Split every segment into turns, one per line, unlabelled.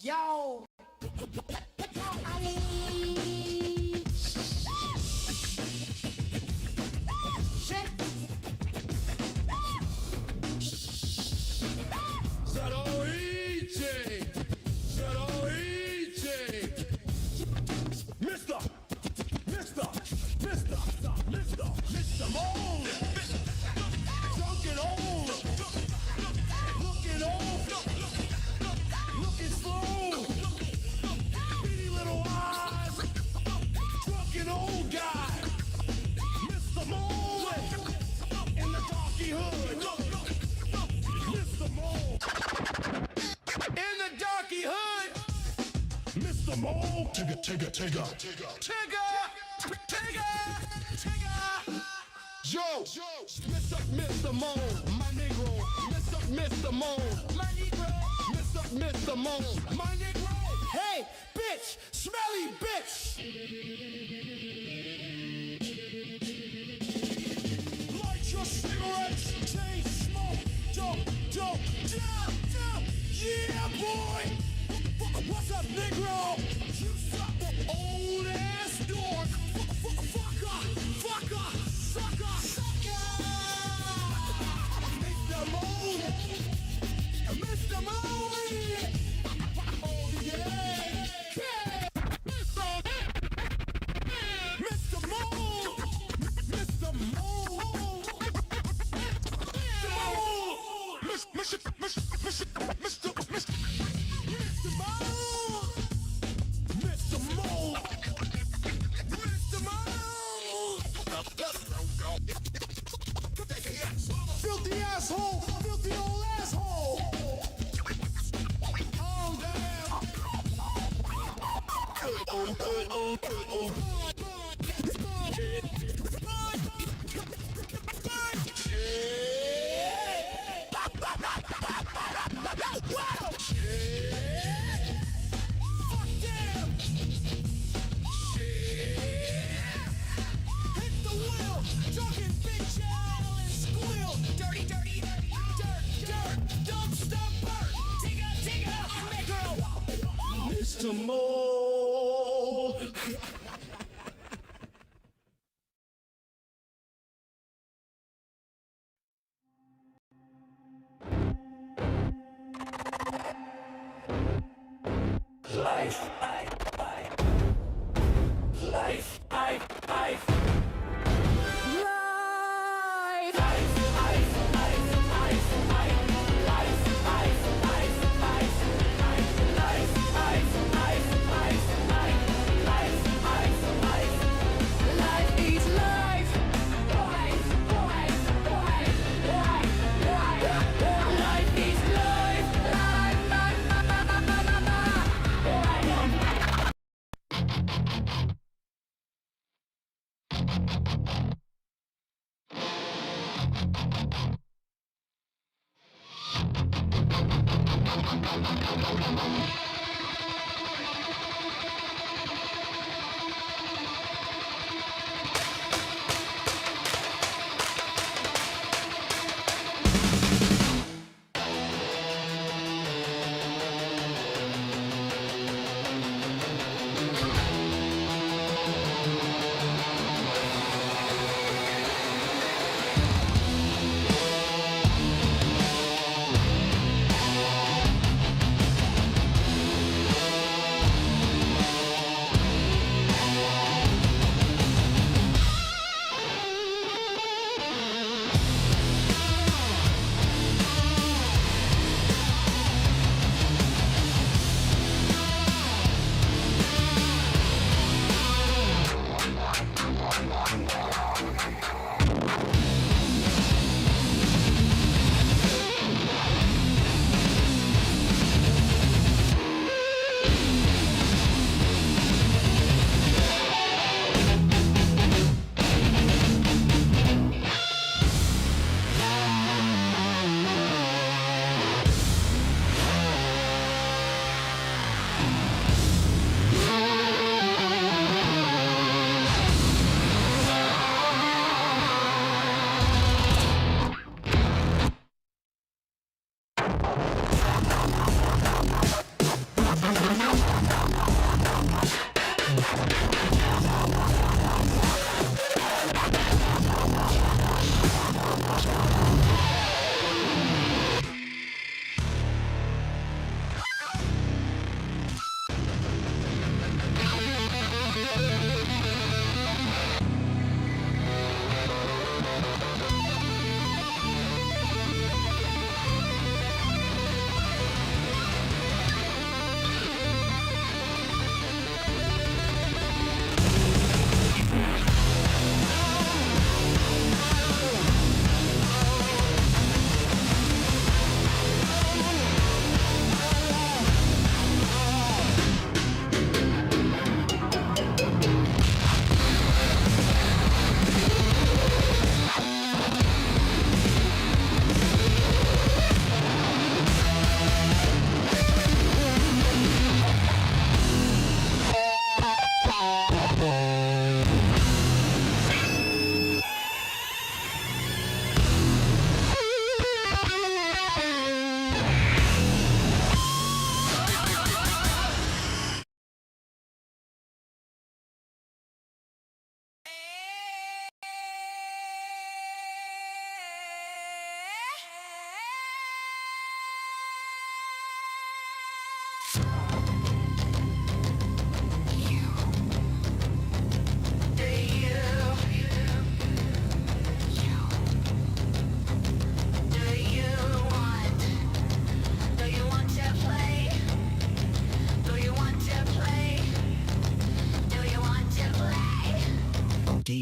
Yo. Mr. Mold, drunken old, looking old, looking slow, pretty little eyes, drunken old guy, Mr. Mold, in the darky hood, Mr. Mold, in the darky hood, Mr. Mold, Tigger. Joe, Mr. Moan, my Negro, Mr. Moan, my Negro, Mr. Moan, my Negro. Hey, bitch, smelly bitch. Light your cigarettes, chain smoke, dope, yeah, boy. What's up, Negro? You suck, old ass dork, fucker. Mr. Moe! Oh yeah! Mr. Moe! Mr. Moe! Filthy asshole! Filthy old asshole! Calm down! Fuck them! Hit the wheel! Talking big child and squeal! Dirty, dirt, dumpster bird! Tigger, Negro! Mr. Mold!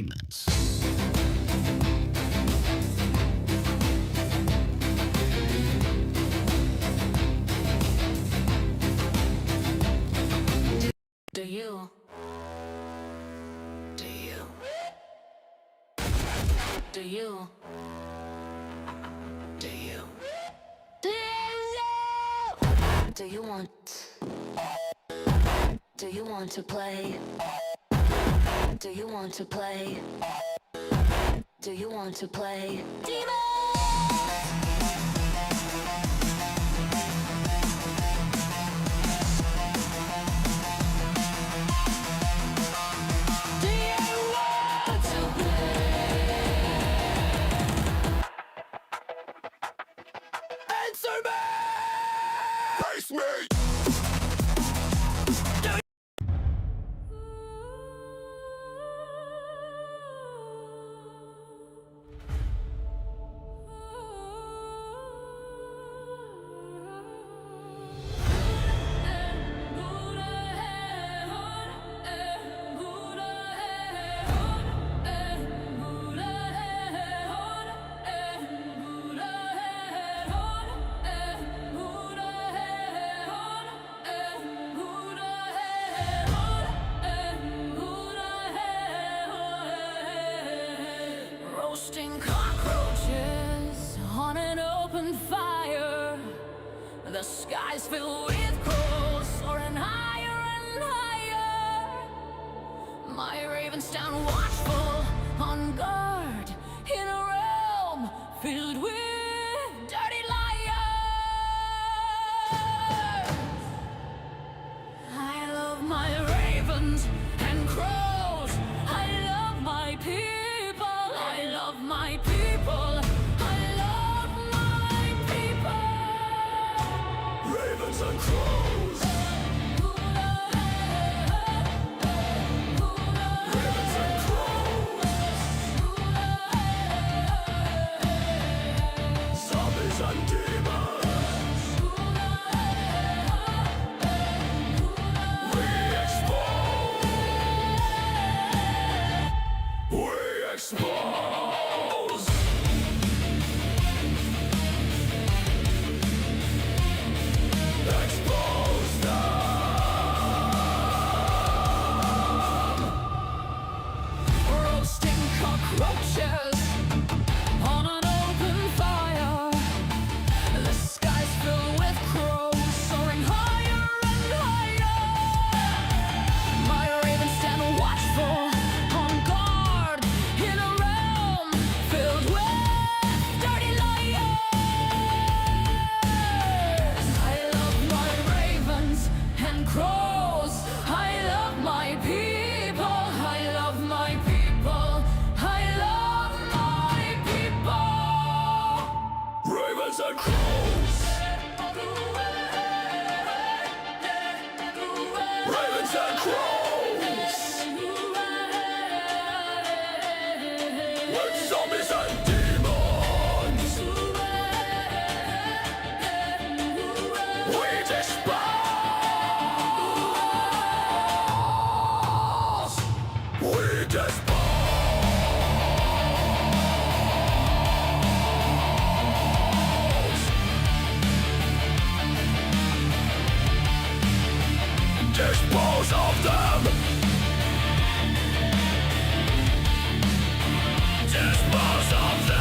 demons.
Do you? Do you? Do you? Do you? Do you? Do you want? Do you want to play? Do you want to play? Do you want to play? Demon!
Face me!
Roasting cockroaches on an open fire. The skies filled with crows soaring higher and higher. My ravens stand watchful on guard in a realm filled with dirty liars. I love my ravens and crows. I love my people. I love my people. I love my people.
Ravens and crows. Ravens and crows. Zombies and demons. We expose. We expose. Expose them.
Roasting cockroaches on an open fire. The skies filled with crows soaring higher and higher. My ravens stand watchful on guard in a realm filled with dirty liars. I love my ravens and crows. I love my people. I love my people. I love my people.
Ravens and crows. Ravens and crows. With zombies and demons. We dispose. We dispose. Dispose of them. Dispose of them.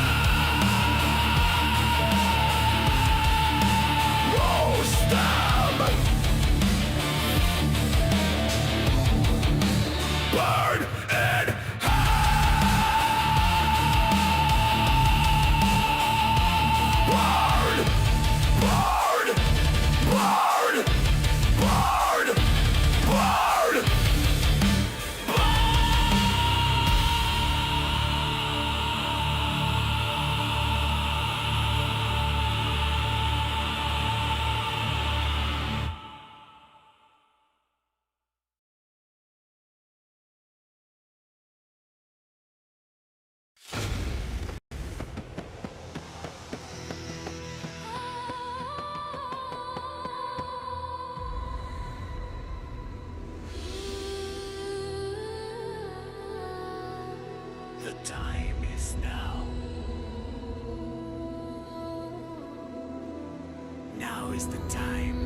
The time is now. Now is the time.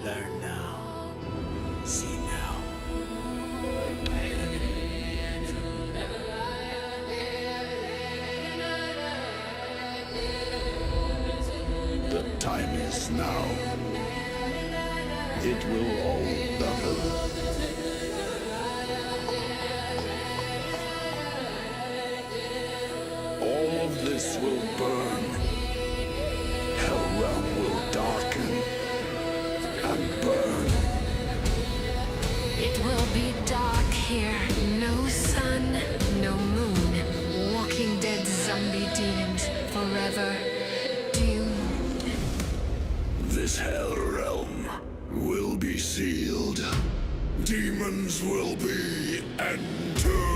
Learn now. See now.
The time is now. It will all battle. All of this will burn. Hell realm will darken and burn.
It will be dark here. No sun, no moon. Walking dead zombie demons forever doomed.
This hell realm will be sealed. Demons will be entombed.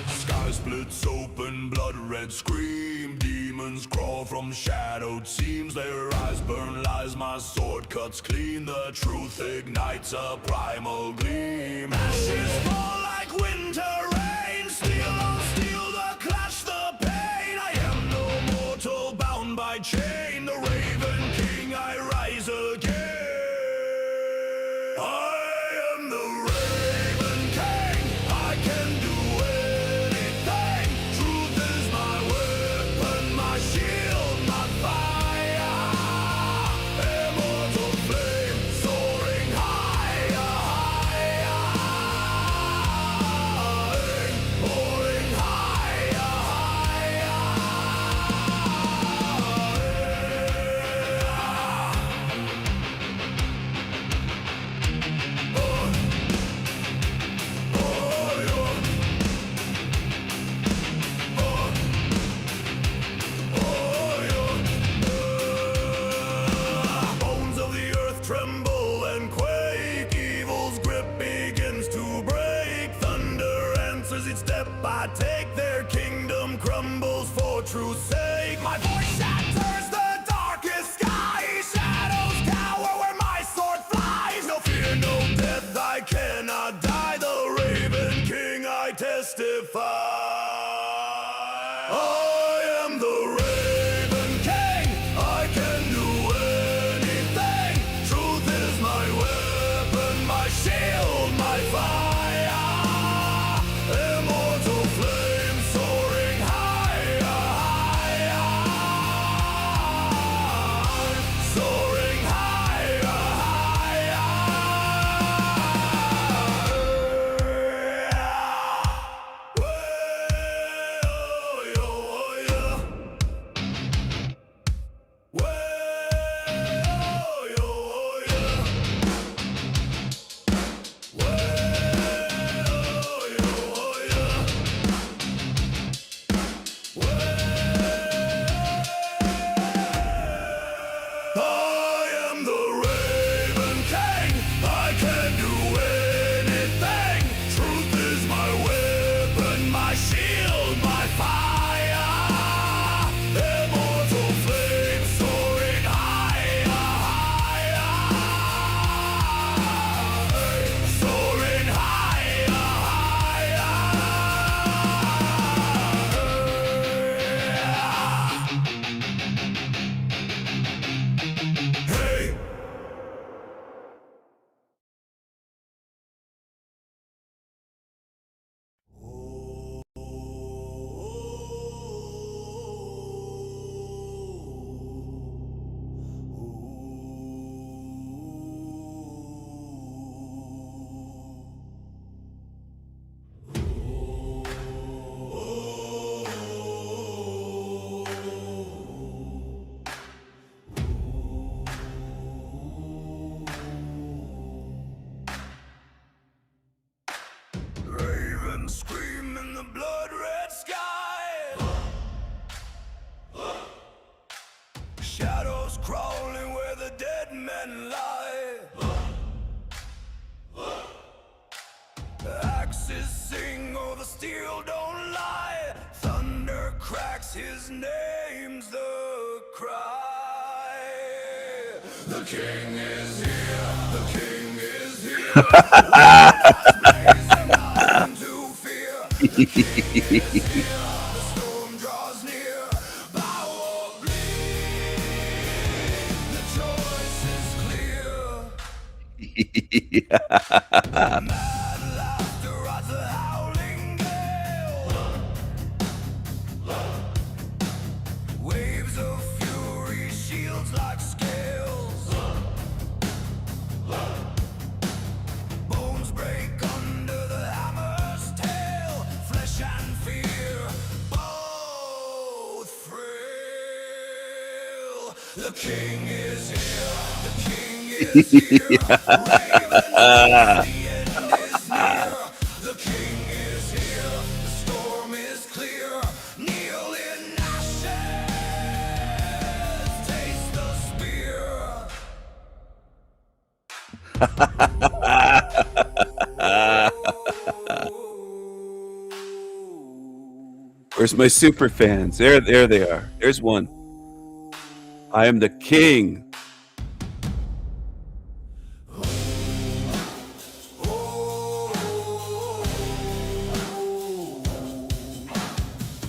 Sky splits open, blood red scream. Demons crawl from shadowed seams. Their eyes burn lies, my sword cuts clean. The truth ignites a primal gleam. Ashes fall like winter rain. Steel on steel, the clash, the pain. I am no mortal bound by chain. The Raven King, I rise again. I am the Raven King. I can do anything. Truth is my weapon, my shield, my fire. Immortal flame soaring higher, higher. Soaring higher, higher. Bones of the earth tremble and quake. Evil's grip begins to break. Thunder answers each step I take. Their kingdom crumbles for truth's sake. My voice shatters the darkest sky. Shadows cower where my sword flies. No fear, no death, I cannot die. The Raven King, I testify. I am the Raven King. I can do anything. Truth is my weapon, my shield, my fire. Immortal flame. the blood red sky. Shadows crawling where the dead men lie. Axes sing, oh the steel don't lie. Thunder cracks, his name's the cry. The king is here, the king is here. Blazing, nothing to fear. The king is here, the storm draws near. Power bleed, the choice is clear. Mad laughter rides the howling gale. Waves of fury, shields like scales. Bones break under the hammer's tail. Flesh and fear, both frail. The king is here, the king is here. Ravens, the end is near. The king is here, the storm is clear. Kneel in ashes, taste the spear.
Where's my super fans? There they are. There's one. I am the king.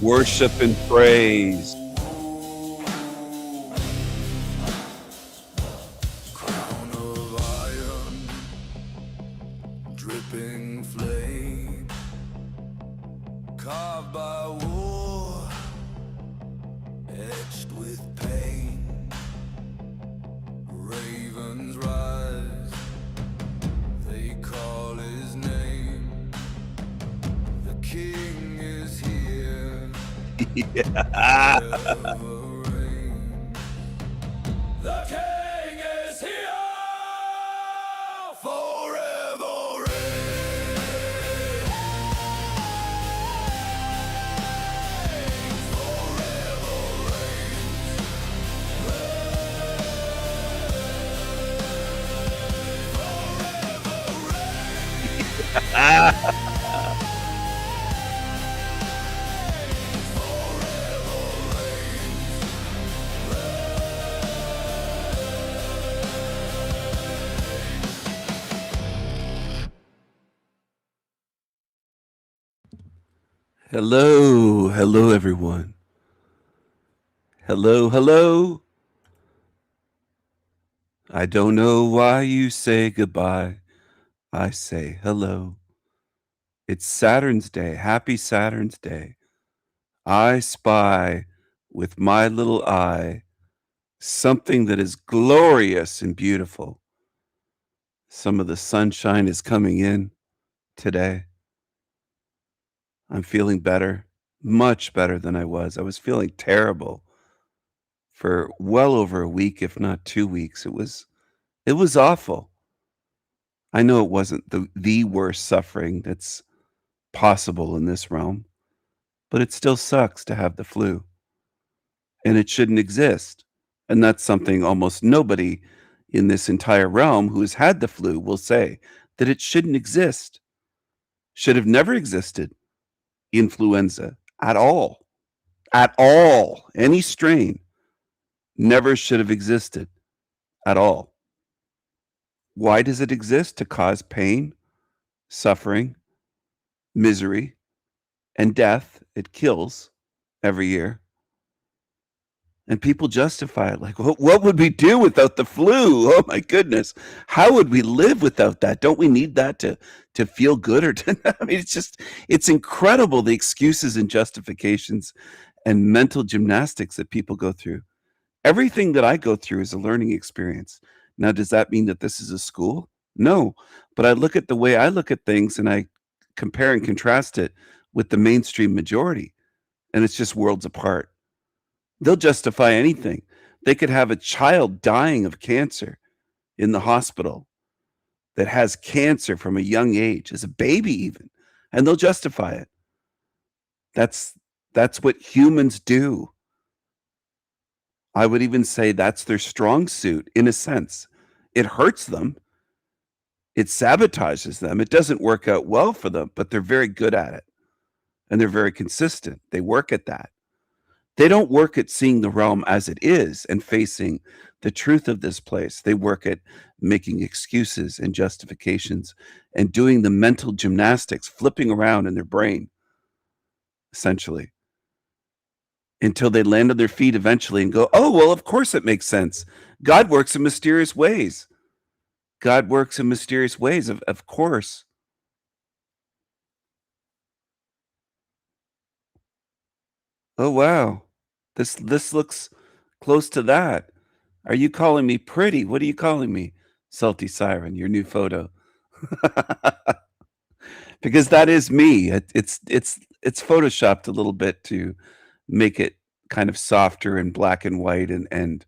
Worship and praise.
Crown of iron, dripping flame, carved by war, etched with pain. Ravens rise, they call his name. The king is here, forever reigns. The king is here, forever reigns. Forever reigns.
Hello, hello, everyone. Hello, hello. I don't know why you say goodbye. I say hello. It's Saturn's Day. Happy Saturn's Day. I spy with my little eye something that is glorious and beautiful. Some of the sunshine is coming in today. I'm feeling better, much better than I was. I was feeling terrible for well over a week, if not 2 weeks. It was awful. I know it wasn't the worst suffering that's possible in this realm, but it still sucks to have the flu. And it shouldn't exist. And that's something almost nobody in this entire realm who has had the flu will say, that it shouldn't exist. Should have never existed. Influenza at all. At all. Any strain never should have existed at all. Why does it exist? To cause pain, suffering, misery, and death. It kills every year. And people justify it like, what would we do without the flu? Oh my goodness. How would we live without that? Don't we need that to feel good or to, I mean, it's incredible the excuses and justifications and mental gymnastics that people go through. Everything that I go through is a learning experience. Now, does that mean that this is a school? No, but I look at the way I look at things and I compare and contrast it with the mainstream majority, and it's just worlds apart. They'll justify anything. They could have a child dying of cancer in the hospital that has cancer from a young age, as a baby even, and they'll justify it. That's that's what humans do. I would even say that's their strong suit in a sense. It hurts them, it sabotages them, it doesn't work out well for them, but they're very good at it, and they're very consistent. They work at that. They don't work at seeing the realm as it is and facing the truth of this place. They work at making excuses and justifications and doing the mental gymnastics, flipping around in their brain, essentially, until they land on their feet eventually and go, oh, well, of course it makes sense. God works in mysterious ways. God works in mysterious ways, of course. Oh, wow. This looks close to that. Are you calling me pretty? What are you calling me? Salty Siren, your new photo. Because that is me. It's photoshopped a little bit to make it kind of softer and black and white and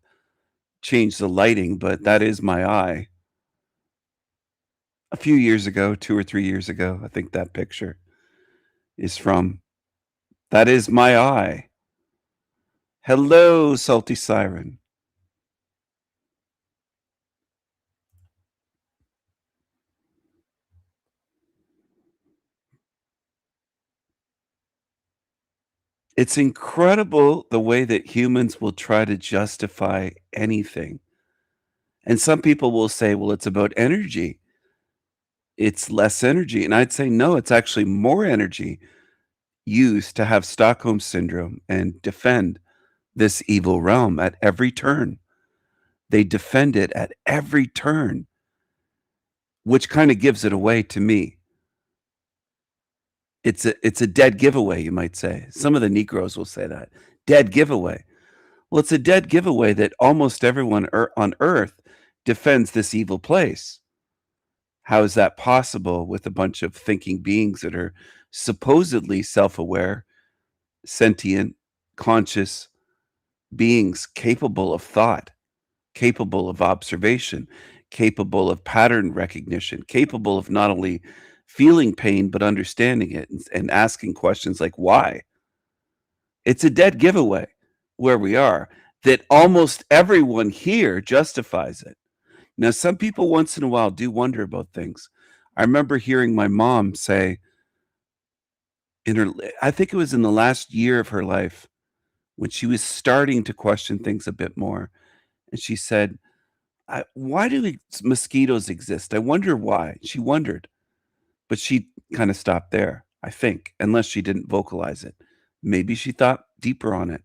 change the lighting, but that is my eye. A few years ago, 2 or 3 years ago, I think that picture is from. That is my eye. Hello, Salty Siren. It's incredible the way that humans will try to justify anything. And some people will say, well, it's about energy. It's less energy. And I'd say, no, it's actually more energy used to have Stockholm syndrome and defend this evil realm at every turn. They defend it at every turn, which kind of gives it away to me. It's a dead giveaway, you might say. Some of the Negroes will say that. Dead giveaway. Well, it's a dead giveaway that almost everyone on Earth defends this evil place. How is that possible with a bunch of thinking beings that are supposedly self-aware, sentient, conscious beings capable of thought, capable of observation, capable of pattern recognition, capable of not only feeling pain but understanding it and asking questions like why? It's a dead giveaway where we are that almost everyone here justifies it. Now, some people once in a while do wonder about things. I remember hearing my mom say in her, I think it was in the last year of her life, when she was starting to question things a bit more. And she said, why do mosquitoes exist? I wonder why. She wondered, but she kind of stopped there, I think, unless she didn't vocalize it. Maybe she thought deeper on it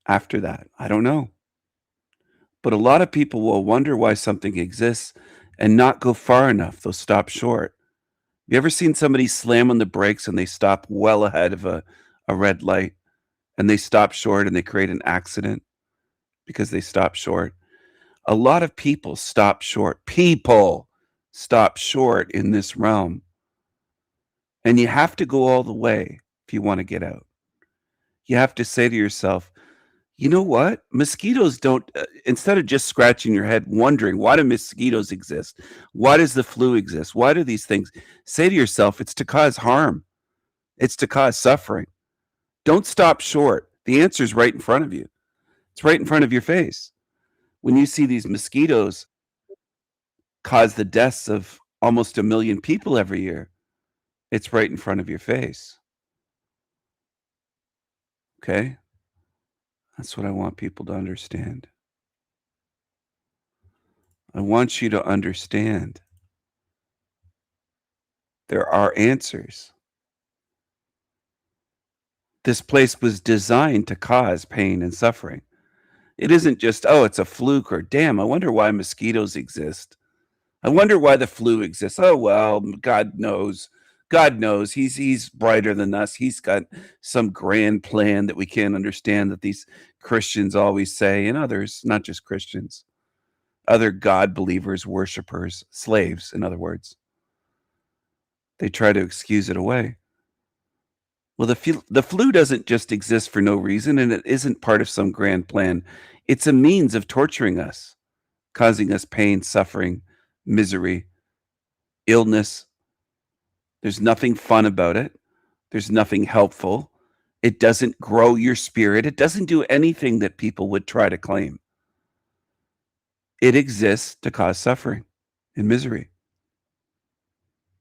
after that. I don't know. But a lot of people will wonder why something exists and not go far enough. They'll stop short. You ever seen somebody slam on the brakes and they stop well ahead of a red light and they stop short and they create an accident because they stop short? A lot of people stop short. People stop short in this realm. And you have to go all the way if you want to get out. You have to say to yourself, you know what? Mosquitoes don't, instead of just scratching your head wondering, why do mosquitoes exist? Why does the flu exist? Why do these things? Say to yourself, it's to cause harm, it's to cause suffering. Don't stop short. The answer is right in front of you, it's right in front of your face. When you see these mosquitoes cause the deaths of almost 1 million people every year, it's right in front of your face. Okay? That's what I want people to understand. I want you to understand there are answers. This place was designed to cause pain and suffering. It isn't just, oh, it's a fluke or damn, I wonder why mosquitoes exist. I wonder why the flu exists. Oh, well, God knows. God knows. He's brighter than us. He's got some grand plan that we can't understand that these Christians always say, and others, not just Christians, other God believers, worshipers, slaves, in other words. They try to excuse it away. Well, the flu doesn't just exist for no reason, and it isn't part of some grand plan. It's a means of torturing us, causing us pain, suffering, misery, illness. There's nothing fun about it. There's nothing helpful. It doesn't grow your spirit. It doesn't do anything that people would try to claim. It exists to cause suffering and misery.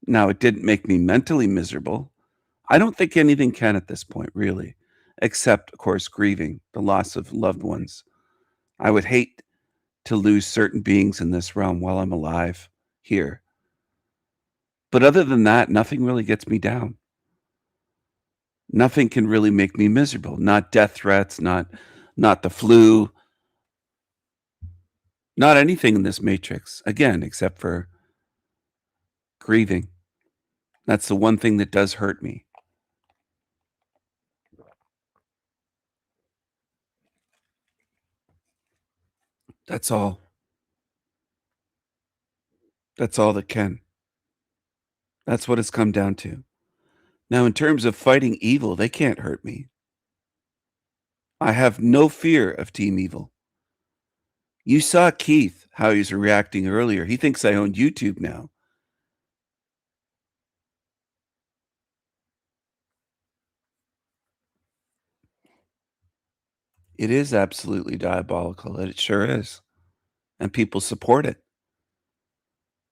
Now, it didn't make me mentally miserable. I don't think anything can at this point, really, except, of course, grieving the loss of loved ones. I would hate to lose certain beings in this realm while I'm alive here. But other than that, nothing really gets me down. Nothing can really make me miserable. Not death threats, not the flu, not anything in this matrix, again, except for grieving. That's the one thing that does hurt me. That's all. That's all that can. That's what it's come down to. Now, in terms of fighting evil, they can't hurt me. I have no fear of Team Evil. You saw Keith, how he's reacting earlier. He thinks I own YouTube now. It is absolutely diabolical. It sure is. And people support it.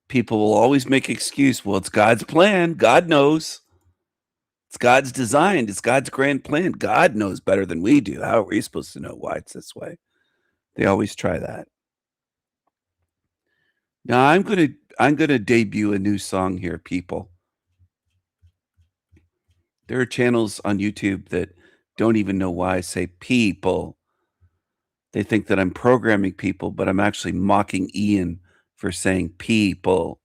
People will always make excuse. Well, it's God's plan. God knows. It's God's design. It's God's grand plan. God knows better than we do. How are we supposed to know why it's this way? They always try that. Now I'm gonna debut a new song here, people. There are channels on YouTube that don't even know why I say people. They think that I'm programming people, but I'm actually mocking Ian for saying people.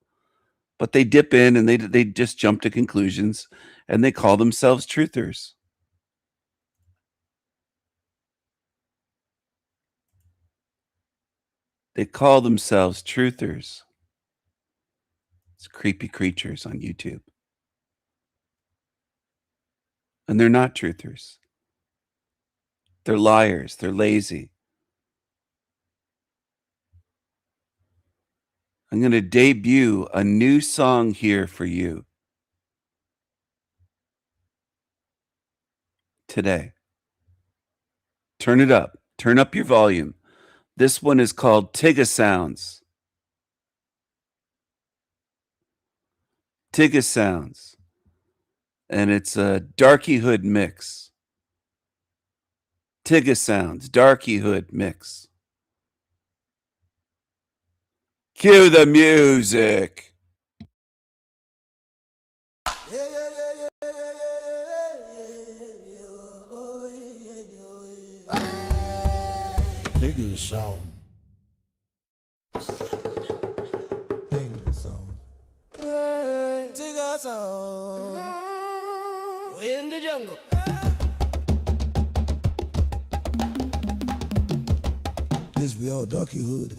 But they dip in and they just jump to conclusions and they call themselves truthers. They call themselves truthers. It's creepy creatures on YouTube. And they're not truthers. They're liars. They're lazy. I'm going to debut a new song here for you today. Turn it up. Turn up your volume. This one is called Tigga Sounds. Tigga Sounds. And it's a Darky Hood mix. Tigga Sounds, Darky Hood mix. Cue the music.
Tigga sound. Tigga sound. Tigga sound. We're in the jungle. This be all Darky Hood.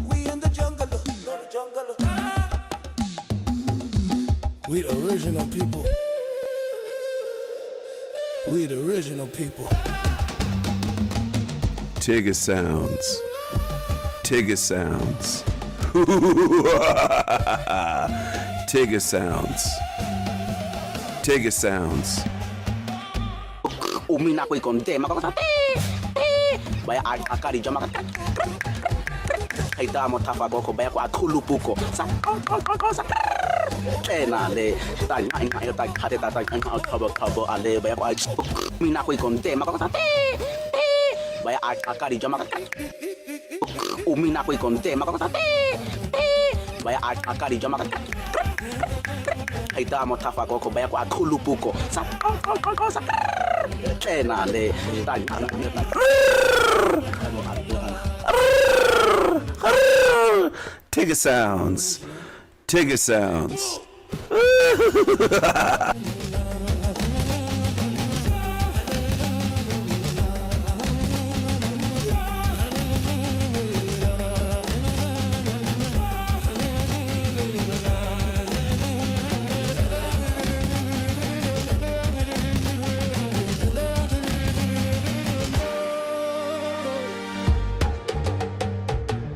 We in the jungle, the jungle. We the original people. We the original people.
Tigga Sounds. Tigga Sounds. Tigga Sounds. Tigga Sounds.
Umina ko'y konti, makakasa baya akari dyan kay damo tafago ko baya ko akulupuko sa kena le tay ngay tay kate tay kabo ale baya ko umina ko'y konti, makakasa baya akari dyan umina ko'y konti, makakasa baya akari dyan kay damo tafago ko baya ko akulupuko sa kena le tay
Tigga Sounds. Tigga Sounds.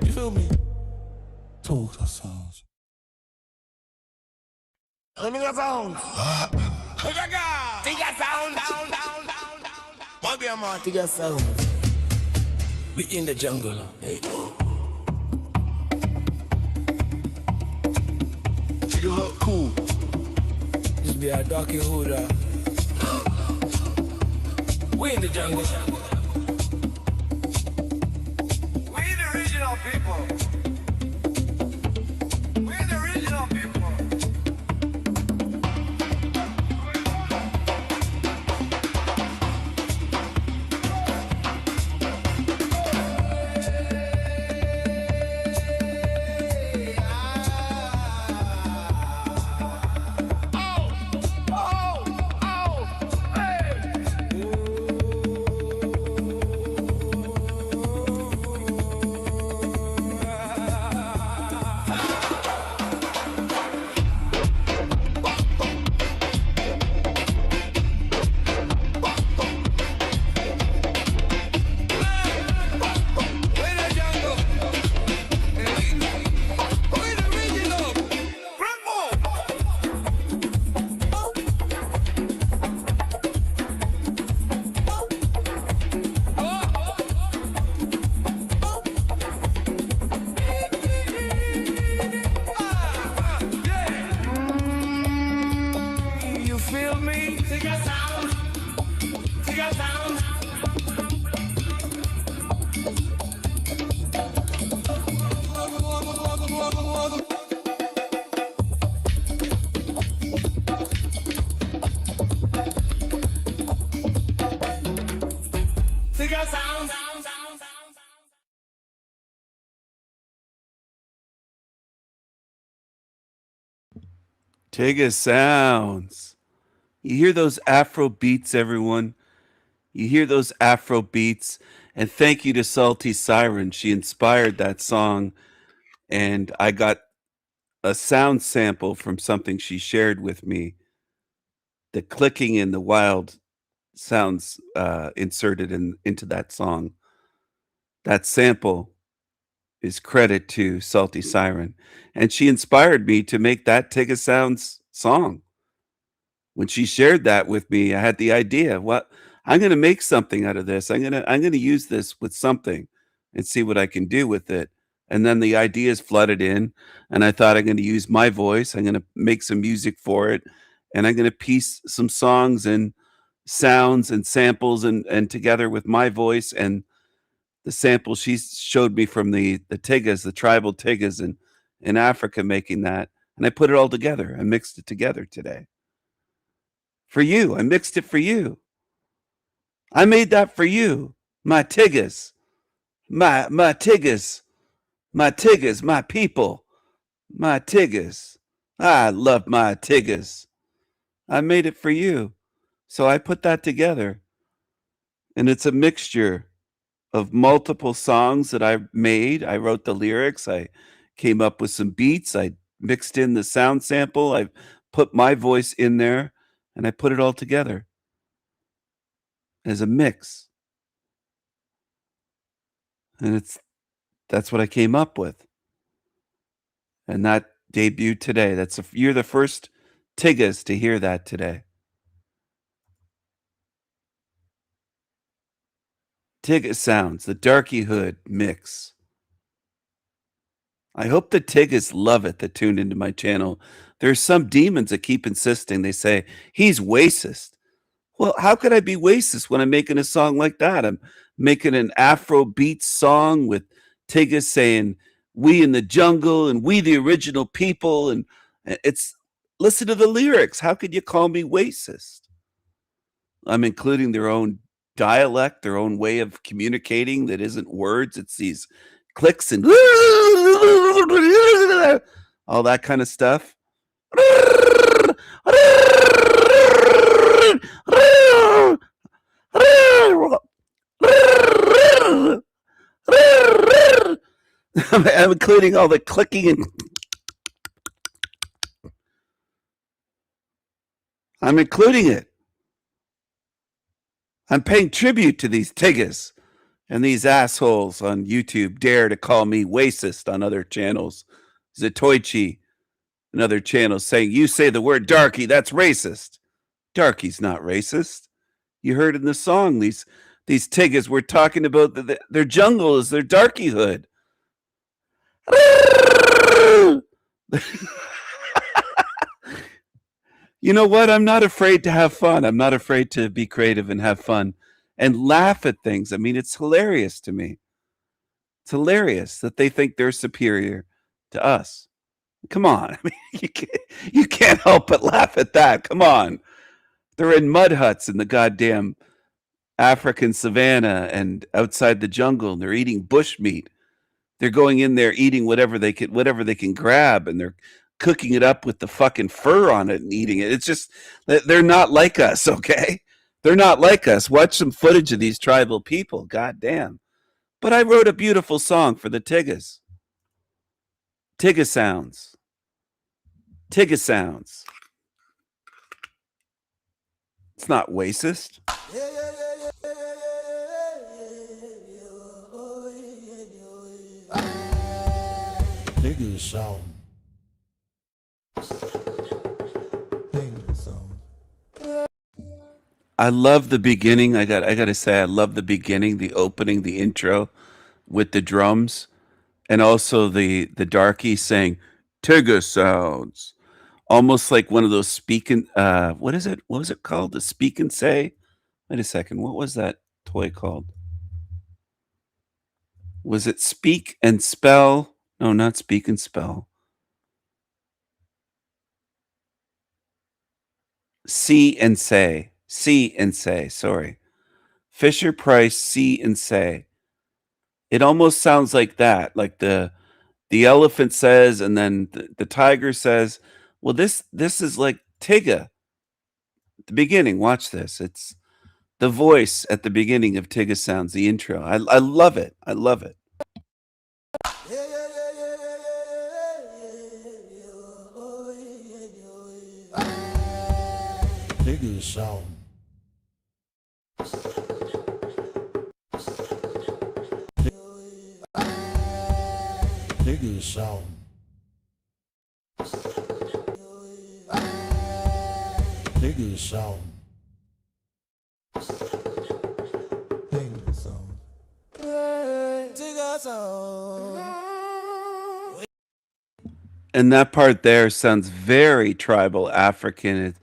You feel me? Total sounds.
Amiga sound. Tiga sound. Mafia man, tiga sound. We in the jungle. Hey.
Tiga cool.
This be a darky hooder. We in the jungle. We the original people. We the original people. You feel me? Take a sound. Take a sound. Take a sound.
Tiga sounds. You hear those Afro beats, everyone? You hear those Afro beats? And thank you to Salty Siren. She inspired that song. And I got a sound sample from something she shared with me. The clicking and the wild sounds inserted into that song. That sample is credit to Salty Siren. And she inspired me to make that Tiga Sounds song. When she shared that with me, I had the idea, what I'm going to make something out of this. I'm going to use this with something and see what I can do with it. And then the ideas flooded in, and I thought I'm going to use my voice. I'm going to make some music for it, and I'm going to piece some songs and sounds and samples and together with my voice and the sample she showed me from the Tigas, the tribal Tigas in Africa making that. And I put it all together. I mixed it together today. For you. I mixed it for you. I made that for you. My Tigas. My Tigas. My Tigas, my people. My Tigas. I love my Tigas. I made it for you. So I put that together. And it's a mixture of multiple songs that I made. I wrote the lyrics. I came up with some beats. I mixed in the sound sample. I put my voice in there, and I put it all together as a mix. And that's what I came up with. And that debuted today. You're the first Tigas to hear that today. Tiga Sounds, the Darky Hood mix. I hope the Tigas love it that tuned into my channel. There's some demons that keep insisting. They say, he's racist. Well, how could I be racist when I'm making a song like that? I'm making an Afro beat song with Tigas saying, we in the jungle and we the original people. And listen to the lyrics. How could you call me racist? I'm including their own dialect, their own way of communicating that isn't words. It's these clicks and all that kind of stuff. I'm including all the clicking and I'm including it. I'm paying tribute to these Tigas and these assholes on YouTube dare to call me racist on other channels. Zatoichi, another channel, saying, you say the word darky, that's racist. Darky's not racist. You heard in the song, these tiggas were talking about their jungle is their darkyhood. You know what? I'm not afraid to have fun. I'm not afraid to be creative and have fun and laugh at things. I mean, it's hilarious to me. It's hilarious that they think they're superior to us. Come on. I mean, you can't help but laugh at that. Come on. They're in mud huts in the goddamn African savannah and outside the jungle, and they're eating bush meat. They're going in there eating whatever they can grab, and they're cooking it up with the fucking fur on it and eating it. It's just they're not like us, okay? They're not like us. Watch some footage of these tribal people. God damn. But I wrote a beautiful song for the Tiggas. Tigga sounds. Tigga sounds. It's not racist.
Nigga song.
I love the beginning. I got to say, I love the beginning, the opening, the intro with the drums, and also the darky saying "Tigger sounds," almost like one of those speaking. What is it? What was it called? The speak and say. Wait a second. What was that toy called? Was it speak and spell? No, not speak and spell. See and say. See and say. Sorry. Fisher Price, see and say. It almost sounds like that, like the elephant says, and then the tiger says. Well, this is like Tigga. The beginning. Watch this. It's the voice at the beginning of Tigga Sounds, the intro. I love it. I love it.
Nigga song. Nigga song. Nigga song. Nigga song. Nigga song.
And that part there sounds very tribal African.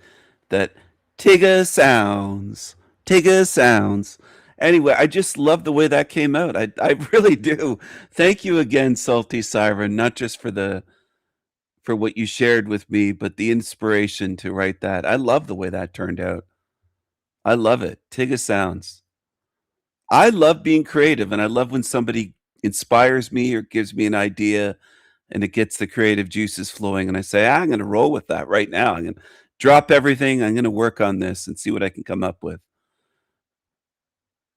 That Tigga sounds. Tigga sounds. Anyway, I just love the way that came out. I really do. Thank you again, Salty Siren, not just for what you shared with me, but the inspiration to write that. I love the way that turned out. I love it. Tigga sounds. I love being creative, and I love when somebody inspires me or gives me an idea and it gets the creative juices flowing, and I say, I'm going to roll with that right now. I'm going to drop everything. I'm going to work on this and see what I can come up with.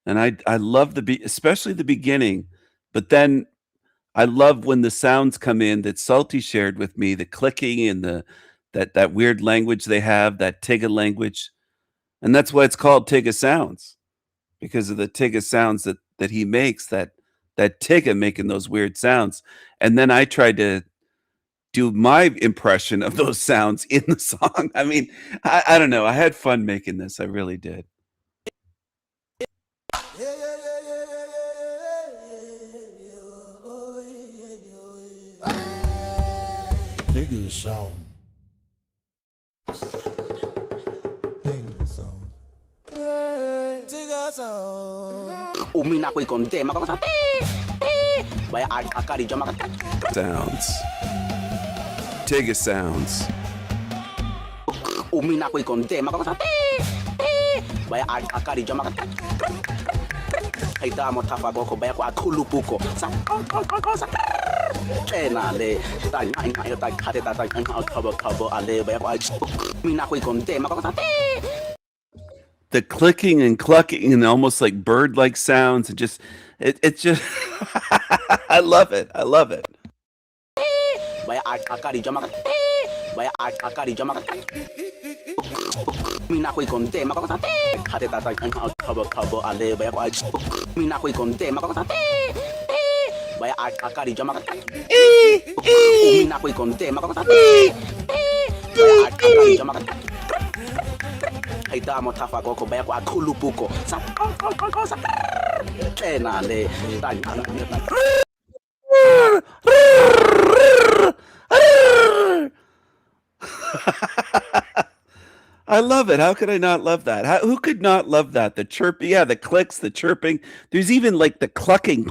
And I love especially the beginning, but then I love when the sounds come in that Salty shared with me, the clicking and that weird language they have, that Tigga language. And that's why it's called Tigga Sounds, because of the Tigga sounds that he makes, that Tigga making those weird sounds. And then I tried to do my impression of those sounds in the song. I mean, I don't know. I had fun making this. I really did.
Nigga song. Nigga song. Nigga song.
Umina ko ikonde makakasa. Baya akari jo
Sounds. Tigga sounds.
Umina ko ikonde makakasa. Baya akari jo Ay damo tafa boko baya ko akulu puko. Sa le tai kate tai cover ale baya ko mina ko ikonde makakasa.
The clicking and clucking and almost like bird-like sounds, and just it's just I love it. I love it.
Baya akari jo Baya akari jo mina ko ikonde makakasa. Kate tai cover ale baya ko mina ko ikonde makakasa. Vaya akari yo maka. Umina ko ikonte maka. Vaya akari yo maka. Haita mo tafa ko baya ko akulupuko. Sa kena le.
I love it. How could I not love that? Who could not love that? The chirp, yeah, the clicks, the chirping. There's even like the clucking,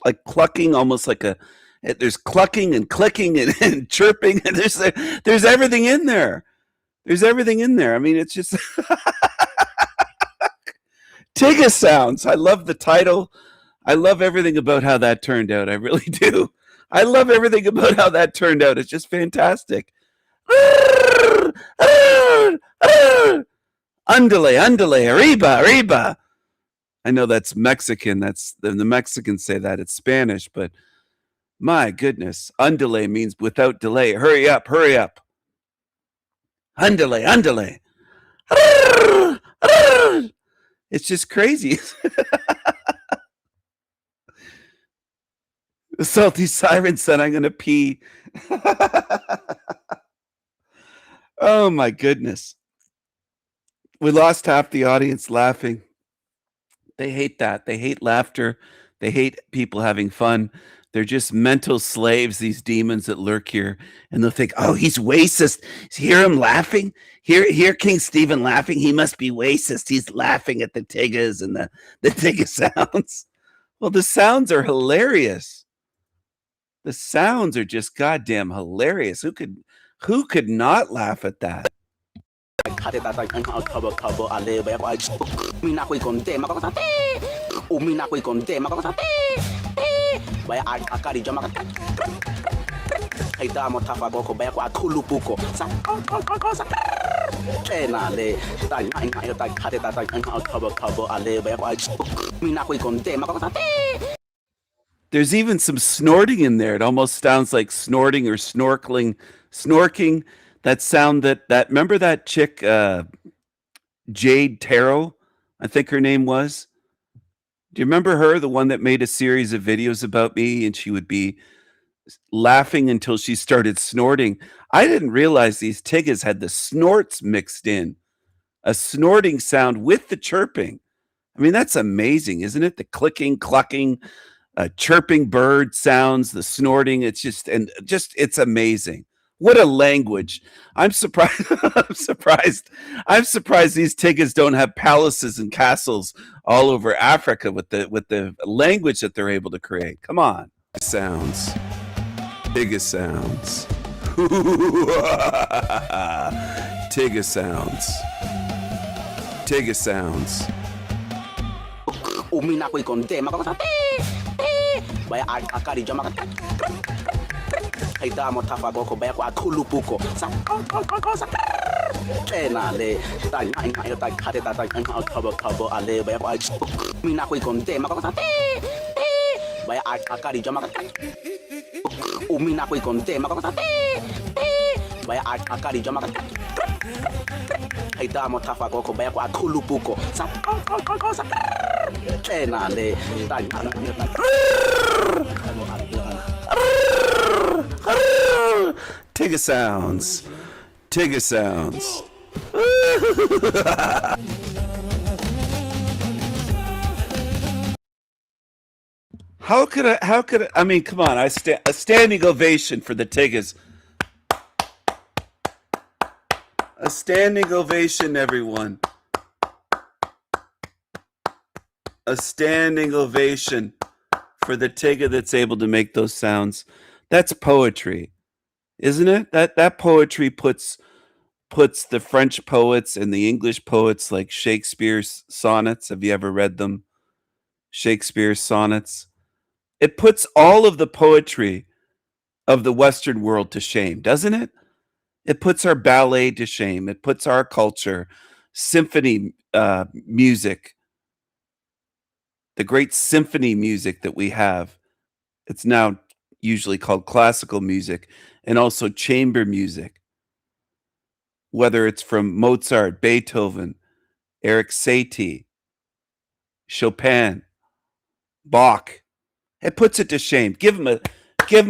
like clucking, almost like there's clucking and clicking and chirping, and there's everything in there. There's everything in there. I mean, it's just Tigga sounds. I love the title. I love everything about how that turned out. I really do. I love everything about how that turned out. It's just fantastic. Andale, arriba, arriba. I know that's Mexican. That's the Mexicans say that. It's Spanish, but my goodness, andale means without delay. Hurry up, hurry up. Andale, andale. It's just crazy. The salty siren said, I'm going to pee. Oh, my goodness. We lost half the audience laughing. They hate that. They hate laughter. They hate people having fun. They're just mental slaves, these demons that lurk here. And they'll think, oh, he's racist. Hear him laughing? Hear King Stephen laughing? He must be racist. He's laughing at the Tiggas and the Tigga sounds. Well, the sounds are hilarious. The sounds are just goddamn hilarious. Who could not laugh at that? There's even some snorting in there. It almost sounds like snorting or snorking. That sound that remember that chick, Jade Tarot, I think her name was. Do you remember her, the one that made a series of videos about me, and she would be laughing until she started snorting? I didn't realize these Tiggas had the snorts mixed in, a snorting sound with the chirping. I mean, that's amazing, isn't it? The clicking, clucking, chirping bird sounds, the snorting. It's amazing. What a language. I'm surprised. I'm surprised these Tiggas don't have palaces and castles all over Africa with the language that they're able to create. Come on. Sounds. Tigga sounds. Tigga sounds. Tigga sounds.
Haita mo tafa ko baya ko akulupuko. Sa kena le. Kabo ale baya ko mina ko ikonte maka. Vaya akari yo maka. Umina ko ikonte maka. Vaya akari yo maka. Haita mo tafa ko baya ko akulupuko. Sa kena le.
Tigga sounds. Tigga sounds. How could I mean, come on, a standing ovation for the Tiggas. A standing ovation, everyone. A standing ovation for the Tigga that's able to make those sounds. That's poetry, isn't it? That poetry puts the French poets and the English poets, like Shakespeare's sonnets. Have you ever read them? Shakespeare's sonnets. It puts all of the poetry of the Western world to shame, doesn't it? It puts our ballet to shame. It puts our culture, symphony music, the great symphony music that we have. It's now usually called classical music, and also chamber music. Whether it's from Mozart, Beethoven, Eric Satie, Chopin, Bach, It puts it to shame. Give them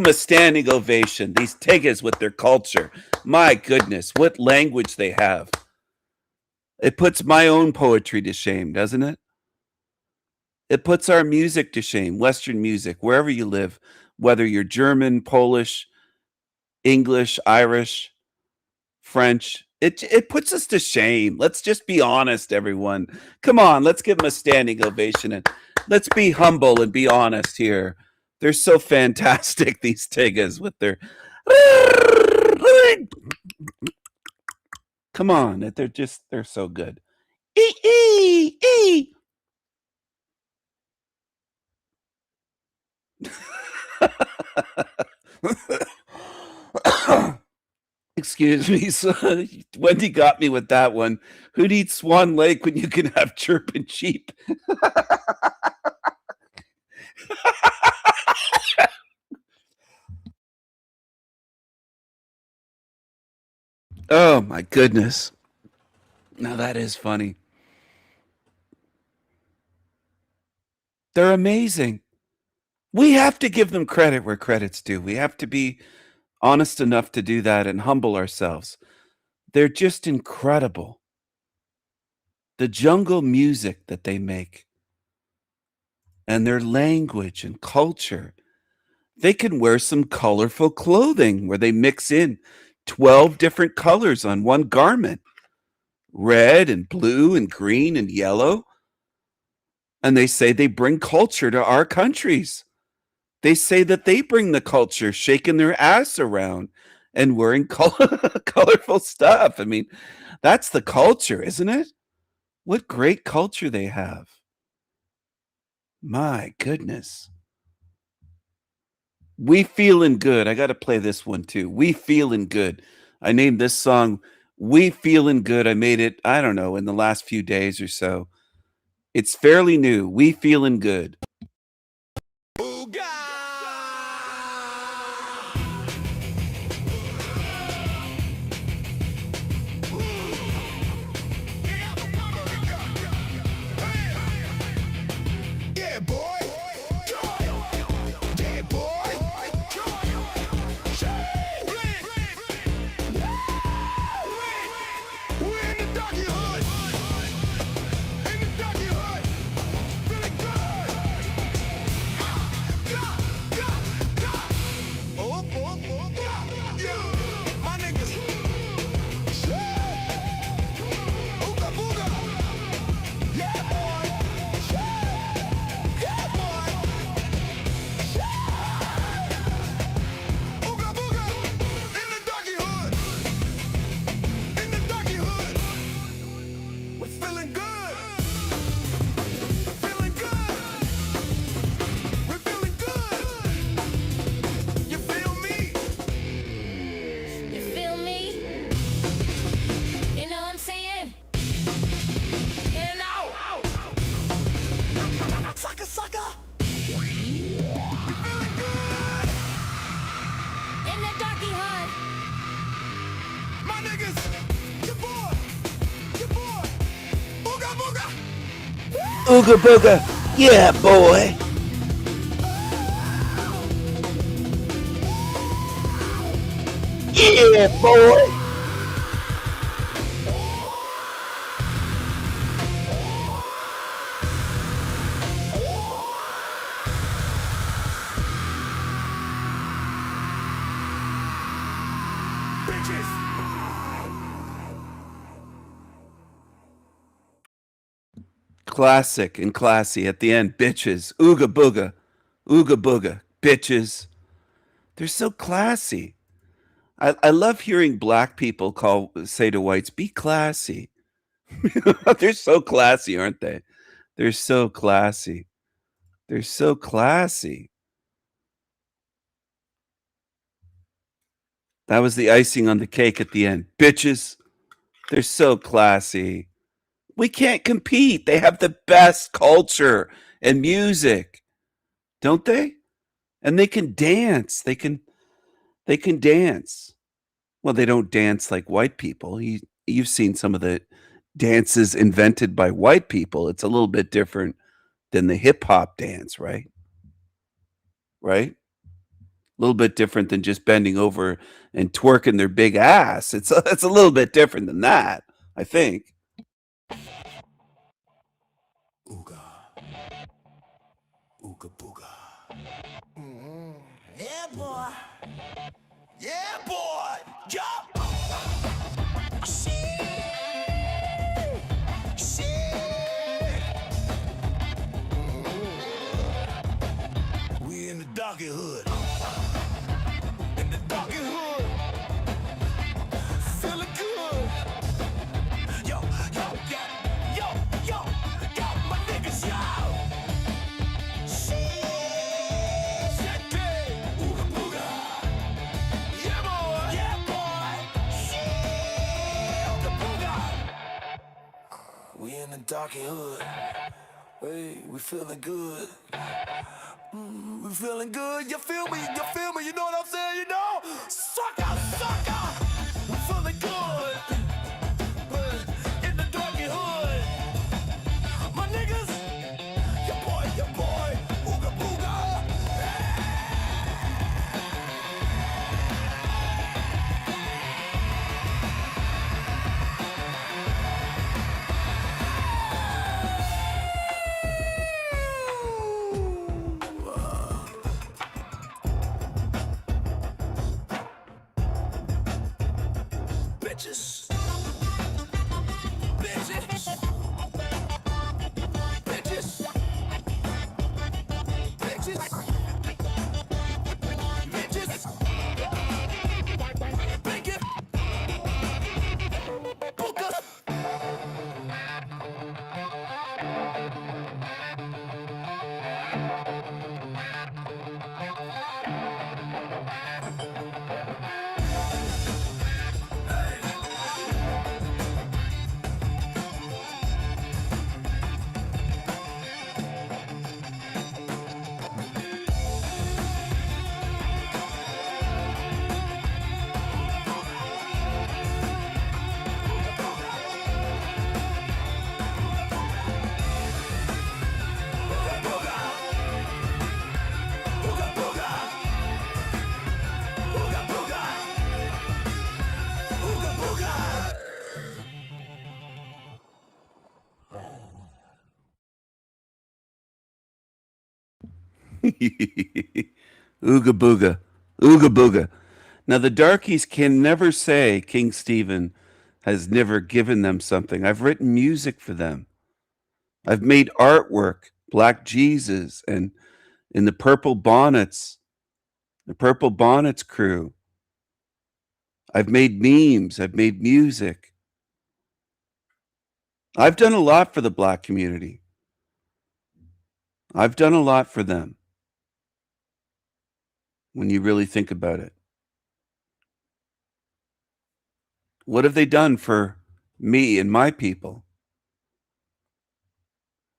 a standing ovation. These Tegas with their culture. My goodness, what language they have. It puts my own poetry to shame, doesn't it? It puts our music to shame, Western music, wherever you live, whether you're German, Polish, English, Irish, French. It puts us to shame. Let's just be honest, everyone. Come on, let's give them a standing ovation and let's be humble and be honest here. They're so fantastic, these Tegas with their come on, they're so good. E e e. Excuse me. So Wendy got me with that one. Who needs Swan Lake when you can have chirping sheep? Oh my goodness. Now that is funny. They're amazing. We have to give them credit where credit's due. We have to be honest enough to do that and humble ourselves. They're just incredible. The jungle music that they make and their language and culture. They can wear some colorful clothing where they mix in 12 different colors on one garment, red and blue and green and yellow. And they say they bring culture to our countries. They say that they bring the culture, shaking their ass around and wearing colorful stuff. I mean, that's the culture, isn't it? What great culture they have. My goodness. We feeling good. I got to play this one too. We feeling good. I named this song We Feeling Good. I made it, I don't know, in the last few days or so. It's fairly new. We feeling good.
Yeah, boy. Yeah, boy. We're in the doggy hood. In the doggy hood. Feeling good. Oh, yeah. My niggas. Ooga booga. Yeah, boy. Yeah, boy. Ooga booga. In the doggy hood. In the doggy hood. We're feeling good. Feeling good. We're feeling good. You feel me?
You feel me? You know what I'm saying? You know.
Sucker, sucker.
In the darky hood.
My niggas. Your boy. Your boy. Ooga booga.
Ooga booga. Yeah, boy. Yeah, boy.
Bitches.
Classic and classy at the end. Bitches. Ooga booga. Ooga booga. Bitches. They're so classy. I love hearing black people say to whites, be classy. They're so classy, aren't they? They're so classy. They're so classy. That was the icing on the cake at the end. Bitches. They're so classy. We can't compete. They have the best culture and music, don't they? And they can dance. They can dance. Well, they don't dance like white people. You've seen some of the dances invented by white people. It's a little bit different than the hip hop dance, right? right? A little bit different than just bending over and twerking their big ass. It's a little bit different than that, I think.
Ooga. Ooga booga. Yeah, boy. Yeah, boy. Jump. Shit. We in the doggy hood. In the doggy hood. Feeling good. Yo, yo, yo, yo, yo, yo, my niggas, yo. Shit. Ooga booga. Yeah, boy. Yeah, boy. Shit. Ooga booga. We in the doggy hood. Hey, we feeling good. We feeling good. You feel me? You feel me? You know what I'm saying? You know? Sucker, sucker. We feeling good. In the doggy hood. My niggas. Your boy. Ooga booga. Bitches. Bitches. Bitches. Bitches. Bitches. Bacon. Booker.
Ooga booga. Ooga booga. Now, the darkies can never say King Stephen has never given them something. I've written music for them. I've made artwork, Black Jesus and in the Purple Bonnets, the Purple Bonnets crew. I've made memes. I've made music. I've done a lot for the Black community. I've done a lot for them when you really think about it. What have they done for me and my people?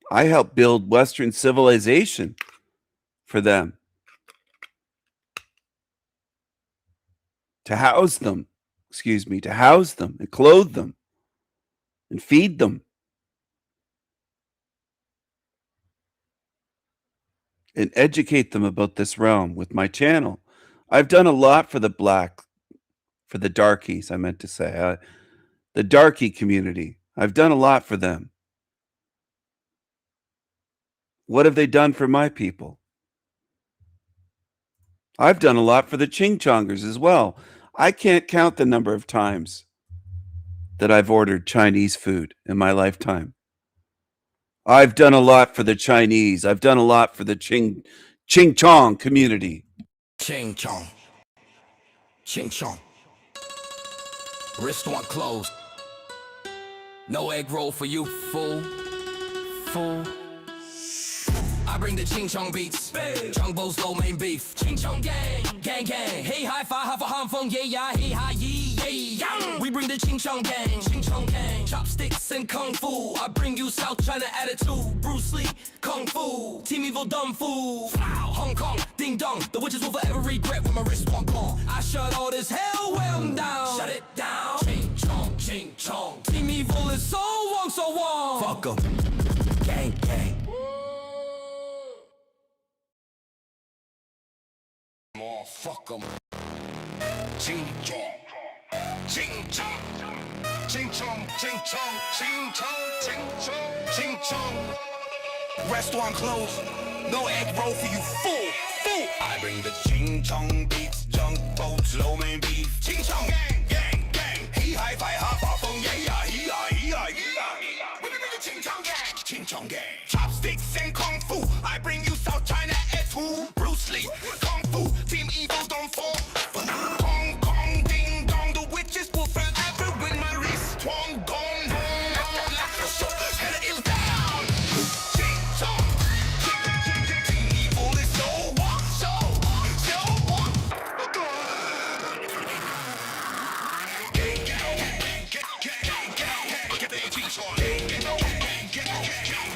I helped build Western civilization for them, to house them, to house them and clothe them and feed them and educate them about this realm with my channel. I've done a lot for the darkies, I meant to say, the darky community. I've done a lot for them. What have they done for my people? I've done a lot for the Ching Chongers as well. I can't count the number of times that I've ordered Chinese food in my lifetime. I've done a lot for the Chinese. I've done a lot for the Ching Chong community.
Ching chong. Ching chong. Restaurant closed. No egg roll for you, fool. Fool. I bring the ching chong beats. Chong bo's low main beef. Ching chong gang. Gang gang. Hey hi fi ha for ham fong yeah yeah. Hey hi yee yay yang. We bring the ching chong gang. Ching chong gang. Chopsticks and kung fu. I bring you South China attitude. Bruce Lee. Kung fu. Team evil dumb fool. Wow. Hong Kong. Ding dong. The witches will forever regret when my wrist walk on. I shut all this hell well down. Shut it down. Ching chong. Ching chong. Team evil is so wrong, so wrong. Fuck 'em. Gang gang. More fuck 'em. Ching chong, ching chong, ching chong, ching chong, ching chong, ching chong, ching chong. Restaurant closed, no egg roll for you, fool, fool. I bring the ching chong beats, junk boats, low main beef. Ching chong gang, gang, gang. He high five, hop off on yeah, yeah, we bring the ching chong gang, ching chong gang. Chopsticks and kung fu. I bring you South China as who? Bruce Lee, kung fu. Team Evil don't fall. Kong Kong ding dong, the witches will forever win my wrist. Twang gong hong, and it is down. Ching chong, Team Evil is so what, so what. Gang gang gang gang gang, get the ching chong. Gang gang gang gang gang, ching chong.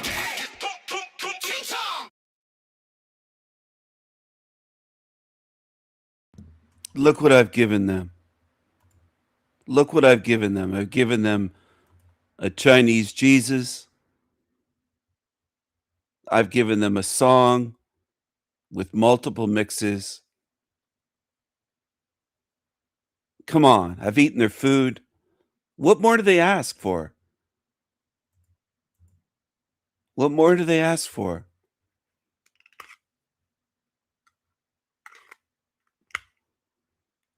Look what I've given them. Look what I've given them. I've given them a Chinese Jesus. I've given them a song with multiple mixes. Come on, I've eaten their food. What more do they ask for? What more do they ask for?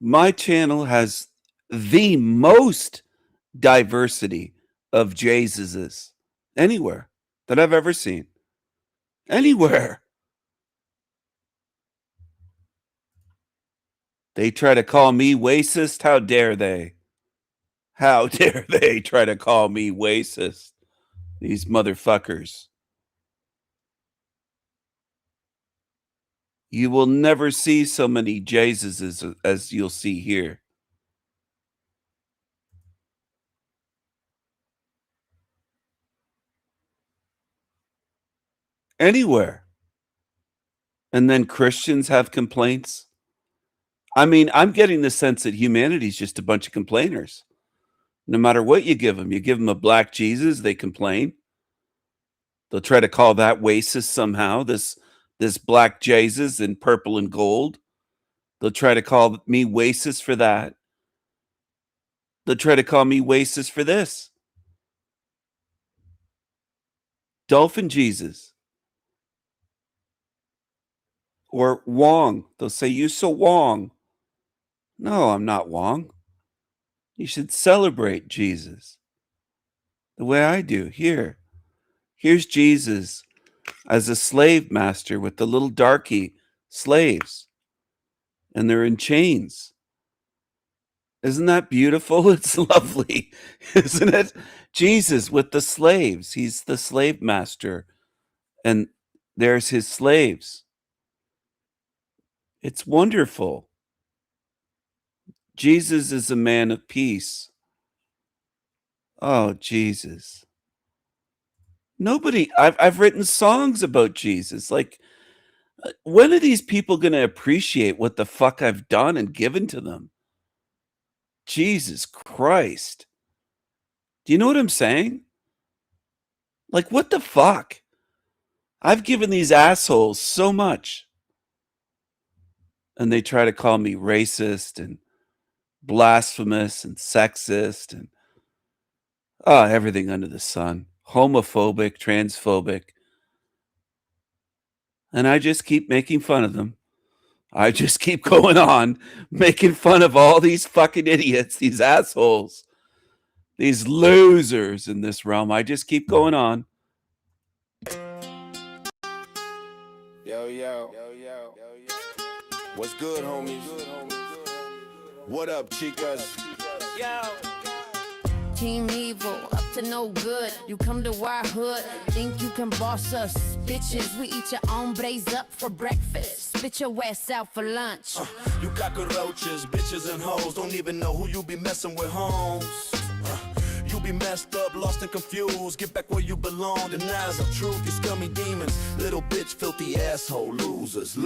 My channel has the most diversity of Jesuses anywhere that I've ever seen. Anywhere. They try to call me racist. How dare they? How dare they try to call me racist? These motherfuckers. You will never see so many Jesuses as you'll see here. Anywhere. And then Christians have complaints. I mean, I'm getting the sense that humanity's just a bunch of complainers. No matter what you give them a black Jesus, they complain. They'll try to call that racist somehow, this black Jesus in purple and gold. They'll try to call me racist for that. They'll try to call me racist for this. Dolphin Jesus. Or Wong. They'll say, "You so Wong." No, I'm not Wong. You should celebrate Jesus the way I do. Here's Jesus as a slave master with the little darky slaves, and they're in chains. Isn't that beautiful? It's lovely, isn't it? Jesus with the slaves. He's the slave master, and there's his slaves. It's wonderful. Jesus is a man of peace. Oh, Jesus. I've written songs about Jesus. Like, when are these people going to appreciate what the fuck I've done and given to them? Jesus Christ. Do you know what I'm saying? Like, what the fuck? I've given these assholes so much. And they try to call me racist and blasphemous and sexist and everything under the sun. Homophobic, transphobic. And I just keep making fun of them. I just keep going on making fun of all these fucking idiots, these assholes, these losers in this realm. I just keep going on.
Yo. What's good, homies? What up, chicas?
Team Evil, up to no good. You come to our hood, think you can boss us. Bitches, we eat your hombres up for breakfast. Spit your ass out for lunch.
You cockroaches, bitches and hoes. Don't even know who you be messing with, homes. You be messed up, lost and confused. Get back where you belong, denies of truth. You scummy demons, little bitch, filthy asshole. Losers.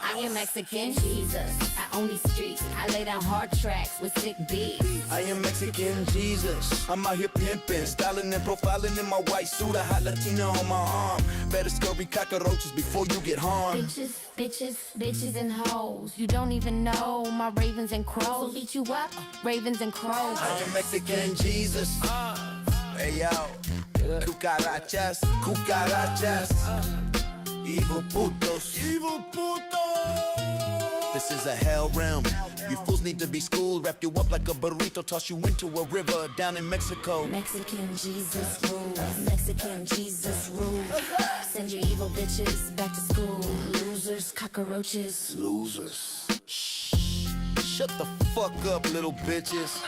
I am Mexican Jesus. I own these streets. I lay down hard tracks with sick beats.
I am Mexican Jesus. I'm out here pimping, styling and profiling in my white suit. A hot Latina on my arm. Better scurry cockroaches before you get harmed.
Bitches, bitches, bitches and hoes. You don't even know my ravens and crows. Beat you up, ravens and crows.
I am Mexican Jesus. Hey yo, cucarachas, cucarachas. Evil putos, evil putos. This is a hell realm. You fools need to be schooled. Wrap you up like a burrito, toss you into a river down in Mexico.
Mexican Jesus rules. Mexican Jesus rules. Send your evil bitches back to school. Losers, cockroaches.
Losers. Shh. Shut the fuck up, little bitches.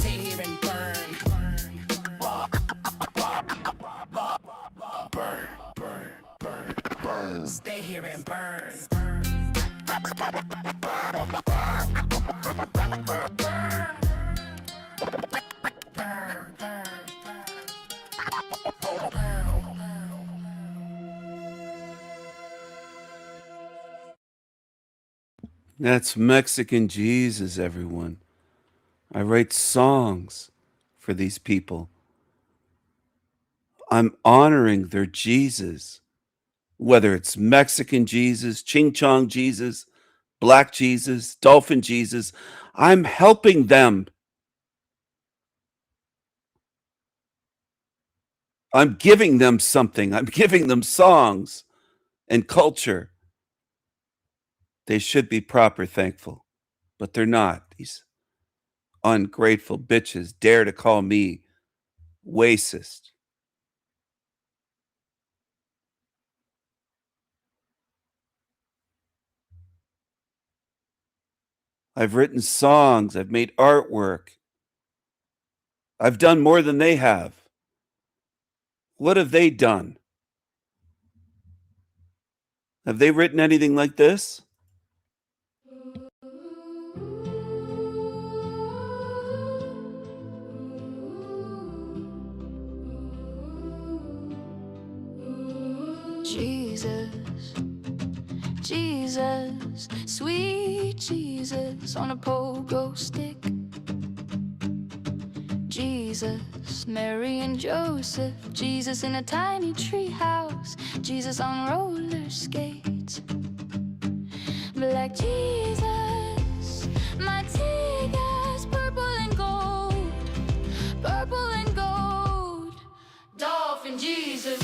Take here and burn. Burn. Stay here and burn.
That's Mexican Jesus, everyone. I write songs for these people. I'm honoring their Jesus, whether it's Mexican Jesus, Ching Chong Jesus, Black Jesus, Dolphin Jesus. I'm helping them. I'm giving them something. I'm giving them songs and culture. They should be proper thankful, but they're not. These ungrateful bitches dare to call me racist. I've written songs. I've made artwork. I've done more than they have. What have they done? Have they written anything like this?
Jesus, Jesus, sweet Jesus on a pogo stick. Jesus, Mary and Joseph, Jesus in a tiny tree house, Jesus on roller skates. Black Jesus, my tiger's purple and gold, purple and gold. Dolphin Jesus.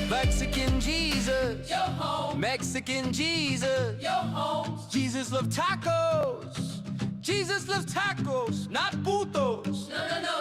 Mexican Jesus, yo home. Mexican Jesus, yo home. Jesus loves tacos. Jesus loves tacos, not putos.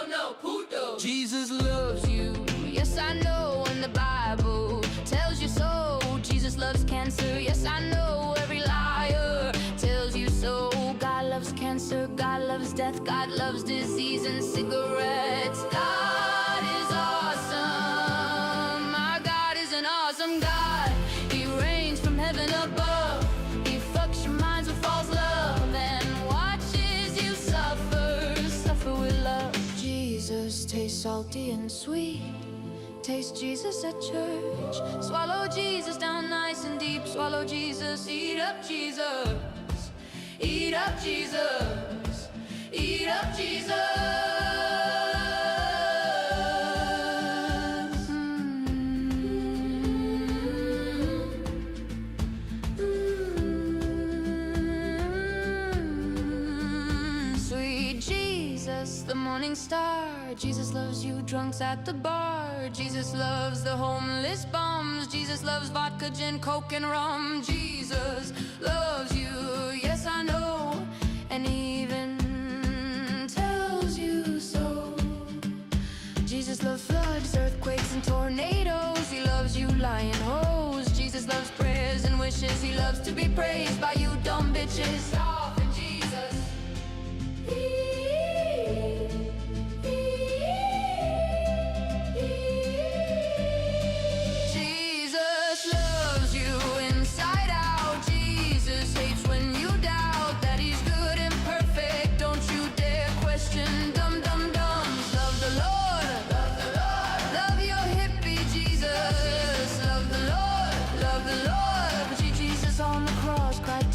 No, putos. Jesus loves you.
Yes, I know, and the Bible tells you so. Jesus loves cancer. Yes, I know, every liar tells you so. God loves cancer. God loves death. God loves disease and cigarettes. God is awesome. My God is an awesome God. He reigns from heaven above. He fucks your minds with false love and watches you suffer, suffer with love. Jesus tastes salty and sweet. Taste Jesus at church. Swallow Jesus down nice and deep. Swallow Jesus. Eat up Jesus. Eat up Jesus. Eat up Jesus. Sweet Jesus, the morning star. Jesus loves you drunks at the bar. Jesus loves the homeless bums. Jesus loves vodka, gin, coke, and rum. Jesus loves you, yes I know, and even tells you so. Jesus loves floods, earthquakes, and tornadoes. He loves you lying hoes. Jesus loves prayers and wishes. He loves to be praised by you dumb bitches. Dolphin Jesus. Jesus loves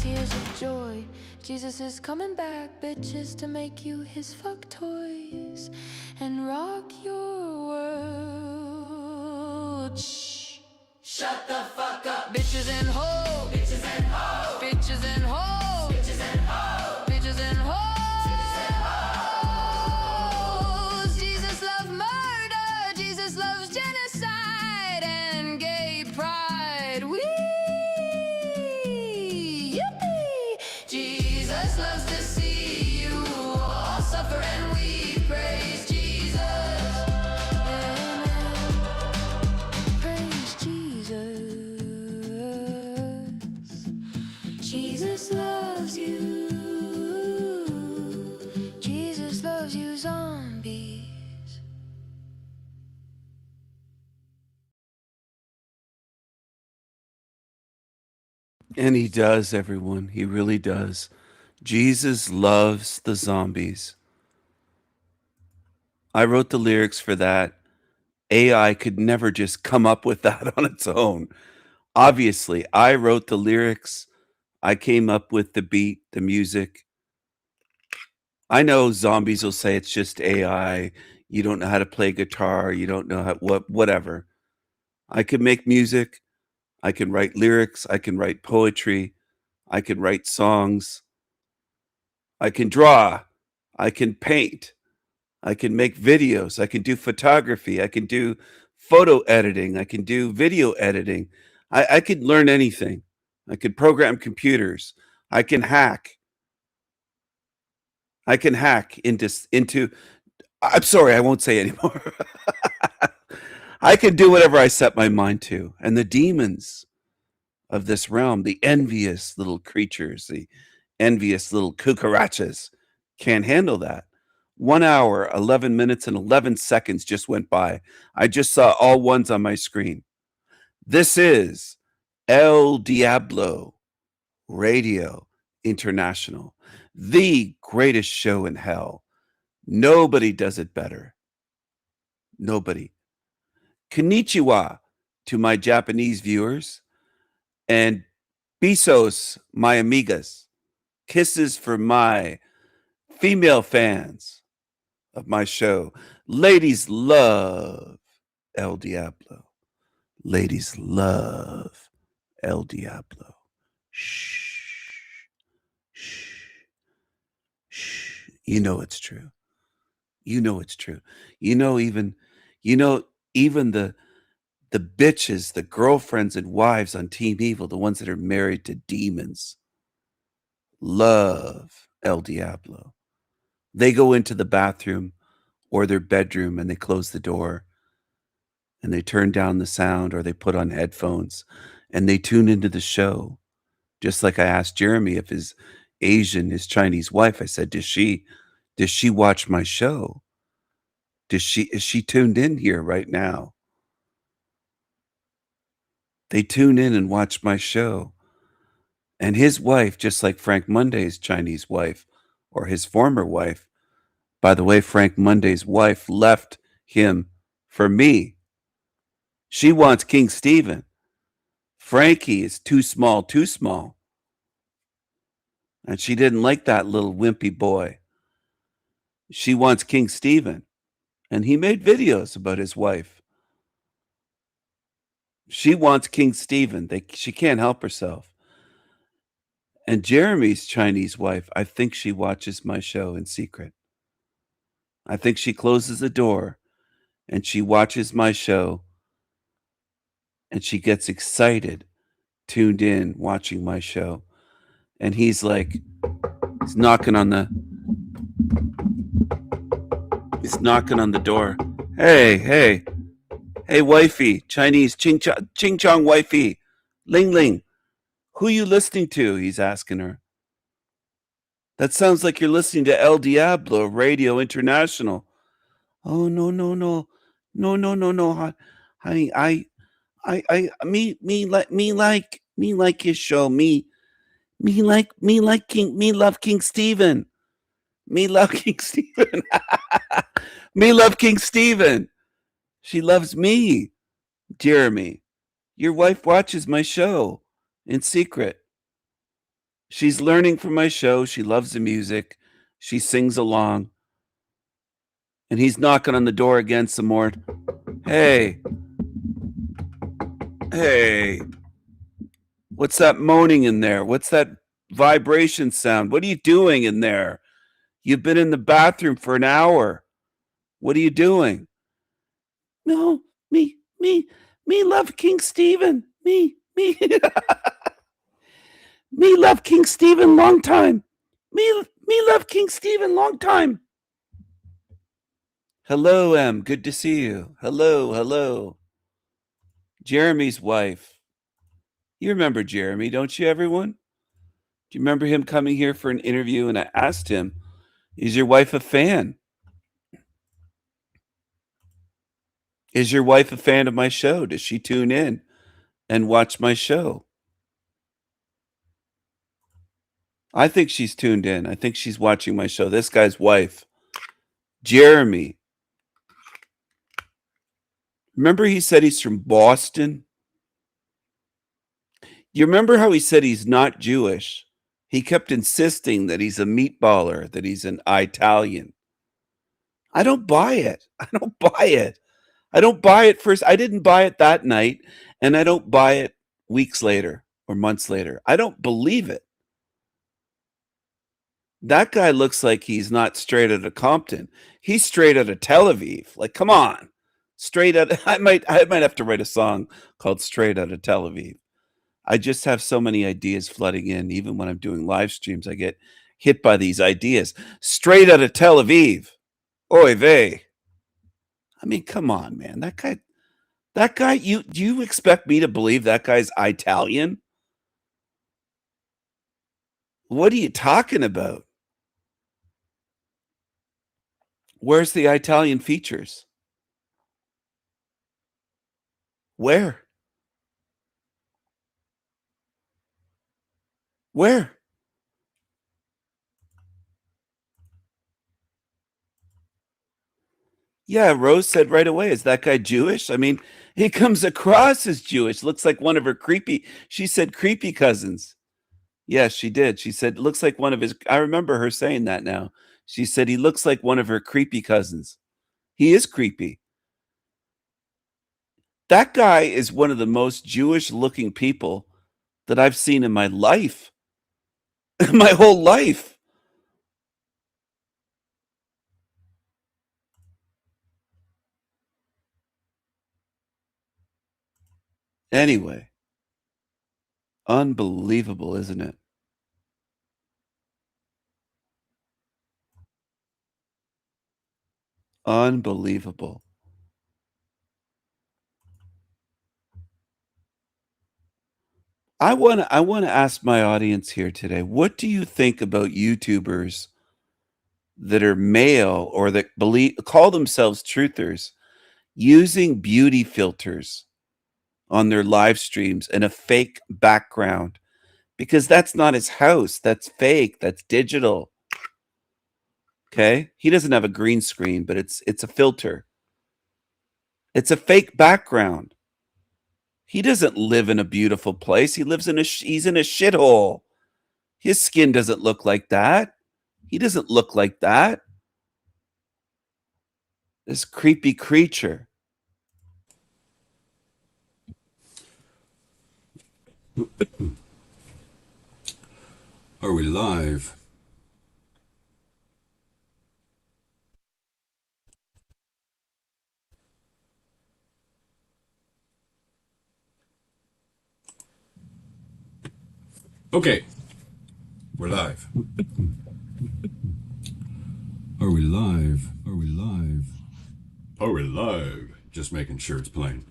tears of joy. Jesus is coming back, bitches, to make you his fuck toys and rock your world. Shh. Shut the fuck up. Bitches and hoes. Bitches and hoes. Bitches and hoes. Bitches and hoes. Bitches and hoes. Jesus loves murder. Jesus loves genocide and gay pride. Wee. Yippee. Jesus loves to see you all suffer, and we praise Jesus. Amen. Praise Jesus. Jesus loves you. Jesus loves you, zombies.
And he does, everyone. He really does. Jesus loves the zombies. I wrote the lyrics for that. AI could never just come up with that on its own. Obviously, I wrote the lyrics. I came up with the beat, the music. I know zombies will say it's just AI. You don't know how to play guitar. You don't know how, whatever. I can make music. I can write lyrics. I can write poetry. I can write songs. I can draw. I can paint. I can make videos. I can do photography. I can do photo editing. I can do video editing. I can learn anything. I can program computers. I can hack. I can hack into I'm sorry, I won't say anymore. I can do whatever I set my mind to. And the demons of this realm, the envious little creatures, the envious little cucarachas, can't handle that. 1 hour, 11 minutes, and 11 seconds just went by. I just saw all ones on my screen. This is El Diablo Radio International, the greatest show in hell. Nobody does it better. Nobody. Konnichiwa to my Japanese viewers, and besos, my amigas. Kisses for my female fans of my show. Ladies love El Diablo. Ladies love El Diablo. Shh. Shh. Shh. You know it's true. You know it's true. You know even the bitches, the girlfriends and wives on Team Evil, the ones that are married to demons, love El Diablo. They go into the bathroom or their bedroom and they close the door and they turn down the sound or they put on headphones and they tune into the show. Just like I asked Jeremy if his Chinese wife, I said, does she watch my show? Is she tuned in here right now? They tune in and watch my show. And his wife, just like Frank Monday's Chinese wife or his former wife, by the way, Frank Monday's wife left him for me. She wants King Stephen. Frankie is too small. And she didn't like that little wimpy boy. She wants King Stephen. And he made videos about his wife. She wants King Stephen. She can't help herself. And Jeremy's Chinese wife, I think she watches my show in secret. I think she closes the door and she watches my show and she gets excited, tuned in, watching my show. And he's like, he's knocking on the door. Hey, wifey, Chinese ching chong wifey, Ling Ling, who you listening to? He's asking her. That sounds like you're listening to El Diablo Radio International. Oh, no. Honey, me like his show. Me love King Stephen. Me love King Stephen. Me love King Stephen. She loves me. Jeremy, your wife watches my show in secret. She's learning from my show. She loves the music. She sings along. And he's knocking on the door again some more. Hey, hey, what's that moaning in there? What's that vibration sound? What are you doing in there? You've been in the bathroom for an hour. What are you doing? No, me love King Stephen. Me, me love King Stephen long time. Me love King Stephen long time. Hello, Em. Good to see you. Hello. Jeremy's wife. You remember Jeremy, don't you, everyone? Do you remember him coming here for an interview? And I asked him, is your wife a fan? Is your wife a fan of my show? Does she tune in and watch my show? I think she's tuned in. I think she's watching my show. This guy's wife, Jeremy. Remember he said he's from Boston? You remember how he said he's not Jewish? He kept insisting that he's a meatballer, that he's an Italian. I don't buy it. I don't buy it. I don't buy it first. I didn't buy it that night, and I don't buy it weeks later or months later. I don't believe it. That guy looks like he's not straight out of Compton. He's straight out of Tel Aviv. Like, come on. Straight out. I might have to write a song called Straight Out of Tel Aviv. I just have so many ideas flooding in. Even when I'm doing live streams, I get hit by these ideas. Straight out of Tel Aviv. Oy vey. I mean, come on, man. That guy, do you expect me to believe that guy's Italian? What are you talking about? Where's the Italian features? Where? Where? Yeah, Rose said right away, is that guy Jewish? I mean, he comes across as Jewish. Looks like one of her she said creepy cousins. Yes, she did. She said, looks like one of his, I remember her saying that now. She said, he looks like one of her creepy cousins. He is creepy. That guy is one of the most Jewish looking people that I've seen in my life. My whole life. Anyway, unbelievable, isn't it? Unbelievable. I want to ask my audience here today, what do you think about YouTubers that are male or that call themselves truthers using beauty filters on their live streams and a fake background? Because that's not his house. That's fake. That's digital. Okay? He doesn't have a green screen, but it's a filter. It's a fake background. He doesn't live in a beautiful place. He lives in he's in a shithole. His skin doesn't look like that. He doesn't look like that. This creepy creature.
Are we live? Okay, we're live. Are we live? Are we live? Are we live? Just making sure it's playing.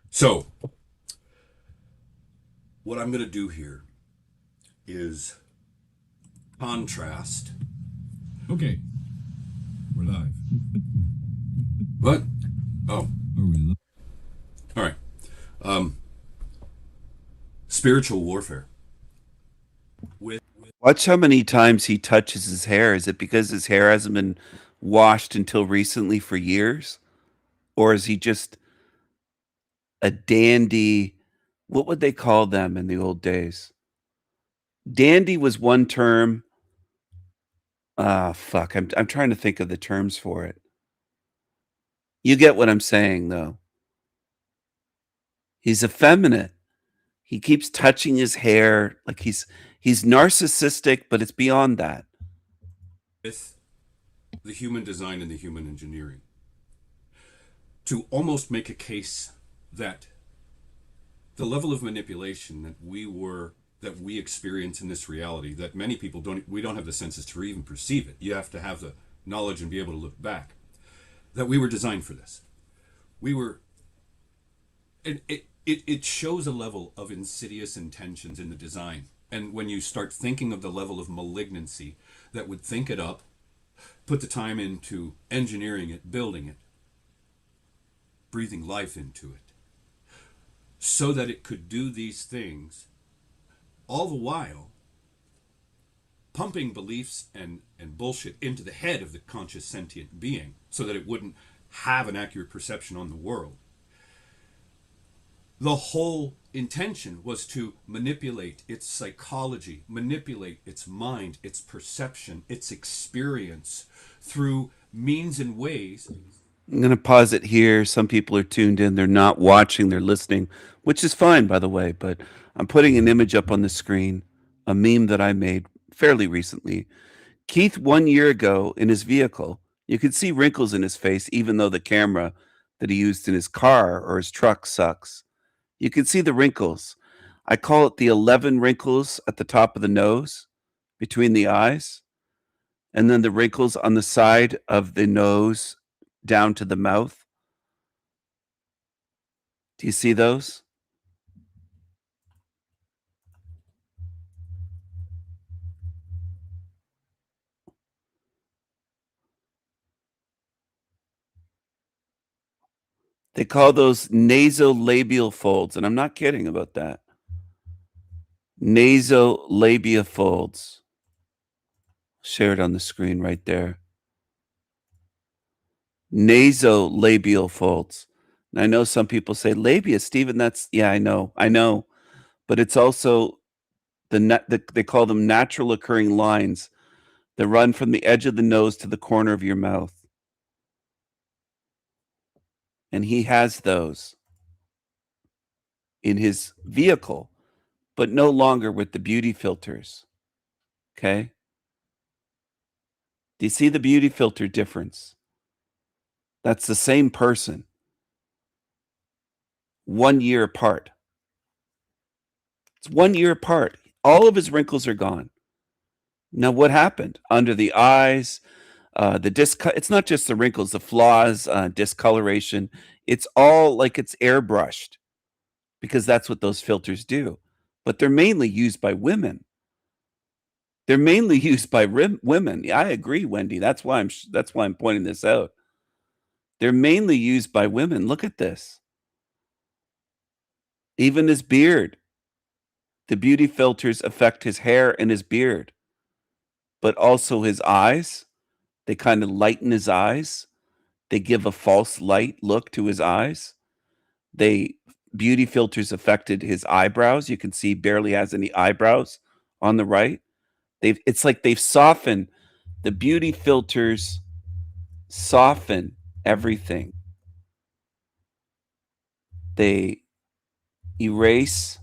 So, what I'm going to do here is contrast. Okay, we're live. What? Oh. Are we live? All right. Spiritual warfare.
Watch how many times he touches his hair. Is it because his hair hasn't been washed until recently for years? Or is he just a dandy? What would they call them in the old days? Dandy was one term. Ah, fuck. I'm trying to think of the terms for it. You get what I'm saying, though. He's effeminate. He keeps touching his hair like he's narcissistic, but it's beyond that.
With the human design and the human engineering to almost make a case that the level of manipulation that we experience in this reality, that many people we don't have the senses to even perceive it. You have to have the knowledge and be able to look back. That we were designed for this. We were, and it shows a level of insidious intentions in the design. And when you start thinking of the level of malignancy that would think it up, put the time into engineering it, building it, breathing life into it, so that it could do these things, all the while pumping beliefs and bullshit into the head of the conscious sentient being so that it wouldn't have an accurate perception on the world. The whole intention was to manipulate its psychology, manipulate its mind, its perception, its experience through means and ways.
I'm going to pause it here. Some people are tuned in. They're not watching, they're listening, which is fine, by the way. But I'm putting an image up on the screen, a meme that I made fairly recently. Keith, 1 year ago in his vehicle, you could see wrinkles in his face, even though the camera that he used in his car or his truck sucks. You can see the wrinkles. I call it the 11 wrinkles at the top of the nose, between the eyes, and then the wrinkles on the side of the nose down to the mouth. Do you see those? They call those nasolabial folds, and I'm not kidding about that. Nasolabia folds. Share it on the screen right there. Nasolabial folds. And I know some people say labia, Stephen. Yeah, I know, but it's also they call them natural occurring lines that run from the edge of the nose to the corner of your mouth, and he has those in his vehicle, but no longer with the beauty filters. Okay, do you see the beauty filter difference? That's the same person, 1 year apart. It's 1 year apart. All of his wrinkles are gone. Now, what happened? Under the eyes, it's not just the wrinkles, the flaws, discoloration. It's all like it's airbrushed because that's what those filters do. But they're mainly used by women. They're mainly used by women. Yeah, I agree, Wendy. That's why I'm pointing this out. They're mainly used by women. Look at this. Even his beard. The beauty filters affect his hair and his beard, but also his eyes. They kind of lighten his eyes. They give a false light look to his eyes. Beauty filters affected his eyebrows. You can see barely has any eyebrows on the right. It's like they've softened the beauty filters, soften everything. They erase,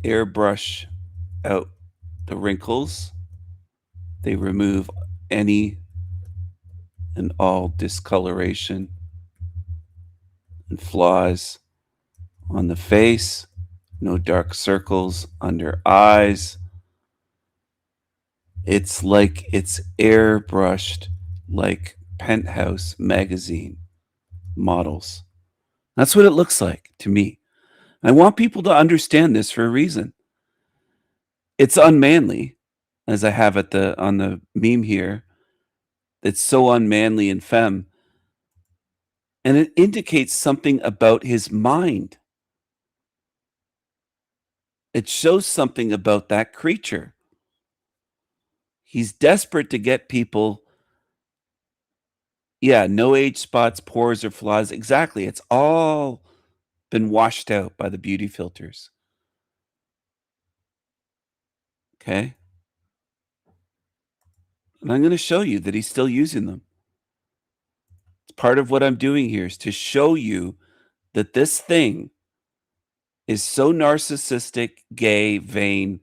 airbrush out the wrinkles. They remove any and all discoloration and flaws on the face. No dark circles under eyes. It's like it's airbrushed like Penthouse magazine models. That's what it looks like to me. I want people to understand this for a reason. It's unmanly, as I have on the meme here. It's so unmanly and femme. And it indicates something about his mind. It shows something about that creature. He's desperate to get people. Yeah, no age spots, pores, or flaws. Exactly. It's all been washed out by the beauty filters. Okay. And I'm going to show you that he's still using them. It's part of what I'm doing here is to show you that this thing is so narcissistic, gay, vain,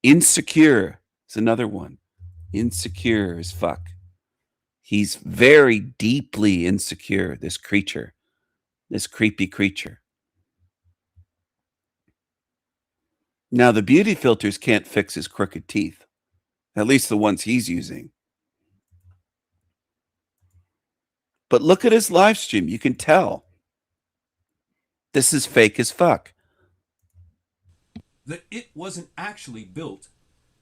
insecure. It's another one. Insecure as fuck. He's very deeply insecure, this creature, this creepy creature. Now, the beauty filters can't fix his crooked teeth, at least the ones he's using. But look at his live stream. You can tell this is fake as fuck.
That it wasn't actually built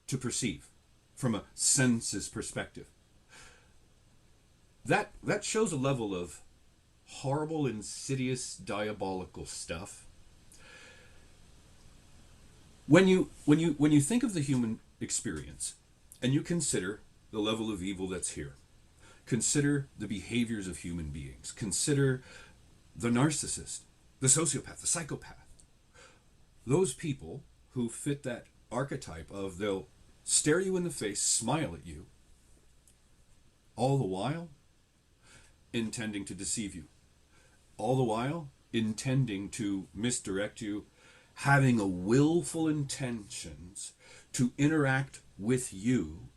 to perceive from a senses perspective. That shows a level of horrible, insidious, diabolical stuff. When you think of the human experience and you consider the level of evil that's here, consider the behaviors of human beings, consider the narcissist, the sociopath, the psychopath, those people who fit that archetype of they'll stare you in the face, smile at you, all the while intending to deceive you, all the while intending to misdirect you, having a willful intentions to interact with you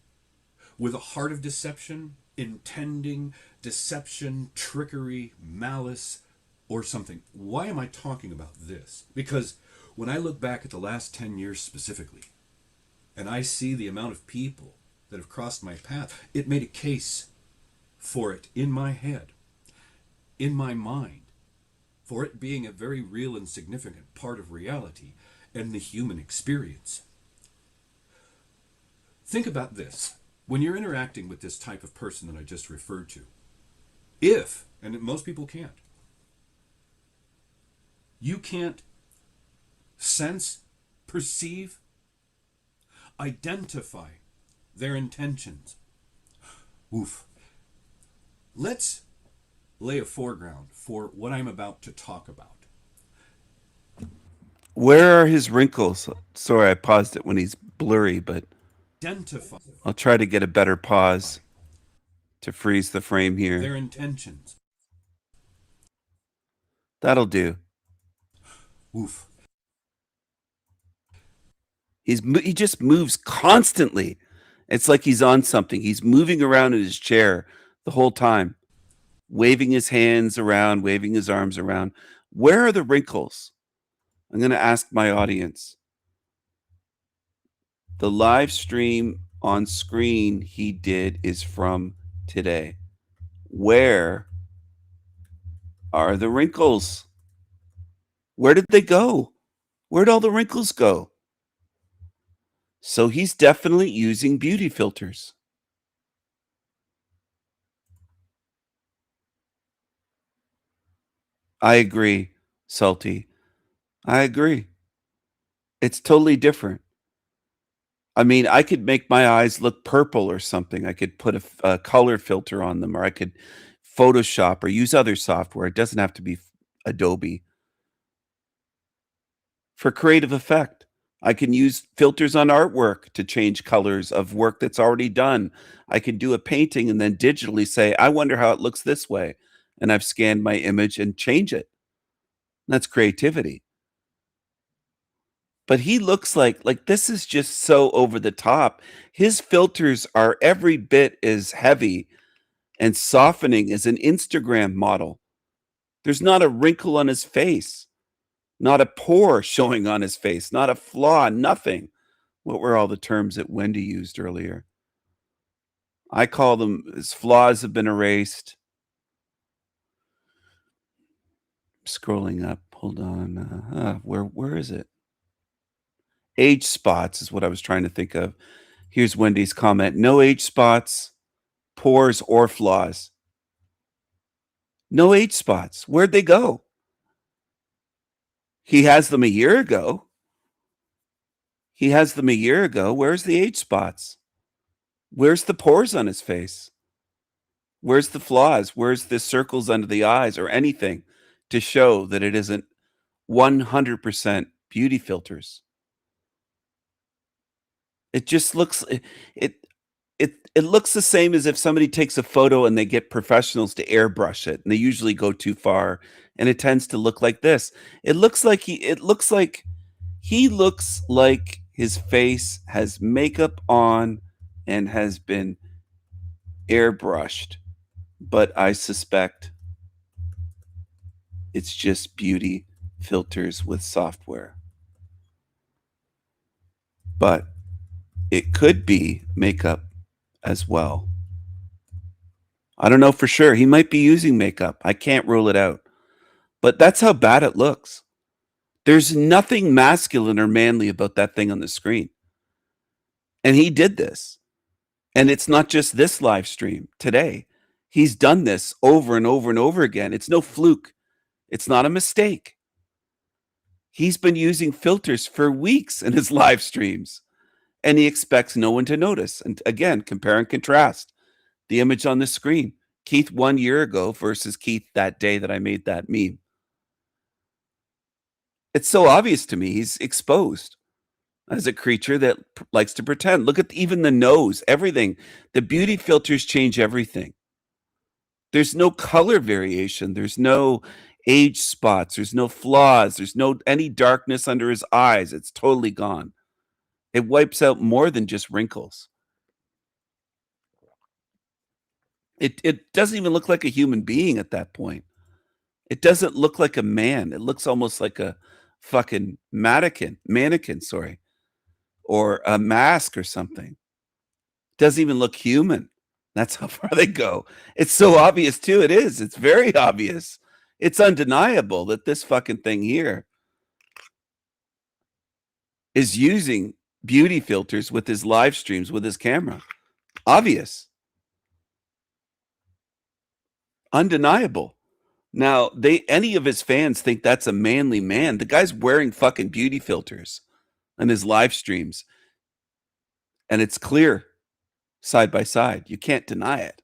with a heart of deception, intending deception, trickery, malice, or something. Why am I talking about this? Because when I look back at the last 10 years specifically, and I see the amount of people that have crossed my path, it made a case for it in my head, in my mind, for it being a very real and significant part of reality and the human experience. Think about this. When you're interacting with this type of person that I just referred to, if, and most people can't, you can't sense, perceive, identify their intentions. Oof. Let's lay a foreground for what I'm about to talk about.
Where are his wrinkles? Sorry, I paused it when he's blurry, but
Identify
I'll try to get a better pause to freeze the frame here.
their intentions.
That'll do.
Oof.
He just moves constantly. It's like he's on something. He's moving around in his chair the whole time, waving his hands around, waving his arms around. Where are the wrinkles? I'm going to ask my audience. The live stream on screen he did is from today. Where are the wrinkles? Where did they go? Where'd all the wrinkles go? So he's definitely using beauty filters. I agree, Salty. I agree. It's totally different. I mean, I could make my eyes look purple or something. I could put a color filter on them, or I could Photoshop or use other software. It doesn't have to be Adobe. For creative effect, I can use filters on artwork to change colors of work that's already done. I can do a painting and then digitally say, I wonder how it looks this way. And I've scanned my image and change it. That's creativity. But he looks like this is just so over the top. His filters are every bit as heavy and softening as an Instagram model. There's not a wrinkle on his face, not a pore showing on his face, not a flaw, nothing. What were all the terms that Wendy used earlier? I call them his flaws have been erased. Scrolling up, hold on. Where is it? Age spots is what I was trying to think of. Here's Wendy's comment. No age spots, pores, or flaws. No age spots. Where'd they go? He has them a year ago. Where's the age spots? Where's the pores on his face? Where's the flaws? Where's the circles under the eyes or anything to show that it isn't 100% beauty filters? It just looks it it looks the same as if somebody takes a photo and they get professionals to airbrush it, and they usually go too far, and it tends to look like this. He looks like his face has makeup on and has been airbrushed, but I suspect it's just beauty filters with software. But it could be makeup as well. I don't know for sure. He might be using makeup. I can't rule it out. But that's how bad it looks. There's nothing masculine or manly about that thing on the screen. And he did this. And it's not just this live stream today. He's done this over and over and over again. It's no fluke. It's not a mistake. He's been using filters for weeks in his live streams, and he expects no one to notice. And again, compare and contrast the image on the screen. Keith 1 year ago versus Keith that day that I made that meme. It's so obvious to me he's exposed as a creature that likes to pretend. Look at even the nose, everything. The beauty filters change everything. There's no color variation. There's no age spots. There's no flaws. There's no any darkness under his eyes. It's totally gone. It wipes out more than just wrinkles. It doesn't even look like a human being at that point. It doesn't look like a man. It looks almost like a fucking mannequin, sorry, or a mask or something. Doesn't even look human. That's how far they go. It's so obvious too. It is. It's very obvious. It's undeniable that this fucking thing here is using beauty filters with his live streams with his camera. Obvious. Undeniable. Now, any of his fans think that's a manly man. The guy's wearing fucking beauty filters on his live streams. And it's clear side by side. You can't deny it.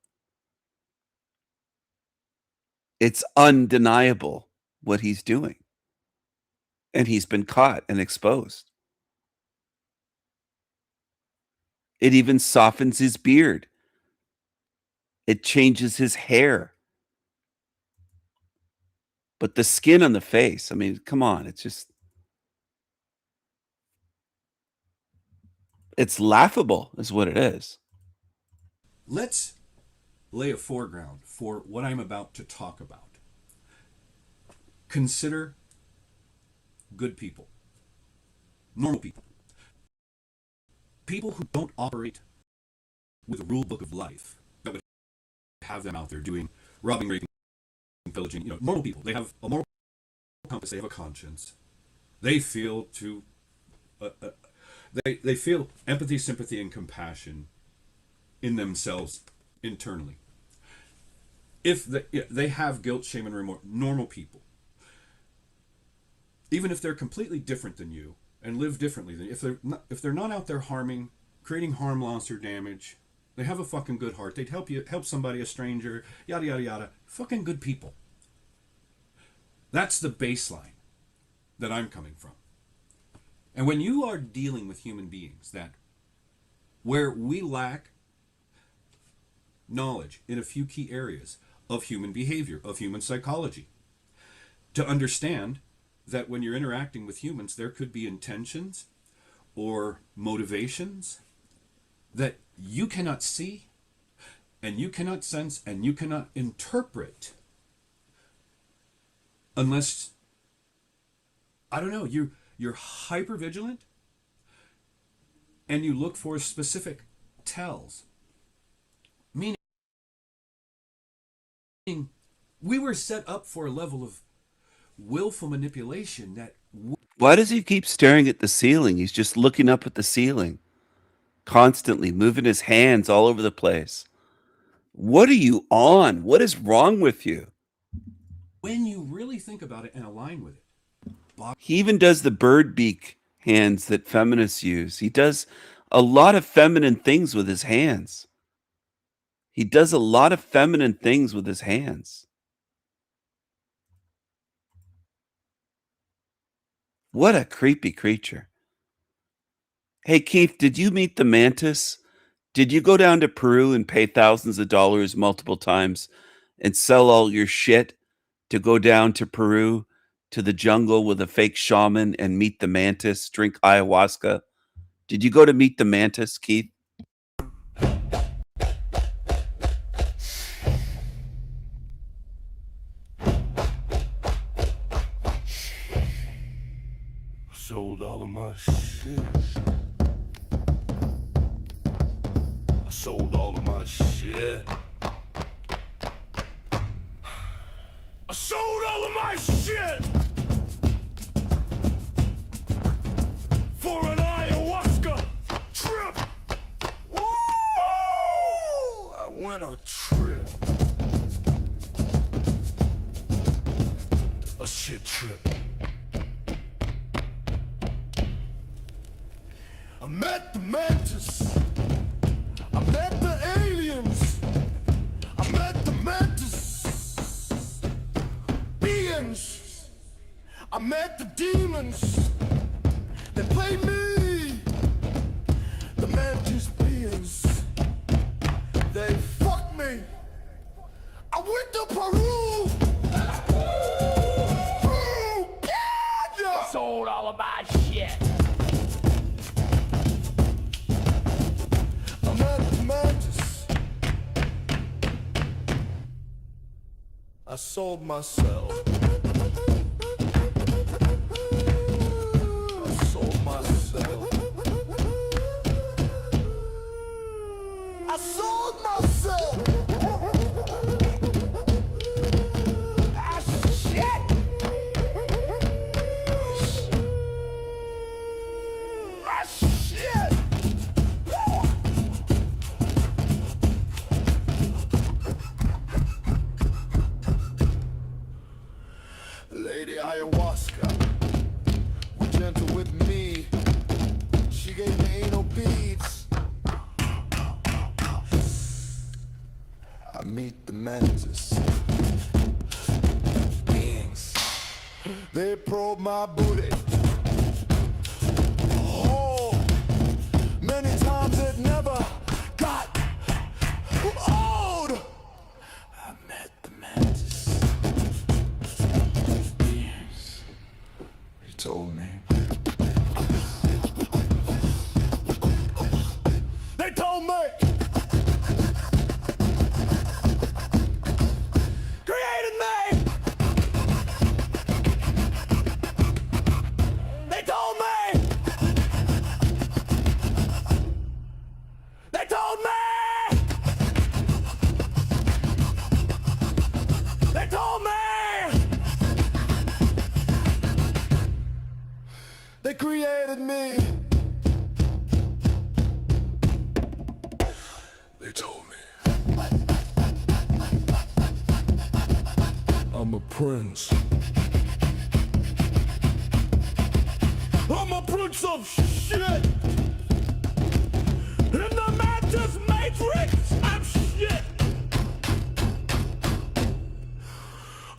It's undeniable what he's doing. And he's been caught and exposed. It even softens his beard. It changes his hair. But the skin on the face, I mean, come on, it's laughable is what it is.
Let's lay a foreground for what I'm about to talk about. Consider good people, normal people, people who don't operate with a rule book of life that would have them out there doing robbing, raping, pillaging. You know, normal people. They have a moral compass. They have a conscience. They feel they feel empathy, sympathy, and compassion in themselves internally. If they have guilt, shame, and remorse, normal people, even if they're completely different than you and live differently than you, if they're not out there harming, creating harm, loss, or damage, they have a fucking good heart. They'd help somebody, a stranger, yada yada yada. Fucking good people. That's the baseline that I'm coming from. And when you are dealing with human beings where we lack knowledge in a few key areas of human behavior, of human psychology, to understand that when you're interacting with humans, there could be intentions or motivations that you cannot see and you cannot sense and you cannot interpret unless, I don't know, you're hyper vigilant and you look for specific tells. Meaning we were set up for a level of willful manipulation that
Why does he keep staring at the ceiling? He's just looking up at the ceiling, constantly moving his hands all over the place. What are you on? What is wrong with you?
when you really think about it and align with it.
He even does the bird beak hands that feminists use. He does a lot of feminine things with his hands. He does a lot of feminine things with his hands. What a creepy creature. Hey, Keith, did you meet the mantis? Did you go down to Peru and pay thousands of dollars multiple times and sell all your shit to go down to Peru to the jungle with a fake shaman and meet the mantis, drink ayahuasca? Did you go to meet the mantis, Keith?
Sold all of my shit. I sold all of my shit. I sold all of my shit for an ayahuasca trip. Woo! I went a trip. A shit trip. I met the mantis. I met the aliens. I met the mantis beings. I met the demons. They played me. The mantis beings. They fucked me. I went to Peru.
Sold all of my shit.
I met the mantis. I sold myself. I sold myself. I sold myself. Ah, shit. Ah, shit. Lady Ayahuasca was gentle with me. She gave me anal beads. I meet the mantis beings. They probe my booty. Oh, many times it never got old. I met the mantis. He told me. They told me. Created me. They told me. They told me. They told me. They created me. They told me. I'm a prince. I'm a prince of shit. In the mantis matrix, I'm shit.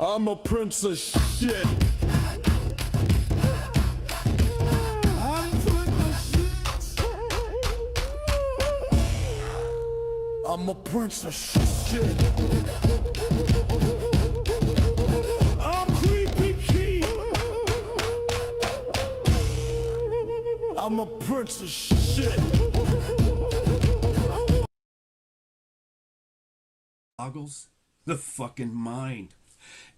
I'm a prince of shit. I'm a prince of shit. I'm creepy Keith. I'm a prince of shit.
Boggles the fucking mind.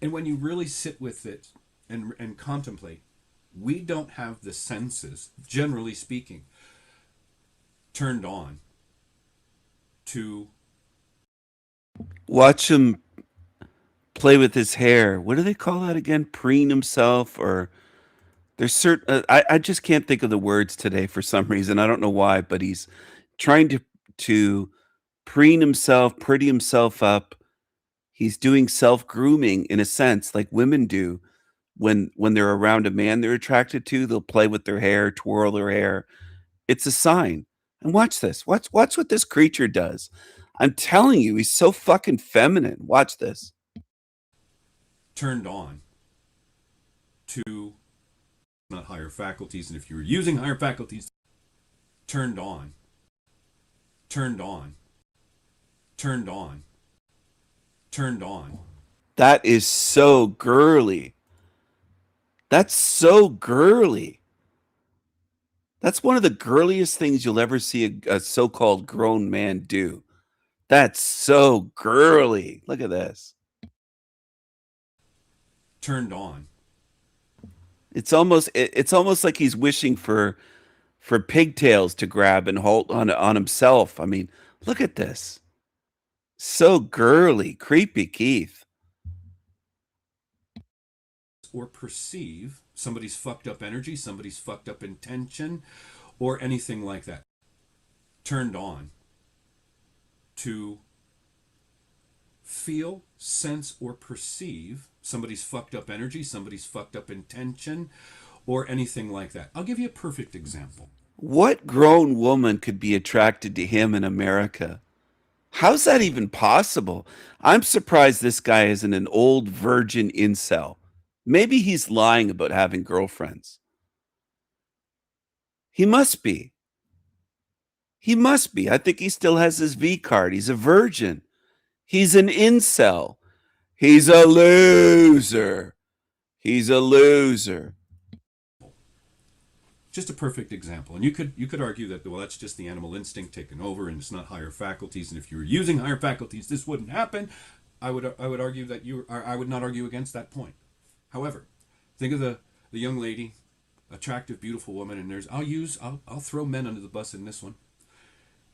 And when you really sit with it and contemplate, we don't have the senses, generally speaking, turned on to
Watch him play with his hair. What do they call that again? Preen himself, or there's certain. I just can't think of the words today for some reason. I don't know why, but he's trying to preen himself, pretty himself up. He's doing self grooming in a sense, like women do when they're around a man they're attracted to. They'll play with their hair, twirl their hair. It's a sign. And watch this. Watch what this creature does. I'm telling you, he's so fucking feminine. Watch this.
turned on to not higher faculties, and if you were using higher faculties, turned on, turned on, turned on, turned on.
That is so girly. That's so girly. That's one of the girliest things you'll ever see a so-called grown man do. That's so girly. Look at this.
Turned on.
It's almost like he's wishing for pigtails to grab and hold on himself. I mean, look at this. So girly, creepy Keith.
Or perceive somebody's fucked up energy, somebody's fucked up intention, or anything like that. Turned on. To feel, sense, or perceive somebody's fucked up energy, somebody's fucked up intention, or anything like that. I'll give you a perfect example.
What grown woman could be attracted to him in America? How's that even possible? I'm surprised this guy isn't an old virgin incel. Maybe he's lying about having girlfriends. He must be. He must be. I think he still has his V card. He's a virgin. He's an incel. He's a loser. He's a loser.
Just a perfect example. And you could argue that, well, that's just the animal instinct taking over and it's not higher faculties. And if you were using higher faculties, this wouldn't happen. I would argue that I would not argue against that point. However, think of the young lady, attractive, beautiful woman, and I'll throw men under the bus in this one.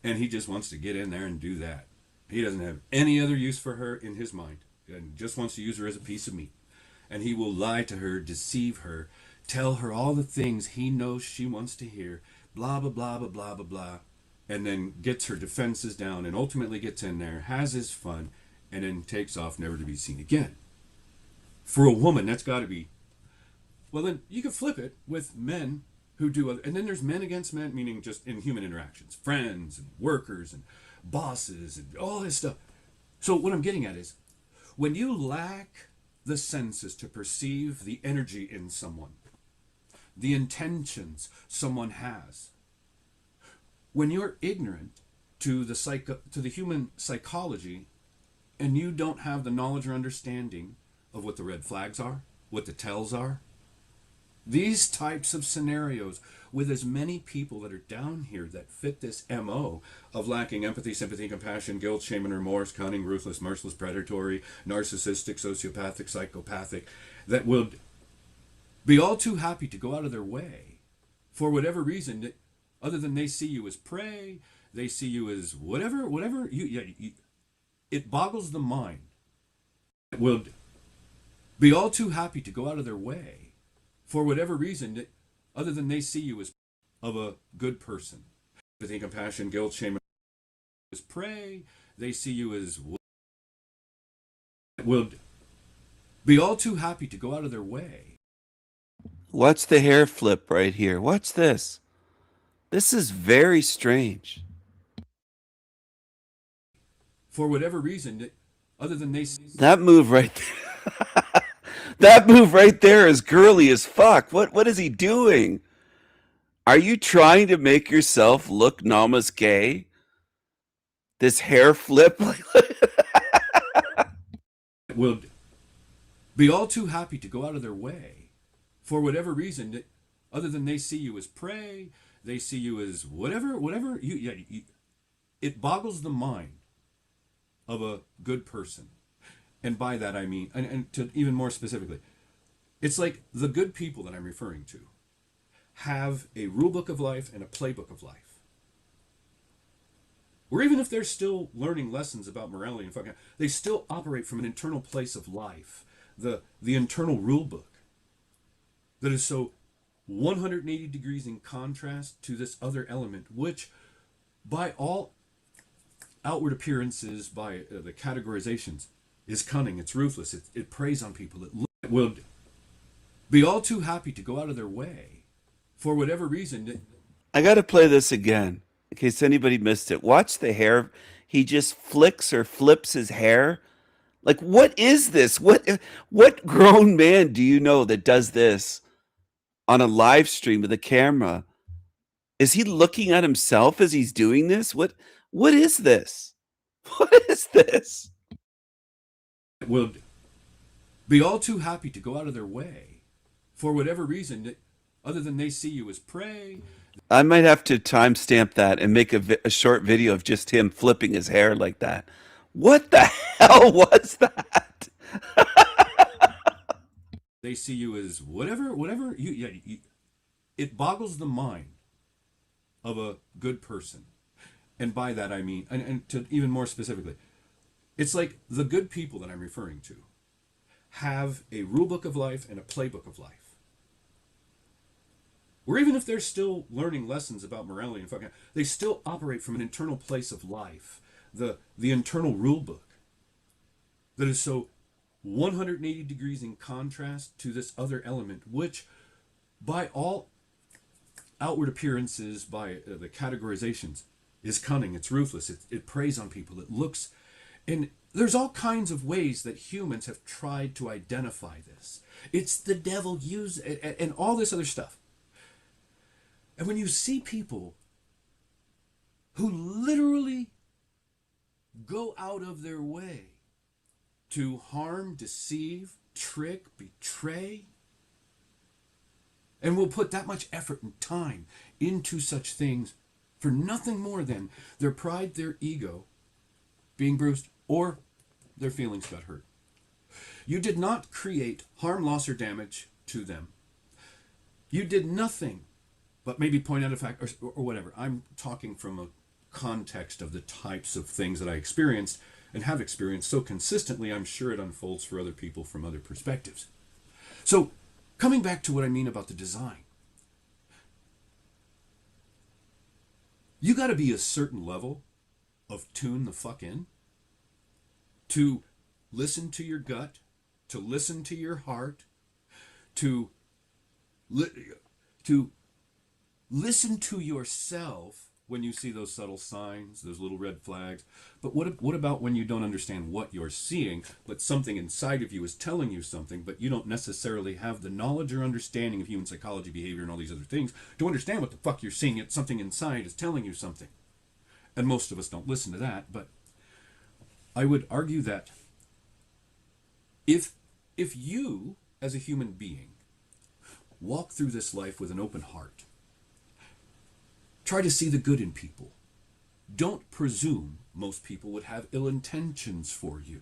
And he just wants to get in there and do that. He doesn't have any other use for her in his mind and just wants to use her as a piece of meat. And he will lie to her, deceive her, tell her all the things he knows she wants to hear, blah, blah, blah, blah, blah, blah, blah, and then gets her defenses down and ultimately gets in there, has his fun, and then takes off never to be seen again. For a woman, that's got to be... Well, then you can flip it with men who do other... And then there's men against men, meaning just in human interactions. Friends and workers and bosses and all this stuff. So what I'm getting at is, when you lack the senses to perceive the energy in someone, the intentions someone has, when you're ignorant to the human psychology, and you don't have the knowledge or understanding of what the red flags are, what the tells are, these types of scenarios with as many people that are down here that fit this MO of lacking empathy, sympathy, compassion, guilt, shame, and remorse, cunning, ruthless, merciless, predatory, narcissistic, sociopathic, psychopathic, that will be all too happy to go out of their way for whatever reason, other than they see you as prey, they see you as whatever, it boggles the mind. It will be all too happy to go out of their way for whatever reason, other than they see you as of a good person. Empathy, compassion, guilt, shame, as prey, they see you as will be all too happy to go out of their way.
What's the hair flip right here? What's this? This is very strange.
For whatever reason, other than they see...
That move right there. That move right there is girly as fuck. What is he doing? Are you trying to make yourself look namaste? This hair flip?
Will be all too happy to go out of their way for whatever reason, other than they see you as prey, they see you as whatever, it boggles the mind of a good person. And by that I mean, and to even more specifically, it's like the good people that I'm referring to have a rule book of life and a playbook of life. Or even if they're still learning lessons about morality and fucking, they still operate from an internal place of life, the internal rule book that is so 180 degrees in contrast to this other element, which by all outward appearances, by the categorizations, is cunning, it's ruthless, it preys on people, it will be all too happy to go out of their way for whatever reason.
I got to play this again in case anybody missed it. Watch the hair. He just flicks or flips his hair. Like, what is this? What grown man do you know that does this on a live stream with a camera? Is he looking at himself as he's doing this? What is this? What is this?
Will be all too happy to go out of their way for whatever reason, other than they see you as prey.
I might have to timestamp that and make a short video of just him flipping his hair like that. What the hell was that?
They see you as whatever it boggles the mind of a good person. And by that I mean, and to even more specifically, it's like the good people that I'm referring to have a rule book of life and a playbook of life. Or even if they're still learning lessons about morality and fucking, they still operate from an internal place of life, the internal rule book that is so 180 degrees in contrast to this other element, which by all outward appearances, by the categorizations, is cunning, it's ruthless, it preys on people, it looks, and there's all kinds of ways that humans have tried to identify this. It's the devil use and all this other stuff. And when you see people who literally go out of their way to harm, deceive, trick, betray, and will put that much effort and time into such things for nothing more than their pride, their ego being bruised, or their feelings got hurt. You did not create harm, loss, or damage to them. You did nothing but maybe point out a fact or whatever. I'm talking from a context of the types of things that I experienced and have experienced so consistently, I'm sure it unfolds for other people from other perspectives. So, coming back to what I mean about the design, you got to be a certain level of tune the fuck in to listen to your gut, to listen to your heart, to listen to yourself when you see those subtle signs, those little red flags. But what about when you don't understand what you're seeing, but something inside of you is telling you something, but you don't necessarily have the knowledge or understanding of human psychology, behavior, and all these other things to understand what the fuck you're seeing, yet something inside is telling you something. And most of us don't listen to that, but I would argue that if you, as a human being, walk through this life with an open heart, try to see the good in people, don't presume most people would have ill intentions for you.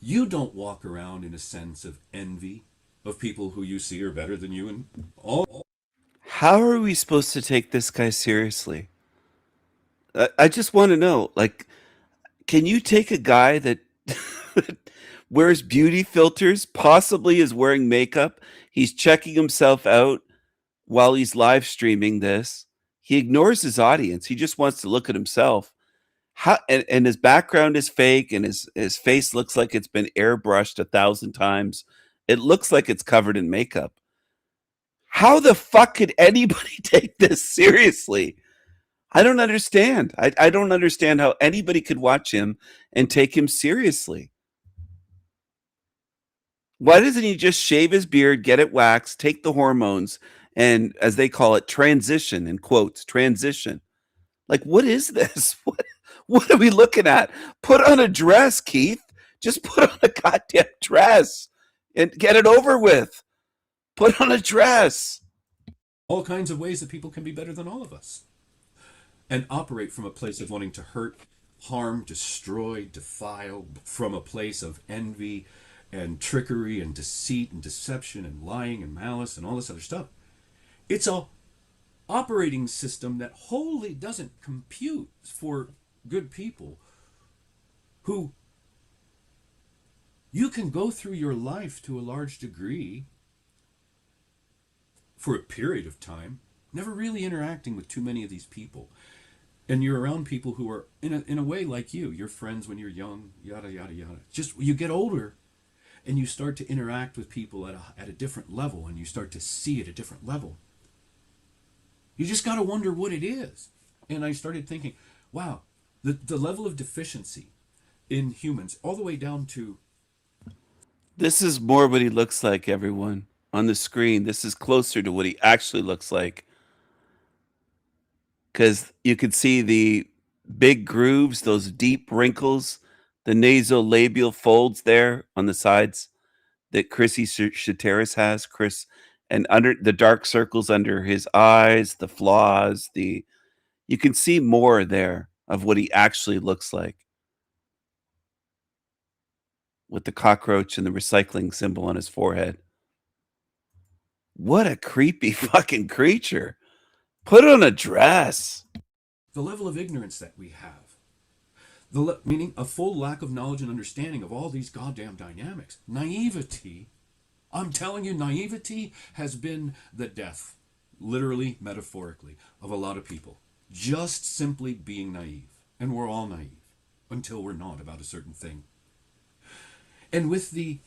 You don't walk around in a sense of envy of people who you see are better than you and all.
How are we supposed to take this guy seriously? I just want to know, like, can you take a guy that wears beauty filters, possibly is wearing makeup, he's checking himself out while he's live streaming this, he ignores his audience, he just wants to look at himself. How, and his background is fake, and his face looks like it's been airbrushed 1,000 times. It looks like it's covered in makeup. How the fuck could anybody take this seriously? I don't understand. I don't understand how anybody could watch him and take him seriously. Why doesn't he just shave his beard, get it waxed, take the hormones, and as they call it, transition, in quotes, transition? Like, what is this? What are we looking at? Put on a dress, Keith. Just put on a goddamn dress and get it over with. Put on a dress.
All kinds of ways that people can be better than all of us and operate from a place of wanting to hurt, harm, destroy, defile, from a place of envy and trickery and deceit and deception and lying and malice and all this other stuff. It's a operating system that wholly doesn't compute for good people who you can go through your life to a large degree for a period of time, never really interacting with too many of these people. And you're around people who are in a way like you. You're friends when you're young, yada, yada, yada. Just you get older and you start to interact with people at a different level, and you start to see at a different level. You just got to wonder what it is. And I started thinking, wow, the level of deficiency in humans, all the way down to...
This is more what he looks like, everyone. On the screen, this is closer to what he actually looks like. because you could see the big grooves, those deep wrinkles, the nasolabial folds there on the sides that Chrissy Chateris has, Chris, and under the dark circles under his eyes, the flaws, the you can see more there of what he actually looks like with the cockroach and the recycling symbol on his forehead. What a creepy fucking creature. Put on a dress.
The level of ignorance that we have, meaning a full lack of knowledge and understanding of all these goddamn dynamics. Naivety, I'm telling you, naivety has been the death, literally, metaphorically, of a lot of people. Just simply being naive. And we're all naive until we're not about a certain thing. And with the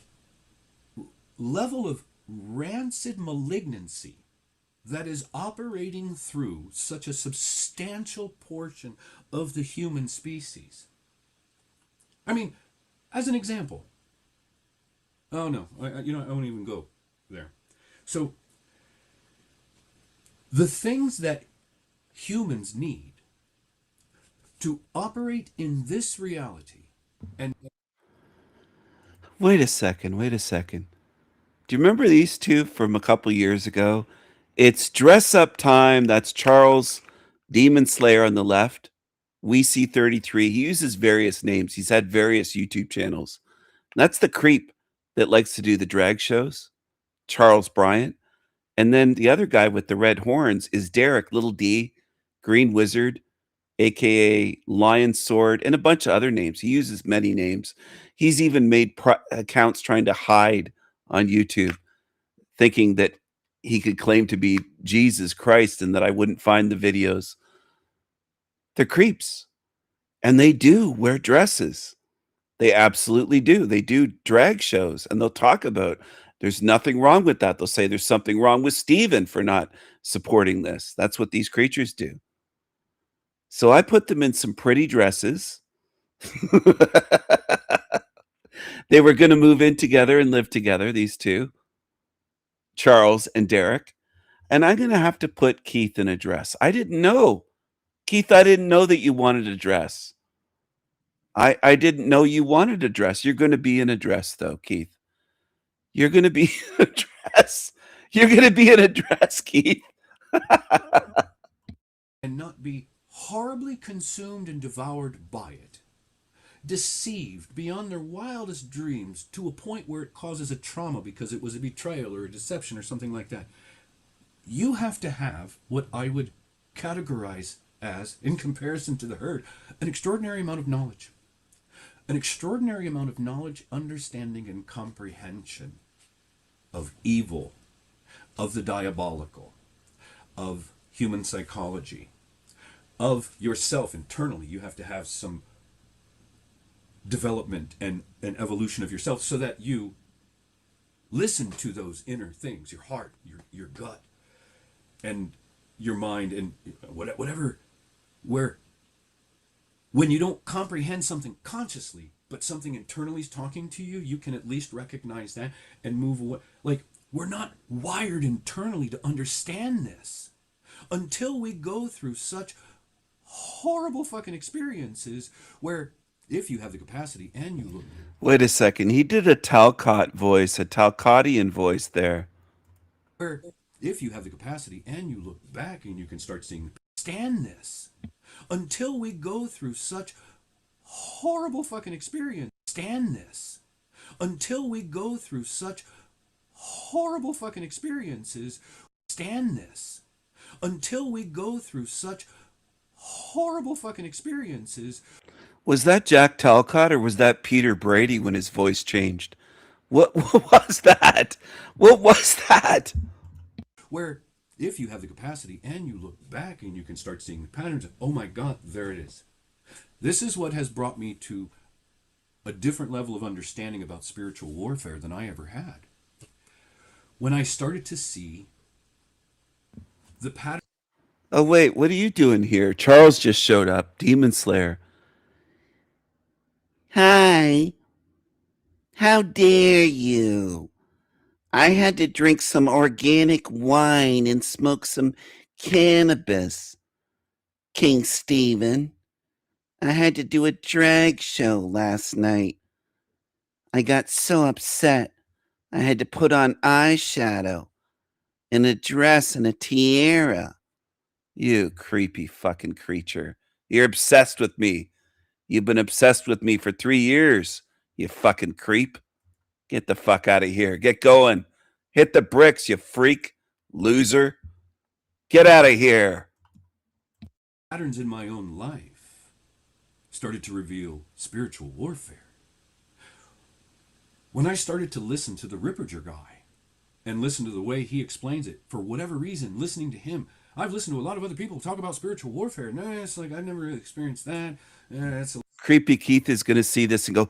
level of rancid malignancy that is operating through such a substantial portion of the human species. I mean, as an example. Oh no, I won't even go there. So, the things that humans need to operate in this reality and
Wait a second. Wait a second. Do you remember these two from a couple years ago? It's Dress Up Time. That's Charles Demon Slayer on the left. We see 33. He uses various names. He's had various YouTube channels. That's the creep that likes to do the drag shows, Charles Bryant. And then the other guy with the red horns is Derek, little D, Green Wizard, aka Lion Sword, and a bunch of other names. He uses many names. He's even made accounts trying to hide on YouTube, thinking that he could claim to be Jesus Christ and that I wouldn't find the videos. They're creeps. And they do wear dresses. They absolutely do. They do drag shows and they'll talk about there's nothing wrong with that. They'll say there's something wrong with Steven for not supporting this. That's what these creatures do. So I put them in some pretty dresses. They were going to move in together and live together, these two, Charles and Derek. And I'm going to have to put Keith in a dress. I didn't know. Keith, I didn't know that you wanted a dress. I didn't know you wanted a dress. You're going to be in a dress, though, Keith. You're going to be in a dress. You're going to be in a dress, Keith.
and not be horribly consumed and devoured by it. Deceived beyond their wildest dreams to a point where it causes a trauma because it was a betrayal or a deception or something like that. You have to have what I would categorize as, in comparison to the herd, an extraordinary amount of knowledge. An extraordinary amount of knowledge, understanding, and comprehension of evil, of the diabolical, of human psychology, of yourself internally. You have to have some development and an evolution of yourself so that you listen to those inner things, your heart, your gut, and your mind, and whatever, where when you don't comprehend something consciously, but something internally is talking to you, you can at least recognize that and move away. Like, we're not wired internally to understand this until we go through such horrible fucking experiences where, if you have the capacity and you look...
Wait a second. He did a Talcott voice, a Talcottian voice there.
Where, if you have the capacity and you look back and you can start seeing, stand this until we go through such horrible fucking experience. Stand this until we go through such horrible fucking experiences. Stand this until we go through such horrible fucking experiences.
Was that Jack Talcott or was that Peter Brady when his voice changed? What was that? What was that?
Where, if you have the capacity and you look back and you can start seeing the patterns of, oh my God, there it is. This is what has brought me to a different level of understanding about spiritual warfare than I ever had. When I started to see the pattern.
Oh, wait, what are you doing here? Charles just showed up, Demon Slayer. Hi. How dare you? I had to drink some organic wine and smoke some cannabis. King Stephen. I had to do a drag show last night. I got so upset. I had to put on eyeshadow and a dress and a tiara. You creepy fucking creature. You're obsessed with me. You've been obsessed with me for 3 years, you fucking creep. Get the fuck out of here. Get going. Hit the bricks, you freak. Loser. Get out of here.
Patterns in my own life started to reveal spiritual warfare. When I started to listen to the Ripperger guy and listen to the way he explains it, for whatever reason, listening to him, I've listened to a lot of other people talk about spiritual warfare. No, it's like I've never really experienced that. It's a
Creepy Keith is going to see this and go,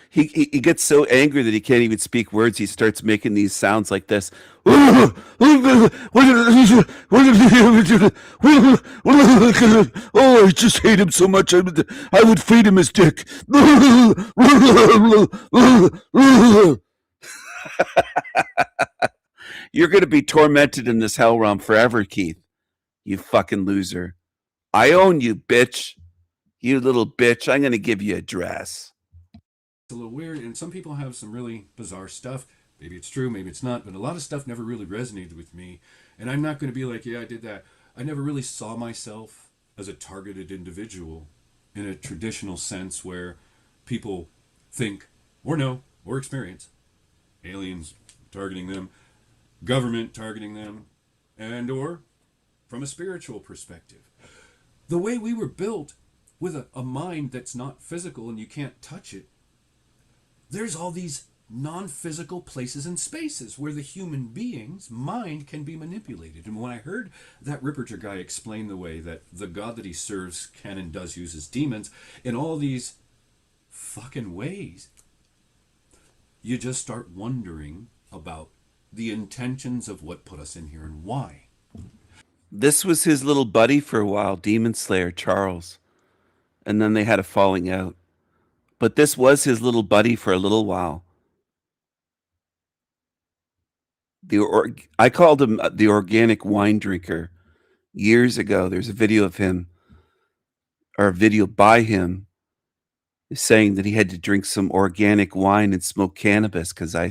he gets so angry that he can't even speak words. He starts making these sounds like this. Oh, I just hate him so much. I would feed him his dick. You're going to be tormented in this hell realm forever, Keith. You fucking loser. I own you, bitch. You little bitch. I'm going to give you a dress.
It's a little weird, and some people have some really bizarre stuff. Maybe it's true, maybe it's not, but a lot of stuff never really resonated with me. And I'm not going to be like, yeah, I did that. I never really saw myself as a targeted individual in a traditional sense where people think, or know, or experience aliens targeting them, government targeting them, and or from a spiritual perspective. The way we were built with a mind that's not physical and you can't touch it, there's all these non-physical places and spaces where the human being's mind can be manipulated. And when I heard that Ripperger guy explain the way that the god that he serves can and does use his demons in all these fucking ways, you just start wondering about the intentions of what put us in here and why.
This was his little buddy for a while, Demon Slayer Charles. And then they had a falling out. But this was his little buddy for a little while. I called him the organic wine drinker years ago. There's a video of him, or a video by him, saying that he had to drink some organic wine and smoke cannabis because I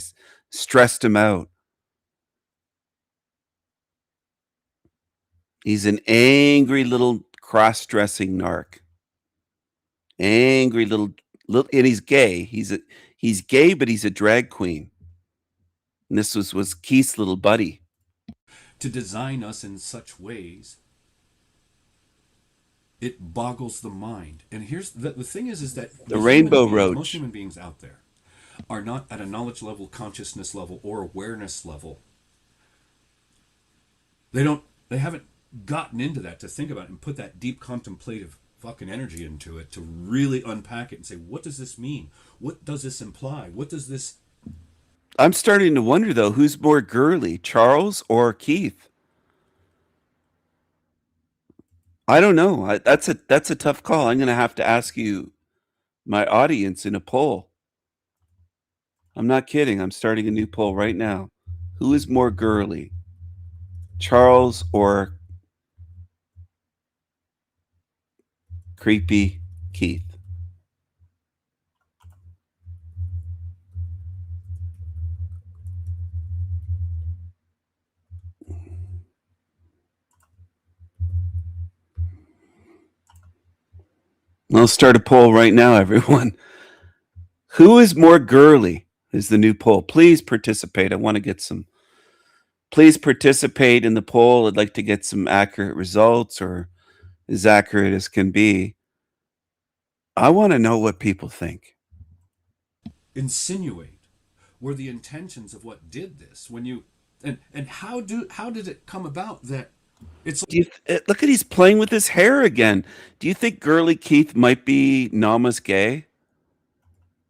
stressed him out. He's an angry little cross-dressing narc. Angry little, and he's gay. He's gay, but he's a drag queen. And this was Keith's little buddy.
To design us in such ways, it boggles the mind. And here's the thing is that
The Rainbow Road.
Most human beings out there are not at a knowledge level, consciousness level, or awareness level. They haven't gotten into that to think about it and put that deep contemplative fucking energy into it to really unpack it and say, what does this mean? What does this imply? What does this...
I'm starting to wonder, though, who's more girly, Charles or Keith? I don't know. That's a tough call. I'm going to have to ask you, my audience, in a poll. I'm not kidding. I'm starting a new poll right now. Who is more girly, Charles or creepy Keith? I'll start a poll right now, everyone. Who is more girly is the new poll. Please participate. I want to get some. Please participate in the poll. I'd like to get some accurate results, or as accurate as can be. I want to know what people think.
insinuate were the intentions of what did this when you and how did it come about that it's
Look at he's playing with his hair again. Do you think girly Keith might be Nama's gay?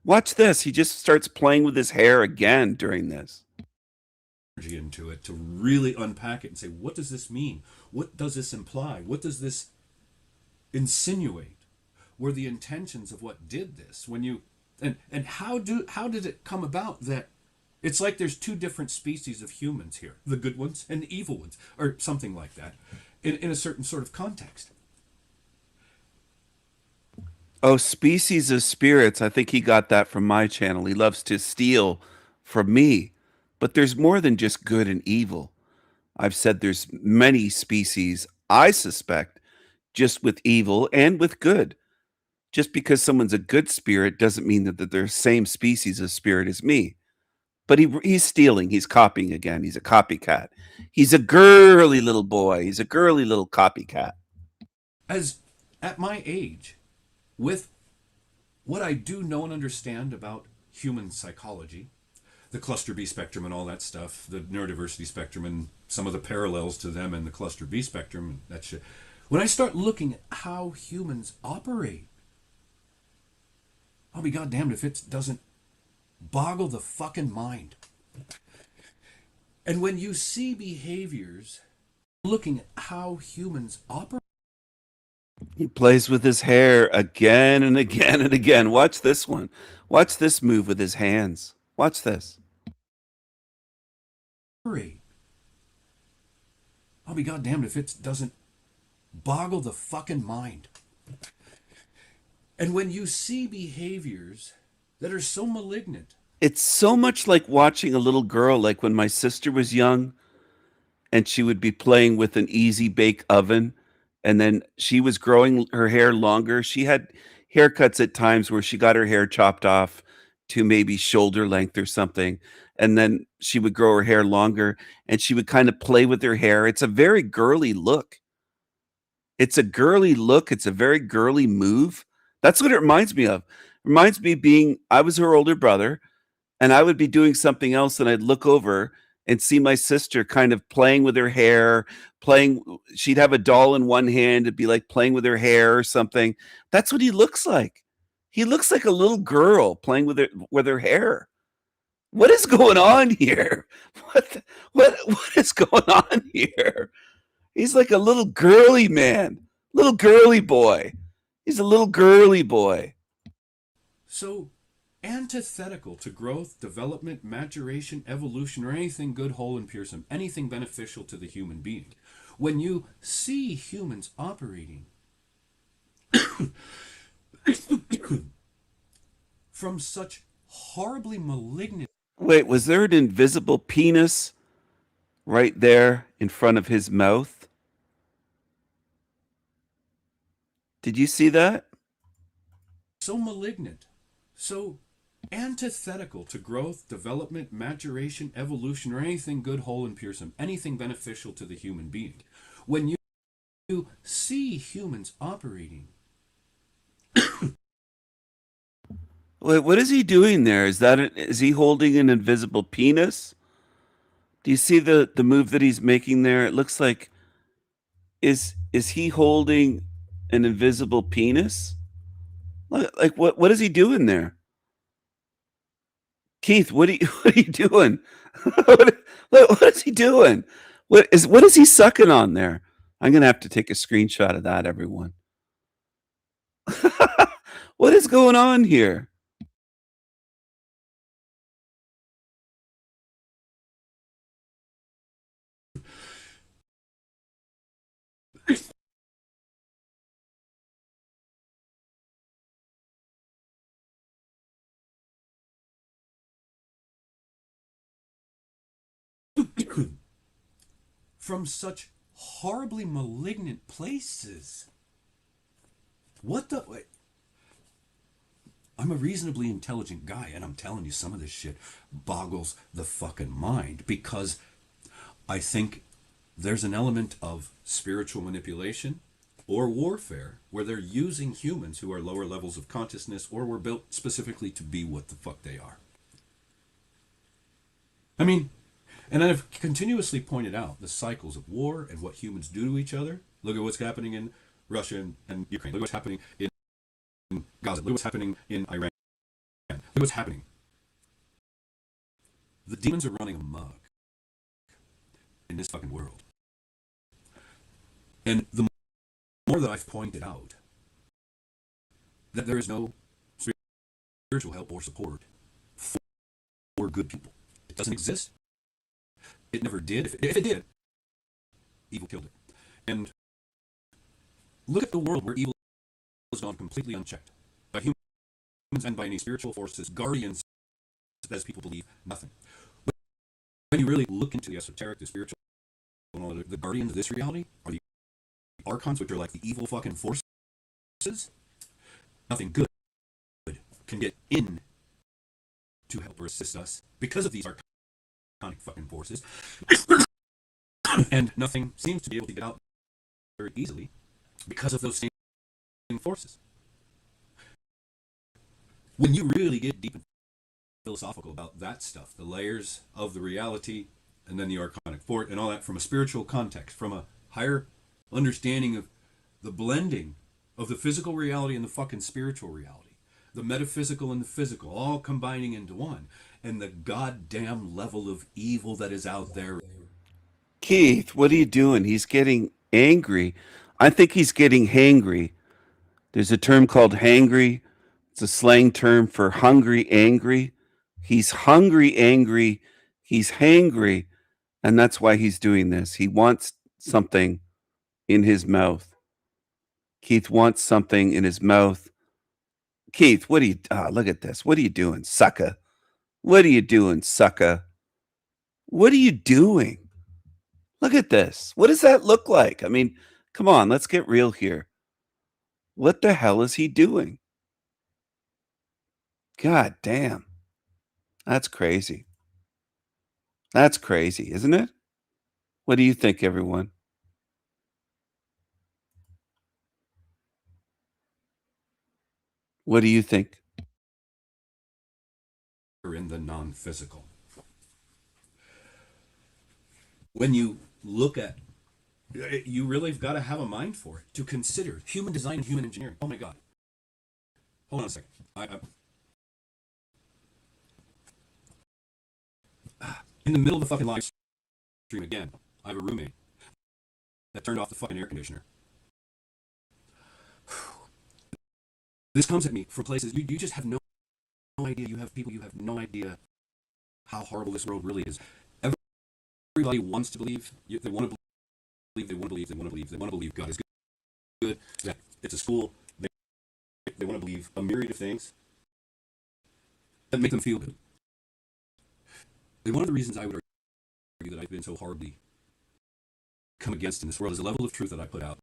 Watch this. He just starts playing with his hair again during this.
energy into it to really unpack it and say, what does this mean? What does this imply? What does this insinuate were the intentions of what did this when you and how did it come about that it's like there's two different species of humans here, the good ones and the evil ones, or something like that. in a certain sort of context.
Oh, Species of Spirits. I think he got that from my channel. He loves to steal from me. But there's more than just good and evil. I've said there's many species, I suspect, just with evil and with good. Just because someone's a good spirit doesn't mean that they're the same species of spirit as me. But he's stealing. He's copying again. He's a copycat. He's a girly little boy. He's a girly little copycat.
As at my age, with what I do know and understand about human psychology, the cluster B spectrum and all that stuff, the neurodiversity spectrum and some of the parallels to them and the cluster B spectrum and that shit. When I start looking at how humans operate, I'll be goddamned if it doesn't boggle the fucking mind. And when you see behaviors, looking at how humans operate.
He plays with his hair again and again and again. Watch this one. Watch this move with his hands. Watch this.
I'll be goddamned if it doesn't boggle the fucking mind. And when you see behaviors that are so malignant.
It's so much like watching a little girl, like when my sister was young and she would be playing with an easy bake oven and then she was growing her hair longer. She had haircuts at times where she got her hair chopped off to maybe shoulder length or something. And then she would grow her hair longer and she would kind of play with her hair. It's a very girly look. It's a girly look. It's a very girly move. That's what it reminds me of. It reminds me of being, I was her older brother and I would be doing something else and I'd look over and see my sister kind of playing with her hair, playing. She'd have a doll in one hand. It'd be like playing with her hair or something. That's what he looks like. He looks like a little girl playing with her hair. What is going on here? What is going on here? He's like a little girly man, little girly boy. He's a little girly boy.
So antithetical to growth, development, maturation, evolution, or anything good, whole, and fearsome, anything beneficial to the human being. When you see humans operating from such horribly malignant.
Wait, was there an invisible penis right there in front of his mouth? Did you see that?
So malignant, so antithetical to growth, development, maturation, evolution, or anything good, whole, and fearsome, anything beneficial to the human being. When you see humans operating.
Wait, what is he doing there? Is he holding an invisible penis? Do you see the move that he's making there? It looks like is he holding an invisible penis? Like what is he doing there? Keith, what are you doing? What is he doing? What is he sucking on there? I'm gonna have to take a screenshot of that, everyone. What is going on here?
From such horribly malignant places. What the? Wait. I'm a reasonably intelligent guy, and I'm telling you, some of this shit boggles the fucking mind because I think there's an element of spiritual manipulation or warfare where they're using humans who are lower levels of consciousness or were built specifically to be what the fuck they are. I mean, and I've continuously pointed out the cycles of war and what humans do to each other. Look at what's happening in Russia and Ukraine. Look at what's happening in Gaza. Look at what's happening in Iran. Look at what's happening. The demons are running amok in this fucking world. And the more that I've pointed out that there is no spiritual help or support for good people. It doesn't exist. It never did. If it did, evil killed it. And look at the world where evil has gone completely unchecked by humans and by any spiritual forces, guardians, as people believe, nothing. When you really look into the esoteric, the spiritual, the guardians of this reality are the archons, which are like the evil fucking forces. Nothing good can get in to help or assist us because of these archonic fucking forces. And nothing seems to be able to get out very easily because of those same forces. When you really get deep and philosophical about that stuff, the layers of the reality and then the archonic fort and all that from a spiritual context, from a higher understanding of the blending of the physical reality and the fucking spiritual reality, the metaphysical and the physical, all combining into one, and the goddamn level of evil that is out there.
Keith, what are you doing? He's getting angry. I think he's getting hangry. There's a term called hangry. It's a slang term for hungry, angry. He's hungry, angry. He's hangry. And that's why he's doing this. He wants something in his mouth. Keith wants something in his mouth. Keith, what are you, look at this. What are you doing, sucker? What are you doing, sucker? What are you doing? Look at this. What does that look like? I mean, come on, let's get real here. What the hell is he doing? God damn. That's crazy. That's crazy, isn't it? What do you think, everyone? What do you think?
In the non-physical. When you look at, you really have got to have a mind for it to consider human design and human engineering. Oh my God. Hold on a second. In the middle of the fucking live stream again, I have a roommate that turned off the fucking air conditioner. This comes at me from places you just have no idea. You have people, you have no idea how horrible this world really is. Everybody wants to believe. They want to believe. They want to believe. They want to believe. They want to believe God is good. That it's a school. They want to believe a myriad of things that make them feel good. And one of the reasons I would argue that I've been so horribly come against in this world is the level of truth that I put out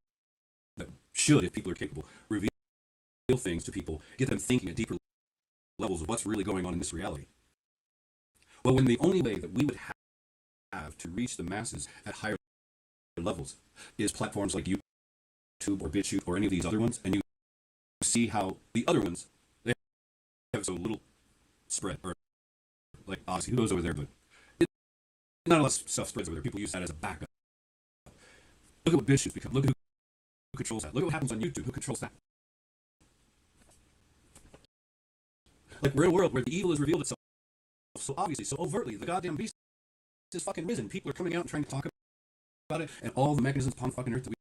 that should, if people are capable, reveal things to people, get them thinking at deeper levels of what's really going on in this reality. Well, when the only way that we would have to reach the masses at higher levels is platforms like YouTube or BitChute or any of these other ones, and you see how the other ones, they have so little spread, or like obviously who goes over there, but not a lot of stuff spreads over there. People use that as a backup. Look at what BitChute's become. Look at who controls that. Look at what happens on YouTube. Who controls that? Like, we're in a world where the evil has revealed itself so obviously, so overtly. The goddamn beast is fucking risen. People are coming out and trying to talk about it, and all the mechanisms upon fucking earth that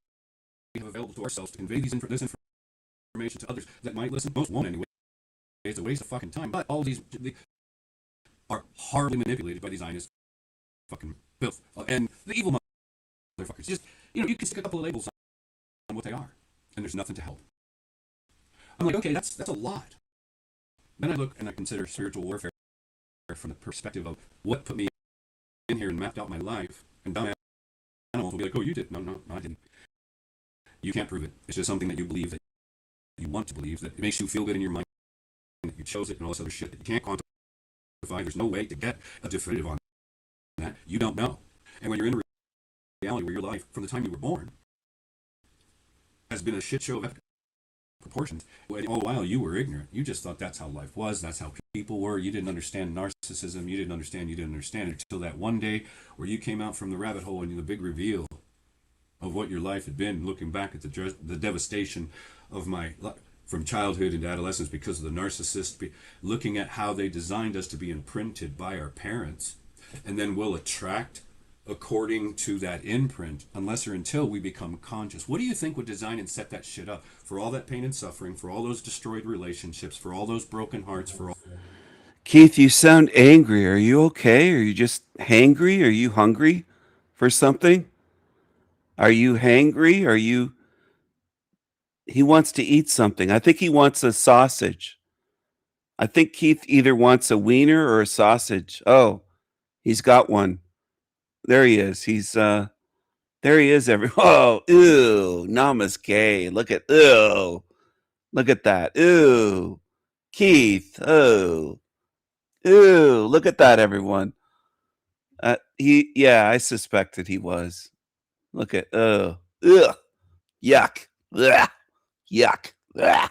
we have available to ourselves to convey this information to others that might listen. Most won't anyway. It's a waste of fucking time. But all of these are horribly manipulated by these Zionist fucking filth. And the evil motherfuckers. Just, you can stick a couple of labels on what they are, and there's nothing to help. I'm like, okay, that's a lot. Then I look and I consider spiritual warfare from the perspective of what put me in here and mapped out my life. And dumb animals will be like, oh, you did. No, I didn't. You can't prove it. It's just something that you believe, that you want to believe, that it makes you feel good in your mind, that you chose it, and all this other shit that you can't quantify. There's no way to get a definitive on that. You don't know. And when you're in a reality where your life, from the time you were born, has been a shit show of epic proportions, when all the while you were ignorant. You just thought that's how life was, that's how people were. You didn't understand narcissism. You didn't understand until that one day where you came out from the rabbit hole and the big reveal of what your life had been, looking back at the devastation of my life from childhood into adolescence because of the narcissist, looking at how they designed us to be imprinted by our parents, and then we'll attract according to that imprint unless or until we become conscious. What do you think would design and set that shit up for all that pain and suffering, for all those destroyed relationships, for all those broken hearts, for all...
Keith, you sound angry. Are you okay? Are you just hangry? Are you hungry for something? Are you hangry? Are you He wants to eat something. I think he wants a sausage. I think Keith either wants a wiener or a sausage. Oh, he's got one. There he is. There he is oh, ew, namaste. Look at that. Ew. Keith. Oh. Ew, look at that, everyone. Yeah, I suspected he was. Look at, oh, ugh, yuck, ugh, yuck, ugh.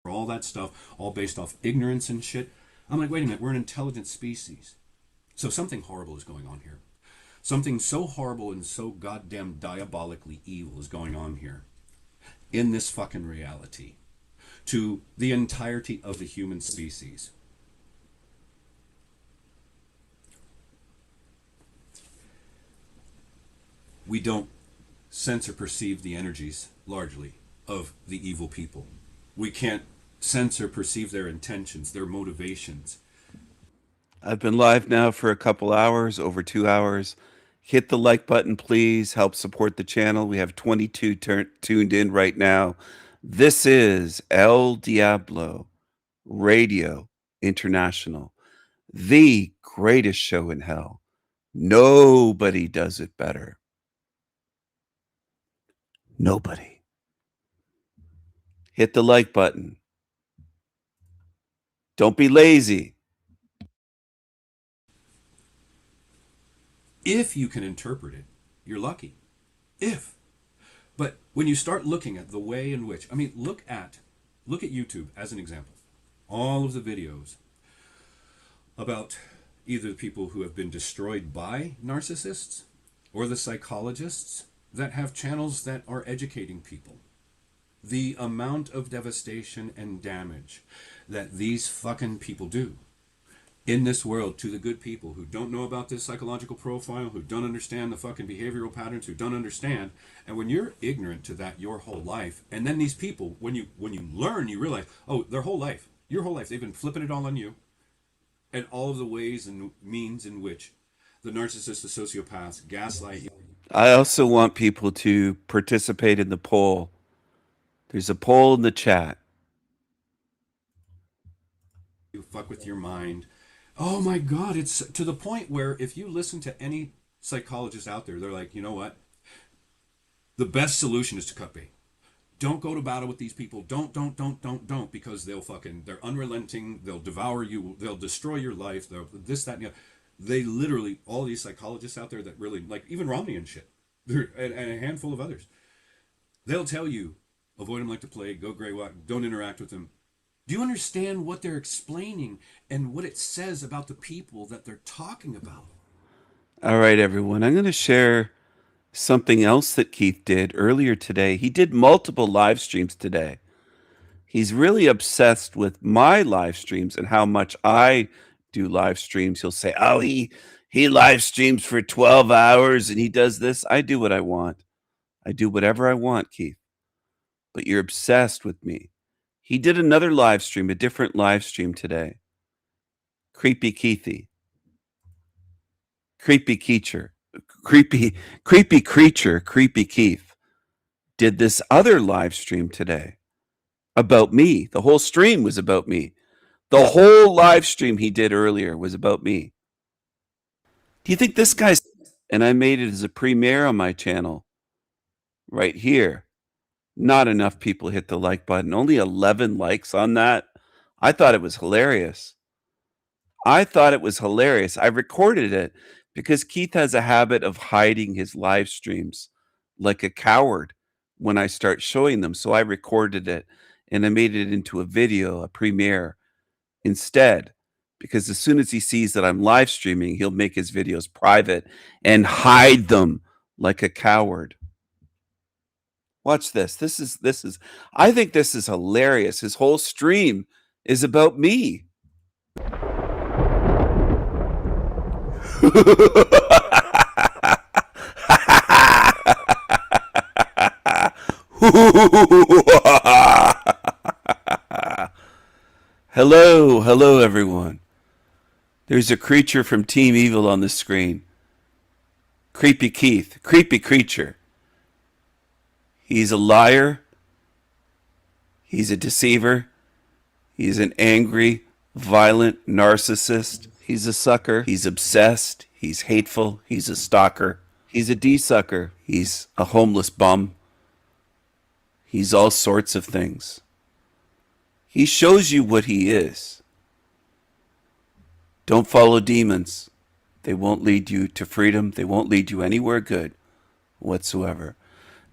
All that stuff, all based off ignorance and shit. I'm like, wait a minute, we're an intelligent species. So something horrible is going on here. Something so horrible and so goddamn diabolically evil is going on here in this fucking reality to the entirety of the human species. We don't sense or perceive the energies, largely, of the evil people. We can't sense or perceive their intentions, their motivations.
I've been live now for a couple hours, over 2 hours. Hit the like button, please. Help support the channel. We have 22 tuned in right now. This is El Diablo Radio International, the greatest show in hell. Nobody does it better. Nobody. Hit the like button. Don't be lazy.
If you can interpret it, you're lucky. If. But when you start looking at the way in which, I mean, look at YouTube as an example. All of the videos about either the people who have been destroyed by narcissists or the psychologists that have channels that are educating people. The amount of devastation and damage that these fucking people do in this world to the good people who don't know about this psychological profile, who don't understand the fucking behavioral patterns, who don't understand. And when you're ignorant to that your whole life, and then these people, when you learn, you realize, oh, their whole life, your whole life, they've been flipping it all on you. And all of the ways and means in which the narcissists, the sociopaths, gaslight you.
I also want people to participate in the poll. There's a poll in the chat.
You fuck with your mind. Oh my God, it's to the point where if you listen to any psychologist out there, they're like, you know what? The best solution is to cut bait. Don't go to battle with these people. Don't, because they're unrelenting. They'll devour you. They'll destroy your life. They'll this, that, and the other. They literally, all these psychologists out there that really, like even Romney and shit, and a handful of others, they'll tell you, avoid them like the plague, go gray walk, don't interact with them. Do you understand what they're explaining and what it says about the people that they're talking about?
All right, everyone. I'm going to share something else that Keith did earlier today. He did multiple live streams today. He's really obsessed with my live streams and how much I do live streams. He'll say, oh, he live streams for 12 hours and he does this. I do what I want. I do whatever I want, Keith. But you're obsessed with me. He did another live stream, a different live stream today. Creepy Keithy. Creepy Keecher. Creepy creature, Creepy Keith, did this other live stream today about me. The whole stream was about me. The whole live stream he did earlier was about me. Do you think this guy's... And I made it as a premiere on my channel right here. Not enough people hit the like button. Only 11 likes on that. I thought it was hilarious. I recorded it because Keith has a habit of hiding his live streams like a coward when I start showing them. So I recorded it and I made it into a video, a premiere instead, because as soon as he sees that I'm live streaming, he'll make his videos private and hide them like a coward. Watch this. I think this is hilarious. His whole stream is about me. Hello, hello, everyone. There's a creature from Team Evil on the screen. Creepy Keith, creepy creature. He's a liar. He's a deceiver. He's an angry, violent narcissist. He's a sucker. He's obsessed. He's hateful. He's a stalker. He's a de-sucker. He's a homeless bum. He's all sorts of things. He shows you what he is. Don't follow demons. They won't lead you to freedom. They won't lead you anywhere good whatsoever.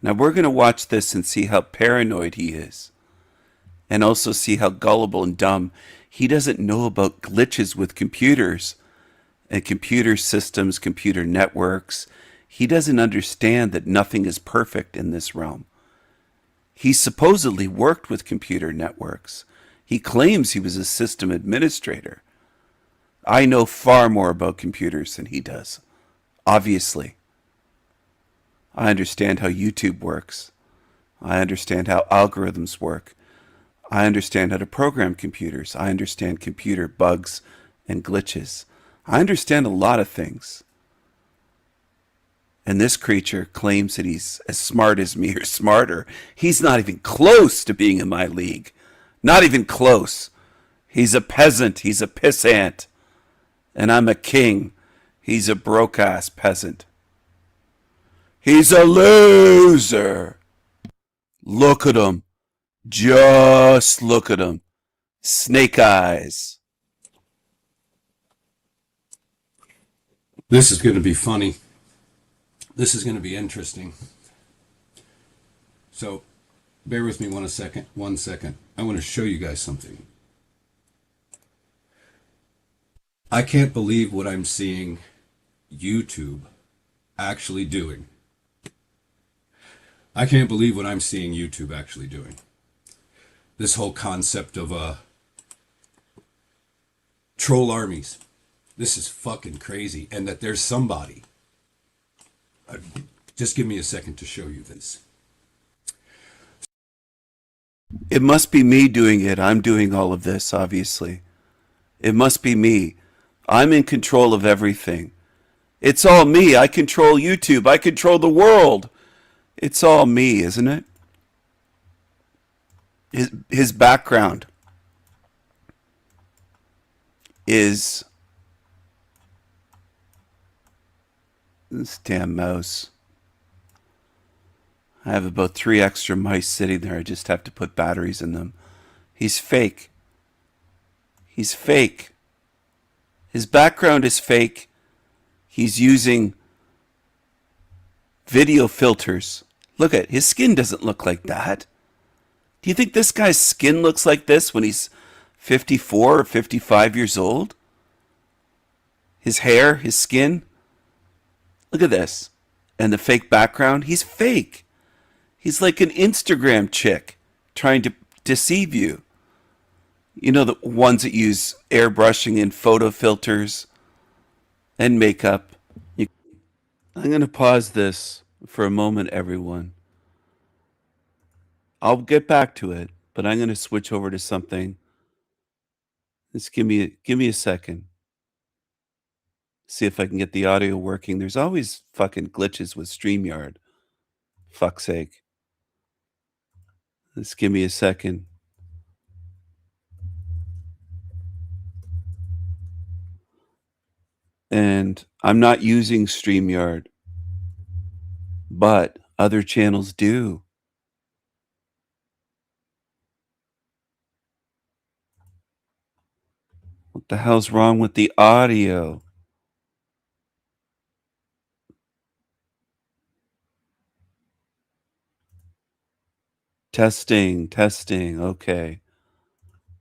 Now we're going to watch this and see how paranoid he is. And also see how gullible and dumb. He doesn't know about glitches with computers and computer systems, computer networks. He doesn't understand that nothing is perfect in this realm. He supposedly worked with computer networks. He claims he was a system administrator. I know far more about computers than he does, obviously. I understand how YouTube works. I understand how algorithms work. I understand how to program computers. I understand computer bugs and glitches. I understand a lot of things. And this creature claims that he's as smart as me or smarter. He's not even close to being in my league. Not even close. He's a peasant. He's a pissant. And I'm a king. He's a broke-ass peasant. He's a loser. Look at him. Just look at him. Snake eyes.
This is going to be funny. This is going to be interesting. So, bear with me 1 second. 1 second. I want to show you guys something. I can't believe what I'm seeing YouTube actually doing. I can't believe what I'm seeing YouTube actually doing. This whole concept of troll armies. This is fucking crazy. And that there's somebody. Just give me a second to show you this.
It must be me doing it. I'm doing all of this, obviously. It must be me. I'm in control of everything. It's all me. I control YouTube. I control the world. It's all me, isn't it? His background is this damn mouse. I have about 3 extra mice sitting there. I just have to put batteries in them. He's fake. He's fake. His background is fake. He's using video filters. Look at his skin doesn't look like that. Do you think this guy's skin looks like this when he's 54 or 55 years old? His hair, his skin. Look at this. And the fake background. He's fake. He's like an Instagram chick trying to deceive you. You know, the ones that use airbrushing and photo filters and makeup. I'm going to pause this for a moment, everyone. I'll get back to it, but I'm going to switch over to something. Just give me a second. See if I can get the audio working. There's always fucking glitches with StreamYard. Fuck's sake. Just give me a second. And I'm not using StreamYard, but other channels do. What the hell's wrong with the audio? Testing, testing. Okay.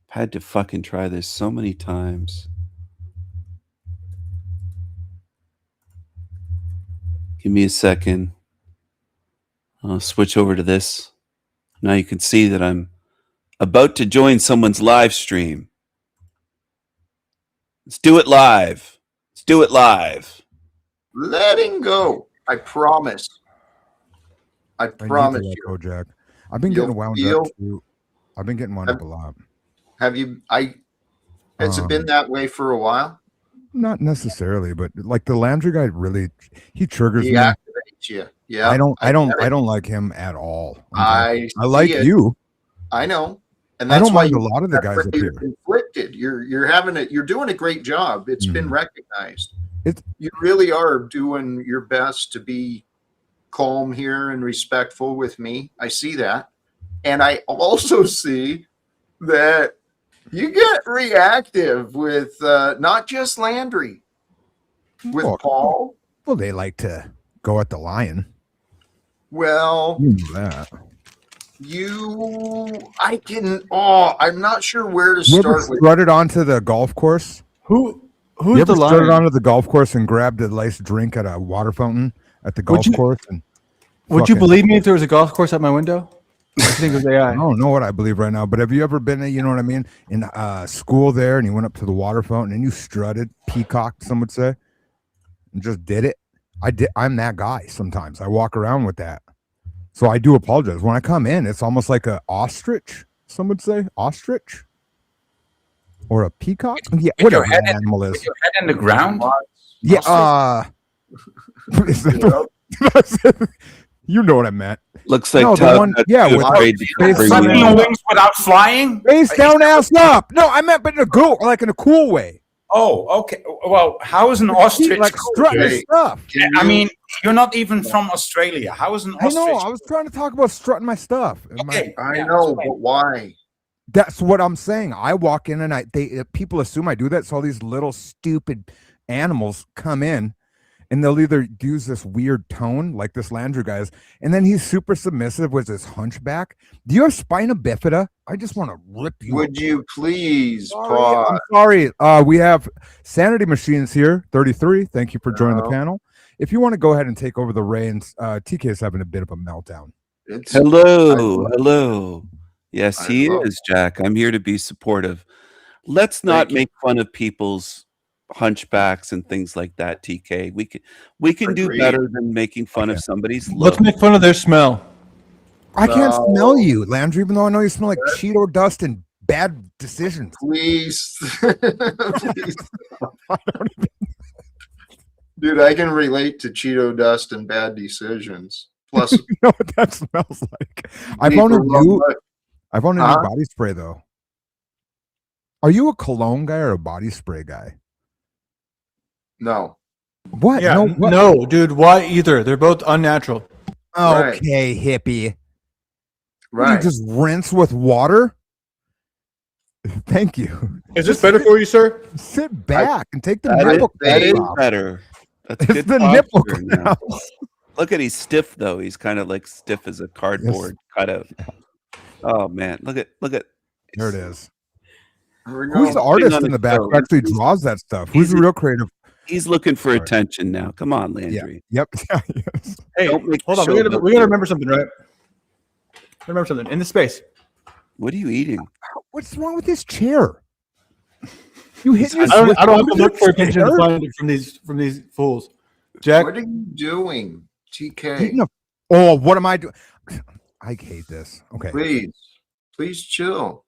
I've had to fucking try this so many times. Give me a second. I'll switch over to this. Now you can see that I'm about to join someone's live stream. Let's do it live. Let's do it live.
Letting go. I promise. I promise you.
Go, Jack. I've been getting wound up too. I've been getting wound up a lot.
Have you? Has it been that way for a while?
Not necessarily, but like the Landry guy really, he triggers
He
me.
activates you. Yeah.
I don't
get it.
like him at all.
I
like
see it.
you.
I know. And
I
that's
don't
why
mind a lot of the guys up here.
Conflicted. You're doing a great job. It's been recognized.
It's
You really are doing your best to be calm here and respectful with me. I see that. And I also see that you get reactive with not just Landry, with Paul.
Well, they like to go at the lion.
Well,
You know that.
I'm not sure where to
You ever
start with.
strutted onto the golf course?
Who's
you ever
the
strutted
lion?
onto the golf course and grabbed a nice drink at a water fountain at the golf course? And
Would you
fucking-
believe me if there was a golf course at my window? I think it was AI.
I don't know what I believe right now, but have you ever been, you know what I mean, in school there, and you went up to the water fountain and you strutted, peacocked, some would say, and just did it? I'm that guy. Sometimes I walk around with that, so I do apologize when I come in. It's almost like a ostrich. Some would say ostrich or a peacock. Yeah,
With
whatever
your head
the animal is.
With your head in the ground?
Yeah. You know what I meant.
Looks like
no, the
Todd
one,
got
yeah,
too
with
afraid to
face
bring
Flapping
you
your
in.
wings without flying?
face down, ass up. No, I meant, but in a cool way.
Oh, okay. Well, how is an ostrich
Like
cool?
strutting his stuff.
I mean, you're not even from Australia. How is an
I
ostrich?
know. I was trying to talk about strutting my stuff.
Okay,
I know, but why?
That's what I'm saying. I walk in and people assume I do that. So all these little stupid animals come in and they'll either use this weird tone like this Landry guy's, and then he's super submissive with his hunchback. Do you have spina bifida? I just want to rip you.
Would you please
I'm
pause?
sorry. We have Sanity Machines here, 33. Thank you for joining the panel. If you want to go ahead and take over the reins, TK is having a bit of a meltdown.
Hello. Yes, he is, Jack. I'm here to be supportive. Let's not make fun of people's hunchbacks and things like that, TK. We can do better than making fun of somebody's look.
Let's make fun of their smell.
I can't smell you, Landry, even though I know you smell like Cheeto dust and bad decisions.
Please. Please. Dude, I can relate to Cheeto dust and bad decisions. Plus,
you know what that smells like. I found a new body spray though. Are you a cologne guy or a body spray guy?
No.
What?
Yeah, no, dude. Why either? They're both unnatural.
Okay, hippie.
Right.
You just rinse with water? Thank you.
Is this better for you, sir?
Sit back and take the
That
nipple
is
off.
better. That's
It's
good
the
posture
nipple
now. Look at, he's stiff though. He's kind of like stiff as a cardboard cutout. Oh man, look at.
There it is.
Who's
Who's the artist in the back who actually draws that stuff? Who's the real creative?
He's looking for attention now. Come on, Landry.
Yep.
Hey,
Don't make
hold on.
show
We gotta
look
remember something, right? Remember something in the space.
What are you eating?
What's wrong with this chair? You hit your
I don't have to look for
chair?
attention to find it from these fools. Jack,
What are you doing, TK?
Oh, what am I doing? I hate this. Okay.
Please chill.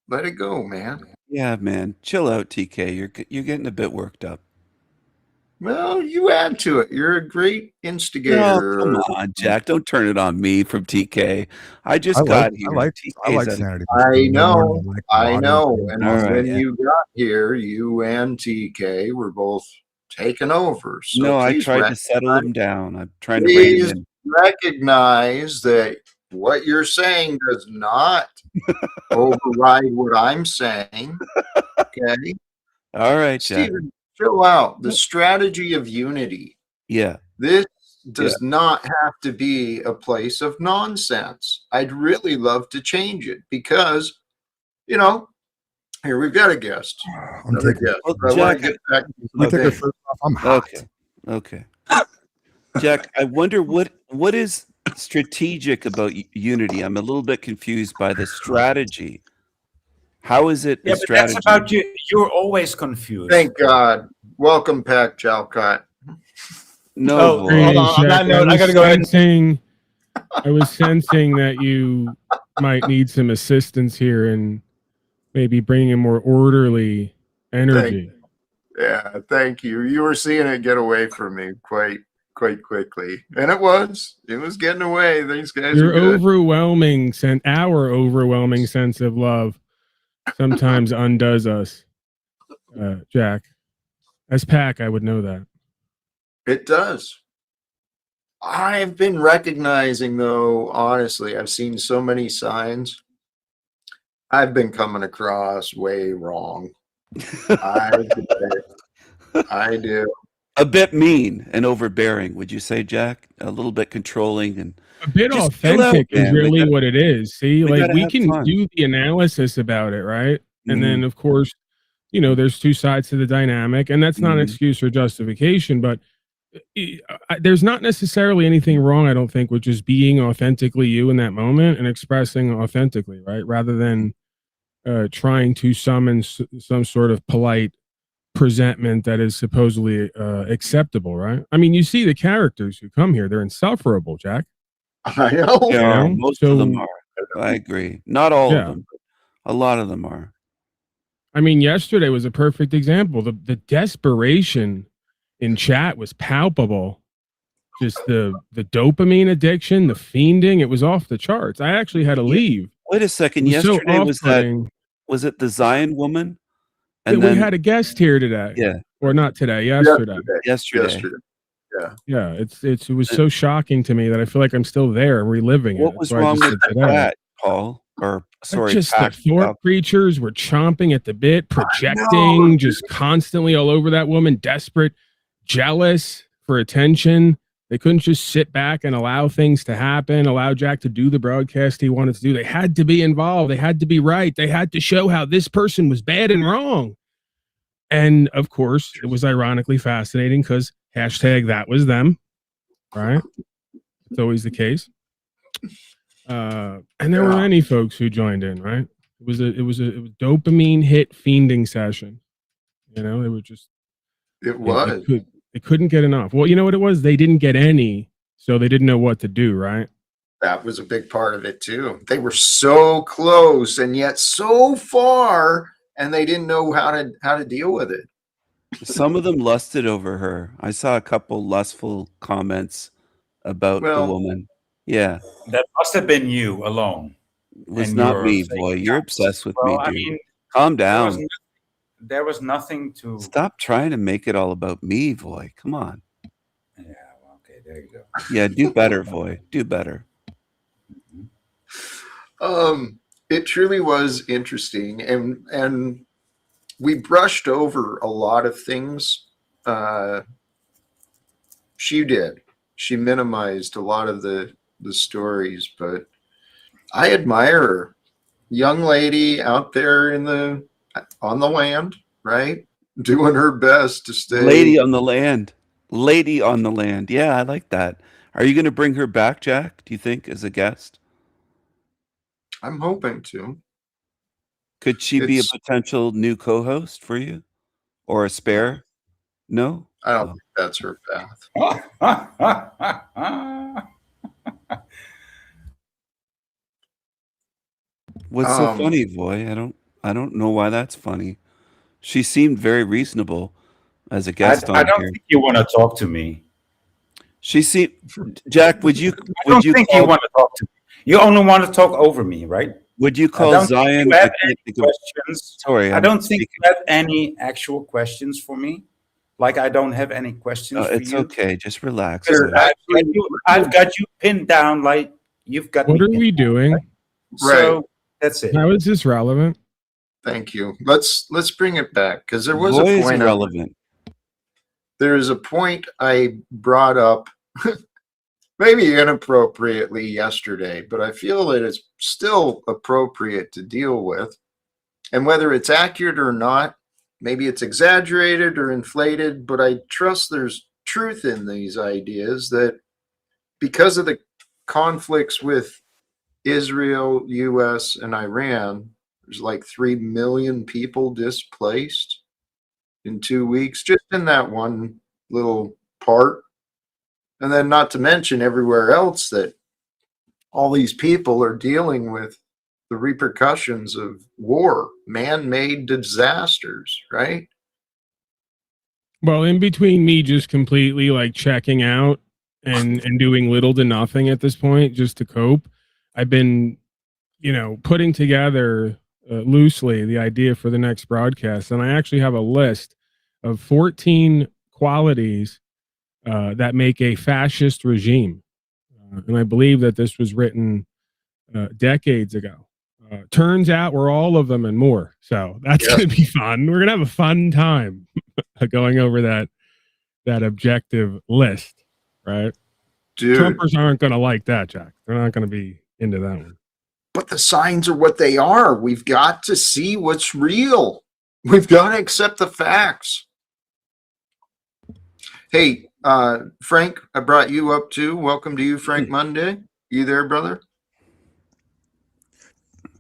Let it go, man.
Yeah, man. Chill out, TK. You're getting a bit worked up.
Well, you add to it. You're a great instigator.
No, come on, Jack. Don't turn it on me from TK. I just got here.
I like
TK's
Sanity.
I know.
I
And
All right,
when
yeah.
you got here, you and TK were both taken over. So
No, I
please
tried to settle him down. I'm trying to rein him
Please
in.
recognize that what you're saying does not override what I'm saying. Okay.
All right, Jack.
Steven, chill out. The strategy of unity.
Yeah.
This does not have to be a place of nonsense. I'd really love to change it because, here we've got a guest. Another guest.
Well,
But I want to
Jack,
get back.
Let me take the shirt off. I'm hot.
Okay. Jack, I wonder what is strategic about unity. I'm a little bit confused by the strategy. How is it
Yeah,
a
but
strategy?
that's about you. You're always confused.
Thank God. Welcome back, Jalcott.
No,
hold on. On that note, I gotta go ahead.
I was sensing that you might need some assistance here and maybe bringing a more orderly energy.
Yeah, thank you. You were seeing it get away from me quite quickly, and it was getting away. These guys
Your
are good.
our overwhelming sense of love sometimes undoes us, Jack. As Pac, I would know that.
It does. I've been recognizing, though, honestly, I've seen so many signs. I've been coming across way wrong. I do.
A bit mean and overbearing, would you say, Jack? A little bit controlling and
A bit
just chill out,
authentic is
man.
really what it is. See,
we
like
gotta
we
have
can
fun.
do the analysis about it, right? And then,
Mhm.
of course, there's two sides to the dynamic, and that's not an
Mhm.
excuse or justification, but there's not necessarily anything wrong, I don't think, with just being authentically you in that moment and expressing authentically, right? Rather than trying to summon some sort of polite presentment that is supposedly acceptable, right? I mean, you see the characters who come here; they're insufferable, Jack.
I know.
They are. Most of them are. I agree. Not all of
Yeah.
them, but a lot of them are.
I mean, yesterday was a perfect example. The desperation in chat was palpable. Just the dopamine addiction, the fiending, it was off the charts. I actually had to
Yeah.
leave.
Wait a
It
second.
was so
Yesterday
off-putting.
was it the Zion woman?
Yeah,
And
we
then
had a guest here today.
yeah,
Or not today, yesterday.
yesterday.
Yeah.
Yeah, it was so shocking to me that I feel like I'm still there reliving it.
What
That's
was
why I
wrong
just
with
said today.
that, Paul? Or sorry,
Just the
Pac.
thought creatures were chomping at the bit, projecting, just constantly all over that woman, desperate, jealous for attention. They couldn't just sit back and allow things to happen, allow Jack to do the broadcast he wanted to do. They had to be involved. They had to be right. They had to show how this person was bad and wrong. And of course, it was ironically fascinating because hashtag that was them, right? It's always the case. And there were many folks who joined in, right? It was a dopamine hit fiending session. They were just
It was.
they couldn't get enough. Well, you know what it was? They didn't get any, so they didn't know what to do, right?
That was a big part of it too. They were so close and yet so far, and they didn't know how to deal with it.
Some of them lusted over her. I saw a couple lustful comments about the woman. Yeah.
That must have been you alone.
It was
and
not
your
me,
fake
boy. You're
accounts.
obsessed with
Well,
me,
I
dude.
mean,
Calm
There was,
down.
there was nothing to.
Stop trying to make it all about me, boy. Come on.
Yeah, well, okay, there you go.
Yeah, do better, boy. Do better.
It truly was interesting, and we brushed over a lot of things. She did. She minimized a lot of the stories, but I admire her. Young lady out there on the land, right? Doing her best to stay.
Lady on the land. Lady on the land. Yeah, I like that. Are you going to bring her back, Jack? Do you think, as a guest?
I'm hoping to.
Could she be a potential new co-host for you, or a spare? No,
I don't think that's her path.
What's so funny, boy? I don't know why that's funny. She seemed very reasonable as a guest
I
on
don't
here.
think you want to talk to me.
She seemed. Jack, would you?
I don't think you want to talk to me. You only want to talk over me, right?
Would you call Zion?
You have any questions.
Sorry,
I don't think you have any actual questions for me. Like I don't have any questions for
it's
you.
okay. Just relax.
I've got you pinned down like you've got.
What are we doing?
So that's it.
How is this relevant?
Thank you. Let's bring it back because there was
Boy,
a
is
point.
irrelevant.
There is a point I brought up, maybe inappropriately yesterday, but I feel that it's still appropriate to deal with. And whether it's accurate or not, maybe it's exaggerated or inflated, but I trust there's truth in these ideas that because of the conflicts with Israel, US, and Iran, there's like 3 million people displaced in 2 weeks, just in that one little part. And then not to mention everywhere else that all these people are dealing with the repercussions of war, man-made disasters, right?
Well, in between me just completely like checking out and doing little to nothing at this point just to cope, I've been, putting together loosely the idea for the next broadcast, and I actually have a list of 14 qualities that make a fascist regime, and I believe that this was written decades ago. Turns out we're all of them and more. So that's going to be fun. We're going to have a fun time going over that objective list, right?
Dude.
Trumpers aren't going to like that, Jack. They're not going to be into that one.
But the signs are what they are. We've got to see what's real. We've got to accept the facts. Hey, Frank, I brought you up too. Welcome to you, Frank Monday. You there, brother?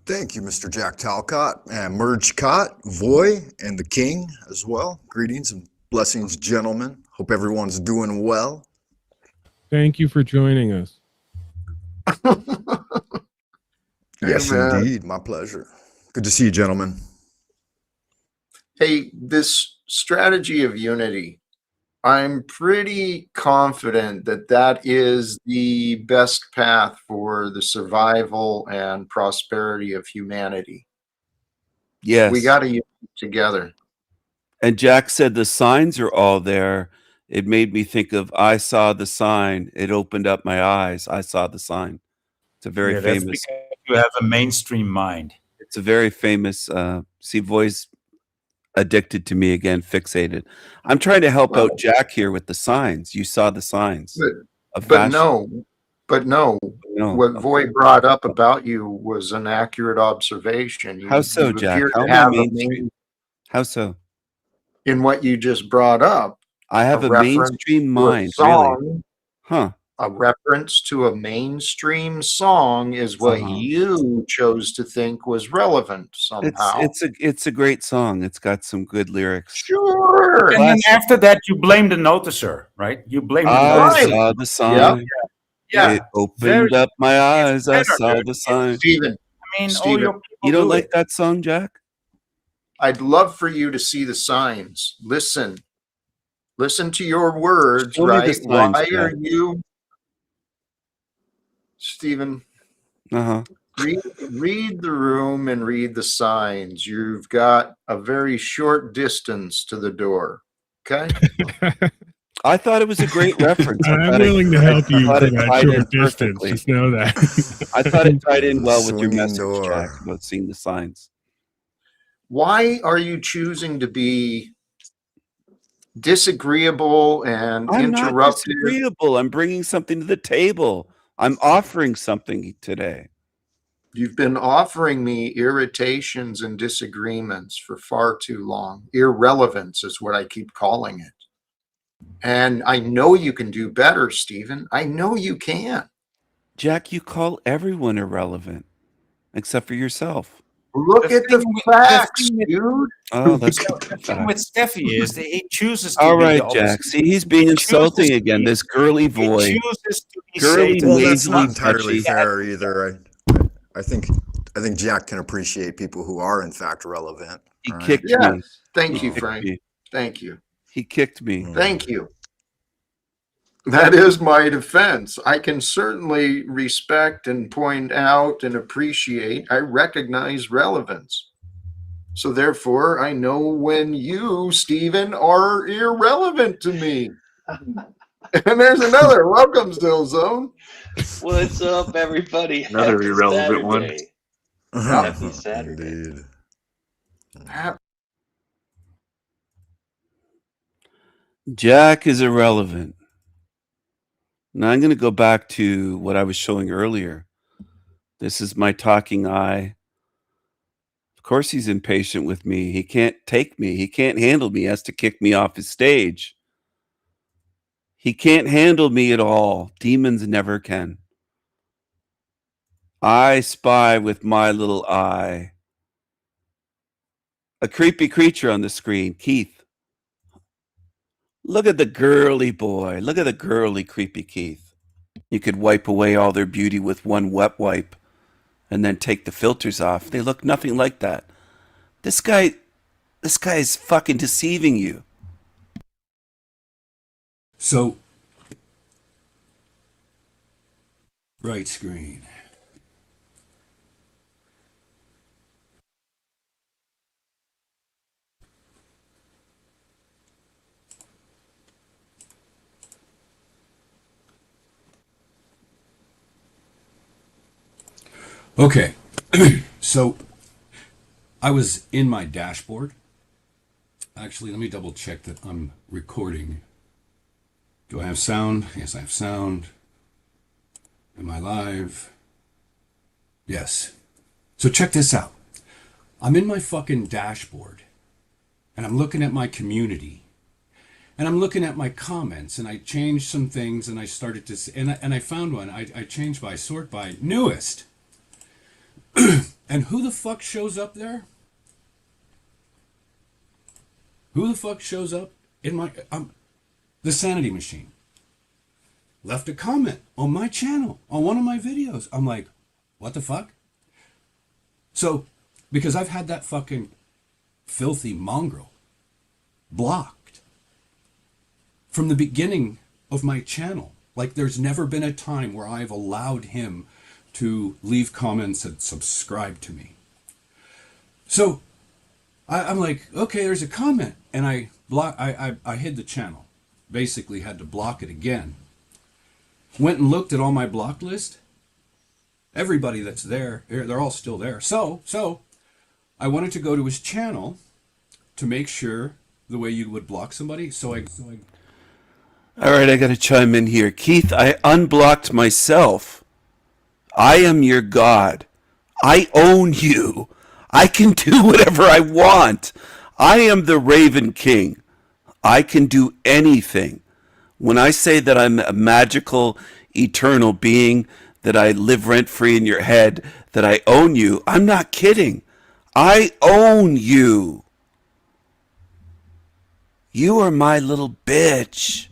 Thank you, Mr. Jack Talcott, and Merge Cott, Voy, and the King as well. Greetings and blessings, gentlemen. Hope everyone's doing well.
Thank you for joining us.
Yes, indeed. My pleasure. Good to see you, gentlemen.
Hey, this strategy of unity, I'm pretty confident that that is the best path for the survival and prosperity of humanity.
Yes.
We got to unite together.
And Jack said the signs are all there. It made me think of I saw the sign. It opened up my eyes. I saw the sign. It's a very famous.
That's because you have a mainstream mind.
It's a very famous. See, voice addicted to me again, fixated. I'm trying to help out Jack here with the signs. You saw the signs.
But no. What Voy brought up about you was an accurate observation.
How so, Jack? How so?
In what you just brought up,
I have a mainstream mind, really. Huh.
A reference to a mainstream song is what you chose to think was relevant somehow.
It's a great song. It's got some good lyrics.
Sure.
And then after that, you blame the noticer, right? You blame the noticer.
I saw the sign.
Yeah.
It opened up my eyes. I saw the sign.
Steven,
I mean,
Steven,
you don't like that song, Jack?
I'd love for you to see the signs. Listen to your words, right?
Signs,
Why
Jack.
are you, Steven? Read the room and read the signs. You've got a very short distance to the door. Okay.
I thought it was a great reference.
I'm willing to help you for that short distance. Just know that.
I thought it tied in well with your message, Jack, about seeing the signs.
Why are you choosing to be disagreeable and
I'm
interruptive?
not disagreeable. I'm bringing something to the table. I'm offering something today.
You've been offering me irritations and disagreements for far too long. Irrelevance is what I keep calling it. And I know you can do better, Stephen. I know you can.
Jack, you call everyone irrelevant, except for yourself.
Look at the facts, dude.
Oh, that's
the thing with Steffi is that he chooses to
all
be
right,
the opposite.
Jack. See, he's being insulting again. This girly voice.
He chooses to be
Girly,
Satan.
Well, that's not
lazily
entirely
touchy.
fair either. I think Jack can appreciate people who are in fact relevant.
He
right?
kicked
Yeah.
me.
Thank
He
you,
kicked
Frank.
me.
Thank you.
He kicked me.
Thank you. That is my defense. I can certainly respect and point out and appreciate. I recognize relevance. So therefore, I know when you, Stephen, are irrelevant to me. And there's another. Welcome, Still Zone.
What's up, everybody?
Another
Happy
irrelevant one.
Saturday. Happy Saturday.
Indeed.
Jack is irrelevant. Now I'm going to go back to what I was showing earlier. This is my talking eye. Of course, he's impatient with me. He can't take me. He can't handle me. He has to kick me off his stage. He can't handle me at all. Demons never can. I spy with my little eye a creepy creature on the screen. Keith. Look at the girly boy. Look at the girly creepy Keith. You could wipe away all their beauty with one wet wipe and then take the filters off, they look nothing like that. This guy is fucking deceiving you.
So, right screen. Okay, so I was in my dashboard. Actually, let me double check that I'm recording. Do I have sound? Yes, I have sound. Am I live? Yes. So check this out. I'm in my fucking dashboard, and I'm looking at my community, and I'm looking at my comments, and I changed some things, and I started to, and I found one. I changed by sort by newest. And who the fuck shows up there? Who the fuck shows up in my the Sanity Machine left a comment on my channel on one of my videos. I'm like, what the fuck? So, because I've had that fucking filthy mongrel blocked from the beginning of my channel. Like, there's never been a time where I've allowed him to leave comments and subscribe to me. So I'm like, okay, there's a comment, and I hid the channel. Basically had to block it again. Went and looked at all my blocked list. Everybody that's there, they're all still there. So I wanted to go to his channel to make sure the way you would block somebody. So I
All right, I got to chime in here. Keith, I unblocked myself. I am your God. I own you. I can do whatever I want. I am the Raven King. I can do anything. When I say that I'm a magical, eternal being, that I live rent-free in your head, that I own you, I'm not kidding. I own you. You are my little bitch.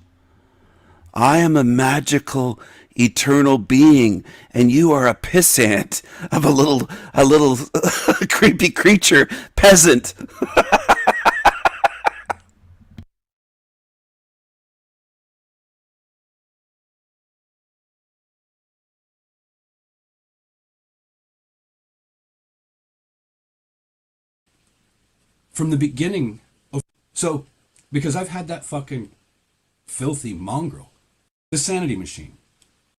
I am a magical, eternal being, and you are a pissant of a little creepy creature peasant.
from the beginning of, so because I've had that fucking filthy mongrel, the Sanity Machine.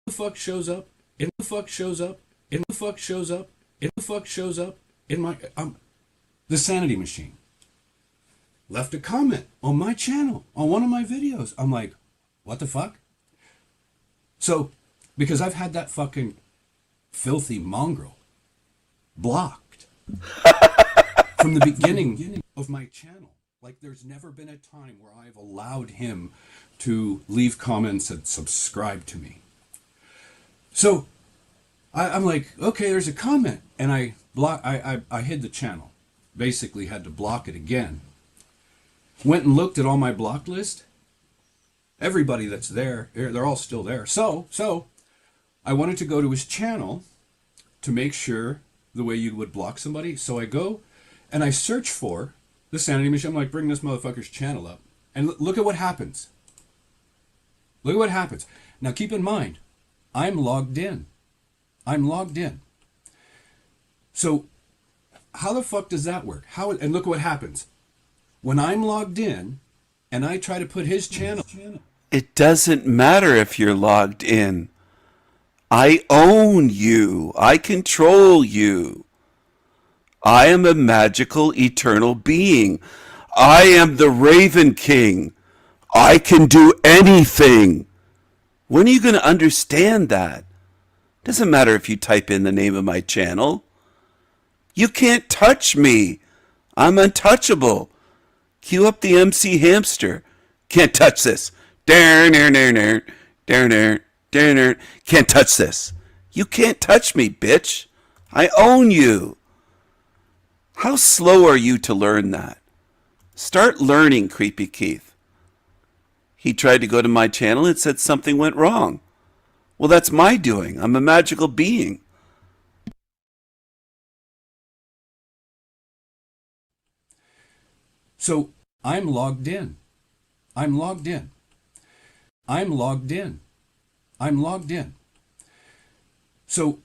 Who the fuck shows up? And who the fuck shows up? And who the fuck shows up? And who the fuck shows up in my the Sanity Machine left a comment on my channel on one of my videos. I'm like, what the fuck? So because I've had that fucking filthy mongrel blocked from the beginning of my channel. Like, there's never been a time where I've allowed him to leave comments and subscribe to me. So I'm like, okay, there's a comment, and I hid the channel. Basically had to block it again. Went and looked at all my blocked list. Everybody that's there, they're all still there. So I wanted to go to his channel to make sure the way you would block somebody. So I go and I search for the Sanity Machine. I'm like, bring this motherfucker's channel up. And look at what happens. Look at what happens. Now keep in mind, I'm logged in. I'm logged in. So how the fuck does that work? And look what happens. When I'm logged in and I try to put his channel.
It doesn't matter if you're logged in. I own you. I control you. I am a magical, eternal being. I am the Raven King. I can do anything. When are you going to understand that? Doesn't matter if you type in the name of my channel. You can't touch me. I'm untouchable. Cue up the MC Hamster. Can't touch this. Can't touch this. You can't touch me, bitch. I own you. How slow are you to learn that? Start learning, Creepy Keith. He tried to go to my channel and said something went wrong. Well, that's my doing. I'm a magical being.
So I'm logged in. I'm logged in. I'm logged in. I'm logged in. So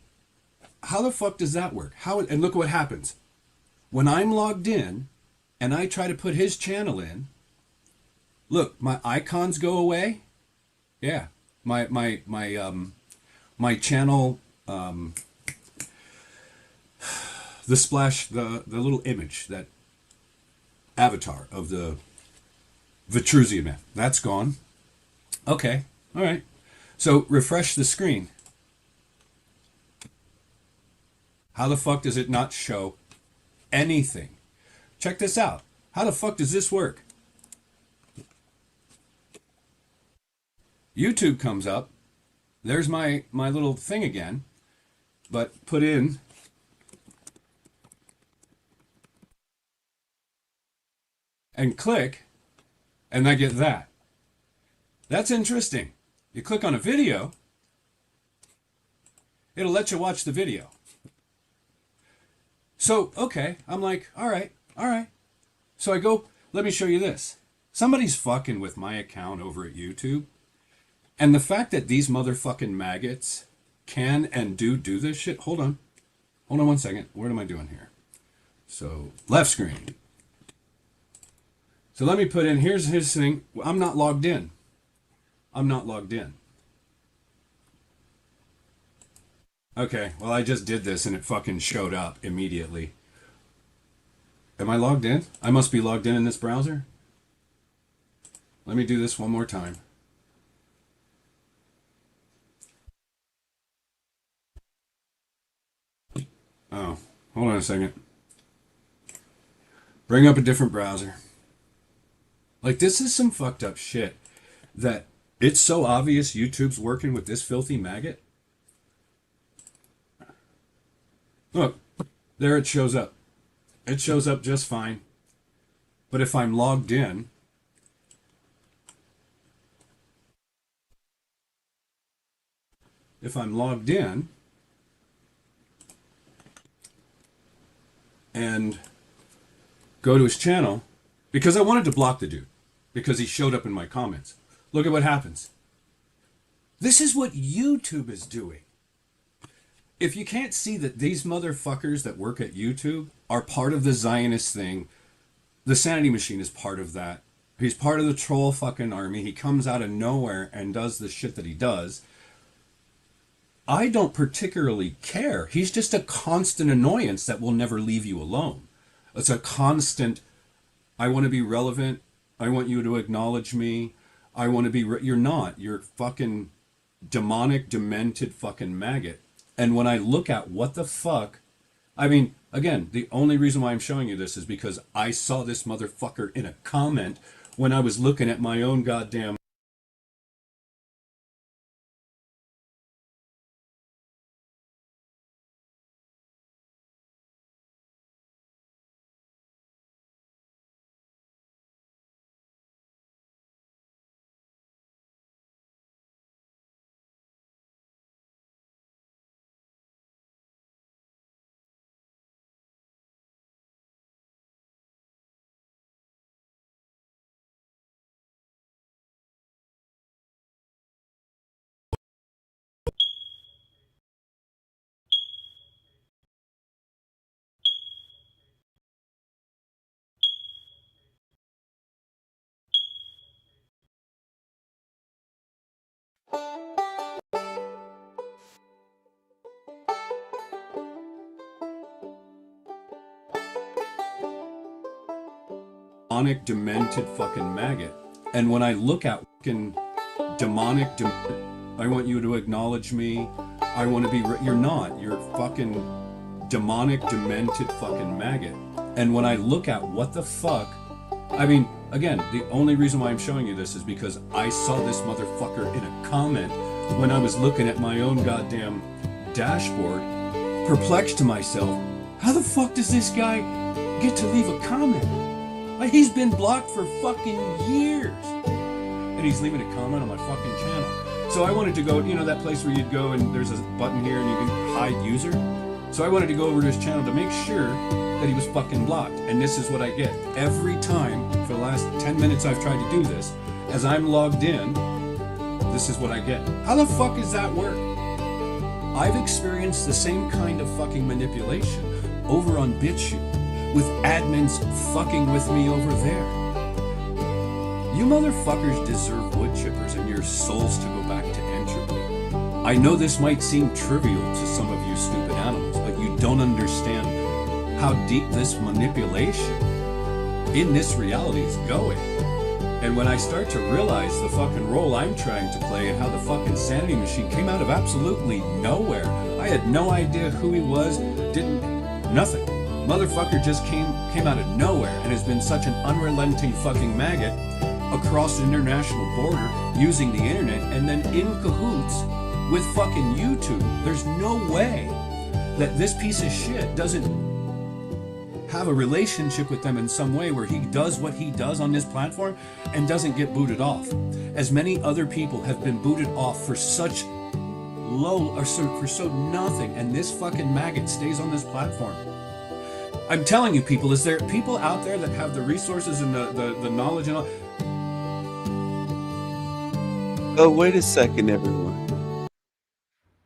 how the fuck does that work? And look what happens. When I'm logged in and I try to put his channel in, look, my icons go away. Yeah. My channel, the splash, the little image, that avatar of the Vitruvian man, that's gone. Okay. All right. So refresh the screen. How the fuck does it not show anything? Check this out. How the fuck does this work? YouTube comes up. There's my little thing again, but put in and click, and I get that. That's interesting. You click on a video, it'll let you watch the video. So, okay, I'm like, all right. So I go, let me show you this. Somebody's fucking with my account over at YouTube. And the fact that these motherfucking maggots can and do this shit. Hold on 1 second. What am I doing here? So, left screen. So let me put in, here's his thing. I'm not logged in. I'm not logged in. Okay, well, I just did this and it fucking showed up immediately. Am I logged in? I must be logged in this browser. Let me do this one more time. Oh, hold on a second. Bring up a different browser. Like, this is some fucked up shit that it's so obvious YouTube's working with this filthy maggot. Look, there it shows up. It shows up just fine. But if I'm logged in, and go to his channel, because I wanted to block the dude, because he showed up in my comments. Look at what happens. This is what YouTube is doing. If you can't see that these motherfuckers that work at YouTube are part of the Zionist thing, the Sanity Machine is part of that. He's part of the troll fucking army. He comes out of nowhere and does the shit that he does. I don't particularly care. He's just a constant annoyance that will never leave you alone. It's a constant, I want to be relevant. I want you to acknowledge me. I want to be, you're not. You're fucking demonic, demented fucking maggot. And when I look at what the fuck, I mean, again, the only reason why I'm showing you this is because I saw this motherfucker in a comment when I was looking at my own goddamn demonic, demented fucking maggot. And when I look at fucking demonic, I want you to acknowledge me. I want to be, you're not. You're fucking demonic, demented fucking maggot. And when I look at what the fuck, I mean, again, the only reason why I'm showing you this is because I saw this motherfucker in a comment when I was looking at my own goddamn dashboard, perplexed to myself, how the fuck does this guy get to leave a comment? Like, he's been blocked for fucking years. And he's leaving a comment on my fucking channel. So I wanted to go, you know, that place where you'd go and there's a button here and you can hide user. So I wanted to go over to his channel to make sure that he was fucking blocked. And this is what I get every time for the last 10 minutes I've tried to do this. As I'm logged in, this is what I get. How the fuck does that work? I've experienced the same kind of fucking manipulation over on BitChute with admins fucking with me over there. You motherfuckers deserve wood chippers and your souls to go back to entropy. I know this might seem trivial to some of you stupid animals, but you don't understand how deep this manipulation in this reality is going. And when I start to realize the fucking role I'm trying to play and how the fucking sanity machine came out of absolutely nowhere. I had no idea who he was, nothing. Motherfucker just came out of nowhere and has been such an unrelenting fucking maggot across the international border using the internet and then in cahoots with fucking YouTube. There's no way that this piece of shit doesn't have a relationship with them in some way where he does what he does on this platform and doesn't get booted off. As many other people have been booted off for such low or for so nothing, and this fucking maggot stays on this platform. I'm telling you, people, is there people out there that have the resources and the knowledge and all?
Oh, wait a second, everyone.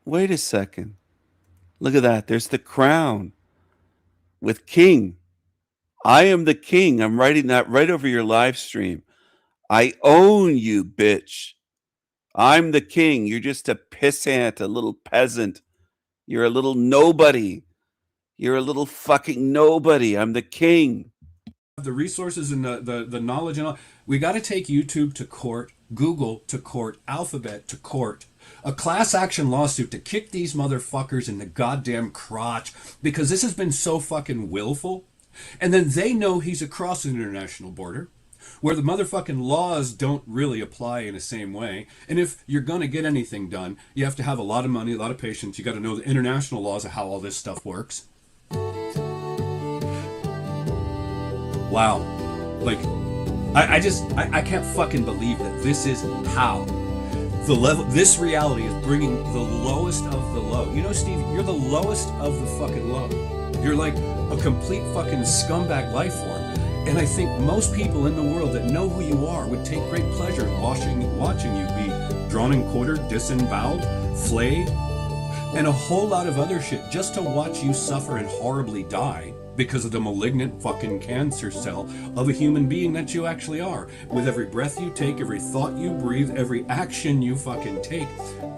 Wait a second. Look at that. There's the crown with King. I am the king. I'm writing that right over your live stream. I own you, bitch. I'm the king. You're just a pissant, a little peasant. You're a little nobody. You're a little fucking nobody. I'm the king.
The resources and the knowledge and all. We got to take YouTube to court, Google to court, Alphabet to court. A class action lawsuit to kick these motherfuckers in the goddamn crotch because this has been so fucking willful. And then they know he's across the international border where the motherfucking laws don't really apply in the same way. And if you're going to get anything done, you have to have a lot of money, a lot of patience. You got to know the international laws of how all this stuff works. Wow. Like, I can't fucking believe that this is how the level, this reality is bringing the lowest of the low. You know, Steve, you're the lowest of the fucking low. You're like a complete fucking scumbag life form. And I think most people in the world that know who you are would take great pleasure in watching you be drawn and quartered, disemboweled, flayed, and a whole lot of other shit just to watch you suffer and horribly die because of the malignant fucking cancer cell of a human being that you actually are. With every breath you take, every thought you breathe, every action you fucking take,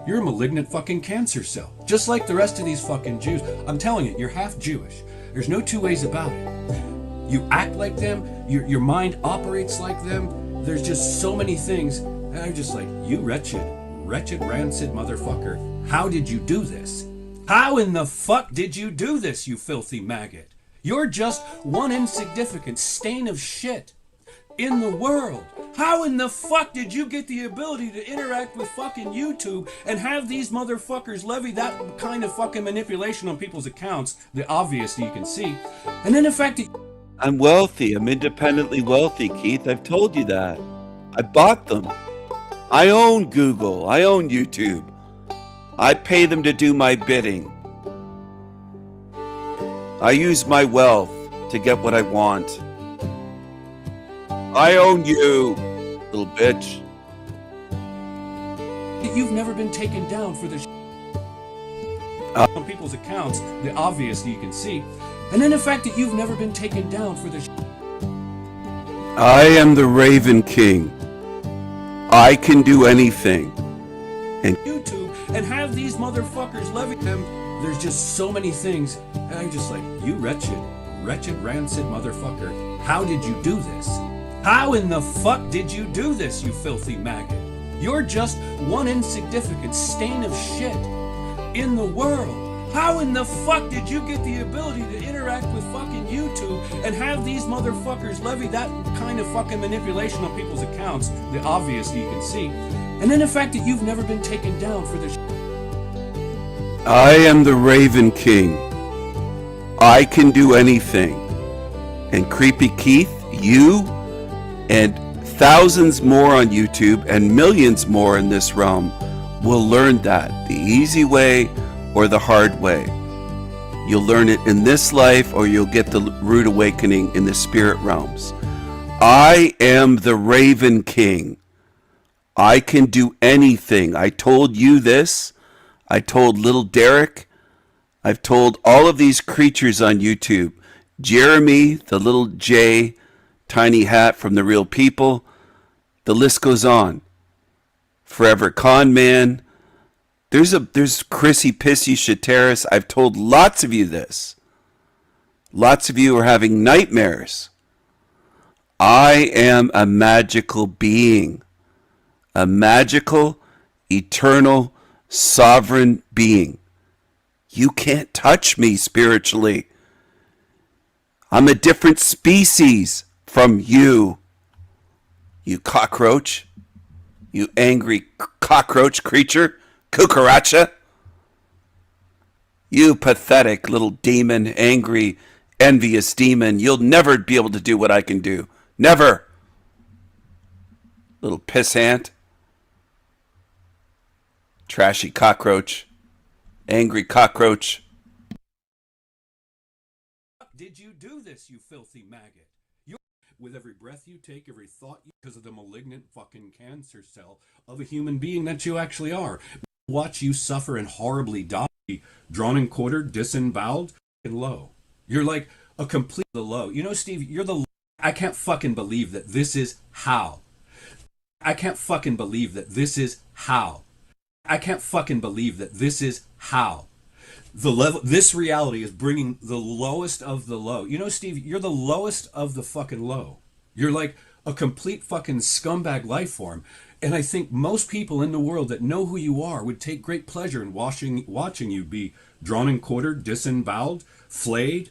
you're a malignant fucking cancer cell. Just like the rest of these fucking Jews. I'm telling you, you're half Jewish. There's no two ways about it. You act like them, your mind operates like them. There's just so many things. And I'm just like, you wretched, rancid motherfucker. How did you do this? How in the fuck did you do this, you filthy maggot? You're just one insignificant stain of shit in the world. How in the fuck did you get the ability to interact with fucking YouTube and have these motherfuckers levy that kind of fucking manipulation on people's accounts, the obvious you can see, and then in fact...
I'm wealthy. I'm independently wealthy, Keith. I've told you that. I bought them. I own Google. I own YouTube. I pay them to do my bidding. I use my wealth to get what I want. I own you, little bitch.
You've never been taken down for this on people's accounts, the obvious you can see, and then the fact that you've never been taken down for this.
I am the Raven King. I can do anything. And
YouTube and have these motherfuckers levy them. There's just so many things, and I'm just like, you wretched, rancid motherfucker. How did you do this? How in the fuck did you do this, you filthy maggot? You're just one insignificant stain of shit in the world. How in the fuck did you get the ability to interact with fucking YouTube and have these motherfuckers levy that kind of fucking manipulation on people's accounts, the obvious you can see, and then the fact that you've never been taken down for this.
I am the Raven King. I can do anything. And Creepy Keith, you and thousands more on YouTube and millions more in this realm will learn that the easy way or the hard way. You'll learn it in this life, or you'll get the rude awakening in the spirit realms. I am the Raven King. I can do anything. I told you this. I told little Derek. I've told all of these creatures on YouTube. Jeremy, the little J, Tiny Hat from The Real People. The list goes on. Forever Con Man. There's Chrissy Pissy Shateris. I've told lots of you this. Lots of you are having nightmares. I am a magical being. A magical, eternal, sovereign being. You can't touch me spiritually. I'm a different species from you. You cockroach. You angry cockroach creature. Cucaracha. You pathetic little demon, angry, envious demon. You'll never be able to do what I can do. Never. Little pissant. Trashy cockroach. Angry cockroach.
Did you do this, you filthy maggot? With every breath you take, every thought, because of the malignant fucking cancer cell of a human being that you actually are. Watch you suffer and horribly die, drawn and quartered, disemboweled, and low. You're like a complete low. You know, Steve, you're the. I can't fucking believe that this is how. I can't fucking believe that this is how. I can't fucking believe that this is how. The level, this reality is bringing the lowest of the low. You know, Steve, you're the lowest of the fucking low. You're like a complete fucking scumbag life form. And I think most people in the world that know who you are would take great pleasure in watching you be drawn and quartered, disemboweled, flayed,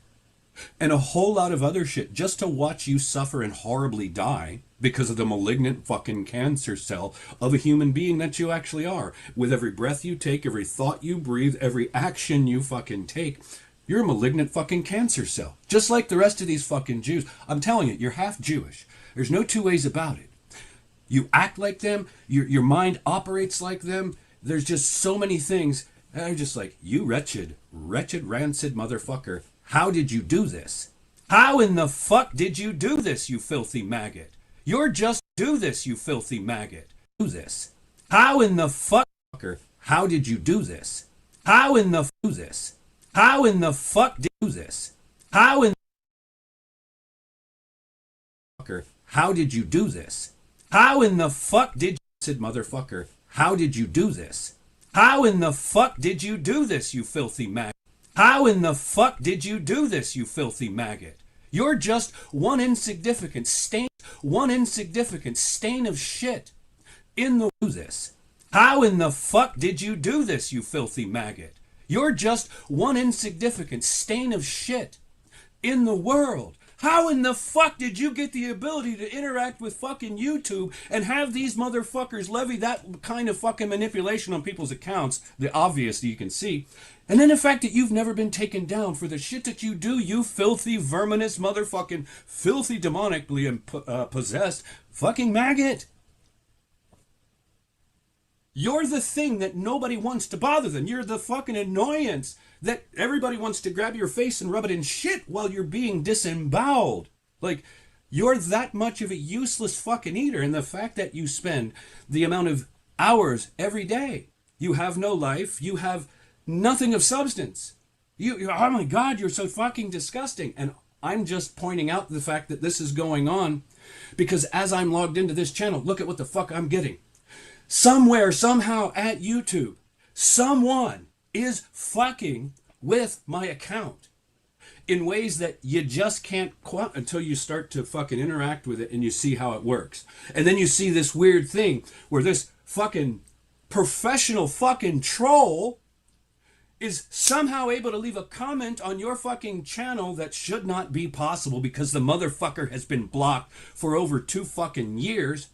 and a whole lot of other shit just to watch you suffer and horribly die because of the malignant fucking cancer cell of a human being that you actually are. With every breath you take, every thought you breathe, every action you fucking take, you're a malignant fucking cancer cell. Just like the rest of these fucking Jews. I'm telling you, you're half Jewish. There's no two ways about it. You act like them, your mind operates like them. There's just so many things. And I'm just like, you wretched, rancid motherfucker. How did you do this? How in the fuck did you do this, you filthy maggot? You're just do this, you filthy maggot. Do this. How in the fuck, how did you do this? How in the do this? How in the fuck did you do this? How in how did you do this? How in the fuck did you, said motherfucker, how did you do this? How in the fuck did you do this, you filthy maggot? How in the fuck did you do this, you filthy maggot? You're just one insignificant stain of shit in the do this. How in the fuck did you do this, you filthy maggot? You're just one insignificant stain of shit in the world. How in the fuck did you get the ability to interact with fucking YouTube and have these motherfuckers levy that kind of fucking manipulation on people's accounts, the obvious that you can see, and then the fact that you've never been taken down for the shit that you do, you filthy, verminous, motherfucking, filthy, demonically possessed fucking maggot. You're the thing that nobody wants to bother them. You're the fucking annoyance that everybody wants to grab your face and rub it in shit while you're being disemboweled. Like, you're that much of a useless fucking eater. And the fact that you spend the amount of hours every day, you have no life, you have nothing of substance. Oh my God, you're so fucking disgusting. And I'm just pointing out the fact that this is going on because as I'm logged into this channel, look at what the fuck I'm getting. Somewhere, somehow at YouTube, someone is fucking with my account in ways that you just can't until you start to fucking interact with it and you see how it works. And then you see this weird thing where this fucking professional fucking troll is somehow able to leave a comment on your fucking channel that should not be possible because the motherfucker has been blocked for over 2 fucking years.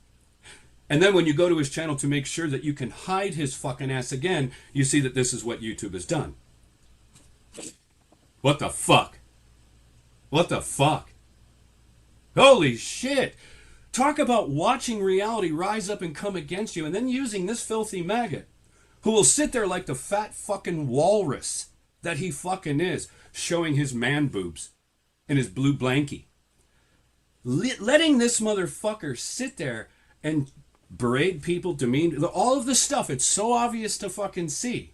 And then when you go to his channel to make sure that you can hide his fucking ass again, you see that this is what YouTube has done. What the fuck? What the fuck? Holy shit! Talk about watching reality rise up and come against you and then using this filthy maggot who will sit there like the fat fucking walrus that he fucking is, showing his man boobs and his blue blankie. Letting this motherfucker sit there and berate people, demean, all of this stuff, it's so obvious to fucking see.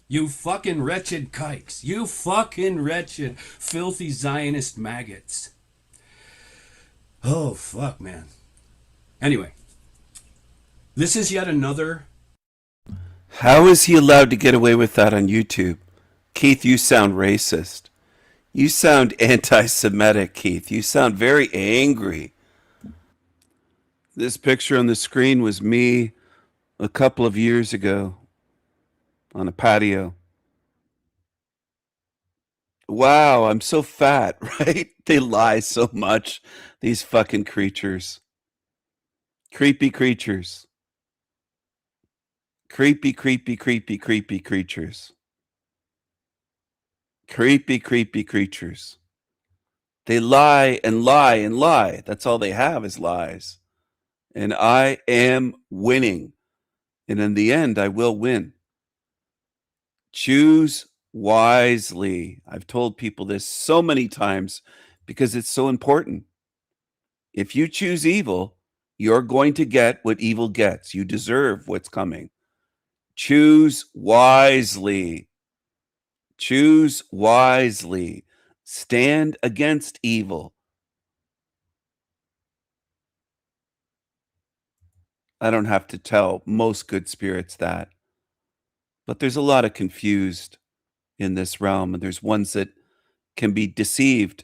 You fucking wretched kikes. You fucking wretched, filthy Zionist maggots. Oh, fuck, man. Anyway, this is yet another...
How is he allowed to get away with that on YouTube? Keith, you sound racist. You sound anti-Semitic, Keith. You sound very angry. This picture on the screen was me a couple of years ago on a patio. Wow, I'm so fat, right? They lie so much, these fucking creatures. Creepy creatures. Creepy, creepy, creepy, creepy creatures. Creepy, creepy creatures. They lie and lie and lie. That's all they have is lies. And I am winning. And in the end, I will win. Choose wisely. I've told people this so many times because it's so important. If you choose evil, you're going to get what evil gets. You deserve what's coming. Choose wisely. Choose wisely. Stand against evil. I don't have to tell most good spirits that. But there's a lot of confused in this realm, and there's ones that can be deceived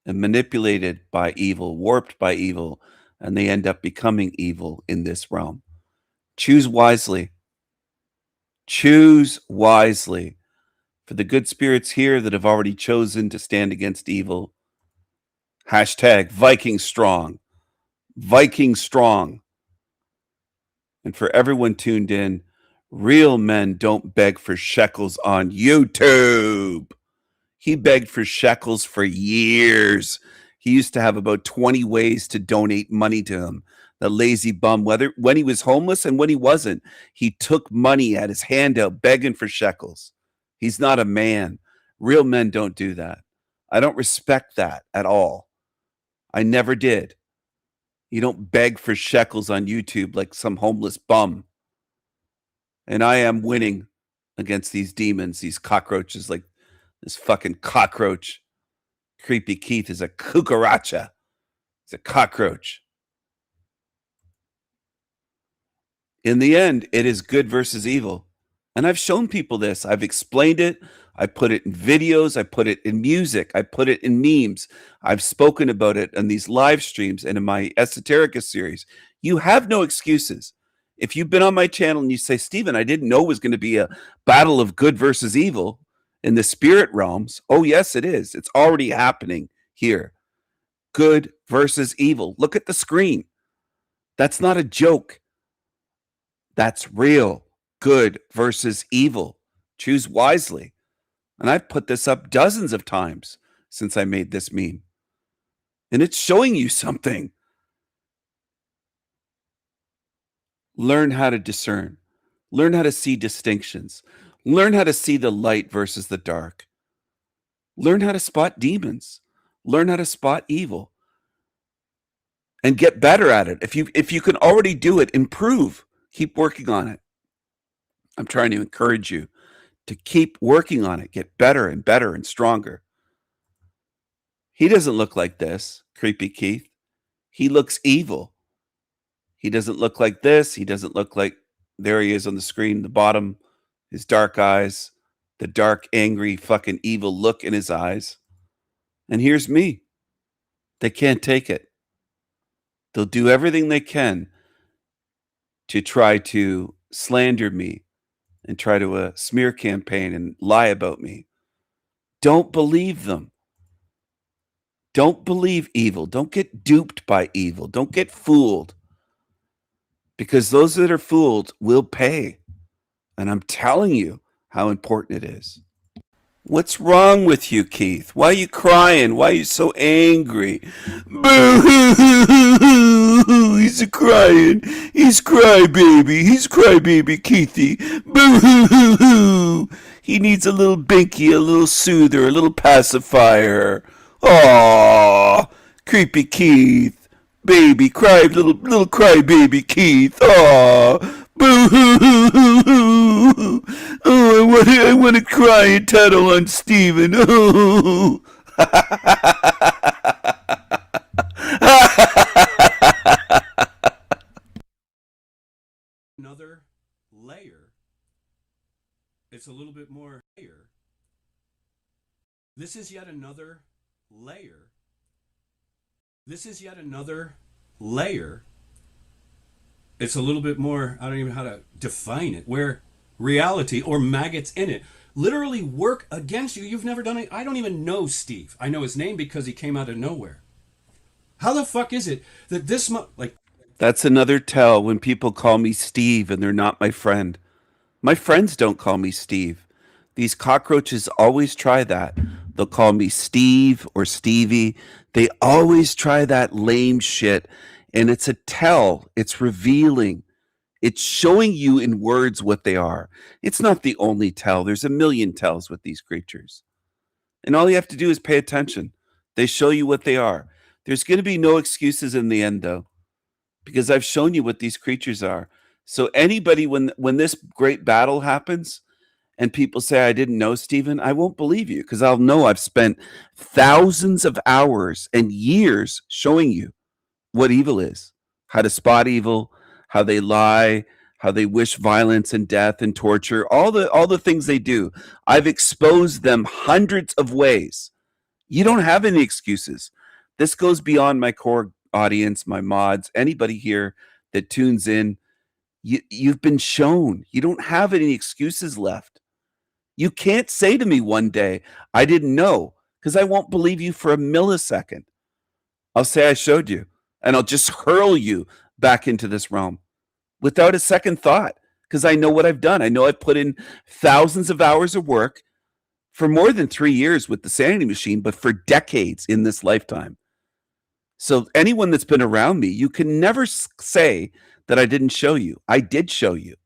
and manipulated by evil, warped by evil, and they end up becoming evil in this realm. Choose wisely. Choose wisely. For the good spirits here that have already chosen to stand against evil, hashtag Viking Strong. Viking Strong. And for everyone tuned in, real men don't beg for shekels on YouTube. He begged for shekels for years. He used to have about 20 ways to donate money to him. The lazy bum, whether when he was homeless and when he wasn't, he took money at his hand out begging for shekels. He's not a man. Real men don't do that. I don't respect that at all. I never did. You don't beg for shekels on YouTube like some homeless bum. And I am winning against these demons, these cockroaches, like this fucking cockroach. Creepy Keith is a cucaracha. He's a cockroach. In the end, it is good versus evil. And I've shown people this. I've explained it. I put it in videos. I put it in music. I put it in memes. I've spoken about it on these live streams and in my Esoterica series. You have no excuses. If you've been on my channel and you say, Stephen, I didn't know it was going to be a battle of good versus evil in the spirit realms. Oh, yes, it is. It's already happening here. Good versus evil. Look at the screen. That's not a joke. That's real. Good versus evil. Choose wisely. And I've put this up dozens of times since I made this meme. And it's showing you something. Learn how to discern. Learn how to see distinctions. Learn how to see the light versus the dark. Learn how to spot demons. Learn how to spot evil. And get better at it. If you can already do it, improve. Keep working on it. I'm trying to encourage you to keep working on it. Get better and better and stronger. He doesn't look like this, Creepy Keith. He looks evil. He doesn't look like this. He doesn't look like, there he is on the screen, the bottom, his dark eyes, the dark, angry, fucking evil look in his eyes. And here's me. They can't take it. They'll do everything they can to try to slander me and try to smear campaign and lie about me. Don't believe them. Don't believe evil. Don't get duped by evil. Don't get fooled. Because those that are fooled will pay. And I'm telling you how important it is. What's wrong with you, Keith? Why are you crying? Why are you so angry? Boo-hoo-hoo-hoo-hoo. He's a crying. He's crybaby. He's crybaby, Keithy. Boo-hoo-hoo-hoo. He needs a little binky, a little soother, a little pacifier. Aww, creepy Keith, baby, little cry baby Keith. Aww, boo hoo hoo hoo hoo. Oh, I want to cry and tattle on Steven. Oh.
Another layer. It's a little bit more layer. This is yet another layer. This is yet another layer. It's a little bit more, I don't even know how to define it, where reality or maggots in it literally work against you. You've never done it. I don't even know Steve. I know his name because he came out of nowhere. How the fuck is it that this like
That's another tell when people call me Steve and they're not my friend. My friends don't call me Steve. These cockroaches always try that. They'll call me Steve or Stevie. They always try that lame shit. And it's a tell. It's revealing. It's showing you in words what they are. It's not the only tell. There's a million tells with these creatures. And all you have to do is pay attention. They show you what they are. There's going to be no excuses in the end, though, because I've shown you what these creatures are. So anybody, when this great battle happens and people say, I didn't know, Stephen, I won't believe you, because I'll know I've spent thousands of hours and years showing you what evil is, how to spot evil, how they lie, how they wish violence and death and torture, all the things they do. I've exposed them hundreds of ways. You don't have any excuses. This goes beyond my core audience, my mods, anybody here that tunes in. You've been shown. You don't have any excuses left. You can't say to me one day, I didn't know, because I won't believe you for a millisecond. I'll say I showed you, and I'll just hurl you back into this realm without a second thought, because I know what I've done. I know I've put in thousands of hours of work for more than 3 years with the Sanity Machine, but for decades in this lifetime. So anyone that's been around me, you can never say that I didn't show you. I did show you.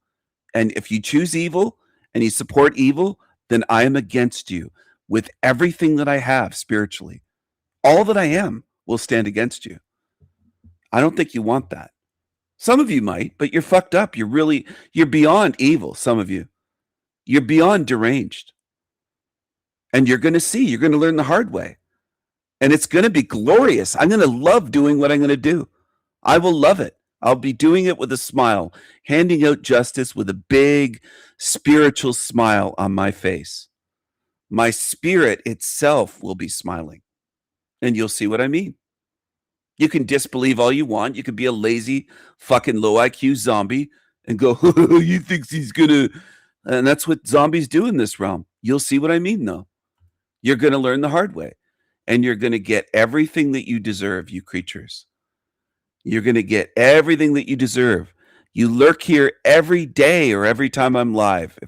And if you choose evil and you support evil, then I am against you with everything that I have spiritually. All that I am will stand against you. I don't think you want that. Some of you might, but you're fucked up. You're beyond evil, some of you. You're beyond deranged. And you're going to learn the hard way. And it's going to be glorious. I'm going to love doing what I'm going to do. I will love it. I'll be doing it with a smile, handing out justice with a big spiritual smile on my face. My spirit itself will be smiling. And you'll see what I mean. You can disbelieve all you want. You can be a lazy, fucking low IQ zombie and go, you think he's going to... And that's what zombies do in this realm. You'll see what I mean, though. You're going to learn the hard way. And you're going to get everything that you deserve, you creatures. You're going to get everything that you deserve. You lurk here every day or every time I'm live.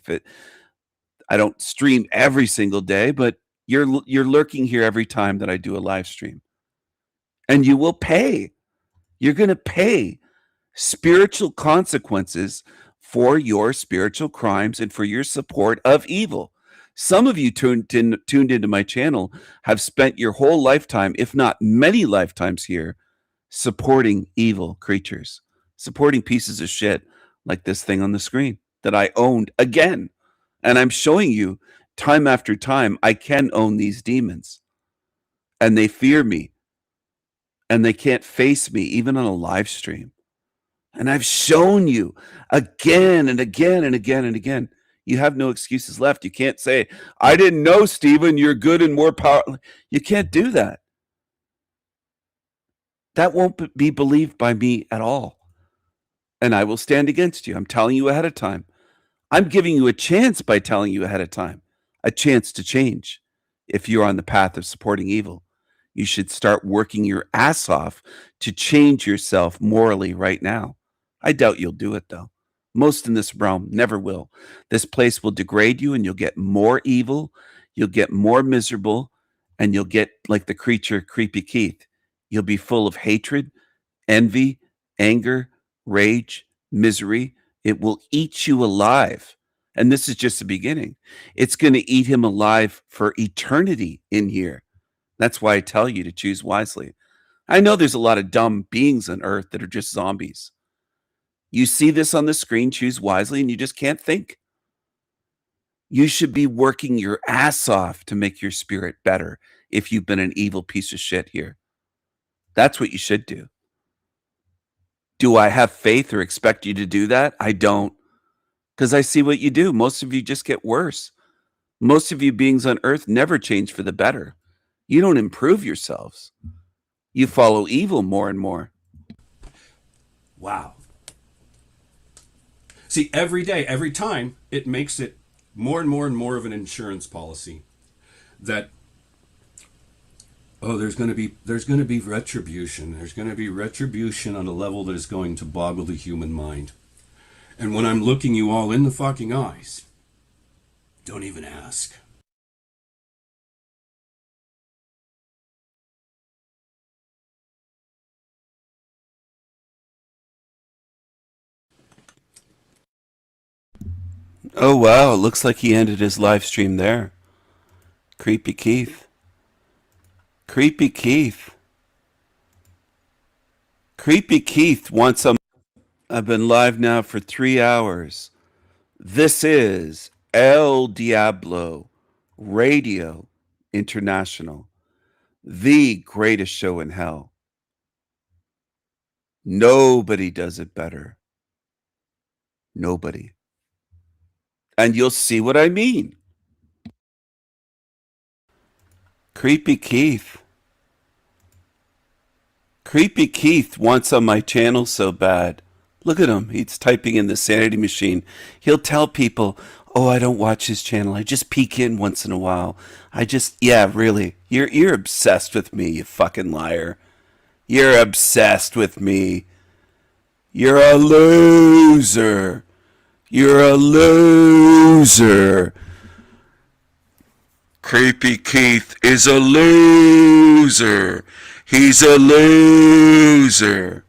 I don't stream every single day, but you're lurking here every time that I do a live stream. And you will pay. You're going to pay spiritual consequences for your spiritual crimes and for your support of evil. Some of you tuned into my channel have spent your whole lifetime, if not many lifetimes here, supporting evil creatures, supporting pieces of shit like this thing on the screen that I owned again. And I'm showing you time after time, I can own these demons. And they fear me. And they can't face me, even on a live stream. And I've shown you again and again and again and again. You have no excuses left. You can't say, I didn't know, Stephen, you're good and more powerful. You can't do that. That won't be believed by me at all. And I will stand against you. I'm telling you ahead of time. I'm giving you a chance by telling you ahead of time, a chance to change. If you're on the path of supporting evil, you should start working your ass off to change yourself morally right now. I doubt you'll do it, though. Most in this realm never will. This place will degrade you, and you'll get more evil, you'll get more miserable, and you'll get like the creature Creepy Keith. You'll be full of hatred, envy, anger, rage, misery. It will eat you alive. And this is just the beginning. It's going to eat him alive for eternity in here. That's why I tell you to choose wisely. I know there's a lot of dumb beings on Earth that are just zombies. You see this on the screen, choose wisely, and you just can't think. You should be working your ass off to make your spirit better if you've been an evil piece of shit here. That's what you should do. Do I have faith or expect you to do that? I don't. Because I see what you do. Most of you just get worse. Most of you beings on Earth never change for the better. You don't improve yourselves. You follow evil more and more.
Wow. See, every day, every time, it makes it more and more and more of an insurance policy that, oh, there's going to be retribution. There's going to be retribution on a level that is going to boggle the human mind. And when I'm looking you all in the fucking eyes, don't even ask.
Oh, wow. It looks like he ended his live stream there. Creepy Keith. Creepy Keith. Creepy Keith wants a... I've been live now for 3 hours. This is El Diablo Radio International, the greatest show in hell. Nobody does it better. Nobody. And you'll see what I mean. Creepy Keith. Creepy Keith wants on my channel so bad. Look at him. He's typing in the sanity machine. He'll tell people, oh, I don't watch his channel. I just peek in once in a while. Yeah, really. You're obsessed with me, you fucking liar. You're obsessed with me. You're a loser. You're a loser. Creepy Keith is a loser. He's a loser.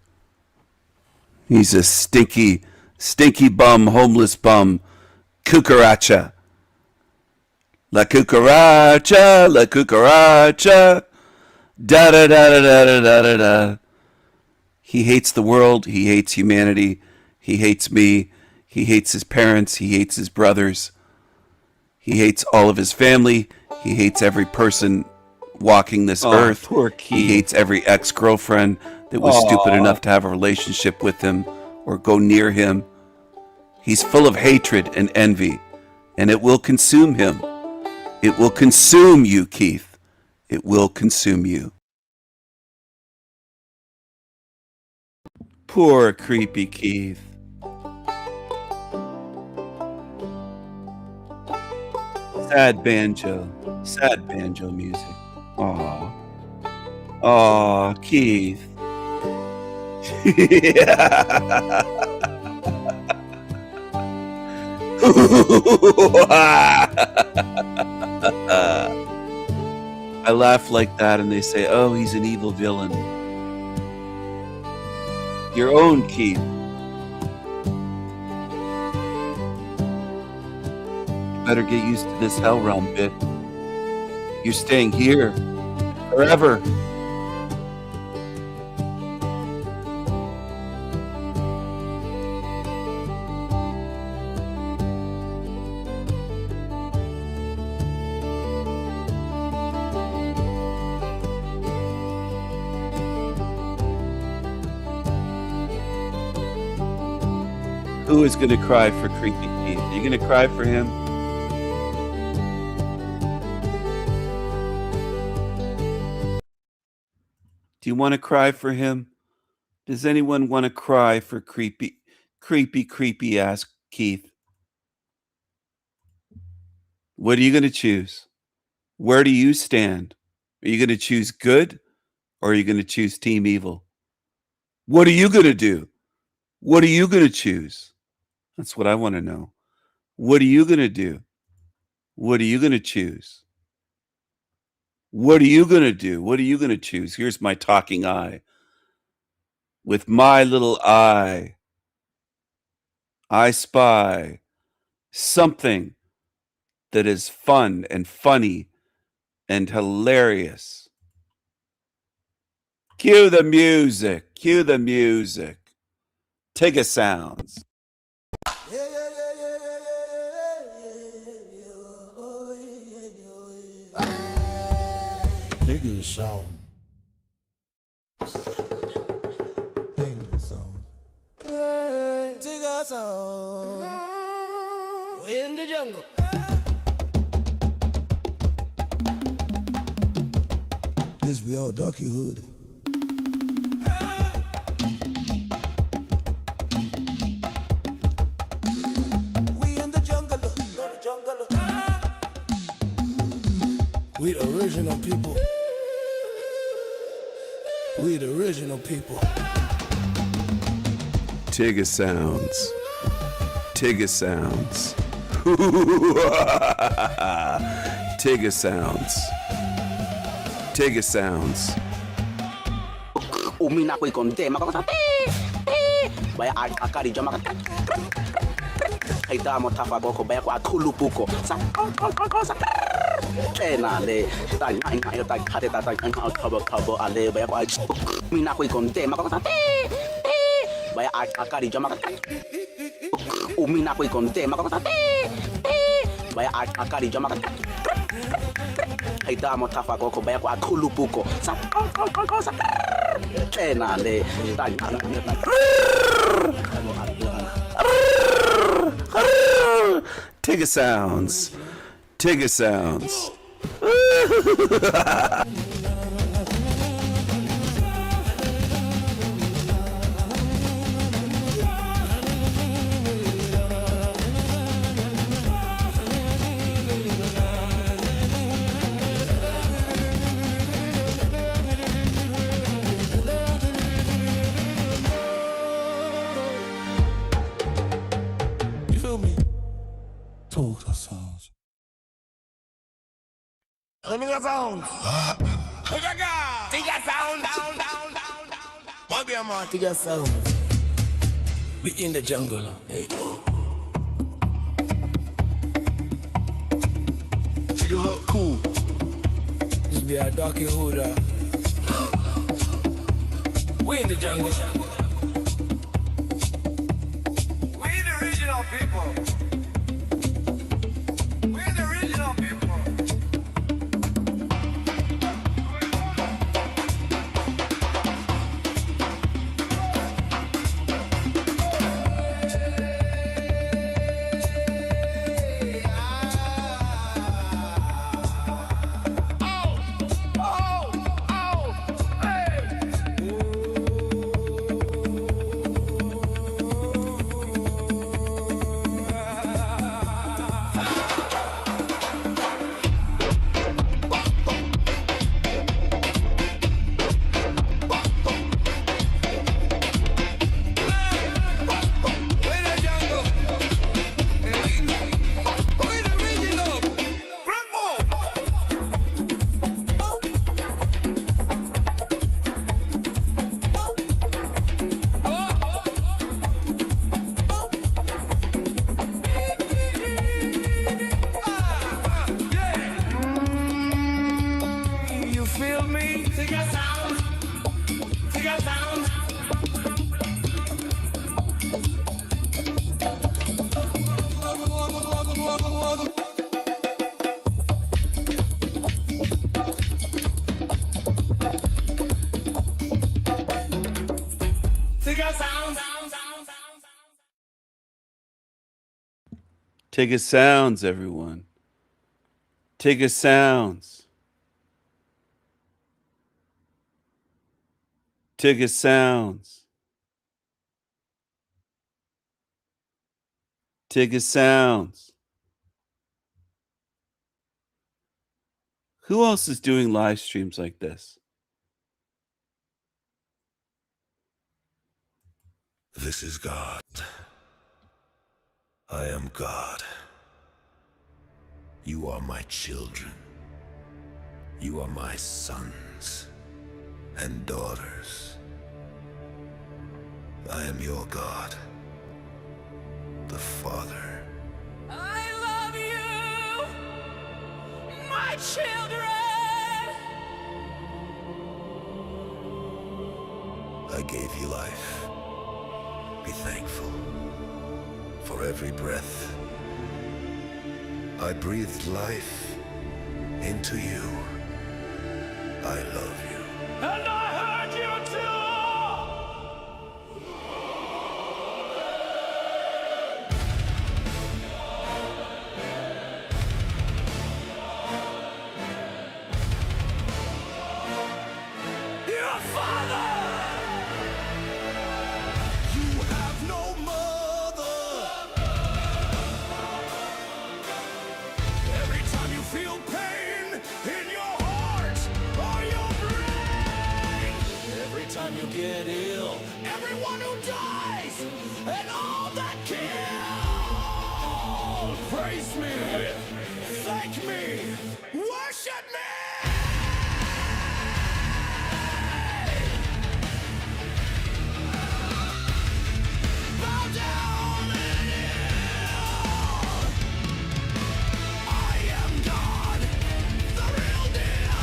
He's a stinky, stinky bum, homeless bum. Cucaracha. La cucaracha, la cucaracha. Da da da da da da da da. He hates the world. He hates humanity. He hates me. He hates his parents. He hates his brothers. He hates all of his family. He hates every person walking this earth. Poor Keith. He hates every ex-girlfriend that was stupid enough to have a relationship with him or go near him. He's full of hatred and envy, and it will consume him. It will consume you, Keith. It will consume you. Poor creepy Keith. Sad banjo music. Aw. Aw, Keith. I laugh like that and they say, oh, he's an evil villain. Your own Keith. You better get used to this hell realm, bit. You're staying here forever. Who is going to cry for creepy Keith? Are you going to cry for him? Do you want to cry for him? Does anyone want to cry for creepy ass Keith? What are you going to choose? Where do you stand? Are you going to choose good or are you going to choose Team Evil? What are you going to do? What are you going to choose? That's what I want to know. What are you going to do? What are you going to choose? What are you going to do? What are you going to choose? Here's my talking eye. With my little eye, I spy something that is fun and funny and hilarious. Cue the music. Cue the music. Tigger sounds.
Tigger sound. Tigger sound.
Tigger sound. We in the jungle.
This be all Ducky Hood.
We in the jungle. The jungle.
We the original people. We the original people.
Tigger sounds. Tigger sounds. Tigger sounds. Tigger sounds.
Umina ko ikonde makakasa baya akari jama kaita mo tafa ko baya ko atulupuko sa ena le ta ngai ta khate ta khabo ale baya ko umina ko ikonde makakasa baya akari jama umina ko ikonde makakasa baya akari jama kaita mo tafa ko baya ko atulupuko sa ena le ta
Tigger sounds. Tigger sounds.
You feel me? Tigger sounds.
Tigger sound. Tigger sound. What be a man? Tigger sound. We in the jungle. Hey. Tigger cool. This be a darky hood. We in the jungle. We the original people. We the original people. You feel me? Tigger sound. Tigger sound. Tigger sound.
Tigger sounds, everyone. Tigger sounds. Tigger sounds. Tigger sounds. Who else is doing live streams like this?
This is God. I am God. You are my children. You are my sons and daughters. I am your God, the Father.
my children.
I gave you life. Be thankful for every breath. I breathed life into you. I love you.
And I heard you too.
Your father! You have no mother. Every time you feel pain in your heart or your brain, every time you get ill, everyone who dies, and all that kill, praise me, thank me, worship me. Bow down and kneel. I am God, the real deal.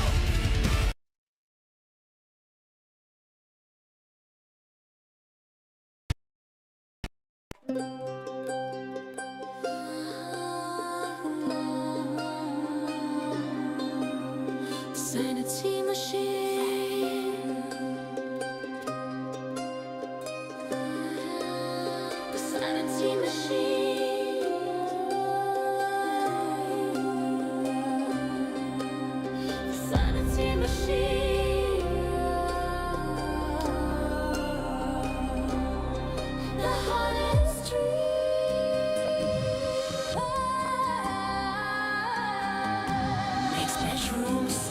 Sanity machine. The sanity machine. The sanity machine. The hottest dream makes bedrooms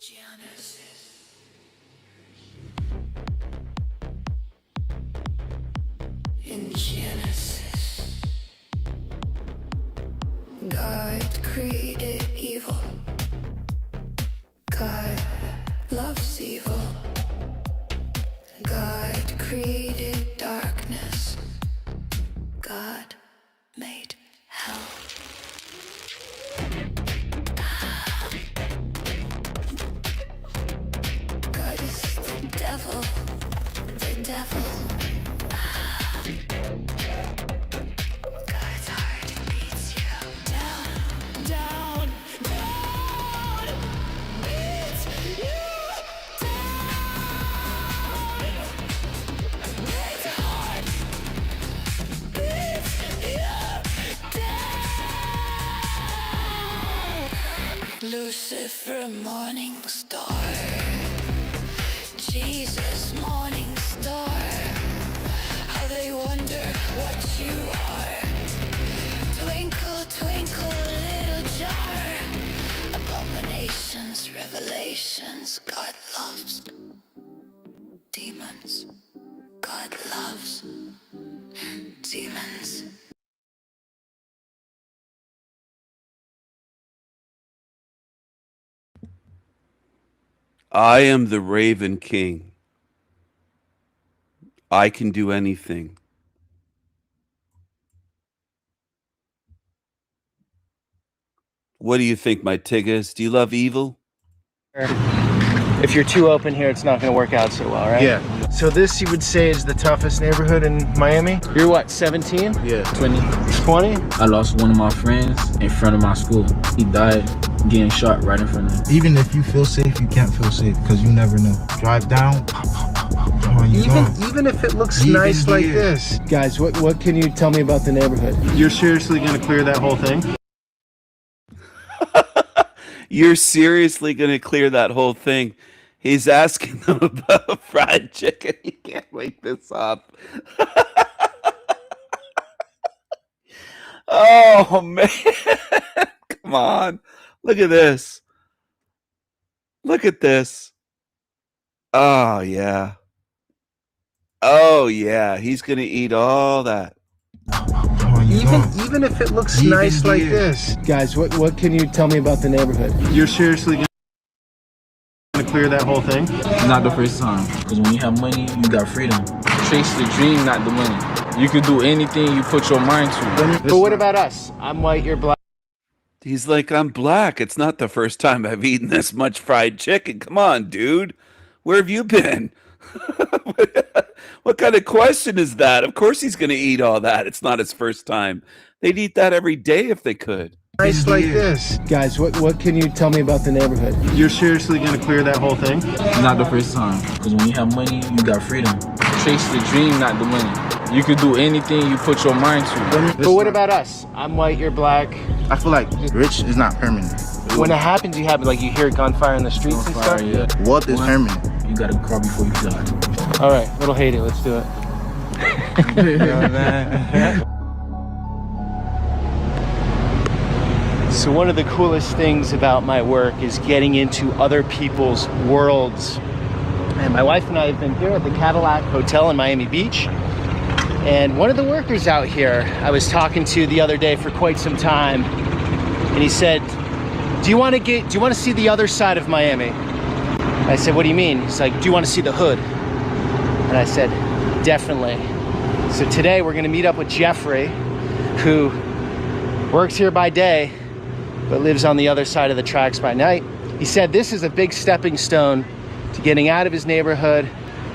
Genesis. In Genesis, God created evil. God loves evil. God created darkness. God made hell. God is the devil. The devil. God's heart beats you down, down, down. Beats you down. God's heart beats you down. Lucifer, morning star. Jesus, morning star. How they wonder what you are. Twinkle, twinkle, little jar. Abominations, revelations. God loves demons. God loves demons.
I am the Raven King. I can do anything. What do you think, my Tigges? Do you love evil?
If you're too open here, it's not going to work out so well, right?
Yeah.
So this, you would say, is the toughest neighborhood in Miami? You're what, 17?
Yeah.
20. 20?
I lost one of my friends in front of my school. He died getting shot right in front of me.
Even if you feel safe, you can't feel safe because you never know. Drive down, pop, pop, pop, pop.
Even if it looks nice like this. Guys, what can you tell me about the neighborhood? You're seriously gonna clear that whole thing?
You're seriously going to clear that whole thing? He's asking them about fried chicken. You can't make this up. Oh, man. Come on. Look at this. Look at this. Oh, yeah. Oh, yeah. He's going to eat all that.
Even if it looks nice like this. Guys, what can you tell me about the neighborhood? You're seriously gonna clear that whole thing?
Not the first time, because when you have money, you got freedom. Chase the dream, not the money. You can do anything you put your mind to.
But what about us? I'm white, you're black.
He's like, I'm black. It's not the first time I've eaten this much fried chicken. Come on, dude. Where have you been? What kind of question is that? Of course he's going to eat all that. It's not his first time. They'd eat that every day if they could.
Nice like this. Guys, what can you tell me about the neighborhood? You're seriously gonna clear that whole thing?
Not the first time, because when you have money, you got freedom. Chase the dream, not the money. You can do anything you put your mind to.
But what about us? I'm white, you're black.
I feel like rich is not permanent.
When it happens, you happen like you hear gunfire in the streets and stuff?
Yeah.
Wealth is permanent.
You gotta crawl before you fly.
All right, little Haiti, let's do it. So one of the coolest things about my work is getting into other people's worlds. And my wife and I have been here at the Cadillac Hotel in Miami Beach. And one of the workers out here I was talking to the other day for quite some time, and he said, do you want to see the other side of Miami? I said, what do you mean? He's like, do you want to see the hood? And I said, definitely. So today we're gonna meet up with Jeffrey, who works here by day, but lives on the other side of the tracks by night. He said this is a big stepping stone to getting out of his neighborhood.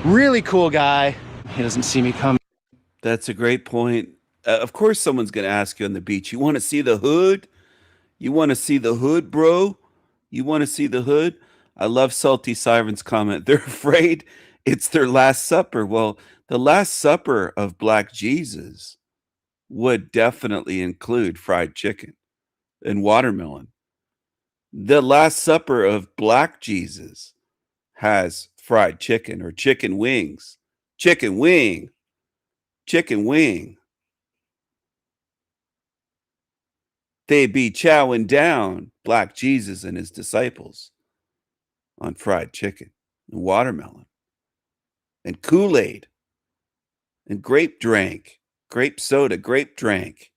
Really cool guy. He doesn't see me coming.
That's a great point. Of course someone's going to ask you on the beach, you want to see the hood? You want to see the hood, bro? You want to see the hood? I love Salty Siren's comment. They're afraid it's their last supper. Well, the last supper of Black Jesus would definitely include fried chicken and watermelon. The last supper of Black Jesus has fried chicken or chicken wings. Chicken wing. Chicken wing. They be chowing down Black Jesus and his disciples on fried chicken and watermelon and Kool-Aid and grape drink, grape soda, grape drink.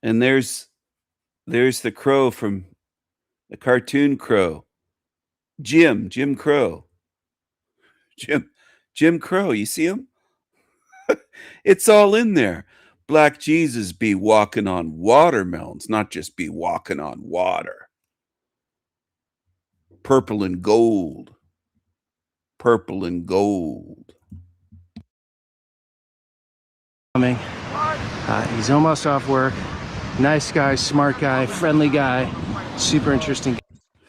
And there's the crow from the cartoon Crow. Jim Crow. Jim Crow, you see him? It's all in there. Black Jesus be walking on watermelons, not just be walking on water. Purple and gold. Purple and gold.
He's almost off work. Nice guy, smart guy, friendly guy, super interesting.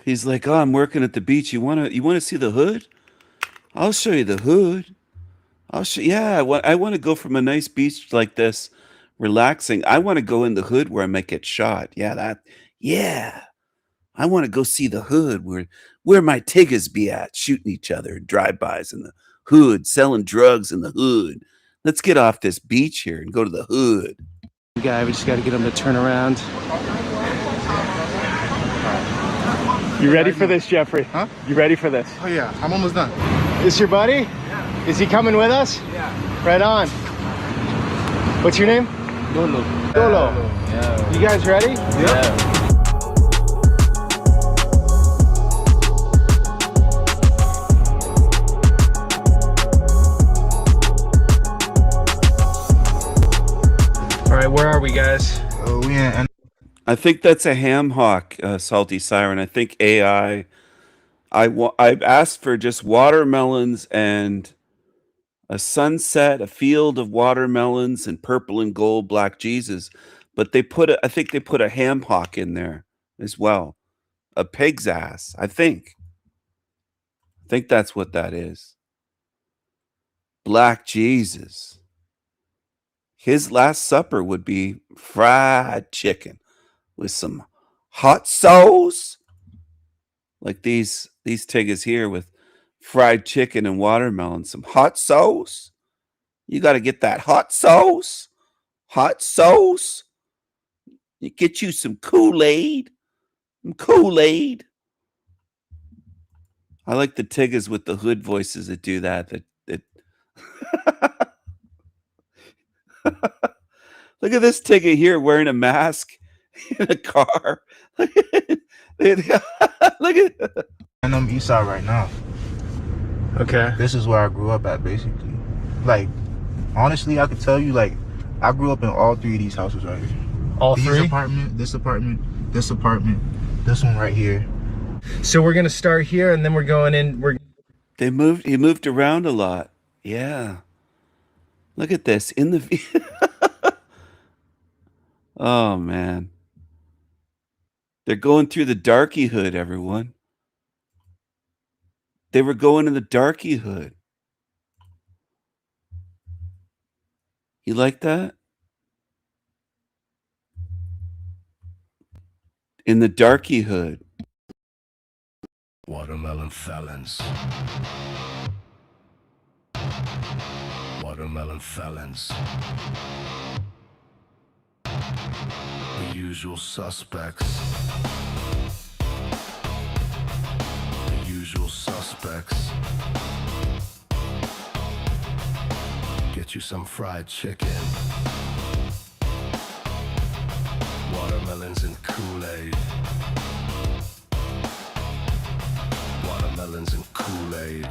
He's like, oh, I'm working at the beach. You wanna see the hood? I'll show you the hood. Yeah, I want to go from a nice beach like this, relaxing. I want to go in the hood where I might get shot. Yeah. I want to go see the hood where my tiggas be at, shooting each other, drive-bys in the hood, selling drugs in the hood. Let's get off this beach here and go to the hood.
Guy, we just got to get him to turn around. You ready for this, Jeffrey?
Huh?
You ready for this?
Oh yeah, I'm almost done.
This your buddy? Yeah. Is he coming with us?
Yeah.
Right on. What's your name?
Lolo.
Lolo.
Yeah.
You guys ready?
Yeah.
All right, where are we, guys?
Oh yeah.
I think that's a ham hock, Salty Siren. I think AI. I've asked for just watermelons and a sunset, a field of watermelons and purple and gold Black Jesus, but I think they put a ham hock in there as well. a pig's ass. I think that's what that is. Black Jesus. His last supper would be fried chicken with some hot sauce, like these tiggas here with fried chicken and watermelon, some hot sauce. You got to get that hot sauce. Hot sauce. You get you some Kool-Aid. Some Kool-Aid. I like the tiggas with the hood voices that do that. That Look at this tigga here wearing a mask in a car. Look at
And I'm east side right now.
Okay.
This is where I grew up at, basically. Like, honestly, I could tell you, like, I grew up in all three of these houses right here.
All
These
three?
apartment, this apartment, this apartment, this one right here.
So we're gonna start here, and then we're going in.
He moved around a lot. Yeah. Look at this in the. Oh man. They're going through the darky hood, everyone. They were going in the darky hood. You like that? In the darky hood.
Watermelon felons. Watermelon felons. The usual suspects. The usual suspects. Get you some fried chicken. Watermelons and Kool-Aid. Watermelons and Kool-Aid.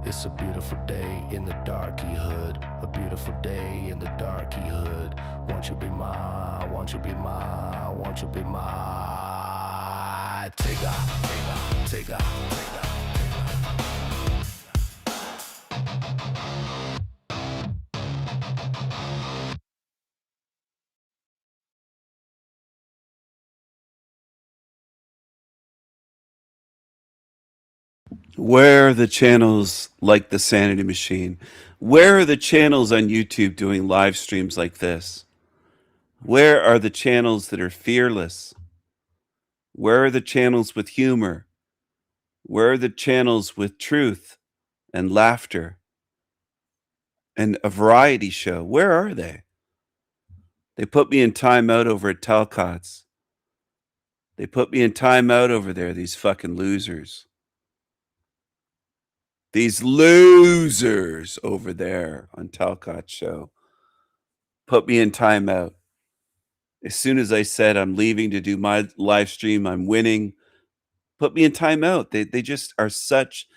It's a beautiful day in the darky hood. A beautiful day in the darky hood. Won't you be my, won't you be my, won't you be my Tigger, Tigger, Tigger, Tigger.
Where are the channels like the Sanity Machine? Where are the channels on YouTube doing live streams like this? Where are the channels that are fearless? Where are the channels with humor? Where are the channels with truth and laughter and a variety show? Where are they? They put me in timeout over at Talcott's. They put me in timeout over there, these fucking losers. These losers over there on Talcott's show put me in timeout. As soon as I said I'm leaving to do my live stream, I'm winning, put me in timeout. They just are such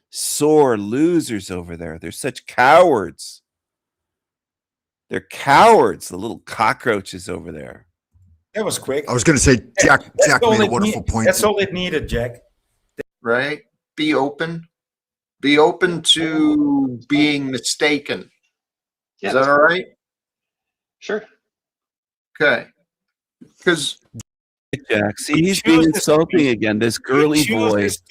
sore losers over there. They're such cowards. They're cowards, the little cockroaches over there.
That was quick.
I was going to say, Jack made a wonderful point.
That's all it needed, Jack.
Right? Be open. Be open to being mistaken.
Yeah,
Is that all right?
Sure.
Okay. Because
Jack, see, he's being insulting again. This girly voice.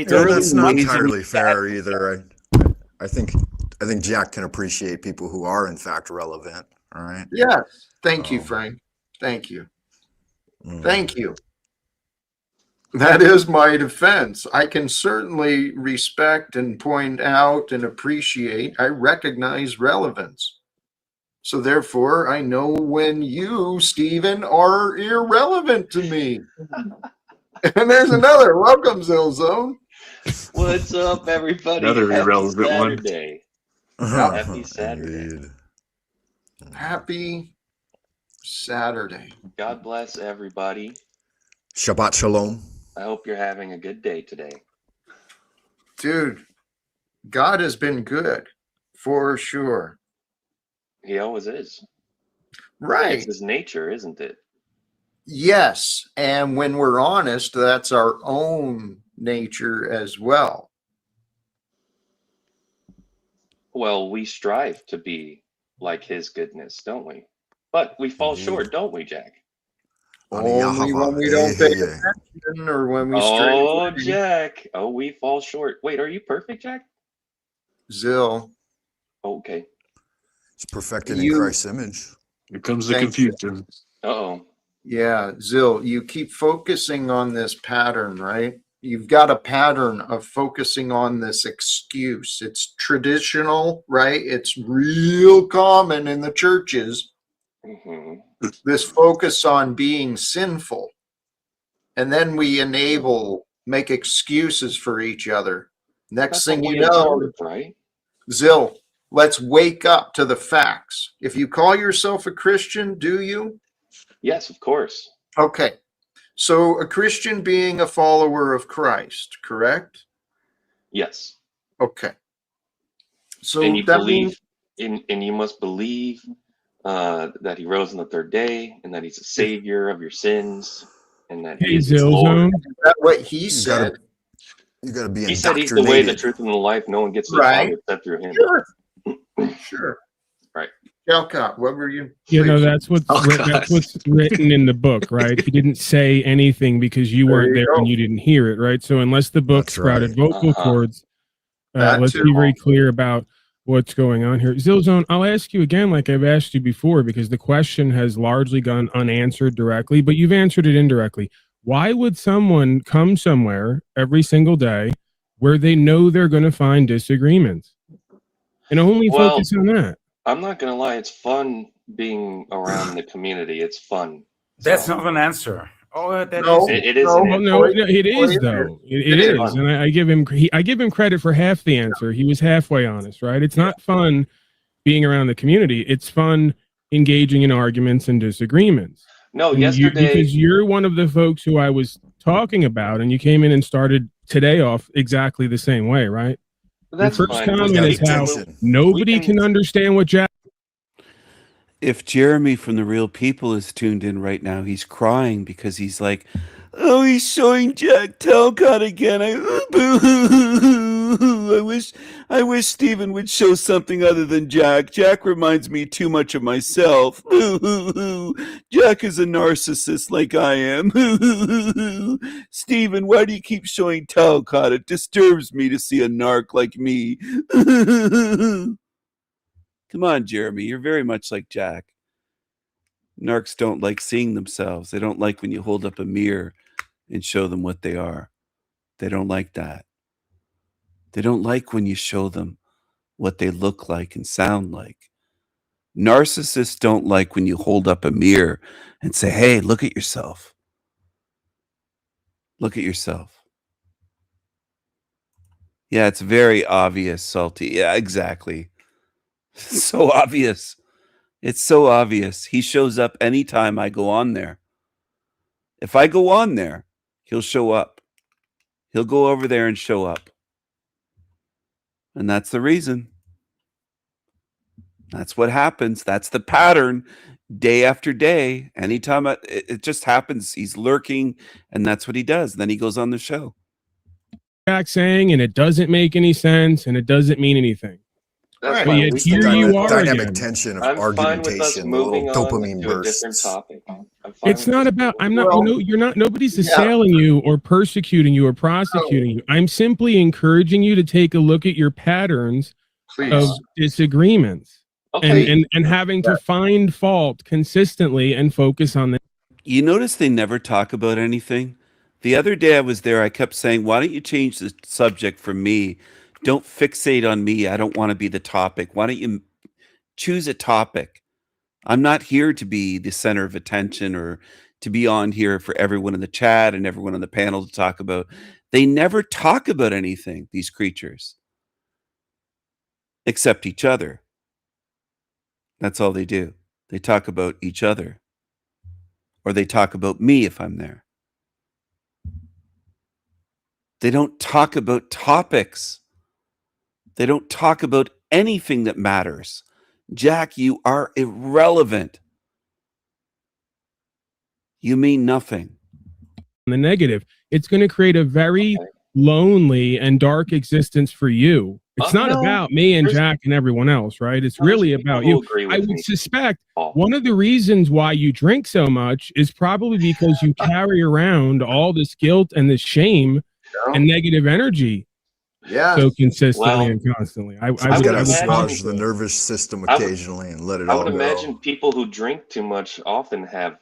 No, that's not entirely fair either. I think Jack can appreciate people who are in fact relevant. All right.
yes. Thank you, Frank. Thank you. Thank you. That is my defense. I can certainly respect and point out and appreciate. I recognize relevance. So therefore, I know when you, Stephen, are irrelevant to me. And there's another. Welcome, Zillzone.
What's up, everybody?
Another
Happy
irrelevant one.
Saturday.
Yep.
Happy Saturday.
Happy Saturday.
God bless everybody.
Shabbat shalom.
I hope you're having a good day today.
Dude, God has been good for sure.
He always is.
Right.
It's his nature, isn't it?
Yes. And when we're honest, that's our own nature as well.
Well, we strive to be like his goodness, don't we? But we fall short, don't we, Jack?
Only when we don't pay attention or when we stray
Oh,
away.
Jack. Oh, we fall short. Wait, are you perfect, Jack?
Zill.
Okay.
It's perfected in Christ's image.
Here comes the
Thank you.
confusion.
Uh-oh.
Yeah, Zill, you keep focusing on this pattern, right? You've got a pattern of focusing on this excuse. It's traditional, right? It's real common in the churches. This focus on being sinful. And then we make excuses for each other. Next thing you know,
right?
Zill, let's wake up to the facts. If you call yourself a Christian, do you?
Yes, of course.
Okay. So a Christian being a follower of Christ, correct?
Yes.
Okay. So
and you
that
believe and you must believe that he rose on the third day and that he's a savior of your sins and that he is your Lord.
Is that what he said?
You got to be
He said he's the way, the
indoctrinated.
truth, and the life. No one gets to the
Right.
Father except through him.
Sure.
Right.
Calcott, what were you?
You know,
Please.
that's what's written in the book, right? He didn't say anything because you weren't there and you didn't hear it, right? So unless the book sprouted vocal cords, let's be very clear about what's going on here. Zillzone, I'll ask you again, like I've asked you before, because the question has largely gone unanswered directly, but you've answered it indirectly. Why would someone come somewhere every single day where they know they're going to find disagreements and only focus on that?
I'm not gonna lie, it's fun being around the community. It's fun.
That's not an answer. Oh, that
No,
is
it is
Well,
an
no,
answer.
it is though. It is, and I give him credit for half the answer. He was halfway honest, right? It's not fun being around the community. It's fun engaging in arguments and disagreements.
No,
And
yesterday
because you're one of the folks who I was talking about, and you came in and started today off exactly the same way, right?
That's
Your first
fine.
comment is how nobody can understand what Jack.
If Jeremy from The Real People is tuned in right now, he's crying because he's like, oh, he's showing Jack Talcott again. I wish Steven would show something other than Jack. Jack reminds me too much of myself. Jack is a narcissist like I am. Steven, why do you keep showing Talcott? It disturbs me to see a narc like me. Come on, Jeremy. You're very much like Jack. Narcs don't like seeing themselves. They don't like when you hold up a mirror and show them what they are. They don't like that. They don't like when you show them what they look like and sound like. Narcissists don't like when you hold up a mirror and say, hey, look at yourself. Look at yourself. Yeah, it's very obvious, Salty. Yeah, exactly. So obvious. It's so obvious. He shows up anytime I go on there. If I go on there, he'll show up. He'll go over there and show up. And that's the reason. That's what happens. That's the pattern day after day. Anytime it just happens, he's lurking, and that's what he does. Then he goes on the show.
Jack saying, and it doesn't make any sense, and it doesn't mean anything.
That's
But
fine.
yet
We
here
can-
you are
Dynamic
again.
tension of
I'm fine with us
argumentation, little
moving on
dopamine
to a different
bursts.
topic. I'm fine
It's
with
not
us
about,
moving
I'm not,
on.
no, you're not, nobody's assailing you or persecuting you or prosecuting you. I'm simply encouraging you to take a look at your patterns of disagreements and having to find fault consistently and focus on that.
You notice they never talk about anything? The other day I was there, I kept saying, why don't you change the subject for me? Don't fixate on me. I don't want to be the topic. Why don't you choose a topic? I'm not here to be the center of attention or to be on here for everyone in the chat and everyone on the panel to talk about. They never talk about anything, these creatures, except each other. That's all they do. They talk about each other. Or they talk about me if I'm there. They don't talk about topics. They don't talk about anything that matters. Jack, you are irrelevant. You mean nothing.
The negative, it's going to create a very lonely and dark existence for you It's not
No,
about me and
there's
Jack and everyone else, right? It's
no, there's
really
people
about
who
you.
agree
I
with
would
me,
suspect
Paul.
one of the reasons why you drink so much is probably because you carry around all this guilt and this shame and negative energy so consistently
Well,
and constantly. I
He's
would
got to
imagine
assuage the nervous system
I would
occasionally and let it
I
all
would
go.
imagine people who drink too much often have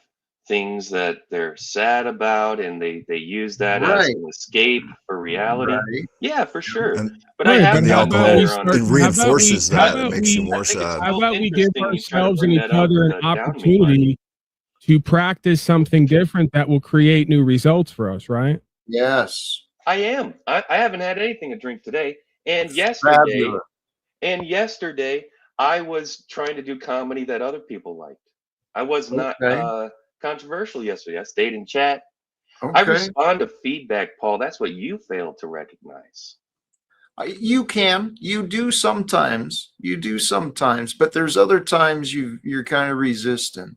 things that they're sad about, and they use that as
Right.
an escape for reality.
Right.
Yeah, for sure.
And,
But I
Right,
have
but
and the
how
gotten
about
alcohol
we
better on.
start?
it
How about we?
reinforces
How
that. It
about
makes you
we?
more
I think it's
sad.
How
so
about we give
interesting you try to
ourselves and
bring
each
that up
other an
down me, Mike.
opportunity to practice something different that will create new results for us, right?
Yes.
I am. I haven't had anything to drink today, and
Fabulous.
yesterday I was trying to do comedy that other people liked. I was not
Okay.
controversial yesterday. I stayed in chat. I
Okay.
respond to feedback, Paul. That's what you failed to recognize.
You can. You do sometimes. You do sometimes, but there's other times you're kind of resistant.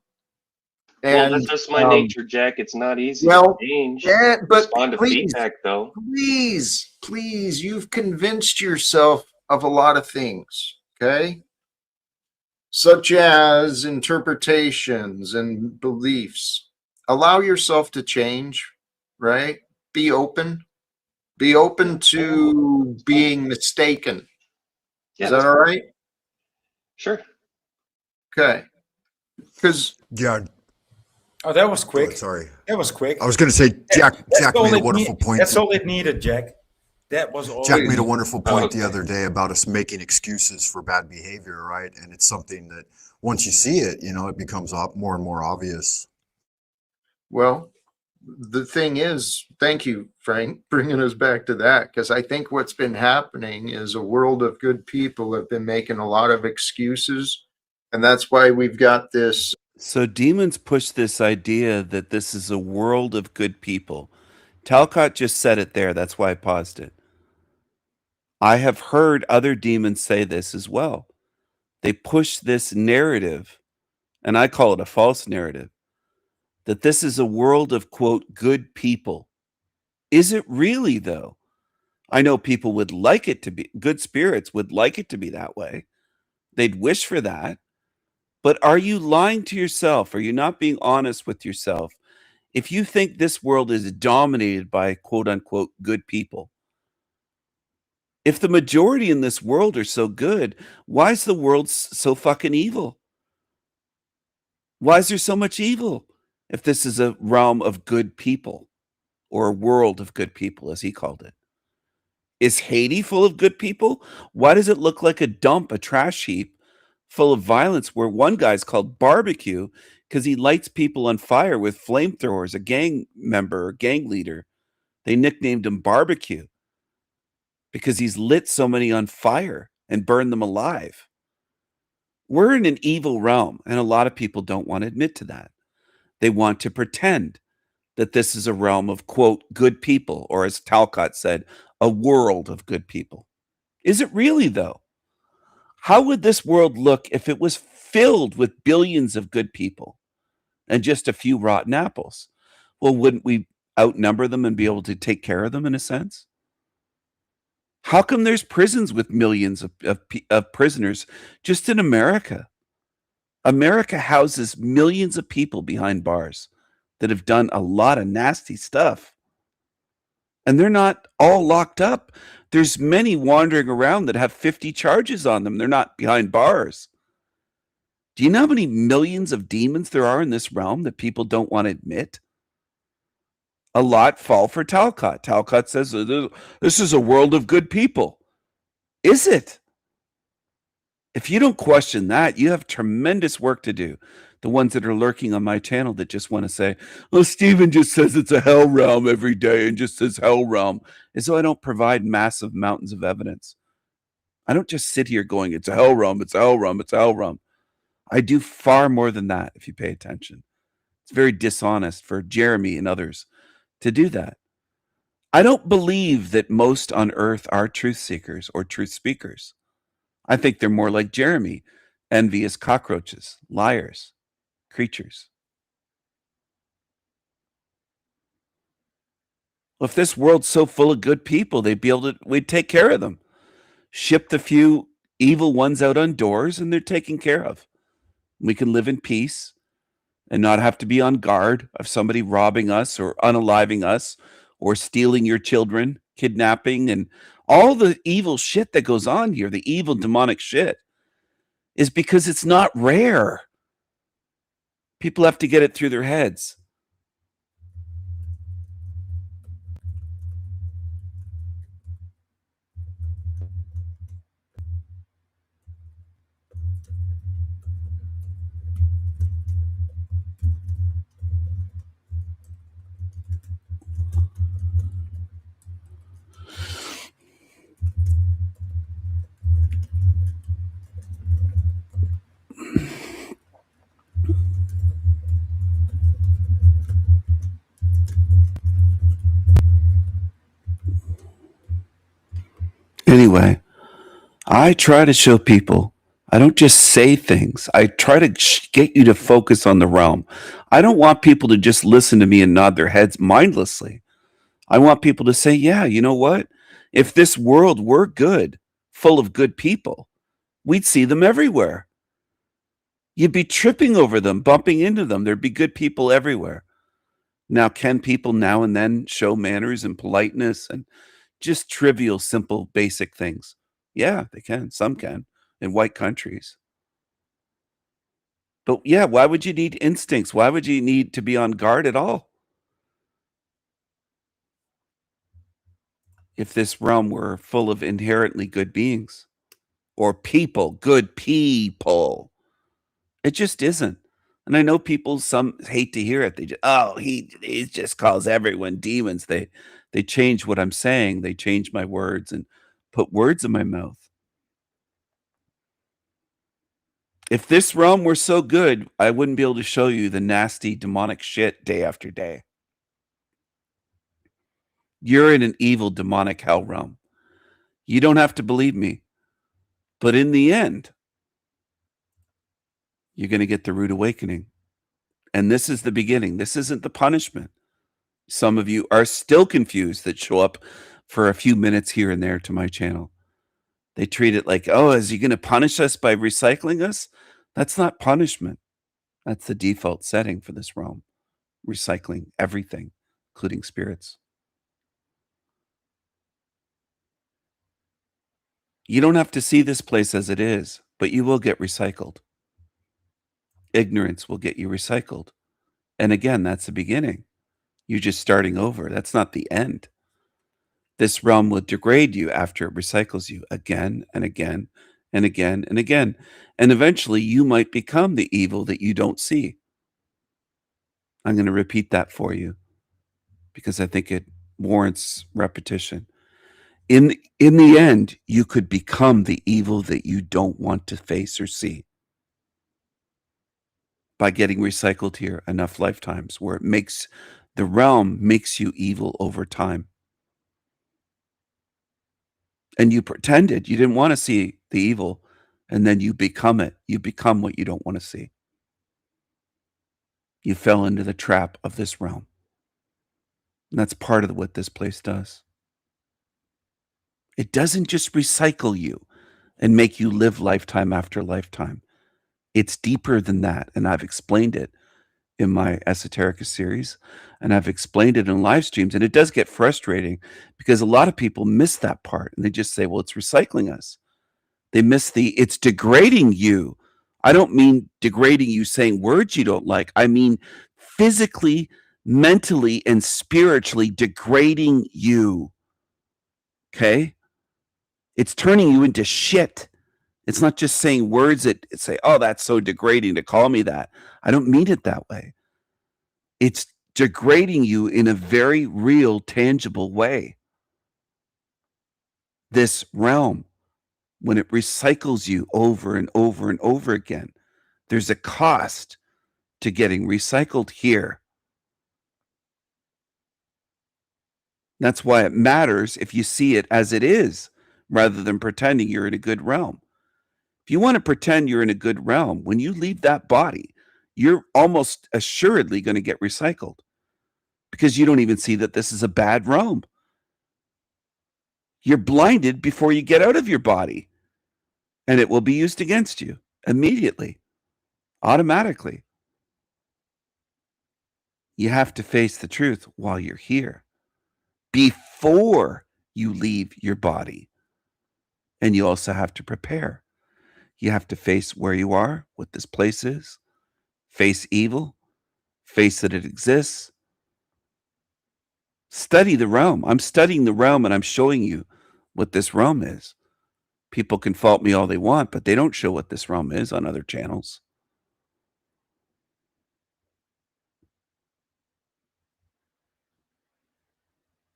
Well,
And
that's just my nature, Jack. It's not easy to
well,
change.
yeah, but
Respond to
please,
feedback, though.
please, you've convinced yourself of a lot of things, okay? Such as interpretations and beliefs. Allow yourself to change, right? Be open. Be open to being mistaken.
Yeah,
Is that
that's
all
fine.
right?
Sure.
Okay. Because
Yeah.
Oh, that was quick.
Sorry.
That was quick.
I was going to say, Jack
That's all
made a
it
wonderful
need-
point.
That's all it needed, Jack. That was all.
Jack
it
made a
needed.
wonderful point the other day about us making excuses for bad behavior, right? And it's something that once you see it, it becomes more and more obvious.
Well, the thing is, thank you, Frank, bringing us back to that, because I think what's been happening is a world of good people have been making a lot of excuses. And that's why we've got this.
So demons push this idea that this is a world of good people. Talcott just said it there. That's why I paused it. I have heard other demons say this as well. They push this narrative, and I call it a false narrative, that this is a world of, quote, good people. Is it really, though? I know people would like it to be, good spirits would like it to be that way. They'd wish for that. But are you lying to yourself? Are you not being honest with yourself? If you think this world is dominated by, quote unquote, good people, if the majority in this world are so good, why is the world so fucking evil? Why is there so much evil if this is a realm of good people, or a world of good people, as he called it? Is Haiti full of good people? Why does it look like a dump, a trash heap full of violence, where one guy's called Barbecue because he lights people on fire with flamethrowers, a gang member or gang leader? They nicknamed him Barbecue because he's lit so many on fire and burned them alive. We're in an evil realm, and a lot of people don't want to admit to that. They want to pretend that this is a realm of, quote, good people, or as Talcott said, a world of good people. Is it really, though? How would this world look if it was filled with billions of good people and just a few rotten apples? Well, wouldn't we outnumber them and be able to take care of them in a sense? How come there's prisons with millions of prisoners just in America? America houses millions of people behind bars that have done a lot of nasty stuff. And they're not all locked up. There's many wandering around that have 50 charges on them. They're not behind bars. Do you know how many millions of demons there are in this realm that people don't want to admit? A lot fall for Talcott. Talcott says this is a world of good people. Is it? If you don't question that, you have tremendous work to do. The ones that are lurking on my channel that just want to say, oh, Steven just says it's a hell realm every day and just says hell realm, as though I don't provide massive mountains of evidence. I don't just sit here going, it's a hell realm, it's a hell realm, it's a hell realm. I do far more than that if you pay attention. It's very dishonest for Jeremy and others to do that. I don't believe that most on earth are truth seekers or truth speakers. I think they're more like Jeremy, envious cockroaches, liars, creatures. Well, if this world's so full of good people, we'd take care of them. ship the few evil ones out on doors, and they're taken care of. We can live in peace and not have to be on guard of somebody robbing us or unaliving us or stealing your children, kidnapping, and all the evil shit that goes on here, the evil demonic shit, is because it's not rare. People have to get it through their heads. Anyway, I try to show people, I don't just say things. I try to get you to focus on the realm. I don't want people to just listen to me and nod their heads mindlessly. I want people to say, yeah, you know what? If this world were good, full of good people, we'd see them everywhere. You'd be tripping over them, bumping into them. There'd be good people everywhere. Now, can people now and then show manners and politeness and just trivial, simple, basic things? Yeah, they can. Some can in white countries. But yeah, why would you need instincts? Why would you need to be on guard at all? If this realm were full of inherently good beings or people, good people. It just isn't. And I know people, some hate to hear it. They just, oh, he just calls everyone demons. They change what I'm saying. They change my words and put words in my mouth. If this realm were so good, I wouldn't be able to show you the nasty demonic shit day after day. You're in an evil demonic hell realm. You don't have to believe me. But in the end, you're going to get the rude awakening. And this is the beginning. This isn't the punishment. Some of you are still confused that show up for a few minutes here and there to my channel. They treat it like, oh, is he going to punish us by recycling us? That's not punishment. That's the default setting for this realm. Recycling everything, including spirits. You don't have to see this place as it is, but you will get recycled. Ignorance will get you recycled. And again, that's the beginning. You're just starting over. That's not the end. This realm will degrade you after it recycles you again and again and again and again. And eventually you might become the evil that you don't see. I'm going to repeat that for you because I think it warrants repetition. In the end, you could become the evil that you don't want to face or see by getting recycled here enough lifetimes where the realm makes you evil over time. And you pretended you didn't want to see the evil, and then you become it. You become what you don't want to see. You fell into the trap of this realm. And that's part of what this place does. It doesn't just recycle you and make you live lifetime after lifetime. It's deeper than that, and I've explained it in my Esoterica series, and I've explained it in live streams, and it does get frustrating because a lot of people miss that part, and they just say, well, it's recycling us. They miss it's degrading you. I don't mean degrading you saying words you don't like. I mean physically, mentally, and spiritually degrading you. Okay? It's turning you into shit. It's not just saying words that say, oh, that's so degrading to call me that. I don't mean it that way. It's degrading you in a very real, tangible way. This realm, when it recycles you over and over and over again, there's a cost to getting recycled here. That's why it matters if you see it as it is, rather than pretending you're in a good realm. If you want to pretend you're in a good realm, when you leave that body, you're almost assuredly going to get recycled because you don't even see that this is a bad realm. You're blinded before you get out of your body, and it will be used against you immediately, automatically. You have to face the truth while you're here, before you leave your body. And you also have to prepare. You have to face where you are, what this place is, face evil, face that it exists. Study the realm. I'm studying the realm, and I'm showing you what this realm is. People can fault me all they want, but they don't show what this realm is on other channels.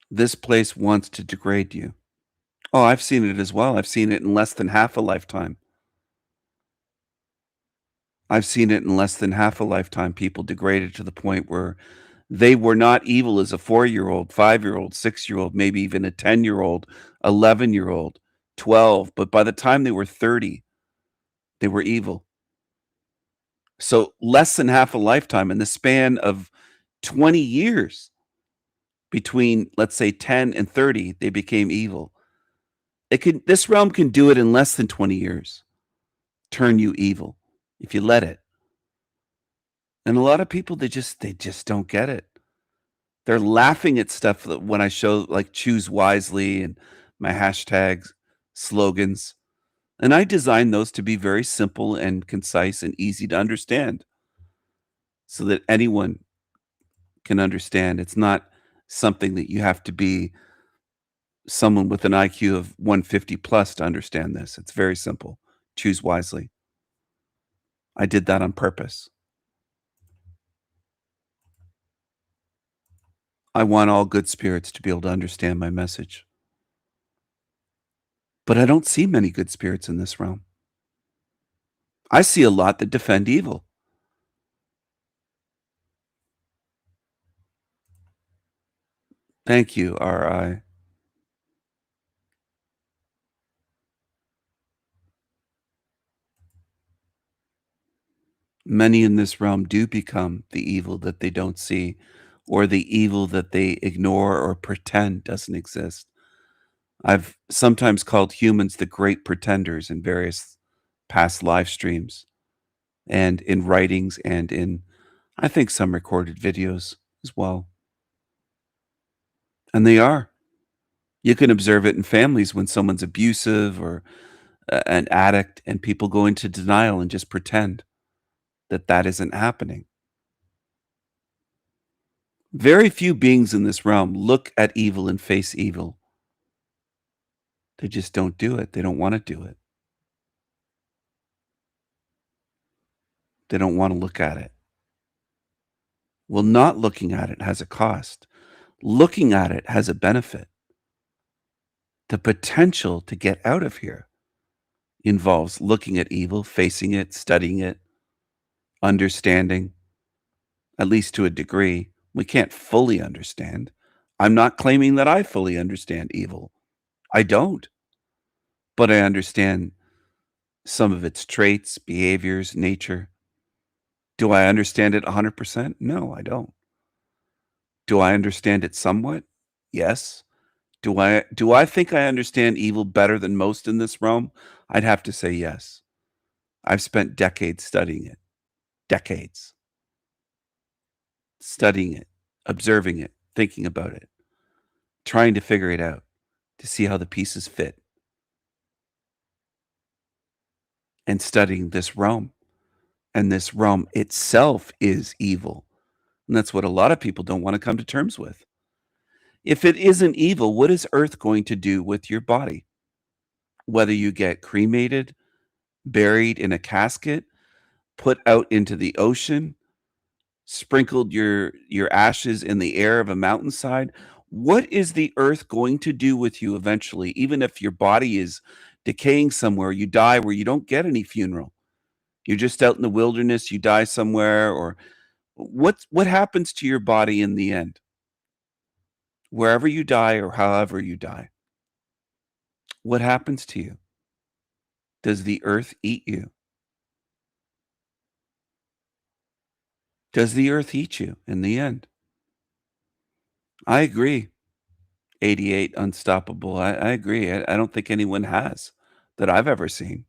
This place wants to degrade you. Oh, I've seen it as well. I've seen it in less than half a lifetime. I've seen it in less than half a lifetime. People degraded to the point where they were not evil as a 4-year-old, 5-year-old, 6-year-old, maybe even a 10-year-old, 11-year-old, 12. But by the time they were 30, they were evil. So less than half a lifetime, in the span of 20 years, between, let's say, 10 and 30, they became evil. This realm can do it in less than 20 years. Turn you evil if you let it. And a lot of people, they just don't get it. They're laughing at stuff that when I show, like, choose wisely and my hashtags, slogans. And I designed those to be very simple and concise and easy to understand so that anyone can understand. It's not something that you have to be someone with an IQ of 150 plus to understand this. It's very simple. Choose wisely. I did that on purpose. I want all good spirits to be able to understand my message. But I don't see many good spirits in this realm. I see a lot that defend evil. Thank you, R.I. Many in this realm do become the evil that they don't see, or the evil that they ignore or pretend doesn't exist. I've sometimes called humans the great pretenders in various past live streams and in writings and in, I think, some recorded videos as well. And they are. You can observe it in families when someone's abusive or an addict, and people go into denial and just pretend that that isn't happening. Very few beings in this realm look at evil and face evil. They just don't do it. They don't want to do it. They don't want to look at it. Well, not looking at it has a cost. Looking at it has a benefit. The potential to get out of here involves looking at evil, facing it, studying it, understanding, at least to a degree. We can't fully understand. I'm not claiming that I fully understand evil. I don't. But I understand some of its traits, behaviors, nature. Do I understand it 100%? No, I don't. Do I understand it somewhat? Yes. Do I think I understand evil better than most in this realm? I'd have to say yes. I've spent decades studying it. Decades. Studying it, observing it, thinking about it, trying to figure it out, to see how the pieces fit, and studying this realm. And this realm itself is evil. And that's what a lot of people don't want to come to terms with. If it isn't evil, what is Earth going to do with your body? Whether you get cremated, buried in a casket, put out into the ocean, sprinkled your ashes in the air of a mountainside, what is the Earth going to do with you eventually? Even if your body is decaying somewhere, you die where you don't get any funeral. You're just out in the wilderness, you die somewhere, or what happens to your body in the end? Wherever you die or however you die, what happens to you? Does the Earth eat you? Does the Earth eat you in the end? I agree. 88 Unstoppable. I agree. I don't think anyone has that I've ever seen.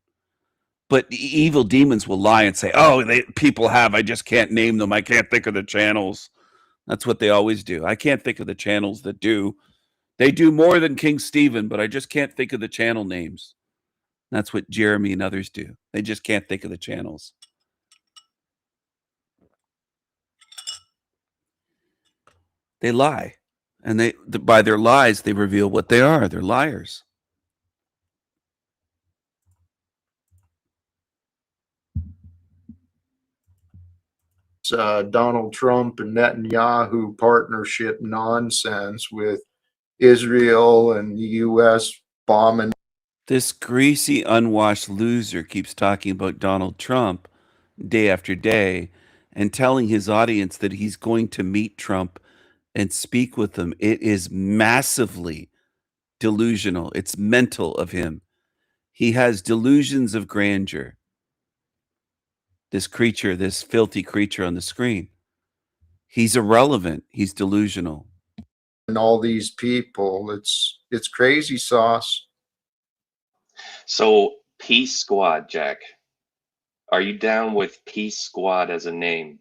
But evil demons will lie and say, "Oh, people have. I just can't name them. I can't think of the channels." That's what they always do. I can't think of the channels that do. They do more than King Stephen, but I just can't think of the channel names. That's what Jeremy and others do. They just can't think of the channels. They lie. And by their lies, they reveal what they are. They're liars.
Donald Trump and Netanyahu partnership nonsense with Israel and the U.S. bombing.
This greasy, unwashed loser keeps talking about Donald Trump day after day and telling his audience that he's going to meet Trump and speak with him. It is massively delusional. It's mental of him. He has delusions of grandeur. This creature, this filthy creature on the screen. He's irrelevant. He's delusional.
And all these people, it's crazy sauce.
So, Peace Squad, Jack. Are you down with Peace Squad as a name?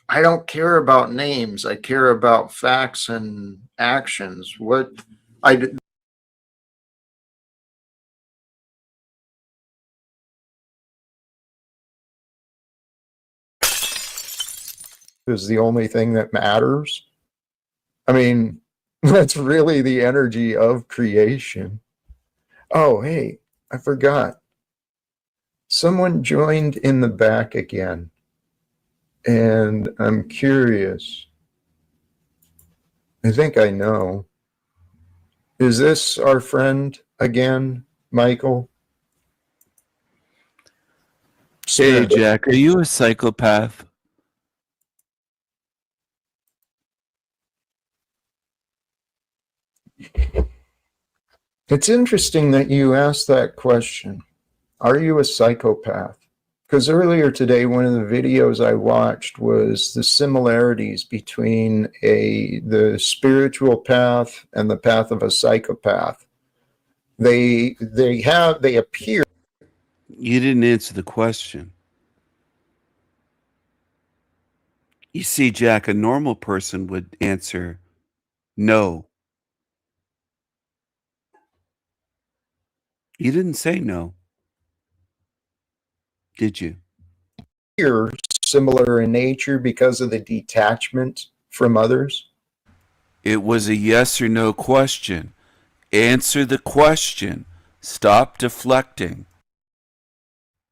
I don't care about names. I care about facts and actions. What I did. Is the only thing that matters. I mean, that's really the energy of creation. Oh, hey, I forgot. Someone joined in the back again. And I'm curious. I think I know. Is this our friend again, Michael?
Hey, Jack, are you a psychopath?
It's interesting that you asked that question. Are you a psychopath? Because earlier today, one of the videos I watched was the similarities between the spiritual path and the path of a psychopath. They appear.
You didn't answer the question. You see, Jack, a normal person would answer no. You didn't say no, did you?
Similar in nature because of the detachment from others?
It was a yes or no question. Answer the question. Stop deflecting.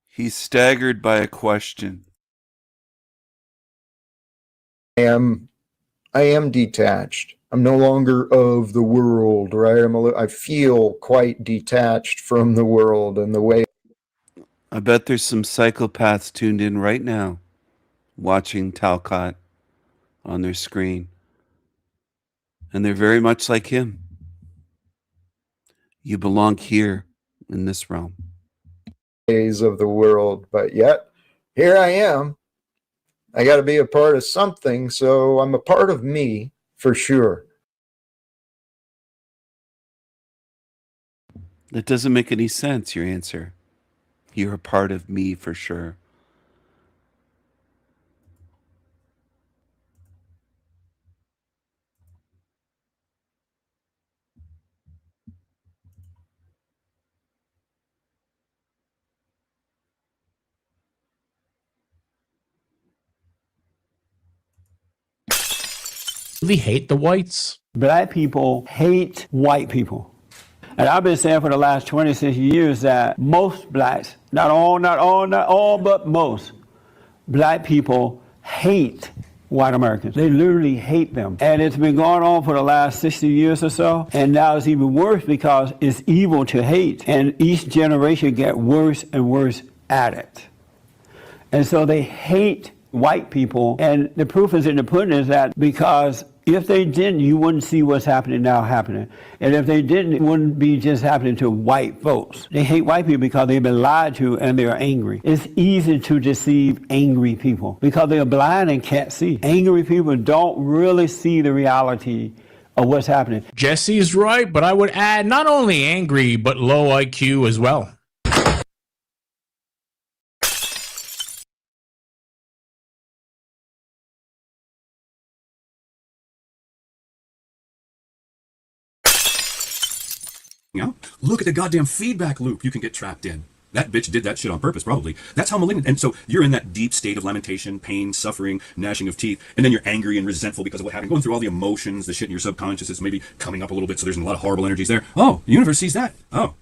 He's staggered by a question.
I am detached. I'm no longer of the world, right? I feel quite detached from the world and the way.
I bet there's some psychopaths tuned in right now, watching Talcott on their screen. And they're very much like him. You belong here in this realm.
Days of the world, but yet here I am. I got to be a part of something, so I'm a part of me for sure.
That doesn't make any sense, your answer. You're a part of me for sure.
Really hate the whites.
Black people hate white people. And I've been saying for the last 26 years that most blacks, not all, but most black people hate white Americans. They literally hate them. And it's been going on for the last 60 years or so. And now it's even worse because it's evil to hate. And each generation gets worse and worse at it. And so they hate white people. And the proof is in the pudding is that because if they didn't, you wouldn't see what's happening now happening. And if they didn't, it wouldn't be just happening to white folks. They hate white people because they've been lied to and they're angry. It's easy to deceive angry people because they're blind and can't see. Angry people don't really see the reality of what's happening.
Jesse's right, but I would add not only angry, but low IQ as well.
Out. Look at the goddamn feedback loop you can get trapped in. That bitch did that shit on purpose, probably. That's how malignant. And so you're in that deep state of lamentation, pain, suffering, gnashing of teeth, and then you're angry and resentful because of what happened. Going through all the emotions, the shit in your subconscious is maybe coming up a little bit. So there's a lot of horrible energies there. Oh, the universe sees that. Oh.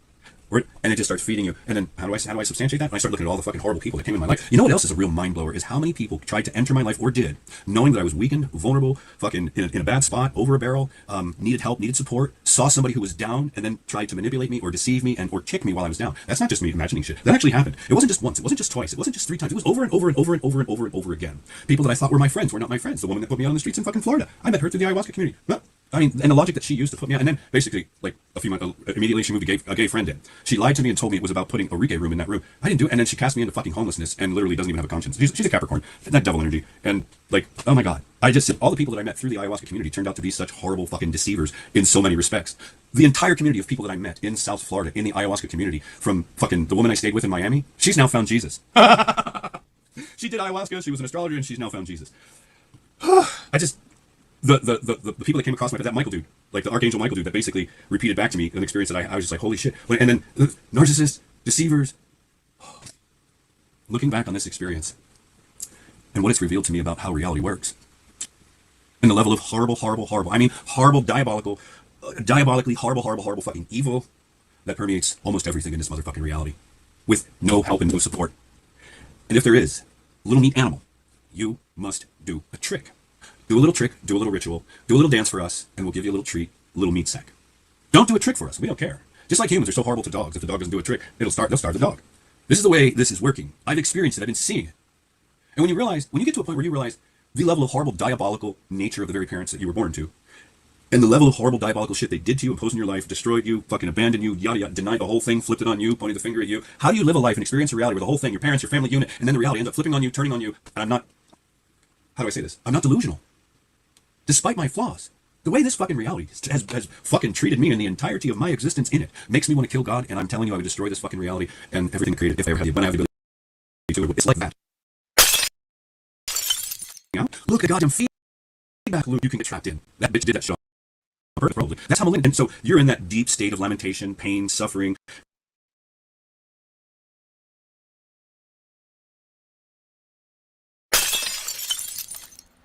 And it just starts feeding you. And then how do I substantiate that? And I start looking at all the fucking horrible people that came in my life. You know what else is a real mind blower is how many people tried to enter my life or did, knowing that I was weakened, vulnerable, fucking in a bad spot, over a barrel, needed help, needed support, saw somebody who was down, and then tried to manipulate me or deceive me or kick me while I was down. That's not just me imagining shit. That actually happened. It wasn't just once. It wasn't just twice. It wasn't just 3 times. It was over and over and over and over and over and over again. People that I thought were my friends were not my friends. The woman that put me out on the streets in fucking Florida. I met her through the ayahuasca community. Well, I mean, and the logic that she used to put me out, and then basically, like a few months, immediately she moved a gay friend in. She lied to me and told me it was about putting a reggae room in that room. I didn't do it, and then she cast me into fucking homelessness and literally doesn't even have a conscience. She's a Capricorn, that devil energy, and like, oh my god, I just said all the people that I met through the ayahuasca community turned out to be such horrible fucking deceivers in so many respects. The entire community of people that I met in South Florida in the ayahuasca community, from fucking the woman I stayed with in Miami, she's now found Jesus. She did ayahuasca, she was an astrologer, and she's now found Jesus. I just. The people that came across that Michael dude, like the Archangel Michael dude, that basically repeated back to me an experience that I was just like, holy shit. And then narcissists, deceivers. Looking back on this experience and what it's revealed to me about how reality works, and the level of horrible, I mean horrible, diabolically horrible fucking evil that permeates almost everything in this motherfucking reality, with no help and no support. And if there is a little meat animal, you must do a trick. Do a little trick, do a little ritual, do a little dance for us, and we'll give you a little treat, a little meat sack. Don't do a trick for us. We don't care. Just like humans are so horrible to dogs. If the dog doesn't do a trick, they'll starve the dog. This is the way this is working. I've experienced it. I've been seeing it. And when you get to a point where you realize the level of horrible, diabolical nature of the very parents that you were born to, and the level of horrible, diabolical shit they did to you, imposed in your life, destroyed you, fucking abandoned you, yada yada, denied the whole thing, flipped it on you, pointed the finger at you. How do you live a life and experience a reality where the whole thing, your parents, your family unit, and then the reality ends up flipping on you, turning on you? And I'm not, how do I say this? I'm not delusional. Despite my flaws, the way this fucking reality has fucking treated me and the entirety of my existence in it makes me want to kill God, and I'm telling you I would destroy this fucking reality and everything created if I ever had the ability to. It's like that. Look at the goddamn feedback loop you can get trapped in. That bitch did that shit on purpose, probably. That's how malignant. And so you're in that deep state of lamentation, pain, suffering.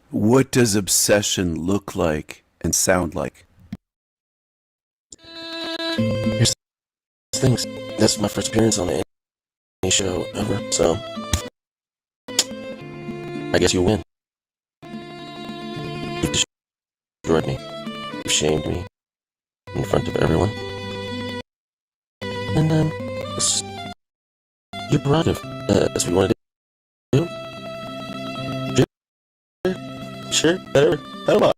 What does obsession look like and sound like?
Here's things. That's my first appearance on any show ever, so I guess you'll win. You've destroyed me. You've shamed me in front of everyone. And it's your prerogative. That's what you want to do. Sure, whatever. I don't know.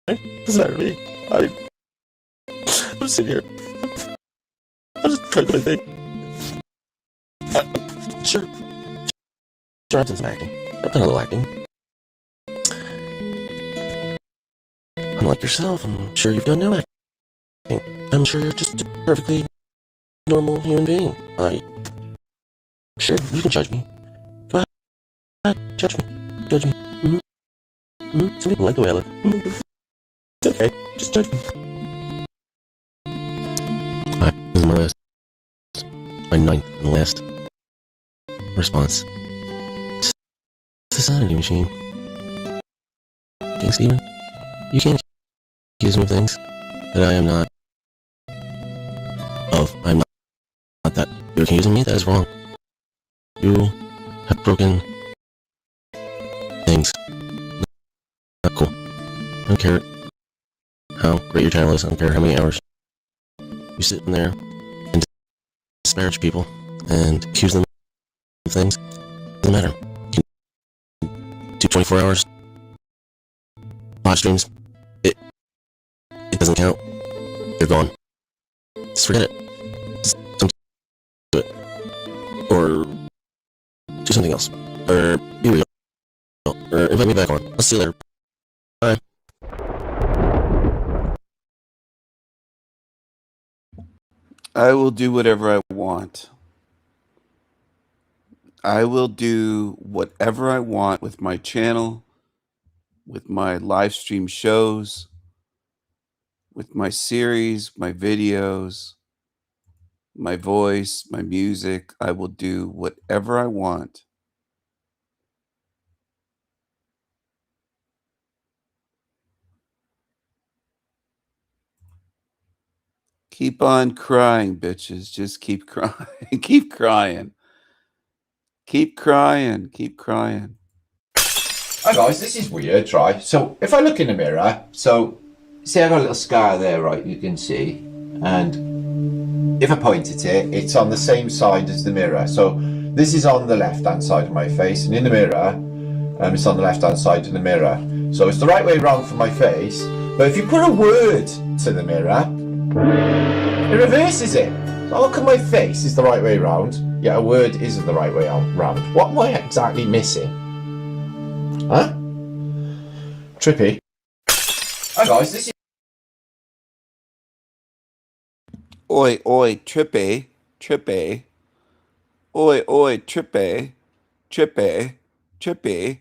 It doesn't matter to me. I'm just sitting here. I'm just trying to do my thing. Sure, I've done some acting. I've done a little acting. Unlike yourself, I'm sure you've done no acting. I'm sure you're just a perfectly normal human being. Sure, you can judge me. Go ahead, judge me. Judge me. Some people like the way I look. It's okay, just judge me. Alright, this is my ninth and last response. It's the sanity machine. King Stephen, you can't accuse me of things that I am not of. I'm not that. You're accusing me? That is wrong. You have broken things. Not cool. I don't care how great your channel is. I don't care how many hours you sit in there and disparage people and accuse them of things. Doesn't matter. You can do 24 hours live streams. It doesn't count. They're gone. Just forget it. Just don't do it. Or do something else. Or be real. Or invite me back on. I'll see you later. Bye.
I will do whatever I want. I will do whatever I want with my channel, with my live stream shows, with my series, my videos, my voice, my music. I will do whatever I want. Keep on crying, bitches. Just keep crying. Keep crying. Keep crying. Keep crying.
Hi guys, this is weird, try. So if I look in the mirror, so see I got a little scar there, right, you can see. And if I point at it, it's on the same side as the mirror. So this is on the left-hand side of my face, and in the mirror, it's on the left-hand side of the mirror. So it's the right way around for my face, but if you put a word to the mirror, it reverses it. So look at my face is the right way around, yet a word isn't the right way around. What am I exactly missing? Huh? Trippy. Hi guys, this is...
Oi, oi, trippy, trippy. Oi, oi, trippy, trippy, trippy,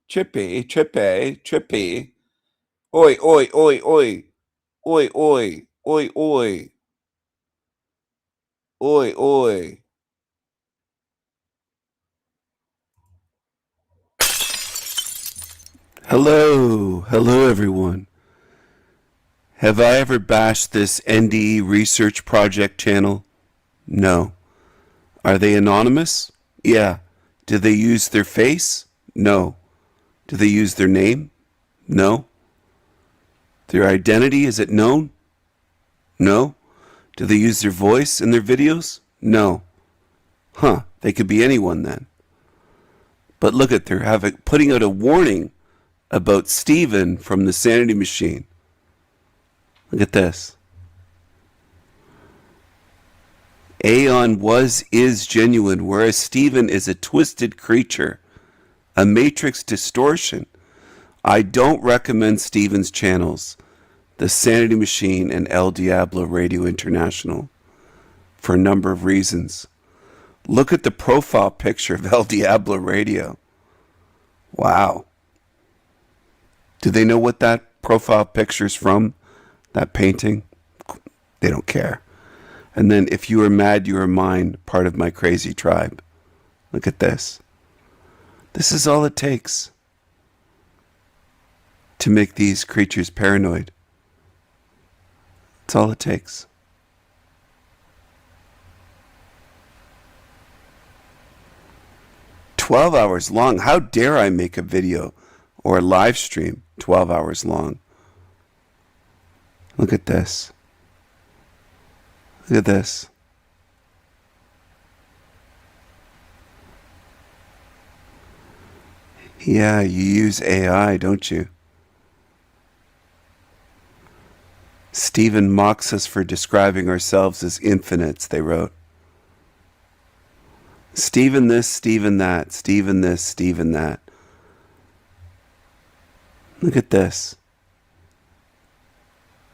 trippy, trippy, trippy. Oi, oi, oi, oi. Oi, oi, oi, oi. Oi, oi. Hello, hello everyone. Have I ever bashed this NDE research project channel? No. Are they anonymous? Yeah. Do they use their face? No. Do they use their name? No. Their identity, is it known? No. Do they use their voice in their videos? No. Huh, they could be anyone then. But look at, they're putting out a warning about Steven from the Sanity Machine. Look at this. Aeon is genuine, whereas Steven is a twisted creature, a matrix distortion. I don't recommend Steven's channels, The Sanity Machine and El Diablo Radio International, for a number of reasons. Look at the profile picture of El Diablo Radio. Wow. Do they know what that profile picture's from? That painting? They don't care. And then, if you are mad, you are mine, part of my crazy tribe. Look at this. This is all it takes to make these creatures paranoid. It's all it takes. "12 hours long. How dare I make a video or a live stream 12 hours long?" Look at this. Look at this. Yeah, you use AI, don't you? Stephen mocks us for describing ourselves as infinites, they wrote. Stephen this, Stephen that, Stephen this, Stephen that. Look at this.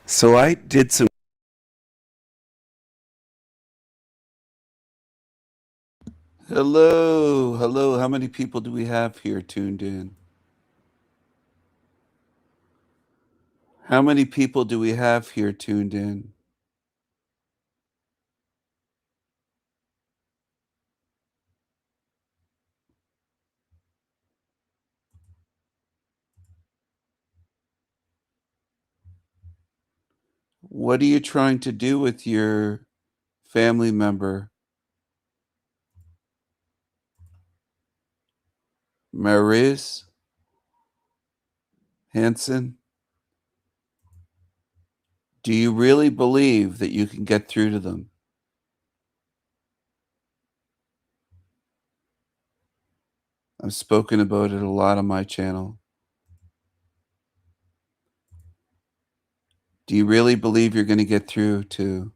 So I did some... Hello, hello. How many people do we have here tuned in? How many people do we have here tuned in? What are you trying to do with your family member, Maris Hansen? Do you really believe that you can get through to them? I've spoken about it a lot on my channel. Do you really believe you're going to get through to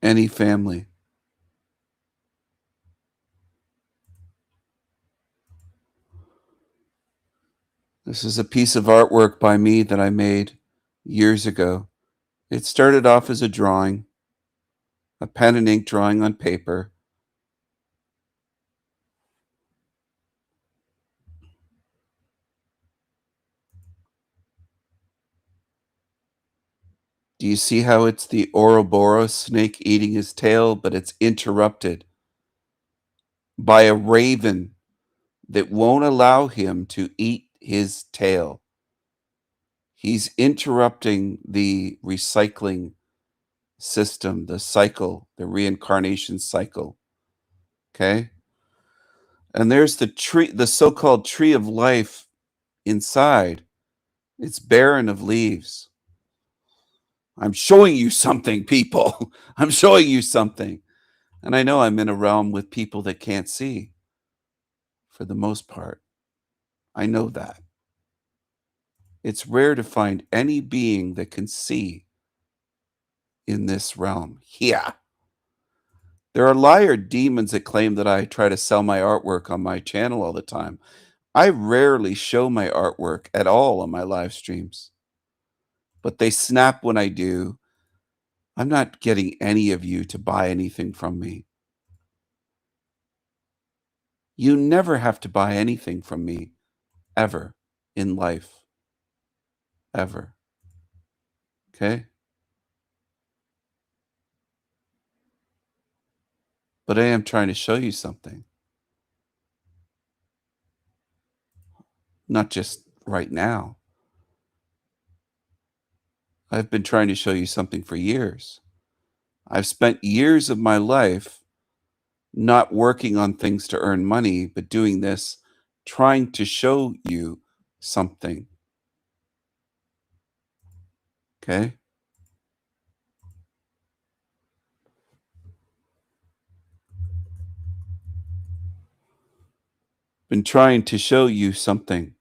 any family? This is a piece of artwork by me that I made years ago. It started off as a drawing, a pen and ink drawing on paper. Do you see how it's the Ouroboros snake eating his tail, but it's interrupted by a raven that won't allow him to eat his tail? He's interrupting the recycling system, the cycle, the reincarnation cycle. Okay? And there's the tree, the so-called tree of life inside. It's barren of leaves. I'm showing you something, people. I'm showing you something. And I know I'm in a realm with people that can't see for the most part. I know that. It's rare to find any being that can see in this realm. Yeah. There are liar demons that claim that I try to sell my artwork on my channel all the time. I rarely show my artwork at all on my live streams, but they snap when I do. I'm not getting any of you to buy anything from me. You never have to buy anything from me, ever, in life. Ever. Okay? But I am trying to show you something. Not just right now. I've been trying to show you something for years. I've spent years of my life not working on things to earn money, but doing this, trying to show you something. Okay? Been trying to show you something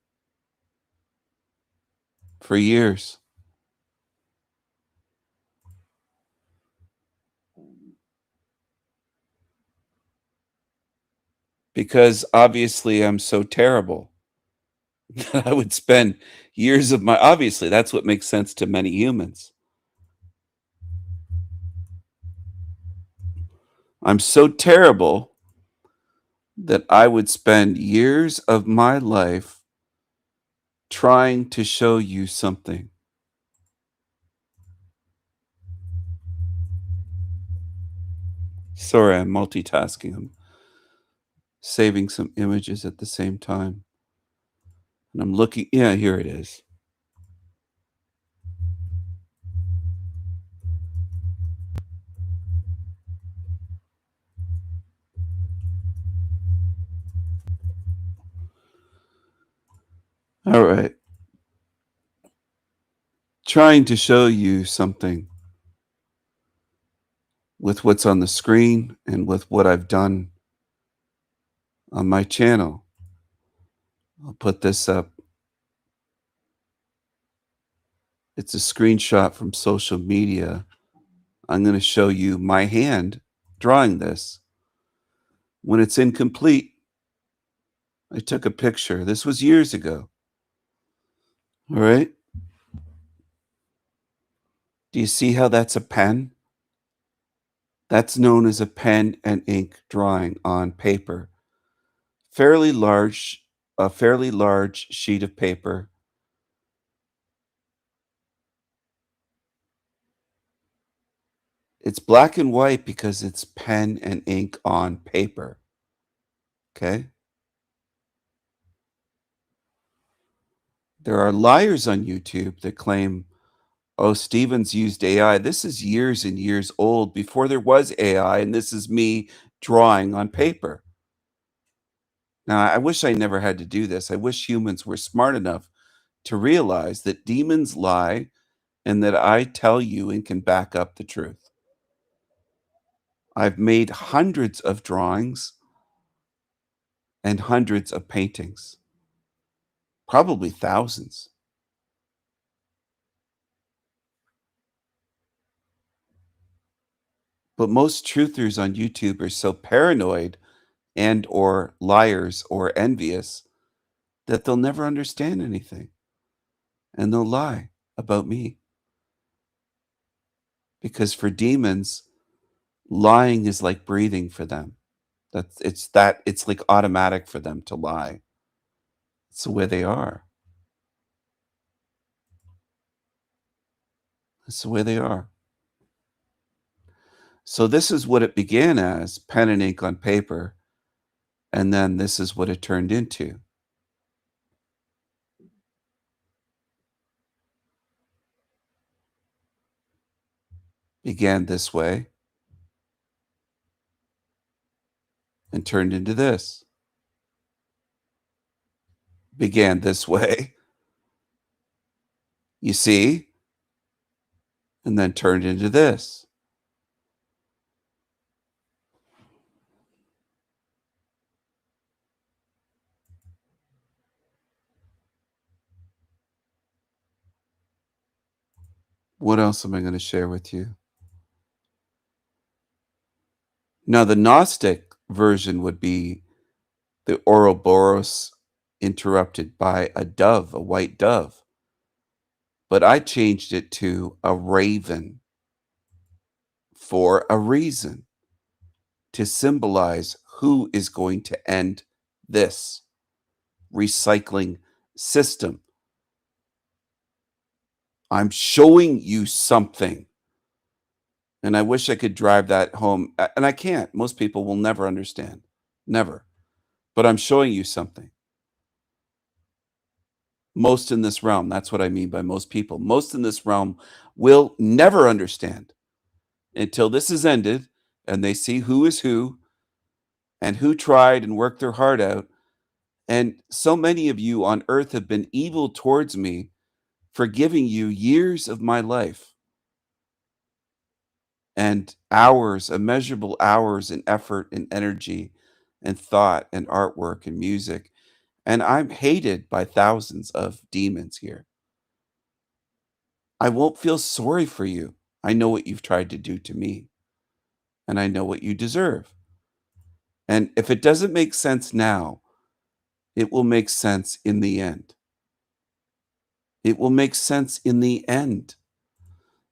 for years. Because obviously I'm so terrible that I would spend years of my, obviously that's what makes sense to many humans. I'm so terrible that I would spend years of my life trying to show you something. Sorry, I'm multitasking. I'm saving some images at the same time. And I'm looking, yeah, here it is. All right. Trying to show you something with what's on the screen and with what I've done on my channel. I'll put this up. It's a screenshot from social media. I'm going to show you my hand drawing this. When it's incomplete, I took a picture. This was years ago. All right. Do you see how that's a pen? That's known as a pen and ink drawing on paper. A fairly large sheet of paper. It's black and white because it's pen and ink on paper. Okay? There are liars on YouTube that claim, oh, Steven's used AI. This is years and years old before there was AI, and this is me drawing on paper. Now, I wish I never had to do this. I wish humans were smart enough to realize that demons lie and that I tell you and can back up the truth. I've made hundreds of drawings and hundreds of paintings, probably thousands. But most truthers on YouTube are so paranoid and or liars or envious that they'll never understand anything. And they'll lie about me. Because for demons, lying is like breathing for them. It's like automatic for them to lie. It's the way they are. It's the way they are. So this is what it began as, pen and ink on paper, and then this is what it turned into. Began this way and turned into this. Began this way, you see, and then turned into this. What else am I going to share with you? Now, the Gnostic version would be the Ouroboros interrupted by a dove, a white dove. But I changed it to a raven for a reason, to symbolize who is going to end this recycling system. I'm showing you something. And I wish I could drive that home. And I can't. Most people will never understand. Never. But I'm showing you something. Most in this realm. That's what I mean by most people. Most in this realm will never understand until this is ended and they see who is who and who tried and worked their heart out. And so many of you on earth have been evil towards me for giving you years of my life and hours, immeasurable hours and effort and energy and thought and artwork and music. And I'm hated by thousands of demons here. I won't feel sorry for you. I know what you've tried to do to me, and I know what you deserve. And if it doesn't make sense now, it will make sense in the end. It will make sense in the end.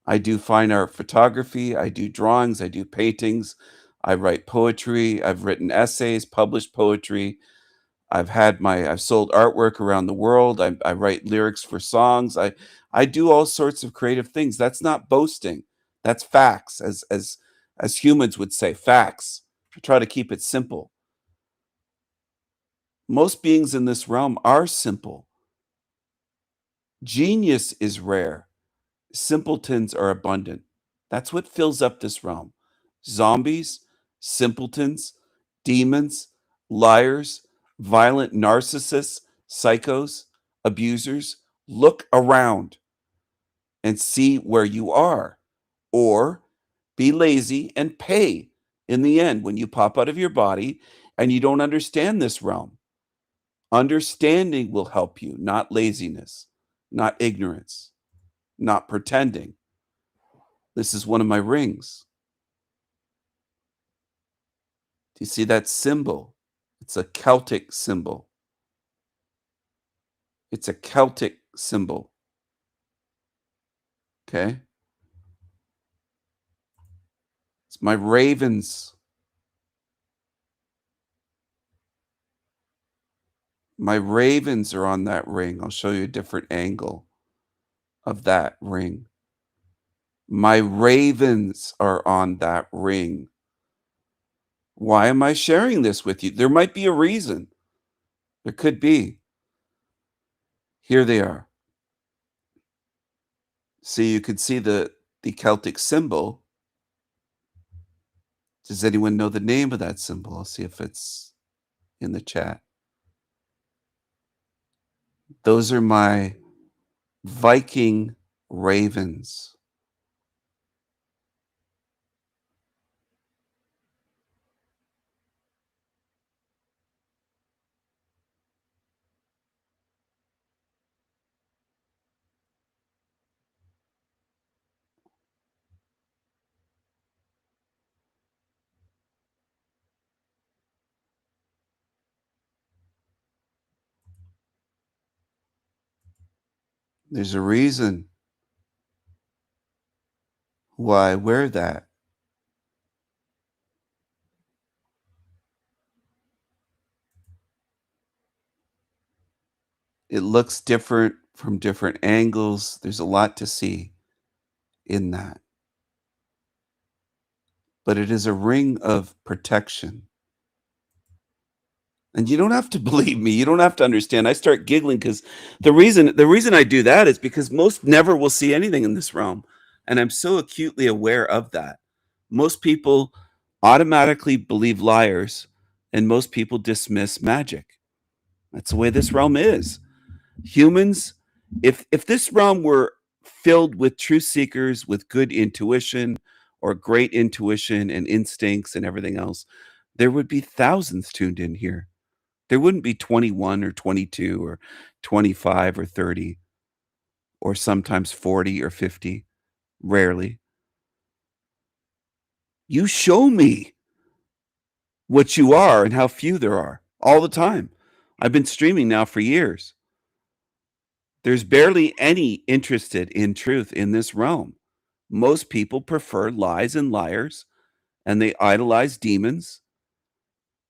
I do fine art photography, I do drawings, I do paintings, I write poetry, I've written essays, published poetry. I've sold artwork around the world. I write lyrics for songs. I do all sorts of creative things. That's not boasting. That's facts, as humans would say, facts. I try to keep it simple. Most beings in this realm are simple. Genius is rare. Simpletons are abundant. That's what fills up this realm. Zombies, simpletons, demons, liars, violent narcissists, psychos, abusers. Look around and see where you are. Or be lazy and pay in the end when you pop out of your body and you don't understand this realm. Understanding will help you, not laziness, not ignorance, not pretending. This is one of my rings. Do you see that symbol? It's a Celtic symbol. It's a Celtic symbol. Okay? It's my ravens. My ravens are on that ring. I'll show you a different angle of that ring. My ravens are on that ring. Why am I sharing this with you? There might be a reason. There could be. Here they are. See, you could see the Celtic symbol. Does anyone know the name of that symbol? I'll see if it's in the chat. Those are my Viking ravens. There's a reason Why wear that? It looks different from different angles. There's a lot to see in that. But it is a ring of protection. And you don't have to believe me. You don't have to understand. I start giggling because the reason I do that is because most never will see anything in this realm. And I'm so acutely aware of that. Most people automatically believe liars, and most people dismiss magic. That's the way this realm is. Humans, if this realm were filled with truth seekers with good intuition or great intuition and instincts and everything else, there would be thousands tuned in here. There wouldn't be 21 or 22 or 25 or 30 or sometimes 40 or 50. Rarely. You show me what you are and how few there are all the time. I've been streaming now for years. There's barely any interested in truth in this realm. Most people prefer lies and liars, and they idolize demons.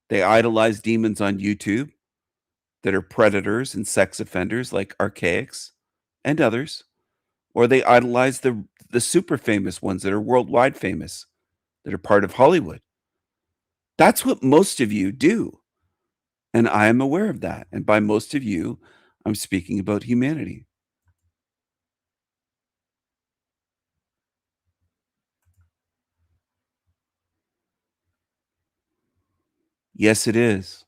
They idolize demons on YouTube that are predators and sex offenders like Archaics and others. Or they idolize the super famous ones that are worldwide famous, that are part of Hollywood. That's what most of you do. And I am aware of that. And by most of you, I'm speaking about humanity. Yes, it is.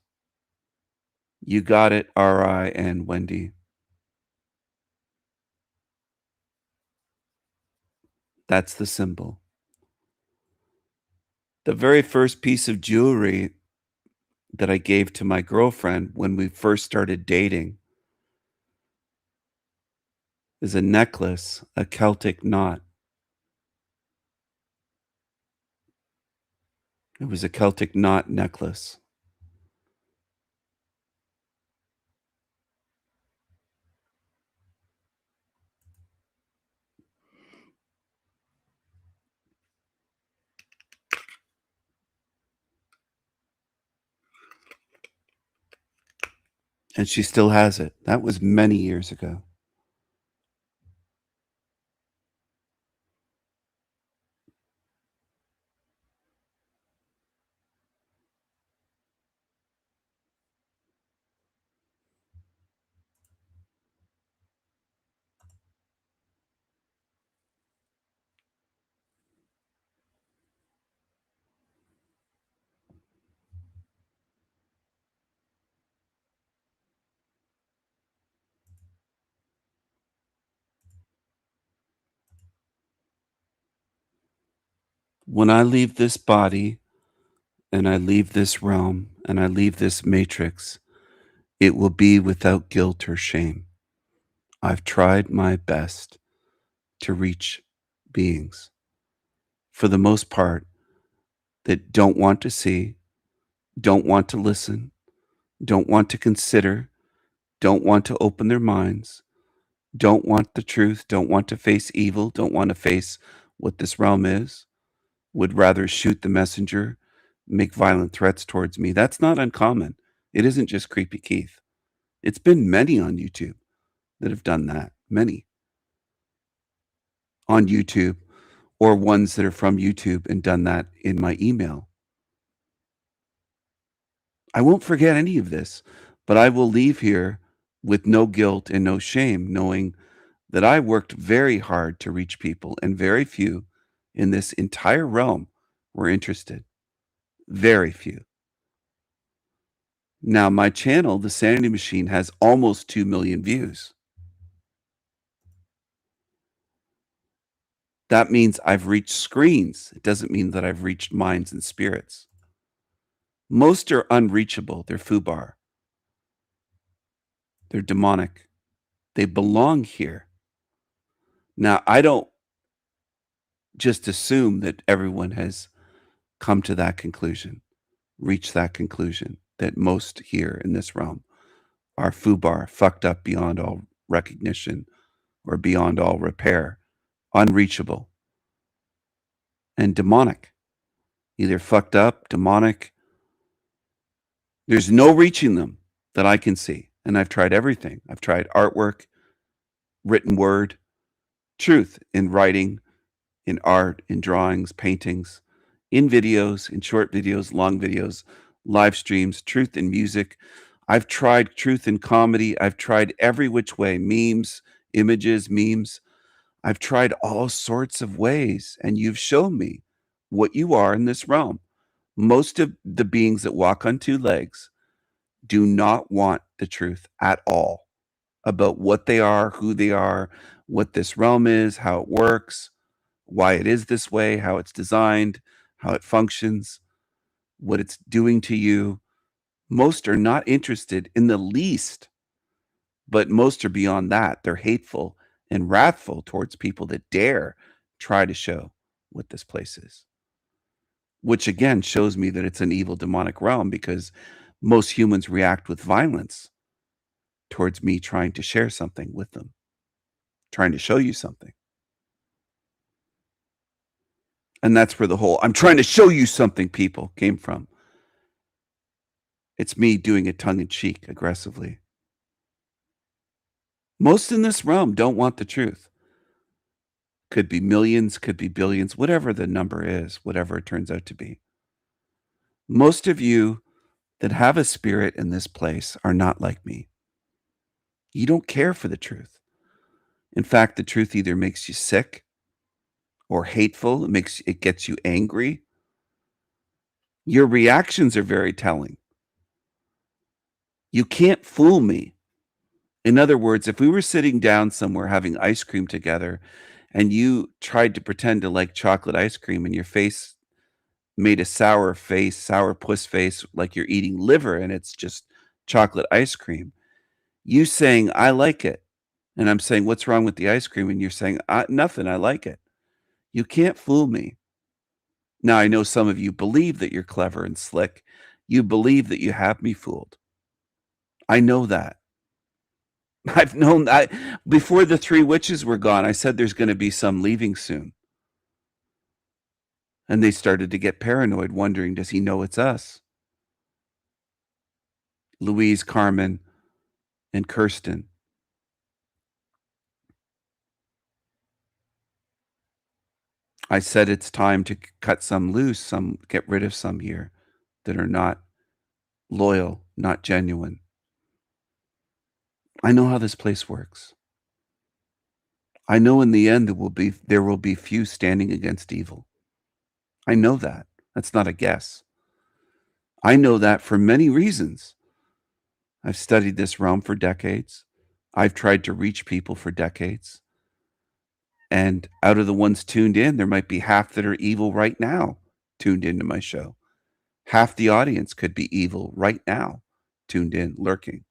You got it, R.I. and Wendy. That's the symbol. The very first piece of jewelry that I gave to my girlfriend when we first started dating is a necklace, a Celtic knot. It was a Celtic knot necklace. And she still has it. That was many years ago. When I leave this body and I leave this realm and I leave this matrix, it will be without guilt or shame. I've tried my best to reach beings, for the most part, that don't want to see, don't want to listen, don't want to consider, don't want to open their minds, don't want the truth, don't want to face evil, don't want to face what this realm is, would rather shoot the messenger, make violent threats towards me. That's not uncommon. It isn't just Creepy Keith. It's been many on YouTube that have done that. Many on YouTube, or ones that are from YouTube and done that in my email. I won't forget any of this, but I will leave here with no guilt and no shame, knowing that I worked very hard to reach people, and very few in this entire realm were interested. Very few. Now, my channel, The Sanity Machine, has almost 2 million views. That means I've reached screens. It doesn't mean that I've reached minds and spirits. Most are unreachable. They're foobar. They're demonic. They belong here. Now, I don't just assume that everyone has come to that conclusion, reached that conclusion, that most here in this realm are foobar, fucked up beyond all recognition or beyond all repair, unreachable. and demonic, either fucked up, demonic. There's no reaching them that I can see. And I've tried everything. I've tried artwork, written word, truth in writing, in art, in drawings, paintings, in videos, in short videos, long videos, live streams, truth in music. I've tried truth in comedy. I've tried every which way, memes, images, memes. I've tried all sorts of ways, and you've shown me what you are in this realm. Most of the beings that walk on two legs do not want the truth at all about what they are, who they are, what this realm is, how it works, why it is this way, how it's designed, how it functions, what it's doing to you. Most are not interested in the least, but most are beyond that. They're hateful and wrathful towards people that dare try to show what this place is, which again shows me that it's an evil demonic realm, because most humans react with violence towards me trying to share something with them, trying to show you something. And that's where the whole "I'm trying to show you something" people came from. It's me doing it tongue in cheek, aggressively. Most in this realm don't want the truth. Could be millions, could be billions, whatever the number is, whatever it turns out to be. Most of you that have a spirit in this place are not like me. You don't care for the truth. In fact, the truth either makes you sick or hateful. It gets you angry. Your reactions are very telling. You can't fool me. In other words, if we were sitting down somewhere having ice cream together and you tried to pretend to like chocolate ice cream and your face made a sour face, sour puss face, like you're eating liver and it's just chocolate ice cream, you saying, "I like it." And I'm saying, "What's wrong with the ice cream?" And you're saying, "Nothing, I like it." You can't fool me. Now, I know some of you believe that you're clever and slick. You believe that you have me fooled. I know that. I've known that. Before the three witches were gone, I said there's going to be some leaving soon. And they started to get paranoid, wondering, does he know it's us? Louise, Carmen, and Kirsten. I said it's time to cut some loose, get rid of some here that are not loyal, not genuine. I know how this place works. I know in the end there will be few standing against evil. I know that. That's not a guess. I know that for many reasons. I've studied this realm for decades. I've tried to reach people for decades. And out of the ones tuned in, there might be half that are evil right now tuned into my show. Half the audience could be evil right now, tuned in, lurking.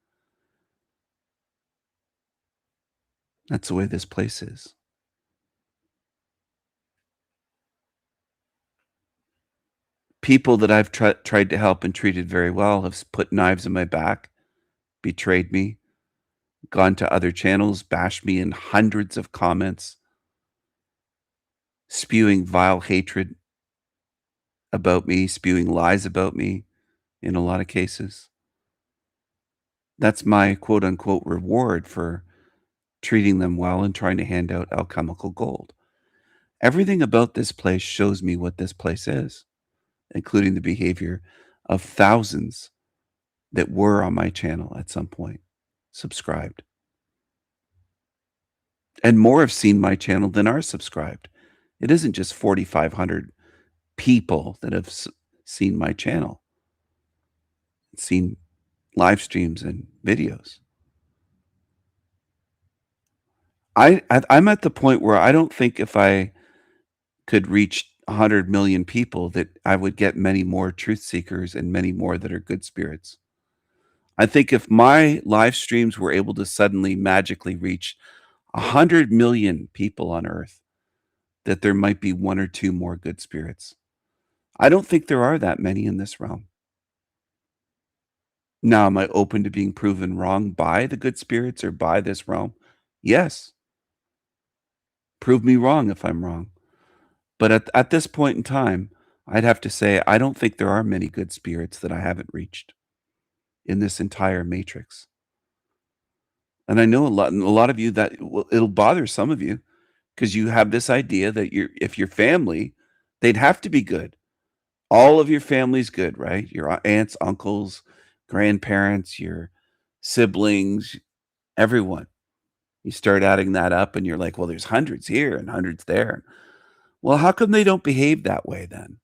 That's the way this place is. People that I've tried to help and treated very well have put knives in my back, betrayed me, gone to other channels, bashed me in hundreds of comments, spewing vile hatred about me, spewing lies about me in a lot of cases. That's my quote unquote reward for treating them well and trying to hand out alchemical gold. Everything about this place shows me what this place is, including the behavior of thousands that were on my channel at some point, subscribed. And more have seen my channel than are subscribed. It isn't just 4,500 people that have seen my channel, seen live streams and videos. I'm at the point where I don't think if I could reach 100 million people that I would get many more truth seekers and many more that are good spirits. I think if my live streams were able to suddenly magically reach 100 million people on earth, that there might be one or two more good spirits. I don't think there are that many in this realm. Now, am I open to being proven wrong by the good spirits or by this realm? Yes. Prove me wrong if I'm wrong. But at this point in time, I'd have to say I don't think there are many good spirits that I haven't reached in this entire matrix. And I know a lot of you that it'll bother some of you because you have this idea that if your family, they'd have to be good. All of your family's good, right? Your aunts, uncles, grandparents, your siblings, everyone. You start adding that up and you're like, well, there's hundreds here and hundreds there. Well, how come they don't behave that way then?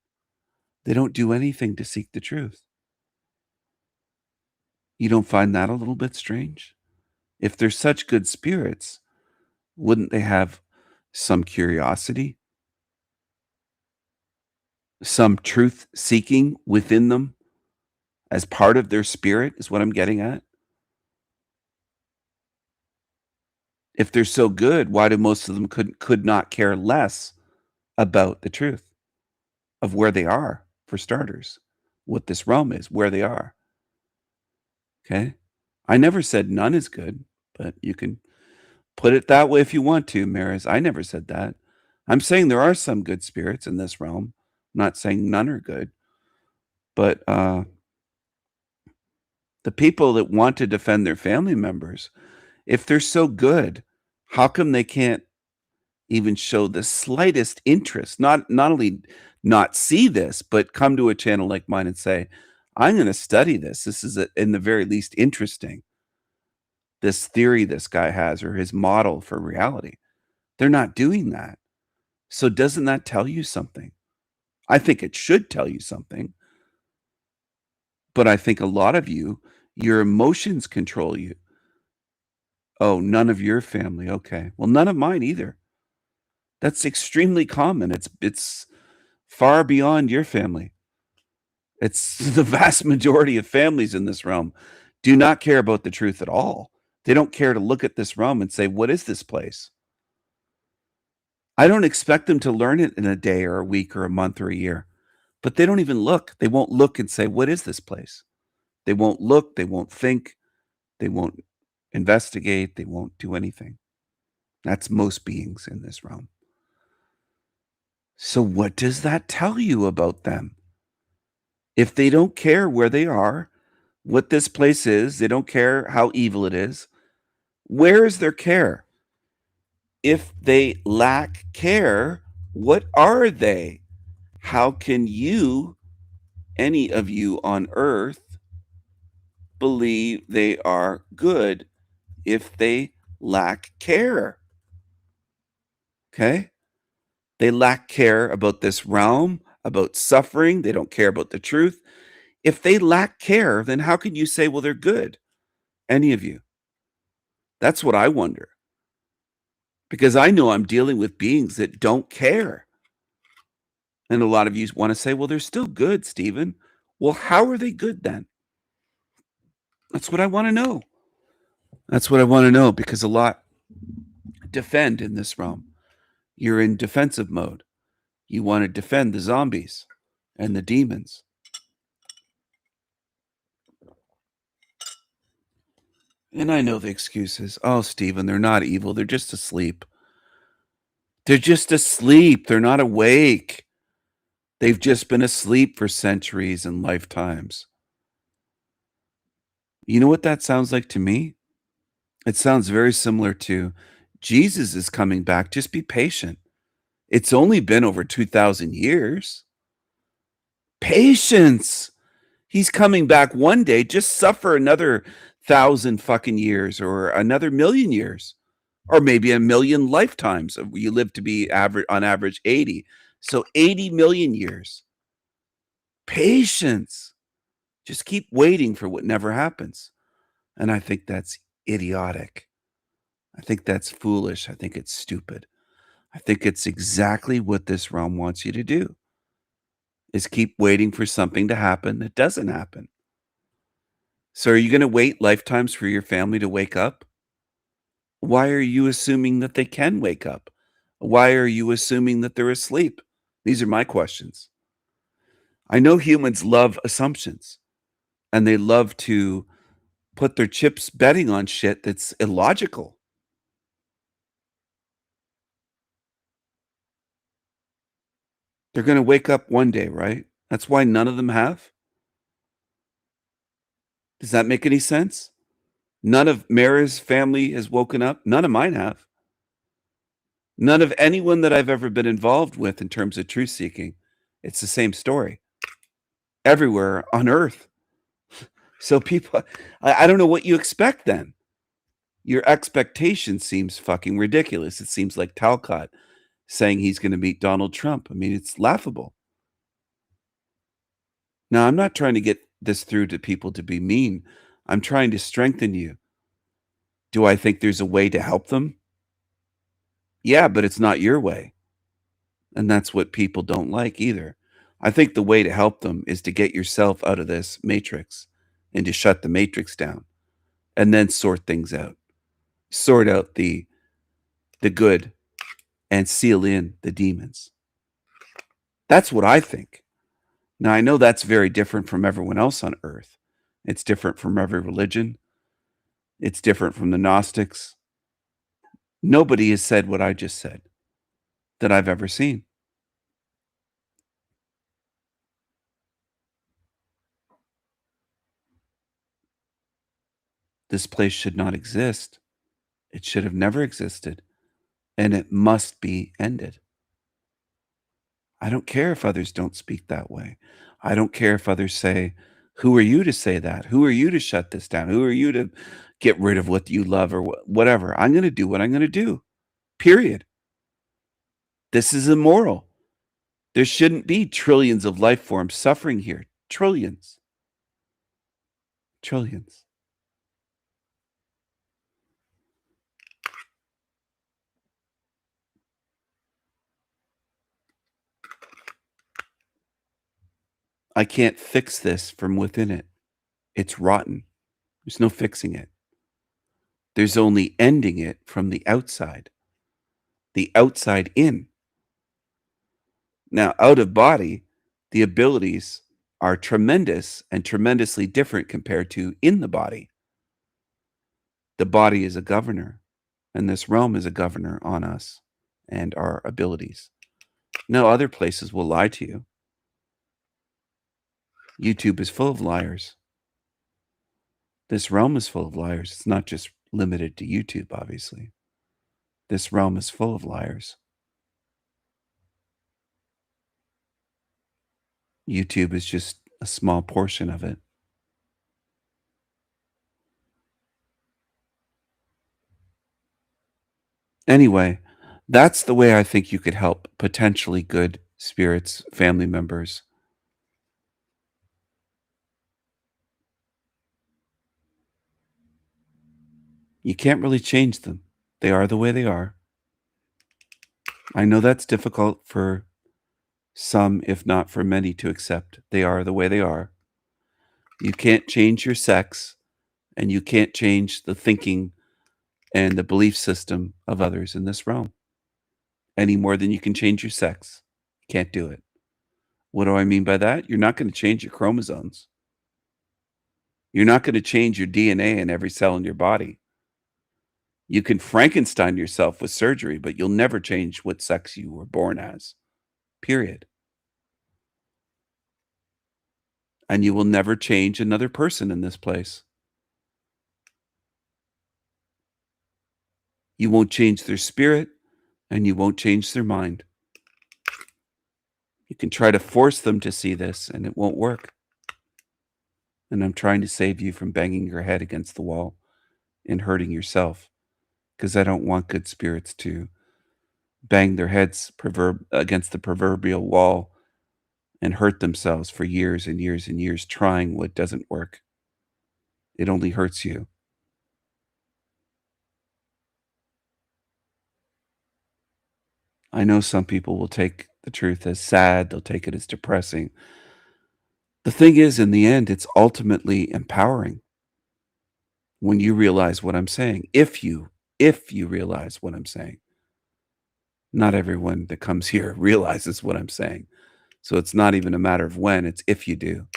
They don't do anything to seek the truth. You don't find that a little bit strange? If they're such good spirits, wouldn't they have some curiosity, some truth seeking within them as part of their spirit, is what I'm getting at? If they're so good, why do most of them could not care less about the truth of where they are, for starters, what this realm is, where they are? Okay? I never said none is good, but you can put it that way if you want to, Maris. I never said that. I'm saying there are some good spirits in this realm. I'm not saying none are good. But the people that want to defend their family members, if they're so good, how come they can't even show the slightest interest? Not only not see this, but come to a channel like mine and say, I'm going to study this. This is, in the very least, interesting. This theory this guy has, or his model for reality. They're not doing that. So doesn't that tell you something? I think it should tell you something. But I think a lot of you, your emotions control you. Oh, none of your family. Okay. Well, none of mine either. That's extremely common. It's far beyond your family. It's the vast majority of families in this realm do not care about the truth at all. They don't care to look at this realm and say, what is this place? I don't expect them to learn it in a day or a week or a month or a year, but they don't even look. They won't look and say, what is this place? They won't look. They won't think. They won't investigate. They won't do anything. That's most beings in this realm. So what does that tell you about them? If they don't care where they are, what this place is, they don't care how evil it is, where is their care? If they lack care, what are they? How can you, any of you on earth, believe they are good if they lack care? Okay? They lack care about this realm, about suffering. They don't care about the truth. If they lack care, then how can you say, well, they're good? Any of you? That's what I wonder. Because I know I'm dealing with beings that don't care. And a lot of you want to say, well, they're still good, Stephen. Well, how are they good then? That's what I want to know. That's what I want to know, because a lot defend in this realm. You're in defensive mode. You want to defend the zombies and the demons. And I know the excuses. Oh, Stephen, they're not evil. They're just asleep. They're just asleep. They're not awake. They've just been asleep for centuries and lifetimes. You know what that sounds like to me? It sounds very similar to Jesus is coming back. Just be patient. It's only been over 2,000 years. Patience. He's coming back one day. Just suffer another 1,000 fucking years or another million years. Or maybe a million lifetimes. You live to be on average 80. So 80 million years. Patience. Just keep waiting for what never happens. And I think that's idiotic. I think that's foolish. I think it's stupid. I think it's exactly what this realm wants you to do, is keep waiting for something to happen that doesn't happen. So are you going to wait lifetimes for your family to wake up? Why are you assuming that they can wake up? Why are you assuming that they're asleep? These are my questions. I know humans love assumptions, and they love to put their chips betting on shit that's illogical. They're going to wake up one day, right? That's why none of them have. Does that make any sense? None of Mara's family has woken up. None of mine have. None of anyone that I've ever been involved with in terms of truth seeking. It's the same story everywhere on earth. So people, I don't know what you expect then. Your expectation seems fucking ridiculous. It seems like Talcott saying he's going to meet Donald Trump. I mean, it's laughable. Now, I'm not trying to get this through to people to be mean. I'm trying to strengthen you. Do I think there's a way to help them? Yeah, but it's not your way. And that's what people don't like either. I think the way to help them is to get yourself out of this matrix and to shut the matrix down and then sort things out. Sort out the good and seal in the demons. That's what I think. Now, I know that's very different from everyone else on earth. It's different from every religion. It's different from the Gnostics. Nobody has said what I just said that I've ever seen. This place should not exist. It should have never existed. And it must be ended. I don't care if others don't speak that way. I don't care if others say, who are you to say that? Who are you to shut this down? Who are you to get rid of what you love or whatever? I'm going to do what I'm going to do. Period. This is immoral. There shouldn't be trillions of life forms suffering here. Trillions. Trillions. I can't fix this from within it. It's rotten. There's no fixing it. There's only ending it from the outside in. Now, out of body, the abilities are tremendous and tremendously different compared to in the body. The body is a governor, and this realm is a governor on us and our abilities. No other places will lie to you. YouTube is full of liars. This realm is full of liars. It's not just limited to YouTube, obviously. This realm is full of liars. YouTube is just a small portion of it. Anyway, that's the way I think you could help potentially good spirits, family members. You can't really change them. They are the way they are. I know that's difficult for some, if not for many, to accept. They are the way they are. You can't change your sex, and you can't change the thinking and the belief system of others in this realm any more than you can change your sex. Can't do it. What do I mean by that? You're not going to change your chromosomes. You're not going to change your DNA in every cell in your body. You can Frankenstein yourself with surgery, but you'll never change what sex you were born as. Period. And you will never change another person in this place. You won't change their spirit, and you won't change their mind. You can try to force them to see this, and it won't work. And I'm trying to save you from banging your head against the wall and hurting yourself, because I don't want good spirits to bang their heads against the proverbial wall and hurt themselves for years and years and years trying what doesn't work. It only hurts you. I know some people will take the truth as sad, they'll take it as depressing. The thing is, in the end, it's ultimately empowering when you realize what I'm saying. If you realize what I'm saying. Not everyone that comes here realizes what I'm saying. So it's not even a matter of when, it's if you do.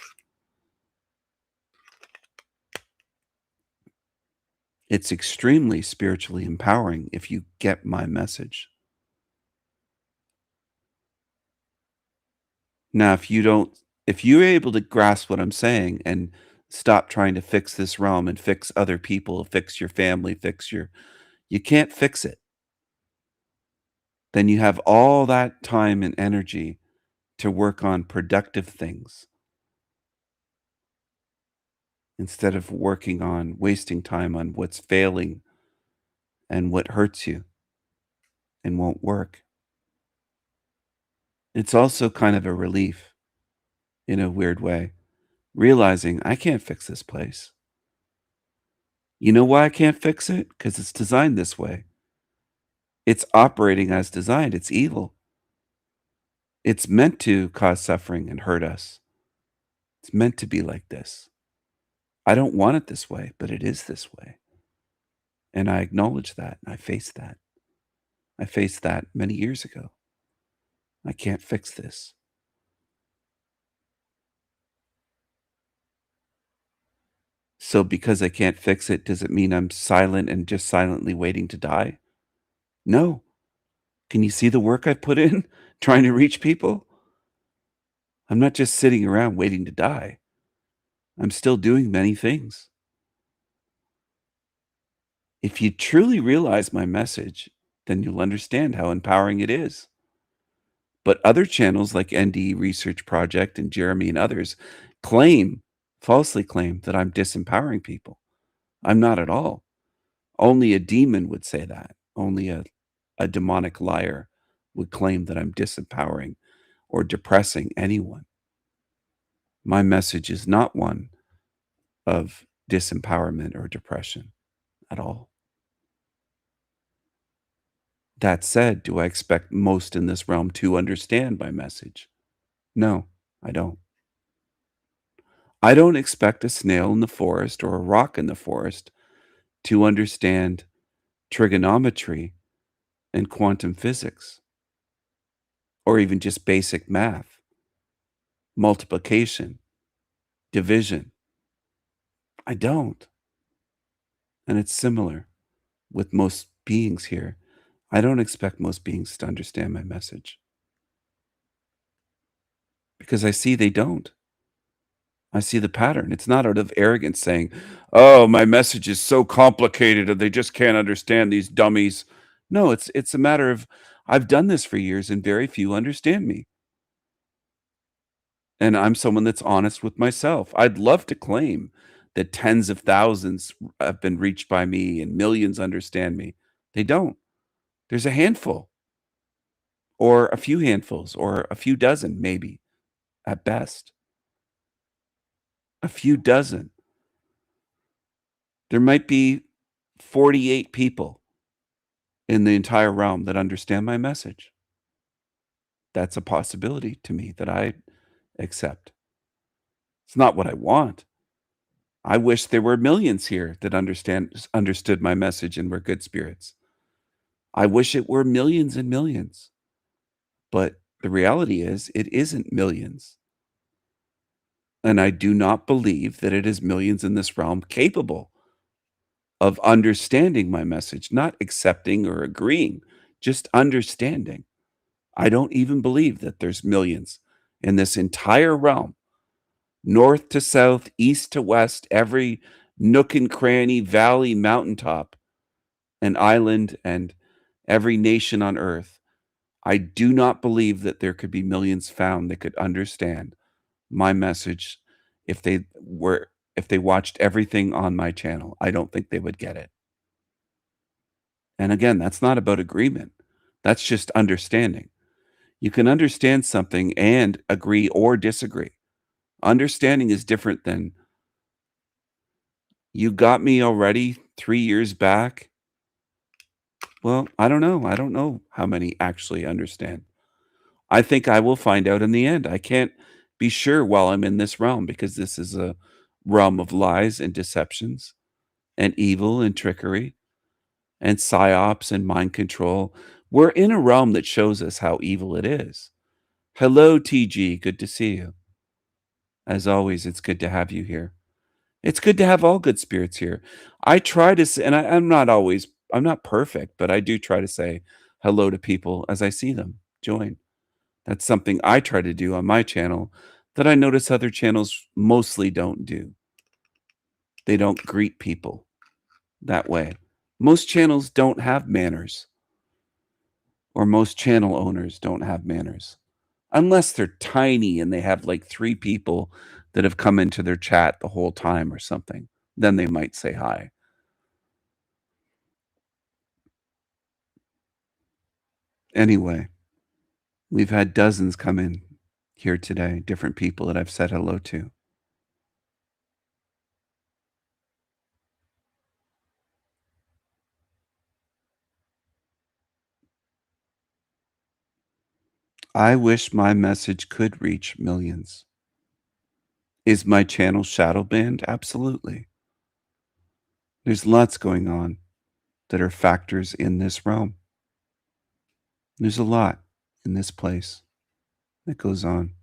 It's extremely spiritually empowering if you get my message. Now, if you're able to grasp what I'm saying and stop trying to fix this realm and fix other people, fix your family, you can't fix it. Then you have all that time and energy to work on productive things instead of wasting time on what's failing and what hurts you and won't work. It's also kind of a relief in a weird way, realizing I can't fix this place. You know why I can't fix it? Because it's designed this way. It's operating as designed. It's evil. It's meant to cause suffering and hurt us. It's meant to be like this. I don't want it this way, but it is this way. And I acknowledge that. And I face that. I faced that many years ago. I can't fix this. So because I can't fix it, does it mean I'm silent and just silently waiting to die? No. Can you see the work I've put in trying to reach people? I'm not just sitting around waiting to die. I'm still doing many things. If you truly realize my message, then you'll understand how empowering it is. But other channels like ND Research Project and Jeremy and others falsely claim that I'm disempowering people. I'm not at all. Only a demon would say that. Only a demonic liar would claim that I'm disempowering or depressing anyone. My message is not one of disempowerment or depression at all. That said, do I expect most in this realm to understand my message? No, I don't. I don't expect a snail in the forest or a rock in the forest to understand trigonometry and quantum physics, or even just basic math, multiplication, division. I don't. And it's similar with most beings here. I don't expect most beings to understand my message because I see they don't. I see the pattern. It's not out of arrogance saying, oh, my message is so complicated and they just can't understand these dummies. No, it's a matter of I've done this for years and very few understand me. And I'm someone that's honest with myself. I'd love to claim that tens of thousands have been reached by me and millions understand me. They don't. There's a handful, or a few handfuls, or a few dozen, maybe, at best. A few dozen. There might be 48 people in the entire realm that understand my message. That's a possibility to me that I accept. It's not what I want. I wish there were millions here that understood my message and were good spirits. I wish it were millions and millions. But the reality is, it isn't millions. And I do not believe that it is millions in this realm capable of understanding my message, not accepting or agreeing, just understanding. I don't even believe that there's millions in this entire realm, north to south, east to west, every nook and cranny, valley, mountaintop, and island, and every nation on earth. I do not believe that there could be millions found that could understand my message if they watched everything on my channel. I don't think they would get it. And again, that's not about agreement. That's just understanding. You can understand something and agree or disagree. Understanding is different than you got me already 3 years back. Well, I don't know. I don't know how many actually understand. I think I will find out in the end. I can't be sure while I'm in this realm because this is a realm of lies and deceptions and evil and trickery and psyops and mind control. We're in a realm that shows us how evil it is. Hello, TG. Good to see you. As always, it's good to have you here. It's good to have all good spirits here. I try to say, and I'm not perfect, but I do try to say hello to people as I see them join. That's something I try to do on my channel that I notice other channels mostly don't do. They don't greet people that way. Most channels don't have manners, or most channel owners don't have manners, unless they're tiny and they have like 3 people that have come into their chat the whole time or something. Then they might say hi. Anyway, we've had dozens come in here today, different people that I've said hello to. I wish my message could reach millions. Is my channel shadow banned? Absolutely. There's lots going on that are factors in this realm. There's a lot in this place that goes on.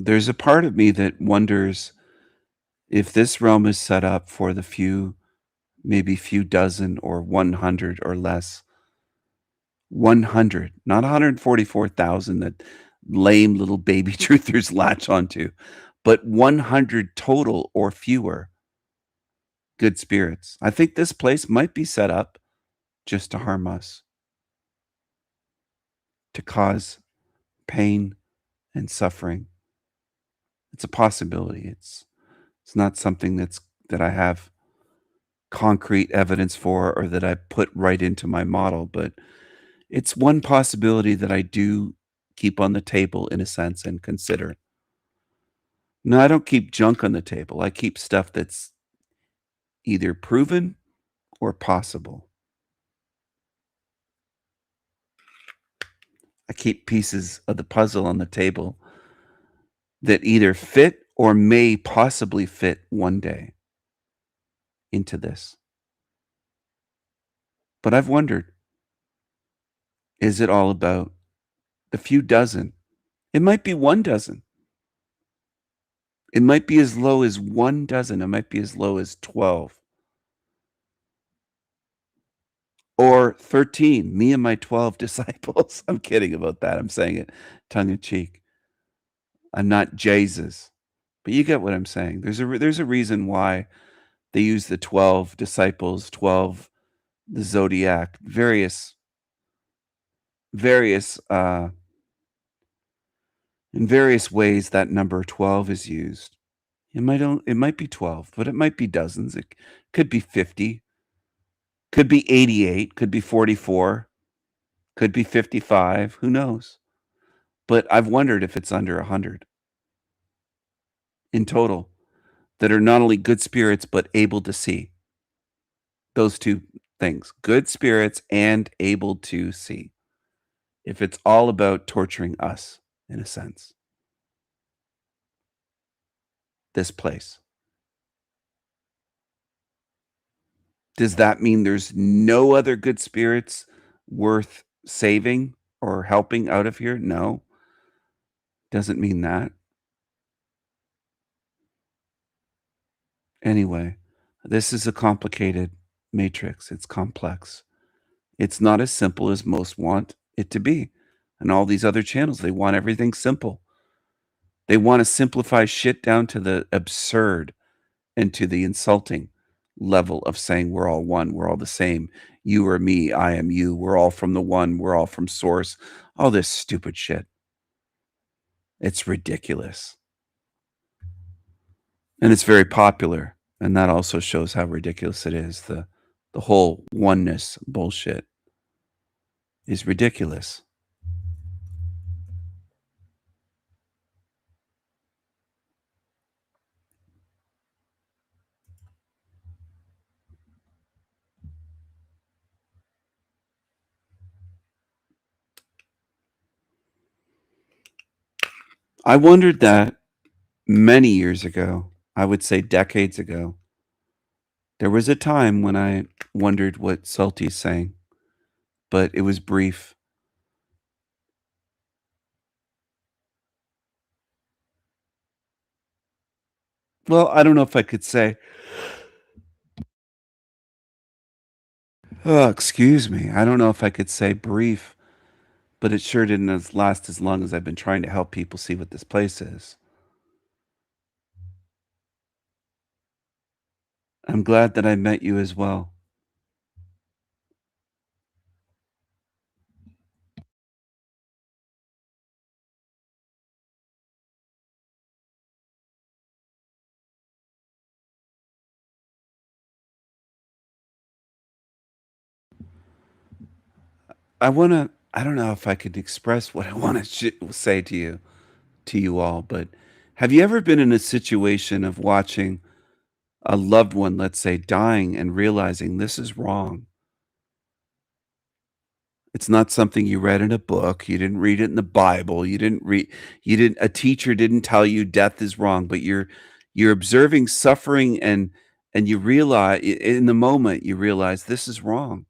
There's a part of me that wonders if this realm is set up for the few, maybe few dozen or 100 or less. 100, not 144,000 that lame little baby truthers latch onto, but 100 total or fewer good spirits. I think this place might be set up just to harm us, to cause pain and suffering. It's a possibility. It's not something that I have concrete evidence for or that I put right into my model, but it's one possibility that I do keep on the table in a sense and consider. No, I don't keep junk on the table. I keep stuff that's either proven or possible. I keep pieces of the puzzle on the table that either fit or may possibly fit one day into this. But I've wondered, is it all about the few dozen? It might be 1 dozen. It might be as low as 1 dozen. It might be as low as 12. Or 13, me and my 12 disciples. I'm kidding about that. I'm saying it tongue in cheek. I'm not Jesus. But you get what I'm saying. There's a reason why they use the 12 disciples, 12, the zodiac, various in various ways that number 12 is used. It might be 12, but it might be dozens. It could be 50, could be 88, could be 44, could be 55, who knows? But I've wondered if it's under 100 in total that are not only good spirits but able to see. Those 2 things, good spirits and able to see. If it's all about torturing us in a sense. This place. Does that mean there's no other good spirits worth saving or helping out of here? No. Doesn't mean that. Anyway, this is a complicated matrix. It's complex. It's not as simple as most want it to be. And all these other channels, they want everything simple. They want to simplify shit down to the absurd and to the insulting level of saying we're all one, we're all the same. You are me, I am you. We're all from the one, we're all from source. All this stupid shit. It's ridiculous. And it's very popular. And that also shows how ridiculous it is. The whole oneness bullshit is ridiculous. I wondered that many years ago, I would say decades ago. There was a time when I wondered what Salty's saying, but it was brief. Well, I don't know if I could say. Oh, excuse me. I don't know if I could say brief, but it sure didn't last as long as I've been trying to help people see what this place is. I'm glad that I met you as well. I don't know if I could express what I want to say to you all, but have you ever been in a situation of watching a loved one, let's say, dying and realizing this is wrong? It's not something you read in a book. You didn't read it in the Bible. A teacher didn't tell you death is wrong, but you're observing suffering and you realize in the moment you realize this is wrong.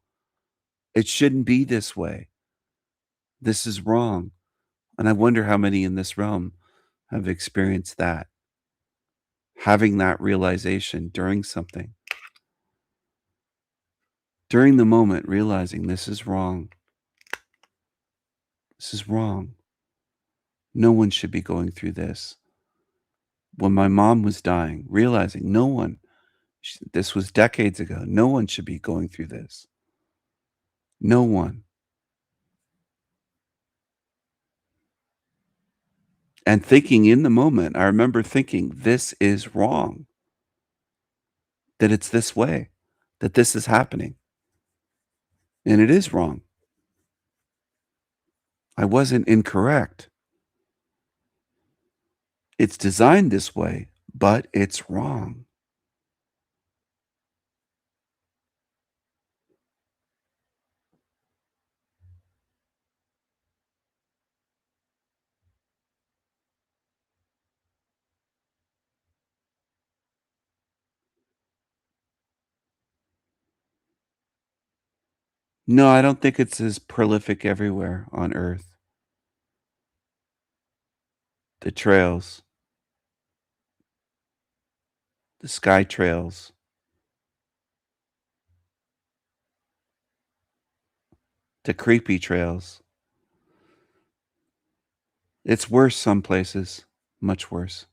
It shouldn't be this way. This is wrong. And I wonder how many in this realm have experienced that. Having that realization during something. During the moment realizing this is wrong. This is wrong. No one should be going through this. When my mom was dying, realizing this was decades ago, no one should be going through this. No one. And thinking in the moment, I remember thinking, this is wrong. That it's this way, that this is happening. And it is wrong. I wasn't incorrect. It's designed this way, but it's wrong. No, I don't think it's as prolific everywhere on Earth. The trails, the sky trails, the creepy trails. It's worse some places, much worse.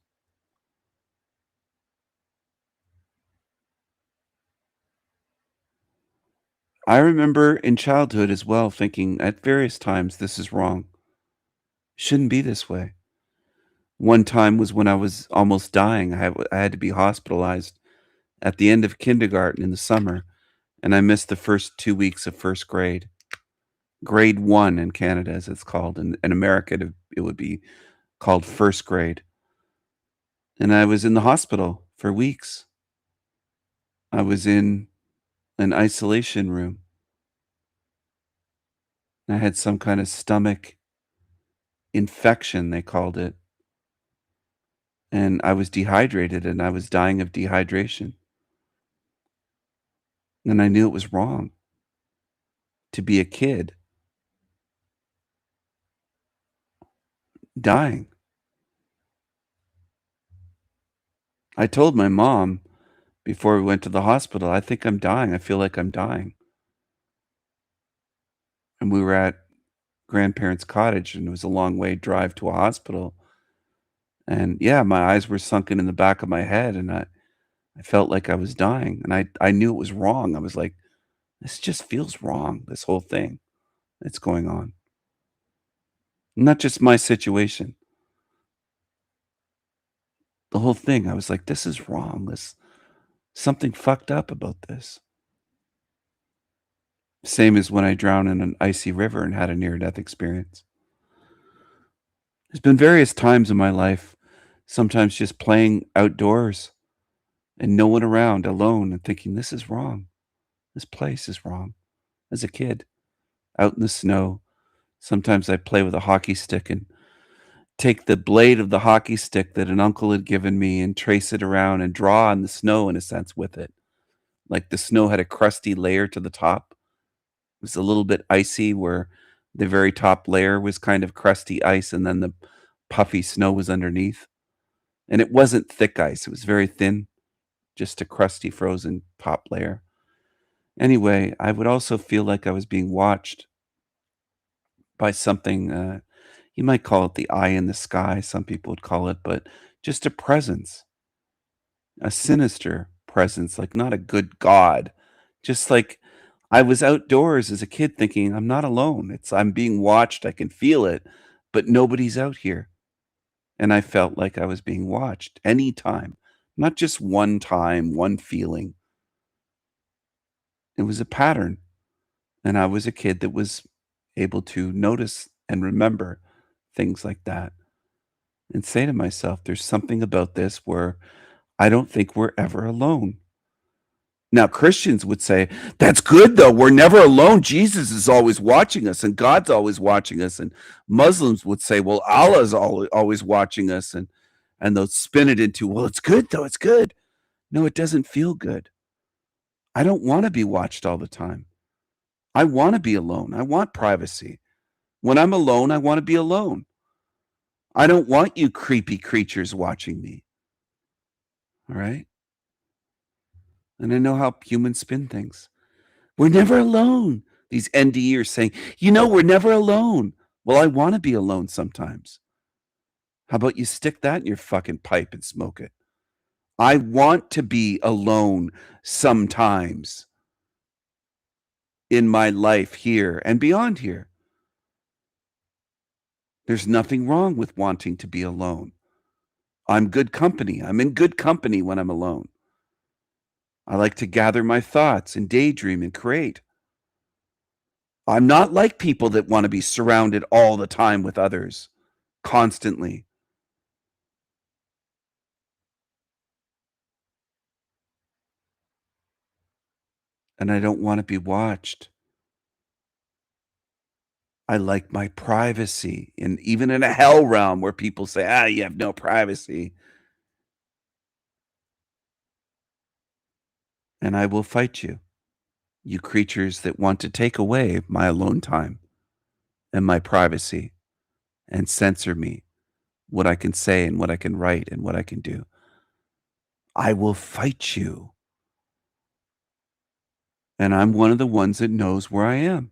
I remember in childhood as well thinking at various times, this is wrong. Shouldn't be this way. One time was when I was almost dying. I had to be hospitalized at the end of kindergarten in the summer, and I missed the first 2 weeks of first grade. Grade 1 in Canada, as it's called. In America, it would be called first grade. And I was in the hospital for weeks. I was in an isolation room. I had some kind of stomach infection, they called it. And I was dehydrated and I was dying of dehydration. And I knew it was wrong to be a kid dying. I told my mom before we went to the hospital, I think I'm dying. I feel like I'm dying. And we were at grandparents' cottage and it was a long way drive to a hospital. And yeah, my eyes were sunken in the back of my head and I felt like I was dying and I knew it was wrong. I was like, this just feels wrong, this whole thing that's going on. Not just my situation. The whole thing. I was like, this is wrong. This something fucked up about this. Same as when I drowned in an icy river and had a near-death experience. There's been various times in my life, sometimes just playing outdoors and no one around, alone, and thinking, this is wrong. This place is wrong. As a kid, out in the snow, sometimes I play with a hockey stick and take the blade of the hockey stick that an uncle had given me and trace it around and draw on the snow in a sense with it. Like the snow had a crusty layer to the top. It was a little bit icy where the very top layer was kind of crusty ice and then the puffy snow was underneath. And it wasn't thick ice. It was very thin, just a crusty frozen top layer. Anyway, I would also feel like I was being watched by something, you might call it the eye in the sky, some people would call it, but just a presence, a sinister presence, like not a good God. Just like I was outdoors as a kid thinking, I'm not alone. I'm being watched. I can feel it, but nobody's out here. And I felt like I was being watched anytime, not just one time, one feeling. It was a pattern. And I was a kid that was able to notice and remember things like that and say to myself, there's something about this where I don't think we're ever alone. Now, Christians would say, that's good though. We're never alone. Jesus is always watching us and God's always watching us. And Muslims would say, well, Allah's always watching us. And they'll spin it into, well, it's good though. It's good. No, it doesn't feel good. I don't want to be watched all the time. I want to be alone. I want privacy. When I'm alone, I want to be alone. I don't want you creepy creatures watching me. All right? And I know how humans spin things. We're never alone. These NDEers saying, we're never alone. Well, I want to be alone sometimes. How about you stick that in your fucking pipe and smoke it? I want to be alone sometimes in my life here and beyond here. There's nothing wrong with wanting to be alone. I'm good company. I'm in good company when I'm alone. I like to gather my thoughts and daydream and create. I'm not like people that want to be surrounded all the time with others, constantly. And I don't want to be watched. I like my privacy. And even in a hell realm where people say, you have no privacy. And I will fight you, you creatures that want to take away my alone time and my privacy and censor me, what I can say and what I can write and what I can do. I will fight you. And I'm one of the ones that knows where I am.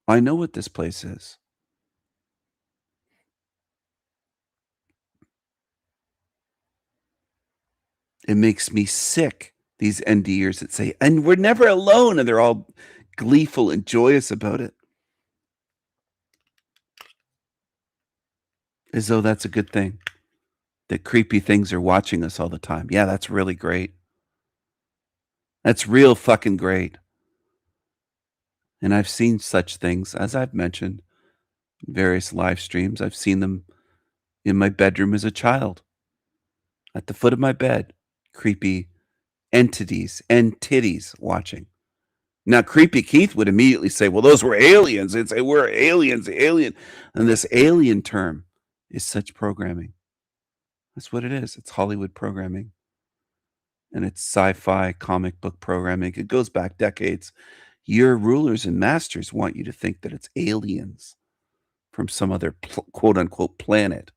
I know what this place is. It makes me sick, these NDers that say, and we're never alone, and they're all gleeful and joyous about it. As though that's a good thing, that creepy things are watching us all the time. Yeah, that's really great. That's real fucking great. And I've seen such things, as I've mentioned, in various live streams. I've seen them in my bedroom as a child, at the foot of my bed, creepy entities and titties watching. Now, Creepy Keith would immediately say, well, those were aliens. They'd say, we're aliens, alien. And this alien term is such programming. That's what it is. It's Hollywood programming. And it's sci-fi comic book programming. It goes back decades. Your rulers and masters want you to think that it's aliens from some other quote-unquote planet.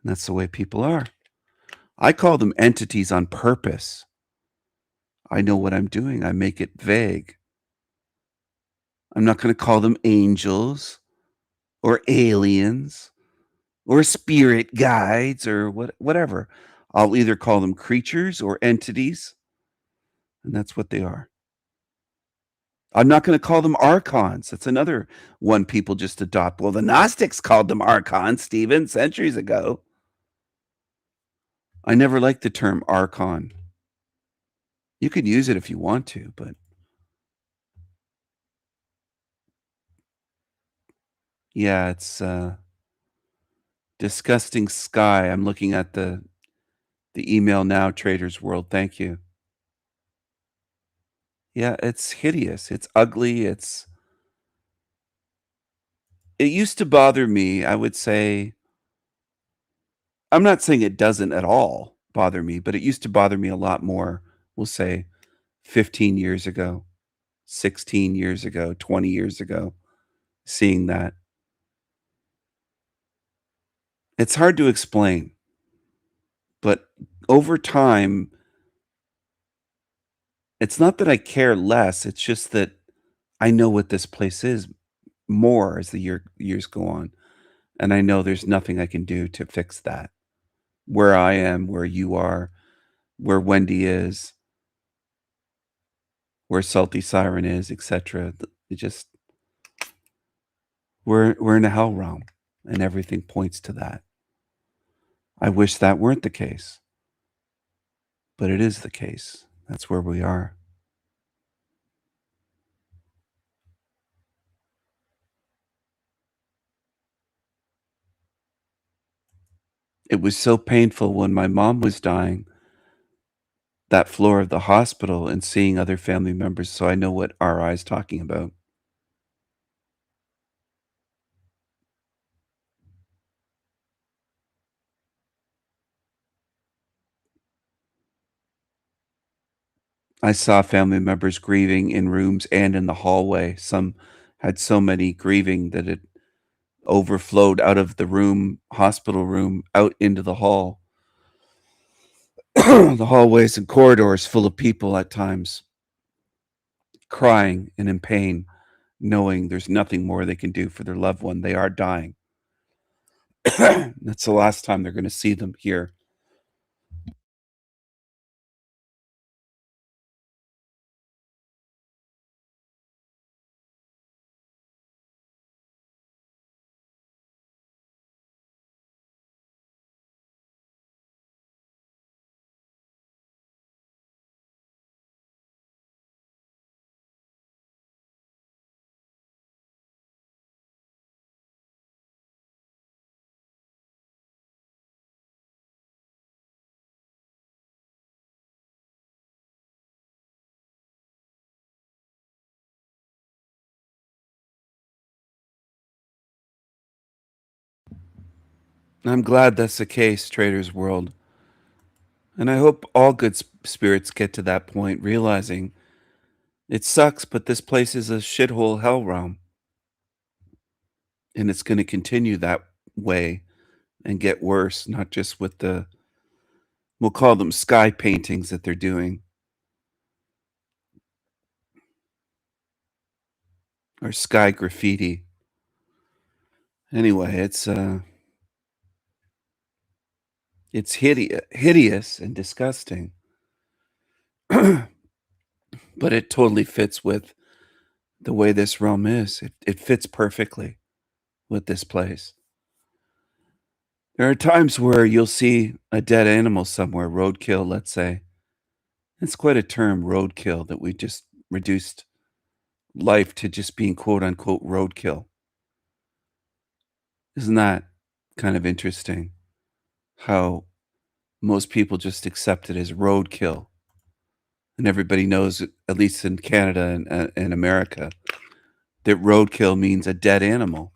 And that's the way people are. I call them entities on purpose. I know what I'm doing. I make it vague. I'm not going to call them angels or aliens or spirit guides or whatever. I'll either call them creatures or entities, and that's what they are. I'm not going to call them archons. That's another one people just adopt. Well, the Gnostics called them archons, Stephen, centuries ago. I never liked the term archon. You can use it if you want to, but yeah, it's disgusting sky. I'm looking at the email now, Traders World. Thank you. Yeah, it's hideous. It's ugly. It used to bother me, I would say. I'm not saying it doesn't at all bother me, but it used to bother me a lot more, we'll say 15 years ago, 16 years ago, 20 years ago, seeing that. It's hard to explain. But over time, it's not that I care less, it's just that I know what this place is more as the years go on, and I know there's nothing I can do to fix that. Where I am, where you are, where Wendy is, where Salty Siren is, etc. It just we're in a hell realm, and everything points to that. I wish that weren't the case, but it is the case. That's where we are. It was so painful when my mom was dying, that floor of the hospital, and seeing other family members, so I know what RI is talking about. I saw family members grieving in rooms and in the hallway. Some had so many grieving that it overflowed out of the room, hospital room, out into the hall. The hallways and corridors full of people at times, crying and in pain, knowing there's nothing more they can do for their loved one. They are dying. That's the last time they're going to see them here. I'm glad that's the case, Trader's World. And I hope all good spirits get to that point, realizing it sucks, but this place is a shithole hell realm. And it's going to continue that way and get worse, not just with the, we'll call them sky paintings that they're doing, or sky graffiti. Anyway, it's hideous and disgusting. But it totally fits with the way this realm is. It fits perfectly with this place. There are times where you'll see a dead animal somewhere, roadkill, let's say. It's quite a term, roadkill, that we just reduced life to just being quote unquote roadkill. Isn't that kind of interesting? How most people just accept it as roadkill. And everybody knows, at least in Canada and America, that roadkill means a dead animal.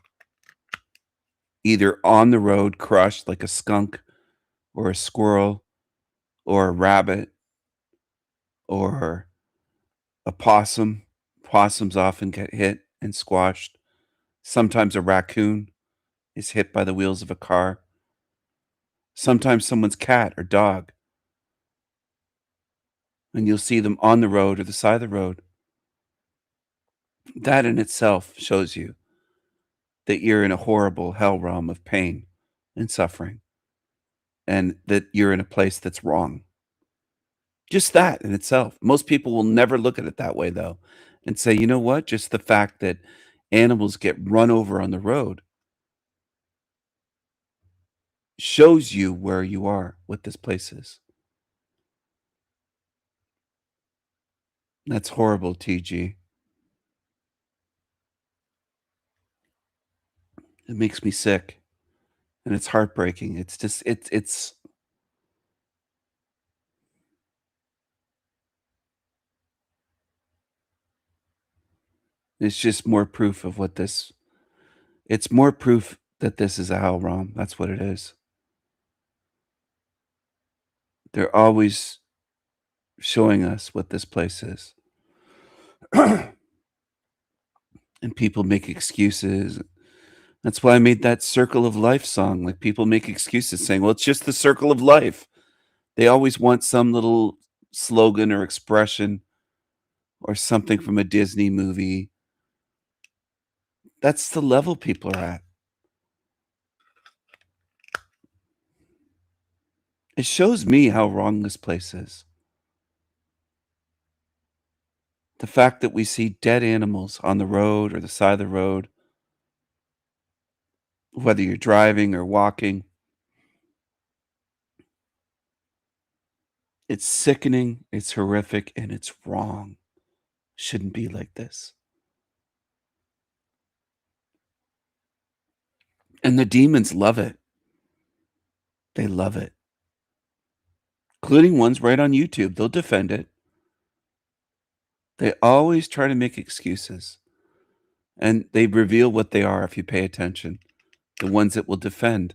Either on the road, crushed like a skunk or a squirrel or a rabbit or a possum. Possums often get hit and squashed. Sometimes a raccoon is hit by the wheels of a car. Sometimes someone's cat or dog. And you'll see them on the road or the side of the road. That in itself shows you that you're in a horrible hell realm of pain and suffering, and that you're in a place that's wrong. Just that in itself. Most people will never look at it that way, though, and say, you know what? Just the fact that animals get run over on the road shows you where you are, what this place is. That's horrible, TG. It makes me sick, and it's heartbreaking. It's just it's just more proof of what this. It's more proof that this is a hell realm. That's what it is. They're always showing us what this place is. And people make excuses. That's why I made that Circle of Life song. Like, people make excuses saying, well, it's just the circle of life. They always want some little slogan or expression or something from a Disney movie. That's the level people are at. It shows me how wrong this place is. The fact that we see dead animals on the road or the side of the road, whether you're driving or walking, it's sickening, it's horrific, and it's wrong. Shouldn't be like this. And the demons love it. They love it. Including ones right on YouTube. They'll defend it. They always try to make excuses. And they reveal what they are if you pay attention. The ones that will defend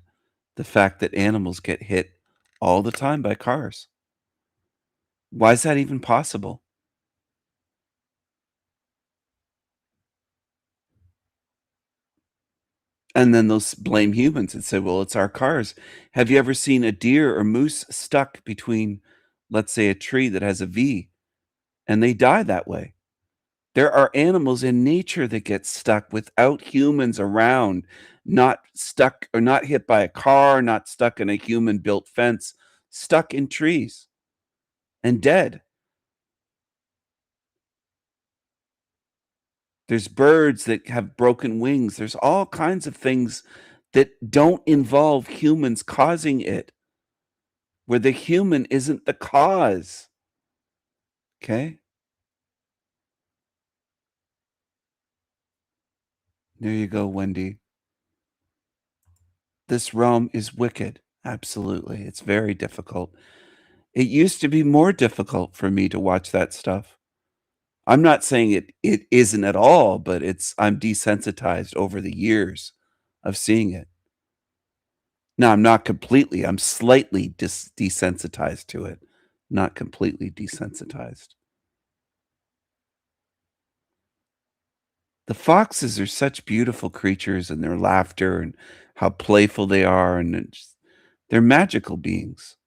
the fact that animals get hit all the time by cars. Why is that even possible? And then they'll blame humans and say, well, it's our cars. Have you ever seen a deer or moose stuck between, let's say, a tree that has a V, and they die that way? There are animals in nature that get stuck without humans around, not stuck or not hit by a car, not stuck in a human-built fence, stuck in trees and dead. There's birds that have broken wings. There's all kinds of things that don't involve humans causing it, where the human isn't the cause. Okay? There you go, Wendy. This realm is wicked. Absolutely. It's very difficult. It used to be more difficult for me to watch that stuff. I'm not saying it isn't at all, but I'm desensitized over the years of seeing it. Now, I'm slightly desensitized to it, not completely desensitized. The foxes are such beautiful creatures, and their laughter and how playful they are, and they're magical beings,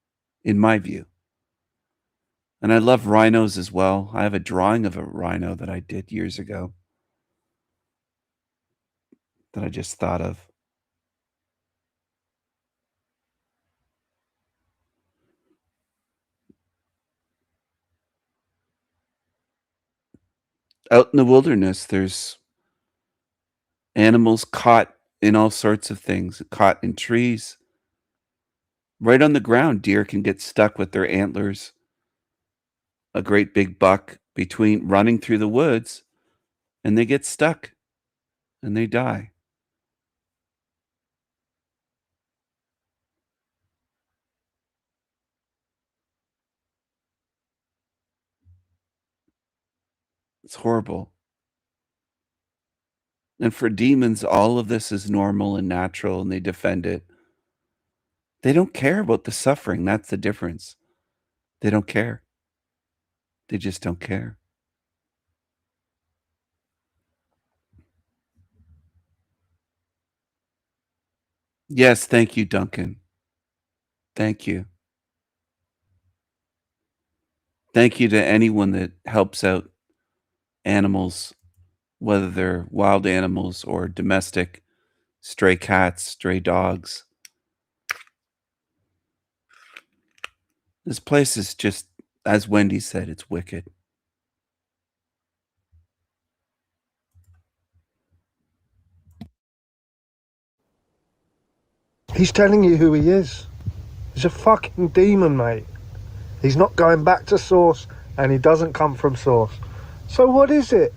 in my view. And I love rhinos as well. I have a drawing of a rhino that I did years ago that I just thought of. Out in the wilderness, there's animals caught in all sorts of things, caught in trees. Right on the ground, deer can get stuck with their antlers. A great big buck between running through the woods, and they get stuck and they die. It's horrible. And for demons, all of this is normal and natural, and they defend it. They don't care about the suffering. That's the difference. They don't care. They just don't care. Yes, thank you, Duncan. Thank you. Thank you to anyone that helps out animals, whether they're wild animals or domestic, stray cats, stray dogs. This place is just, as Wendy said, it's wicked.
He's telling you who he is. He's a fucking demon, mate. He's not going back to source, and he doesn't come from source. So what is it?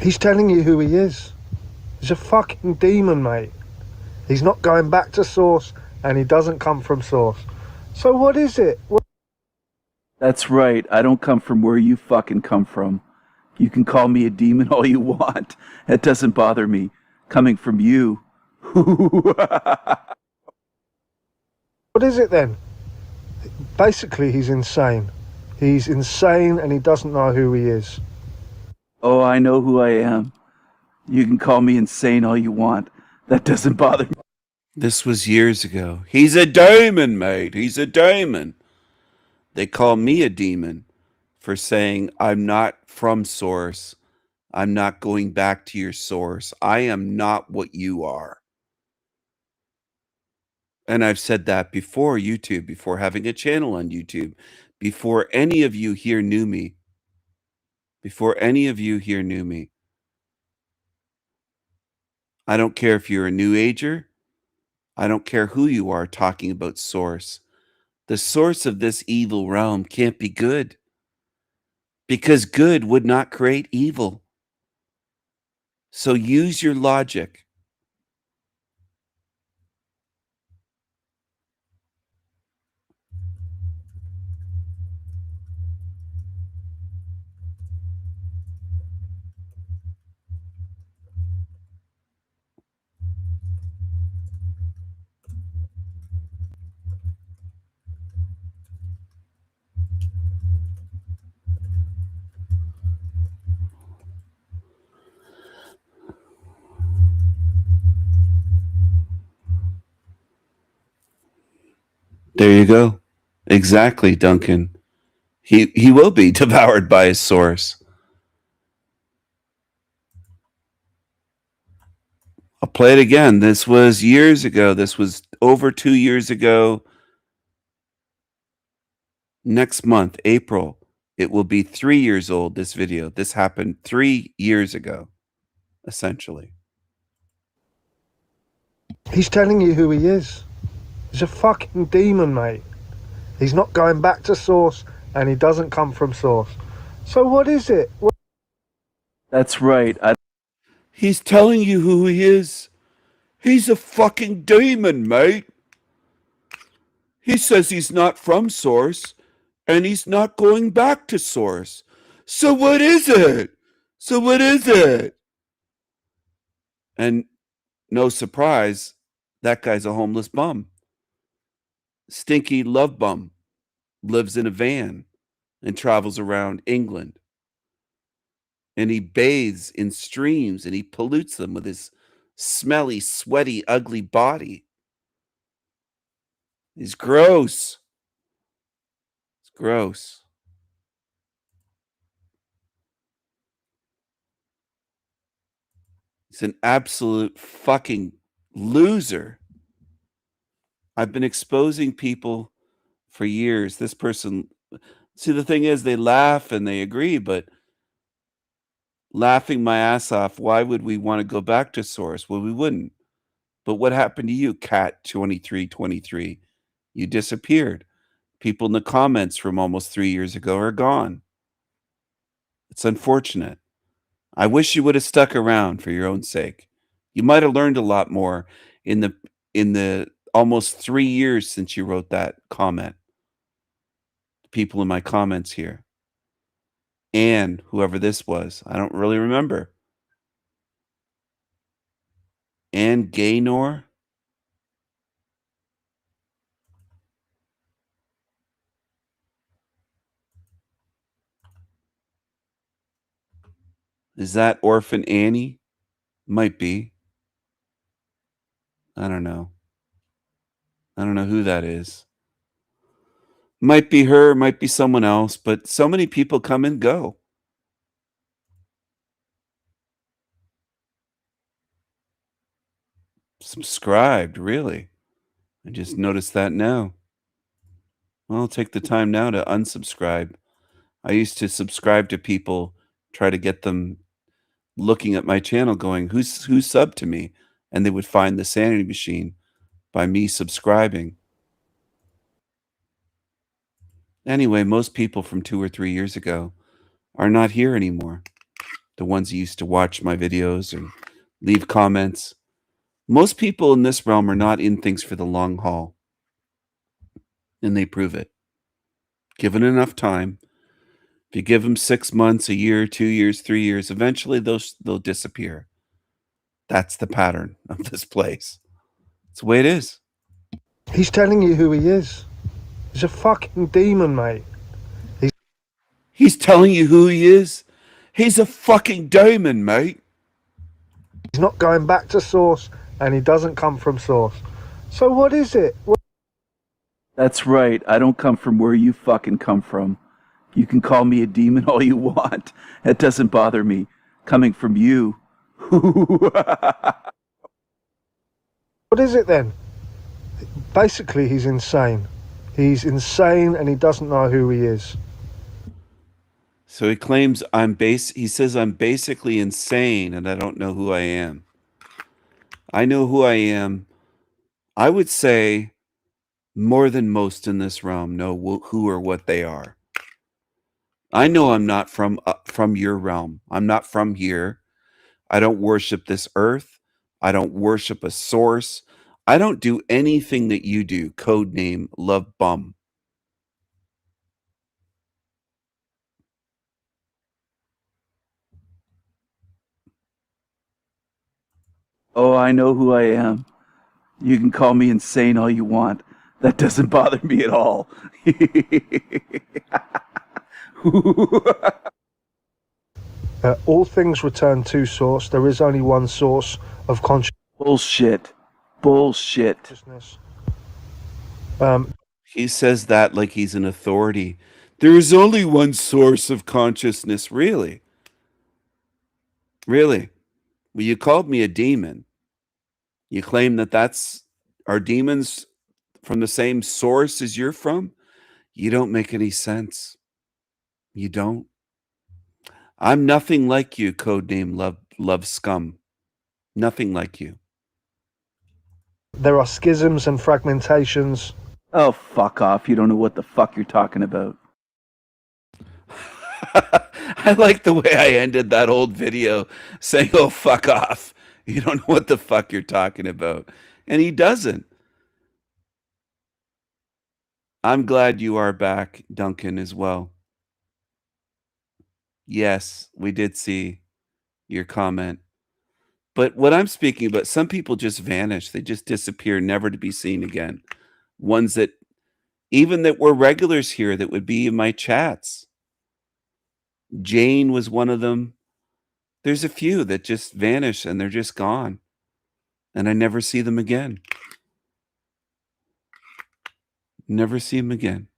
He's telling you who he is. He's a fucking demon, mate. He's not going back to source, and he doesn't come from source. So what is it?
That's right. I don't come from where you fucking come from. You can call me a demon all you want. That doesn't bother me. Coming from you.
What is it then? Basically, he's insane. He's insane, and he doesn't know who he is.
Oh, I know who I am. You can call me insane all you want. That doesn't bother me. This was years ago. He's a demon, mate. He's a demon. They call me a demon for saying I'm not from source. I'm not going back to your source. I am not what you are. And I've said that before YouTube, before having a channel on YouTube, before any of you here knew me. Before any of you here knew me. I don't care if you're a new ager. I don't care who you are talking about source. The source of this evil realm can't be good. Because good would not create evil. So use your logic. There you go. Exactly, Duncan. He will be devoured by his source. I'll play it again. This was years ago. This was over 2 years ago. Next month, April, it will be 3 years old, this video. This happened 3 years ago, essentially.
He's telling you who he is. He's a fucking demon, mate. He's not going back to source, and he doesn't come from source. So what is it?
That's right. He's telling you who he is. He's a fucking demon, mate. He says he's not from source, and he's not going back to source. So what is it? So what is it? And no surprise, that guy's a homeless bum. Stinky love bum. Lives in a van and travels around England. And he bathes in streams and he pollutes them with his smelly, sweaty, ugly body. He's gross. It's gross. He's an absolute fucking loser. I've been exposing people for years. This person, see, the thing is, they laugh and they agree, but laughing my ass off, why would we want to go back to source? Well, we wouldn't. But what happened to you, Cat 2323? You disappeared. People in the comments from almost 3 years ago are gone. It's unfortunate. I wish you would have stuck around for your own sake. You might have learned a lot more in the almost 3 years since you wrote that comment. People in my comments here. And whoever this was, I don't really remember. Ann Gaynor? Is that Orphan Annie? Might be. I don't know. I don't know who that is. Might be her, might be someone else, but so many people come and go. Subscribed, really? I just noticed that now. Well, I'll take the time now to unsubscribe. I used to subscribe to people, try to get them looking at my channel going, who's subbed to me? And they would find the Sanity Machine by me subscribing. Anyway, most people from 2 or 3 years ago are not here anymore. The ones who used to watch my videos and leave comments. Most people in this realm are not in things for the long haul. And they prove it. Given enough time, if you give them 6 months, a year, 2 years, 3 years, eventually they'll disappear. That's the pattern of this place. It's the way it is.
He's telling you who he is. He's a fucking demon, mate.
He's telling you who he is. He's a fucking demon, mate.
He's not going back to source, and he doesn't come from source. So what is it?
That's right. I don't come from where you fucking come from. You can call me a demon all you want. It doesn't bother me. Coming from you.
What is it then? Basically, he's insane. He's insane and he doesn't know who he is.
So he claims he says I'm basically insane and I don't know who I am. I know who I am. I would say more than most in this realm know who or what they are. I know I'm not from your realm. I'm not from here. I don't worship this earth. I don't worship a source. I don't do anything that you do. Codename Love Bum. Oh, I know who I am. You can call me insane all you want. That doesn't bother me at all.
All things return to source. There is only one source of
Bullshit. Bullshit.
consciousness.
He says that like he's an authority. There is only one source of consciousness, really. Really. Well, you called me a demon. You claim that are demons from the same source as you're from? You don't make any sense. You don't. I'm nothing like you, codename Love Scum. Nothing like you.
There are schisms and fragmentations.
Oh, fuck off. You don't know what the fuck you're talking about. I like the way I ended that old video saying, oh, fuck off. You don't know what the fuck you're talking about. And he doesn't. I'm glad you are back, Duncan, as well. Yes, we did see your comment. But what I'm speaking about, some people just vanish. They just disappear, never to be seen again. Ones that, even that were regulars here that would be in my chats. Jane was one of them. There's a few that just vanish and they're just gone. And I never see them again. Never see them again.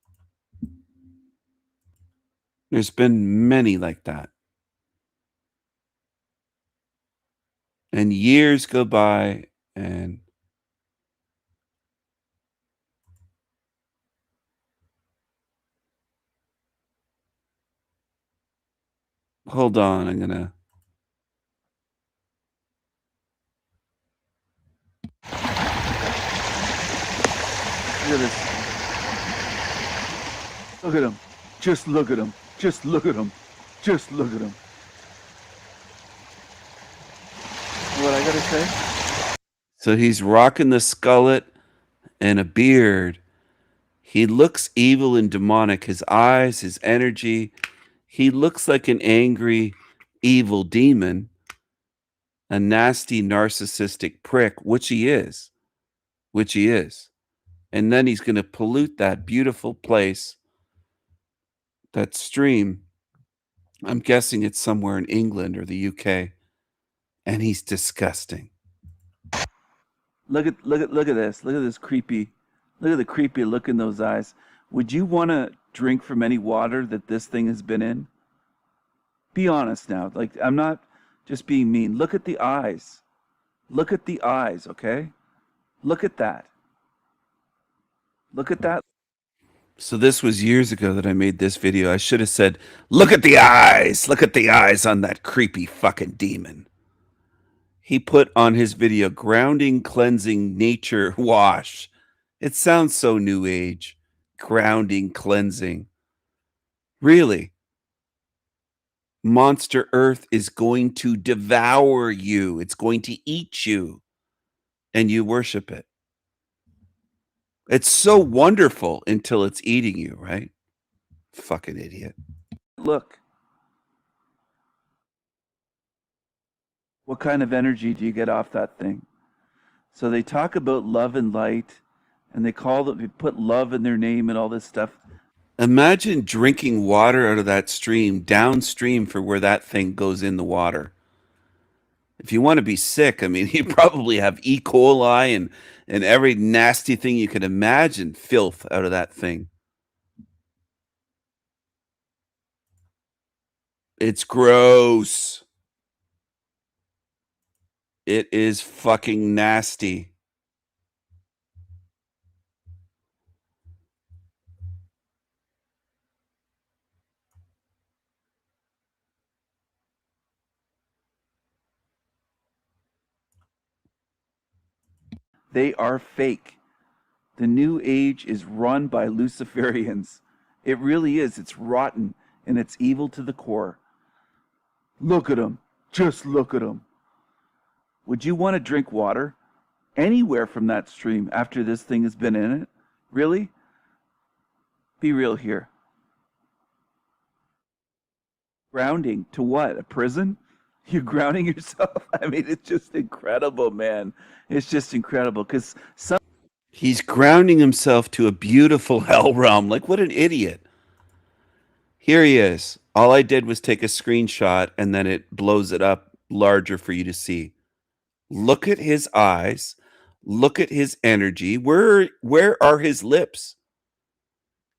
There's been many like that. And years go by and hold on, I'm gonna look at this. Look at him. Just look at him. Just look at him. Just look at him. What I gotta say? So he's rocking the skullet and a beard. He looks evil and demonic. His eyes, his energy. He looks like an angry, evil demon. A nasty, narcissistic prick, which he is. Which he is. And then he's going to pollute that beautiful place, that stream. I'm guessing it's somewhere in England or the UK. And he's disgusting. Look at this. Look at this creepy. Look at the creepy look in those eyes. Would you want to drink from any water that this thing has been in? Be honest now. Like, I'm not just being mean. Look at the eyes. Look at the eyes, okay? Look at that. Look at that. So this was years ago that I made this video. I should have said, look at the eyes. Look at the eyes on that creepy fucking demon. He put on his video, grounding, cleansing, nature wash. It sounds so new age. Grounding, cleansing. Really? Monster Earth is going to devour you. It's going to eat you. And you worship it. It's so wonderful until it's eating you, right? Fucking idiot. Look. What kind of energy do you get off that thing? So they talk about love and light, and they put love in their name and all this stuff. Imagine drinking water out of that stream, downstream for where that thing goes in the water. If you want to be sick, I mean, you probably have E. coli and every nasty thing you can imagine, filth out of that thing. It's gross. It is fucking nasty. They are fake. The new age is run by Luciferians. It really is. It's rotten and it's evil to the core. Look at them. Just look at them. Would you want to drink water anywhere from that stream after this thing has been in it? Really? Be real here. Grounding to what? A prison? You're grounding yourself? I mean, it's just incredible, man. It's just incredible because he's grounding himself to a beautiful hell realm. Like, what an idiot. Here he is. All I did was take a screenshot and then it blows it up larger for you to see. Look at his eyes. Look at his energy. Where are his lips?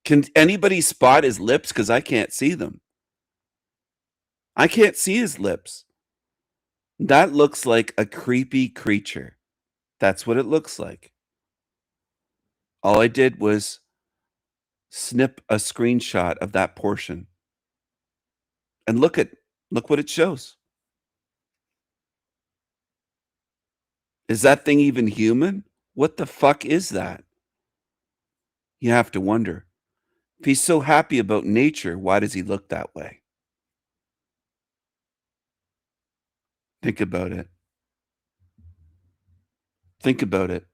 Can anybody spot his lips? Because I can't see them. I can't see his lips. That looks like a creepy creature. That's what it looks like. All I did was snip a screenshot of that portion. And look what it shows. Is that thing even human? What the fuck is that? You have to wonder. If he's so happy about nature, why does he look that way? Think about it. Think about it.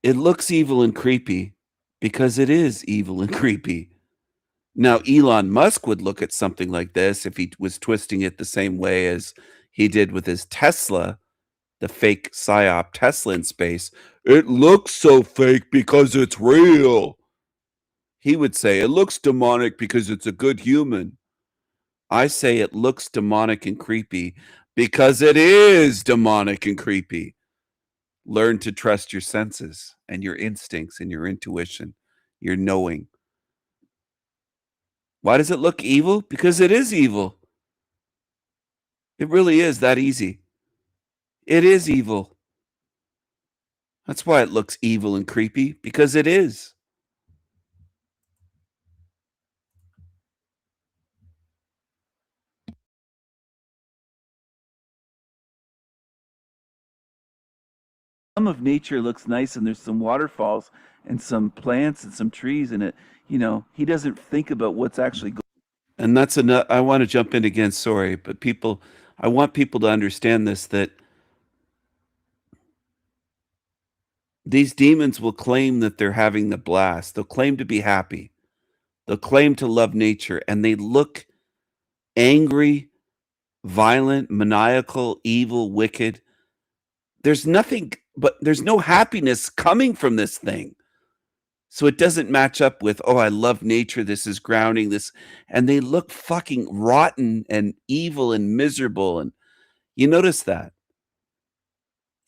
It looks evil and creepy because it is evil and creepy. Now, Elon Musk would look at something like this if he was twisting it the same way as he did with his Tesla, the fake psyop Tesla in space. It looks so fake because it's real. He would say it looks demonic because it's a good human. I say it looks demonic and creepy because it is demonic and creepy. Learn to trust your senses and your instincts and your intuition, your knowing. Why does it look evil? Because it is evil. It really is that easy. It is evil. That's why it looks evil and creepy, because it is. Some of nature looks nice and there's some waterfalls and some plants and some trees in it. You know, he doesn't think about what's actually going on. And that's enough. I want to jump in again, sorry, but I want people to understand this, that these demons will claim that they're having the blast. They'll claim to be happy. They'll claim to love nature, and they look angry, violent, maniacal, evil, wicked. There's no happiness coming from this thing. So it doesn't match up with, oh, I love nature, this is grounding, this, and they look fucking rotten and evil and miserable. And you notice that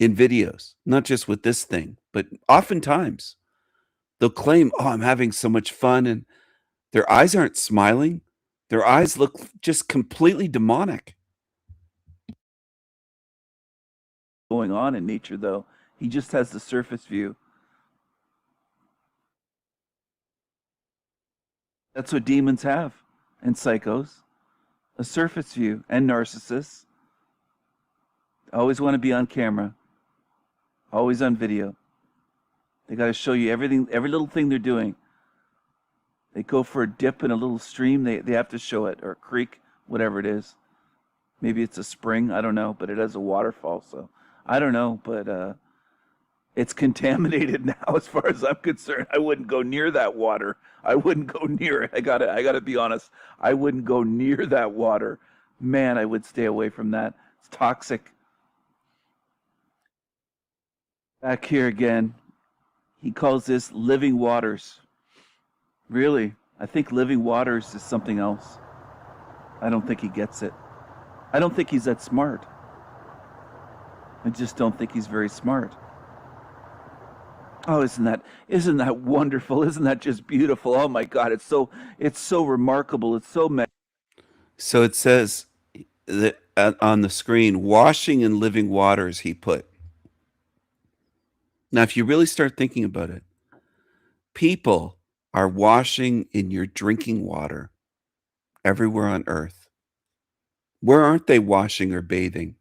in videos, not just with this thing, but oftentimes they'll claim, oh, I'm having so much fun, and their eyes aren't smiling. Their eyes look just completely demonic. Going on in nature, though, he just has the surface view. That's what demons have, and psychos, a surface view, and narcissists. Always want to be on camera, always on video. They got to show you everything, every little thing they're doing. They go for a dip in a little stream, they have to show it, or a creek, whatever it is. Maybe it's a spring, I don't know, but it has a waterfall, so I don't know, but it's contaminated now as far as I'm concerned. I wouldn't go near that water. I wouldn't go near it. I gotta be honest. I wouldn't go near that water. Man, I would stay away from that. It's toxic. Back here again. He calls this living waters. Really? I think living waters is something else. I don't think he gets it. I don't think he's that smart. I just don't think he's very smart. Oh, isn't that wonderful? Isn't that just beautiful? Oh my God, it's so remarkable. It's so So it says that on the screen, washing in living waters, he put. Now, if you really start thinking about it, people are washing in your drinking water everywhere on earth. Where aren't they washing or bathing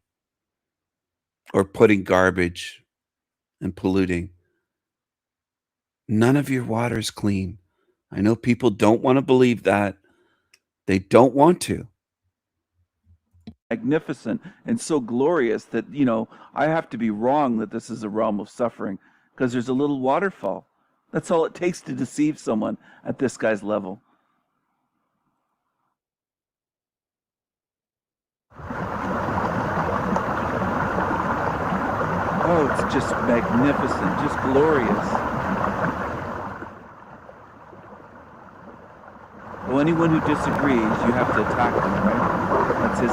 or putting garbage and polluting? None of your water is clean. I know people don't want to believe that. They don't want to. Magnificent and so glorious that, I have to be wrong that this is a realm of suffering because there's a little waterfall. That's all it takes to deceive someone at this guy's level. Oh, it's just magnificent, just glorious. Well, anyone who disagrees, you have to attack them, right? That's his.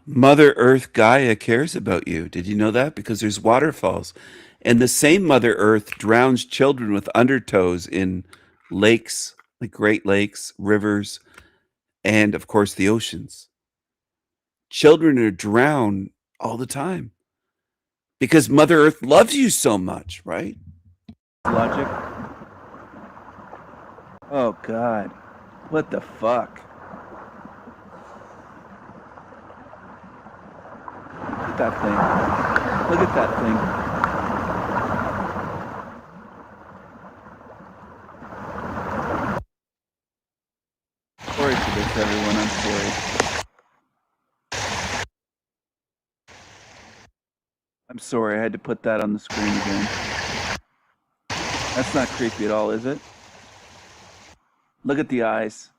Mother Earth Gaia cares about you. Did you know that? Because there's waterfalls. And the same Mother Earth drowns children with undertows in lakes, like Great Lakes, rivers, and of course the oceans. Children are drowned all the time because Mother Earth loves you so much, right? Logic. Oh God, what the fuck? Look at that thing. Look at that thing. Sorry for this, everyone. I'm sorry. I'm sorry. I had to put that on the screen again. That's not creepy at all, is it? Look at the eyes.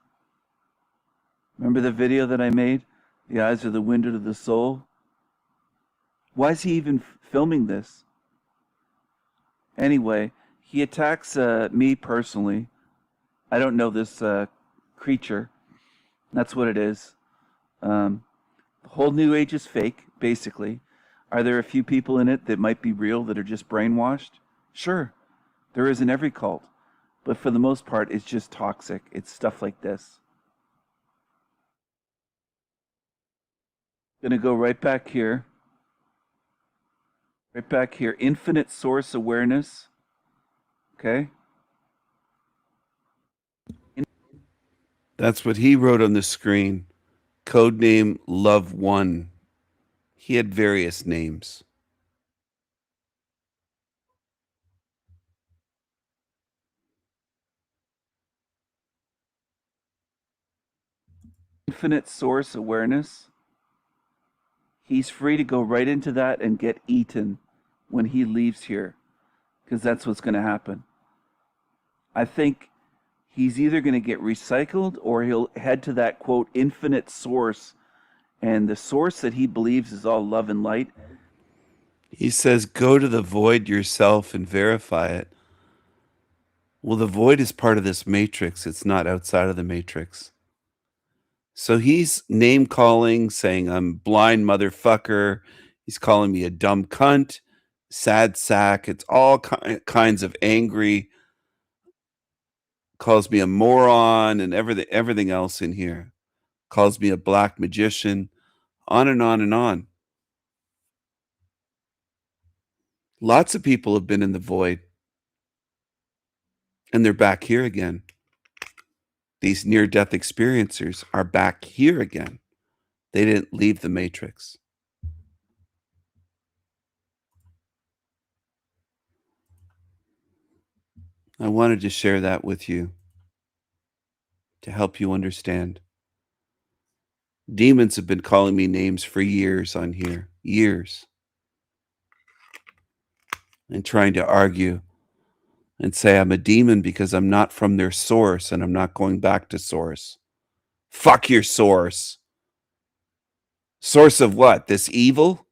Remember the video that I made? The eyes are the window to the soul. Why is he even filming this? Anyway, he attacks me personally. I don't know this creature. That's what it is. The whole New Age is fake, basically. Are there a few people in it that might be real that are just brainwashed? Sure. There is in every cult. But for the most part, it's just toxic. It's stuff like this. Gonna go right back here. Right back here. Infinite source awareness. Okay. That's what he wrote on the screen. Codename Love One. He had various names. Infinite source awareness. He's free to go right into that and get eaten when he leaves here, because that's what's going to happen. I think he's either going to get recycled or he'll head to that, quote, infinite source, and the source that he believes is all love and light. He says, go to the void yourself and verify it. Well, the void is part of this matrix. It's not outside of the matrix. So he's name calling, saying I'm blind motherfucker. He's calling me a dumb cunt, sad sack. It's all kinds of angry. Calls me a moron and everything else in here. Calls me a black magician. On and on and on. Lots of people have been in the void. And they're back here again. These near-death experiencers are back here again. They didn't leave the matrix. I wanted to share that with you to help you understand. Demons have been calling me names for years on here. Years. And trying to argue and say I'm a demon because I'm not from their source and I'm not going back to source. Fuck your source. Source of what? This evil?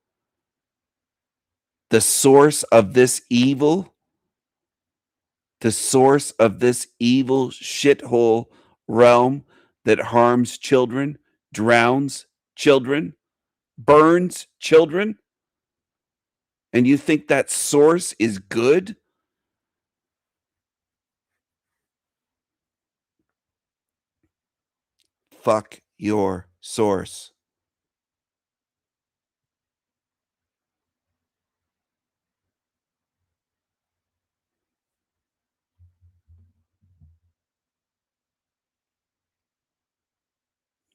The source of this evil? The source of this evil shithole realm that harms children, drowns children, burns children, and you think that source is good? Fuck your source.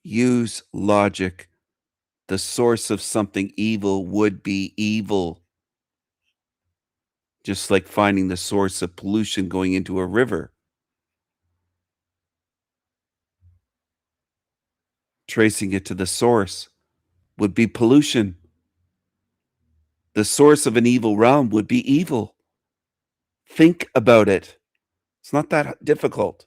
Use logic. The source of something evil would be evil. Just like finding the source of pollution going into a river. Tracing it to the source would be pollution. The source of an evil realm would be evil. Think about it. It's not that difficult.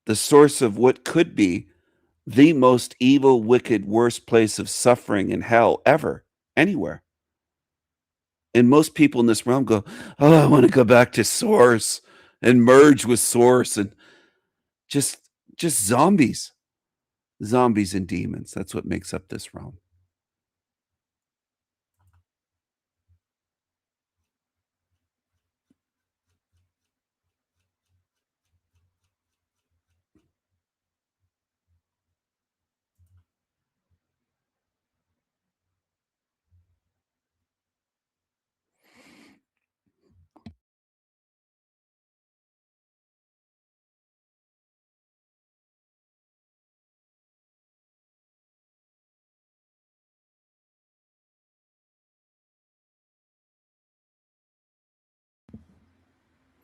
The source of what could be the most evil, wicked, worst place of suffering and hell ever, anywhere. And most people in this realm go, oh, I want to go back to source and merge with source, and just zombies. Zombies and demons. That's what makes up this realm.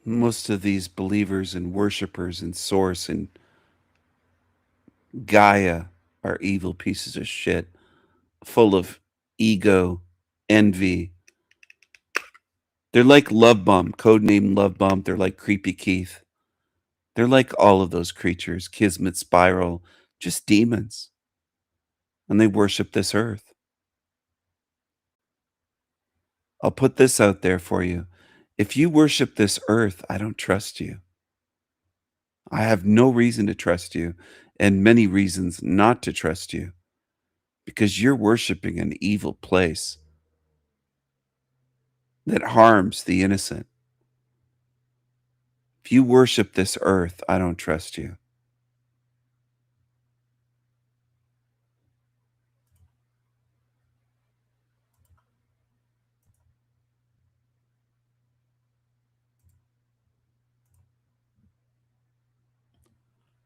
Most of these believers and worshipers and source and Gaia are evil pieces of shit, full of ego, envy. They're like Love Bomb, codename Love Bomb. They're like Creepy Keith. They're like all of those creatures, Kismet Spiral, just demons. And they worship this earth. I'll put this out there for you. If you worship this earth, I don't trust you. I have no reason to trust you, and many reasons not to trust you, because you're worshiping an evil place that harms the innocent. If you worship this earth, I don't trust you.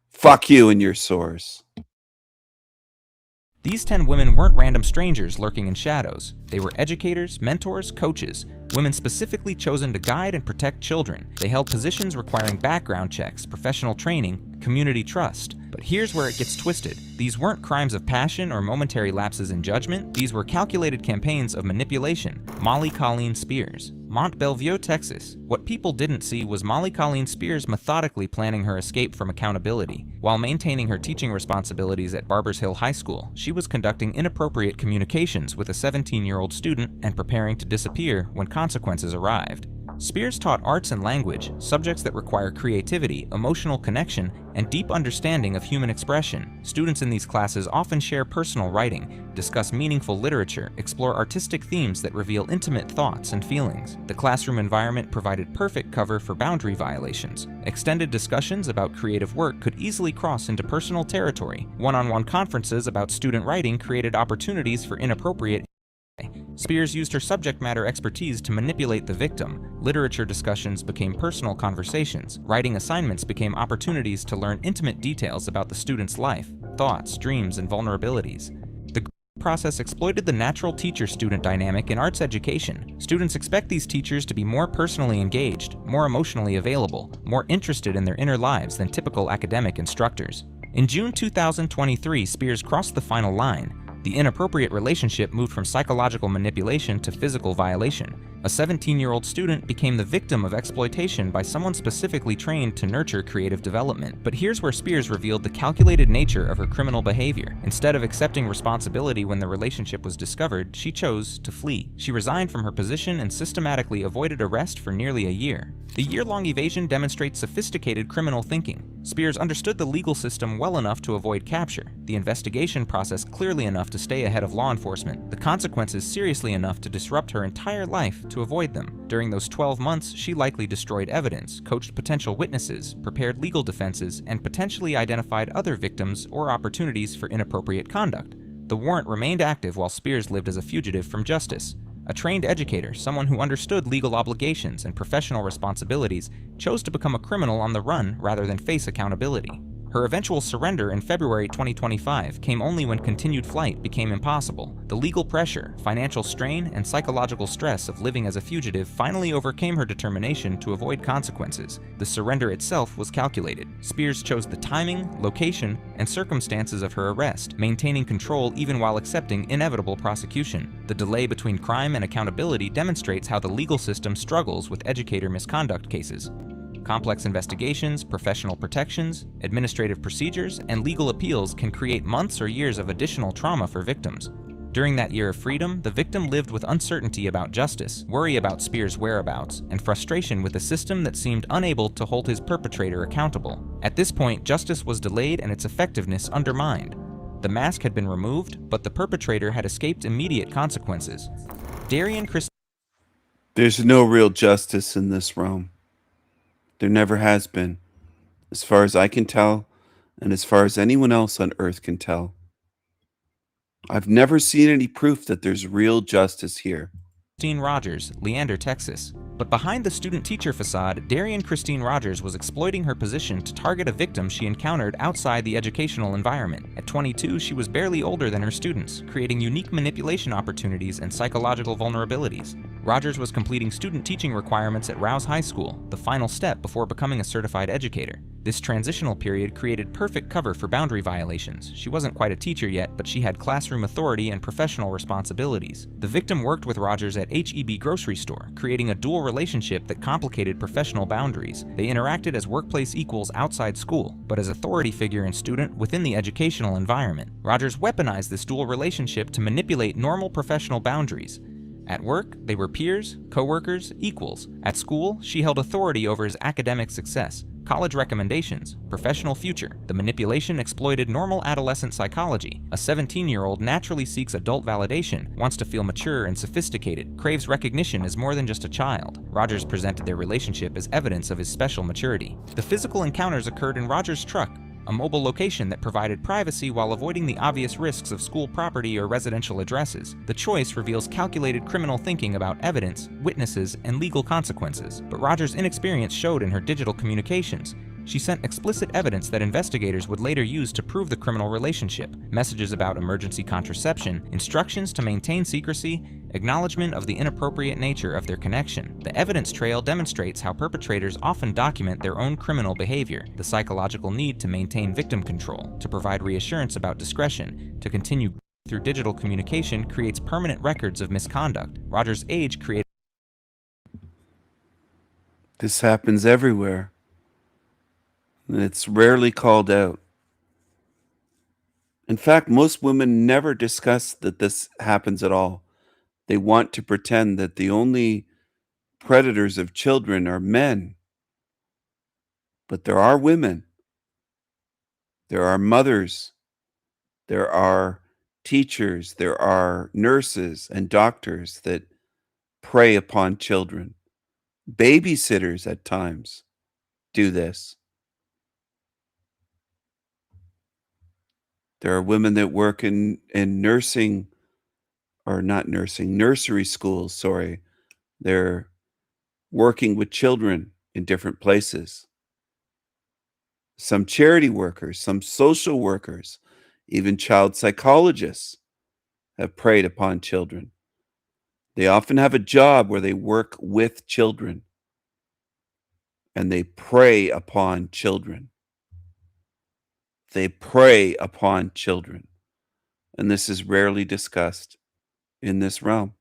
Fuck you and your source.
These 10 women weren't random strangers lurking in shadows. They were educators, mentors, coaches, women specifically chosen to guide and protect children. They held positions requiring background checks, professional training, community trust. But here's where it gets twisted. These weren't crimes of passion or momentary lapses in judgment. These were calculated campaigns of manipulation. Molly Colleen Spears. Mont Belvieu, Texas. What people didn't see was Molly Colleen Spears methodically planning her escape from accountability. While maintaining her teaching responsibilities at Barbers Hill High School, she was conducting inappropriate communications with a 17-year-old student and preparing to disappear when consequences arrived. Spears taught arts and language, subjects that require creativity, emotional connection, and deep understanding of human expression. Students in these classes often share personal writing, discuss meaningful literature, explore artistic themes that reveal intimate thoughts and feelings. The classroom environment provided perfect cover for boundary violations. Extended discussions about creative work could easily cross into personal territory. One-on-one conferences about student writing created opportunities for inappropriate. Spears used her subject matter expertise to manipulate the victim. Literature discussions became personal conversations. Writing assignments became opportunities to learn intimate details about the student's life, thoughts, dreams, and vulnerabilities. The process exploited the natural teacher-student dynamic in arts education. Students expect these teachers to be more personally engaged, more emotionally available, more interested in their inner lives than typical academic instructors. In June 2023, Spears crossed the final line. The inappropriate relationship moved from psychological manipulation to physical violation. A 17-year-old student became the victim of exploitation by someone specifically trained to nurture creative development. But here's where Spears revealed the calculated nature of her criminal behavior. Instead of accepting responsibility when the relationship was discovered, she chose to flee. She resigned from her position and systematically avoided arrest for nearly a year. The year-long evasion demonstrates sophisticated criminal thinking. Spears understood the legal system well enough to avoid capture, the investigation process clearly enough to stay ahead of law enforcement, the consequences seriously enough to disrupt her entire life to avoid them. During those 12 months, she likely destroyed evidence, coached potential witnesses, prepared legal defenses, and potentially identified other victims or opportunities for inappropriate conduct. The warrant remained active while Spears lived as a fugitive from justice. A trained educator, someone who understood legal obligations and professional responsibilities, chose to become a criminal on the run rather than face accountability. Her eventual surrender in February 2025 came only when continued flight became impossible. The legal pressure, financial strain, and psychological stress of living as a fugitive finally overcame her determination to avoid consequences. The surrender itself was calculated. Spears chose the timing, location, and circumstances of her arrest, maintaining control even while accepting inevitable prosecution. The delay between crime and accountability demonstrates how the legal system struggles with educator misconduct cases. Complex investigations, professional protections, administrative procedures, and legal appeals can create months or years of additional trauma for victims. During that year of freedom, the victim lived with uncertainty about justice, worry about Spears' whereabouts, and frustration with a system that seemed unable to hold his perpetrator accountable. At this point, justice was delayed and its effectiveness undermined. The mask had been removed, but the perpetrator had escaped immediate consequences. Darian Christine.
There's no real justice in this realm. There never has been, as far as I can tell, and as far as anyone else on Earth can tell. I've never seen any proof that there's real justice here.
Christine Rogers, Leander, Texas. But behind the student-teacher facade, Darian Christine Rogers was exploiting her position to target a victim she encountered outside the educational environment. At 22, she was barely older than her students, creating unique manipulation opportunities and psychological vulnerabilities. Rogers was completing student teaching requirements at Rouse High School, the final step before becoming a certified educator. This transitional period created perfect cover for boundary violations. She wasn't quite a teacher yet, but she had classroom authority and professional responsibilities. The victim worked with Rogers at H-E-B grocery store, creating a dual relationship that complicated professional boundaries. They interacted as workplace equals outside school, but as authority figure and student within the educational environment. Rogers weaponized this dual relationship to manipulate normal professional boundaries. At work, they were peers, co-workers, equals. At school, she held authority over his academic success, college recommendations, professional future. The manipulation exploited normal adolescent psychology. A 17-year-old naturally seeks adult validation, wants to feel mature and sophisticated, craves recognition as more than just a child. Rogers presented their relationship as evidence of his special maturity. The physical encounters occurred in Rogers' truck, a mobile location that provided privacy while avoiding the obvious risks of school property or residential addresses. The choice reveals calculated criminal thinking about evidence, witnesses, and legal consequences. But Rogers' inexperience showed in her digital communications. She sent explicit evidence that investigators would later use to prove the criminal relationship: messages about emergency contraception, instructions to maintain secrecy, acknowledgement of the inappropriate nature of their connection. The evidence trail demonstrates how perpetrators often document their own criminal behavior, the psychological need to maintain victim control, to provide reassurance about discretion, to continue through digital communication creates permanent records of misconduct. Rogers' age created.
This happens everywhere. And it's rarely called out. In fact, most women never discuss that this happens at all. They want to pretend that the only predators of children are men. But there are women. There are mothers. There are teachers. There are nurses and doctors that prey upon children. Babysitters at times do this. There are women that work in nursing, or not nursing, nursery schools, sorry. They're working with children in different places. Some charity workers, some social workers, even child psychologists have preyed upon children. They often have a job where they work with children and they prey upon children. They prey upon children. And this is rarely discussed in this realm.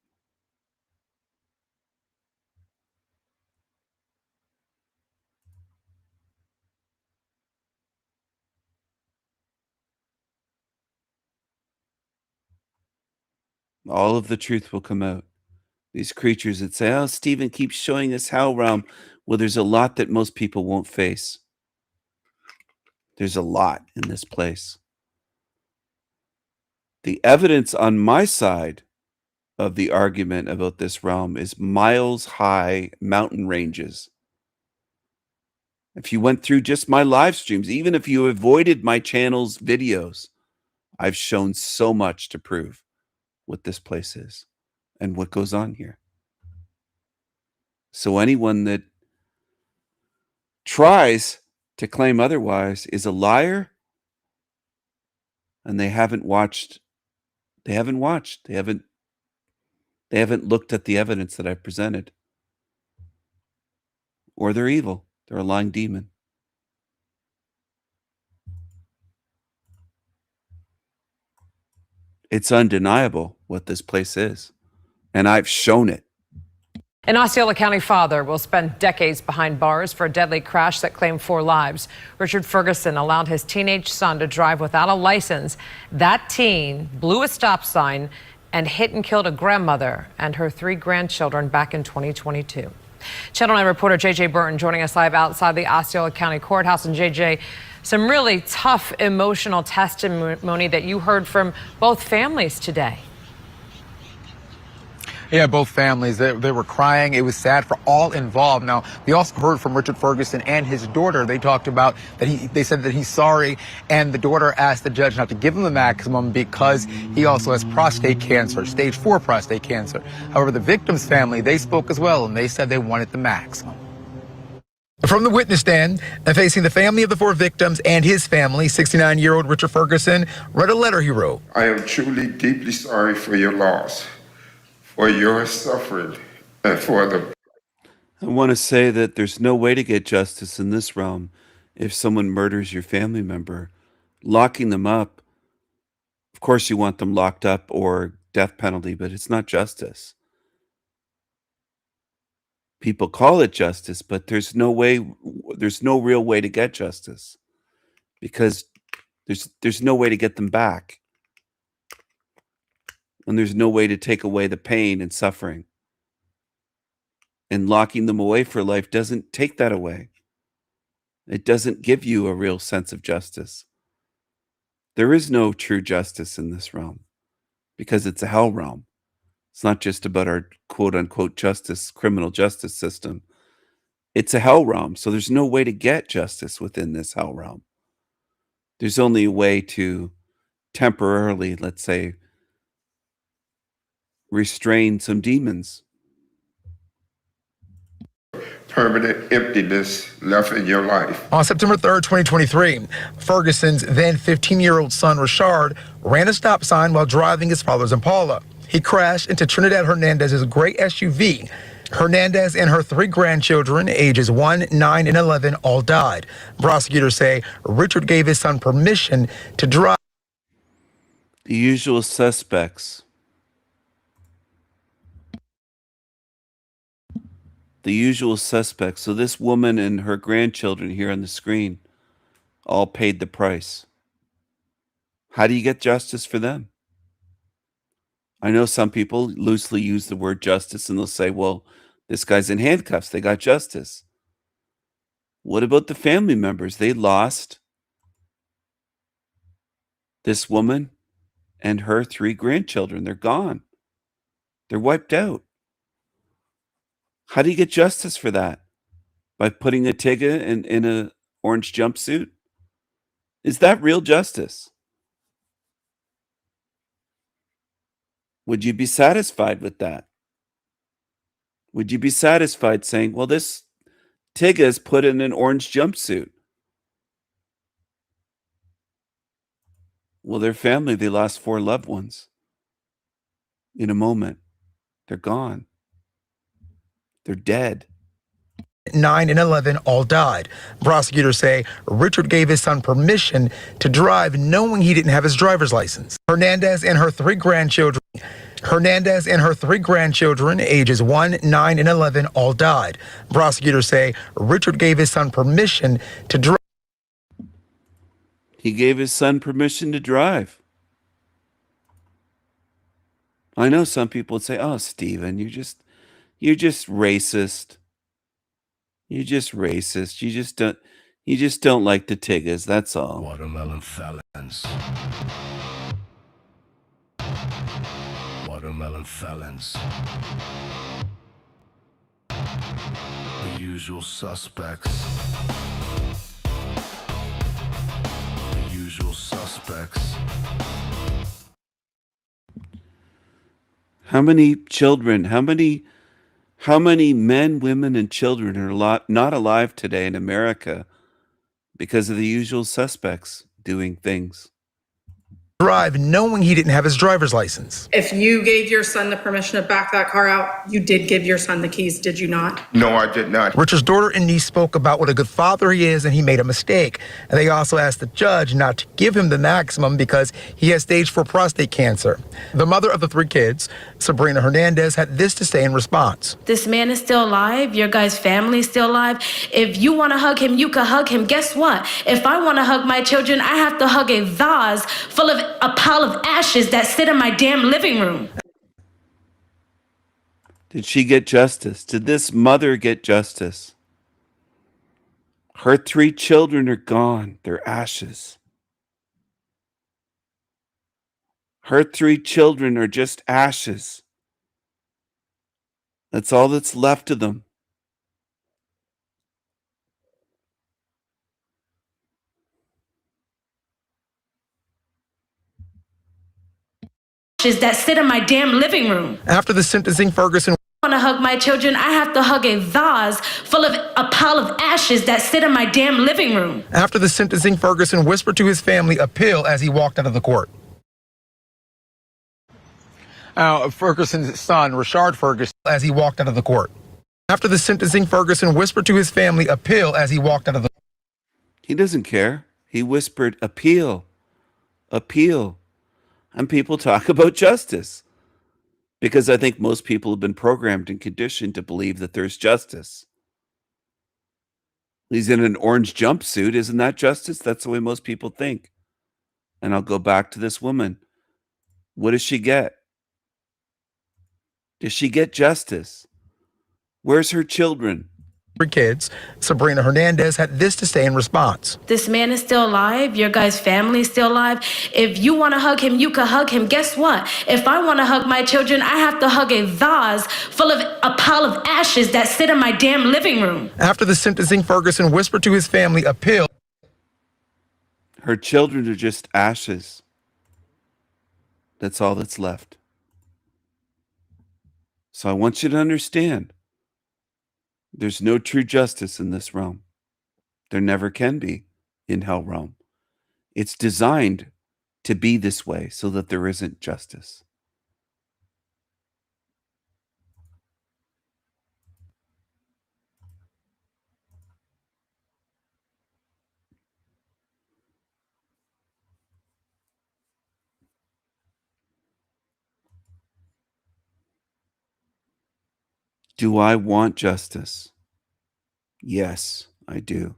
All of the truth will come out. These creatures that say, oh, Stephen keeps showing us hell realm. Well, there's a lot that most people won't face. There's a lot in this place. The evidence on my side of the argument about this realm is miles high mountain ranges. If you went through just my live streams, even if you avoided my channel's videos, I've shown so much to prove what this place is and what goes on here. So anyone that tries to claim otherwise is a liar, and they haven't looked at the evidence that I've presented. Or they're evil. They're a lying demon. It's undeniable what this place is, and I've shown it.
An Osceola County father will spend decades behind bars for a deadly crash that claimed 4 lives. Richard Ferguson allowed his teenage son to drive without a license. That teen blew a stop sign and hit and killed a grandmother and her 3 grandchildren back in 2022. Channel 9 reporter J.J. Burton joining us live outside the Osceola County Courthouse. And J.J., some really tough emotional testimony that you heard from both families today.
Yeah, both families, they were crying. It was sad for all involved. Now, we also heard from Richard Ferguson and his daughter. They talked about that they said that he's sorry, and the daughter asked the judge not to give him the maximum because he also has prostate cancer, stage 4 prostate cancer. However, the victim's family, they spoke as well, and they said they wanted the maximum. From the witness stand, and facing the family of the 4 victims and his family, 69-year-old Richard Ferguson read a letter he wrote.
I am truly deeply sorry for your loss, for your suffering, and for the...
I want to say that there's no way to get justice in this realm if someone murders your family member. Locking them up, of course you want them locked up or death penalty, but it's not justice. People call it justice, but there's no real way to get justice because there's no way to get them back. And there's no way to take away the pain and suffering. And locking them away for life doesn't take that away. It doesn't give you a real sense of justice. There is no true justice in this realm because it's a hell realm. It's not just about our quote-unquote justice, criminal justice system. It's a hell realm, so there's no way to get justice within this hell realm. There's only a way to temporarily, let's say, restrain some demons.
permanent emptiness left in your life.
On September 3rd, 2023, Ferguson's then 15-year-old son, Rashard, ran a stop sign while driving his father's Impala. He crashed into Trinidad Hernandez's gray SUV. Hernandez and her 3 grandchildren, ages 1, 9, and 11, all died. Prosecutors say Richard gave his son permission to drive.
The usual suspects. The usual suspects. So this woman and her grandchildren here on the screen all paid the price. How do you get justice for them? I know some people loosely use the word justice and they'll say, well, this guy's in handcuffs. They got justice. What about the family members? They lost this woman and her 3 grandchildren. They're gone. They're wiped out. How do you get justice for that? By putting a Tigga in a orange jumpsuit? Is that real justice? Would you be satisfied with that? Would you be satisfied saying, well, this Tigga is put in an orange jumpsuit? Well, their family, they lost 4 loved ones. In a moment, they're gone. They're dead.
9 and 11 all died. Prosecutors say Richard gave his son permission to drive knowing he didn't have his driver's license. Hernandez and her 3 grandchildren, ages 1, 9, and 11, all died. Prosecutors say Richard gave his son permission to drive.
He gave his son permission to drive. I know some people would say, "Oh, Stephen, you're just racist. You're just racist. You just don't like the Tiggas, that's all."
Watermelon felons. Watermelon felons. The usual suspects. The usual suspects.
How many children, how many men, women, and children are not alive today in America because of the usual suspects doing things?
Drive knowing he didn't have his driver's license.
If you gave your son the permission to back that car out, you did give your son the keys, did you not?
No, I did not.
Richard's daughter and niece spoke about what a good father he is and he made a mistake. And they also asked the judge not to give him the maximum because he has stage 4 prostate cancer. The mother of the 3 kids, Sabrina Hernandez, had this to say in response.
This man is still alive. Your guy's family is still alive. If you want to hug him, you can hug him. Guess what? If I want to hug my children, I have to hug a vase full of a pile of ashes that sit in my damn living room.
Did she get justice? Did this mother get justice? Her 3 children are gone. They're ashes. Her 3 children are just ashes. That's all that's left of them.
That sit in my damn living room.
After the sentencing, Ferguson
Want to hug my children, I have to hug a vase full of a pile of ashes that sit in my damn living room.
After the sentencing, Ferguson whispered to his family appeal as he walked out of the court. Ferguson's son, Rashard Ferguson, as he walked out of the court. After the sentencing, Ferguson whispered to his family appeal as he walked out of the court.
He doesn't care. He whispered, appeal, appeal. And people talk about justice. Because I think most people have been programmed and conditioned to believe that there's justice. He's in an orange jumpsuit. Isn't that justice? That's the way most people think. And I'll go back to this woman. What does she get? Does she get justice? Where's her children?
3 kids, Sabrina Hernandez had this to say in response.
This man is still alive. Your guy's family is still alive. If you want to hug him, you can hug him. Guess what? If I want to hug my children, I have to hug a vase full of a pile of ashes that sit in my damn living room.
After the sentencing, Ferguson whispered to his family appeal.
Her children are just ashes. That's all that's left. So I want you to understand, there's no true justice in this realm. There never can be in hell realm. It's designed to be this way so that there isn't justice. Do I want justice? Yes, I do.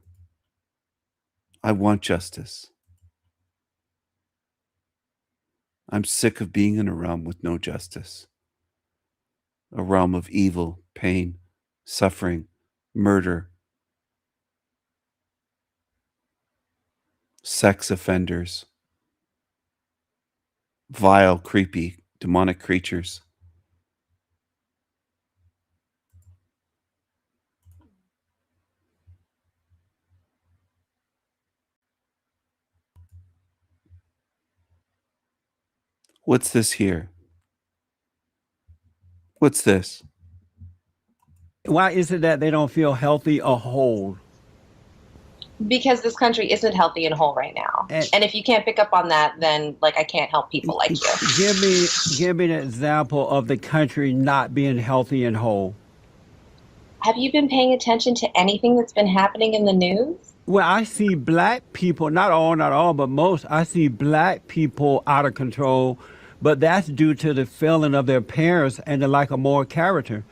I want justice. I'm sick of being in a realm with no justice. A realm of evil, pain, suffering, murder, sex offenders, vile, creepy, demonic creatures. What's this here? What's this?
Why is it that they don't feel healthy or whole?
Because this country isn't healthy and whole right now. And if you can't pick up on that, then like I can't help people like you.
Give me an example of the country not being healthy and whole.
Have you been paying attention to anything that's been happening in the news?
Well, I see black people, not all, but most, I see black people out of control, but that's due to the failing of their parents and the lack of moral character.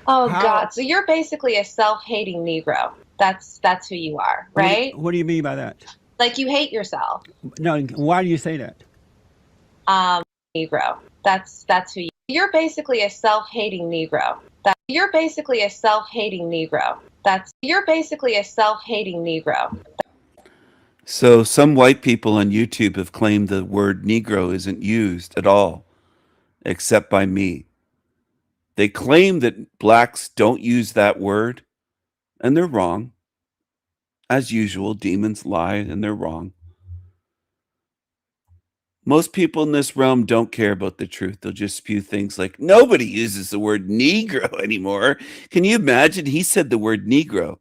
Oh, God. So you're basically a self-hating Negro. That's who you are, right?
What do you mean by that?
Like you hate yourself.
No, why do you say that?
Negro. That's who you You're basically a self-hating Negro. You're basically a self-hating Negro. You're basically a self-hating Negro.
So some white people on YouTube have claimed the word Negro isn't used at all, except by me. They claim that blacks don't use that word, and they're wrong. As usual, demons lie and they're wrong. Most people in this realm don't care about the truth. They'll just spew things like, nobody uses the word Negro anymore. Can you imagine? He said the word Negro.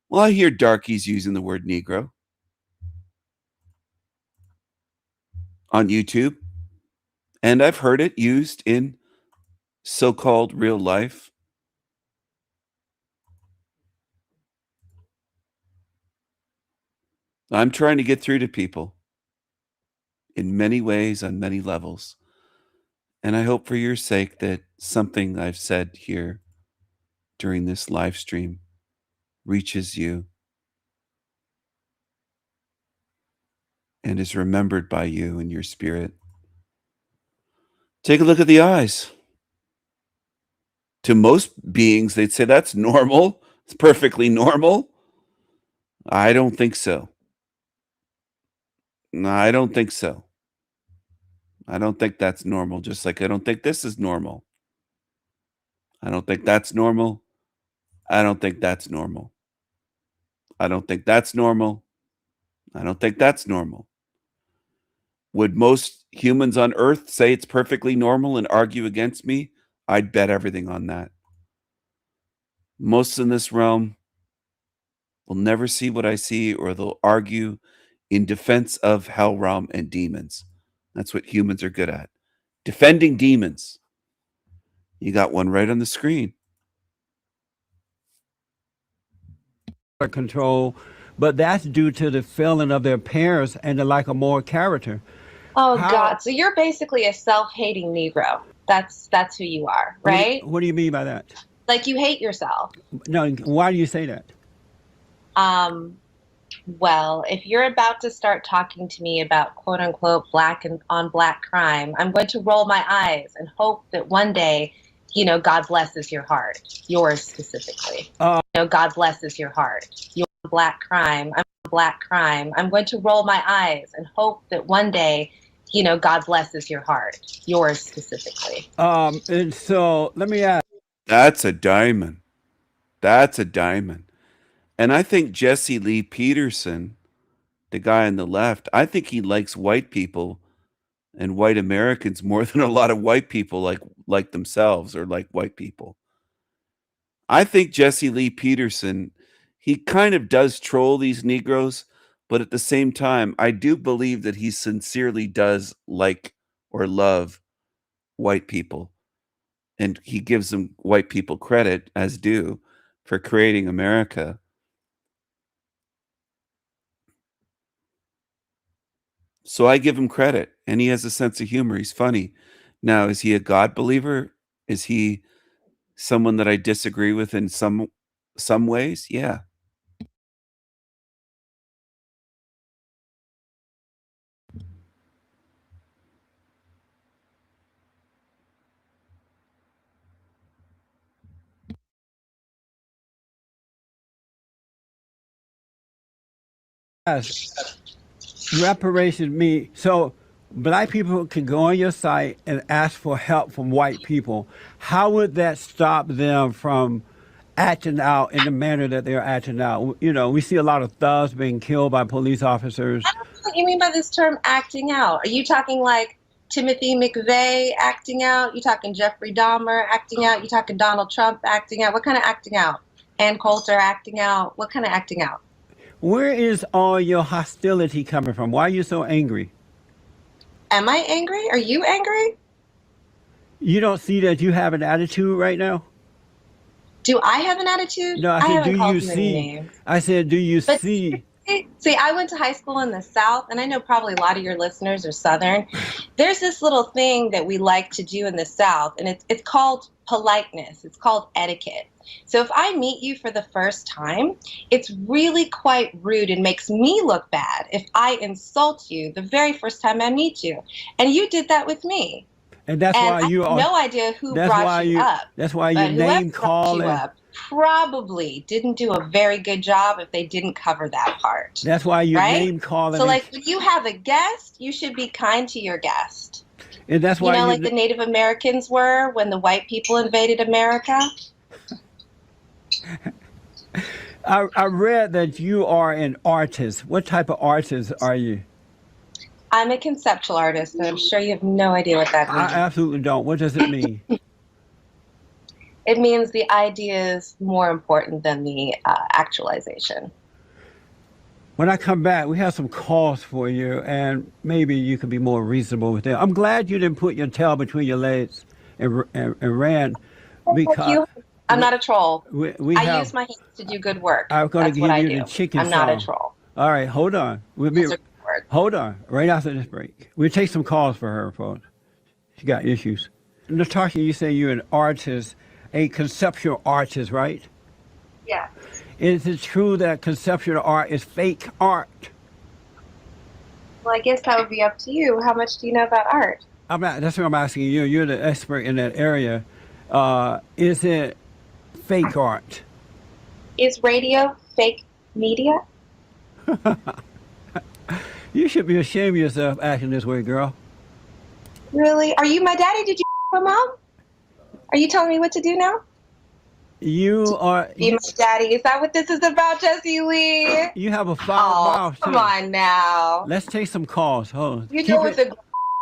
Well, I hear darkies using the word Negro on YouTube, and I've heard it used in so-called real life. I'm trying to get through to people in many ways, on many levels. And I hope for your sake that something I've said here during this live stream reaches you and is remembered by you in your spirit. Take a look at the eyes. To most beings, they'd say that's normal. It's perfectly normal. I don't think so. No, I don't think so. I don't think that's normal, just like I don't think this is normal. I don't think that's normal. I don't think that's normal. I don't think that's normal. I don't think that's normal. Would most humans on Earth say it's perfectly normal and argue against me? I'd bet everything on that. Most in this realm will never see what I see, or they'll argue in defense of hell realm and demons. That's what humans are good at. Defending demons. You got one right on the screen.
Control, but that's due to the failing of their parents and the lack of moral character.
Oh God! So you're basically a self-hating Negro. That's who you are, right?
What do you mean by that?
Like you hate yourself.
No, why do you say that?
Well, if you're about to start talking to me about quote unquote black and on black crime, I'm going to roll my eyes and hope that one day, God blesses your heart, yours specifically. God blesses your heart. Your black crime. I'm going to roll my eyes and hope that one day, God blesses your heart, yours specifically.
And so let me ask.
That's a diamond. That's a diamond. And I think Jesse Lee Peterson, the guy on the left, I think he likes white people and white Americans more than a lot of white people like themselves or like white people. I think Jesse Lee Peterson, he kind of does troll these Negroes, but at the same time, I do believe that he sincerely does like or love white people. And he gives them white people credit, as due, for creating America. So I give him credit, and he has a sense of humor. He's funny. Now, is he a God believer? Is he someone that I disagree with in some ways? Yeah.
Reparations mean so black people can go on your site and ask for help from white people. How would that stop them from acting out in the manner that they're acting out? We see a lot of thugs being killed by police officers.
I don't know what you mean by this term acting out. Are you talking like Timothy McVeigh acting out? You talking Jeffrey Dahmer acting out? You talking Donald Trump acting out? What kind of acting out? Ann Coulter acting out? What kind of acting out?
Where is all your hostility coming from? Why are you so angry?
Am I angry? Are you angry?
You don't see that you have an attitude right now?
Do I have an attitude?
No, I said, do you see? I said, do you see?
See, I went to high school in the South, and I know probably a lot of your listeners are Southern. There's this little thing that we like to do in the South, and it's called politeness. It's called etiquette. So if I meet you for the first time, it's really quite rude and makes me look bad if I insult you the very first time I meet you. And you did that with me.
And that's
And
why
I
you
have
are.
no idea who
That's
brought
why
you
you.
up.
That's why you
But whoever
name
brought you
calling.
up probably didn't do a very good job if they didn't cover that part.
That's why you
Right?
name calling.
So, like, when you have a guest, you should be kind to your guest.
And that's
You
why
know, like the Native Americans were when the white people invaded America?
I read that you are an artist. What type of artist are you?
I'm a conceptual artist, and I'm sure you have no idea what that
I
means.
absolutely don't. What does it mean?
It means the idea is more important than the actualization.
When I come back, we have some calls for you, and maybe you could be more reasonable with them. I'm glad you didn't put your tail between your legs and ran, because
I'm not a troll.
we
I
have.
use my hands to do good work.
I'm going to
That's what
give
I
you
do.
the chicken
I'm not a
song.
troll.
All right, hold on. We'll be.
Those are good words.
Hold on. Right after this break, we'll take some calls for her, folks. She got issues. Natasha, you say you're an artist, a conceptual artist, right?
Yeah.
Is it true that conceptual art is fake art?
Well, I guess that would be up to you. How much do you know about art?
I'm not. That's what I'm asking you. You're the expert in that area. Is it fake art?
Is radio fake media?
You should be ashamed of yourself acting this way, girl.
Really? Are you my daddy? Did you my mom? Are you telling me what to do now?
You are.
Be my daddy. Is that what this is about, Jesse Lee?
You have a foul mouth, too.
Come on now.
Let's take some calls. Hold on.
You know, as a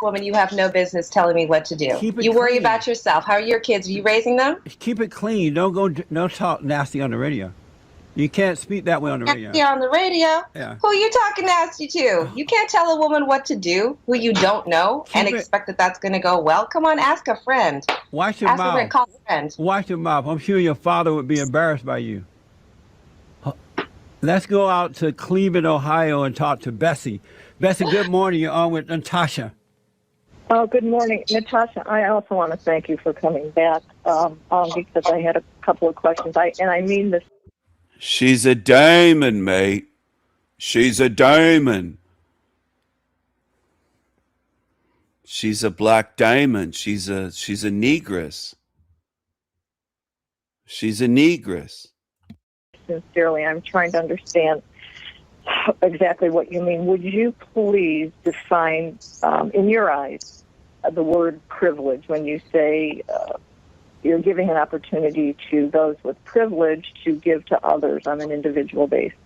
woman, you have no business telling me what to do.
Keep it
You worry
clean.
about yourself. How are your kids? Are you raising them?
Keep it clean. Don't talk nasty on the radio. You can't speak that way on the radio.
Nasty on the radio?
Yeah.
Who are you talking nasty to? You can't tell a woman what to do who you don't know and expect that that's going to go well. Come on, ask a friend.
Watch your
Ask a
mouth.
friend, call a friend.
Watch your mouth. I'm sure your father would be embarrassed by you. Let's go out to Cleveland, Ohio, and talk to Bessie. Bessie, good morning. You're on with Natasha.
Oh, good morning, Natasha. I also want to thank you for coming back because I had a couple of questions. I mean this.
She's a diamond, mate. She's a diamond. She's a black diamond. She's a negress. She's a negress.
Sincerely, I'm trying to understand exactly what you mean. Would you please define, in your eyes, the word privilege when you say you're giving an opportunity to those with privilege to give to others on an individual basis?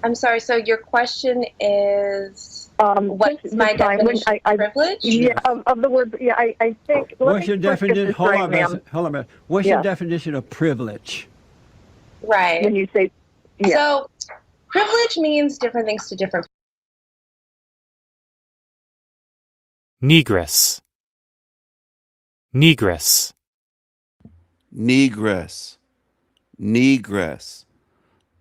I'm sorry, so your question is, what's my definition of privilege?
Yeah, of the word, yeah, I think...
What's your definition? Hold on,
ma'am.
Bessie. Hold on, Bessie. What's your definition of privilege?
Right.
When you say... Yeah.
So, privilege means different things to different
Negress. Negress.
Negress. Negress.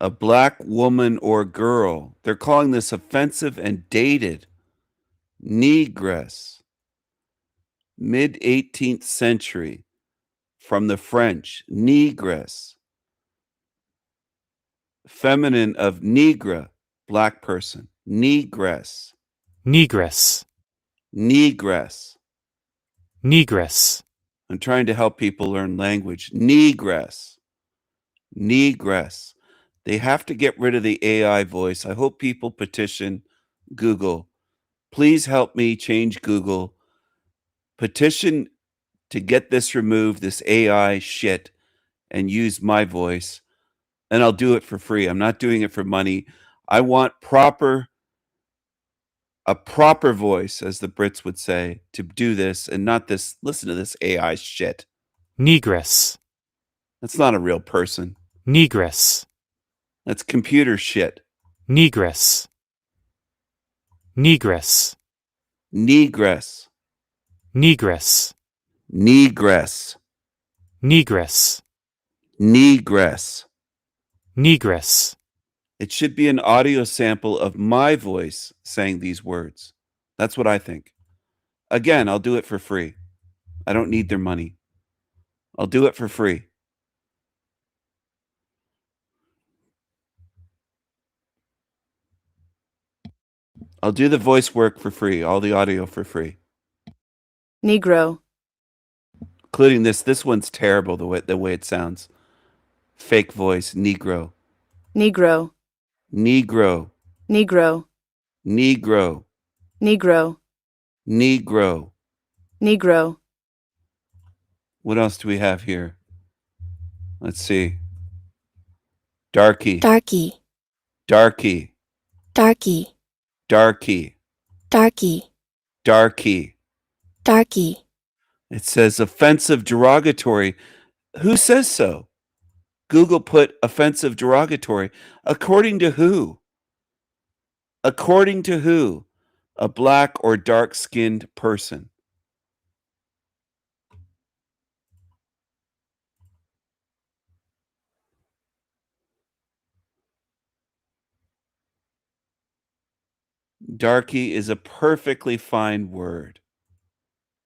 A black woman or girl. They're calling this offensive and dated. Negress. Mid 18th century. From the French. Negress. Feminine of negra. Black person. Negress.
Negress.
Negress.
Negress.
I'm trying to help people learn language. Negress. Negress. They have to get rid of the AI voice. I hope people petition Google. Please help me change Google. Petition to get this removed, this AI shit, and use my voice. And I'll do it for free. I'm not doing it for money. I want a proper voice, as the Brits would say, to do this and not this. Listen to this AI shit.
Negress.
That's not a real person.
Negress.
That's computer shit.
Negress. Negress.
Negress.
Negress.
Negress.
Negress.
Negress.
Negress.
It should be an audio sample of my voice saying these words. That's what I think. Again, I'll do it for free. I don't need their money. I'll do it for free. I'll do the voice work for free, all the audio for free.
Negro.
Including this one's terrible, the way it sounds. Fake voice, Negro.
Negro.
Negro.
Negro.
Negro.
Negro.
Negro.
Negro.
What else do we have here? Let's see. Darky.
Darky.
Darky.
Darky.
Darky.
Darky.
Darky.
Darky.
It says offensive derogatory. Who says so? Google put offensive derogatory. According to who? According to who? A black or dark-skinned person. Darky is a perfectly fine word.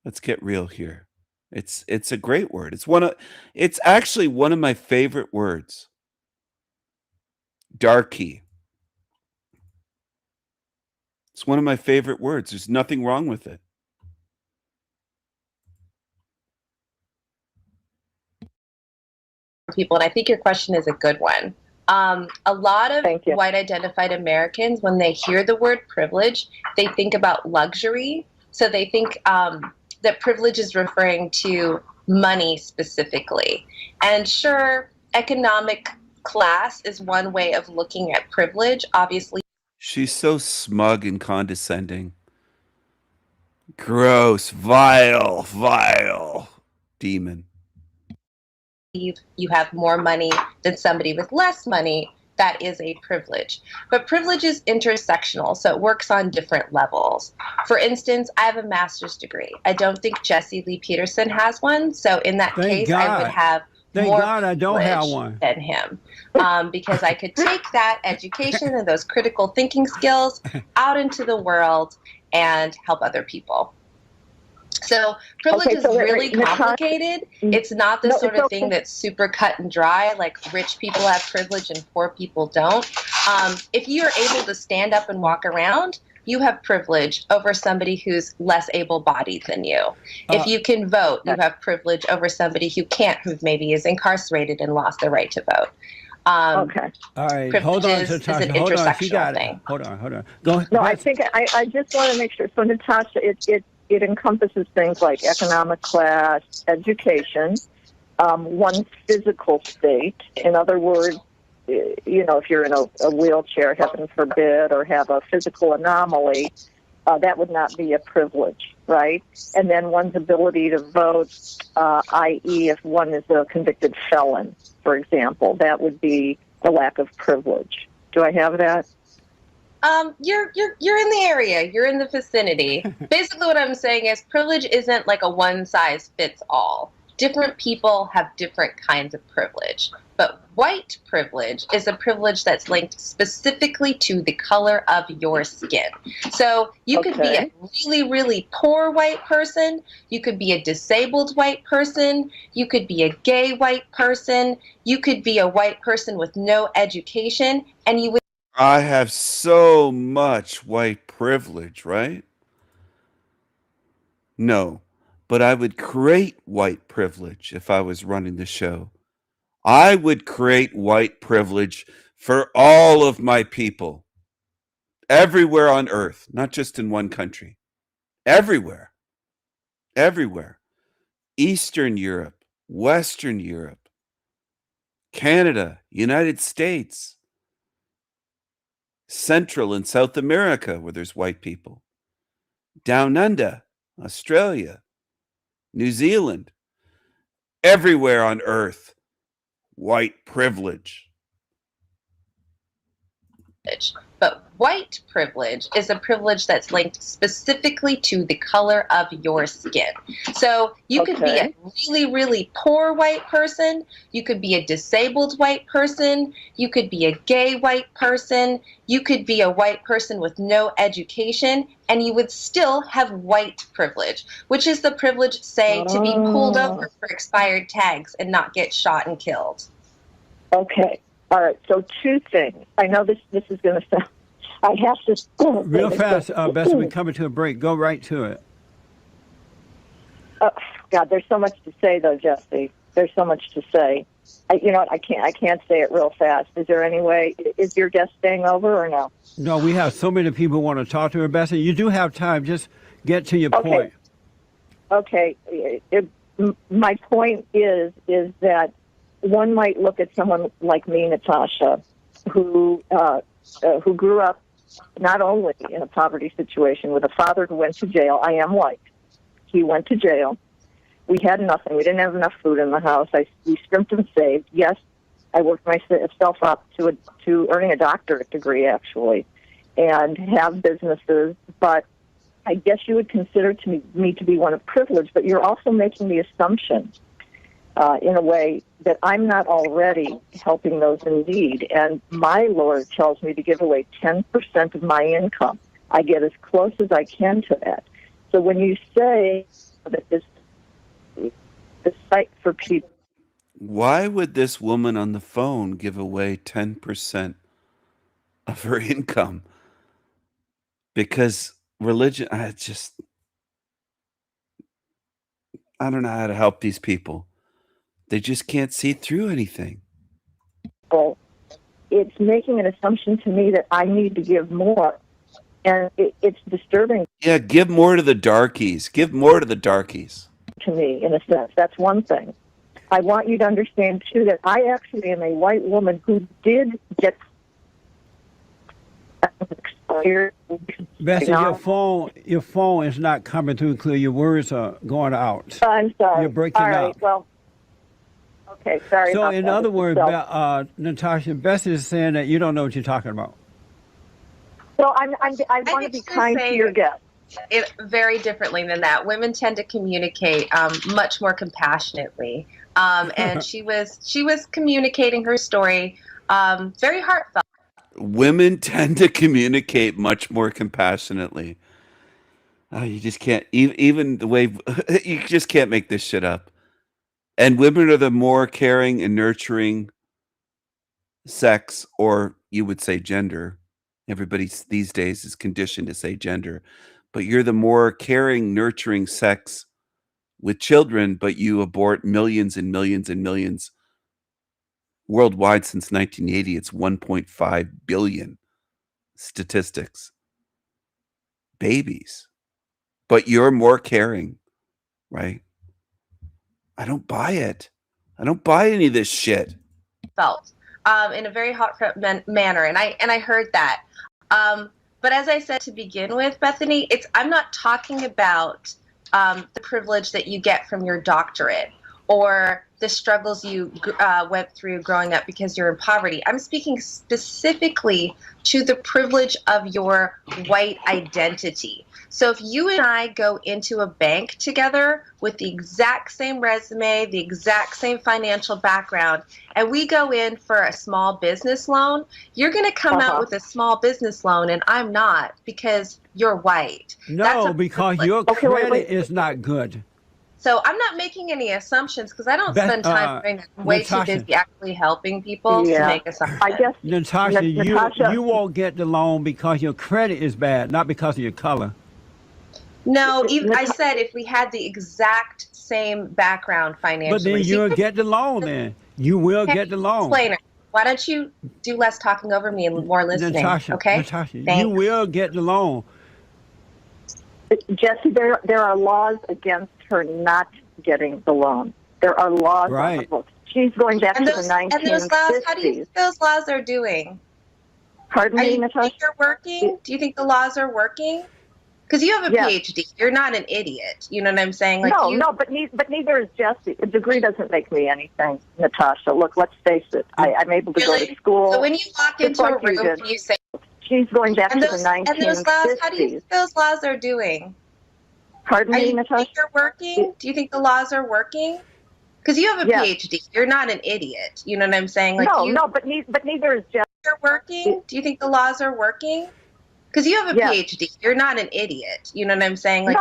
Let's get real here. It's a great word. It's actually one of my favorite words. Darky. It's one of my favorite words. There's nothing wrong with it.
People, and I think your question is a good one. A lot of white identified Americans, when they hear the word privilege, they think about luxury. So they think that privilege is referring to money specifically. And sure, economic class is one way of looking at privilege. Obviously,
She's so smug and condescending. Gross, vile, vile demon.
you have more money than somebody with less money, that is a privilege. But privilege is intersectional, so it works on different levels. For instance, I have a master's degree. I don't think Jesse Lee Peterson has one, so in that case, I would have more
I don't have
privilege
one.
than him, because I could take that education and those critical thinking skills out into the world and help other people. So privilege is really complicated. It's not the sort of thing that's super cut and dry, like rich people have privilege and poor people don't. If you're able to stand up and walk around, you have privilege over somebody who's less able-bodied than you. If you can vote, you have privilege over somebody who can't, who maybe is incarcerated and lost the right to vote.
All right. Hold on,
Privilege is
Natasha.
an
Hold on. She
intersectional
got
thing.
it. Hold on. Go ahead.
No, I think I just want to make sure. So, Natasha, it encompasses things like economic class, education, one's physical state. In other words, if you're in a wheelchair, heaven forbid, or have a physical anomaly, that would not be a privilege, right? And then one's ability to vote, i.e., if one is a convicted felon, for example, that would be a lack of privilege. Do I have that?
You're in the area. You're in the vicinity. Basically, what I'm saying is privilege isn't like a one size fits all. Different people have different kinds of privilege. But white privilege is a privilege that's linked specifically to the color of your skin. So you could be a really, really poor white person. You could be a disabled white person. You could be a gay white person. You could be a white person with no education. And you would
I have so much white privilege, right? No, but I would create white privilege if I was running the show. I would create white privilege for all of my people, everywhere on earth, not just in one country, everywhere, everywhere. Eastern Europe, Western Europe, Canada, United States, Central and South America, where there's white people, down under, Australia, New Zealand, everywhere on earth, white privilege.
But white privilege is a privilege that's linked specifically to the color of your skin. So you could be a really, really poor white person. You could be a disabled white person. You could be a gay white person. You could be a white person with no education, and you would still have white privilege, which is the privilege, say, to be pulled over for expired tags and not get shot and killed.
Okay. All right. So two things. I know this is going to sound. I have to
real fast. Best we coming to a break. Go right to it.
God, there's so much to say, though, Jesse. There's so much to say. You know what? I can't say it real fast. Is there any way? Is your guest staying over or no?
No, we have so many people who want to talk to her, Bessie. You do have time. Just get to your point.
Okay. My point is that one might look at someone like me, Natasha, who grew up not only in a poverty situation with a father who went to jail. I am white. He went to jail. We had nothing. We didn't have enough food in the house. We scrimped and saved. Yes, I worked myself up to earning a doctorate degree, actually, and have businesses. But I guess you would consider me to be one of privilege, but you're also making the assumption in a way that I'm not already helping those in need. And my Lord tells me to give away 10% of my income. I get as close as I can to that. So when you say that this site for people...
Why would this woman on the phone give away 10% of her income? Because religion, I don't know how to help these people. They just can't see through anything.
It's making an assumption to me that I need to give more. And it's disturbing.
Yeah, give more to the darkies. Give more to the darkies.
To me, in a sense. That's one thing. I want you to understand, too, that I actually am a white woman who did get expired.
Bessie, your phone is not coming through clear. Your words are going out.
I'm sorry.
You're breaking
All right,
up.
well, okay, sorry.
So,
about
in
that.
other words, Natasha, Bessie is saying that you don't know what you're talking about.
So I want to be kind to your guest.
It very differently than that. Women tend to communicate much more compassionately, and she was communicating her story very heartfelt.
Women tend to communicate much more compassionately. You just can't, even the way, you just can't make this shit up. And women are the more caring and nurturing sex, or you would say gender. Everybody these days is conditioned to say gender. But you're the more caring, nurturing sex with children, but you abort millions and millions and millions. Worldwide since 1980, it's 1.5 billion statistics. Babies. But you're more caring, right? I don't buy it. I don't buy any of this shit.
Felt in a very heartfelt manner, and I heard that. But as I said to begin with, Bethany, I'm not talking about the privilege that you get from your doctorate or the struggles you went through growing up because you're in poverty. I'm speaking specifically to the privilege of your white identity. So if you and I go into a bank together with the exact same resume, the exact same financial background, and we go in for a small business loan, you're going to come out with a small business loan, and I'm not, because you're white.
No, because your credit is not good.
So I'm not making any assumptions because I don't spend time doing that. I'm way too busy actually helping people to make assumptions.
I guess,
Natasha, you won't get the loan because your credit is bad, not because of your color.
No, I said if we had the exact same background financially.
But then you'll get the loan then. You will get the loan.
Explainer. Why don't you do less talking over me and more listening?
Natasha,
okay?
Natasha,
Thanks.
you will get the loan.
Jesse, there are laws against her not getting the loan. There are laws on the books. She's going back to the 1950s.
And those laws, how do you think those laws are doing?
Pardon me, Natasha?
Do you think they're working? Do you think the laws are working? Because you have a PhD. You're not an idiot. You know what I'm saying? Like
but neither is Jesse. A degree doesn't make me anything, Natasha. Look, let's face it. I'm able to go to school.
So when you walk into a room, you say...
She's going back to the 1950s.
And those laws, how do you think those laws are doing?
Pardon me, Natasha?
Do you think they're working? Do you think the laws are working? Because you have a PhD. You're not an idiot. You know what I'm saying? Like
but neither is Jesse.
They're working? Do you think the laws are working? Because you have a PhD. You're not an idiot. You know what I'm saying? Like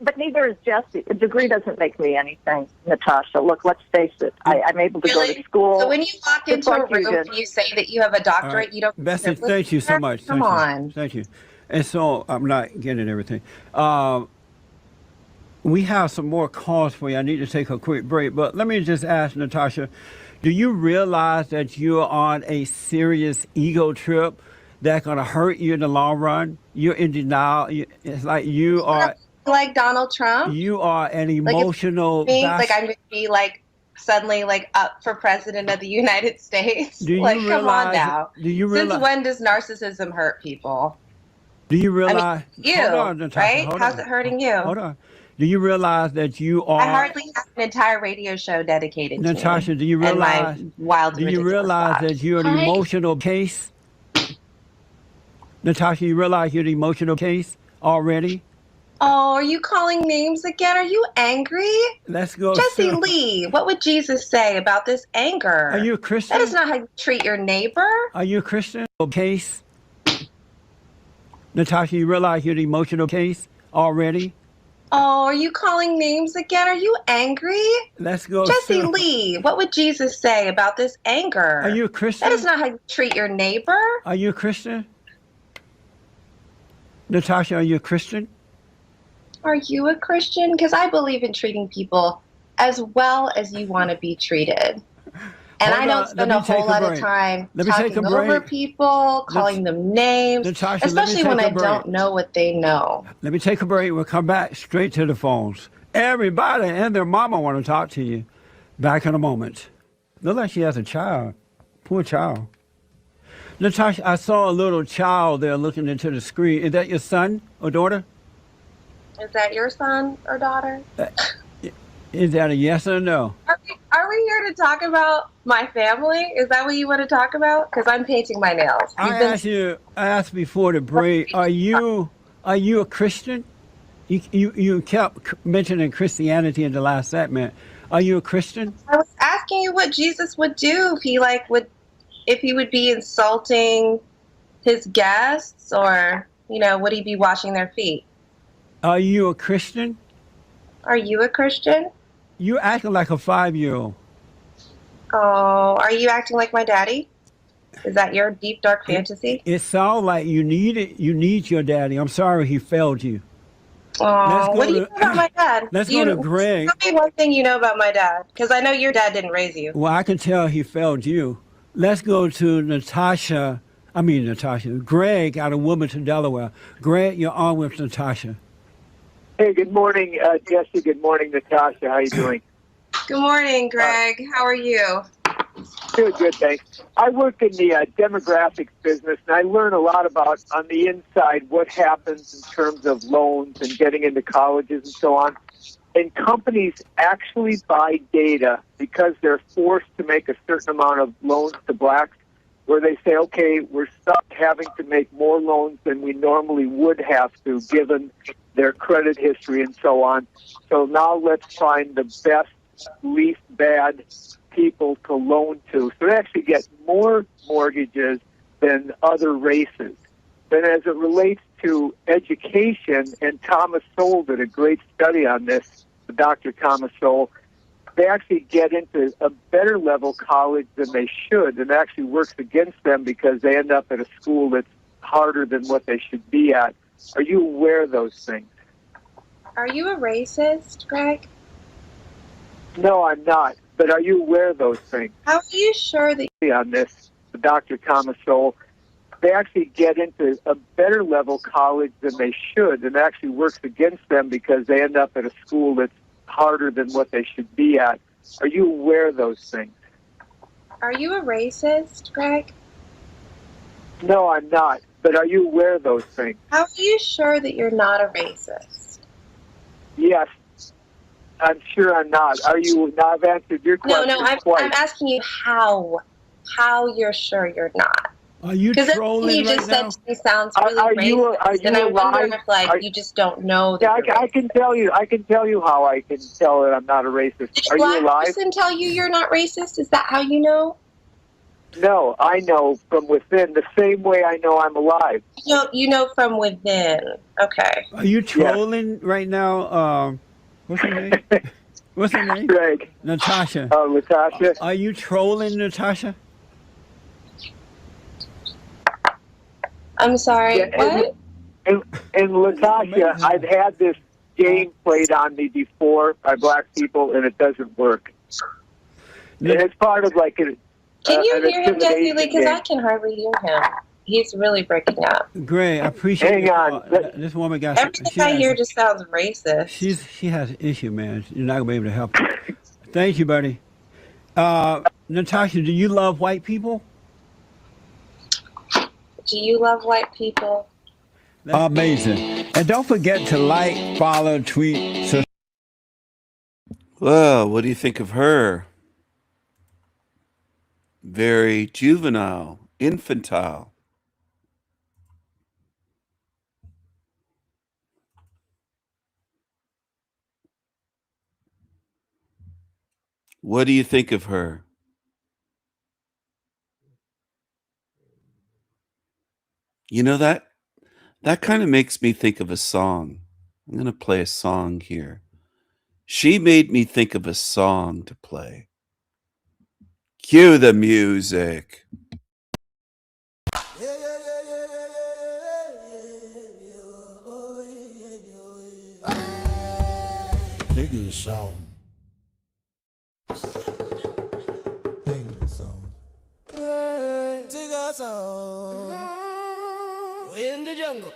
but neither is Jesse. A degree doesn't make me anything, Natasha. Look, let's face it. I'm able to go to school.
So when you walk into a room, you say that you have a doctorate. You don't.
Bessie, thank you so much.
Come on.
Thank you. And so I'm not getting everything. We have some more calls for you. I need to take a quick break, but let me just ask Natasha, do you realize that you're on a serious ego trip that's going to hurt you in the long run? You're in denial. It's like you are
Like Donald Trump?
you are an
Like
emotional
me, like I'm gonna be like suddenly like up for president of the United States.
Do you
Like, come on
realize-
now.
do you
Since
realize-
when does narcissism hurt people?
Do you realize?
You,
hold on, Natasha,
right?
hold
How's
on.
it hurting you?
Hold on. Do you realize that you are?
I hardly have an entire radio show dedicated
Natasha,
to me.
do you
and my
realize?
wild and
Do you
ridiculous
realize
thoughts.
that you're an emotional case? Natasha, you realize you're an emotional case already?
Oh, are you calling names again? Are you angry?
Let's go.
Jesse Lee, what would Jesus say about this anger?
Are you a Christian?
That is not how you treat your neighbor.
Are you a Christian? Case? Natasha, you realize you're an emotional case already?
Oh, are you calling names again? Are you angry?
Let's go.
Jesse Lee, what would Jesus say about this anger?
Are you a Christian?
That is not how you treat your neighbor.
Are you a Christian? Natasha, are you a Christian?
Are you a Christian? Because I believe in treating people as well as you want to be treated. And
Hold
I don't
on,
spend
let
a
me take
whole
a
lot of
break.
time
Let me take
talking
a break.
over people, calling them names,
Natasha, let me
especially when
take a
I
break.
don't know what they know.
Let me take a break. We'll come back straight to the phones. Everybody and their mama want to talk to you. Back in a moment. Look like she has a child. Poor child. Natasha, I saw a little child there looking into the screen. Is that your son or daughter?
Is that your son or daughter?
Is that a yes or a no?
Are we here to talk about my family? Is that what you want to talk about? Because I'm painting my nails.
I asked before the break, are you a Christian? You kept mentioning Christianity in the last segment. Are you a Christian?
I was asking you what Jesus would do if he would be insulting his guests, or would he be washing their feet?
Are you a Christian?
Are you a Christian?
You acting like a 5-year-old.
Oh, are you acting like my daddy? Is that your deep dark fantasy?
It sounds like you need your daddy. I'm sorry he failed you.
Oh, what do you know about my dad?
Let's go to Greg.
Tell me one thing you know about my dad, because I know your dad didn't raise you.
Well, I can tell he failed you. Let's go to Greg out of Wilmington, Delaware. Greg, you're on with Natasha.
Hey, good morning, Jesse. Good morning, Natasha. How you doing?
Good morning, Greg. How are you?
Good, thanks. I work in the demographics business, and I learn a lot about, on the inside, what happens in terms of loans and getting into colleges and so on. And companies actually buy data because they're forced to make a certain amount of loans to blacks, where they say, okay, we're stuck having to make more loans than we normally would have to, given their credit history and so on. So now let's find the best, least bad people to loan to. So they actually get more mortgages than other races. Then as it relates to education, and Thomas Sowell did a great study on this, Dr. Thomas Sowell, they actually get into a better level college than they should, and it actually works against them because they end up at a school that's harder than what they should be at. Are you aware of those things?
Are you a racist, Greg?
No, I'm not. But are you aware of those things?
How are you sure that
on this, Dr. Thomas Sowell, they actually get into a better level college than they should, and it actually works against them because they end up at a school that's harder than what they should be at. Are you aware of those things?
Are you a racist, Greg?
No, I'm not. But are you aware of those things?
How are you sure that you're not a racist?
Yes, I'm sure I'm not. Are you? Now I've answered your question
I'm asking you how you're sure you're not.
Are you
Because
trolling
everything you just
right
said to me sounds really racist, and I wonder if you just don't know that
I can tell you. I can tell you how I can tell that I'm not a racist.
Did
Are
a black
you alive?
person tell you you're not racist? Is that how you know?
No, I know from within the same way I know I'm alive.
You know from within. Okay.
Are you trolling right now? What's her name? What's her name?
Greg.
Natasha.
Oh, Natasha.
Are you trolling Natasha?
I'm sorry.
Yeah,
what?
And Latasha, I've had this game played on me before by black people, and it doesn't work. And it's part of like an
Can you
an
hear him, Jesse Lee?
intimidation
Because I
game.
can hardly hear him. He's really breaking up.
Great, I appreciate
Hang
your
on.
call. This woman got
Everything
she
I
has-
hear just sounds racist.
she has an issue, man. You're not gonna be able to help her. Thank you, buddy. Natasha, do you love white people?
Do you love white people?
Amazing. And don't forget to like, follow, tweet, subscribe.
Well, what do you think of her? Very juvenile, infantile. What do you think of her? You know, that kind of makes me think of a song. I'm going to play a song here. She made me think of a song to play. Cue the music.
Dig this song. Dig a song. We in the jungle.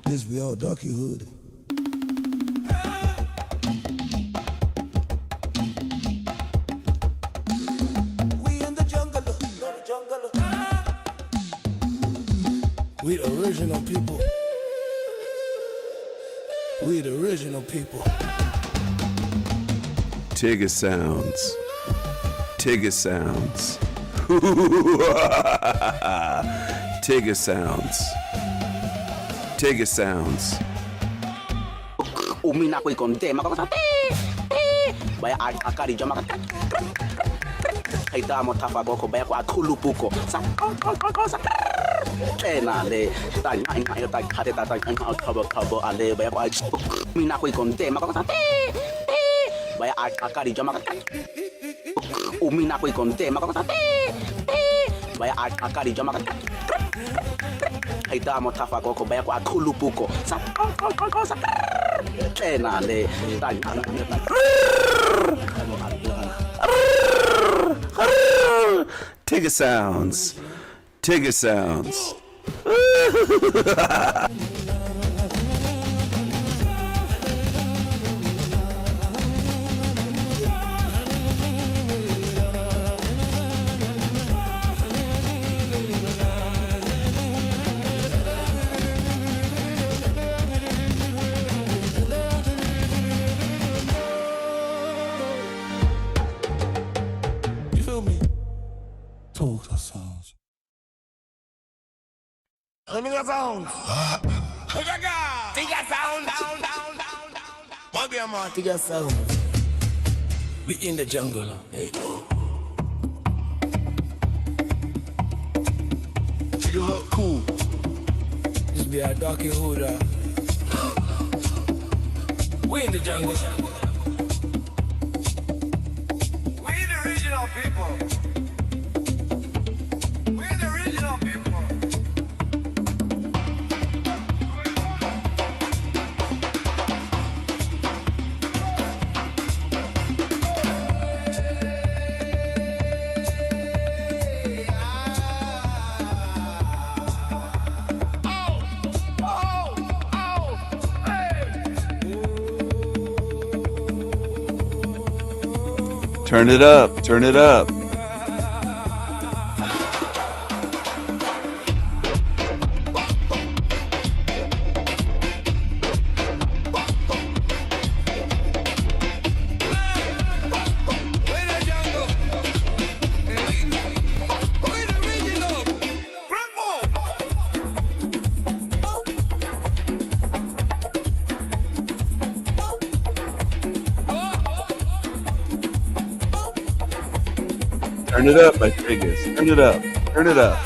This be all darky hood. We in the jungle, the jungle. We the original people. We the original people.
Tigger sounds. Tigger sounds. Tigger sounds. Tigger sounds.
Umina ko ikonde makakasa baya akari jama kaita mo tafa ko baya ko akulupuko sa kena le ta ina ta kate ta ina kabo ale baya ko umina ko ikonde makakasa baya akari jama umina ko ikonde makakasa baya akari jama kaita mo tafa ko baya ko akulupuko sa kena le ta
Tigger sounds. Tigger sounds.
You feel me? Talk the sounds. Tiga sound. Tiga sound. What be a man? Tiga sound. We in the jungle. Hey. You look cool. This be a darky hood. We in the jungle. We the original people. We're the original people.
Turn it up. Turn it up. Turn it up, my fingers. Turn it up. Turn it up.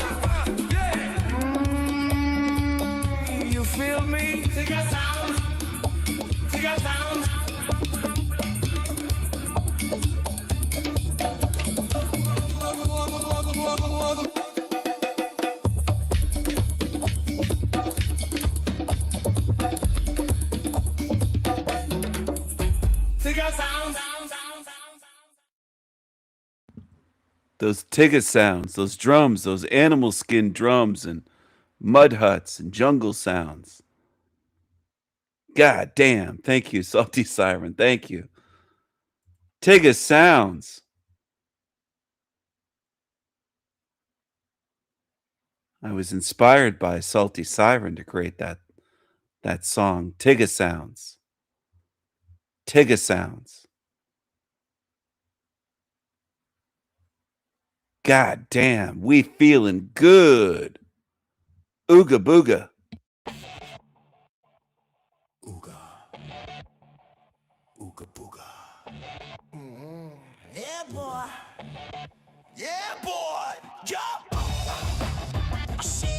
You feel me? Tiga sound. Tiga sound.
Those Tigga sounds, those drums, those animal skin drums and mud huts and jungle sounds. God damn. Thank you, Salty Siren. Thank you. Tigga sounds. I was inspired by Salty Siren to create that song, Tigga Sounds. Tigga Sounds. God damn, we feeling good. Ooga booga.
Yeah, boy. Yeah, boy. Jump. Shit.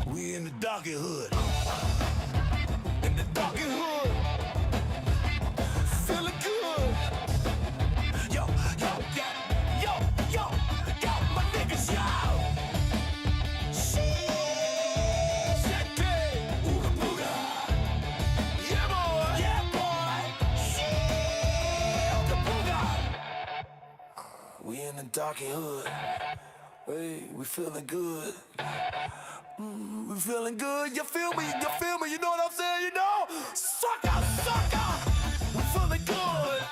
We in the doggy hood. In the doggy hood. Feeling good. Yo, my niggas, yo. Ooga booga. Yeah, boy. Ooga booga. We in the doggy hood. Hey, we feeling good. We feeling good. You feel me? You feel me? You know what I'm saying? You know? Sucker. We feeling good.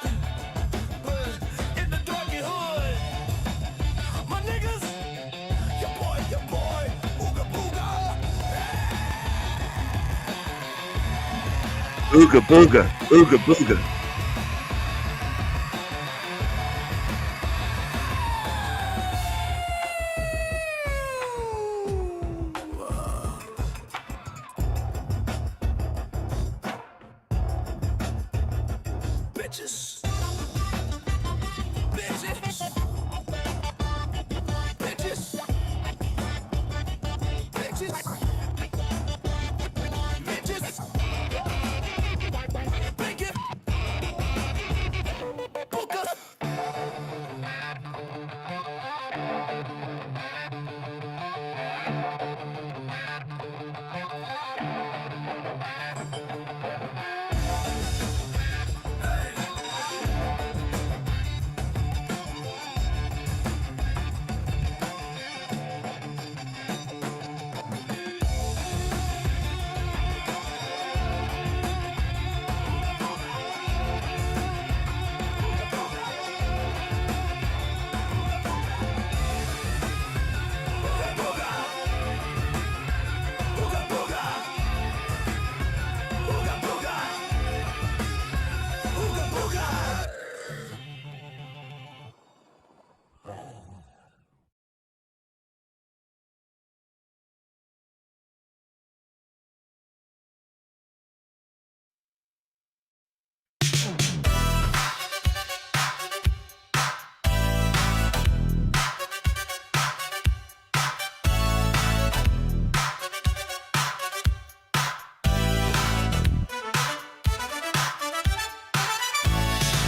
In the doggy hood. My niggas. Your boy. Ooga booga.
Ooga booga. Ooga booga.
Bitches. Bitches. Bitches. Bitches. Bitches. Big Booga.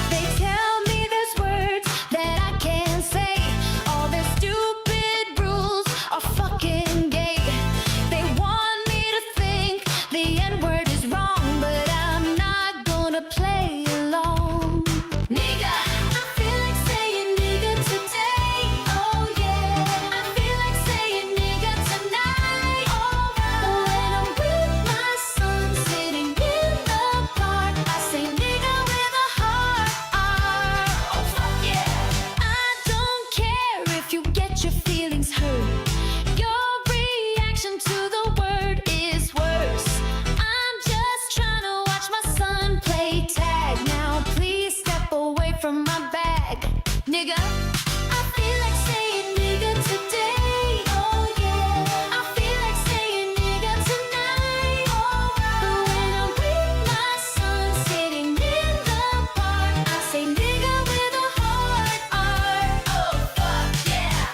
They tell me there's words that I can't say. All their stupid rules are fucking gay. They want me to think the N-word is wrong, but I'm not gonna play along. Nigga, I feel like saying nigga today. Oh yeah, I feel like saying nigga tonight. Alright, when I'm with my son sitting in the park, I say nigga with a heart. Oh fuck yeah! I don't care if you get your feelings hurt. Your reaction to the word is worse. I'm just trying to watch my son play tag. Now please step away from my bag, nigga. I feel like saying nigga today. Oh yeah, I feel like saying nigga tonight. Alright, but when I'm with my son sitting in the park, I say nigga with a heart. Oh fuck yeah!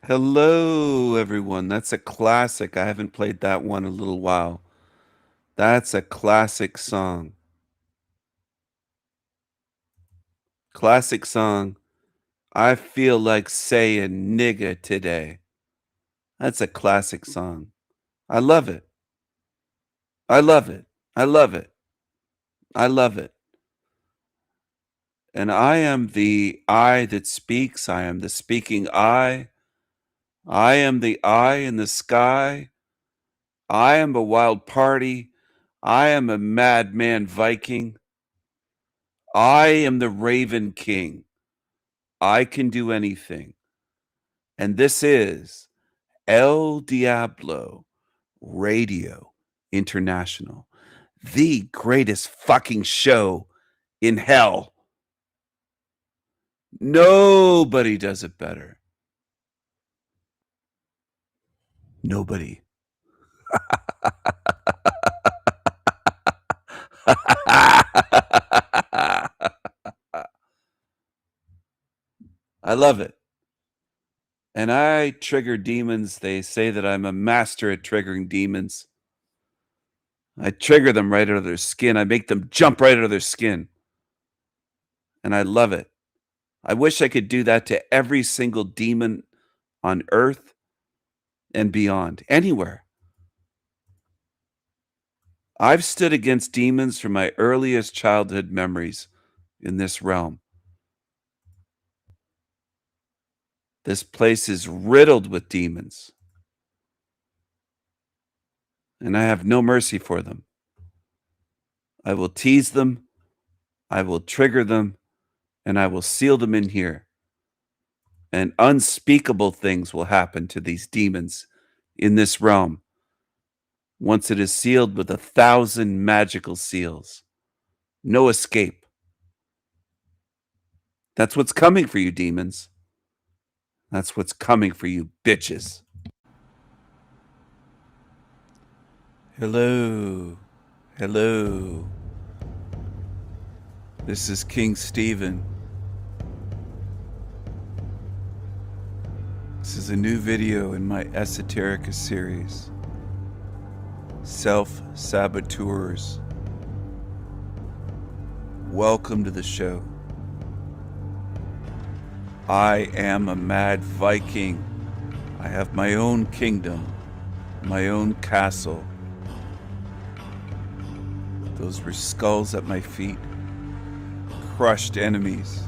Hello, everyone. That's a classic. I haven't played that one in a little while. That's a classic song. Classic song. I feel like saying nigga today. That's a classic song. I love it. I love it. I love it. I love it. And I am the I that speaks. I am the speaking I. I am the eye in the sky. I am a wild party. I am a madman Viking. I am the Raven King. I can do anything. And this is El Diablo Radio International, the greatest fucking show in hell. Nobody does it better. Nobody. I love it. And I trigger demons. They say that I'm a master at triggering demons. I trigger them right out of their skin. I make them jump right out of their skin. And I love it. I wish I could do that to every single demon on earth and beyond, anywhere. I've stood against demons from my earliest childhood memories in this realm. This place is riddled with demons, and I have no mercy for them. I will tease them, I will trigger them, and I will seal them in here. And unspeakable things will happen to these demons in this realm once it is sealed with 1,000 magical seals. No escape. That's what's coming for you, demons. That's what's coming for you, bitches. Hello. Hello. This is King Stephen. This is a new video in my Esoterica series. Self-saboteurs. Welcome to the show. I am a mad Viking. I have my own kingdom, my own castle. Those were skulls at my feet, crushed enemies.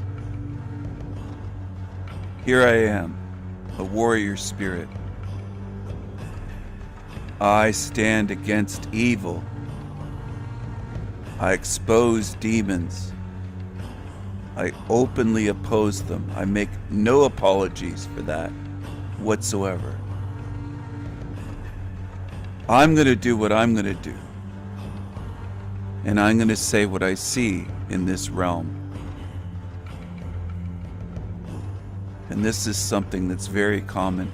Here I am, a warrior spirit. I stand against evil. I expose demons. I openly oppose them. I make no apologies for that whatsoever. I'm going to do what I'm going to do. And I'm going to say what I see in this realm. And this is something that's very common.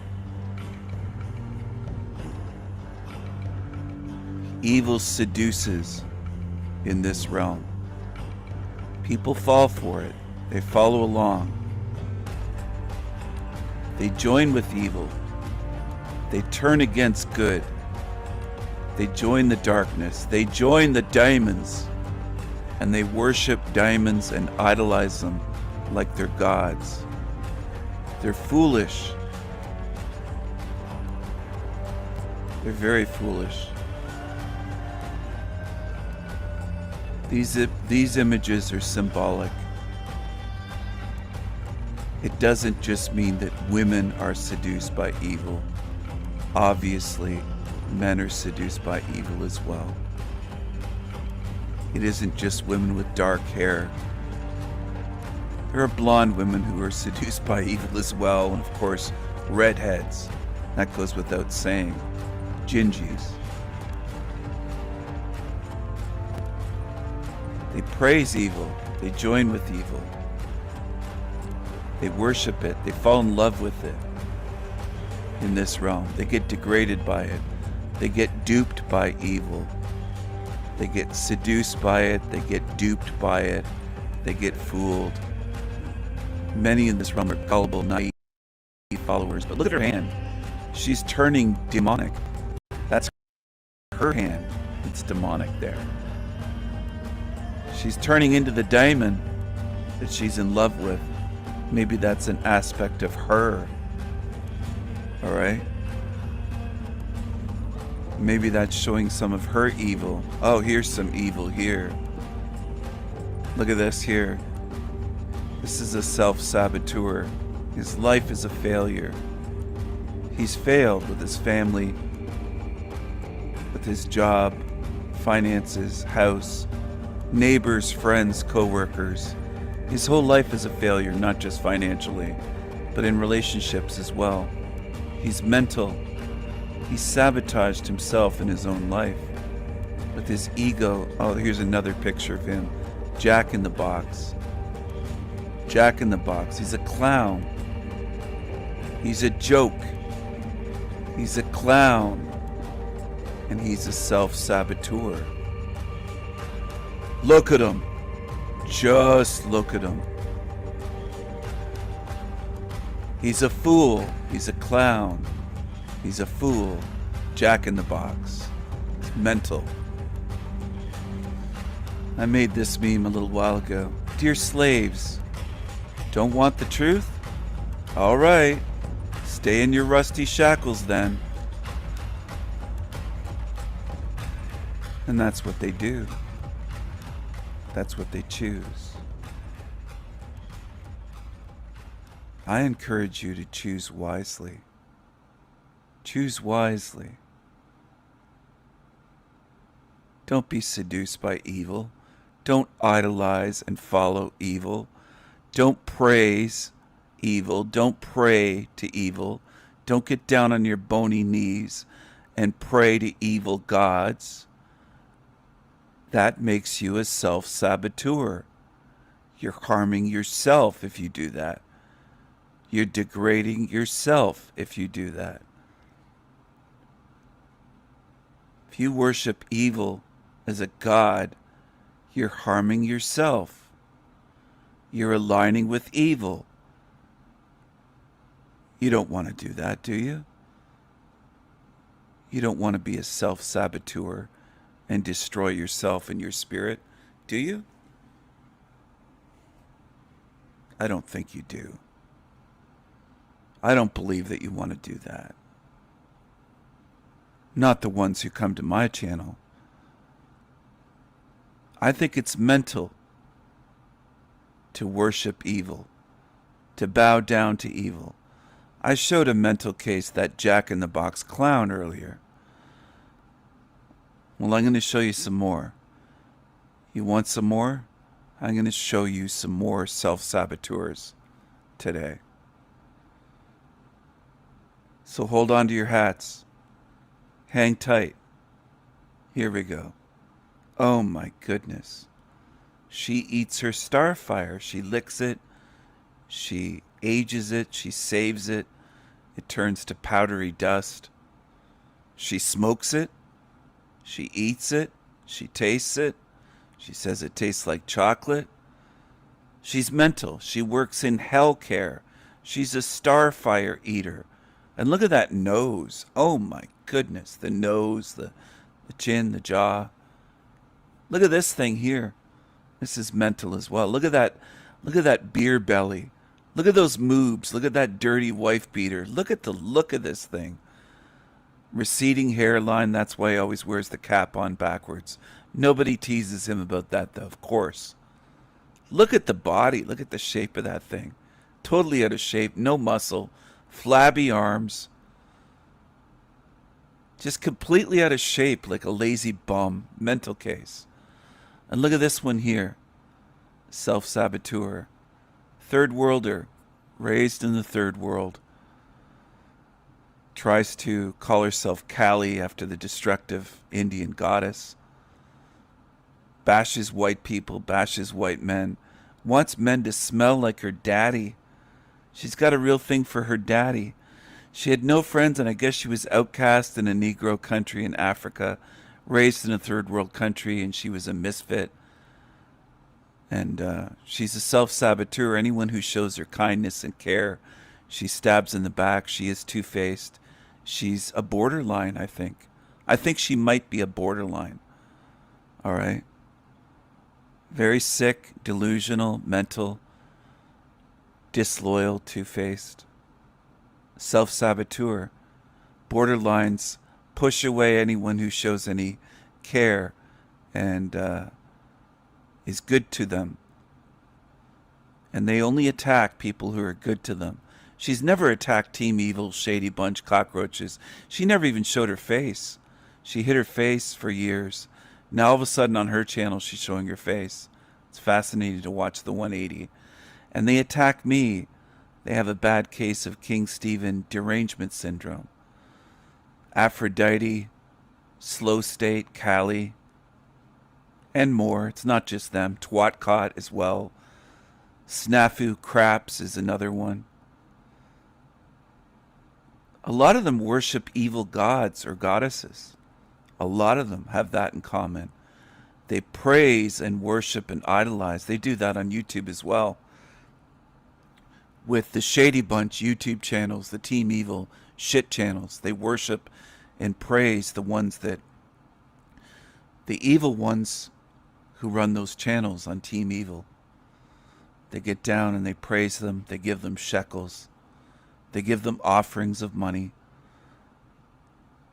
Evil seduces in this realm. People fall for it. They follow along. They join with evil. They turn against good. They join the darkness. They join the diamonds. And they worship diamonds and idolize them like they're gods. They're foolish. They're very foolish. These images are symbolic. It doesn't just mean that women are seduced by evil. Obviously, men are seduced by evil as well. It isn't just women with dark hair. There are blonde women who are seduced by evil as well, and of course, redheads. That goes without saying. Gingies. They praise evil. They join with evil. They worship it. They fall in love with it in this realm. They get degraded by it. They get duped by evil. They get seduced by it. They get duped by it. They get fooled. Many in this realm are gullible, naive. followers, but look at her hand. She's turning demonic. That's her hand. It's demonic there. She's turning into the diamond that she's in love with. Maybe that's an aspect of her. All right? Maybe that's showing some of her evil. Oh, here's some evil here. Look at this here. This is a self-saboteur. His life is a failure. He's failed with his family, with his job, finances, house, neighbors, friends, co-workers. His whole life is a failure, not just financially, but in relationships as well. He's mental. He sabotaged himself in his own life with his ego. Oh, here's another picture of him. Jack in the Box. Jack in the Box. He's a clown. He's a joke. He's a clown. And he's a self-saboteur. Look at him. Just look at him. He's a fool. He's a clown. He's a fool. Jack in the Box. It's mental. I made this meme a little while ago. Dear slaves, don't want the truth? All right. Stay in your rusty shackles then. And that's what they do. That's what they choose. I encourage you to choose wisely. Choose wisely. Don't be seduced by evil. Don't idolize and follow evil. Don't praise evil. Don't pray to evil. Don't get down on your bony knees and pray to evil gods. That makes you a self-saboteur. You're harming yourself if you do that. You're degrading yourself if you do that. If you worship evil as a god, you're harming yourself. You're aligning with evil. You don't want to do that, do you? You don't want to be a self-saboteur and destroy yourself and your spirit, do you? I don't think you do. I don't believe that you want to do that. Not the ones who come to my channel. I think it's mental to worship evil, to bow down to evil. I showed a mental case, that Jack in the Box clown, earlier. Well, I'm going to show you some more. You want some more? I'm going to show you some more self-saboteurs today. So hold on to your hats. Hang tight. Here we go. Oh my goodness. She eats her starfire. She licks it. She ages it. She saves it. It turns to powdery dust. She smokes it. She eats it. She tastes it. She says it tastes like chocolate. She's mental. She works in hell care. She's a starfire eater. And look at that nose. Oh my goodness. The nose, the chin, the jaw. Look at this thing here. This is mental as well. Look at that beer belly. Look at those moobs. Look at that dirty wife beater. Look at the look of this thing. Receding hairline. That's why he always wears the cap on backwards. Nobody teases him about that, though, of course. Look at the body. Look at the shape of that thing. Totally out of shape. No muscle. Flabby arms. Just completely out of shape, like a lazy bum. Mental case. And look at this one here. Self-saboteur. Third worlder. Raised in the third world. Tries to call herself Kali after the destructive Indian goddess. Bashes white people. Bashes white men. Wants men to smell like her daddy. She's got a real thing for her daddy. She had no friends, and I guess she was outcast in a Negro country in Africa, raised in a third world country, and she was a misfit. And she's a self-saboteur. Anyone who shows her kindness and care, She stabs in the back. She is two-faced. She's a borderline, I think. I think she might be a borderline. All right? Very sick, delusional, mental, disloyal, two-faced, self-saboteur. Borderlines push away anyone who shows any care and is good to them. And they only attack people who are good to them. She's never attacked Team Evil, Shady Bunch, cockroaches. She never even showed her face. She hid her face for years. Now all of a sudden on her channel she's showing her face. It's fascinating to watch the 180. And they attack me. They have a bad case of King Stephen derangement syndrome. Aphrodite, Slow State, Callie, and more. It's not just them. Twatcott as well. Snafu Craps is another one. A lot of them worship evil gods or goddesses. A lot of them have that in common. They praise and worship and idolize. They do that on YouTube as well. With the Shady Bunch YouTube channels, the Team Evil shit channels, they worship and praise the ones that, the evil ones who run those channels on Team Evil. They get down and they praise them. They give them shekels. They give them offerings of money.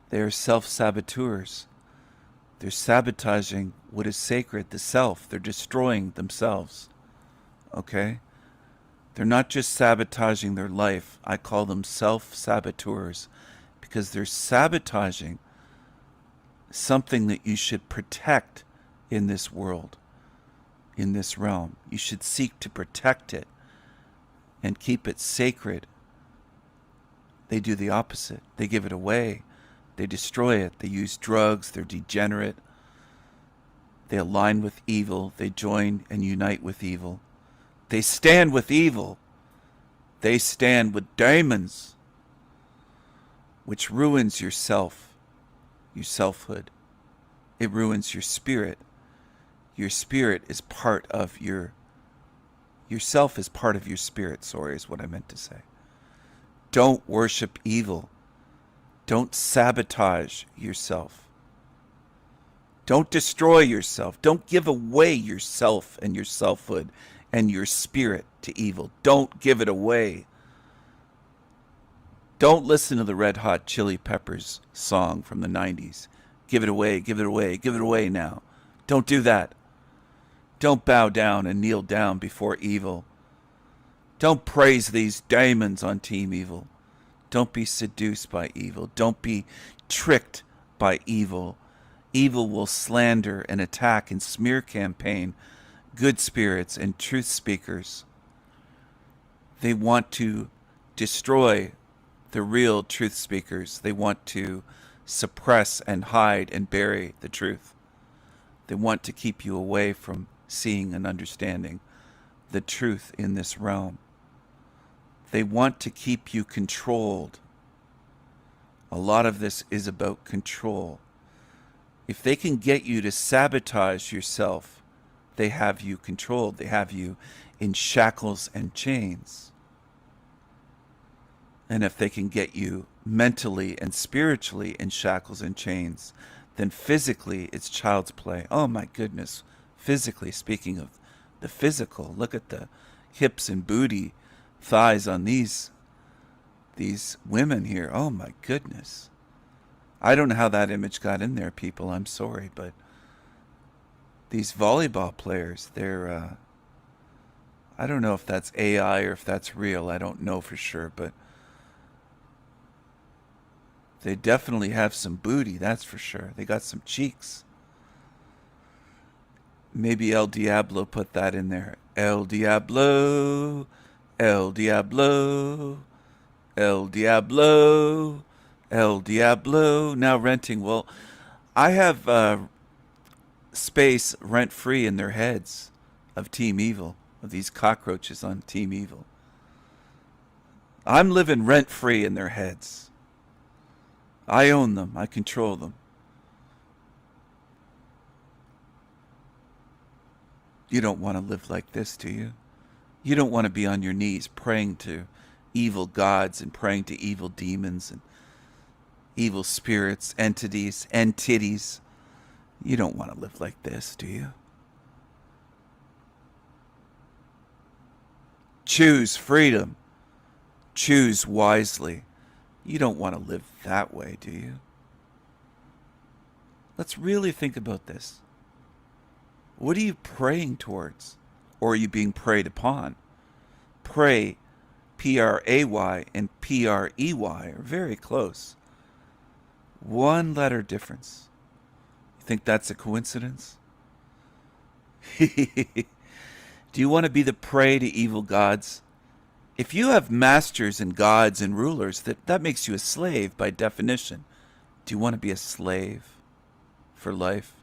They are self-saboteurs. They're sabotaging what is sacred, the self. They're destroying themselves. Okay? They're not just sabotaging their life. I call them self-saboteurs because they're sabotaging something that you should protect in this world, in this realm. You should seek to protect it and keep it sacred. They do the opposite. They give it away. They destroy it. They use drugs. They're degenerate. They align with evil. They join and unite with evil. They stand with evil. They stand with demons, which ruins yourself, your selfhood. It ruins your spirit. Your spirit is part of yourself is part of your spirit, sorry, is what I meant to say. Don't worship evil. Don't sabotage yourself. Don't destroy yourself. Don't give away yourself and your selfhood and your spirit to evil. Don't give it away. Don't listen to the Red Hot Chili Peppers song from the 90s. Give it away, give it away, give it away now. Don't do that. Don't bow down and kneel down before evil. Don't praise these demons on Team Evil. Don't be seduced by evil. Don't be tricked by evil. Evil will slander and attack and smear campaign good spirits and truth speakers. They want to destroy the real truth speakers. They want to suppress and hide and bury the truth. They want to keep you away from seeing and understanding the truth in this realm. They want to keep you controlled. A lot of this is about control. If they can get you to sabotage yourself, they have you controlled. They have you in shackles and chains. And if they can get you mentally and spiritually in shackles and chains, then physically it's child's play. Oh my goodness. Physically, speaking of the physical, look at the hips and booty, thighs on these women here. Oh my goodness. I don't know how that image got in there, people. I'm sorry, but these volleyball players, they're I don't know if that's AI or if that's real. I don't know for sure, but they definitely have some booty, that's for sure. They got some cheeks. Maybe El Diablo put that in there. El Diablo, El Diablo, El Diablo, El Diablo. Now renting. Well, I have space rent-free in their heads of Team Evil, of these cockroaches on Team Evil. I'm living rent-free in their heads. I own them. I control them. You don't want to live like this, do you? You don't want to be on your knees praying to evil gods and praying to evil demons and evil spirits, entities. You don't want to live like this, do you? Choose freedom. Choose wisely. You don't want to live that way, do you? Let's really think about this. What are you praying towards? Or are you being preyed upon? Pray, P-R-A-Y, and P-R-E-Y are very close. One letter difference. You think that's a coincidence? Do you want to be the prey to evil gods? If you have masters and gods and rulers, that makes you a slave by definition. Do you want to be a slave for life?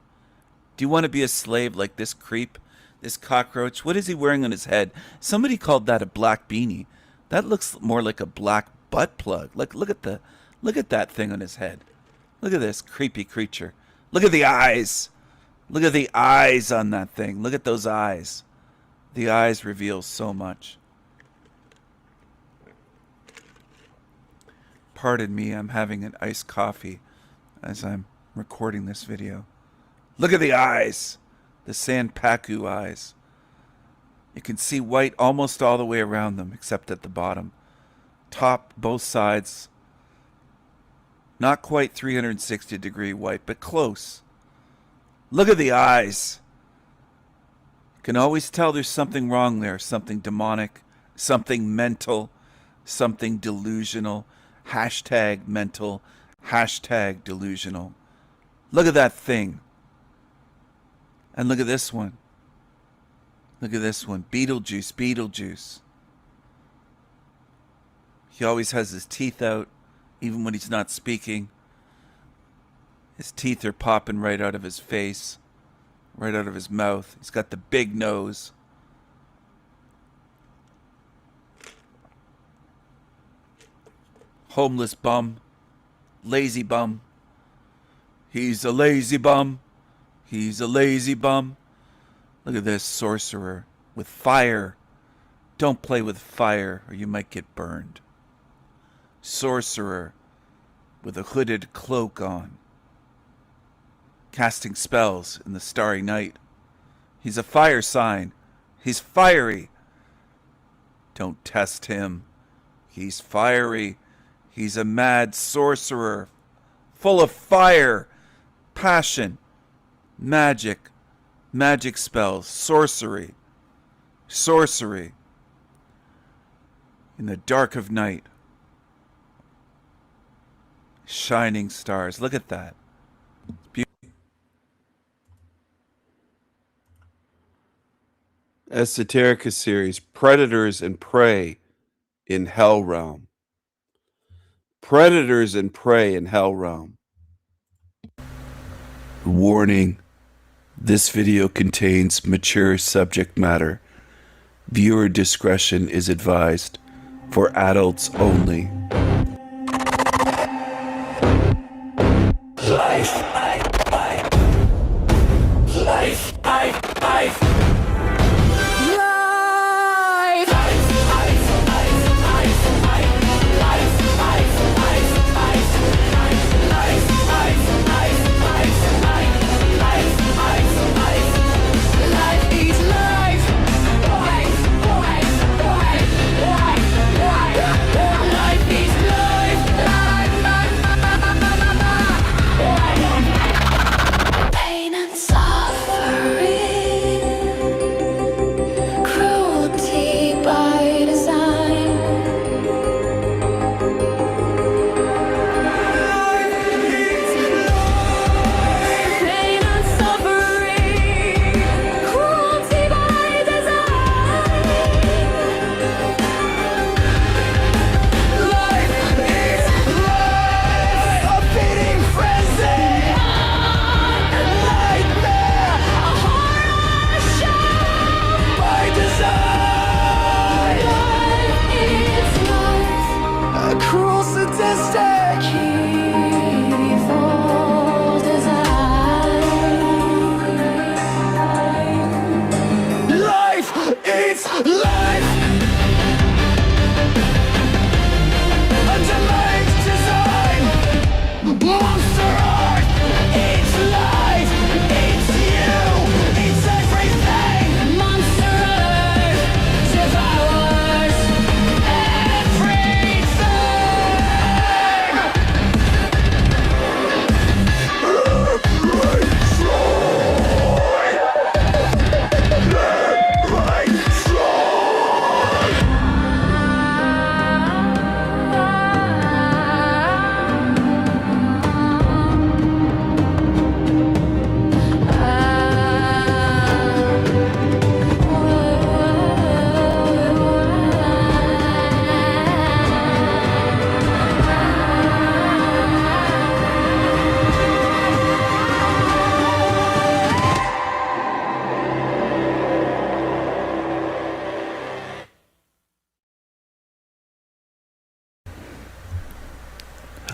Do you want to be a slave like this creep, this cockroach? What is he wearing on his head? Somebody called that a black beanie. That looks more like a black butt plug. Look at that thing on his head. Look at this creepy creature. Look at the eyes. Look at the eyes on that thing. Look at those eyes. The eyes reveal so much. Pardon me, I'm having an iced coffee as I'm recording this video. Look at the eyes. The Sanpaku eyes. You can see white almost all the way around them, except at the bottom. Top, both sides. Not quite 360-degree white, but close. Look at the eyes. You can always tell there's something wrong there, something demonic, something mental, something delusional. Hashtag mental, hashtag delusional. Look at that thing. And look at this one. Look at this one. Beetlejuice, Beetlejuice. He always has his teeth out, even when he's not speaking. His teeth are popping right out of his face, right out of his mouth. He's got the big nose. Homeless bum. Lazy bum. He's a lazy bum. He's a lazy bum. Look at this sorcerer with fire. Don't play with fire or you might get burned. Sorcerer with a hooded cloak on, casting spells in the starry night. He's a fire sign. He's fiery. Don't test him. He's fiery. He's a mad sorcerer, full of fire, passion, magic, magic spells, sorcery, sorcery. In the dark of night, shining stars. Look at that. It's beautiful. Esoterica series, Predators and Prey in Hell Realm. Predators and Prey in Hell Realm. Warning. This video contains mature subject matter. Viewer discretion is advised. For adults only.
Life,
Pain and suffering.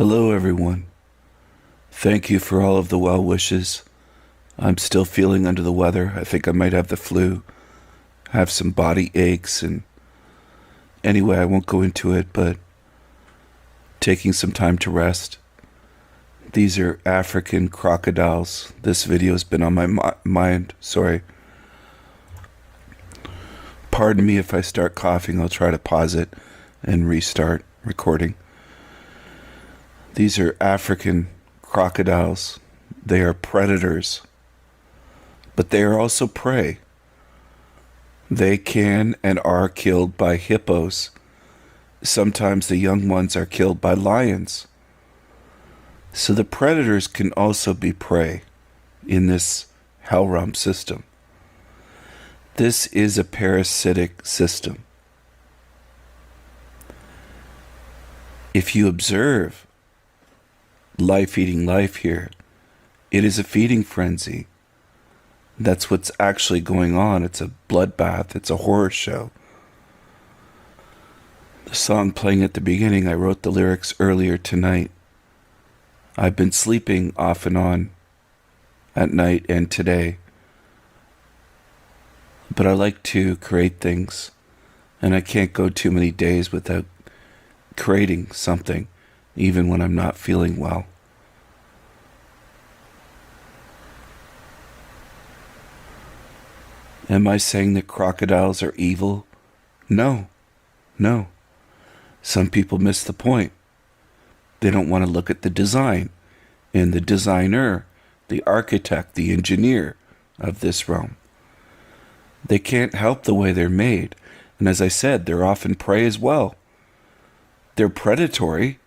Hello, everyone. Thank you for all of the well wishes. I'm still feeling under the weather. I think I might have the flu, have some body aches, and anyway, I won't go into it, but taking some time to rest. These are African crocodiles. This video has been on my mind. Sorry. Pardon me if I start coughing. I'll try to pause it and restart recording. These are African crocodiles. They are predators, but they are also prey. They can and are killed by hippos. Sometimes the young ones are killed by lions. So the predators can also be prey in this hell realm system. This is a parasitic system. If you observe life eating life here, it is a feeding frenzy. That's what's actually going on. It's a bloodbath. It's a horror show. The song playing at the beginning, I wrote the lyrics earlier tonight. I've been sleeping off and on at night and today. But I like to create things, and I can't go too many days without creating something, even when I'm not feeling well. Am I saying that crocodiles are evil? No. No. Some people miss the point. They don't want to look at the design and the designer, the architect, the engineer of this realm. They can't help the way they're made. And as I said, they're often prey as well. They're predatory.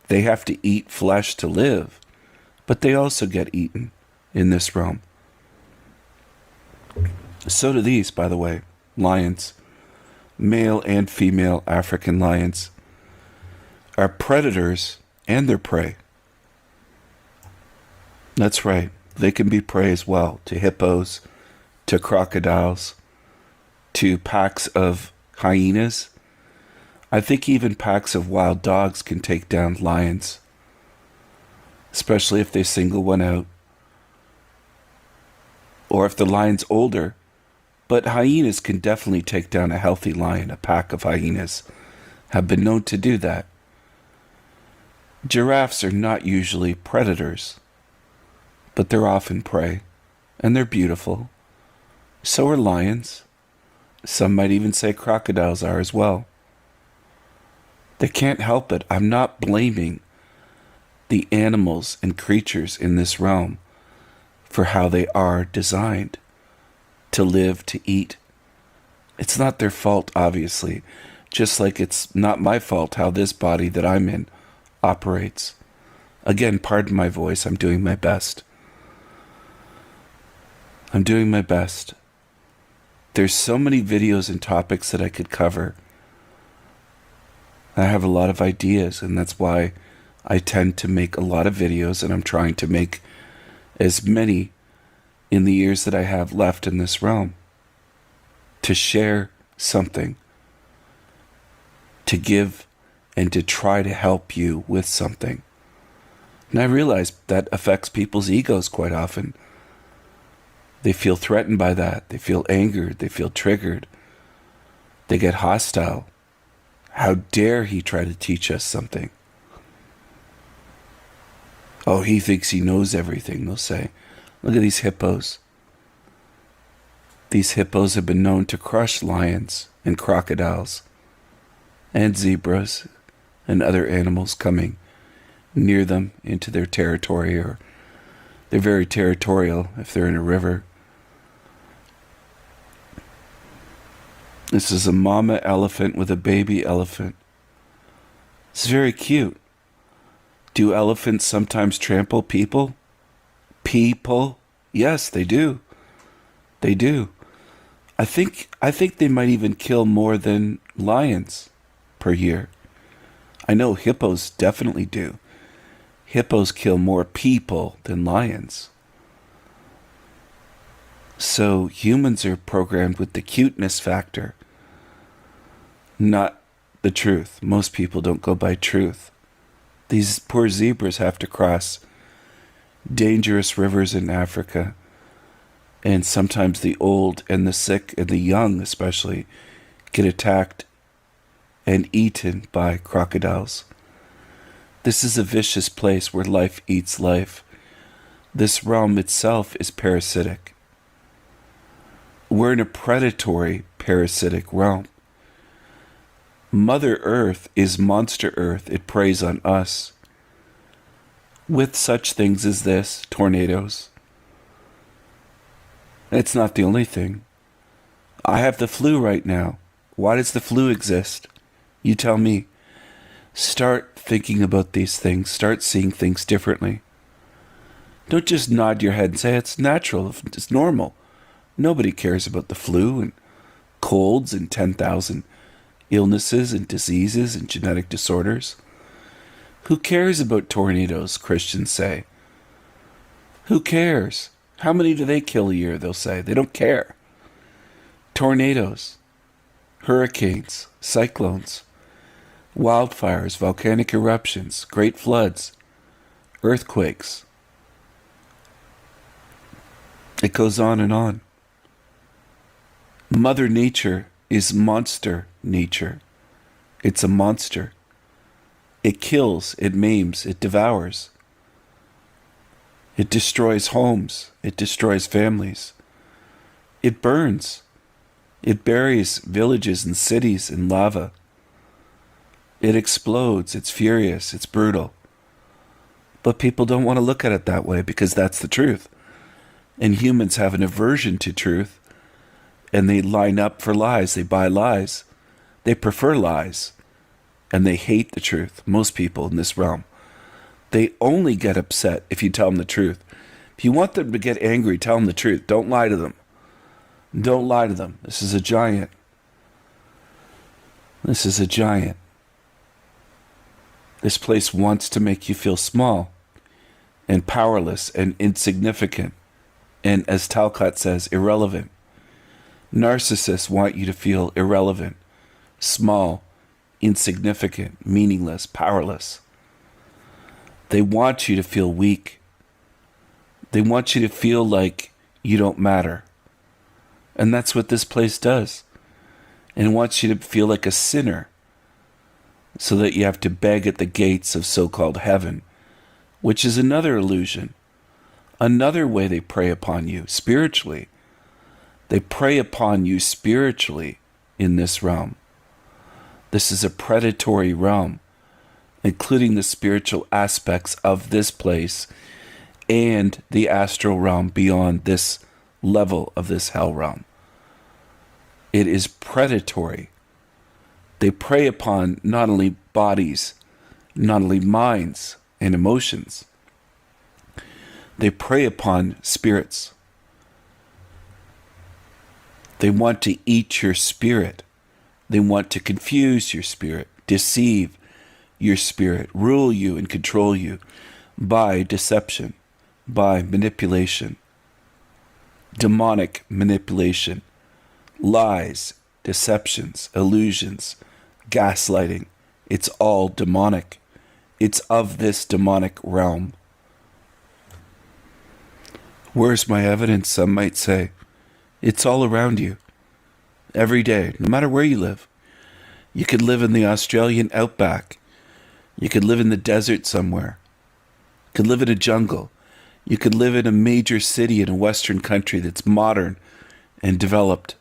They have to eat flesh to live. But they also get eaten in this realm. So do these, by the way, lions. Male and female African lions are predators and they're prey. That's right. They can be prey as well to hippos, to crocodiles, to packs of hyenas. I think even packs of wild dogs can take down lions, especially if they single one out. Or if the lion's older. But hyenas can definitely take down a healthy lion. A pack of hyenas have been known to do that. Giraffes are not usually predators, but they're often prey, and they're beautiful. So are lions. Some might even say crocodiles are as well. They can't help it. I'm not blaming the animals and creatures in this realm for how they are designed to live, to eat. It's not their fault, obviously, just like it's not my fault how this body that I'm in operates. Again, pardon my voice, I'm doing my best. I'm doing my best. There's so many videos and topics that I could cover. I have a lot of ideas, and that's why I tend to make a lot of videos, and I'm trying to make as many in the years that I have left in this realm, to share something, to give, and to try to help you with something. And I realize that affects people's egos quite often. They feel threatened by that. They feel angered. They feel triggered. They get hostile. How dare he try to teach us something? Oh, he thinks he knows everything, they'll say. Look at these hippos. These hippos have been known to crush lions and crocodiles and zebras and other animals coming near them into their territory, or they're very territorial if they're in a river. This is a mama elephant with a baby elephant. It's very cute. Do elephants sometimes trample people? People? Yes, they do. They do. I think they might even kill more than lions per year. I know hippos definitely do. Hippos kill more people than lions. So humans are programmed with the cuteness factor, not the truth. Most people don't go by truth. These poor zebras have to cross dangerous rivers in Africa. And sometimes the old and the sick and the young, especially, get attacked and eaten by crocodiles. This is a vicious place where life eats life. This realm itself is parasitic. We're in a predatory, parasitic realm. Mother Earth is Monster Earth. It preys on us. With such things as this, tornadoes. It's not the only thing. I have the flu right now. Why does the flu exist? You tell me. Start thinking about these things. Start seeing things differently. Don't just nod your head and say it's natural, it's normal. Nobody cares about the flu and colds and 10,000 illnesses and diseases and genetic disorders. Who cares about tornadoes, Christians say? Who cares? How many do they kill a year, they'll say. They don't care. Tornadoes, hurricanes, cyclones, wildfires, volcanic eruptions, great floods, earthquakes. It goes on and on. Mother Nature is monster nature. It's a monster. It kills, it maims, it devours. It destroys homes. It destroys families. It burns. It buries villages and cities in lava. It explodes. It's furious. It's brutal. But people don't want to look at it that way because that's the truth. And humans have an aversion to truth. And they line up for lies. They buy lies. They prefer lies. And they hate the truth. Most people in this realm. They only get upset if you tell them the truth. If you want them to get angry, tell them the truth. Don't lie to them. Don't lie to them. This is a giant. This is a giant. This place wants to make you feel small and powerless and insignificant and, as Talcott says, irrelevant. Narcissists want you to feel irrelevant, small, insignificant, meaningless, powerless. They want you to feel weak. They want you to feel like you don't matter. And that's what this place does. And it wants you to feel like a sinner so that you have to beg at the gates of so-called heaven, which is another illusion. Another way they prey upon you spiritually. They prey upon you spiritually in this realm. This is a predatory realm, including the spiritual aspects of this place and the astral realm beyond this level of this hell realm. It is predatory. They prey upon not only bodies, not only minds and emotions. They prey upon spirits. They want to eat your spirit. They want to confuse your spirit, deceive your spirit, rule you and control you by deception, by manipulation, demonic manipulation, lies, deceptions, illusions, gaslighting. It's all demonic. It's of this demonic realm. Where's my evidence, some might say? It's all around you. Every day, no matter where you live. You could live in the Australian outback. You could live in the desert somewhere. You could live in a jungle. You could live in a major city in a Western country that's modern and developed.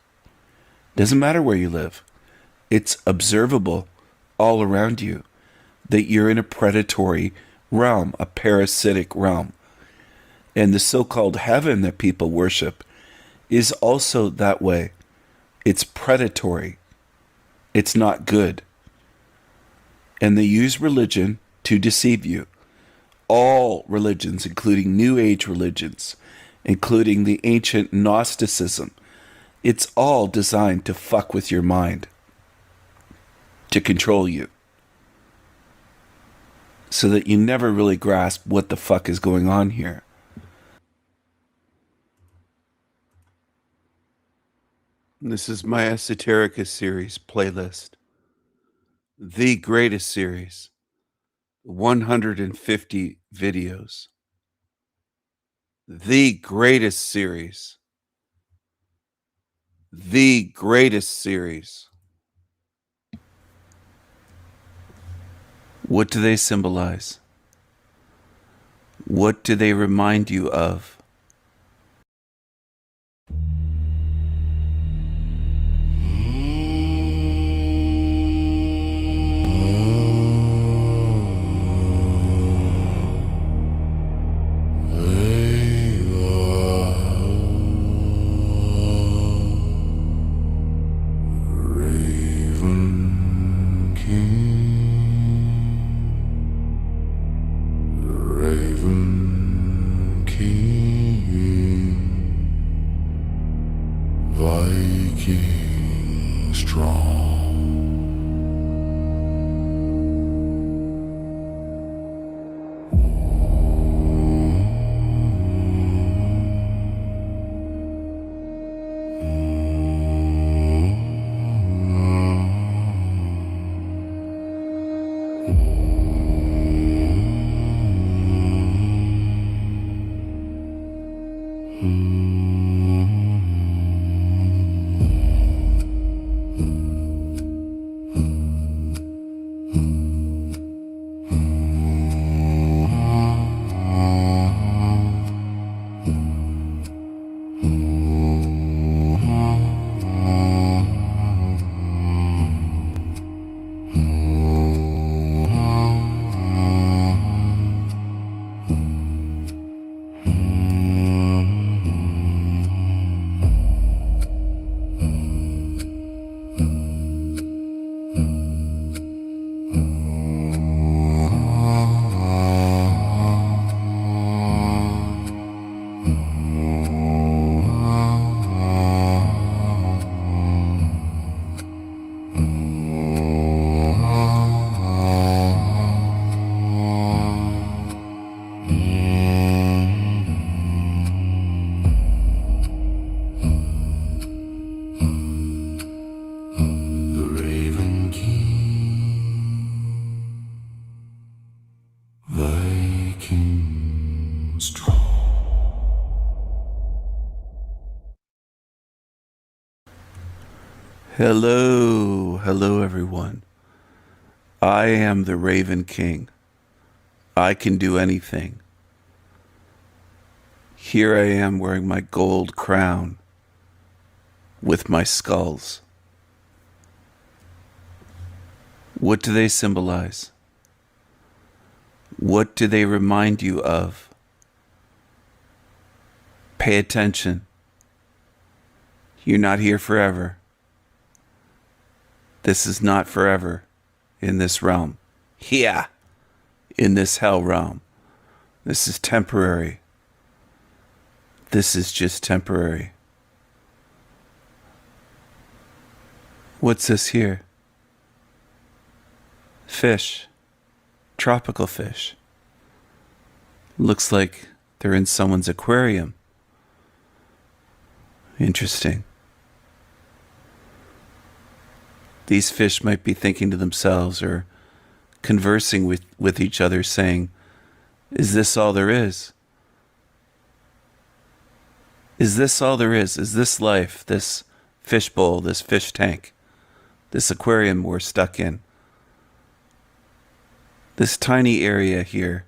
Doesn't matter where you live. It's observable all around you that you're in a predatory realm, a parasitic realm. And the so-called heaven that people worship is also that way. It's predatory. It's not good. And they use religion to deceive you. All religions, including New Age religions, including the ancient Gnosticism, it's all designed to fuck with your mind, to control you, so that you never really grasp what the fuck is going on here. This is my Esoterica series playlist. The greatest series. 150 videos. The greatest series. The greatest series. What do they symbolize? What do they remind you of?
Raven King, Viking strong. Viking strong.
Hello, hello everyone. I am the Raven King. I can do anything. Here I am wearing my gold crown with my skulls. What do they symbolize? What do they remind you of? Pay attention. You're not here forever. This is not forever in this realm. Here, in this hell realm. This is temporary. This is just temporary. What's this here? Fish. Tropical fish. Looks like they're in someone's aquarium. Interesting. These fish might be thinking to themselves or conversing with each other saying, is this all there is? Is this all there is? Is this life, this fish bowl, this fish tank, this aquarium we're stuck in? This tiny area here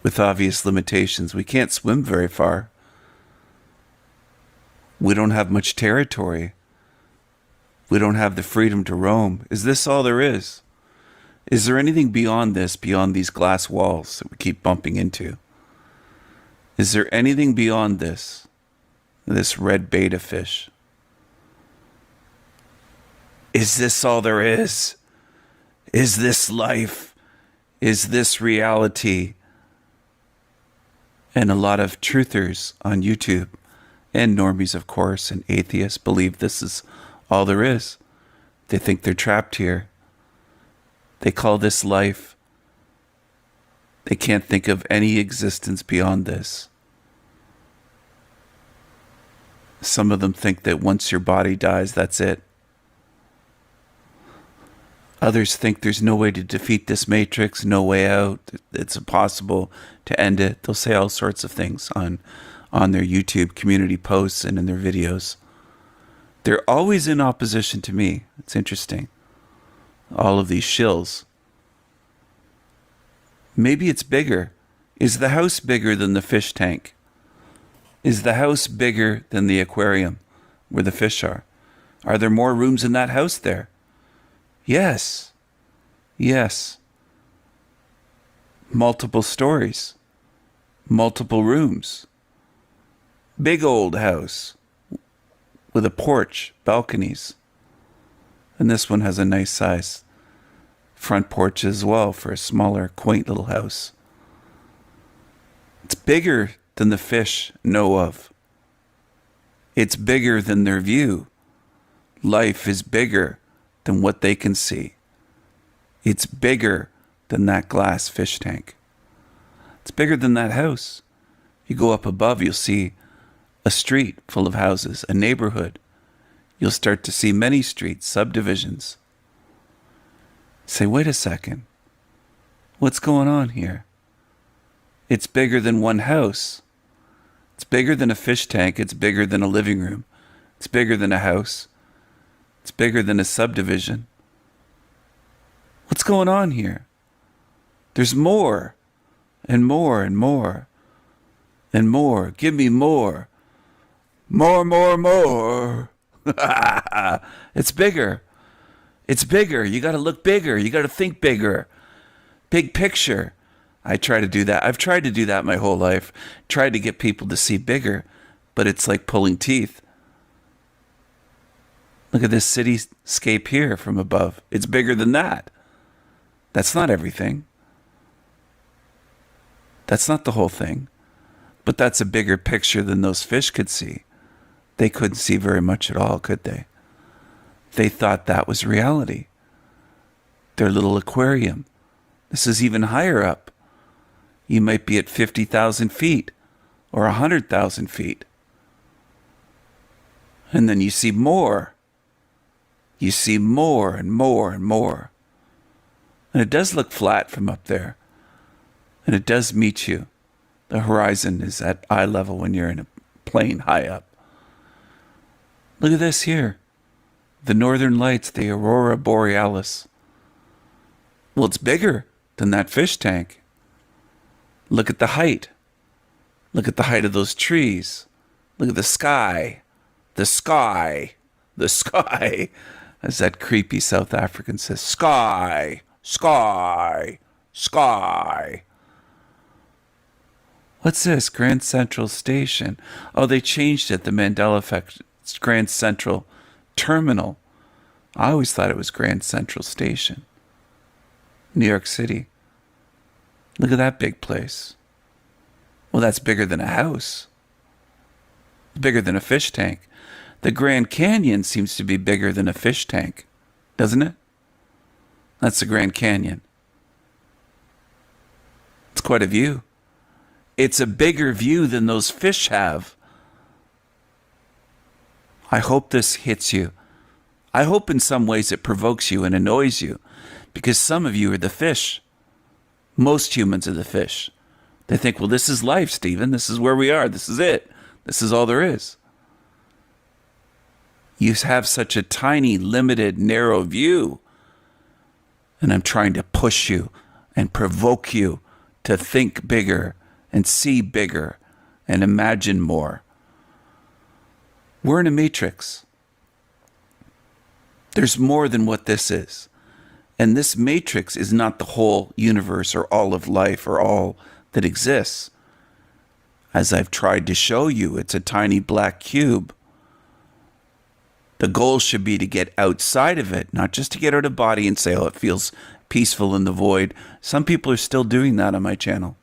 with obvious limitations. We can't swim very far. We don't have much territory. We don't have the freedom to roam. Is this all there is? Is there anything beyond this, beyond these glass walls that we keep bumping into? Is there anything beyond this red betta fish? Is this all there is? Is this life? Is this reality? And a lot of truthers on YouTube, and normies, of course, and atheists believe this is all there is. They think they're trapped here. They call this life. They can't think of any existence beyond this. Some of them think that once your body dies, that's it. Others think there's no way to defeat this matrix, no way out. It's impossible to end it. They'll say all sorts of things on their YouTube community posts and in their videos. They're always in opposition to me. It's interesting. All of these shills. Maybe it's bigger. Is the house bigger than the fish tank? Is the house bigger than the aquarium where the fish are? Are there more rooms in that house there? Yes. Yes. Multiple stories. Multiple rooms. Big old house with a porch, balconies. And this one has a nice size front porch as well for a smaller, quaint little house. It's bigger than the fish know of. It's bigger than their view. Life is bigger than what they can see. It's bigger than that glass fish tank. It's bigger than that house. You go up above, you'll see a street full of houses, a neighborhood. You'll start to see many streets, subdivisions. Say, wait a second. What's going on here? It's bigger than one house. It's bigger than a fish tank. It's bigger than a living room. It's bigger than a house. It's bigger than a subdivision. What's going on here? There's more and more and more and more. Give me more. More, more, more. It's bigger. It's bigger. You got to look bigger. You got to think bigger. Big picture. I try to do that. I've tried to do that my whole life. Tried to get people to see bigger, but it's like pulling teeth. Look at this cityscape here from above. It's bigger than that. That's not everything. That's not the whole thing. But that's a bigger picture than those fish could see. They couldn't see very much at all, could they? They thought that was reality. Their little aquarium. This is even higher up. You might be at 50,000 feet or 100,000 feet. And then you see more. You see more and more and more. And it does look flat from up there. And it does meet you. The horizon is at eye level when you're in a plane high up. Look at this here. The northern lights, the aurora borealis. Well, it's bigger than that fish tank. Look at the height. Look at the height of those trees. Look at the sky. The sky. The sky. As that creepy South African says, sky, sky, sky. What's this? Grand Central Station. Oh, they changed it. The Mandela Effect. It's Grand Central Terminal. I always thought it was Grand Central Station. New York City. Look at that big place. Well, that's bigger than a house. Bigger than a fish tank. The Grand Canyon seems to be bigger than a fish tank, doesn't it? That's the Grand Canyon. It's quite a view. It's a bigger view than those fish have. I hope this hits you. I hope in some ways it provokes you and annoys you, because some of you are the fish. Most humans are the fish. They think, well, this is life, Stephen. This is where we are. This is it. This is all there is. You have such a tiny, limited, narrow view. And I'm trying to push you and provoke you to think bigger and see bigger and imagine more. We're in a matrix. There's more than what this is. And this matrix is not the whole universe or all of life or all that exists. As I've tried to show you, it's a tiny black cube. The goal should be to get outside of it, not just to get out of body and say, oh, it feels peaceful in the void. Some people are still doing that on my channel.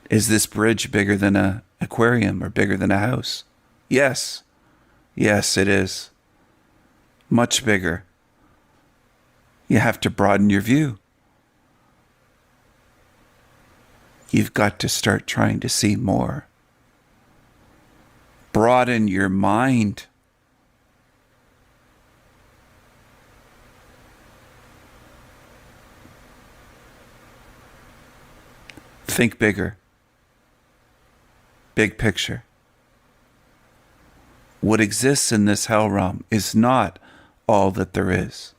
Is this bridge bigger than an aquarium or bigger than a house? Yes. Yes, it is. Much bigger. You have to broaden your view. You've got to start trying to see more. Broaden your mind. Think bigger. Big picture. What exists in this hell realm is not all that there is.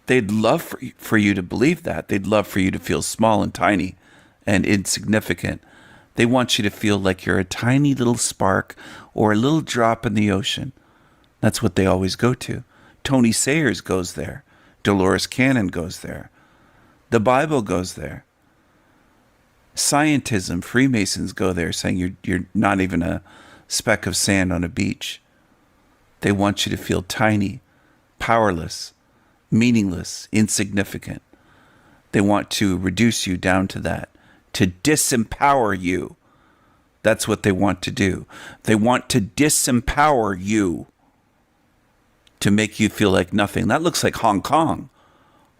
They'd love for you to believe that. They'd love for you to feel small and tiny and insignificant. They want you to feel like you're a tiny little spark or a little drop in the ocean. That's what they always go to. Tony Sayers goes there. Dolores Cannon goes there. The Bible goes there. Scientism, Freemasons go there, saying you're not even a speck of sand on a beach. They want you to feel tiny, powerless, meaningless, insignificant. They want to reduce you down to that, to disempower you. That's what they want to do. They want to disempower you, to make you feel like nothing. That looks like Hong Kong.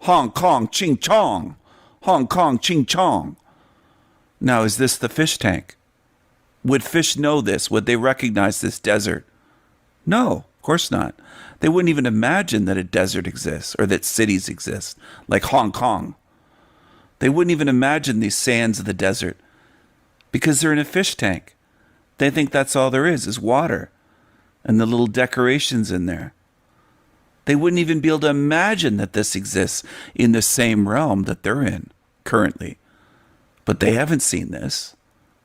Hong Kong, ching chong. Hong Kong, ching chong. Now, is this the fish tank? Would fish know this? Would they recognize this desert? No, of course not. They wouldn't even imagine that a desert exists or that cities exist, like Hong Kong. They wouldn't even imagine these sands of the desert because they're in a fish tank. They think that's all there is water and the little decorations in there. They wouldn't even be able to imagine that this exists in the same realm that they're in currently. But they haven't seen this.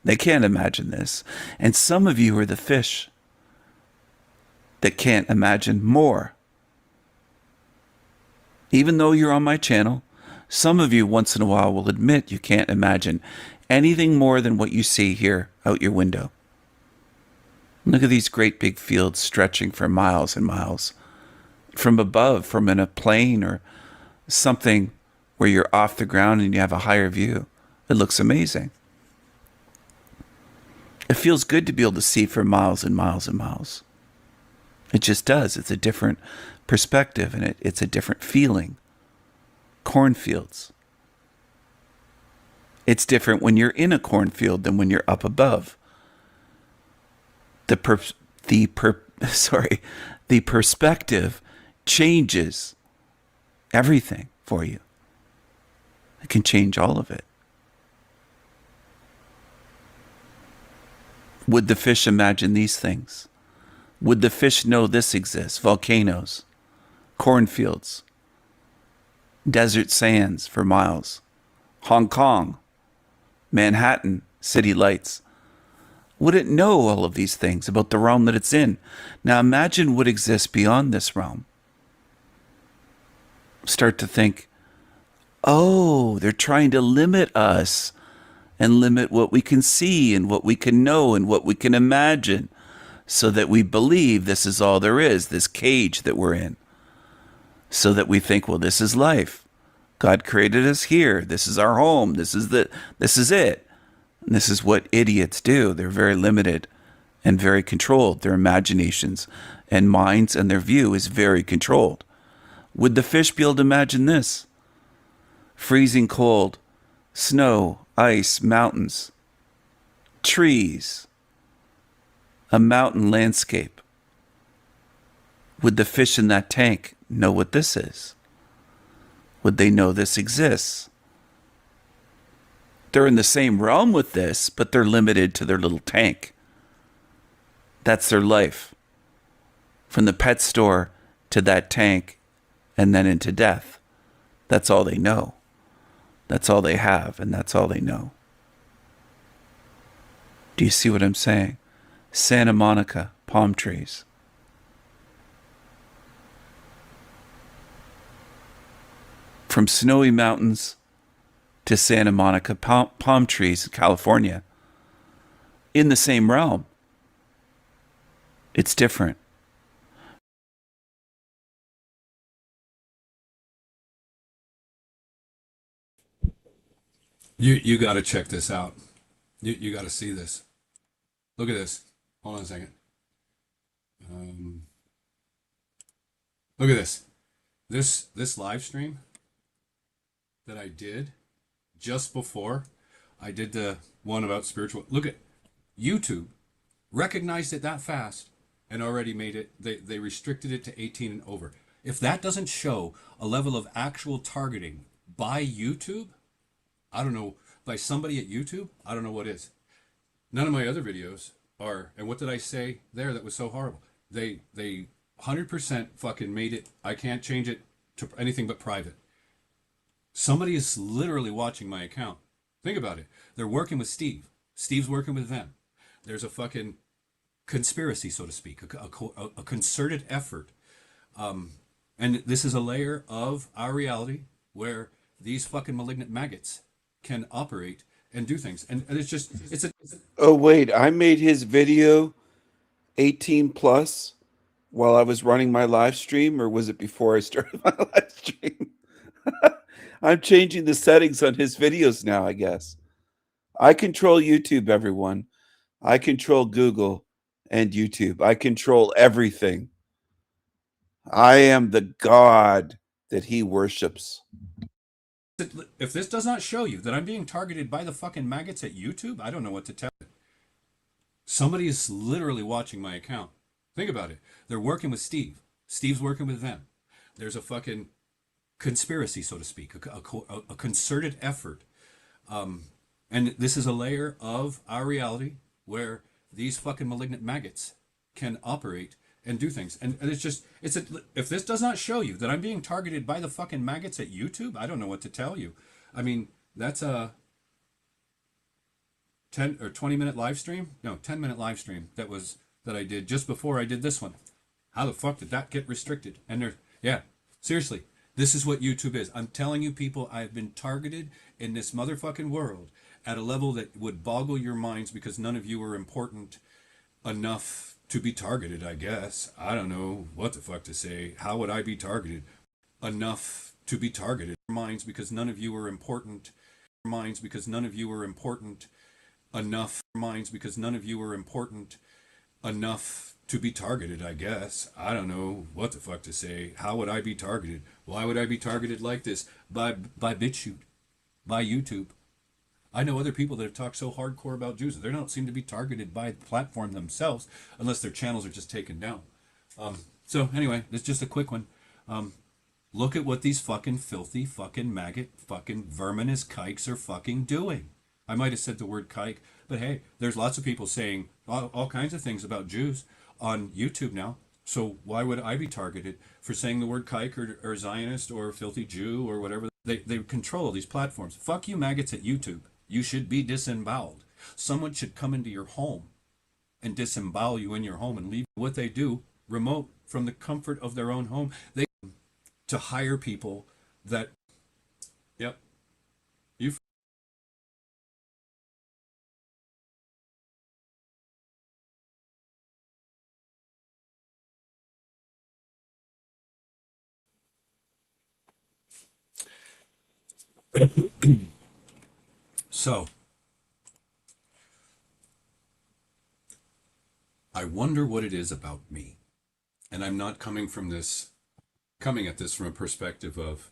They can't imagine this. And some of you are the fish that can't imagine more. Even though you're on my channel, some of you once in a while will admit you can't imagine anything more than what you see here out your window. Look at these great big fields stretching for miles and miles. From above, from in a plane or something where you're off the ground and you have a higher view. It looks amazing. It feels good to be able to see for miles and miles and miles. It just does. It's a different perspective and it's a different feeling. Cornfields. It's different when you're in a cornfield than when you're up above. The perspective changes everything for you. It can change all of it. Would the fish imagine these things? Would the fish know this exists? Volcanoes, cornfields, desert sands for miles, Hong Kong, Manhattan, city lights. Would it know all of these things about the realm that it's in? Now imagine what exists beyond this realm. Start to think, oh, they're trying to limit us and limit what we can see and what we can know and what we can imagine so that we believe this is all there is, this cage that we're in. So that we think, well, this is life. God created us here. This is our home. This is it. And this is what idiots do. They're very limited and very controlled. Their imaginations and minds and their view is very controlled. Would the fish be able to imagine this? Freezing cold, snow, ice, mountains, trees, a mountain landscape. Would the fish in that tank know what this is? Would they know this exists? They're in the same realm with this, but they're limited to their little tank. That's their life. From the pet store to that tank and then into death. That's all they know. That's all they have, and that's all they know. Do you see what I'm saying? Santa Monica, palm trees. From snowy mountains to Santa Monica, palm trees, California. In the same realm. It's different.
You got to check this out. You got to see this. Look at this. Hold on a second. Look at this. This live stream that I did just before I did the one about spiritual. Look at YouTube recognized it that fast and already made it. They restricted it to 18 and over. If that doesn't show a level of actual targeting by YouTube, I don't know. by somebody at YouTube, I don't know what is. None of my other videos are. And what did I say there that was so horrible? They 100% fucking made it. I can't change it to anything but private. Somebody is literally watching my account. Think about it. They're working with Steve. Steve's working with them. There's a fucking conspiracy, so to speak, a concerted effort. And this is a layer of our reality where these fucking malignant maggots can operate and do things. And it's just, it's a...
Oh, wait, I made his video 18 plus while I was running my live stream, or was it before I started my live stream? I'm changing the settings on his videos now, I guess. I control YouTube, everyone. I control Google and YouTube. I control everything. I am the God that he worships.
If this does not show you that I'm being targeted by the fucking maggots at YouTube, I don't know what to tell you. Somebody is literally watching my account. Think about it. They're working with Steve. Steve's working with them. There's a fucking conspiracy, so to speak, a concerted effort. And this is a layer of our reality where these fucking malignant maggots can operate and do things. And it's just, if this does not show you that I'm being targeted by the fucking maggots at YouTube, I don't know what to tell you. I mean, that's a 10 or 20-minute live stream. No, 10-minute live stream that I did just before I did this one. How the fuck did that get restricted? And yeah, seriously, this is what YouTube is. I'm telling you, people, I've been targeted in this motherfucking world at a level that would boggle your minds because none of you are important enough to be targeted, I guess. I don't know what the fuck to say. How would I be targeted? Enough to be targeted. Minds because none of you are important. Minds because none of you are important enough. Minds because none of you are important enough to be targeted, I guess. I don't know what the fuck to say. How would I be targeted? Why would I be targeted like this? By BitChute, by YouTube. I know other people that have talked so hardcore about Jews. They don't seem to be targeted by the platform themselves unless their channels are just taken down. So anyway, it's just a quick one. Look at what these fucking filthy fucking maggot fucking verminous kikes are fucking doing. I might have said the word kike, but hey, there's lots of people saying all kinds of things about Jews on YouTube now. So why would I be targeted for saying the word kike or Zionist or filthy Jew or whatever? They control these platforms. Fuck you maggots at YouTube. You should be disemboweled. Someone should come into your home and disembowel you in your home and leave what they do remote from the comfort of their own home. They to hire people that, yep, you. So, I wonder what it is about me. And I'm not coming at this from a perspective of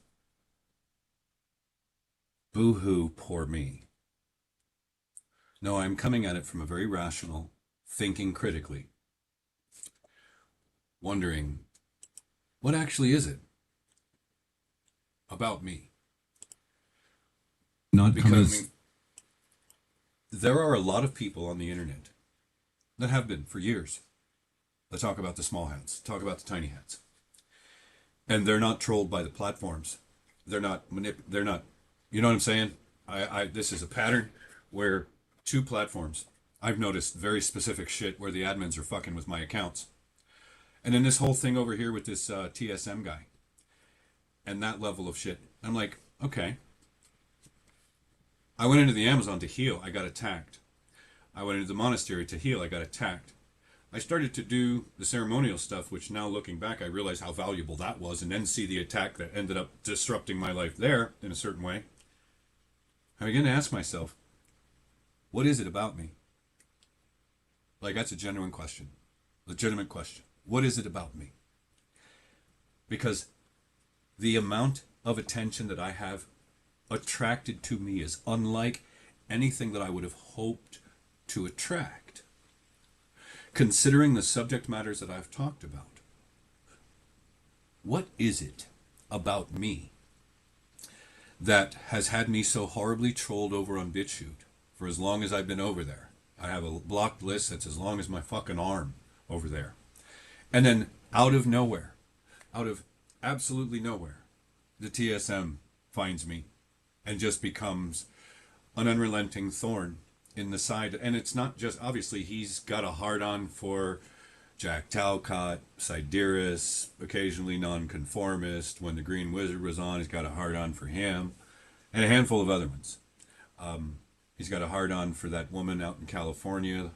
boo-hoo, poor me. No, I'm coming at it from a very rational, thinking critically, wondering, what actually is it about me? Not because there are a lot of people on the internet that have been for years that talk about the small hats, talk about the tiny hats. And they're not trolled by the platforms. They're not, you know what I'm saying? This is a pattern where two platforms, I've noticed very specific shit where the admins are fucking with my accounts. And then this whole thing over here with this TSM guy and that level of shit. I'm like, okay. I went into the Amazon to heal. I got attacked. I went into the monastery to heal. I got attacked. I started to do the ceremonial stuff, which now looking back, I realize how valuable that was, and then see the attack that ended up disrupting my life there in a certain way. I began to ask myself, what is it about me? Like, that's a genuine question. Legitimate question. What is it about me? Because the amount of attention that I have attracted to me is unlike anything that I would have hoped to attract. Considering the subject matters that I've talked about, what is it about me that has had me so horribly trolled over on BitChute for as long as I've been over there. I have a blocked list that's as long as my fucking arm over there. And then out of nowhere, out of absolutely nowhere, the TSM finds me and just becomes an unrelenting thorn in the side. And it's not just, obviously, he's got a hard-on for Jack Talcott, Sideris, occasionally nonconformist. When the Green Wizard was on, he's got a hard-on for him, and a handful of other ones. He's got a hard-on for that woman out in California,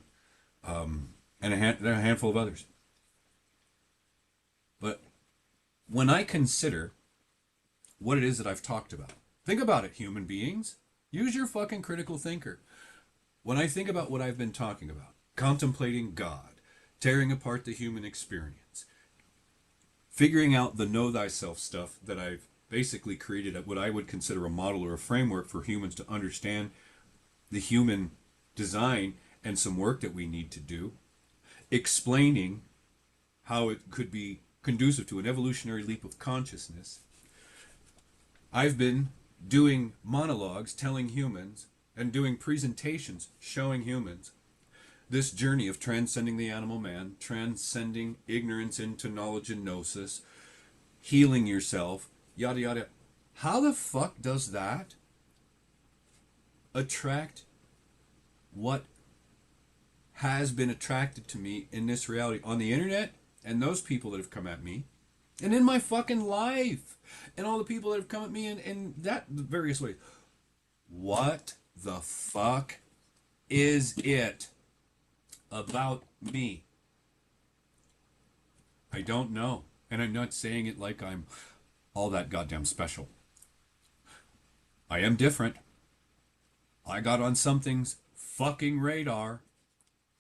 and there are a handful of others. But when I consider what it is that I've talked about, think about it, human beings. Use your fucking critical thinker. When I think about what I've been talking about, contemplating God, tearing apart the human experience, figuring out the know thyself stuff that I've basically created what I would consider a model or a framework for humans to understand the human design and some work that we need to do, explaining how it could be conducive to an evolutionary leap of consciousness. I've been doing monologues telling humans and doing presentations showing humans this journey of transcending the animal man, transcending ignorance into knowledge and gnosis, healing yourself, yada yada. How the fuck does that attract what has been attracted to me in this reality on the internet, and those people that have come at me, and in my fucking life, and all the people that have come at me in that various ways? What the fuck is it about me? I don't know. And I'm not saying it like I'm all that goddamn special. I am different. I got on something's fucking radar.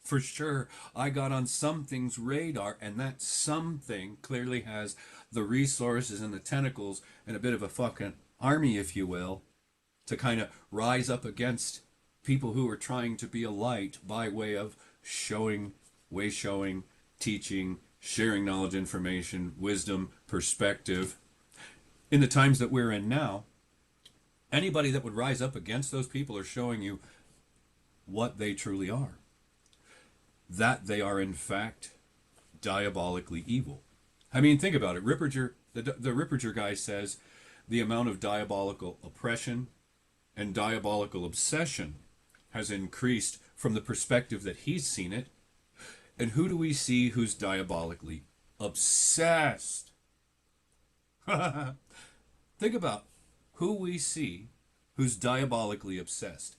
For sure, I got on something's radar, and that something clearly has the resources and the tentacles and a bit of a fucking army, if you will, to kind of rise up against people who are trying to be a light by way of showing, teaching, sharing knowledge, information, wisdom, perspective. In the times that we're in now, anybody that would rise up against those people are showing you what they truly are. That they are, in fact, diabolically evil. I mean, think about it. Ripperger, the Ripperger guy says the amount of diabolical oppression and diabolical obsession has increased from the perspective that he's seen it. And who do we see who's diabolically obsessed? Think about who we see who's diabolically obsessed.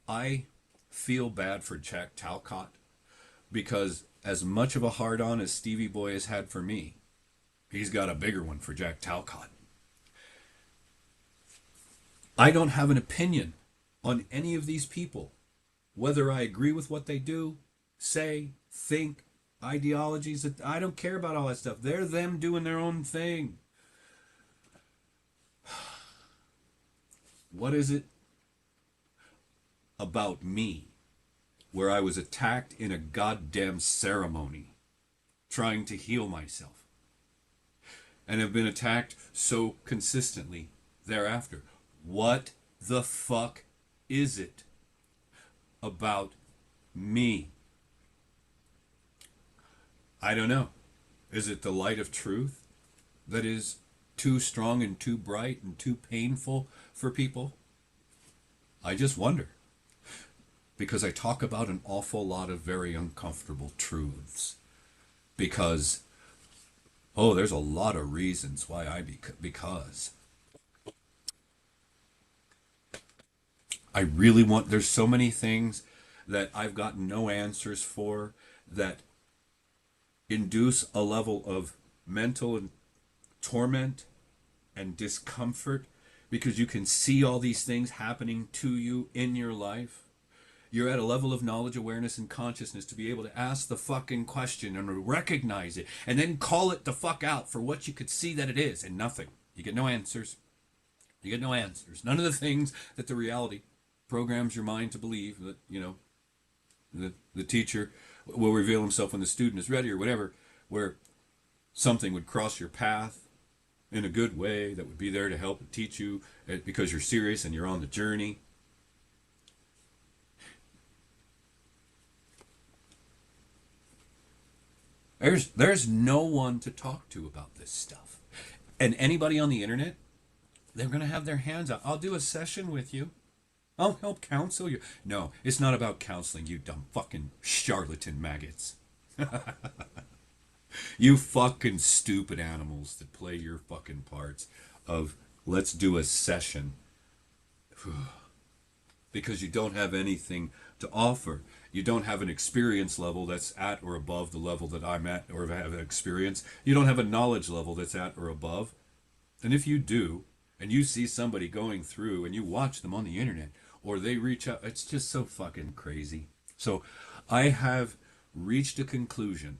I feel bad for Jack Talcott, because as much of a hard-on as Stevie Boy has had for me, he's got a bigger one for Jack Talcott. I don't have an opinion on any of these people, whether I agree with what they do, say, think, ideologies. I don't care about all that stuff. They're them doing their own thing. What is it about me where I was attacked in a goddamn ceremony trying to heal myself and have been attacked so consistently thereafter? What the fuck is it about me? I don't know. Is it the light of truth that is too strong and too bright and too painful for people? I just wonder. Because I talk about an awful lot of very uncomfortable truths. Because, there's a lot of reasons why because I really want, there's so many things that I've gotten no answers for that induce a level of mental torment and discomfort, because you can see all these things happening to you in your life. You're at a level of knowledge, awareness, and consciousness to be able to ask the fucking question and recognize it and then call it the fuck out for what you could see that it is, and nothing. You get no answers. You get no answers. None of the things that the reality programs your mind to believe that, the teacher will reveal himself when the student is ready or whatever, where something would cross your path in a good way, that would be there to help teach you because you're serious and you're on the journey. There's no one to talk to about this stuff. And anybody on the internet, they're going to have their hands out. I'll do a session with you. I'll help counsel you. No, it's not about counseling, you dumb fucking charlatan maggots. You fucking stupid animals that play your fucking parts of let's do a session. Because you don't have anything to offer. You don't have an experience level that's at or above the level that I'm at or have an experience. You don't have a knowledge level that's at or above. And if you do, and you see somebody going through and you watch them on the internet or they reach out, it's just so fucking crazy. So I have reached a conclusion,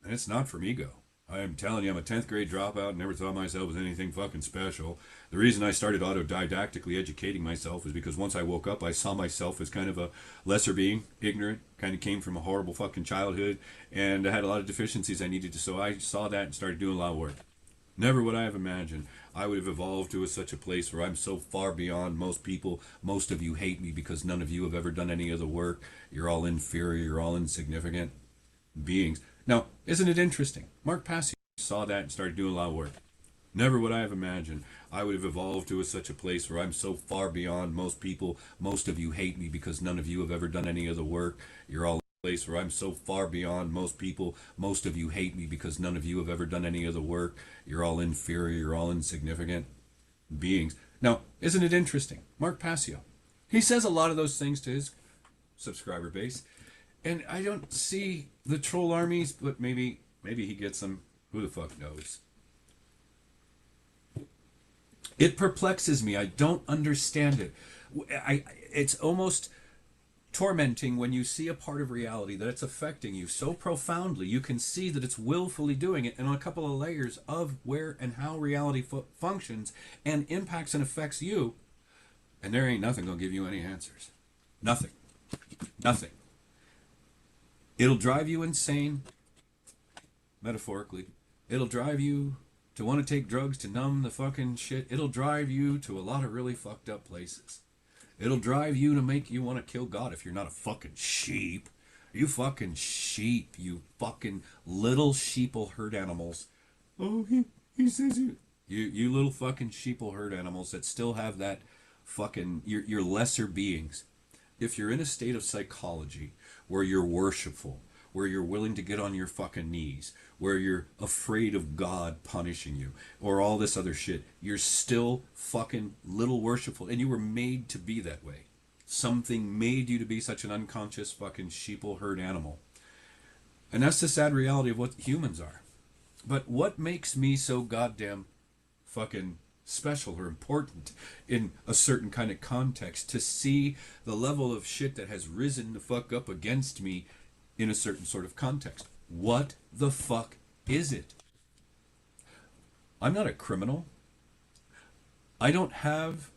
and it's not from ego. I am telling you, I'm a 10th grade dropout and never thought myself as anything fucking special. The reason I started autodidactically educating myself is because once I woke up, I saw myself as kind of a lesser being, ignorant, kind of came from a horrible fucking childhood, and I had a lot of deficiencies I needed to, so I saw that and started doing a lot of work. Never would I have imagined I would have evolved to such a place where I'm so far beyond most people. Most of you hate me because none of you have ever done any of the work. You're all inferior, you're all insignificant beings. Now, isn't it interesting? Mark Passio saw that and started doing a lot of work. Never would I have imagined I would have evolved to such a place where I'm so far beyond most people. Most of you hate me because none of you have ever done any of the work. You're all in a place where I'm so far beyond most people. Most of you hate me because none of you have ever done any of the work. You're all inferior, you're all insignificant beings. Now, isn't it interesting? Mark Passio, he says a lot of those things to his subscriber base. And I don't see the troll armies, but maybe he gets them. Who the fuck knows? It perplexes me. I don't understand it. It's almost tormenting when you see a part of reality that it's affecting you so profoundly. You can see that it's willfully doing it, and on a couple of layers of where and how reality functions and impacts and affects you, and there ain't nothing gonna give you any answers. Nothing. Nothing. It'll drive you insane, metaphorically. It'll drive you to want to take drugs to numb the fucking shit. It'll drive you to a lot of really fucked up places. It'll drive you to make you want to kill God if you're not a fucking sheep. You fucking sheep, you fucking little sheeple herd animals. Oh, he says you little fucking sheeple herd animals that still have that fucking, you're lesser beings. If you're in a state of psychology where you're worshipful, where you're willing to get on your fucking knees, where you're afraid of God punishing you, or all this other shit, you're still fucking little worshipful, and you were made to be that way. Something made you to be such an unconscious fucking sheeple herd animal. And that's the sad reality of what humans are. But what makes me so goddamn fucking special or important in a certain kind of context, to see the level of shit that has risen the fuck up against me in a certain sort of context. What the fuck is it? I'm not a criminal. I don't have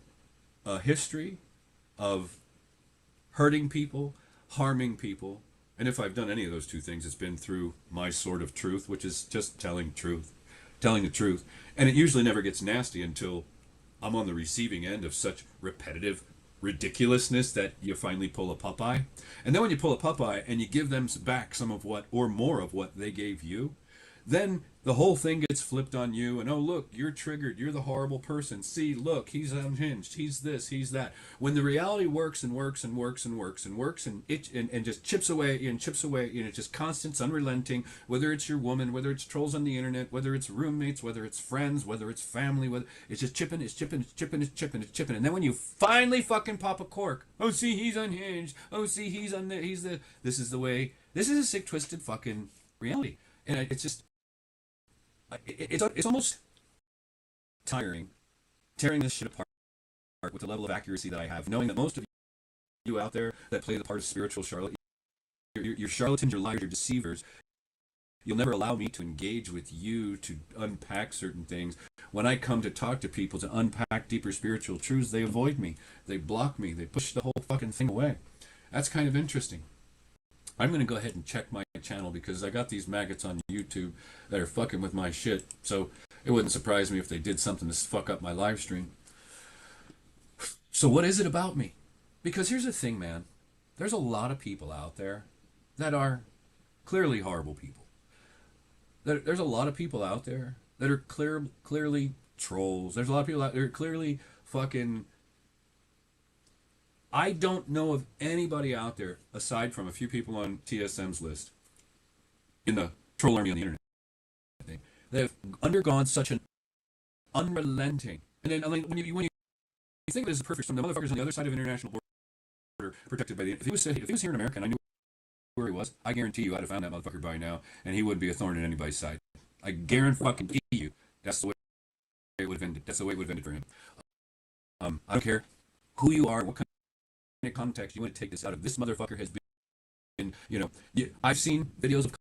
a history of hurting people, harming people, and if I've done any of those two things, it's been through my sort of truth, which is just telling the truth. And it usually never gets nasty until I'm on the receiving end of such repetitive ridiculousness that you finally pull a Popeye. And then when you pull a Popeye and you give them back some of what, or more of what they gave you, then the whole thing gets flipped on you, and oh look, you're triggered, you're the horrible person. See, look, he's unhinged, he's this, he's that. When the reality works and works and works and works and works and just chips away and chips away, and it's just constant, it's unrelenting, whether it's your woman, whether it's trolls on the internet, whether it's roommates, whether it's friends, whether it's family, whether it's just chipping, it's chipping, it's chipping, it's chipping, it's chipping. And then when you finally fucking pop a cork, oh see, he's unhinged, oh see, he's this is the way, this is a sick, twisted fucking reality. And it's just, it's almost tiring tearing this shit apart with the level of accuracy that I have, knowing that most of you out there that play the part of spiritual charlatan, you're charlatans, you're liars, you're deceivers. You'll never allow me to engage with you to unpack certain things. When I come to talk to people to unpack deeper spiritual truths, they avoid me, they block me, they push the whole fucking thing away. That's kind of interesting. I'm going to go ahead and check my channel because I got these maggots on YouTube that are fucking with my shit. So It wouldn't surprise me if they did something to fuck up my live stream. So what is it about me? Because here's the thing, man. There's a lot of people out there that are clearly horrible people. There's a lot of people out there that are clearly trolls. There's a lot of people out there clearly fucking... I don't know of anybody out there, aside from a few people on TSM's list, in the troll army on the internet, that have undergone such an unrelenting... And then, I mean, when you think this is perfect storm, the motherfucker's on the other side of international border, protected by the... If he was here in America and I knew where he was, I guarantee you I'd have found that motherfucker by now, and he wouldn't be a thorn in anybody's side. I guarantee you that's the way it would have ended. That's the way it would have ended for him. I don't care who you are, what kind of context you want to take this out of. This motherfucker has been, you know, I've seen videos of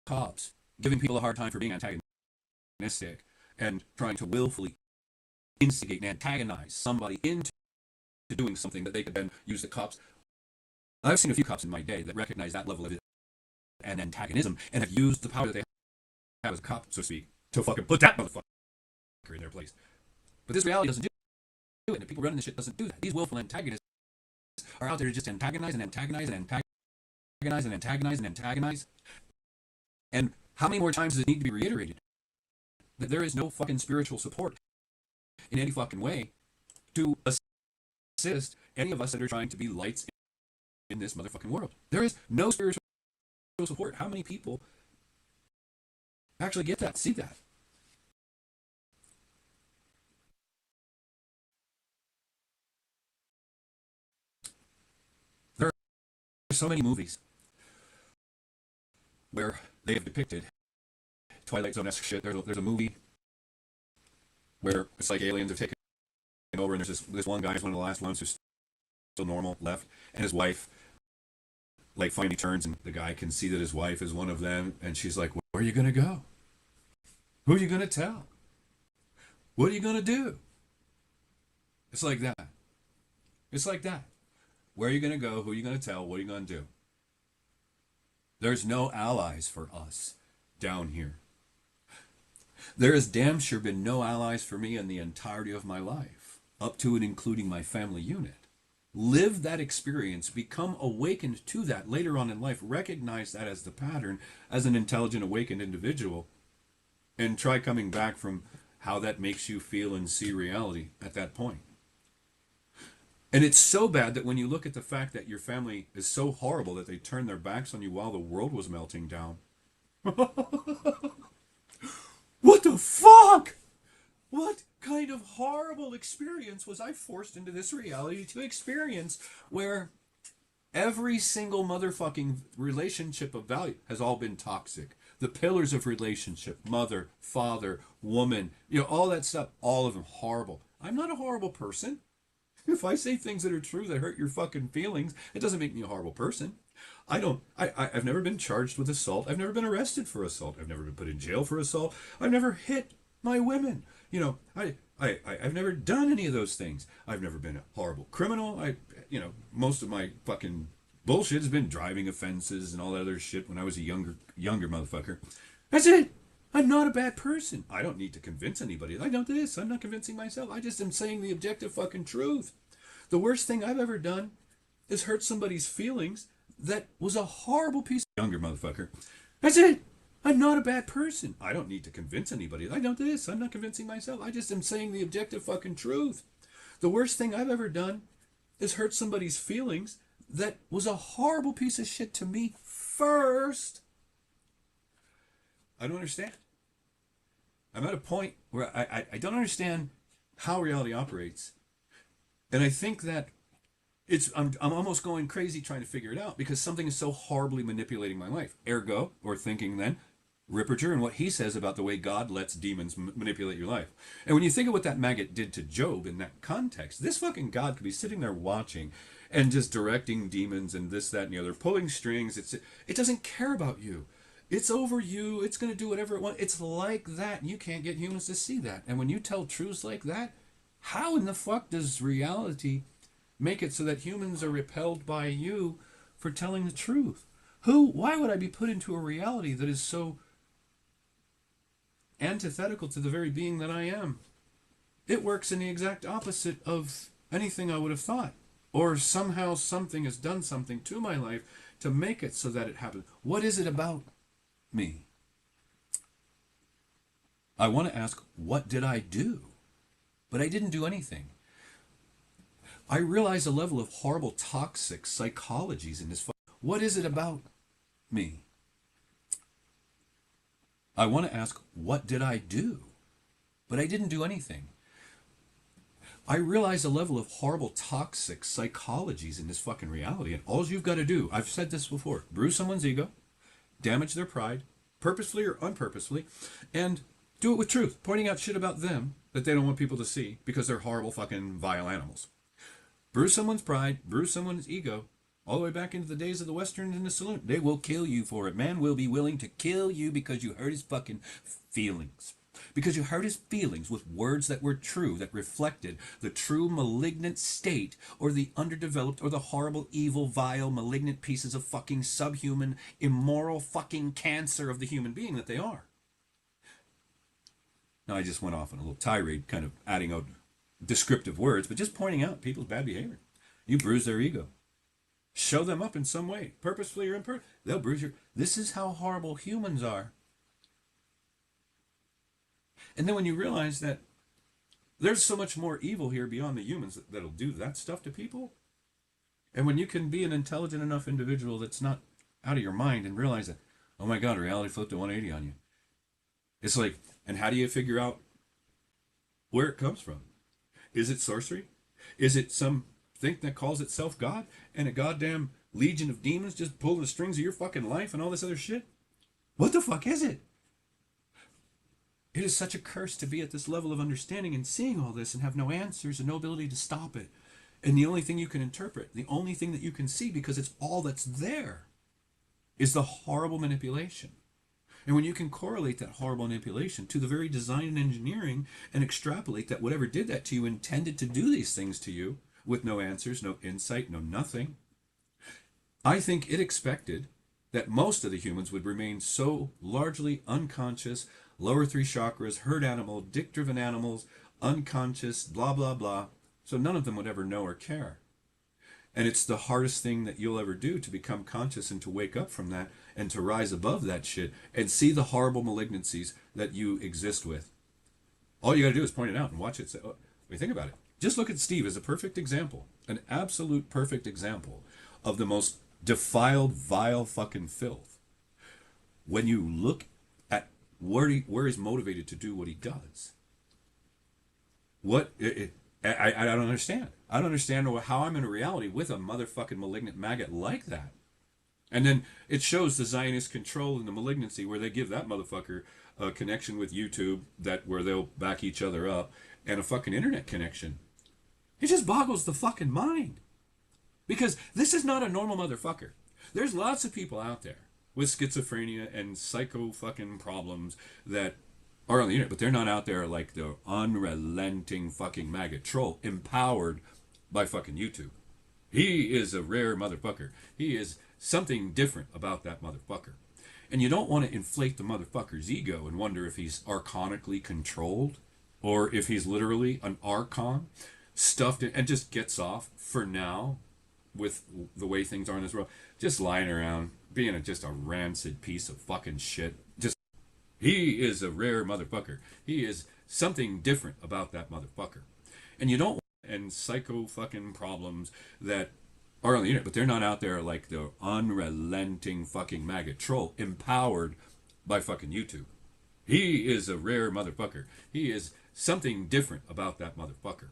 cops giving people a hard time for being antagonistic and trying to willfully instigate and antagonize somebody into doing something that they could then use the cops. I've seen a few cops in my day that recognize that level of an antagonism and have used the power that they have as a cop, so to speak, to fucking put that motherfucker in their place. But this reality doesn't do it. The people running this shit doesn't do that. These willful antagonists are out there to just antagonize and antagonize and antagonize and antagonize and antagonize. And how many more times does it need to be reiterated that there is no fucking spiritual support in any fucking way to assist any of us that are trying to be lights in this motherfucking world? There is no spiritual support. How many people actually get that, see that? There are so many movies where they have depicted Twilight Zone-esque shit. There's a movie where it's like aliens have taken over, and there's this one guy who's one of the last ones who's still normal left, and his wife like finally turns, and the guy can see that his wife is one of them, and she's like, where are you gonna go? Who are you gonna tell? What are you gonna do? It's like that. It's like that. Where are you gonna go? Who are you gonna tell? What are you gonna do? There's no allies for us down here. There has damn sure been no allies for me in the entirety of my life, up to and including my family unit. Live that experience, become awakened to that later on in life, recognize that as the pattern, as an intelligent, awakened individual, and try coming back from how that makes you feel and see reality at that point. And it's so bad that when you look at the fact that your family is so horrible that they turned their backs on you while the world was melting down. What the fuck? What kind of horrible experience was I forced into this reality to experience, where every single motherfucking relationship of value has all been toxic? The pillars of relationship, mother, father, woman, you know, all that stuff, all of them horrible. I'm not a horrible person. If I say things that are true that hurt your fucking feelings, it doesn't make me a horrible person. I've never been charged with assault. I've never been arrested for assault. I've never been put in jail for assault. I've never hit my women. You know, I've never done any of those things. I've never been a horrible criminal. You know, most of my fucking bullshit has been driving offenses and all that other shit when I was a younger motherfucker. That's it. I'm not a bad person. I don't need to convince anybody. I know this. I'm not convincing myself. I just am saying the objective fucking truth. The worst thing I've ever done is hurt somebody's feelings that was a horrible piece of younger motherfucker. That's it. I'm not a bad person. I don't need to convince anybody. I know this. I'm not convincing myself. I just am saying the objective fucking truth. The worst thing I've ever done is hurt somebody's feelings that was a horrible piece of shit to me first. I don't understand. I'm at a point where I don't understand how reality operates. And I think that I'm almost going crazy trying to figure it out, because something is so horribly manipulating my life. Ergo, or thinking then, Ripperger and what he says about the way God lets demons manipulate your life. And when you think of what that maggot did to Job in that context, this fucking God could be sitting there watching and just directing demons and this, that, and the other, pulling strings. It doesn't care about you. It's over you. It's going to do whatever it wants. It's like that. You can't get humans to see that. And when you tell truths like that, how in the fuck does reality make it so that humans are repelled by you for telling the truth? Why would I be put into a reality that is so antithetical to the very being that I am. It works in the exact opposite of anything I would have thought. Or somehow something has done something to my life to make it so that it happens. What is it about me? I want to ask, what did I do? But I didn't do anything. I realize a level of horrible toxic psychologies in this. What is it about me? I want to ask, what did I do? But I didn't do anything. I realize a level of horrible toxic psychologies in this fucking reality, and all you've got to do, I've said this before, bruise someone's ego, damage their pride, purposefully or unpurposefully, and do it with truth, pointing out shit about them that they don't want people to see because they're horrible fucking vile animals. Bruise someone's pride, bruise someone's ego, all the way back into the days of the Westerns in the saloon. They will kill you for it. Man will be willing to kill you because you hurt his fucking feelings. Because you hurt his feelings with words that were true, that reflected the true malignant state, or the underdeveloped, or the horrible, evil, vile, malignant pieces of fucking subhuman, immoral fucking cancer of the human being that they are. Now, I just went off on a little tirade, kind of adding out descriptive words, but just pointing out people's bad behavior. You bruise their ego. Show them up in some way, purposefully or imperfectly. They'll bruise your... This is how horrible humans are. And then when you realize that there's so much more evil here beyond the humans that'll do that stuff to people, and when you can be an intelligent enough individual that's not out of your mind and realize that, oh my God, reality flipped a 180 on you. It's like, and how do you figure out where it comes from? Is it sorcery? Is it some thing that calls itself God and a goddamn legion of demons just pulling the strings of your fucking life and all this other shit? What the fuck is it? It is such a curse to be at this level of understanding and seeing all this and have no answers and no ability to stop it. And the only thing you can interpret, the only thing that you can see, because it's all that's there, is the horrible manipulation. And when you can correlate that horrible manipulation to the very design and engineering and extrapolate that whatever did that to you intended to do these things to you with no answers, no insight, no nothing, I think it expected that most of the humans would remain so largely unconscious, lower three chakras, herd animal, dick-driven animals, unconscious, blah, blah, blah. So none of them would ever know or care. And it's the hardest thing that you'll ever do, to become conscious and to wake up from that and to rise above that shit and see the horrible malignancies that you exist with. All you got to do is point it out and watch it. Say, oh, when you think about it, just look at Steve as a perfect example, an absolute perfect example of the most defiled, vile fucking filth. When you look at where he's motivated to do what he does, I don't understand. I don't understand how I'm in a reality with a motherfucking malignant maggot like that. And then it shows the Zionist control and the malignancy where they give that motherfucker a connection with YouTube where they'll back each other up, and a fucking internet connection. It just boggles the fucking mind. Because this is not a normal motherfucker. There's lots of people out there with schizophrenia and psycho fucking problems that are on the internet, but they're not out there like the unrelenting fucking maggot troll empowered by fucking YouTube. He is a rare motherfucker. He is something different about that motherfucker. And you don't want to inflate the motherfucker's ego and wonder if he's archonically controlled or if he's literally an archon stuffed in and just gets off for now with the way things are in this world, just lying around, being just a rancid piece of fucking shit. He is a rare motherfucker. He is something different about that motherfucker. And you don't and psycho fucking problems that are on the internet, but they're not out there like the unrelenting fucking maggot troll empowered by fucking YouTube. He is a rare motherfucker. He is something different about that motherfucker.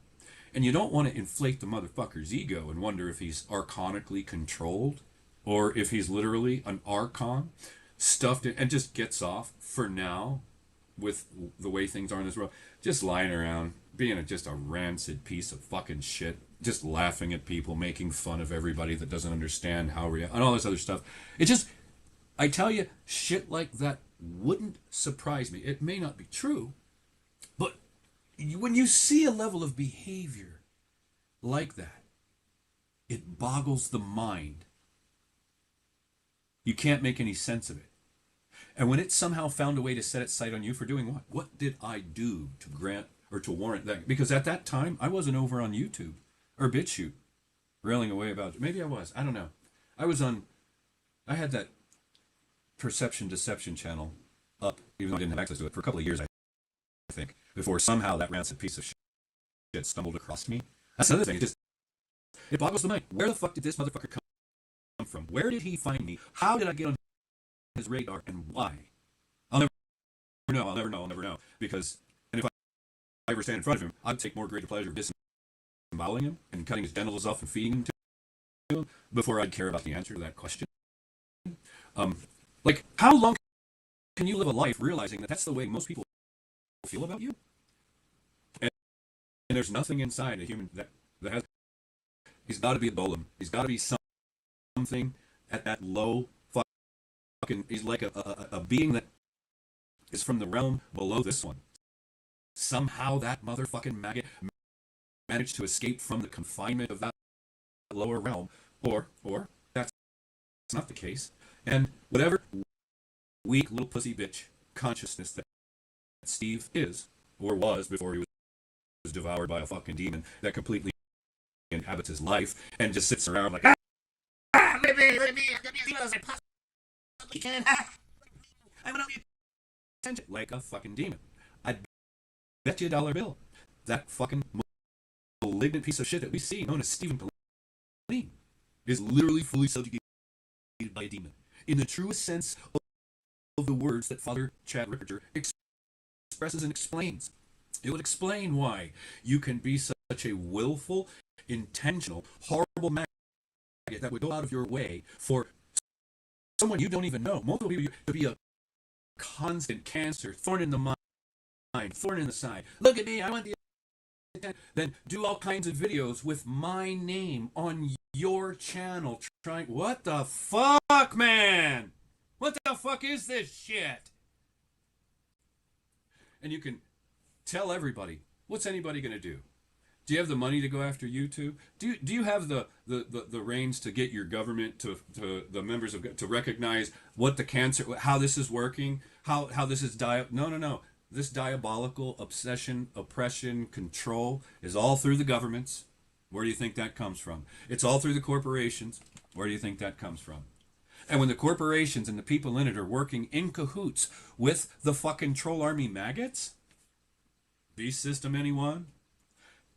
And you don't want to inflate the motherfucker's ego and wonder if he's archonically controlled or if he's literally an archon stuffed in and just gets off for now with the way things are in this world, just lying around, being just a rancid piece of fucking shit, just laughing at people, making fun of everybody that doesn't understand how real, and all this other stuff. It just, I tell you, shit like that wouldn't surprise me. It may not be true, but when you see a level of behavior like that, it boggles the mind. You can't make any sense of it. And when it somehow found a way to set its sight on you for doing what? What did I do to grant or to warrant that? Because at that time, I wasn't over on YouTube or BitChute railing away about it. Maybe I was. I don't know. I had that perception deception channel up, even though I didn't have access to it, for a couple of years, I think, before somehow that rancid piece of shit stumbled across me. That's another thing. It boggles the mind. Where the fuck did this motherfucker come from? Where did he find me? How did I get on his radar, and why? I'll never know. I'll never know. Because, and if I ever stand in front of him, I'd take more greater pleasure disemboweling him and cutting his genitals off and feeding him to him before I'd care about the answer to that question. Like, how long can you live a life realizing that that's the way most people feel about you? And there's nothing inside a human that has. He's got to be a golem. He's got to be something at that low fucking. He's like a being that is from the realm below this one. Somehow that motherfucking maggot managed to escape from the confinement of that lower realm, or that's not the case. And whatever weak little pussy bitch consciousness that Steve is or was before he was devoured by a fucking demon that completely inhabits his life and just sits around like, let me, I'm gonna be as evil as I possibly can. I'm gonna be attention like a fucking demon. I'd bet you $1 bill that fucking malignant piece of shit that we see known as Stephen Pauline is literally fully subjugated by a demon in the truest sense of the words that Father Chad Ripperger expresses and explains. It would explain why you can be such a willful, intentional, horrible maggot that would go out of your way for someone you don't even know, multiple people, to be a constant cancer, thorn in the mind, thorn in the side. Look at me, I want the attention. Then do all kinds of videos with my name on your channel trying. What the fuck, man? What the fuck is this shit? And you can tell everybody. What's anybody going to do? Do you have the money to go after YouTube? Do you have the reins to get your government to the members of to recognize what the cancer, how this is working, how this is no. This diabolical obsession, oppression, control is all through the governments. Where do you think that comes from? It's all through the corporations. Where do you think that comes from? And when the corporations and the people in it are working in cahoots with the fucking troll army maggots, beast system anyone?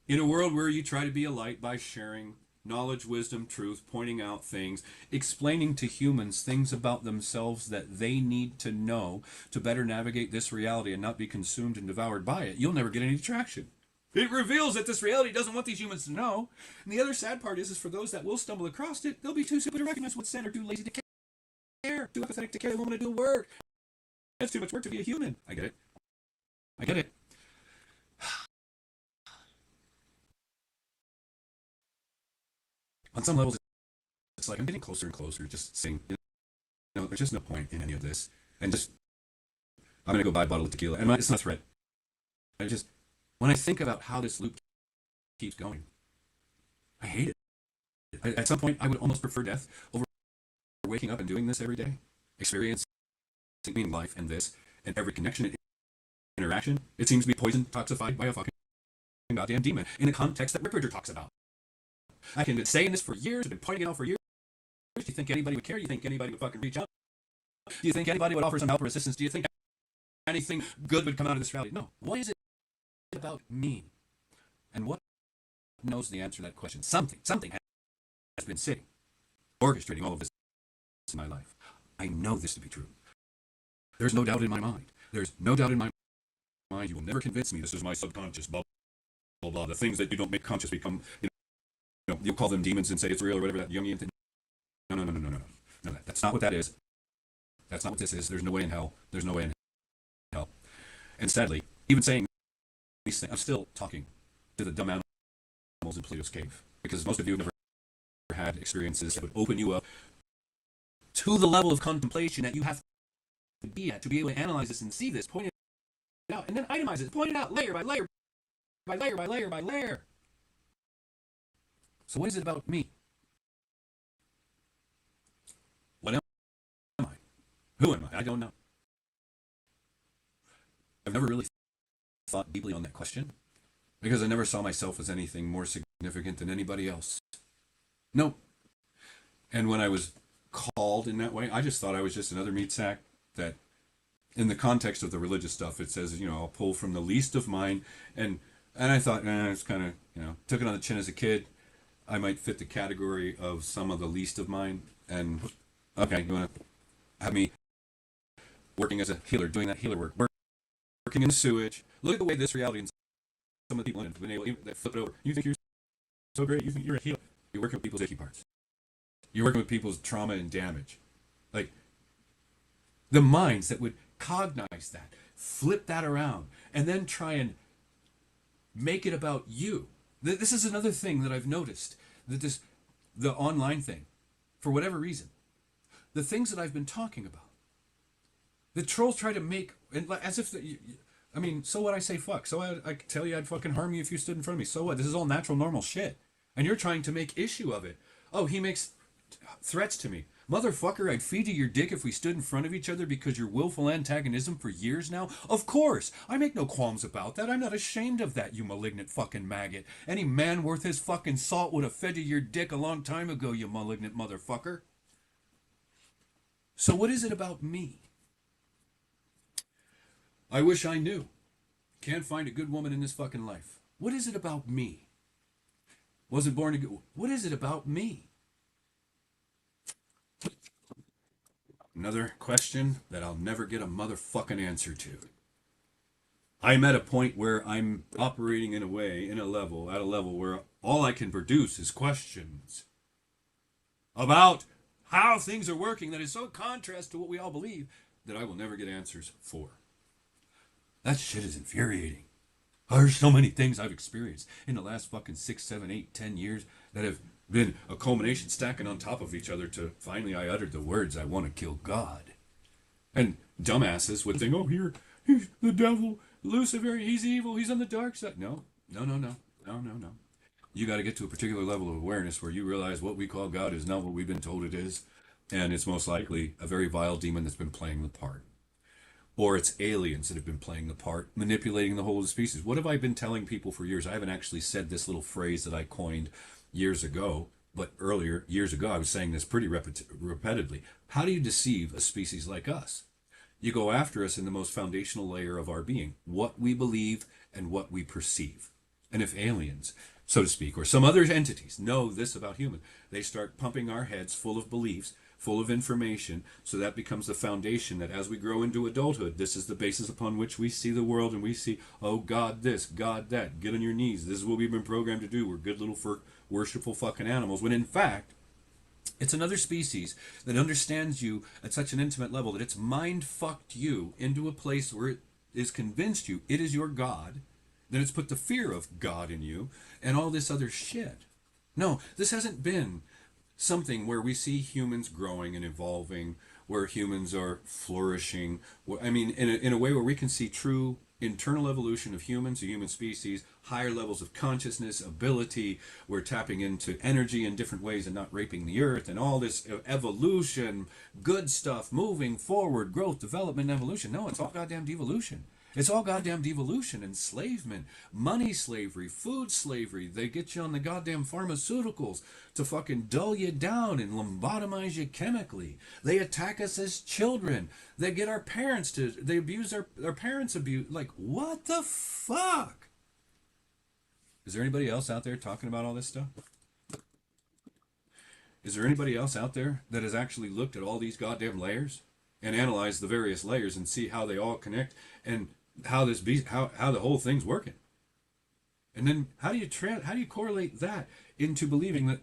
In a world where you try to be a light by sharing knowledge, wisdom, truth, pointing out things, explaining to humans things about themselves that they need to know to better navigate this reality and not be consumed and devoured by it, you'll never get any traction. It reveals that this reality doesn't want these humans to know. And the other sad part is for those that will stumble across it, they'll be too stupid to recognize what's said or too lazy to care, too apathetic to care, they won't want to do work. That's too much work to be a human. I get it. On some levels, it's like I'm getting closer and closer, just saying, there's just no point in any of this. And just, I'm going to go buy a bottle of tequila. And it's not a threat. When I think about how this loop keeps going, I hate it. At some point, I would almost prefer death over waking up and doing this every day. Experiencing life and this, and every connection and interaction. It seems to be poisoned, toxified by a fucking goddamn demon in a context that Ripperger talks about. I can been saying this for years, I've been pointing it out for years. Do you think anybody would care? Do you think anybody would fucking reach out? Do you think anybody would offer some help or assistance? Do you think anything good would come out of this reality? No. What is it about me? And what knows the answer to that question? Something has been sitting, orchestrating all of this in my life. I know this to be true. There's no doubt in my mind. There's no doubt in my mind. You will never convince me this is my subconscious, blah, blah, blah. The things that you don't make conscious become, you call them demons and say it's real or whatever, that Jungian thing. No, that's not what that is. That's not what this is. There's no way in hell. There's no way in hell. And sadly, even saying these things, I'm still talking to the dumb animals in Plato's cave. Because most of you have never had experiences that would open you up to the level of contemplation that you have to be at to be able to analyze this and see this, point it out, and then itemize it, point it out layer by layer, by layer, by layer, by layer. So what is it about me? What am I? Who am I? I don't know. I've never really thought deeply on that question because I never saw myself as anything more significant than anybody else. No. And when I was called in that way, I just thought I was just another meat sack that, in the context of the religious stuff, it says, I'll pull from the least of mine. And I thought, it's kind of, took it on the chin as a kid. I might fit the category of some of the least of mine. And, okay, you want to have me working as a healer, doing that healer work, working in sewage. Look at the way this reality and some of the people have been able to flip it over. You think you're so great, you think you're a healer. You're working with people's icky parts. You're working with people's trauma and damage. Like, the minds that would cognize that, flip that around, and then try and make it about you. This is another thing that I've noticed, that the online thing, for whatever reason, the things that I've been talking about, the trolls try to make, as if, so what, I say fuck, so I could tell you I'd fucking harm you if you stood in front of me, so what, this is all natural, normal shit, and you're trying to make issue of it. Oh, he makes threats to me. Motherfucker, I'd feed you your dick if we stood in front of each other because your willful antagonism for years now? Of course! I make no qualms about that. I'm not ashamed of that, you malignant fucking maggot. Any man worth his fucking salt would have fed you your dick a long time ago, you malignant motherfucker. So what is it about me? I wish I knew. Can't find a good woman in this fucking life. What is it about me? Wasn't born to go. What is it about me? Another question that I'll never get a motherfucking answer to. I'm at a point where I'm operating at a level where all I can produce is questions about how things are working that is so contrast to what we all believe that I will never get answers for. That shit is infuriating. There's so many things I've experienced in the last fucking 6, 7, 8, 10 years that have been a culmination stacking on top of each other to finally I uttered the words, I want to kill God. And dumbasses would think, he's the devil, Lucifer, he's evil, he's on the dark side. No. You got to get to a particular level of awareness where you realize what we call God is not what we've been told it is. And it's most likely a very vile demon that's been playing the part. Or it's aliens that have been playing the part, manipulating the whole of the species. What have I been telling people for years? I haven't actually said this little phrase that I coined years ago, but years ago, I was saying this pretty repetitively. How do you deceive a species like us? You go after us in the most foundational layer of our being, what we believe and what we perceive. And if aliens, so to speak, or some other entities know this about humans, they start pumping our heads full of beliefs, full of information, so that becomes the foundation that as we grow into adulthood, this is the basis upon which we see the world, and we see, oh, God this, God that, get on your knees, this is what we've been programmed to do, we're good little worshipful fucking animals, when in fact, it's another species that understands you at such an intimate level that it's mind-fucked you into a place where it is convinced you it is your God, then it's put the fear of God in you, and all this other shit. No, this hasn't been something where we see humans growing and evolving, where humans are flourishing. In a way where we can see true internal evolution of humans, the human species, higher levels of consciousness, ability. We're tapping into energy in different ways and not raping the earth, and all this evolution, good stuff, moving forward, growth, development, evolution. No, it's all goddamn devolution. It's all goddamn devolution, enslavement, money slavery, food slavery. They get you on the goddamn pharmaceuticals to fucking dull you down and lobotomize you chemically. They attack us as children. They get our parents to, they abuse our parents abuse. Like, what the fuck? Is there anybody else out there talking about all this stuff? Is there anybody else out there that has actually looked at all these goddamn layers and analyzed the various layers and see how they all connect and how the whole thing's working? And then how do you correlate that into believing that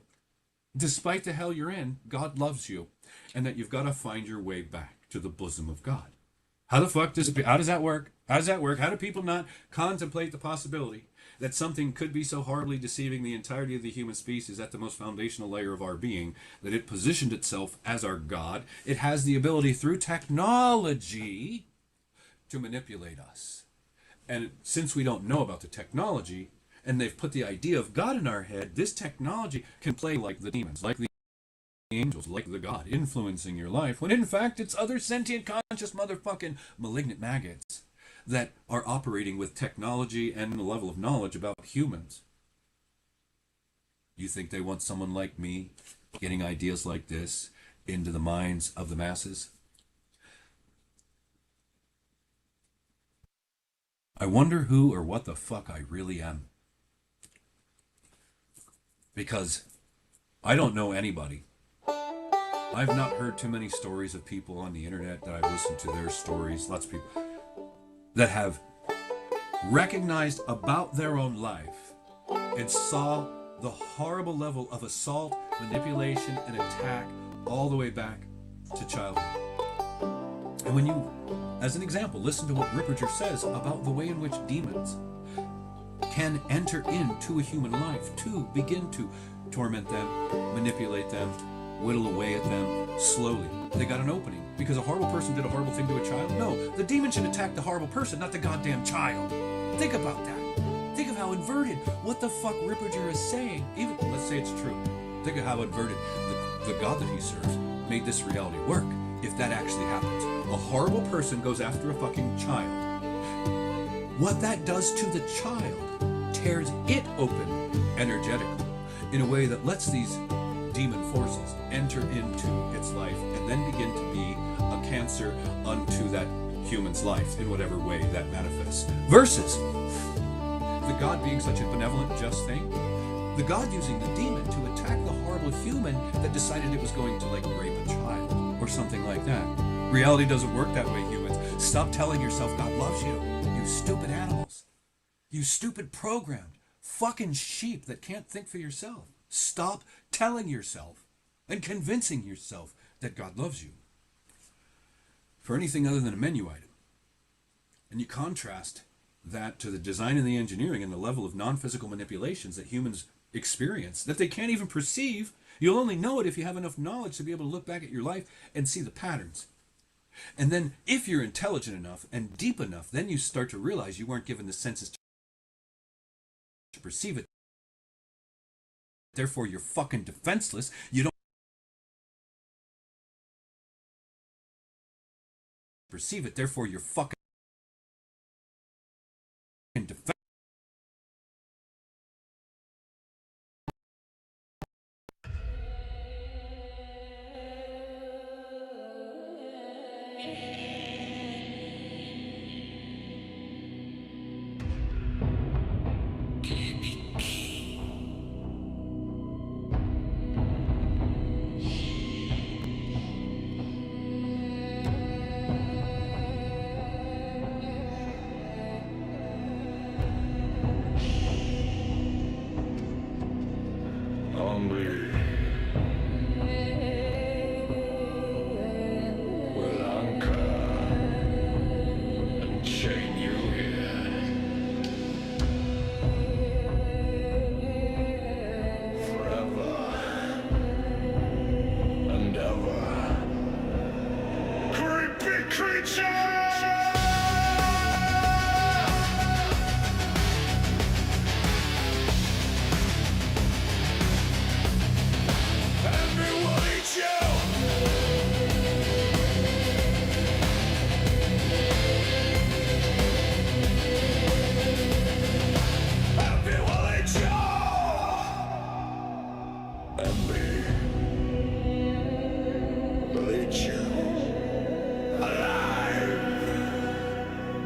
despite the hell you're in, God loves you and that you've got to find your way back to the bosom of God? How does that work? How does that work? How do people not contemplate the possibility that something could be so horribly deceiving the entirety of the human species at the most foundational layer of our being, that it positioned itself as our God? It has the ability through technology to manipulate us. And since we don't know about the technology, and they've put the idea of God in our head, this technology can play like the demons, like the angels, like the God, influencing your life, when in fact it's other sentient, conscious, motherfucking malignant maggots that are operating with technology and a level of knowledge about humans. You think they want someone like me getting ideas like this into the minds of the masses? I wonder who or what the fuck I really am. Because I don't know anybody. I've not heard too many stories of people on the internet that I've listened to their stories, lots of people, that have recognized about their own life and saw the horrible level of assault, manipulation, and attack all the way back to childhood. And when you, as an example, listen to what Ripperger says about the way in which demons can enter into a human life to begin to torment them, manipulate them, whittle away at them slowly. They got an opening because a horrible person did a horrible thing to a child? No, the demon should attack the horrible person, not the goddamn child. Think about that. Think of how inverted what the fuck Ripperger is saying. Even, let's say it's true. Think of how inverted the God that he serves made this reality work. If that actually happens, a horrible person goes after a fucking child. What that does to the child tears it open energetically in a way that lets these demon forces enter into its life and then begin to be a cancer unto that human's life in whatever way that manifests. Versus the God being such a benevolent, just thing, the God using the demon to attack the horrible human that decided it was going to, like, rape a child or something like that. Reality doesn't work that way, humans. Stop telling yourself God loves you, you stupid animals. You stupid programmed fucking sheep that can't think for yourself. Stop telling yourself and convincing yourself that God loves you for anything other than a menu item. And you contrast that to the design and the engineering and the level of non-physical manipulations that humans experience that they can't even perceive. You'll only know it if you have enough knowledge to be able to look back at your life and see the patterns. And then if you're intelligent enough and deep enough, then you start to realize you weren't given the senses to perceive it. Therefore, you're fucking defenseless. You don't perceive it. Therefore, you're fucking defenseless.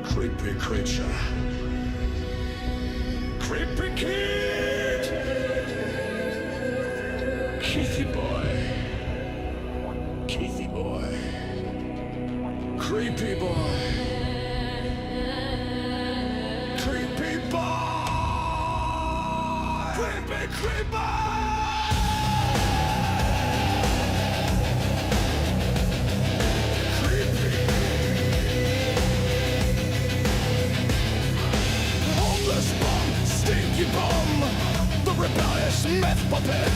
Creepy creature. Creepy kid. Keithy boy. Keithy boy. Creepy boy. Creepy boy. Creepy creeper. Stinky bomb, the rebellious meth puppet,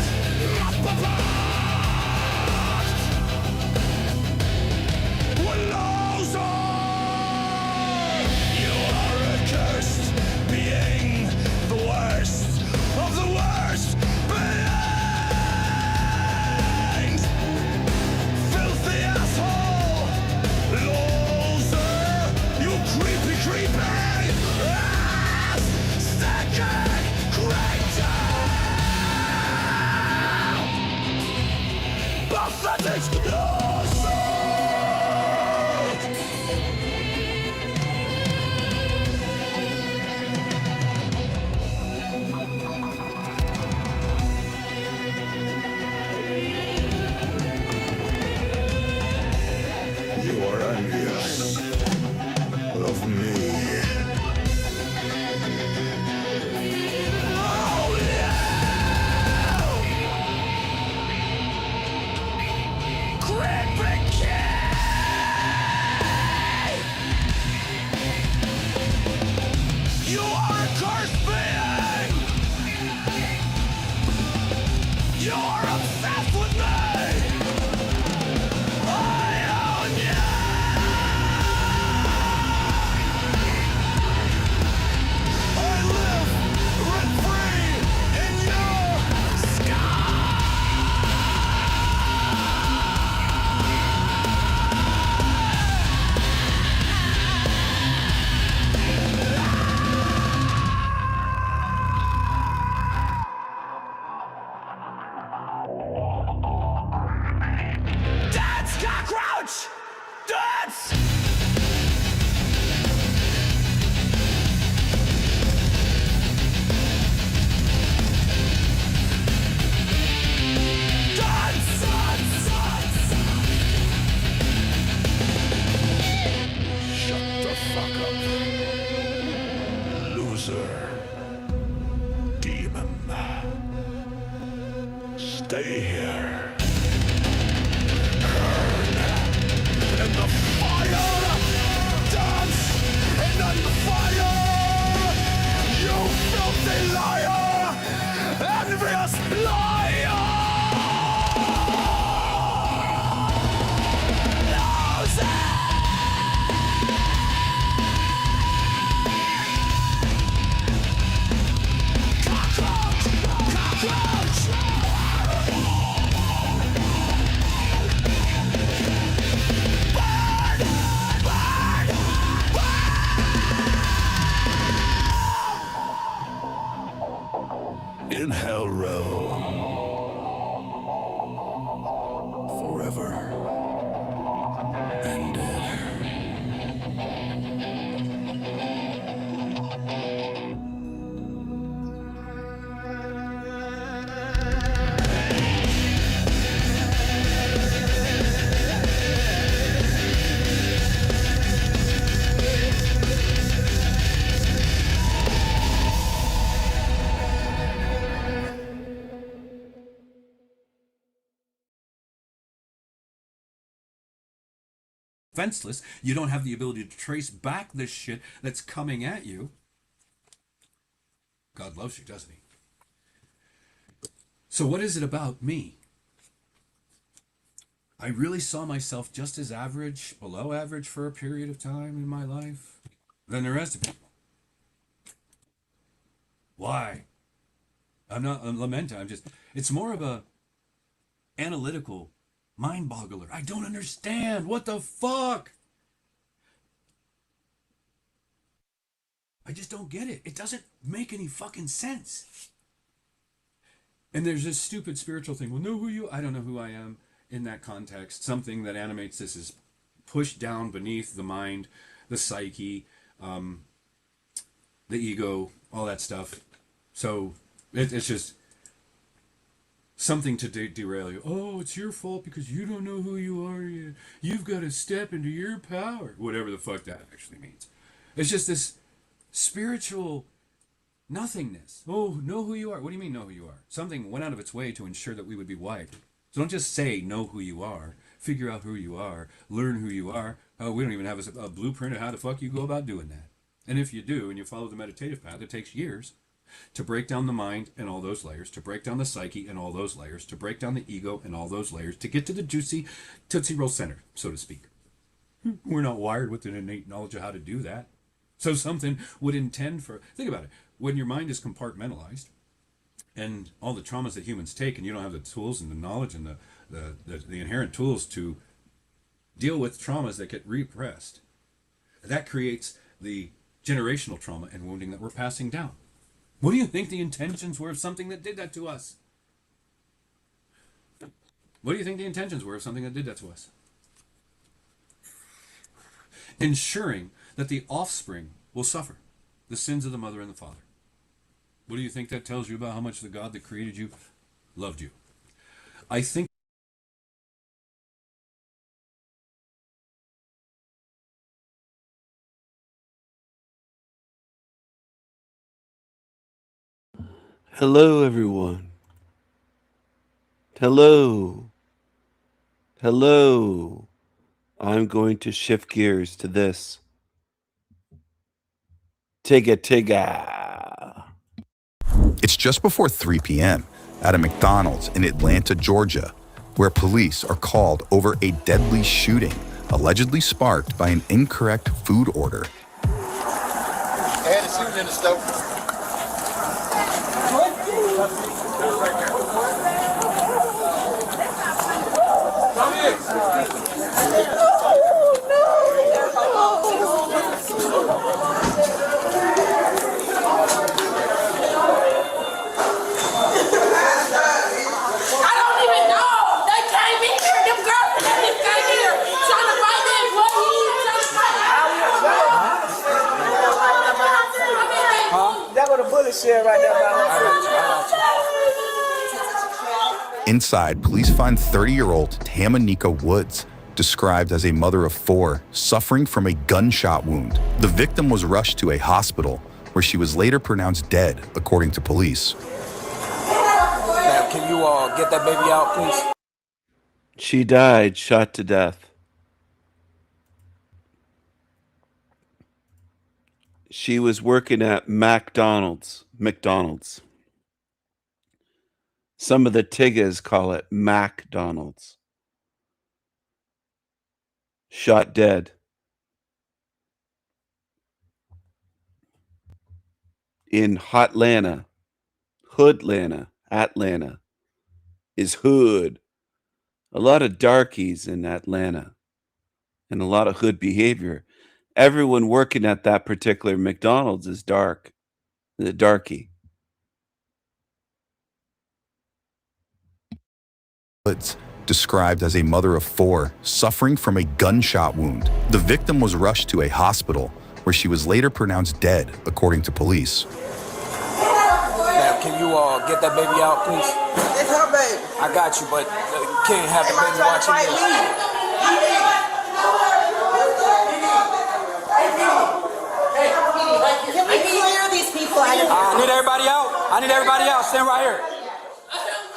meth puppet. Loser, you are a cursed being, the worst of the worst being. of me. You are a cursed being! You're obsessed with me! I own you! I live rent-free in your sky! Dance, cockroach! Dance! Shut the fuck up. Loser. Demon. Stay here. Burn in the fire. Dance in the fire. You filthy liar. Envious liar. Loser. In Hell Row. Forever. Ended.
Defenseless, you don't have the ability to trace back this shit that's coming at you. God loves you, doesn't he? So what is it about me? I really saw myself just as average, below average for a period of time in my life than the rest of people. Why? I'm lamenting, it's more of a analytical mind boggler. I don't understand. What the fuck? I just don't get it. It doesn't make any fucking sense. And there's this stupid spiritual thing. Well, know who you... I don't know who I am in that context. Something that animates this is pushed down beneath the mind, the psyche, the ego, all that stuff. So it's just something to derail you. Oh, it's your fault because you don't know who you are yet. You've got to step into your power. Whatever the fuck that actually means. It's just this spiritual nothingness. Oh, know who you are. What do you mean know who you are? Something went out of its way to ensure that we would be white. So don't just say know who you are. Figure out who you are. Learn who you are. Oh, we don't even have a blueprint of how the fuck you go about doing that. And if you do, and you follow the meditative path, it takes years to break down the mind and all those layers, to break down the psyche and all those layers, to break down the ego and all those layers, to get to the juicy Tootsie Roll center, so to speak. We're not wired with an innate knowledge of how to do that. So something would intend for... Think about it. When your mind is compartmentalized and all the traumas that humans take and you don't have the tools and the knowledge and the inherent tools to deal with traumas that get repressed, that creates the generational trauma and wounding that we're passing down. What do you think the intentions were of something that did that to us? What do you think the intentions were of something that did that to us? Ensuring that the offspring will suffer the sins of the mother and the father. What do you think that tells you about how much the God that created you loved you? I think
Hello, everyone. Hello. Hello. I'm going to shift gears to this. Tigga tigga.
It's just before 3 p.m. at a McDonald's in Atlanta, Georgia, where police are called over a deadly shooting allegedly sparked by an incorrect food order.
I had a shooting in the stove.
Inside, police find 30-year-old Tamanika Woods, described as a mother of 4, suffering from a gunshot wound. The victim was rushed to a hospital, where she was later pronounced dead, according to police.
Ma'am, can you get that baby out, please?
She died, shot to death. She was working at McDonald's. Some of the Tiggas call it McDonald's. Shot dead. In Hotlanta, Hoodlanta, Atlanta is hood. A lot of darkies in Atlanta and a lot of hood behavior. Everyone working at that particular McDonald's is dark, the darky.
Woods, described as a mother of 4, suffering from a gunshot wound. The victim was rushed to a hospital, where she was later pronounced dead, according to police.
Ma'am, can you get that baby out, please? It's her baby. I got you, but you can't have the baby watching this.
Can we clear these people out of here?
I need everybody out. I need everybody out. Stand right here.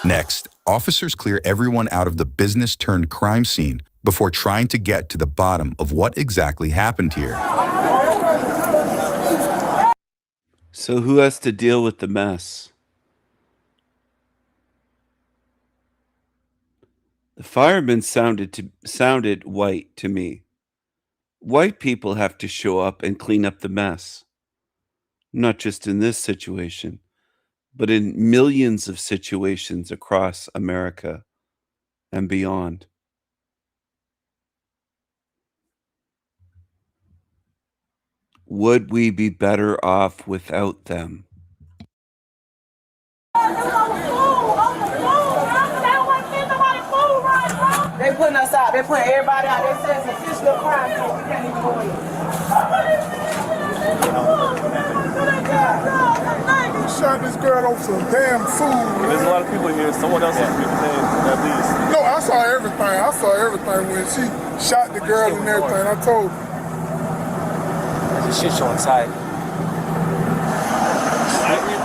Next, officers clear everyone out of the business-turned-crime scene before trying to get to the bottom of what exactly happened here.
So who has to deal with the mess? The firemen sounded white to me. White people have to show up and clean up the mess. Not just in this situation, but in millions of situations across America and beyond. Would we be better off without them?
They putting us out. They putting everybody out. They said it's official crime. So we can't even go in.
Shot this girl on some damn food. There's a lot of people here. Someone else has to be detained, at least. No, I saw everything. I saw everything when she shot the girl and everything. I told her.
There's a shit show inside.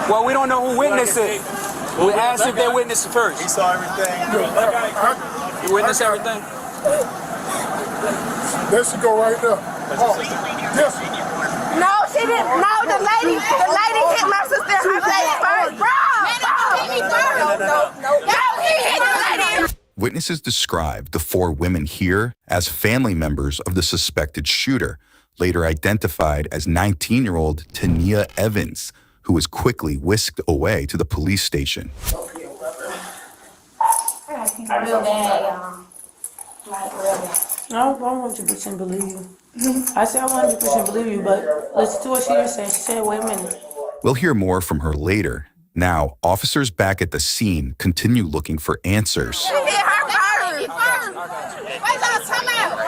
Well, we don't know who witnessed it. We asked if they witnessed it first.
He saw everything.
You witnessed everything?
There she go right there. Oh, yes.
No, she didn't. No, the lady hit my sister in her face first. Bro, hit me first. No, he hit the lady.
Witnesses described the 4 women here as family members of the suspected shooter, later identified as 19-year-old Tania Evans, who was quickly whisked away to the police station.
Real bad, y'all. Like, real bad.
No, I 100% believe you. I said I 100% believe you, but listen to what she just said. She said, wait a minute.
We'll hear more from her later. Now, officers back at the scene continue looking for answers.
She hit her first. Wait, time out.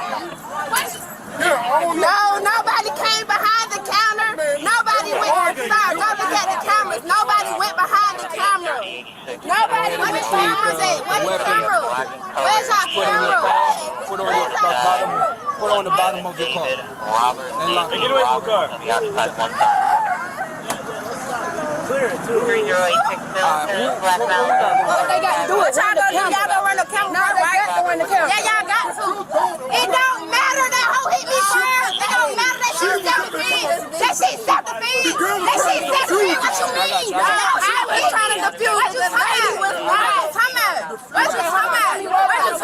No, nobody came behind the counter. Nobody went. Sorry, go look at the cameras. Nobody went behind the camera. Nobody went behind it. Where's the camera? Where's our camera?
Put on the bottom of your car. And lock it. Get away from the car.
Clear it, too. 3086 Milton, Black Mountain.
What they got to do it? Y'all don't run the camera, no, right? Got to run the camera. Yeah, y'all got to. It don't matter that hoe hit me first. It don't matter that she's self-defeated. That she's self-defeated. That she's self-defeated. What you mean? No, I was trying to defuse it. What you talking about? What you talking about? What you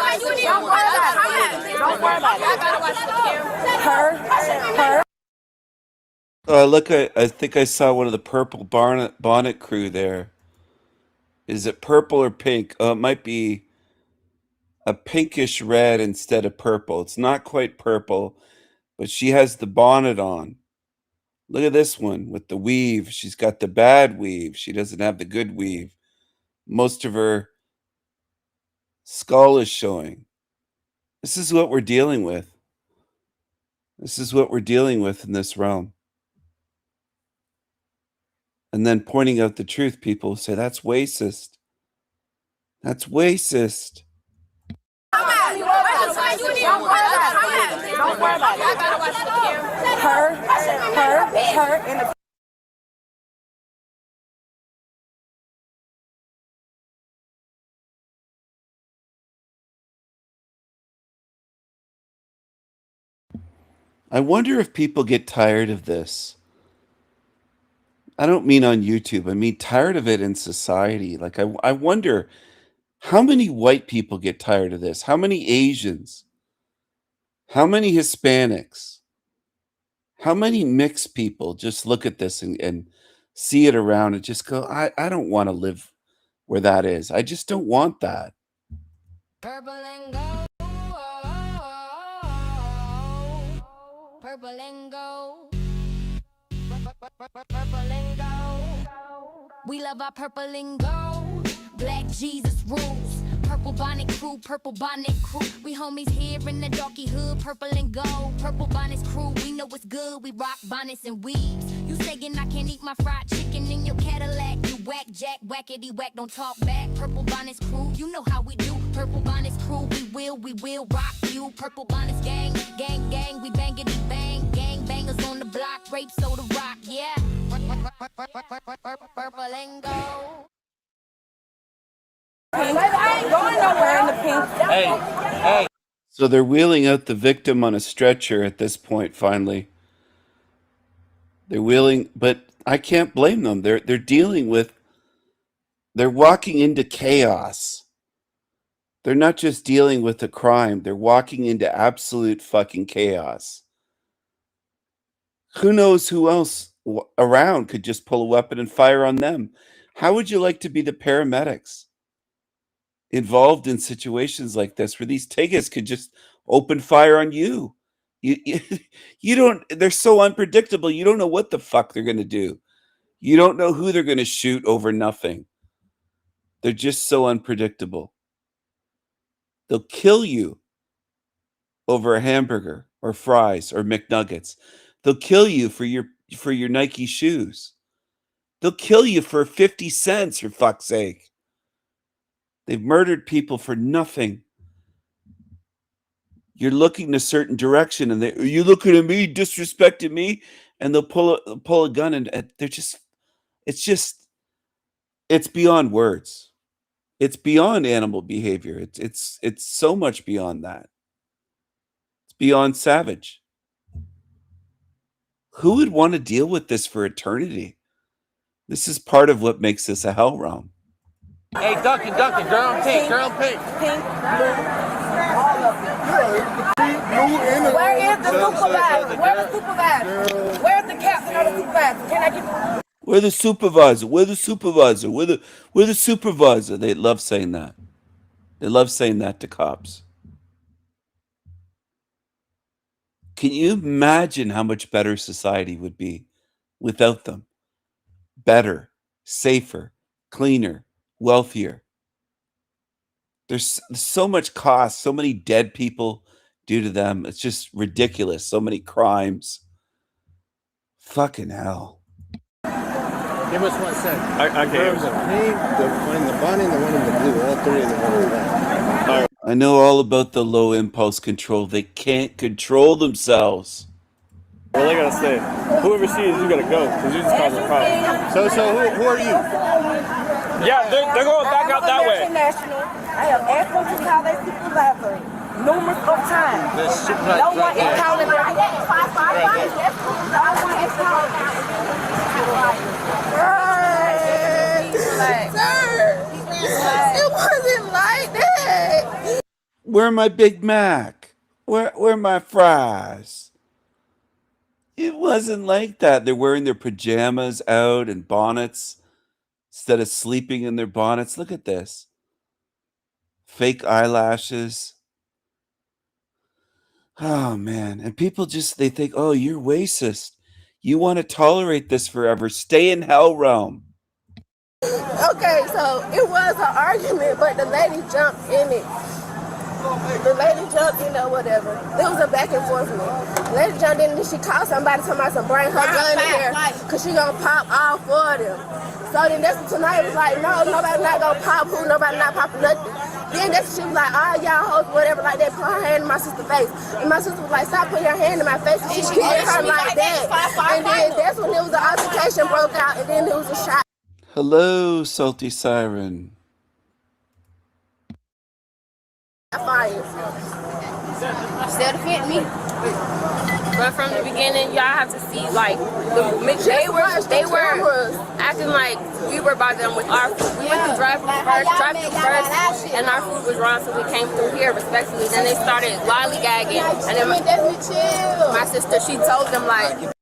talking about? You need to worry about it. Don't worry about it. I got to watch the camera. Her.
Look, I think I saw one of the purple bonnet crew there. Is it purple or pink? Oh, it might be a pinkish red instead of purple. It's not quite purple, but she has the bonnet on. Look at this one with the weave. She's got the bad weave. She doesn't have the good weave. Most of her skull is showing. This is what we're dealing with. This is what we're dealing with in this realm. And then pointing out the truth, people say, that's racist. That's racist.
Don't worry about it. I got to watch the camera. Her, and the
I wonder if people get tired of this. I don't mean on YouTube. I mean tired of it in society. Like I wonder how many white people get tired of this? How many Asians? How many Hispanics? How many mixed people just look at this and see it around and just go, I don't want to live where that is. I just don't want that.
Purple and gold. Purple and gold. Purple and gold. We love our purple and gold. Black Jesus rules. Purple bonnet crew. We homies here in the darky hood, purple and gold. Purple bonnets crew, we know it's good. We rock bonnets and weaves. You saying I can't eat my fried chicken in your Cadillac? You whack jack, whackity whack, don't talk back. Purple bonnets crew, you know how we do. Purple bonnets crew, we will rock you. Purple bonnets gang, we bangity bang. Gang bangers on the block, rape soda rock, yeah. Purple and gold.
I ain't going nowhere in the pink.
Hey. So they're wheeling out the victim on a stretcher at this point, finally. They're wheeling, but I can't blame them. They're dealing with, they're walking into chaos. They're not just dealing with a crime. They're walking into absolute fucking chaos. Who knows who else around could just pull a weapon and fire on them? How would you like to be the paramedics involved in situations like this where these tiggers could just open fire on you? You don't, they're so unpredictable. You don't know what the fuck they're going to do. You don't know who they're going to shoot over nothing. They're just so unpredictable. They'll kill you over a hamburger or fries or McNuggets. They'll kill you for your Nike shoes. They'll kill you for 50 cents, for fuck's sake. They've murdered people for nothing. You're looking a certain direction and are you looking at me, disrespecting me? And they'll pull a gun and they're just, it's beyond words. It's beyond animal behavior. It's so much beyond that. It's beyond savage. Who would want to deal with this for eternity? This is part of what makes this a hell realm.
Hey, Duncan, girl in pink.
Pink, blue, all of them. Where is the supervisor? Where's the supervisor? Where's the captain or the supervisor? Can I get
We're the supervisor. We're the supervisor. We're the supervisor. They love saying that. They love saying that to cops. Can you imagine how much better society would be without them? Better, safer, cleaner, wealthier. There's so much cost, so many dead people due to them. It's just ridiculous. So many crimes. Fucking hell.
Give us 1 second.
Okay. There's a pink, the one in the bunny, and the one in the blue. All three of them are black.
I know all about the low impulse control. They can't control themselves.
Well, they gotta stay. Whoever sees you gotta go, because you just caused a problem.
So who are you?
Yeah, they're going back out that way.
I have asked them to call their supervisor numerous of times.
The supervisor.
No one is calling their
It wasn't like that.
Where my Big Mac? Where my fries? It wasn't like that. They're wearing their pajamas out and bonnets instead of sleeping in their bonnets. Look at this. Fake eyelashes. Oh man. And people they think, oh, you're racist. You want to tolerate this forever. Stay in hell realm.
Okay, so it was an argument, but the lady jumped in it. The lady jumped in or whatever. There was a back and forth. The lady jumped in and she called somebody to bring her gun in here because she gonna pop all four of them. So then that's tonight was like, no, nobody not gonna pop who, nobody not popping nothing. Then that's she was like, all y'all hoes, whatever, like that, put her hand in my sister's face. And my sister was like, stop putting your hand in my face. And she hit her like that. And then that's when there was an altercation broke out, and then there was a shot.
Hello, Salty Siren.
Still defend me.
But from the beginning, y'all have to see, like, they were acting like we were by them with our food. We went to drive through first, and our food was wrong, so we came through here respectfully. Then they started lollygagging, and then my sister, she told them, like,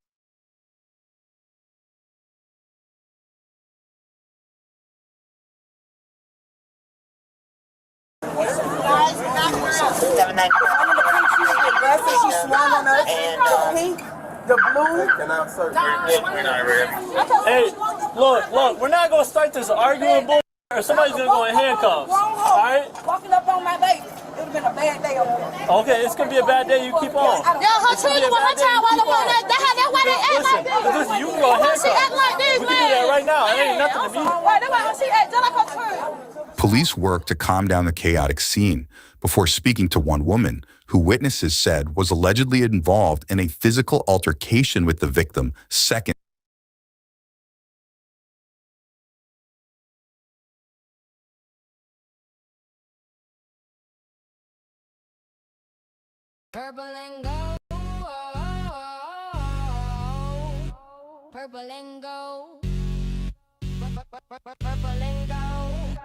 She swung on us, the pink, the blue.
Hey, look, we're not gonna start this arguing bull, or somebody's gonna go in handcuffs. Alright?
Walking up on my baby. It would have been a bad day over there.
Okay, it's gonna be a bad day, you keep on.
Yo, her children with her child while up on that. That's why they act like this.
Listen, you can go in handcuffs.
She act like this,
we can do that right now. It ain't nothing to me.
That's why she act just like her children.
Police worked to calm down the chaotic scene before speaking to one woman who witnesses said was allegedly involved in a physical altercation with the victim seconds.
Purple and gold, purple and gold, purple and gold.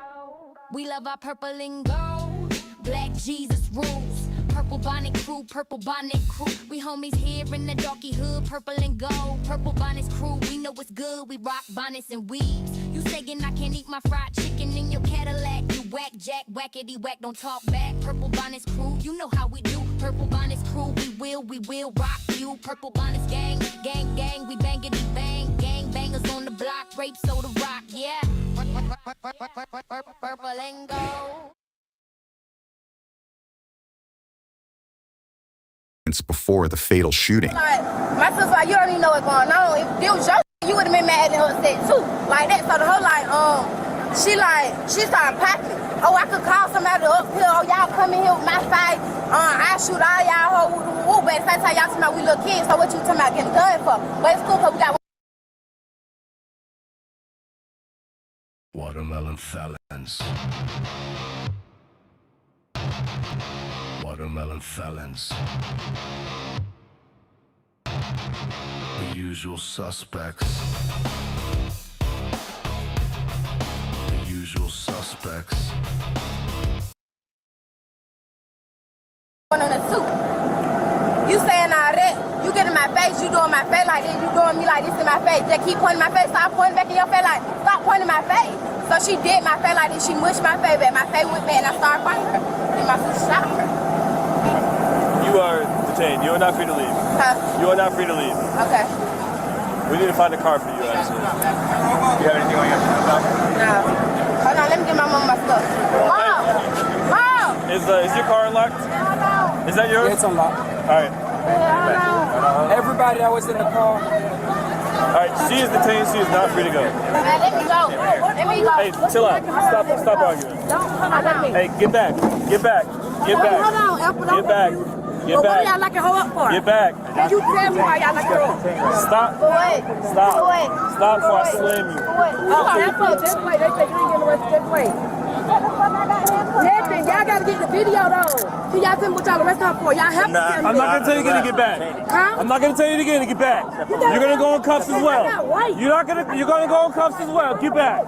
We love our purple and gold. Black Jesus rules. Purple bonnet crew, purple bonnet crew. We homies here in the darky hood, purple and gold. Purple bonnets crew, we know it's good. We rock bonnets and weaves. You saying I can't eat my fried chicken in your Cadillac? You whack jack, whackity whack, don't talk back. Purple bonnets crew, you know how we do. Purple bonnets crew, we will rock you. Purple bonnets gang, gang, gang, we bangity bang. Gang bangers on the block, rape soda rock, yeah. Purple and gold.
Before the fatal shooting.
My sister like, you don't even know what's going on. If it was your you would have been mad at her set too. Like that. So the whole she started popping. Oh, I could call somebody up here. Oh, y'all come in here with my fight. I shoot all y'all whole but at the same time y'all talking about we little kids. So what you talking about getting done for? But it's cool because we got
Watermelon felons. Watermelon felons. The usual suspects. The usual suspects.
on the suit. You saying all that, you get in my face, you doing my face like this, you doing me like this in my face. Just keep pointing my face, stop pointing back in your face like, stop pointing my face. So she did my face like this, she mushed my face back, my face went back and I started fighting her. And my sister shot her.
You are detained. You are not free to leave.
Huh?
You are not free to leave.
Okay.
We need to find a car for you, actually. You have anything on your back?
No. Hold on, let me get my mom my stuff. Mom! Mom!
Is your car unlocked? Is that yours?
Yeah, it's unlocked.
All right.
Everybody that was in the car.
All right, she is detained. She is not free to go.
Man, let me go. Let me go.
Hey, chill out. Stop arguing.
Don't come on.
Hey, get back. Get back. Get back.
Hold on, Apple.
Get back. Get
But
back.
what y'all locking her up for?
Get back.
Can you tell me why y'all locking her up?
Stop.
For what?
Stop.
For what?
Stop before I slam you.
For what? Oh, handcuffs. This way. They say you ain't getting arrested this way. What the fuck I got handcuffs? Listen, y'all gotta get the video though. Can y'all tell me what y'all arrested her for? Y'all have to tell me.
I'm not gonna tell you to get back.
Huh?
I'm not gonna tell you to get back. You're gonna go in cuffs as well. You're gonna go in cuffs as well. Get back.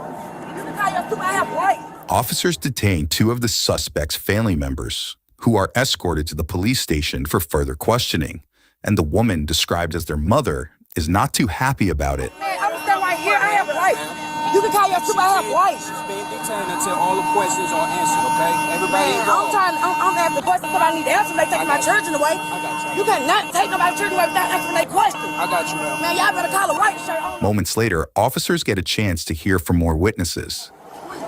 I have white.
Officers detained 2 of the suspects' family members, who are escorted to the police station for further questioning. And the woman described as their mother is not too happy about it.
Man, I'm standing right here. I have white. You can call your super. I have white.
Detained until all the questions are answered, okay? Everybody involved.
I'm asking questions because I need answers. They taking my children away. You cannot take nobody's children away without answering their questions.
I got you, man.
Man, y'all better call a white shirt on.
Moments later, officers get a chance to hear from more witnesses.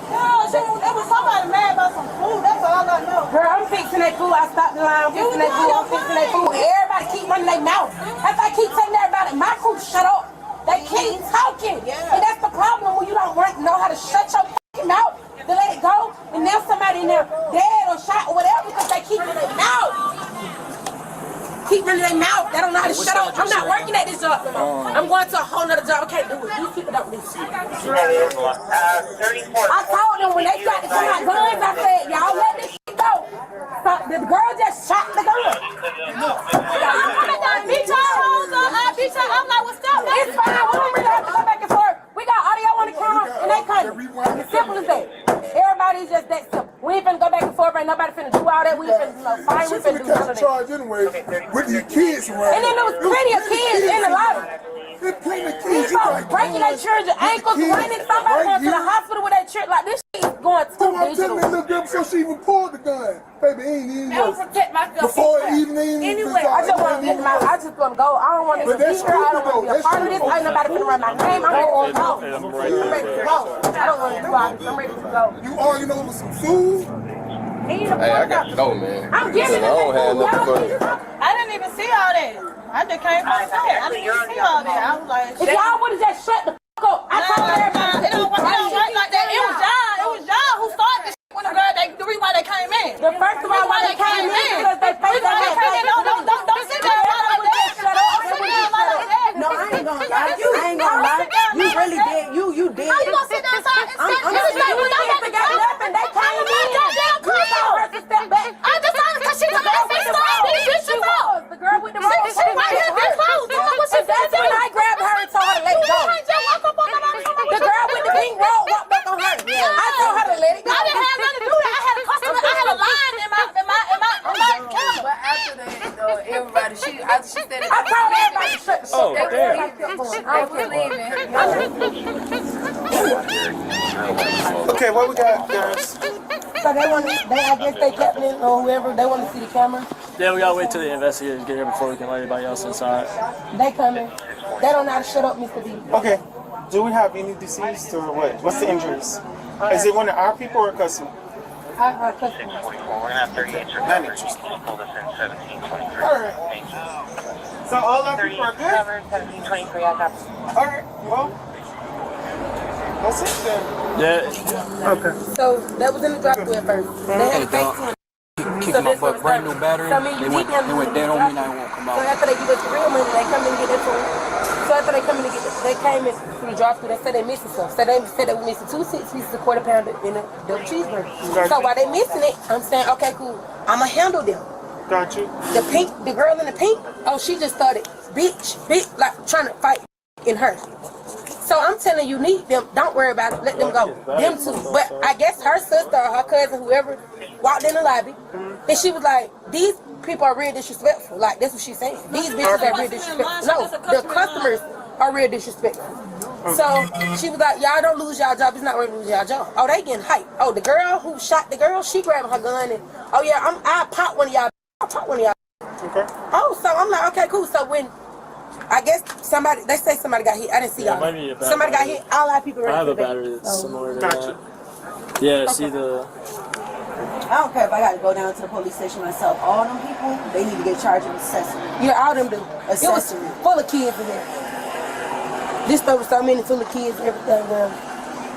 No, there was somebody mad about some food. That's all I know. Girl, I'm fixing that food. I stopped the line. I'm fixing that food. I'm fixing that food. Everybody keep running their mouth. If I keep telling everybody, my crew shut up. They keep talking. And that's the problem when you don't know how to shut your fucking mouth to let it go. And now somebody in there dead or shot or whatever because they keep running their mouth. Keep running their mouth. They don't know how to shut up. I'm not working at this job no more. I'm going to a whole nother job. I can't do it. These people don't do shit. I told them when they got to come out guns, I said, y'all let this shit go. So the girl just shot the gun. I beat y'all hoes up. I beat y'all. I'm like, what's up? It's fine. We don't really have to go back and forth. We got audio on the camera and they coming. It's simple as that. Everybody's just that simple. We ain't finna go back and forth. Ain't nobody finna do all that. We ain't finna fight. We finna do none of that.
Charge anyway with your kids around.
And then there was plenty of kids in the lobby.
There's plenty of kids.
These folks breaking their children's ankles, running somebody going to the hospital with that children. Like this shit is going too
I'm
digital.
telling that little girl before she even pulled the gun. Baby, ain't even
I don't protect myself.
before evening.
Anyway, I just want to get my. I just want to go. I don't want to be here. I don't want to be a part of this. Ain't nobody finna run my name. I'm ready to go. I'm ready to go. I don't want to do all this. I'm ready to go.
You arguing over some food?
Hey, I got to go, man. I'm giving it.
I didn't even see all that. I just came from the side. I didn't even see all that. I was like,
if y'all would have just shut the fuck up, I told everybody.
It don't work like that. It was y'all. It was y'all who started this shit when the girl, the reason why they came in.
The first of all, why they came in because they faced
Don't sit there and lie like that. Don't sit there and lie like that.
No, I ain't gonna lie. I ain't gonna lie. You really did. You did.
How you gonna sit there and say
I'm saying we ain't forgot nothing. They came in.
I just saw it because she's a mess.
The girl with the robe.
She right here, this close.
That's when I grabbed her and told her to let it go. The girl with the pink robe walked back on her. I told her to let it go.
I didn't have nothing to do with that. I had a customer. I had a line in my camera.
But after that, everybody, she said it.
I told everybody to shut the fuck up.
I was leaving.
Okay, what we got, guys?
So I guess they kept in or whoever, they want to see the camera.
Yeah, we gotta wait till the investigators get here before we can let anybody else inside.
They coming. They don't know how to shut up, Mr. B.
Okay, do we have any deceased or what? What's the injuries? Is it one of our people or a customer?
Our customer.
We're gonna have 38
Not interested.
pull this in 1723.
Alright. So all our people are good?
1723, I got
Alright, well, that's it then.
Yeah.
Okay.
So that was in the drive-thru at first. They had to take two.
Kicking my butt, brand new battery. They went dead on me and I won't come out.
So after they give us the real money, they come in and get their food. So after they come in and get they came in through the drive-thru, they said they missing some. So they said they were missing 2 6 pieces of quarter pounder and a double cheeseburger. So while they missing it, I'm saying, okay, cool. I'ma handle them.
Got you.
The girl in the pink, oh, she just started bitch, like trying to fight in her. So I'm telling you, need them. Don't worry about it. Let them go. Them two. But I guess her sister or her cousin, whoever, walked in the lobby, and she was like, "These people are real disrespectful." Like that's what she's saying. These bitches are real disrespectful. No, the customers are real disrespectful. So she was like, "Y'all don't lose y'all job. It's not worth losing y'all job." Oh, they getting hyped. Oh, the girl who shot the girl, she grabbing her gun and, oh yeah, I pop one of y'all. I pop one of y'all. Okay. Oh, so I'm like, okay, cool. So when I guess they say somebody got hit. I didn't see y'all. Somebody got hit. All our people.
I have a battery that's similar to that. Yeah, see the.
I don't care if I got to go down to the police station myself. All them people, they need to get charged with accessory.
Yeah, all them do.
Accessory.
It was full of kids in there. This store was so many full of kids, everything.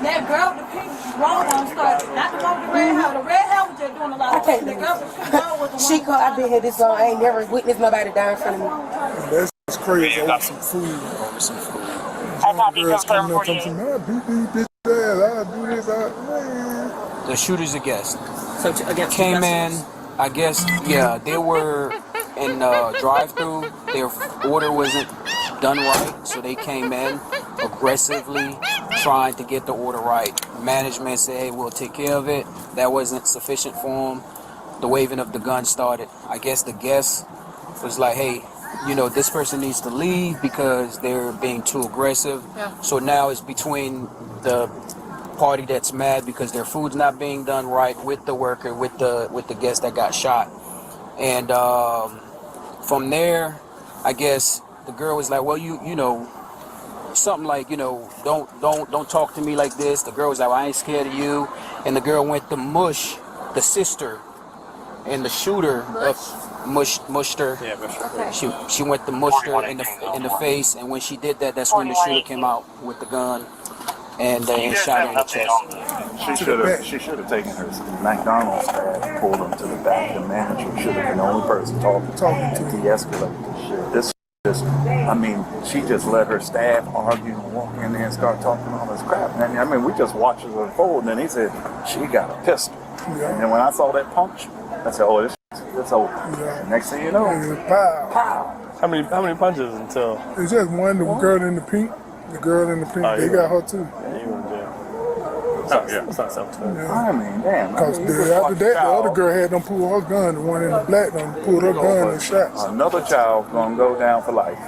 That girl with the pink roll on started. Not the one with the red hair. The red hair was just doing a lot of things. The girl with the pink roll was the one.
She called. I've been here this long. I ain't never witnessed nobody die in front of me.
That's crazy. Over some food. Over some food. Girls coming up to me, I beat these bitches ass. I do this. Man.
The shooter's a guest. So came in. I guess they were in drive-through. Their order wasn't done right, so they came in aggressively trying to get the order right. Management said, "Hey, we'll take care of it." That wasn't sufficient for them. The waving of the gun started. I guess the guest was like, "Hey, this person needs to leave because they're being too aggressive." Yeah. So now it's between the party that's mad because their food's not being done right with the worker, with the guest that got shot. And from there, I guess the girl was like, "Well, you know, something like, don't talk to me like this." The girl was like, "Well, I ain't scared of you." And the girl went to mush the sister and the shooter mushed her. Yeah, okay. She went to mush her in the face, and when she did that, that's when the shooter came out with the gun and shot her in the chest.
She should have taken her McDonald's staff and pulled them to the back. The manager should have been the only person talking to de-escalate this shit. This just, she just let her staff argue and walk in there and start talking all this crap. And we just watched it unfold. And then he said, "She got a pistol." Yeah. And then when I saw that punch, I said, "Oh, it's over." Yeah. Next thing you know,
pow.
How many punches until?
It's just one. The girl in the pink. The girl in the pink. They got her too.
Yeah, you went jail. It's not self-defense.
Yeah. Damn. Because after that, the other girl had them pull her gun. The one in the black done pulled her gun and shot.
Another child gonna go down for life.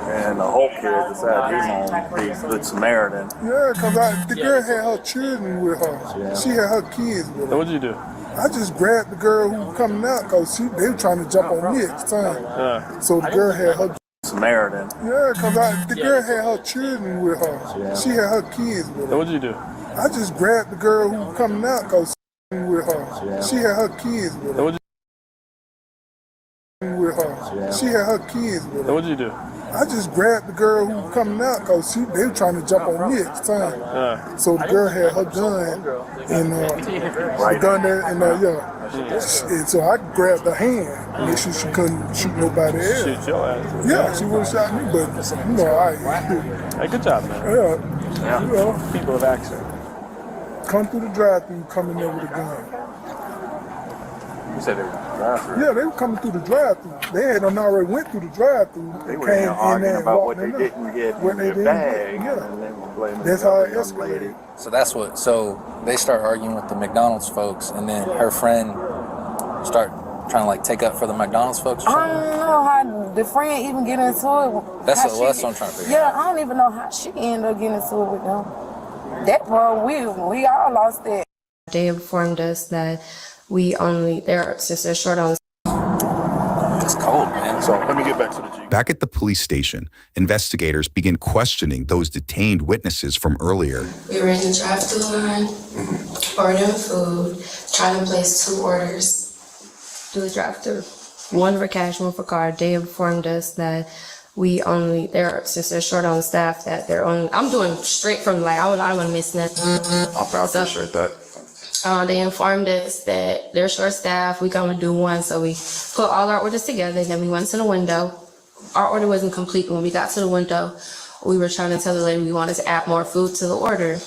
And the whole kid decided he's gonna be a good Samaritan.
Yeah, because the girl had her children with her. Yeah. She had her kids with her.
So what'd you do?
I just grabbed the girl who was coming out because they were trying to jump on me at the time. Yeah. So the girl had her
Samaritan.
Yeah, because the girl had her children with her. Yeah. She had her kids with her.
So what'd you do?
I just grabbed the girl who was coming out because with her. Yeah. She had her kids with her. With her. Yeah. She had her kids with her.
So what'd you do?
I just grabbed the girl who was coming out because they were trying to jump on me at the time. Yeah. So the girl had her gun and the gun there and and so I grabbed her hand to make sure she couldn't shoot nobody else.
Shoot your ass.
Yeah, she would have shot me, but
Hey, good job, man.
Yeah.
People of action.
Come through the drive-thru, coming there with a gun.
You said they were drive-thru?
Yeah, they were coming through the drive-thru. They had already went through the drive-thru.
They were in arguing about what they didn't get in their bag.
Yeah. That's how it escalated.
So they start arguing with the McDonald's folks, and then her friend start trying to take up for the McDonald's folks.
I don't know how the friend even get into it.
That's what I'm trying to figure out.
Yeah, I don't even know how she ended up getting into it with them. That part, we all lost it.
They informed us that since they're short on.
It's cold, man.
So let me get back to the Jeep.
Back at the police station, investigators begin questioning those detained witnesses from earlier.
We were in the drive-thru line, ordering food, trying to place 2 orders through the drive-thru. One for cash, one for card. They informed us that since they're short on staff, that they're only. I'm doing straight from I don't want to miss nothing.
I appreciate that.
They informed us that they're short staff. We gonna do one, so we put all our orders together. Then we went to the window. Our order wasn't complete when we got to the window. We were trying to tell the lady we wanted to add more food to the order,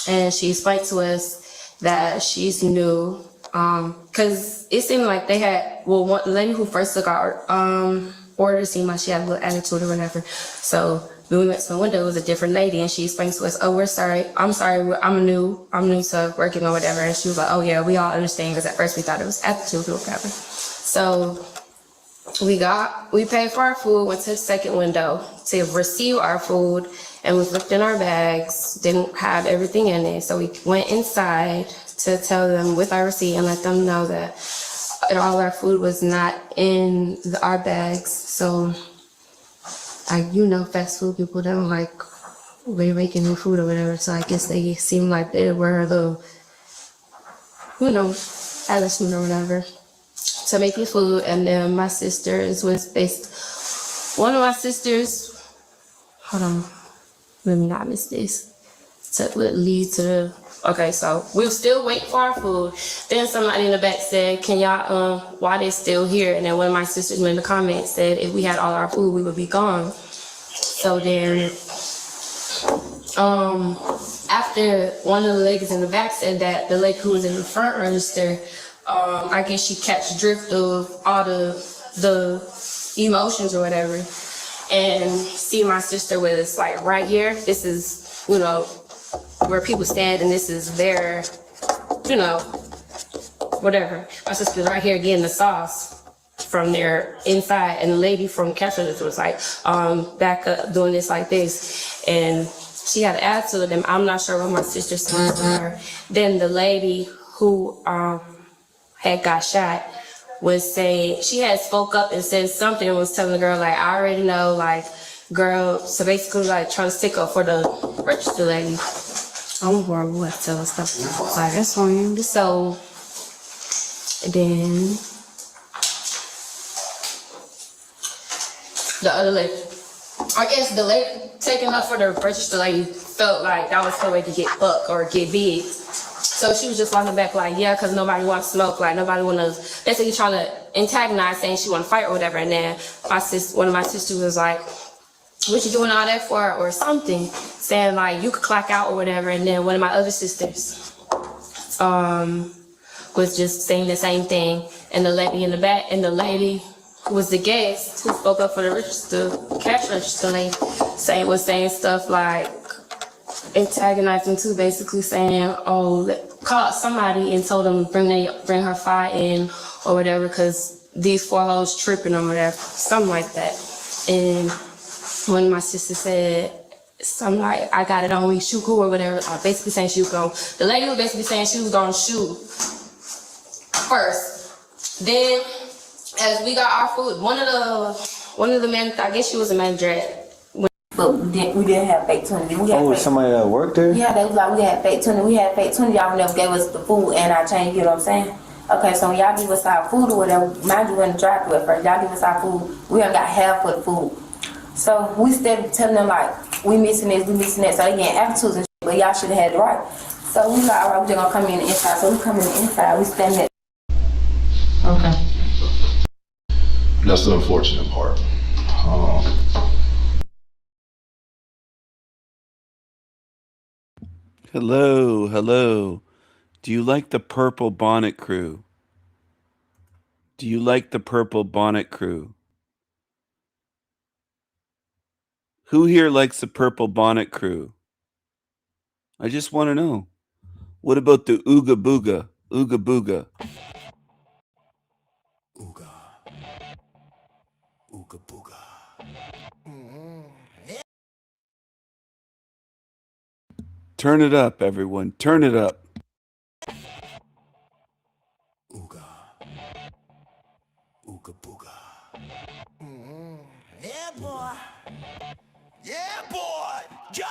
and she explained to us that she's new. Cause it seemed like they had one lady who first took our order seemed like she had a little attitude or whatever. So when we went to the window, it was a different lady, and she explained to us, "Oh, we're sorry. I'm sorry. I'm new to working or whatever." And she was like, "Oh yeah, we all understand." Because at first we thought it was attitude or whatever. So we paid for our food, went to the second window to receive our food, and we looked in our bags, didn't have everything in it. So we went inside to tell them with our receipt and let them know that all our food was not in our bags. So fast food people don't like making new food or whatever. So I guess they seemed like they were attitude or whatever to make the food. And then my sisters one of my sisters, hold on, let me not miss this. would lead to the. Okay, so we were still waiting for our food. Then somebody in the back said, "Can y'all why they still here?" And then one of my sisters in the comments said, "If we had all our food, we would be gone." So then, after one of the ladies in the back said that, the lady who was in the front register, I guess she catch drift of all the emotions or whatever, and see my sister was like right here. This is, you know, where people stand, and this is their, you know, whatever. My sister's right here getting the sauce from their inside, and the lady from Castle was like, back up, doing this like this, and she had attitude to them. I'm not sure what my sister said to her. Then the lady who had got shot was saying, she had spoke up and said something and was telling the girl, like, I already know, like, girl, so basically, like, trying to stick up for the register lady. I'm horrible with telling stuff like that's on you. So then the other lady, I guess the lady taking up for the register lady felt like that was her way to get fucked or get big. So she was just walking back like, yeah, because nobody wants smoke, like nobody want to, basically trying to antagonize, saying she want to fight or whatever. And then one of my sisters was like, what you doing all that for, or something, saying like you could clock out or whatever. And then one of my other sisters was just saying the same thing, and the lady in the back, and the lady who was the guest who spoke up for the register, cash register lady, was saying stuff like antagonizing too, basically saying, oh, called somebody and told them bring her fire in or whatever, because these four hoes tripping or whatever, something like that. And when my sister said something like, I got it on, we shoot who or whatever, basically saying she was going, the lady was basically saying she was going to shoot first. Then, as we got our food, one of the men, I guess she was a manager, but we didn't have fake 20.
Somebody that worked there?
Yeah, they was like, we had fake 20. We had fake 20. Y'all never gave us the food and our change, you know what I'm saying? Okay, so when y'all give us our food or whatever, mind you, we in the drive-thru at first, y'all give us our food, we only got half of the food. So we started telling them like, we missing this, we missing that. So they getting attitudes and shit, but y'all should have had it right. So we like, all right, we're just gonna come in the inside. So we come in the inside, we stand there. Okay.
That's the unfortunate part.
Hello. Do you like the Purple Bonnet Crew? Do you like the Purple Bonnet Crew? Who here likes the Purple Bonnet Crew? I just want to know. What about the Ooga Booga? Ooga Booga.
Ooga. Ooga Booga.
Turn it up, everyone. Turn it up.
Ooga. Ooga Booga. Yeah, boy. Yeah, boy. Jump.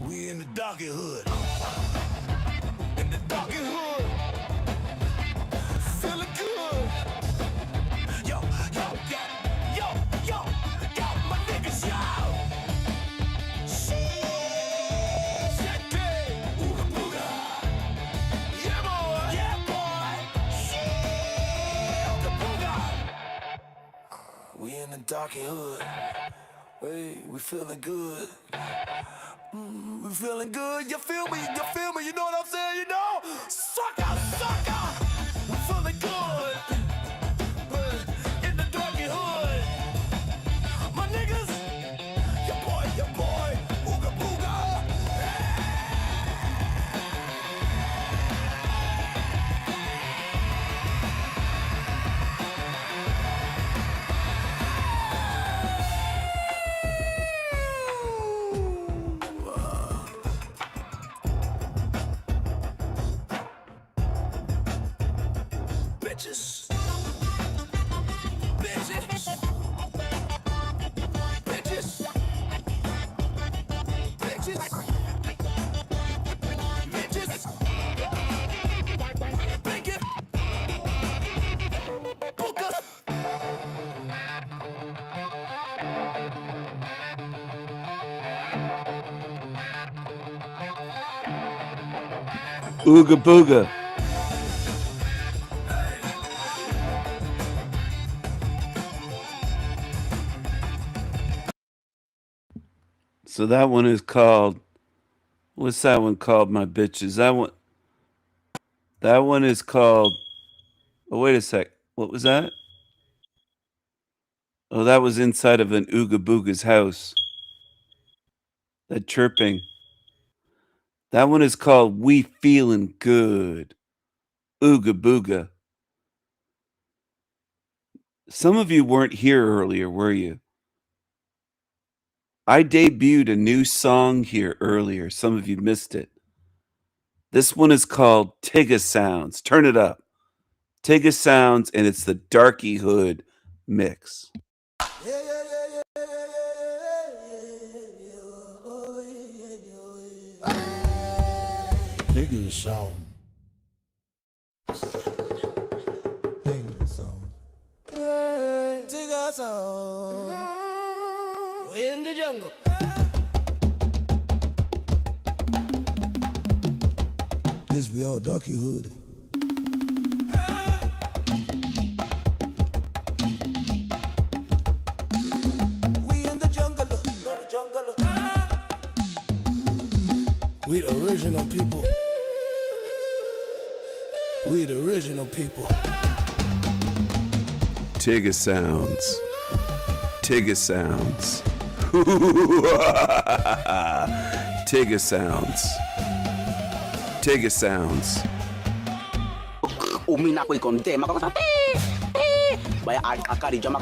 We in the doggy hood. In the doggy hood. Feeling good. Yo, my niggas, yo. Ooga booga. Yeah, boy. Ooga booga. We in the doggy hood. Hey, we feeling good. We feeling good. You feel me? You know what I'm saying? You know? Sucker. We feeling good. In the doggy hood. My niggas. Your boy. Ooga booga. Bitches.
Ooga booga. So that one is called, what's that one called, my bitches? That one is called, oh, wait a sec. What was that? Oh, that was inside of an Ooga Booga's house. That chirping. That one is called We Feeling Good. Ooga Booga. Some of you weren't here earlier, were you? I debuted a new song here earlier. Some of you missed it. This one is called Tigga Sounds. Turn it up. Tigga Sounds, and it's the Darky Hood mix.
Tigga Sound. Tigga Sound. We in the jungle. This be all Darky Hood. We in the jungle. We the original people. We the original people.
Tigga Sounds. Tigga Sounds. Tigga Sounds. Tigga Sounds.
Umina ko ikon te makakasa baya akari jama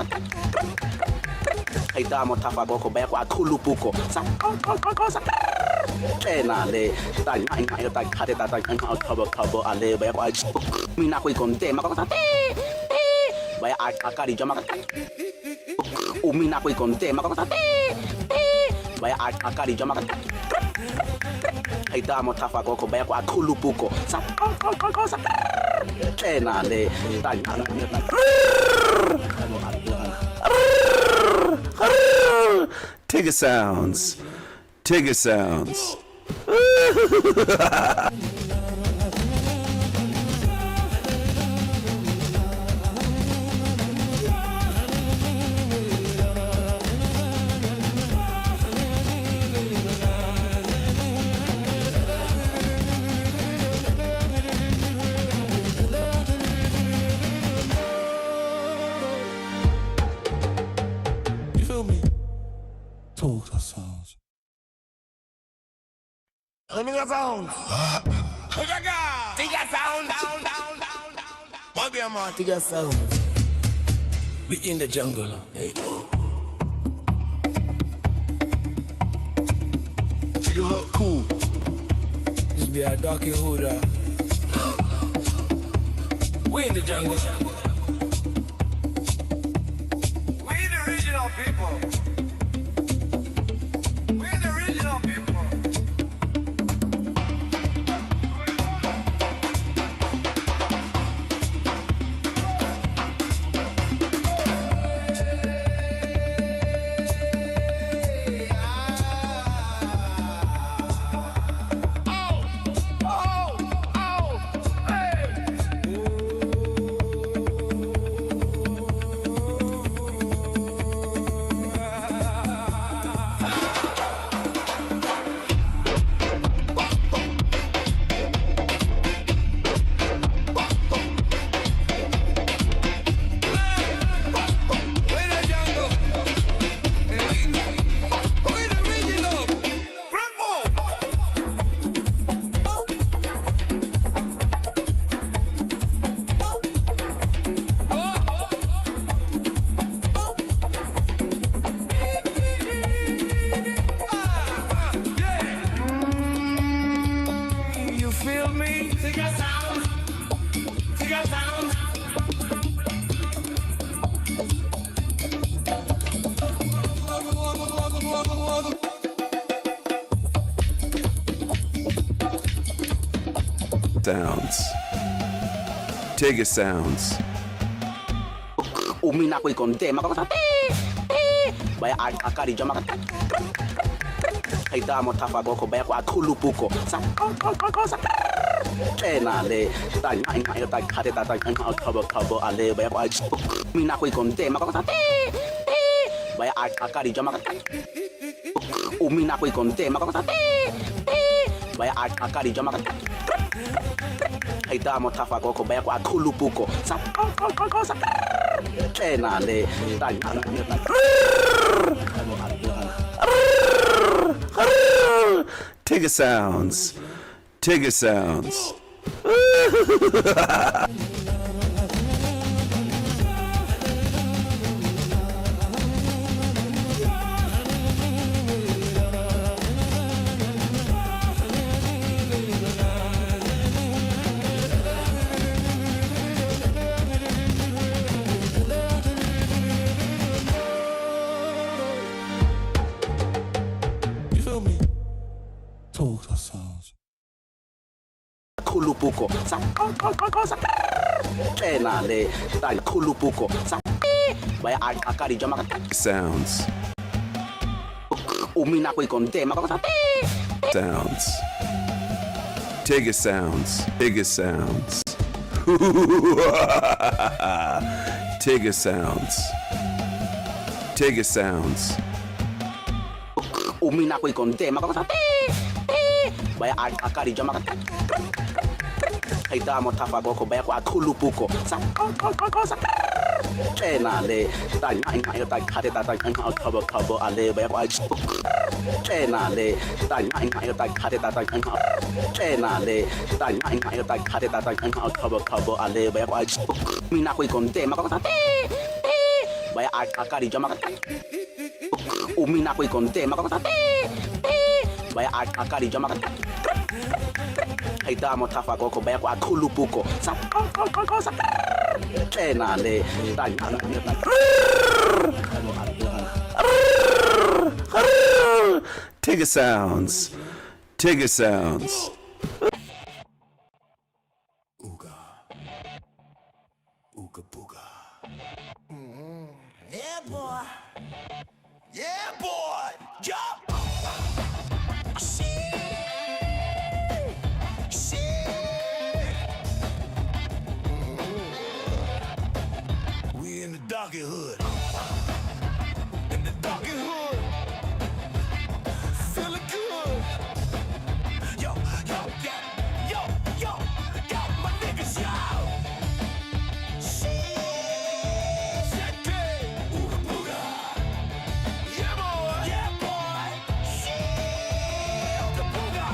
kaita mo tafa boko baya ko akulu puko sa pena le tan ai ai ta hade ta ta kabo ale baya ko umina ko ikon te makakasa baya akari jama umina ko ikon te makakasa baya akari jama kaita mo tafa boko baya ko akulu puko sa pena le tan
Tigga Sounds. Tigga Sounds.
You feel me? Tigga Sounds. Tigga Sound. Tigga Sound. What be a man? Tigga Sound. We in the jungle. Hey. Tigga cool. This be a Darky Hood. We in the jungle. We the original people. We're the original people. You feel me? Tigga Sound. Tigga Sound.
Sounds. Tigga Sounds.
umina ko ikon te makakasa baya akari jama Haitamo tafagoko beko akulupuko. Kenale, cover ale beko mina ko ikonte makakata. Baya akari jama. Umina ko ikonte makakata. Baya akari jama. Haitamo tafagoko beko akulupuko. Kenale,
Tigger sounds. Tigger sounds.
Kulupuko. Kenale, kulupuko. Baya akari jama.
Sounds.
Umina ko ikonte makakata.
Sounds. Tigger sounds. Tigger sounds. Tigger sounds. Tigger sounds.
Umina ko ikonte makakata. Baya akari jama. Haitamo tafagoko beko akulupuko. Kenale, cover ale beko. Kenale, cover ale beko. Mina ko ikonte makakata. Baya akari jama. Umina ko ikonte makakata. Baya akari jama. Haitamo tafagoko beko akulupuko. Kenale,
Tigger sounds. Tigger sounds.
Yeah, boy. Yeah, boy. Jump. We in the doggy hood. In the doggy hood. Feeling good. Yo, yo, yo, yo, yo, yo, my niggas, yo. Ooga booga. Yeah, boy. Yeah, boy. Ooga booga.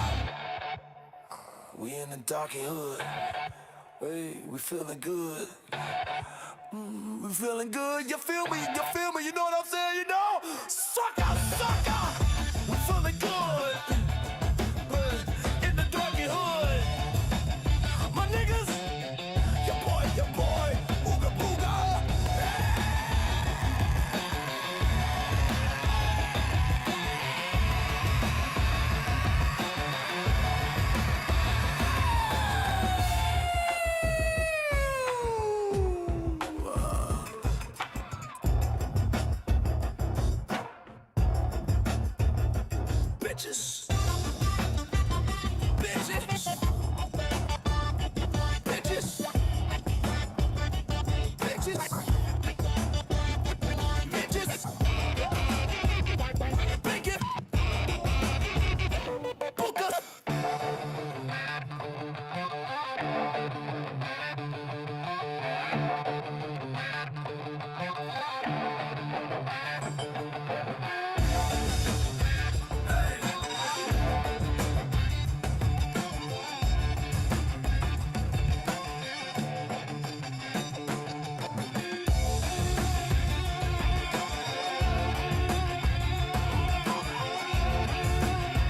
We in the doggy hood. Hey, we feeling good. We feeling good. You feel me? You feel me? You know what I'm saying? You know? Sucker, sucker. We feeling good. In the doggy hood. My niggas. Your boy. Ooga booga. Bitches. Bitches. Bitches. Bitches. Bitches. Big it. Booga.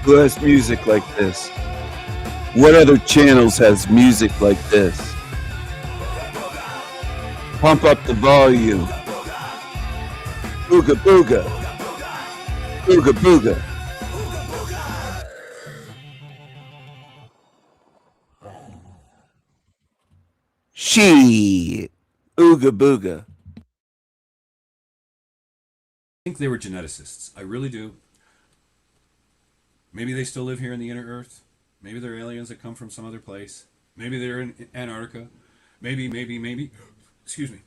Who has music like this? What other channels has music like this? Pump up the volume. Ooga booga. Ooga booga. She. Ooga booga.
I think they were geneticists. I really do. Maybe they still live here in the inner Earth. Maybe they're aliens that come from some other place. Maybe they're in Antarctica. Maybe. Excuse me.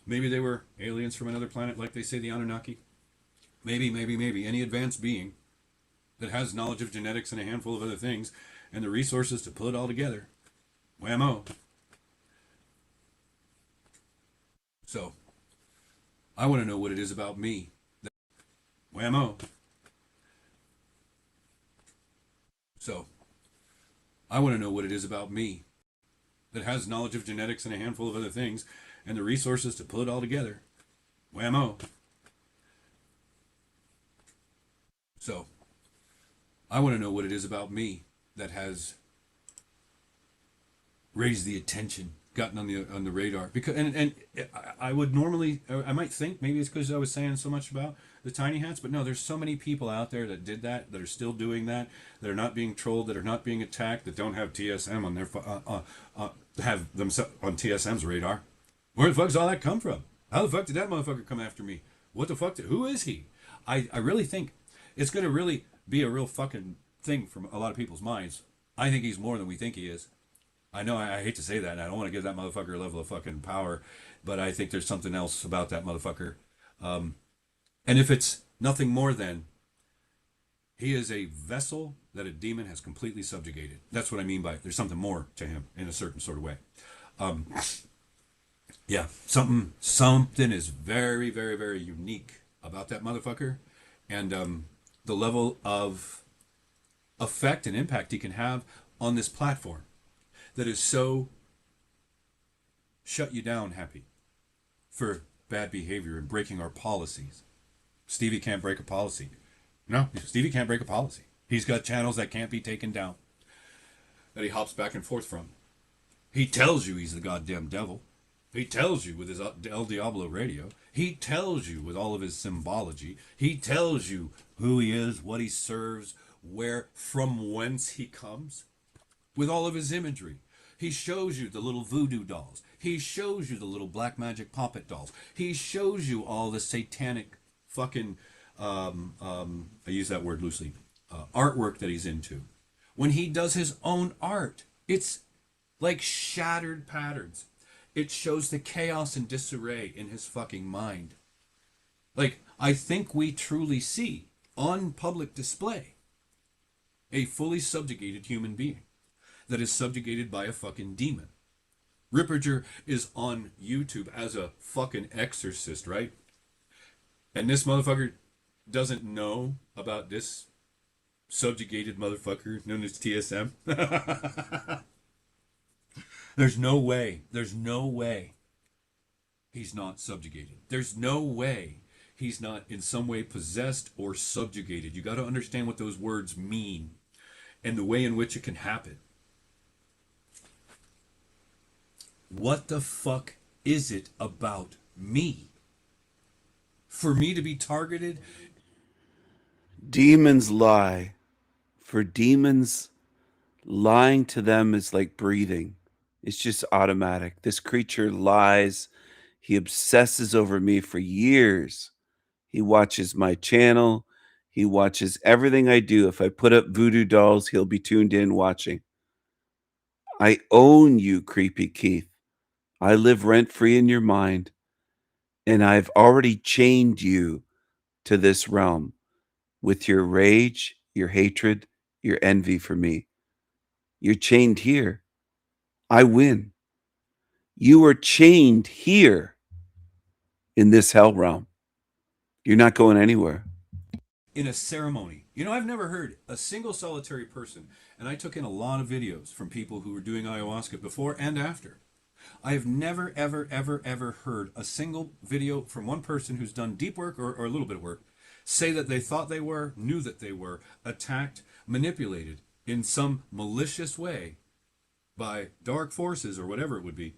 Maybe they were aliens from another planet, like they say the Anunnaki. Maybe. Any advanced being that has knowledge of genetics and a handful of other things and the resources to pull it all together. Whammo. So, I want to know what it is about me. Whammo. So, I want to know what it is about me that has knowledge of genetics and a handful of other things and the resources to pull it all together. Whammo. So, I want to know what it is about me that has raised the attention, gotten on the radar. Because and I would normally, I might think maybe it's because I was saying so much about the tiny hats, but no, there's so many people out there that did that, that are still doing that, that are not being trolled, that are not being attacked, that don't have TSM on their have themselves on TSM's radar. Where the fuck does all that come from? How the fuck did that motherfucker come after me? What the fuck? Who is he? I really think it's going to really be a real fucking thing from a lot of people's minds. I think he's more than we think he is. I know I hate to say that, and I don't want to give that motherfucker a level of fucking power, but I think there's something else about that motherfucker. And if it's nothing more than he is a vessel that a demon has completely subjugated. That's what I mean by there's something more to him in a certain sort of way. Yeah, something is very, very, very unique about that motherfucker, and the level of effect and impact he can have on this platform that is so shut you down happy for bad behavior and breaking our policies. Stevie can't break a policy. No, Stevie can't break a policy. He's got channels that can't be taken down, that he hops back and forth from. He tells you he's the goddamn devil. He tells you with his El Diablo radio. He tells you with all of his symbology. He tells you who he is, what he serves, where, from whence he comes, with all of his imagery. He shows you the little voodoo dolls. He shows you the little black magic puppet dolls. He shows you all the satanic fucking, I use that word loosely, artwork that he's into. When he does his own art, it's like shattered patterns. It shows the chaos and disarray in his fucking mind. Like, I think we truly see on public display a fully subjugated human being that is subjugated by a fucking demon. Ripperger is on YouTube as a fucking exorcist, right? And this motherfucker doesn't know about this subjugated motherfucker known as TSM. There's no way he's not subjugated. There's no way he's not in some way possessed or subjugated. You got to understand what those words mean and the way in which it can happen. What the fuck is it about me for me to be targeted?
Demons lie. For demons, lying to them is like breathing. It's just automatic. This creature lies. He obsesses over me for years. He watches my channel. He watches everything I do. If I put up voodoo dolls, he'll be tuned in watching. I own you, Creepy Keith. I live rent-free in your mind, and I've already chained you to this realm with your rage, your hatred, your envy for me. You're chained here. I win. You are chained here in this hell realm. You're not going anywhere.
In a ceremony. You know, I've never heard a single solitary person, and I took in a lot of videos from people who were doing ayahuasca before and after. I have never, ever, ever, ever heard a single video from one person who's done deep work or a little bit of work say that they thought they were, knew that they were, attacked, manipulated in some malicious way by dark forces or whatever it would be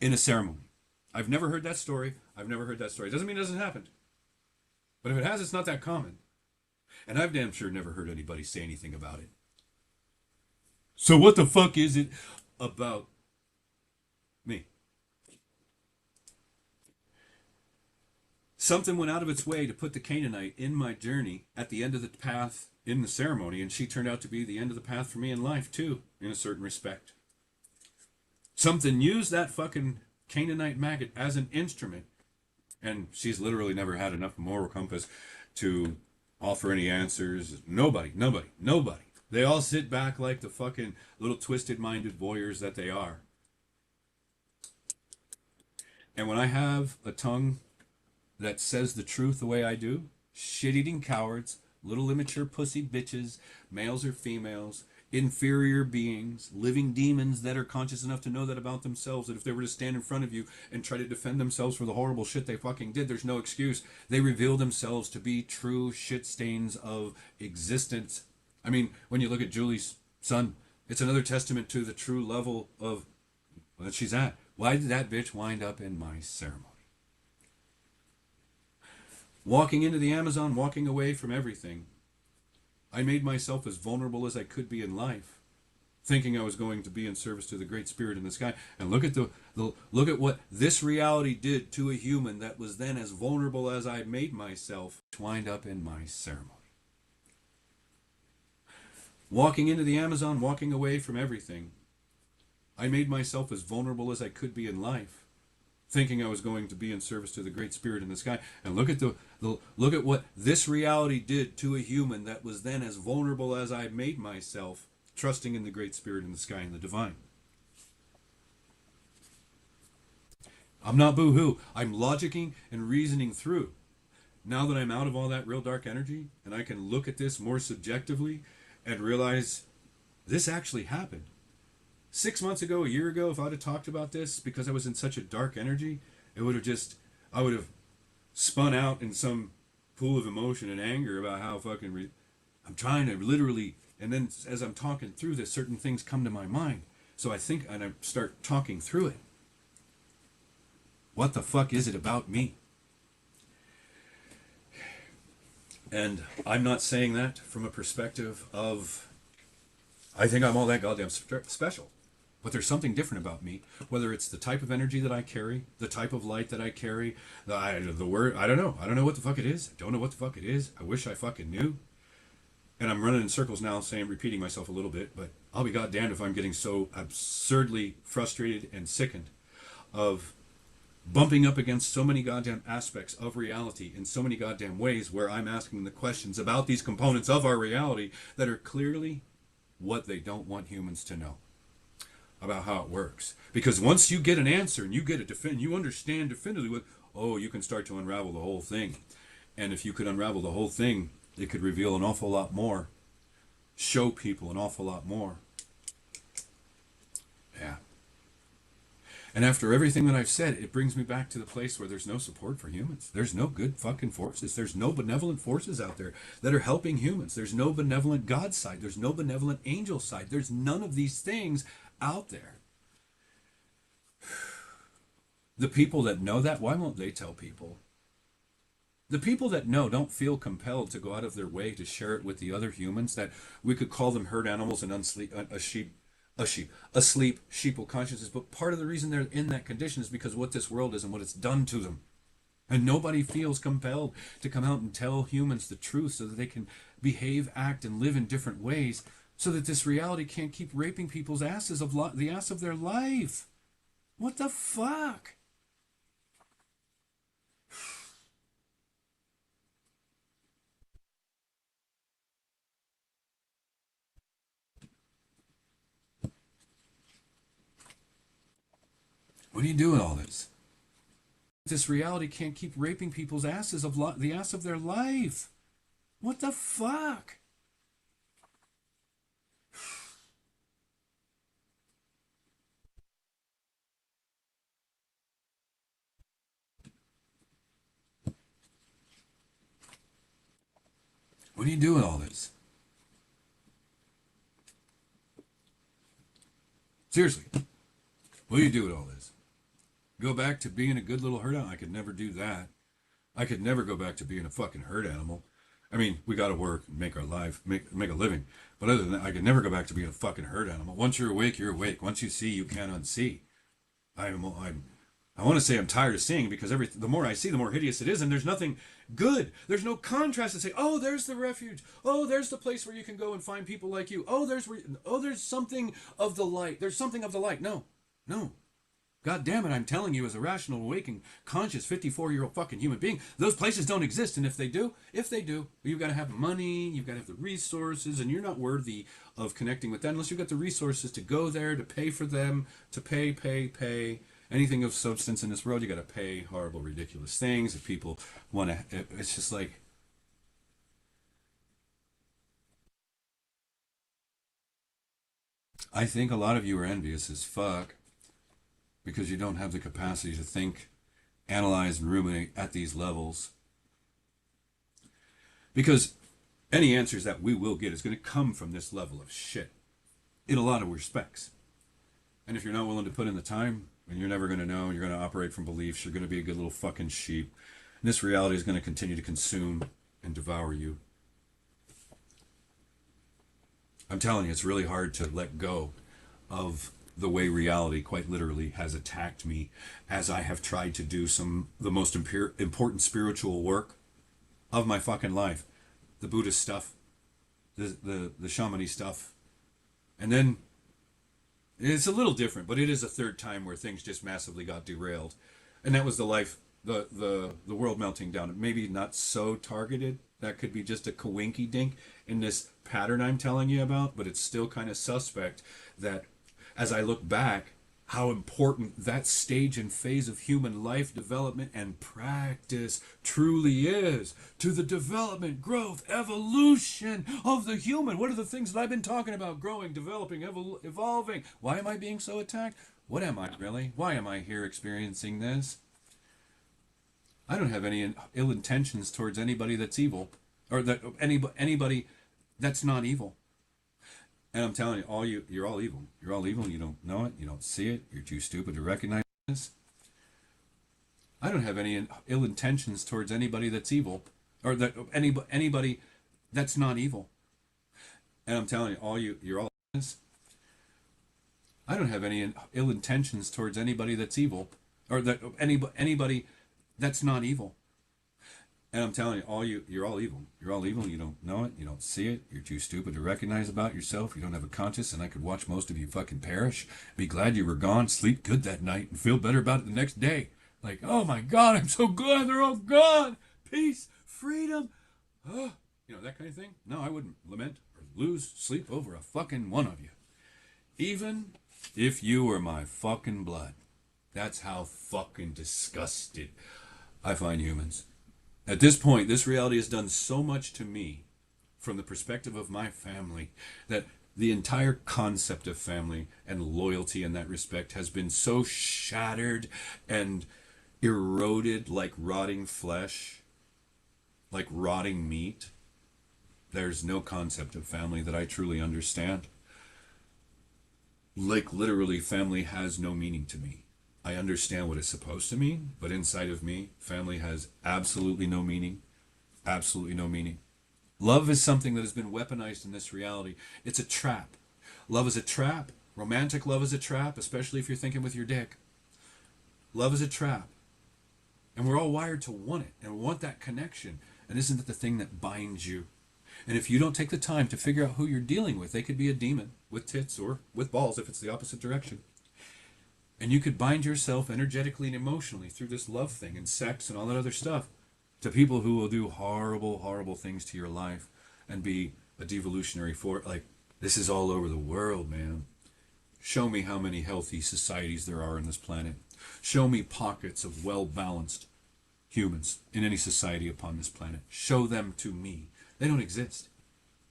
in a ceremony. I've never heard that story. It doesn't mean it doesn't happen. But if it has, it's not that common. And I've damn sure never heard anybody say anything about it. So what the fuck is it about me? Something went out of its way to put the Canaanite in my journey at the end of the path in the ceremony, and she turned out to be the end of the path for me in life too, in a certain respect. Something used that fucking Canaanite maggot as an instrument, and she's literally never had enough moral compass to offer any answers. Nobody. They all sit back like the fucking little twisted-minded voyeurs that they are. And when I have a tongue that says the truth the way I do, shit-eating cowards, little immature pussy bitches, males or females, inferior beings, living demons that are conscious enough to know that about themselves, that if they were to stand in front of you and try to defend themselves for the horrible shit they fucking did, there's no excuse. They reveal themselves to be true shit stains of existence. I mean, when you look at Julie's son, it's another testament to the true level of that she's at. Why did that bitch wind up in my ceremony? Walking into the Amazon, walking away from everything, I made myself as vulnerable as I could be in life, thinking I was going to be in service to the Great Spirit in the sky. And look at look at what this reality did to a human that was then as vulnerable as I made myself, wind up in my ceremony. Walking into the Amazon, walking away from everything, I made myself as vulnerable as I could be in life, thinking I was going to be in service to the Great Spirit in the sky. And look at look at what this reality did to a human that was then as vulnerable as I made myself, trusting in the Great Spirit in the sky and the divine. I'm not boo-hoo. I'm logicking and reasoning through. Now that I'm out of all that real dark energy, and I can look at this more subjectively and realize this actually happened. 6 months ago, a year ago, if I'd have talked about this because I was in such a dark energy, it would have I would have spun out in some pool of emotion and anger about how fucking I'm trying to literally, and then as I'm talking through this, certain things come to my mind. So I think, and I start talking through it. What the fuck is it about me? And I'm not saying that from a perspective of, I think I'm all that goddamn special. But there's something different about me, whether it's the type of energy that I carry, the type of light that I carry, the word, I don't know. I don't know what the fuck it is. I don't know what the fuck it is. I wish I fucking knew. And I'm running in circles now saying, repeating myself a little bit, but I'll be goddamned if I'm getting so absurdly frustrated and sickened of bumping up against so many goddamn aspects of reality in so many goddamn ways where I'm asking the questions about these components of our reality that are clearly what they don't want humans to know about how it works. Because once you get an answer and you get it you understand definitively you can start to unravel the whole thing. And if you could unravel the whole thing, it could reveal an awful lot more, show people an awful lot more. Yeah. And after everything that I've said, it brings me back to the place where there's no support for humans. There's no good fucking forces. There's no benevolent forces out there that are helping humans. There's no benevolent God side. There's no benevolent angel side. There's none of these things out there. The people that know that, why won't they tell people? The people that know don't feel compelled to go out of their way to share it with the other humans that we could call them herd animals and asleep sheeple consciousness. But part of the reason they're in that condition is because of what this world is and what it's done to them. And nobody feels compelled to come out and tell humans the truth so that they can behave, act, and live in different ways so that this reality can't keep raping people's asses of the ass of their life. What the fuck? What do you do with all this? This reality can't keep raping people's asses of the ass of their life. What the fuck? What do you do with all this? Seriously, what do you do with all this? Go back to being a good little herd animal? I could never do that. I could never go back to being a fucking herd animal. I mean, we got to work and make our life, make a living. But other than that, I could never go back to being a fucking herd animal. Once you're awake, you're awake. Once you see, you can't unsee. I want to say I'm tired of seeing, because the more I see, the more hideous it is, and there's nothing good. There's no contrast to say, oh, there's the refuge. Oh, there's the place where you can go and find people like you. Oh, there's something of the light. There's something of the light. No, no. God damn it, I'm telling you, as a rational, awakened, conscious, 54-year-old fucking human being, those places don't exist. And if they do, you've got to have money, you've got to have the resources, and you're not worthy of connecting with that unless you've got the resources to go there, to pay for them, to pay. Anything of substance in this world, you got to pay horrible, ridiculous things. If people want to, it's just like, I think a lot of you are envious as fuck because you don't have the capacity to think, analyze, and ruminate at these levels. Because any answers that we will get is going to come from this level of shit in a lot of respects. And if you're not willing to put in the time, and you're never going to know, and you're going to operate from beliefs, you're going to be a good little fucking sheep. And this reality is going to continue to consume and devour you. I'm telling you, it's really hard to let go of the way reality quite literally has attacked me as I have tried to do the most important spiritual work of my fucking life. The Buddhist stuff, the shamanic stuff. And then it's a little different, but it is a third time where things just massively got derailed. And that was the world melting down. Maybe not so targeted. That could be just a coinky dink in this pattern I'm telling you about, but it's still kind of suspect that as I look back, how important that stage and phase of human life development and practice truly is to the development, growth, evolution of the human. What are the things that I've been talking about? Growing, developing, evolving. Why am I being so attacked? What am I really? Why am I here experiencing this? I don't have any ill intentions towards anybody that's evil, or that anybody that's not evil. And I'm telling you, you're all evil. You're all evil. You don't know it. You don't see it. You're too stupid to recognize this. I don't have any ill intentions towards anybody that's evil, or that anybody that's not evil. And I'm telling you, you're all this. I don't have any ill intentions towards anybody that's evil, or that anybody that's not evil. And I'm telling you, you're all evil. You're all evil. You don't know it. You don't see it. You're too stupid to recognize about yourself. You don't have a conscience, and I could watch most of you fucking perish. Be glad you were gone. Sleep good that night and feel better about it the next day. Like, oh my God, I'm so glad they're all gone. Peace, freedom. Oh, that kind of thing. No, I wouldn't lament or lose sleep over a fucking one of you. Even if you were my fucking blood. That's how fucking disgusted I find humans. At this point, this reality has done so much to me from the perspective of my family that the entire concept of family and loyalty in that respect has been so shattered and eroded like rotting flesh, like rotting meat. There's no concept of family that I truly understand. Like literally, family has no meaning to me. I understand what it's supposed to mean, but inside of me, family has absolutely no meaning. Absolutely no meaning. Love is something that has been weaponized in this reality. It's a trap. Love is a trap. Romantic love is a trap, especially if you're thinking with your dick. Love is a trap. And we're all wired to want it and want that connection. And isn't it the thing that binds you? And if you don't take the time to figure out who you're dealing with, they could be a demon with tits or with balls if it's the opposite direction. And you could bind yourself energetically and emotionally through this love thing and sex and all that other stuff to people who will do horrible, horrible things to your life and be a devolutionary for like, this is all over the world, man. Show me how many healthy societies there are on this planet. Show me pockets of well-balanced humans in any society upon this planet. Show them to me. They don't exist.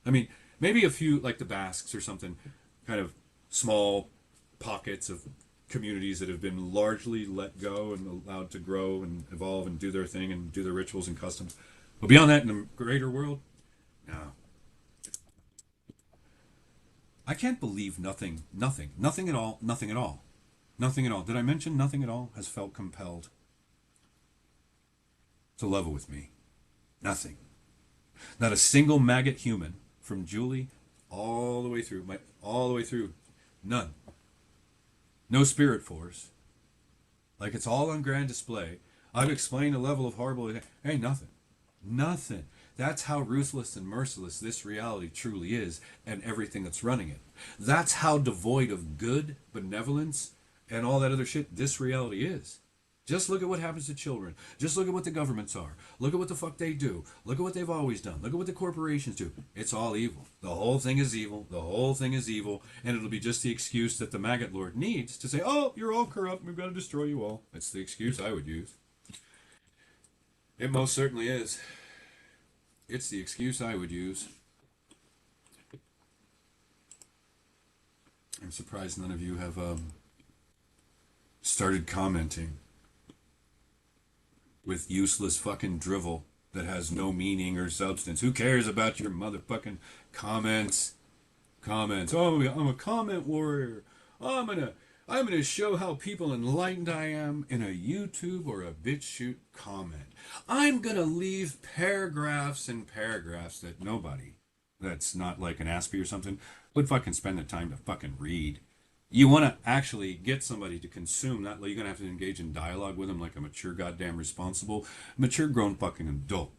I mean, maybe a few, like the Basques or something, kind of small pockets of communities that have been largely let go and allowed to grow and evolve and do their thing and do their rituals and customs. But beyond that, in the greater world, no. I can't believe nothing at all. Did I mention nothing at all has felt compelled to level with me? Nothing. Not a single maggot human, from Julie all the way through, none. No spirit force. Like it's all on grand display. I've explained the level of horrible. Hey, nothing. Nothing. That's how ruthless and merciless this reality truly is, and everything that's running it. That's how devoid of good, benevolence, and all that other shit this reality is. Just look at what happens to children. Just look at what the governments are. Look at what the fuck they do. Look at what they've always done. Look at what the corporations do. It's all evil. The whole thing is evil. The whole thing is evil. And it'll be just the excuse that the maggot lord needs to say, oh, you're all corrupt. We've got to destroy you all. That's the excuse I would use. It most certainly is. It's the excuse I would use. I'm surprised none of you have started commenting with useless fucking drivel that has no meaning or substance. Who cares about your motherfucking comments? Comments. Oh, I'm a comment warrior. Oh, I'm gonna show how people enlightened I am in a YouTube or a BitChute comment. I'm gonna leave paragraphs and paragraphs that nobody that's not like an Aspie or something would fucking spend the time to fucking read. You want to actually get somebody to consume that, you're gonna have to engage in dialogue with them like a mature, goddamn responsible, mature, grown fucking adult.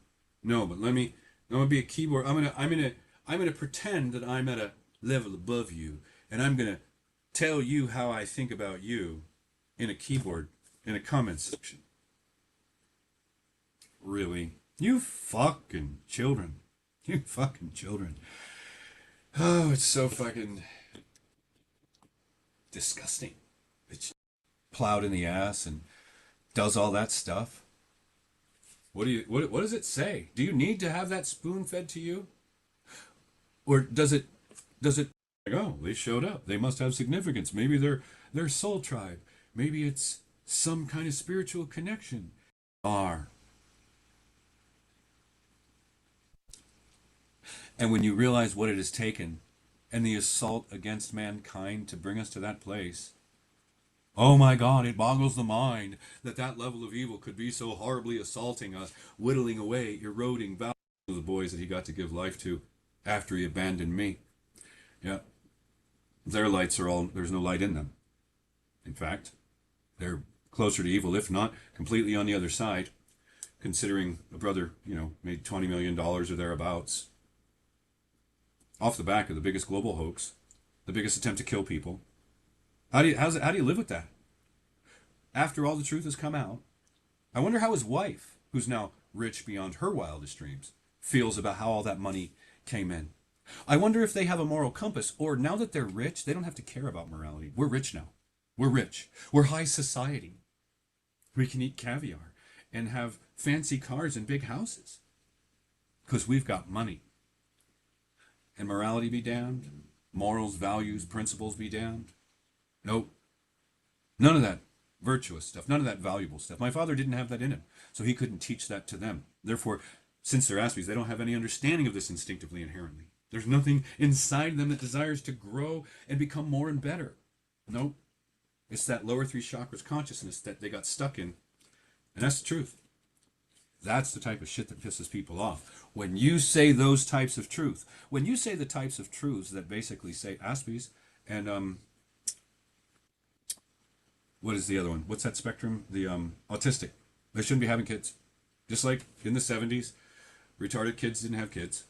No, but I'm gonna be a keyboard. I'm gonna pretend that I'm at a level above you, and I'm gonna tell you how I think about you in a keyboard, in a comment section. Really? You fucking children. You fucking children. Oh, it's so fucking disgusting. It's plowed in the ass and does all that stuff. What does it say? Do you need to have that spoon fed to you? Or does it like, oh, they showed up. They must have significance. Maybe they're soul tribe. Maybe it's some kind of spiritual connection. And when you realize what it has taken and the assault against mankind to bring us to that place, oh my God, it boggles the mind that that level of evil could be so horribly assaulting us, whittling away, eroding value of the boys that he got to give life to after he abandoned me. Yeah. Their lights are all, there's no light in them. In fact, they're closer to evil, if not completely on the other side, considering a brother, made $20 million or thereabouts off the back of the biggest global hoax, the biggest attempt to kill people. How do you live with that? After all the truth has come out, I wonder how his wife, who's now rich beyond her wildest dreams, feels about how all that money came in. I wonder if they have a moral compass, or now that they're rich, they don't have to care about morality. We're rich now. We're rich. We're high society. We can eat caviar and have fancy cars and big houses because we've got money. And morality be damned, morals, values, principles be damned. Nope. None of that virtuous stuff, none of that valuable stuff. My father didn't have that in him, so he couldn't teach that to them. Therefore, since they're Aspies, they don't have any understanding of this instinctively, inherently. There's nothing inside them that desires to grow and become more and better. Nope. It's that lower three chakras consciousness that they got stuck in. And that's the truth. That's the type of shit that pisses people off. When you say those types of truth, when you say the types of truths that basically say Aspies and what is the other one? What's that spectrum? The autistic. They shouldn't be having kids. Just like in the 70s, retarded kids didn't have kids.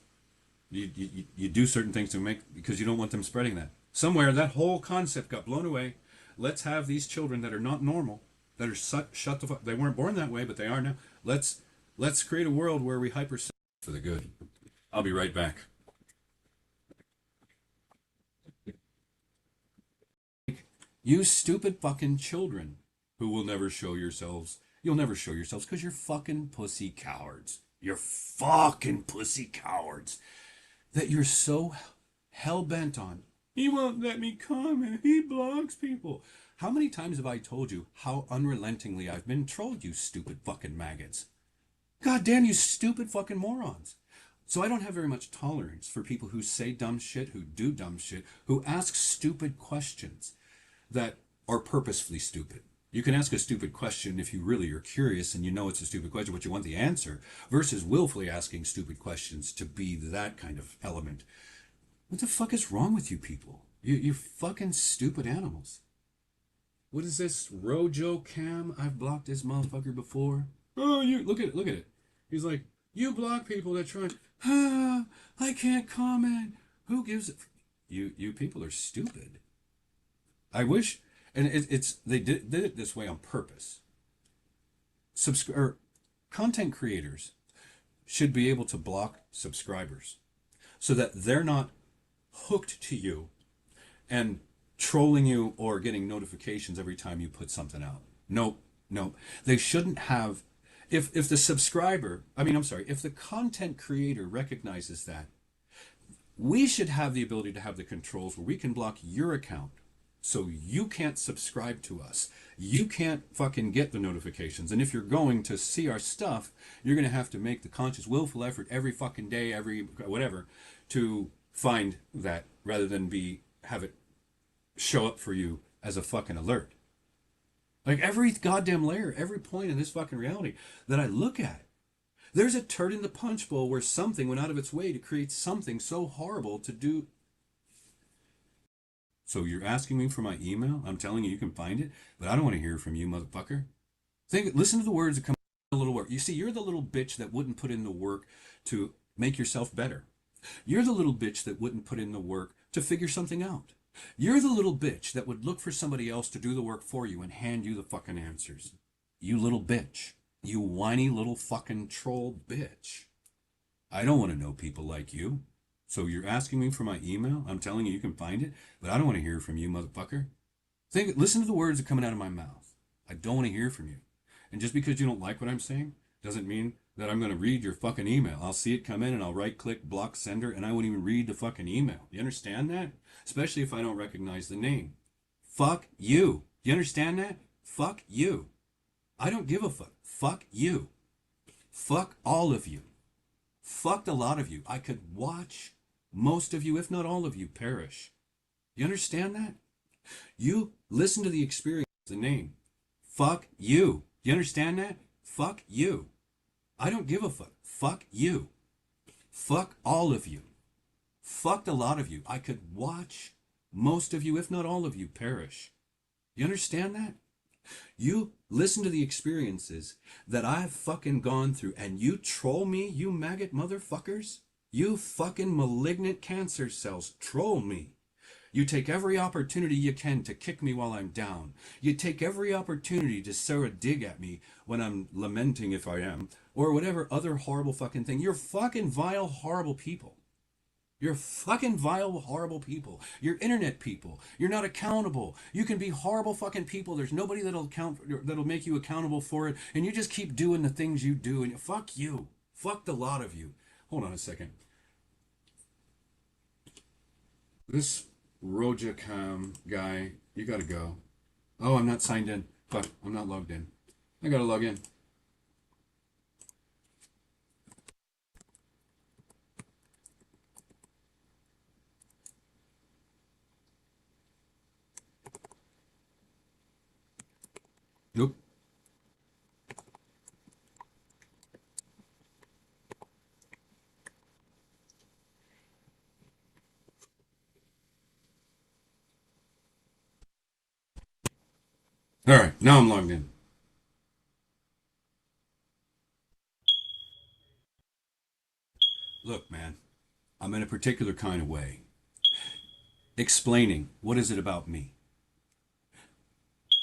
You do certain things to make, because you don't want them spreading that. Somewhere that whole concept got blown away. Let's have these children that are not normal, that are shut the fuck. They weren't born that way, but they are now. Let's create a world where we hyper for the good. I'll be right back. You stupid fucking children who will never show yourselves. You'll never show yourselves because you're fucking pussy cowards. You're fucking pussy cowards. That you're so hell-bent on. He won't let me comment. He blocks people. How many times have I told you how unrelentingly I've been trolled, you stupid fucking maggots? God damn, you stupid fucking morons. So I don't have very much tolerance for people who say dumb shit, who do dumb shit, who ask stupid questions that are purposefully stupid. You can ask a stupid question if you really are curious and you know it's a stupid question, but you want the answer, versus willfully asking stupid questions to be that kind of element. What the fuck is wrong with you people? You fucking stupid animals. What is this? Rojo Cam? I've blocked this motherfucker before. Oh, you look at it. He's like, you block people that try. I can't comment. Who gives it? You people are stupid. I wish, and it's they did it this way on purpose. Content creators should be able to block subscribers so that they're not hooked to you and trolling you or getting notifications every time you put something out. Nope. They shouldn't have. If the if the content creator recognizes that, we should have the ability to have the controls where we can block your account so you can't subscribe to us. You can't fucking get the notifications. And if you're going to see our stuff, you're going to have to make the conscious, willful effort every fucking day, every whatever, to find that rather than have it show up for you as a fucking alert. Like every goddamn layer, every point in this fucking reality that I look at, there's a turd in the punch bowl where something went out of its way to create something so horrible to do. So you're asking me for my email? I'm telling you can find it, but I don't want to hear from you, motherfucker. Listen to the words that come a little work. You see, you're the little bitch that wouldn't put in the work to make yourself better. You're the little bitch that wouldn't put in the work to figure something out. You're the little bitch that would look for somebody else to do the work for you and hand you the fucking answers. You little bitch. You whiny little fucking troll bitch. I don't want to know people like you. So you're asking me for my email? I'm telling you can find it, but I don't want to hear from you, motherfucker. Listen to the words that are coming out of my mouth. I don't want to hear from you. And just because you don't like what I'm saying doesn't mean that I'm going to read your fucking email. I'll see it come in and I'll right-click block sender and I won't even read the fucking email. You understand that? Especially if I don't recognize the name. Fuck you. You understand that? Fuck you. I don't give a fuck. Fuck you. Fuck all of you. Fucked a lot of you. I could watch most of you, if not all of you, perish. You understand that? You listen to the experience, the name. Fuck you. You understand that? Fuck you. I don't give a fuck. Fuck you. Fuck all of you. Fucked a lot of you. I could watch most of you, if not all of you, perish. You understand that? You listen to the experiences that I've fucking gone through and you troll me, you maggot motherfuckers. You fucking malignant cancer cells troll me. You take every opportunity you can to kick me while I'm down. You take every opportunity to throw a dig at me when I'm lamenting, if I am, or whatever other horrible fucking thing. You're fucking vile, horrible people. You're fucking vile, horrible people. You're internet people. You're not accountable. You can be horrible fucking people. There's nobody that'll make you accountable for it. And you just keep doing the things you do. And fuck you. Fuck the lot of you. Hold on a second. This Rojacam guy, you gotta go. Oh, I'm not signed in. Fuck, I'm not logged in. I gotta log in. Nope. All right, now I'm logged in. Look, man, I'm in a particular kind of way. Explaining what is it about me.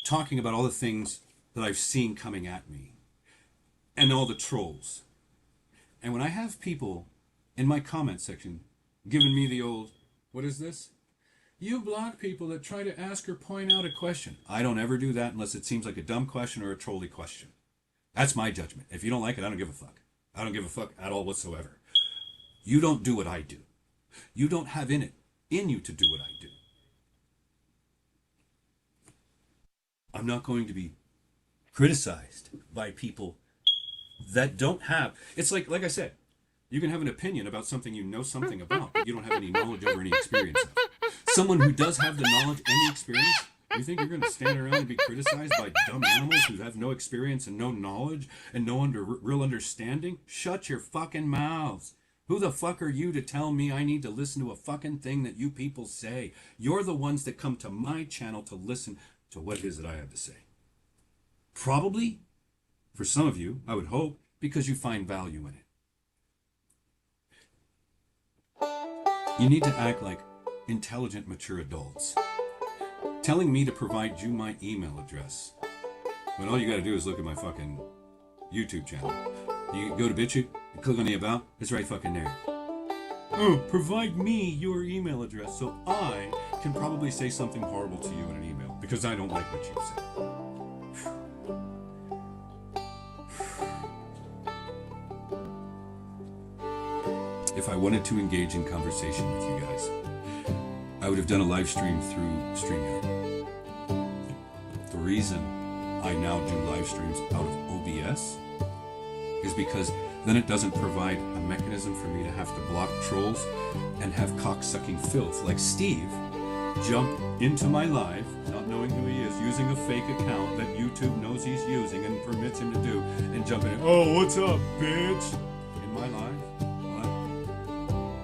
Talking about all the things that I've seen coming at me. And all the trolls. And when I have people in my comment section giving me the old, what is this? You block people that try to ask or point out a question. I don't ever do that unless it seems like a dumb question or a trolly question. That's my judgment. If you don't like it, I don't give a fuck. I don't give a fuck at all whatsoever. You don't do what I do. You don't have in you to do what I do. I'm not going to be criticized by people that don't have. It's like I said, you can have an opinion about something you know something about, but you don't have any knowledge or any experience of. Someone who does have the knowledge and the experience, you think you're going to stand around and be criticized by dumb animals who have no experience and no knowledge and no real understanding? Shut your fucking mouths. Who the fuck are you to tell me I need to listen to a fucking thing that you people say? You're the ones that come to my channel to listen to what it is that I have to say. Probably, for some of you, I would hope, because you find value in it. You need to act like intelligent, mature adults. Telling me to provide you my email address, when all you gotta do is look at my fucking YouTube channel. You go to BitChute, you click on the About, it's right fucking there. Oh, provide me your email address so I can probably say something horrible to you in an email, because I don't like what you said. If I wanted to engage in conversation with you guys, I would have done a live stream through StreamYard. The reason I now do live streams out of OBS is because then it doesn't provide a mechanism for me to have to block trolls and have cocksucking filth like Steve jump into my live, not knowing who he is, using a fake account that YouTube knows he's using and permits him to do, and jump in, oh, what's up, bitch, in my live.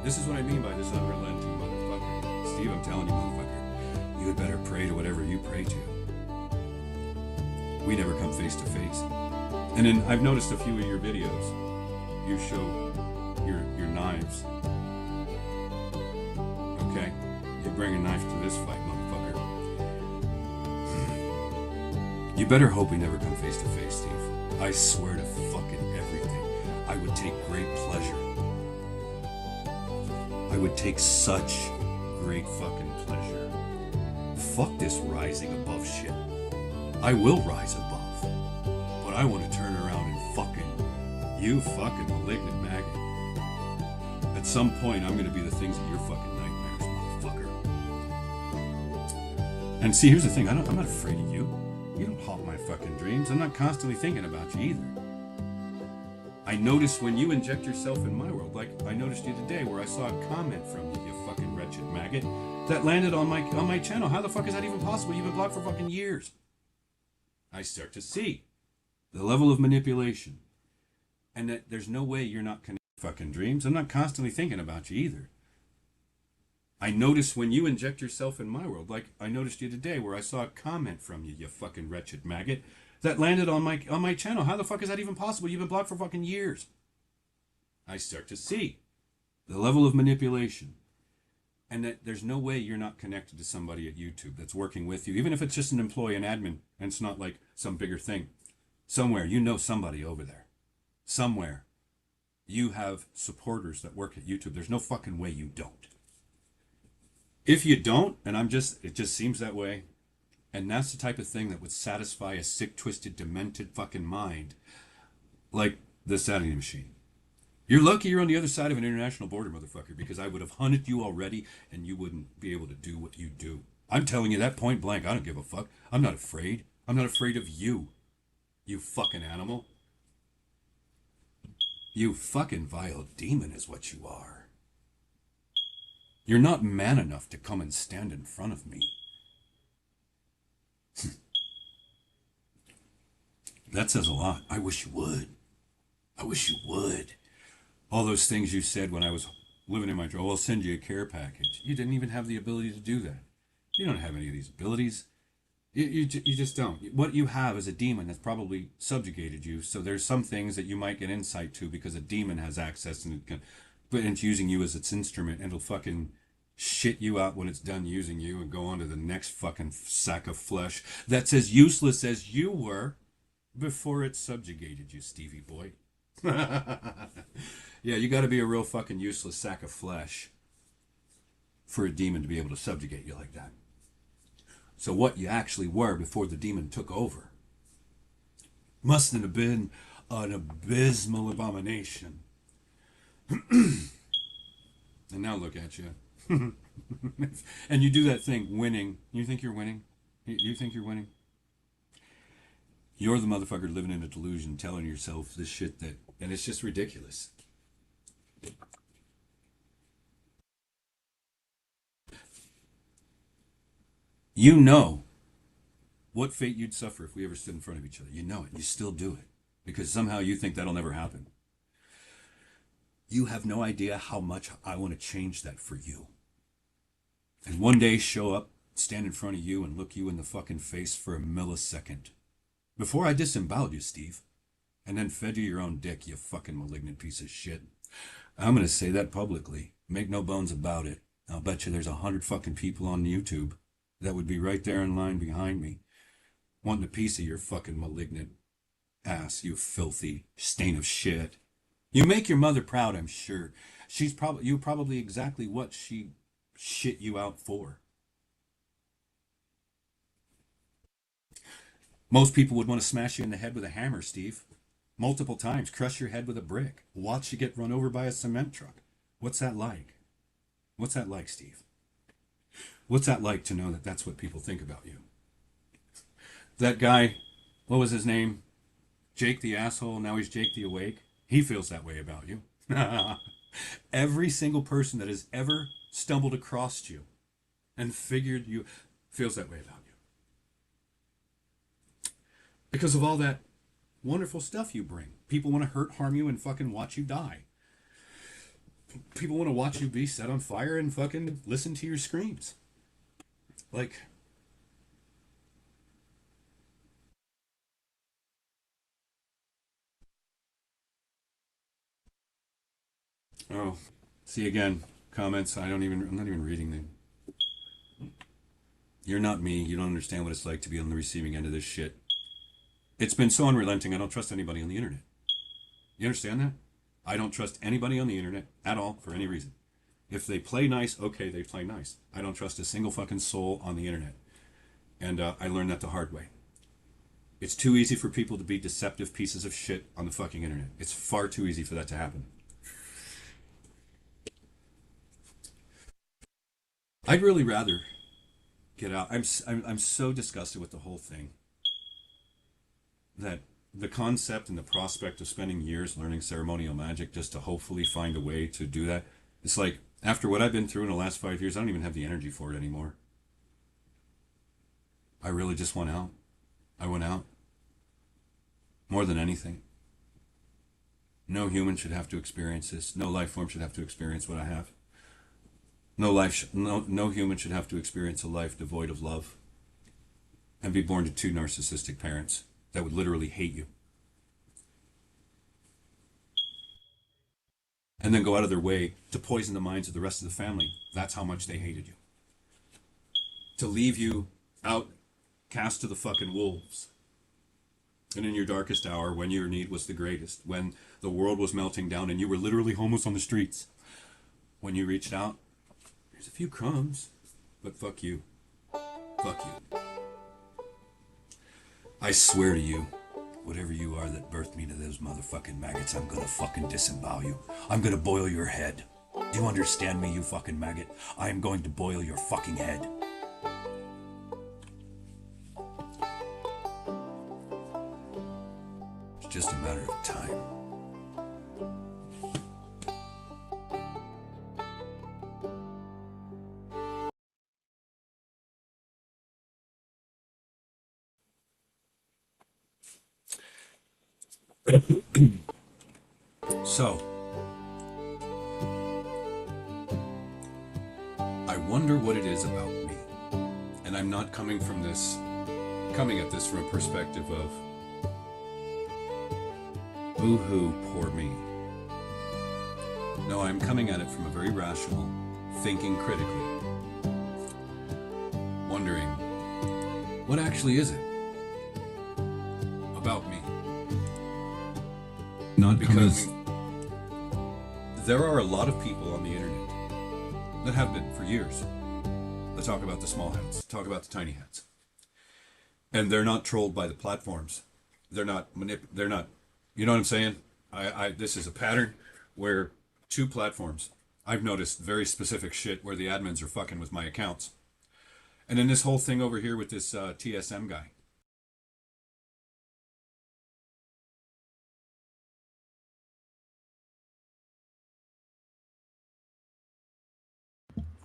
This is what I mean by this unrelenting motherfucker. Steve, I'm telling you, motherfucker, you had better pray to whatever you pray to. We never come face to face. And then I've noticed a few of your videos, you show your knives. Okay? You bring a knife to this fight, motherfucker. You better hope we never come face to face, Steve. I swear to fucking everything. I would take great pleasure. I would take such great fucking pleasure. Fuck this rising above shit. I will rise above. But I want to turn around and fucking, you fucking malignant maggot. At some point, I'm going to be the things of your fucking nightmares, motherfucker. And see, here's the thing. I'm not afraid of you. You don't haunt my fucking dreams. I'm not constantly thinking about you either. I notice when you inject yourself in my world, like I noticed you today where I saw a comment from you, you fucking wretched maggot, that landed on my channel. How the fuck is that even possible? You've been blocked for fucking years. I start to see the level of manipulation, and that there's no way you're not connected to fucking dreams. I'm not constantly thinking about you either. I notice when you inject yourself in my world, like I noticed you today where I saw a comment from you, you fucking wretched maggot, that landed on my channel. How the fuck is that even possible? You've been blocked for fucking years. I start to see the level of manipulation, and that there's no way you're not connected to somebody at YouTube that's working with you, even if it's just an employee, an admin, and it's not like some bigger thing. Somewhere, you know somebody over there. Somewhere, you have supporters that work at YouTube. There's no fucking way you don't. If you don't, and it just seems that way, and that's the type of thing that would satisfy a sick, twisted, demented fucking mind, like the Saturn machine. You're lucky you're on the other side of an international border, motherfucker, because I would have hunted you already, and you wouldn't be able to do what you do. I'm telling you that point blank. I don't give a fuck. I'm not afraid. I'm not afraid of you, you fucking animal. You fucking vile demon is what you are. You're not man enough to come and stand in front of me. That says a lot. I wish you would. I wish you would. All those things you said when I was living in my drove, I'll send you a care package. You didn't even have the ability to do that. You don't have any of these abilities. You just don't. What you have is a demon that's probably subjugated you, so there's some things that you might get insight to because a demon has access, and it's using you as its instrument, and it'll fucking shit you out when it's done using you and go on to the next fucking sack of flesh that's as useless as you were before it subjugated you, Stevie boy. Yeah, you got to be a real fucking useless sack of flesh for a demon to be able to subjugate you like that. So what you actually were before the demon took over mustn't have been an abysmal abomination. And now look at you. And you do that thing, winning. You think you're winning? You think you're winning? You're the motherfucker living in a delusion, telling yourself this shit and it's just ridiculous. You know what fate you'd suffer if we ever stood in front of each other. You know it. You still do it. Because somehow you think that'll never happen. You have no idea how much I want to change that for you. And one day show up stand in front of you and look you in the fucking face for a millisecond before I disemboweled you, Steve, and then fed you your own dick, you fucking malignant piece of shit. I'm gonna say that publicly. Make no bones about it. I'll bet you there's 100 fucking people on YouTube that would be right there in line behind me, wanting a piece of your fucking malignant ass, you filthy stain of shit. You make your mother proud, I'm sure. You're probably exactly what she shit you out for. Most people would want to smash you in the head with a hammer, Steve. Multiple times, crush your head with a brick, watch you get run over by a cement truck. What's that like? What's that like, Steve? What's that like to know that that's what people think about you? That guy, what was his name? Jake the asshole, now he's Jake the awake. He feels that way about you. Every single person that has ever stumbled across you and figured you feels that way about you. Because of all that wonderful stuff you bring. People want to hurt, harm you, and fucking watch you die. People want to watch you be set on fire and fucking listen to your screams. Like, oh, see again, comments. I'm not even reading them. You're not me. You don't understand what it's like to be on the receiving end of this shit. It's been so unrelenting, I don't trust anybody on the internet. You understand that? I don't trust anybody on the internet at all for any reason. If they play nice, okay, they play nice. I don't trust a single fucking soul on the internet. And I learned that the hard way. It's too easy for people to be deceptive pieces of shit on the fucking internet. It's far too easy for that to happen. I'd really rather get out. I'm so disgusted with the whole thing that the concept and the prospect of spending years learning ceremonial magic just to hopefully find a way to do that. It's like, after what I've been through in the last 5 years, I don't even have the energy for it anymore. I really just want out. I want out. More than anything. No human should have to experience this. No life form should have to experience what I have. No human should have to experience a life devoid of love and be born to two narcissistic parents that would literally hate you. And then go out of their way to poison the minds of the rest of the family. That's how much they hated you. To leave you out, cast to the fucking wolves. And in your darkest hour, when your need was the greatest, when the world was melting down and you were literally homeless on the streets, when you reached out, here's a few crumbs, but fuck you. Fuck you. I swear to you, whatever you are that birthed me to those motherfucking maggots, I'm gonna fucking disembowel you. I'm gonna boil your head. Do you understand me, you fucking maggot? I am going to boil your fucking head. It's just a matter of time. So, I wonder what it is about me. And I'm not coming at this from a perspective of boo-hoo, poor me. No, I'm coming at it from a very rational, thinking critically, wondering, what actually is it about me? Not because there are a lot of people on the internet that have been for years that talk about the small hats, talk about the tiny hats. And they're not trolled by the platforms. They're not, you know what I'm saying? This is a pattern where two platforms, I've noticed very specific shit where the admins are fucking with my accounts. And then this whole thing over here with this TSM guy.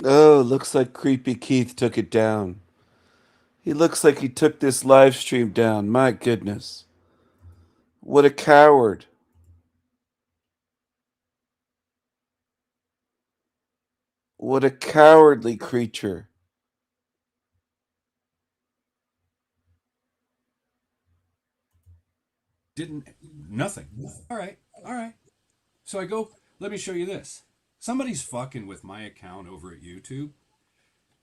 Oh, looks like Creepy Keith took it down. He looks like he took this live stream down. My goodness. What a coward. What a cowardly creature.
Didn't nothing. All right, all right. So I go, let me show you this. Somebody's fucking with my account over at YouTube.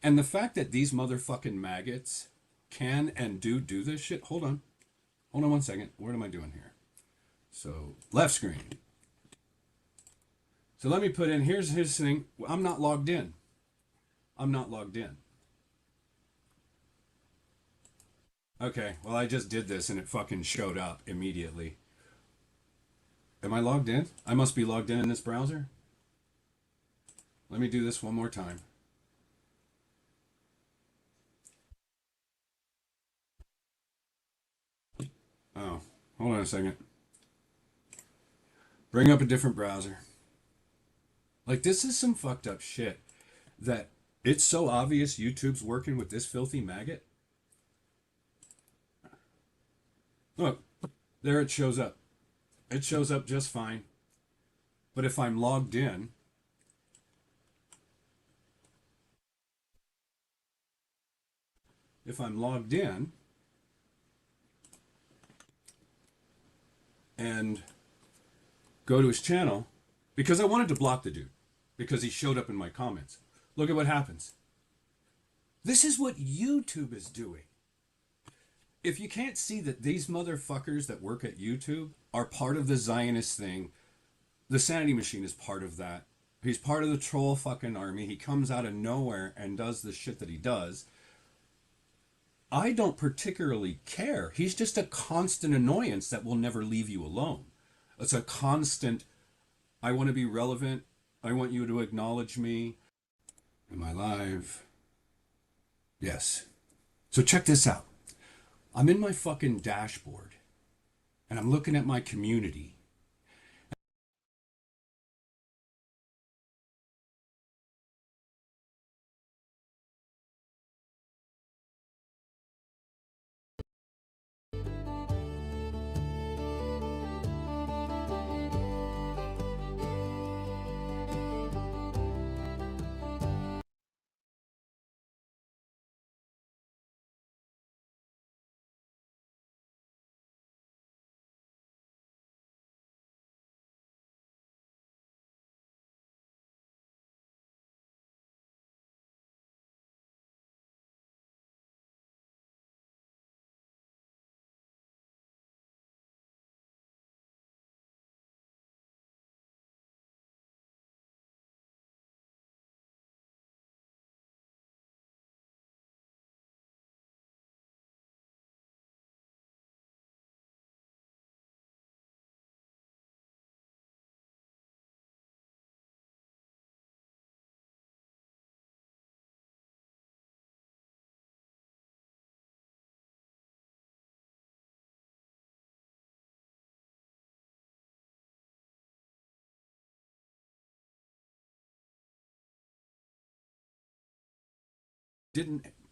And the fact that these motherfucking maggots can and do this shit. Hold on. Hold on one second. What am I doing here? So, left screen. So let me put in, here's his thing. I'm not logged in. I'm not logged in. Okay, well, I just did this and it fucking showed up immediately. Am I logged in? I must be logged in this browser. Let me do this one more time. Oh, hold on a second. Bring up a different browser. Like, this is some fucked up shit that it's so obvious YouTube's working with this filthy maggot. Look, there it shows up. It shows up just fine. But if I'm logged in, and go to his channel, because I wanted to block the dude, because he showed up in my comments. Look at what happens. This is what YouTube is doing. If you can't see that these motherfuckers that work at YouTube are part of the Zionist thing, the Sanity Machine is part of that. He's part of the troll fucking army. He comes out of nowhere and does the shit that he does. I don't particularly care. He's just a constant annoyance that will never leave you alone. It's a constant, I want to be relevant. I want you to acknowledge me. Am I live? Yes. So check this out. I'm in my fucking dashboard and I'm looking at my community.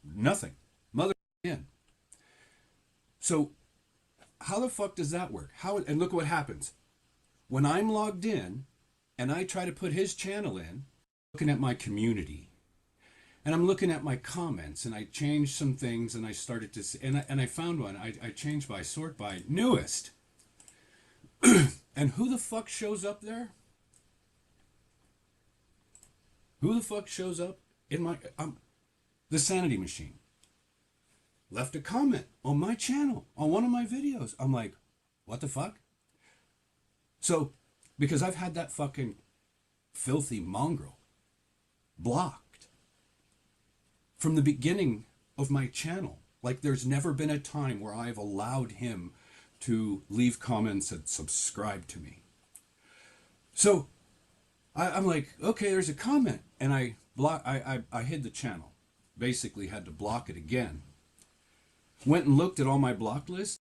Nothing. Mother in. So how the fuck does that work? And look what happens. When I'm logged in and I try to put his channel in, looking at my community and I'm looking at my comments and I changed some things and I started to see, and I found one. I changed by sort by newest. And who the fuck shows up there? Who the fuck shows up in my the Sanity Machine left a comment on my channel on one of my videos. I'm like, what the fuck? So, because I've had that fucking filthy mongrel blocked from the beginning of my channel. Like, there's never been a time where I've allowed him to leave comments and subscribe to me. So I'm like, okay, there's a comment, and I hid the channel. Basically had to block it again. Went and looked at all my blocked lists.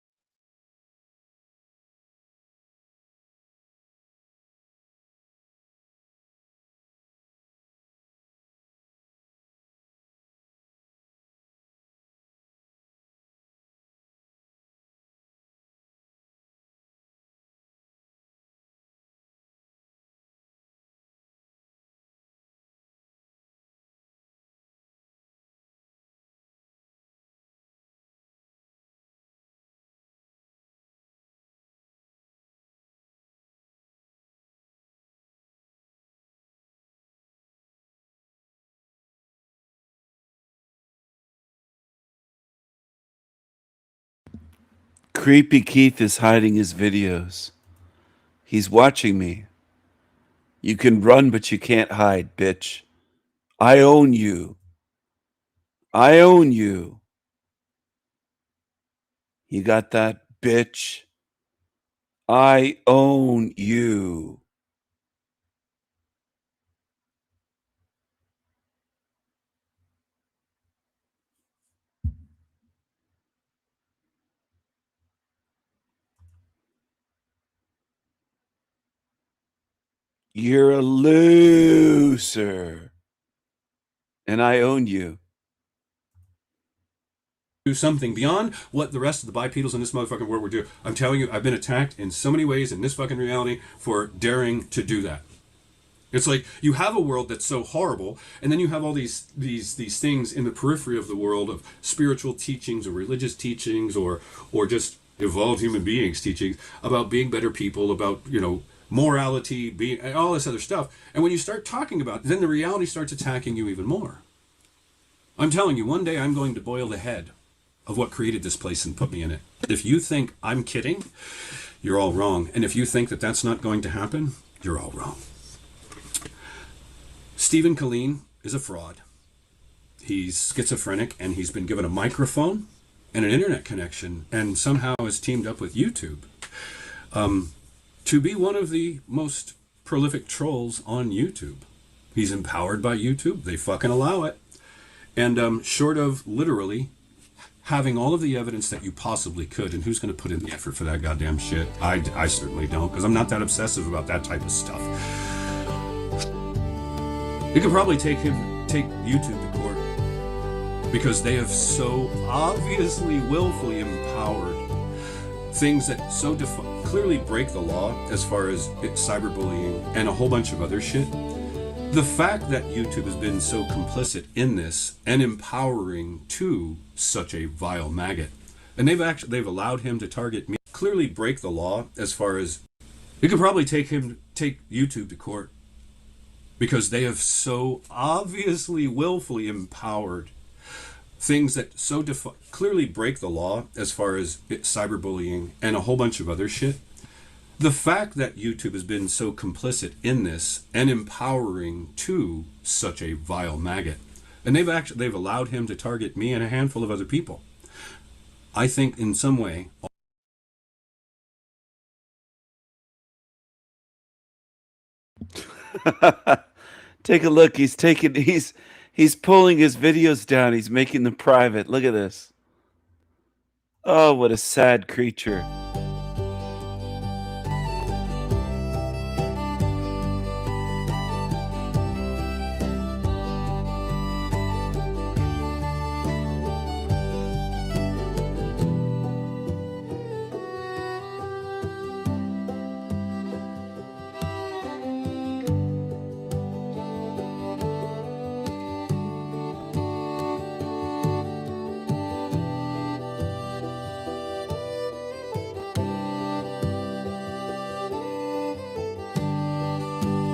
Creepy Keith is hiding his videos. He's watching me. You can run, but you can't hide, bitch. I own you. I own you. You got that, bitch? I own you. You're a loser. And I own you.
Do something beyond what the rest of the bipedals in this motherfucking world would do. I'm telling you, I've been attacked in so many ways in this fucking reality for daring to do that. It's like you have a world that's so horrible, and then you have all these things in the periphery of the world of spiritual teachings or religious teachings or just evolved human beings teachings about being better people, about morality, being all this other stuff. And when you start talking about it, then the reality starts attacking you even more. I'm telling you, one day I'm going to boil the head of what created this place and put me in it. If you think I'm kidding, you're all wrong. And if you think that that's not going to happen, you're all wrong. Stephen Killeen is a fraud. He's schizophrenic, and he's been given a microphone and an internet connection, and somehow has teamed up with YouTube to be one of the most prolific trolls on YouTube. He's empowered by YouTube. They fucking allow it. And short of literally having all of the evidence that you possibly could, and who's going to put in the effort for that goddamn shit? I certainly don't, because I'm not that obsessive about that type of stuff. You could probably take YouTube to court because they have so obviously, willfully empowered things that so clearly break the law as far as cyberbullying and a whole bunch of other shit. The fact that YouTube has been so complicit in this and empowering to such a vile maggot, and they've allowed him to target me, clearly break the law as far as you could probably take YouTube to court because they have so obviously, willfully empowered things that so clearly break the law as far as cyberbullying and a whole bunch of other shit. The fact that YouTube has been so complicit in this and empowering to such a vile maggot, and they've allowed him to target me and a handful of other people, I think in some way.
Take a look. He's pulling his videos down. He's making them private. Look at this. Oh, what a sad creature.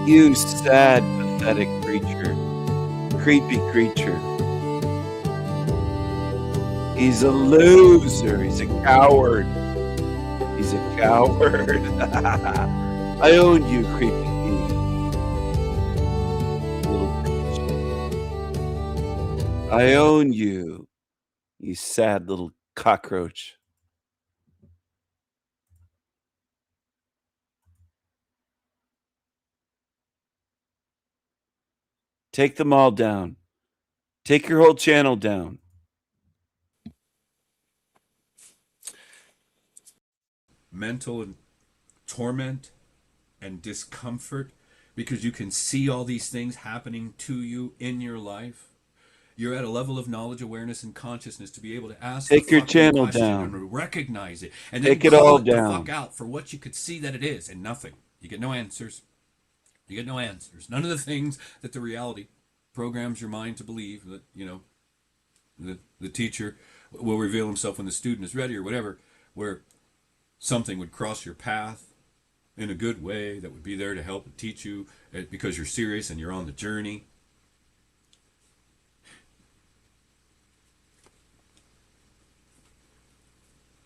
You sad, pathetic creature. Creepy creature. He's a loser. He's a coward. He's a coward. I own you, creepy Keith. Little bitch. I own you, you sad little cockroach. Take them all down. Take your whole channel down.
Mental and torment and discomfort because you can see all these things happening to you in your life. You're at a level of knowledge, awareness, and consciousness to be able to ask
Take
the
your
fucking
channel
question
down.
and recognize it, and
Take
then
it
call
all
it the
down.
fuck out for what you could see that it is, and nothing. You get no answers. You get no answers. None of the things that the reality programs your mind to believe that the teacher will reveal himself when the student is ready or whatever, where something would cross your path in a good way that would be there to help and teach you because you're serious and you're on the journey.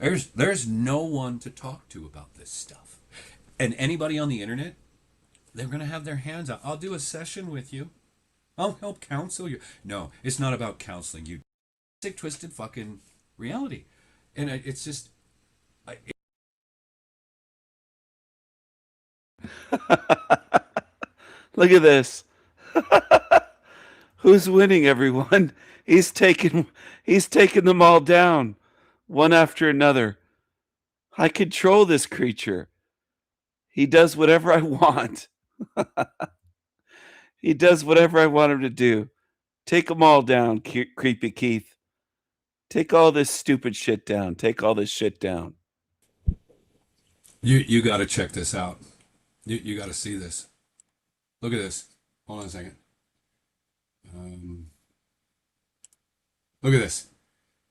There's no one to talk to about this stuff. And anybody on the internet, they're going to have their hands out. I'll do a session with you. I'll help counsel you. No, it's not about counseling you. Sick, twisted fucking reality. And it's just...
Look at this. Who's winning, everyone? He's taken them all down, one after another. I control this creature. He does whatever I want. He does whatever I want him to do. Take them all down, creepy Keith. Take all this stupid shit down. Take all this shit down.
You got to check this out. You got to see this. Look at this. Hold on a second. Look at this.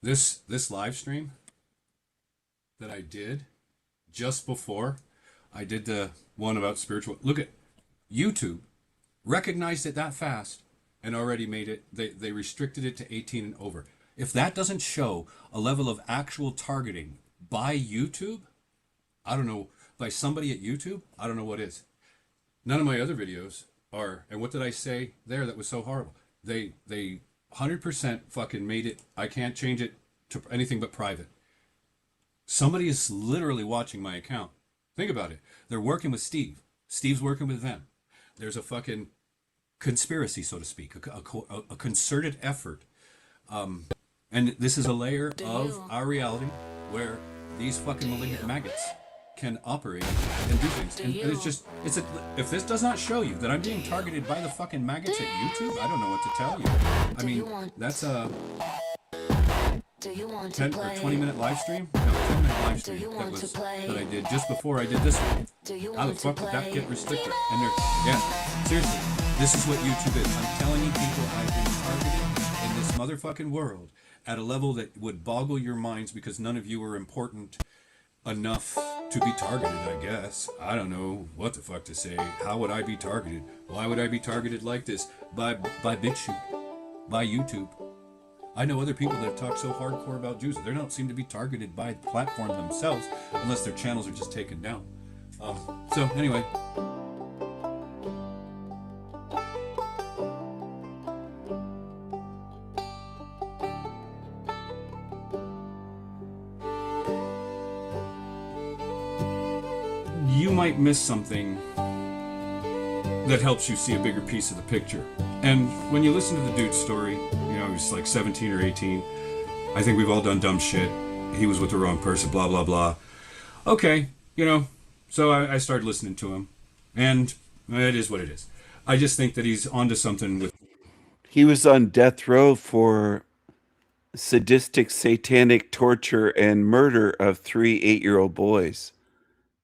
This live stream that I did just before I did the one about spiritual. Look at YouTube. Recognized it that fast and already made it. They restricted it to 18 and over. If that doesn't show a level of actual targeting by YouTube, I don't know, by somebody at YouTube, I don't know what is. None of my other videos are. And what did I say there that was so horrible? They 100% fucking made it. I can't change it to anything but private. Somebody is literally watching my account. Think about it. They're working with Steve. Steve's working with them. There's a fucking conspiracy, so to speak, a concerted effort. And this is a layer of our reality where these fucking malignant maggots can operate and do things. And if this does not show you that I'm being targeted by the fucking maggots at YouTube, I don't know what to tell you. I mean, that's a 10 or 20 minute live stream? No, 10-minute live stream that I did just before I did this one. How the fuck did that get restricted? And yeah, seriously, this is what YouTube is. I'm telling you people, I've been targeted in this motherfucking world at a level that would boggle your minds because none of you are important enough to be targeted, I guess. I don't know what the fuck to say. How would I be targeted? Why would I be targeted like this? By BitChute, by YouTube. I know other people that talk so hardcore about Jews. They don't seem to be targeted by the platform themselves unless their channels are just taken down. So anyway. You might miss something that helps you see a bigger piece of the picture. And when you listen to the dude's story, you know, he's like 17 or 18. I think we've all done dumb shit. He was with the wrong person, blah, blah, blah. Okay, you know, so I started listening to him. And it is what it is. I just think that he's onto something with...
He was on death row for sadistic, satanic torture and murder of 3 8-year-old boys.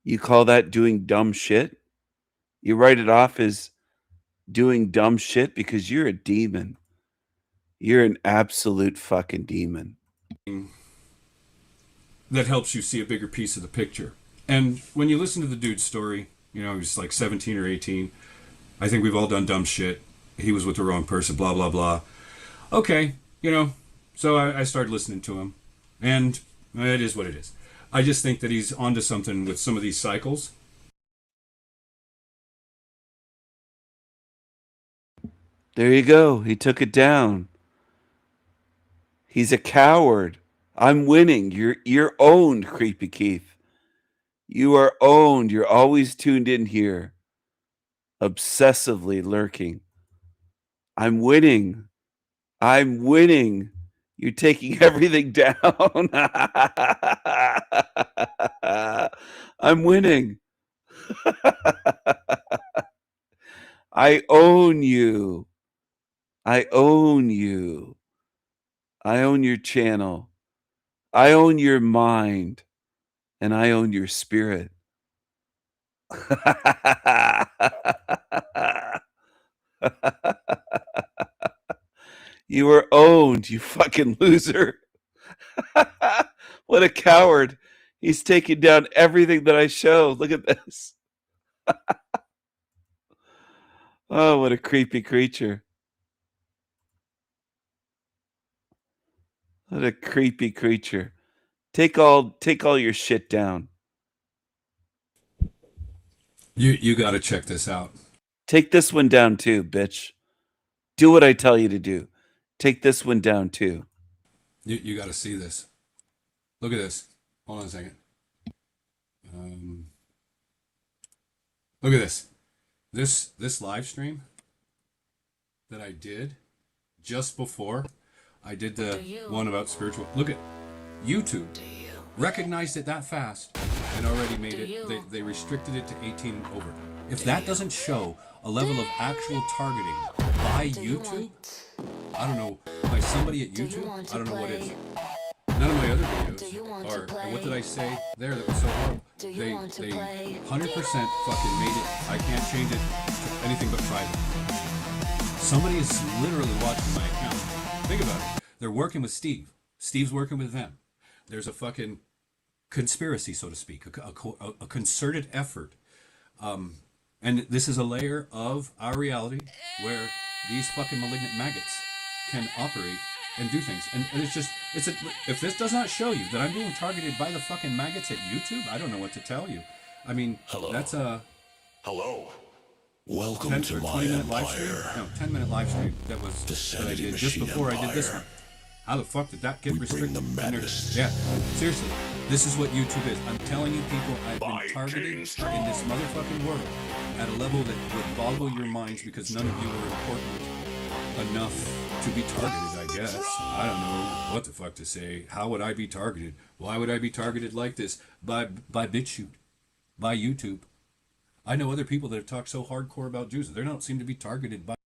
You call that doing dumb shit? You write it off as doing dumb shit because you're a demon. You're an absolute fucking demon.
That helps you see a bigger piece of the picture. And when you listen to the dude's story, you know, he's like 17 or 18. I think we've all done dumb shit. He was with the wrong person, blah, blah, blah. Okay, you know, so I started listening to him. And it is what it is. I just think that he's onto something with some of these cycles.
There you go. He took it down. He's a coward. I'm winning. You're owned, Creepy Keith. You are owned. You're always tuned in here. Obsessively lurking. I'm winning. I'm winning. You're taking everything down. I'm winning. I own you. I own you. I own your channel. I own your mind. And I own your spirit. You are owned, you fucking loser. What a coward. He's taking down everything that I show. Look at this. Oh, what a creepy creature. What a creepy creature. Take all your shit down.
You got to check this out.
Take this one down too, bitch. Do what I tell you to do. Take this one down too.
You got to see this. Look at this. Hold on a second. Look at this. This live stream that I did just before I did the one about spiritual. Look at YouTube. Recognized it that fast and already made it. They restricted it to 18 and over. If that doesn't show a level of actual targeting by YouTube, I don't know, by somebody at YouTube, I don't know what is. None of my other videos are. And what did I say there that was so horrible? They 100% fucking made it. I can't change it to anything but private. Somebody is literally watching my account. Think about it. They're working with Steve. Steve's working with them. There's a fucking conspiracy, so to speak, a concerted effort. And this is a layer of our reality where these fucking malignant maggots can operate and do things. And it's just, if this does not show you that I'm being targeted by the fucking maggots at YouTube, I don't know what to tell you. I mean, that's a...
Hello. Welcome
10
to
or
my
20-minute live stream?
empire.
No, 10-minute live stream that I did just before I did this one. How the fuck did that get restricted? Yeah, seriously, this is what YouTube is. I'm telling you people, I've been targeted in this motherfucking world at a level that would boggle your minds because none of you are important enough to be targeted, I guess. I don't know what the fuck to say. How would I be targeted? Why would I be targeted like this? By BitChute, by YouTube. I know other people that have talked so hardcore about Jews. They don't seem to be targeted by...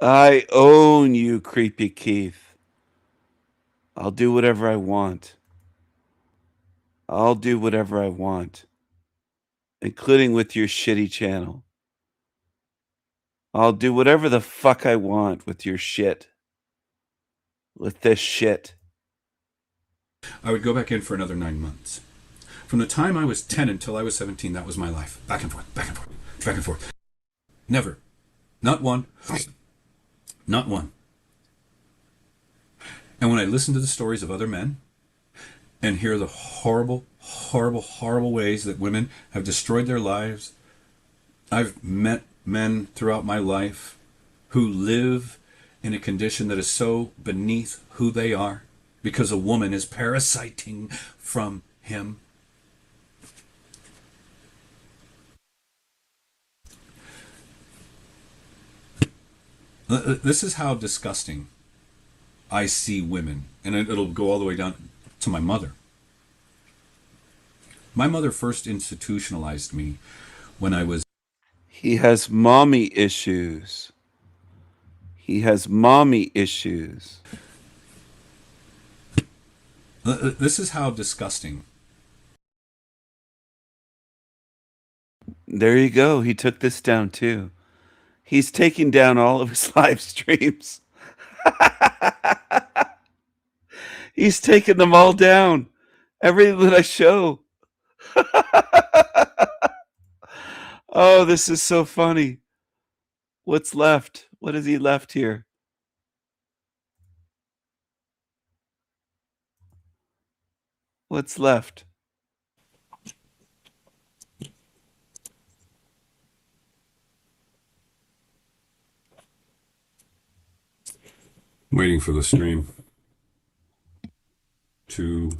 I own you, creepy Keith. I'll do whatever I want. I'll do whatever I want, including with your shitty channel. I'll do whatever the fuck I want with your shit. With this shit.
I would go back in for another 9 months. From the time I was 10 until I was 17, that was my life. Back and forth, back and forth, back and forth. Never. Not one. Not one. And when I listen to the stories of other men and hear the horrible, horrible, horrible ways that women have destroyed their lives, I've met men throughout my life who live in a condition that is so beneath who they are because a woman is parasiting from him. This is how disgusting I see women, and it'll go all the way down to my mother. My mother first institutionalized me when I was...
He has mommy issues. He has mommy issues.
This is how disgusting.
There you go. He took this down too. He's taking down all of his live streams. He's taking them all down. Everything that I show. Oh, this is so funny. What's left? What has he left here? What's left?
Waiting for the stream to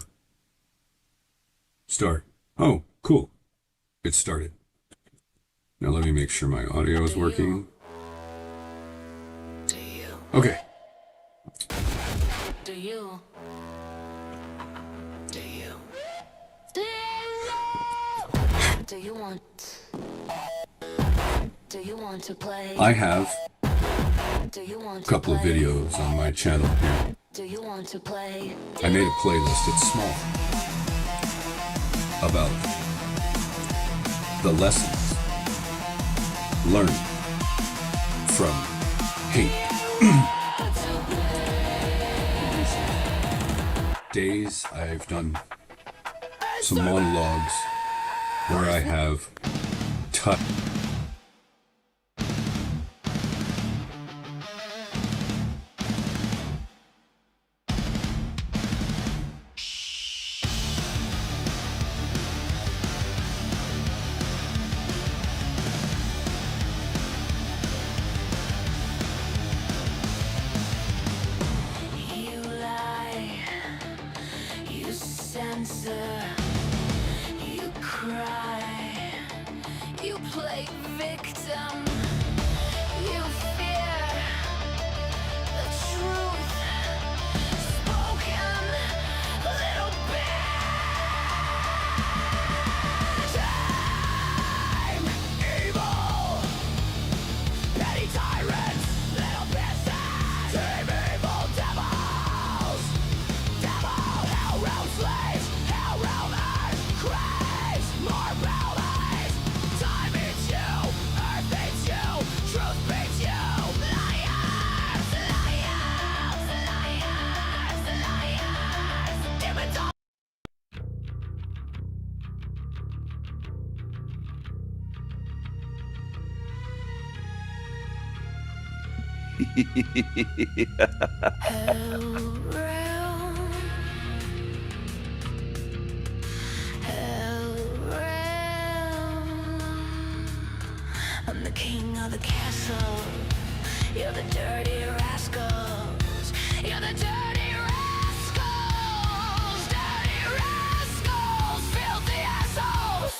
start. Oh, cool. It started. Now let me make sure my audio is working. Okay.
Do you? Do you? Do you want? Do you want to play?
I have a couple of videos on my channel here.
Do you want to play?
I made a playlist, it's small, about the lessons learned from hate. Days I've done some monologues where I have touched
answer. You cry, you play victim, you fear the truth spoken, little bitch. I'm evil, petty tyrants, little bitches. Team evil devils, devil, hell realm slaves, hell realm earth craves more bellies. Time eats you, earth eats you, truth beats you. Liars, liars, liars, liars. Demons all hell realm, hell realm. I'm the king of the castle. You're the dirty rascals. You're the dirty rascals. Dirty rascals. Filthy assholes.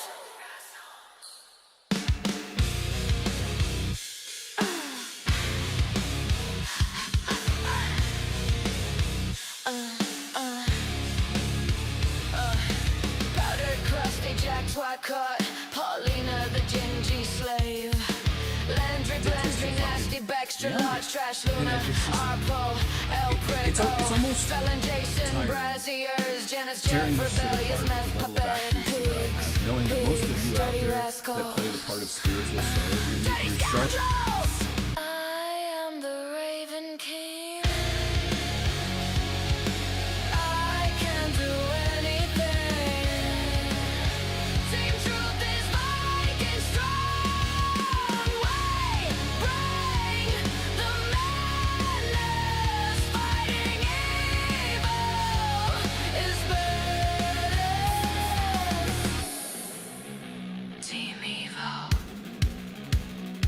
Powdered crusty Jack Twicott, Paulina the gingy slave, Landry Blandry nasty Baxter large trash Luna, Arpo, El Prego, Felon Jason Braziers, Janice Jeff rebellious meth puppet, pigs,
Knowing that most of you out
dirty
there
rascal,
that play the part of spiritual sorrow, you're sharp.
I am the Raven King. I can do anything. Team Truth is Viking strong. We bring the madness. Fighting evil is badass. Team Evil.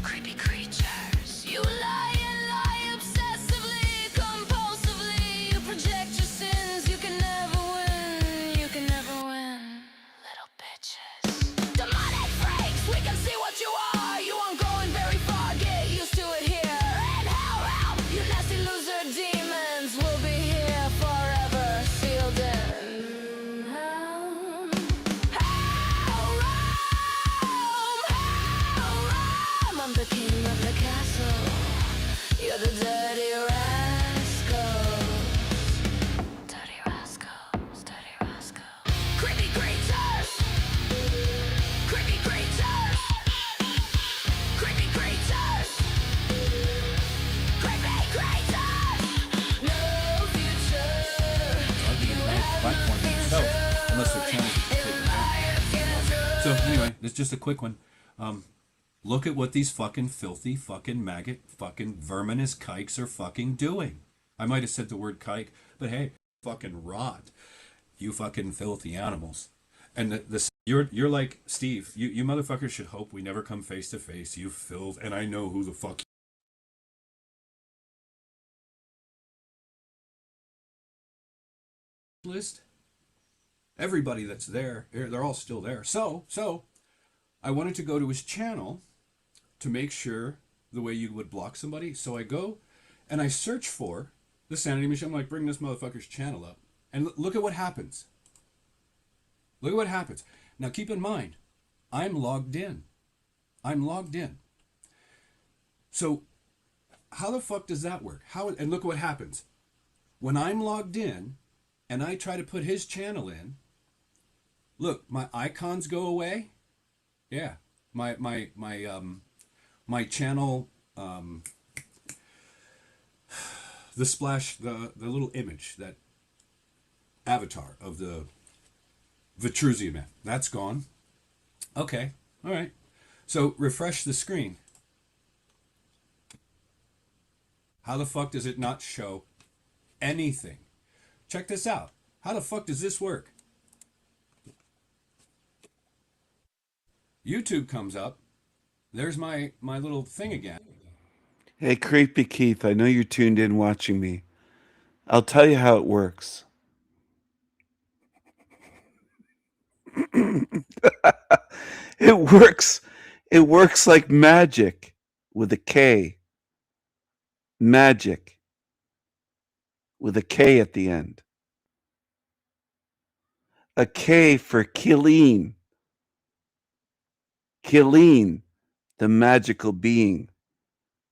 Creepy creatures. You lie and lie obsessively, compulsively. You project your sins. You can never win. You can never win. Little bitches. Demonic freaks. We can see what you are. You aren't going very far. Get used to it here. In hell realm. You nasty loser demons will be here forever. Sealed in. Hell realm. I'm the king of the castle. You're the dirty rascals. Dirty rascals, dirty rascals. Creepy creatures. Creepy creatures. Creepy creatures. Creepy creatures. No future. You have
Platform themselves, unless their channels are taken down. So anyway, it's just a quick one. Look at what these fucking filthy, fucking maggot, fucking verminous kikes are fucking doing. I might have said the word kike, but hey, fucking rot. You fucking filthy animals. And you're like, Steve, you motherfuckers should hope we never come face to face. You filth, and I know who the fuck list. Everybody that's there, they're all still there. So I wanted to go to his channel to make sure the way you would block somebody. So I go and I search for the Sanity Machine. I'm like, bring this motherfucker's channel up. And look at what happens. Look at what happens. Now keep in mind, I'm logged in. I'm logged in. So how the fuck does that work? And look what happens. When I'm logged in and I try to put his channel in, look, my icons go away. Yeah. My channel, the splash, the little image, that avatar of the Vitruvian man, that's gone. Okay, all right. So refresh the screen. How the fuck does it not show anything? Check this out. How the fuck does this work? YouTube comes up. There's my little thing again.
Hey, Creepy Keith, I know you're tuned in watching me. I'll tell you how it works. It works. It works like magic with a K. Magic with a K at the end. A K for Killeen. Killeen, the magical being.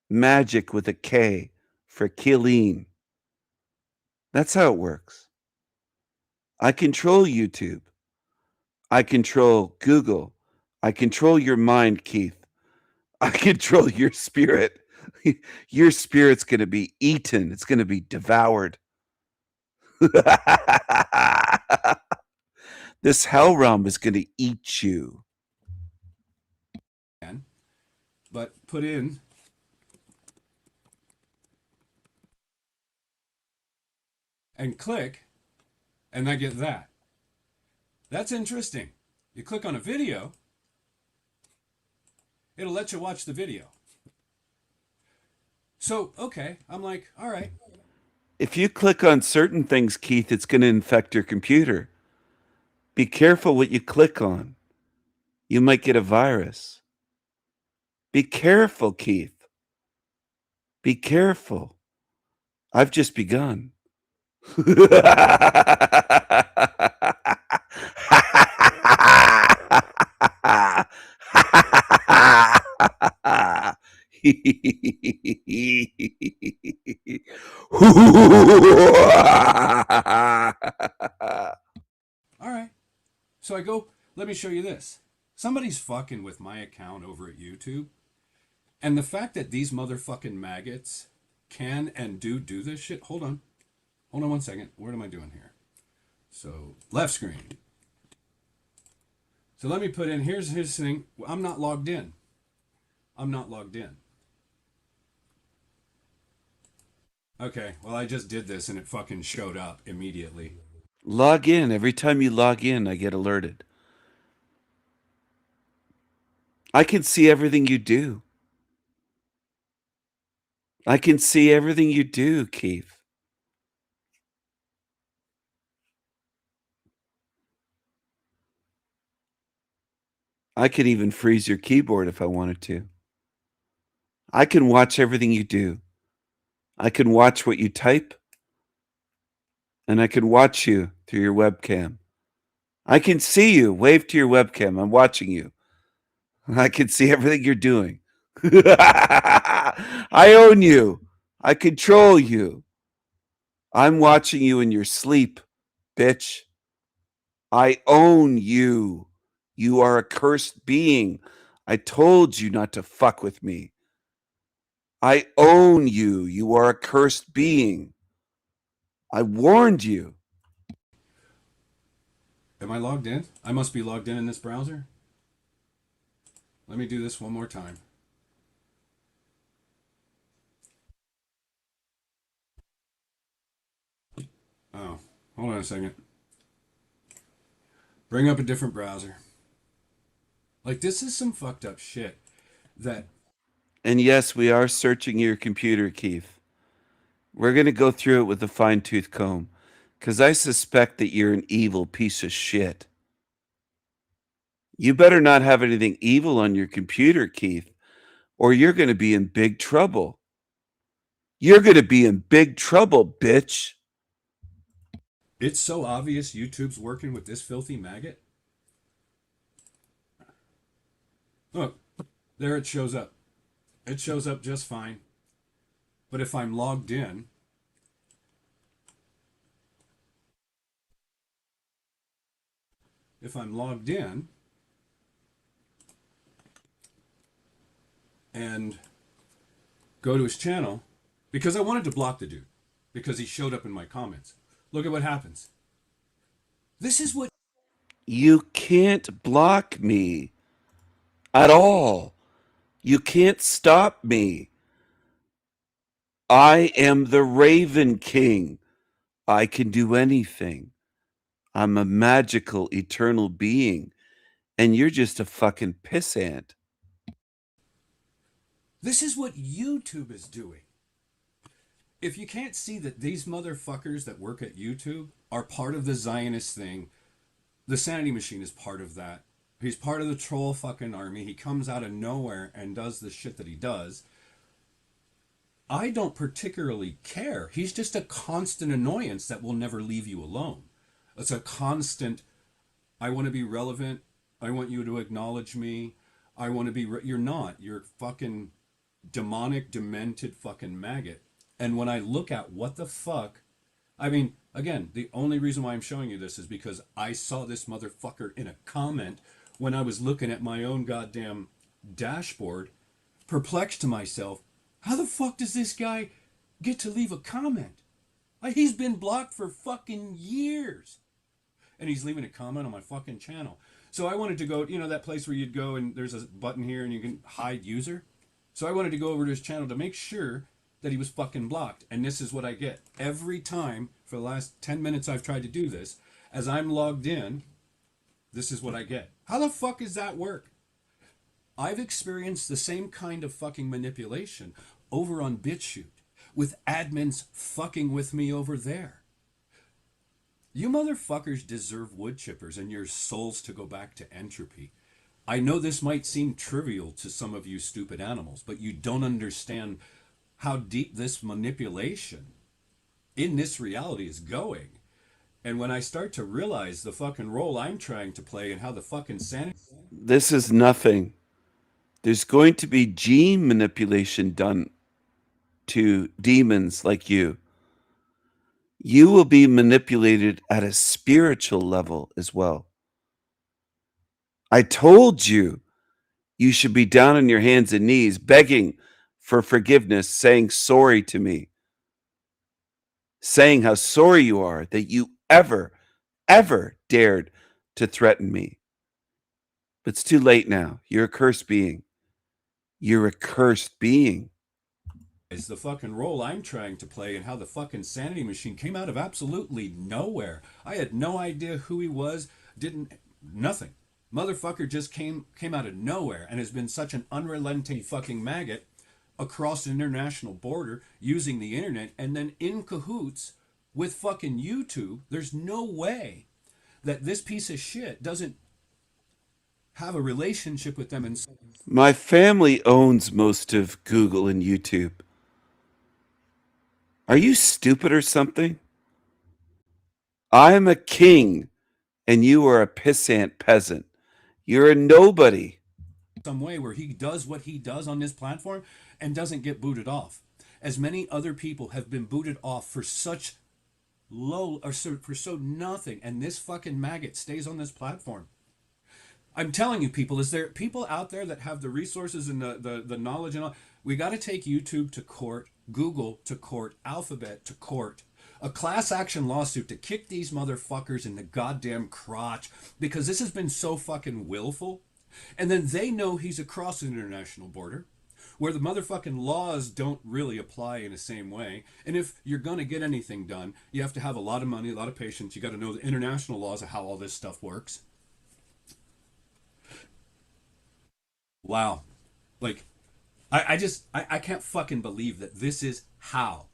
Magic with a K for Killeen. That's how it works. I control YouTube. I control Google. I control your mind, Keith. I control your spirit. Your spirit's going to be eaten. It's going to be devoured. This hell realm is going to eat you.
But put in and click, and I get that. That's interesting. You click on a video, it'll let you watch the video. So, okay, I'm like, all right.
If you click on certain things, Keith, it's going to infect your computer. Be careful what you click on. You might get a virus. Be careful, Keith. Be careful. I've just begun.
All right. So I go, let me show you this. Somebody's fucking with my account over at YouTube. And the fact that these motherfucking maggots can and do this shit. Hold on. Hold on one second. What am I doing here? So, left screen. So let me put in, here's the thing. I'm not logged in. I'm not logged in. Okay, well, I just did this and it fucking showed up immediately.
Log in. Every time you log in, I get alerted. I can see everything you do. I can see everything you do, Keith. I could even freeze your keyboard if I wanted to. I can watch everything you do. I can watch what you type. And I can watch you through your webcam. I can see you. Wave to your webcam. I'm watching you. I can see everything you're doing. I own you. I control you. I'm watching you in your sleep, bitch. I own you. You are a cursed being. I told you not to fuck with me. I own you. You are a cursed being. I warned you.
Am I logged in? I must be logged in this browser. Let me do this one more time. Oh, hold on a second. Bring up a different browser. Like, this is some fucked up shit that...
And yes, we are searching your computer, Keith. We're going to go through it with a fine-tooth comb, because I suspect that you're an evil piece of shit. You better not have anything evil on your computer, Keith, or you're going to be in big trouble. You're going to be in big trouble, bitch.
It's so obvious YouTube's working with this filthy maggot. Look, there it shows up. It shows up just fine. But if I'm logged in, and go to his channel, because I wanted to block the dude, because he showed up in my comments. Look at what happens. This is what...
You can't block me at all. You can't stop me. I am the Raven King. I can do anything. I'm a magical, eternal being. And you're just a fucking pissant.
This is what YouTube is doing. If you can't see that these motherfuckers that work at YouTube are part of the Zionist thing, the Sanity Machine is part of that. He's part of the troll fucking army. He comes out of nowhere and does the shit that he does. I don't particularly care. He's just a constant annoyance that will never leave you alone. It's a constant, I want to be relevant. I want you to acknowledge me. I want to be, you're not. You're fucking demonic, demented fucking maggot. And when I look at what the fuck, I mean, again, the only reason why I'm showing you this is because I saw this motherfucker in a comment when I was looking at my own goddamn dashboard, perplexed to myself. How the fuck does this guy get to leave a comment? He's been blocked for fucking years. And he's leaving a comment on my fucking channel. So I wanted to go, you know, that place where you'd go and there's a button here and you can hide user. So I wanted to go over to his channel to make sure that he was fucking blocked. And this is what I get. Every time for the last 10 minutes I've tried to do this, as I'm logged in, this is what I get. How the fuck does that work? I've experienced the same kind of fucking manipulation over on BitChute with admins fucking with me over there. You motherfuckers deserve wood chippers and your souls to go back to entropy. I know this might seem trivial to some of you stupid animals, but you don't understand how deep this manipulation in this reality is going. And when I start to realize the fucking role I'm trying to play and how the fucking sanity...
This is nothing. There's going to be gene manipulation done to demons like you. You will be manipulated at a spiritual level as well. I told you you should be down on your hands and knees, begging for forgiveness, saying sorry to me, saying how sorry you are that you ever dared to threaten me. But it's too late now. You're a cursed being. You're a cursed being.
Is the fucking role I'm trying to play and how the fucking sanity machine came out of absolutely nowhere. I had no idea who he was, nothing. Motherfucker just came out of nowhere and has been such an unrelenting fucking maggot across the international border using the internet and then in cahoots with fucking YouTube. There's no way that this piece of shit doesn't have a relationship with them. And
my family owns most of Google and YouTube. Are you stupid or something? I'm a king and you are a pissant peasant. You're a nobody.
Some way where he does what he does on this platform and doesn't get booted off. As many other people have been booted off for such low or for so nothing, and this fucking maggot stays on this platform. I'm telling you, people, is there people out there that have the resources and the knowledge and all? We got to take YouTube to court, Google to court, Alphabet to court. A class action lawsuit to kick these motherfuckers in the goddamn crotch because this has been so fucking willful. And then they know he's across the international border where the motherfucking laws don't really apply in the same way. And if you're going to get anything done, you have to have a lot of money, a lot of patience. You got to know the international laws of how all this stuff works. Wow. Like, I can't fucking believe that this is how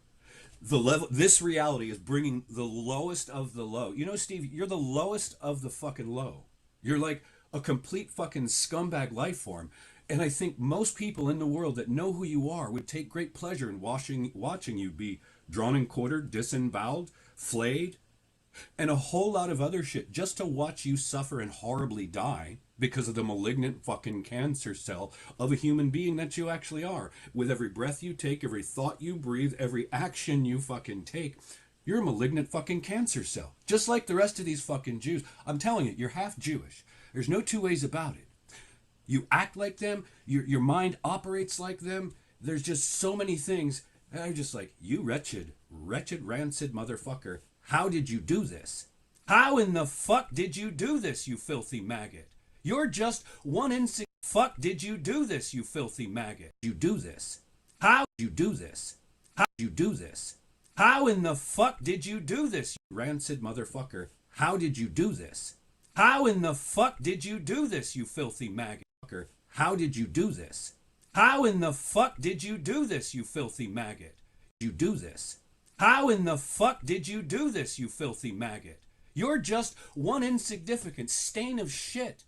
the level, this reality is bringing the lowest of the low. You know, Steve, you're the lowest of the fucking low. You're like a complete fucking scumbag life form. And I think most people in the world that know who you are would take great pleasure in watching you be drawn and quartered, disemboweled, flayed, and a whole lot of other shit just to watch you suffer and horribly die because of the malignant fucking cancer cell of a human being that you actually are. With every breath you take, every thought you breathe, every action you fucking take, you're a malignant fucking cancer cell. Just like the rest of these fucking Jews. I'm telling you, you're half Jewish. There's no two ways about it. You act like them, your mind operates like them. There's just so many things. And I'm just like, you wretched, rancid motherfucker. How did you do this? How in the fuck did you do this, you filthy maggot? You're just one insignificant fuck did you do this, you filthy maggot? You do this. How did you do this? How did you do this? How in the fuck did you do this, you rancid motherfucker? How did you do this? How in the fuck did you do this, you filthy maggot? How did you do this? How in the fuck did you do this, you filthy maggot? You do this. How in the fuck did you do this, you filthy maggot? You're just one insignificant stain of shit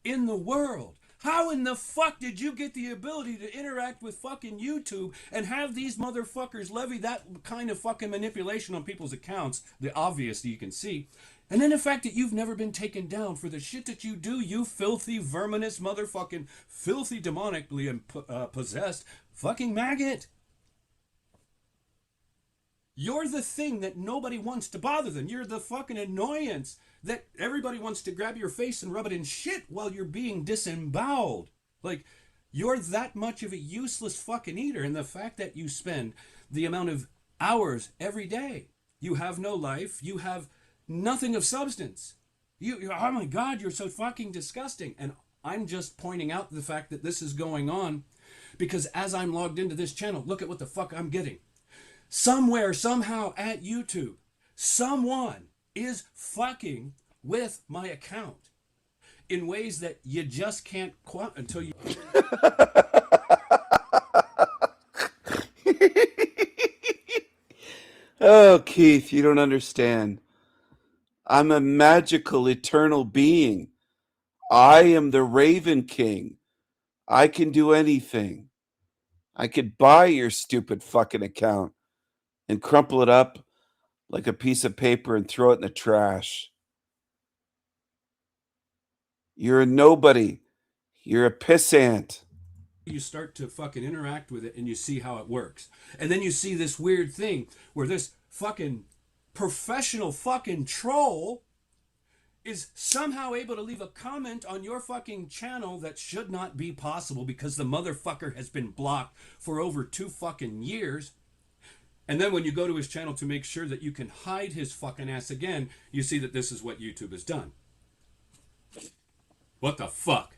in the world? How in the fuck did you get the ability to interact with fucking YouTube and have these motherfuckers levy that kind of fucking manipulation on people's accounts, the obvious that you can see, and then the fact that you've never been taken down for the shit that you do, you filthy, verminous, motherfucking, filthy, demonically possessed fucking maggot? You're the thing that nobody wants to bother them. You're the fucking annoyance that everybody wants to grab your face and rub it in shit while you're being disemboweled. Like, you're that much of a useless fucking eater. And the fact that you spend the amount of hours every day, you have no life, you have nothing of substance. Oh my God, you're so fucking disgusting. And I'm just pointing out the fact that this is going on because as I'm logged into this channel, look at what the fuck I'm getting. Somewhere, somehow at YouTube, someone is fucking with my account in ways that you just can't until you...
Oh, Keith, you don't understand. I'm a magical, eternal being. I am the Raven King. I can do anything. I could buy your stupid fucking account and crumple it up like a piece of paper and throw it in the trash. You're a nobody. You're a pissant.
You start to fucking interact with it and you see how it works. And then you see this weird thing where this fucking professional fucking troll is somehow able to leave a comment on your fucking channel that should not be possible because the motherfucker has been blocked for over 2 fucking years. And then when you go to his channel to make sure that you can hide his fucking ass again, you see that this is what YouTube has done. What the fuck?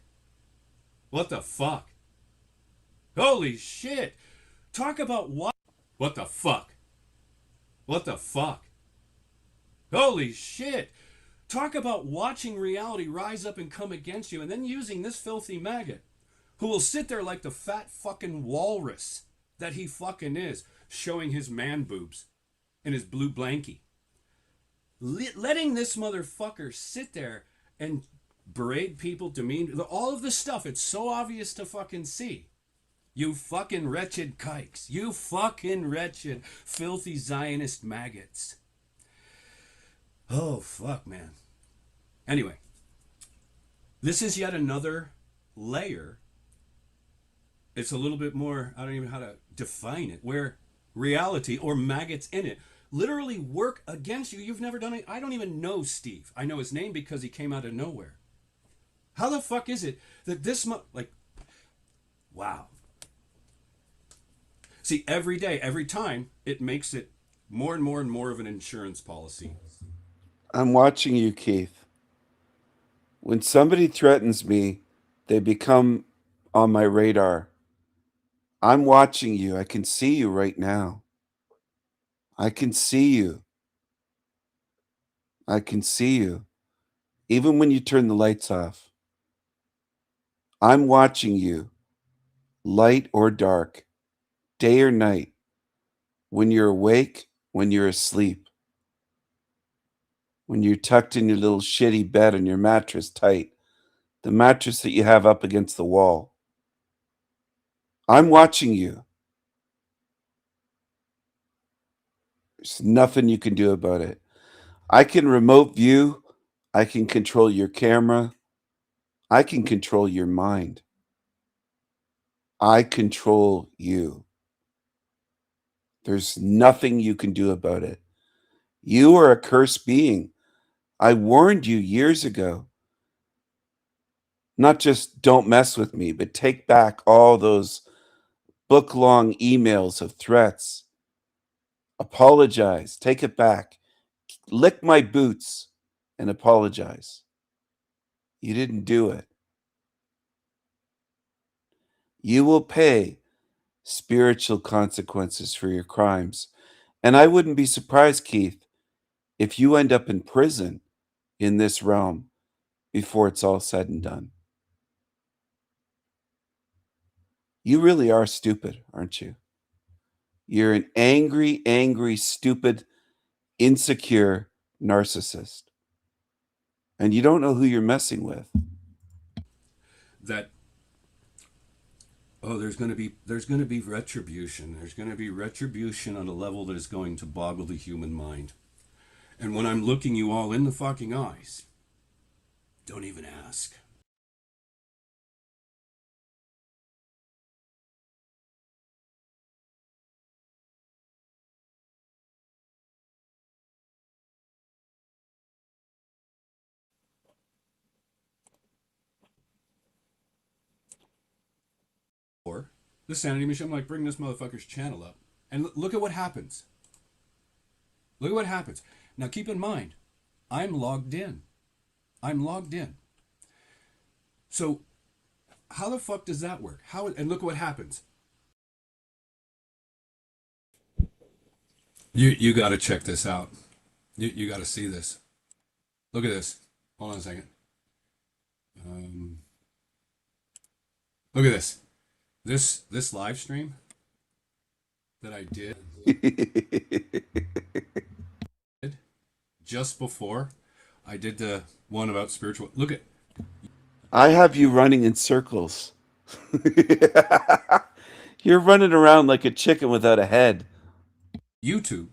What the fuck? Holy shit. Talk about what? What the fuck? What the fuck? Holy shit. Talk about watching reality rise up and come against you and then using this filthy maggot who will sit there like the fat fucking walrus that he fucking is, showing his man boobs and his blue blankie. Letting this motherfucker sit there and berate people, demean, all of this stuff, it's so obvious to fucking see. You fucking wretched kikes. You fucking wretched, filthy Zionist maggots. Oh, fuck, man. Anyway, this is yet another layer. It's a little bit more, I don't even know how to define it, where reality or maggots in it literally work against you. You've never done it. I don't even know Steve. I know his name because he came out of nowhere. How the fuck is it that this wow. See, every day, every time, it makes it more and more and more of an insurance policy.
I'm watching you, Keith. When somebody threatens me, they become on my radar. I'm watching you. I can see you right now. I can see you. I can see you. Even when you turn the lights off. I'm watching you, light or dark, day or night, when you're awake, when you're asleep, when you're tucked in your little shitty bed on your mattress tight, the mattress that you have up against the wall. I'm watching you. There's nothing you can do about it. I can remote view. I can control your camera. I can control your mind. I control you. There's nothing you can do about it. You are a cursed being. I warned you years ago. Not just don't mess with me, but take back all those book-long emails of threats. Apologize. Take it back. Lick my boots and apologize. You didn't do it. You will pay spiritual consequences for your crimes. And I wouldn't be surprised, Keith, if you end up in prison in this realm before it's all said and done. You really are stupid, aren't you? You're an angry, angry, stupid, insecure narcissist. And you don't know who you're messing with.
that there's going to be retribution. There's going to be retribution on a level that is going to boggle the human mind. And when I'm looking you all in the fucking eyes, don't even ask. Or the sanity machine, I'm like, bring this motherfucker's channel up. And look at what happens. Look at what happens. Now keep in mind, I'm logged in. I'm logged in. So how the fuck does that work? And look what happens. You got to check this out. You got to see this. Look at this. Hold on a second. Look at this. This live stream that I did just before I did the one about spiritual. Look at.
I have you running in circles. You're running around like a chicken without a head.
YouTube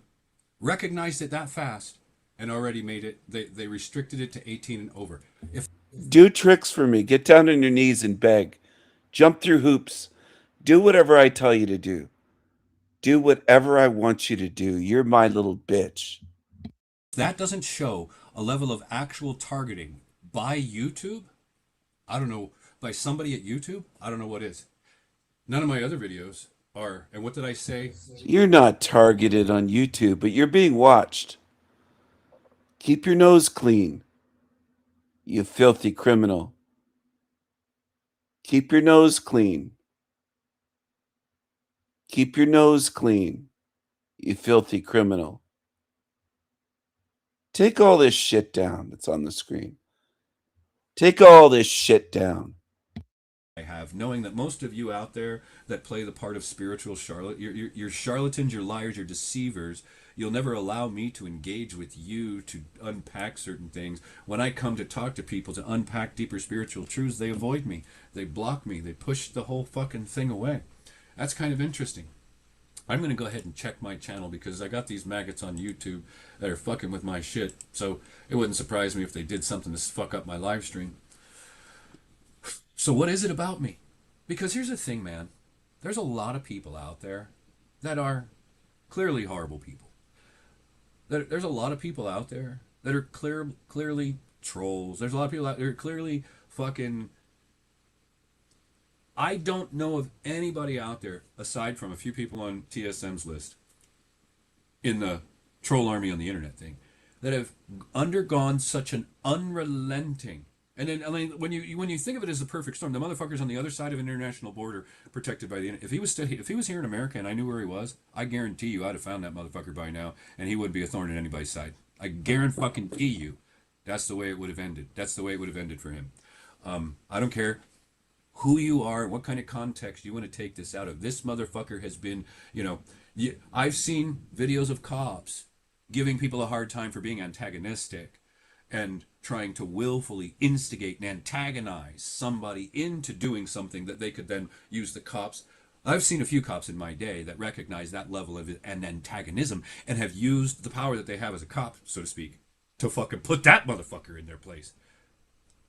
recognized it that fast and already made it. They restricted it to 18 and over.
Do tricks for me. Get down on your knees and beg. Jump through hoops. Do whatever I tell you to do. Do whatever I want you to do. You're my little bitch.
That doesn't show a level of actual targeting by YouTube. I don't know, by somebody at YouTube. I don't know what is. None of my other videos are. And what did I say?
You're not targeted on YouTube, but you're being watched. Keep your nose clean, you filthy criminal. Keep your nose clean. Keep your nose clean, you filthy criminal. Take all this shit down that's on the screen. Take all this shit down.
I have, knowing that most of you out there that play the part of spiritual charlatan, you're charlatans, you're liars, you're deceivers. You'll never allow me to engage with you to unpack certain things. When I come to talk to people to unpack deeper spiritual truths, they avoid me. They block me. They push the whole fucking thing away. That's kind of interesting. I'm going to go ahead and check my channel because I got these maggots on YouTube that are fucking with my shit. So it wouldn't surprise me if they did something to fuck up my live stream. So what is it about me? Because here's the thing, man. There's a lot of people out there that are clearly horrible people. There's a lot of people out there that are clearly trolls. There's a lot of people out there that are clearly fucking... I don't know of anybody out there, aside from a few people on TSM's list, in the troll army on the internet thing, that have undergone such an unrelenting... And then, I mean, when you think of it as the perfect storm, the motherfucker's on the other side of an international border, protected by the internet. If he was here in America and I knew where he was, I guarantee you I'd have found that motherfucker by now, and he wouldn't be a thorn in anybody's side. I guarantee you, that's the way it would have ended. That's the way it would have ended for him. I don't care who you are, what kind of context you want to take this out of. This motherfucker has been, I've seen videos of cops giving people a hard time for being antagonistic and trying to willfully instigate and antagonize somebody into doing something that they could then use the cops. I've seen a few cops in my day that recognize that level of an antagonism and have used the power that they have as a cop, so to speak, to fucking put that motherfucker in their place.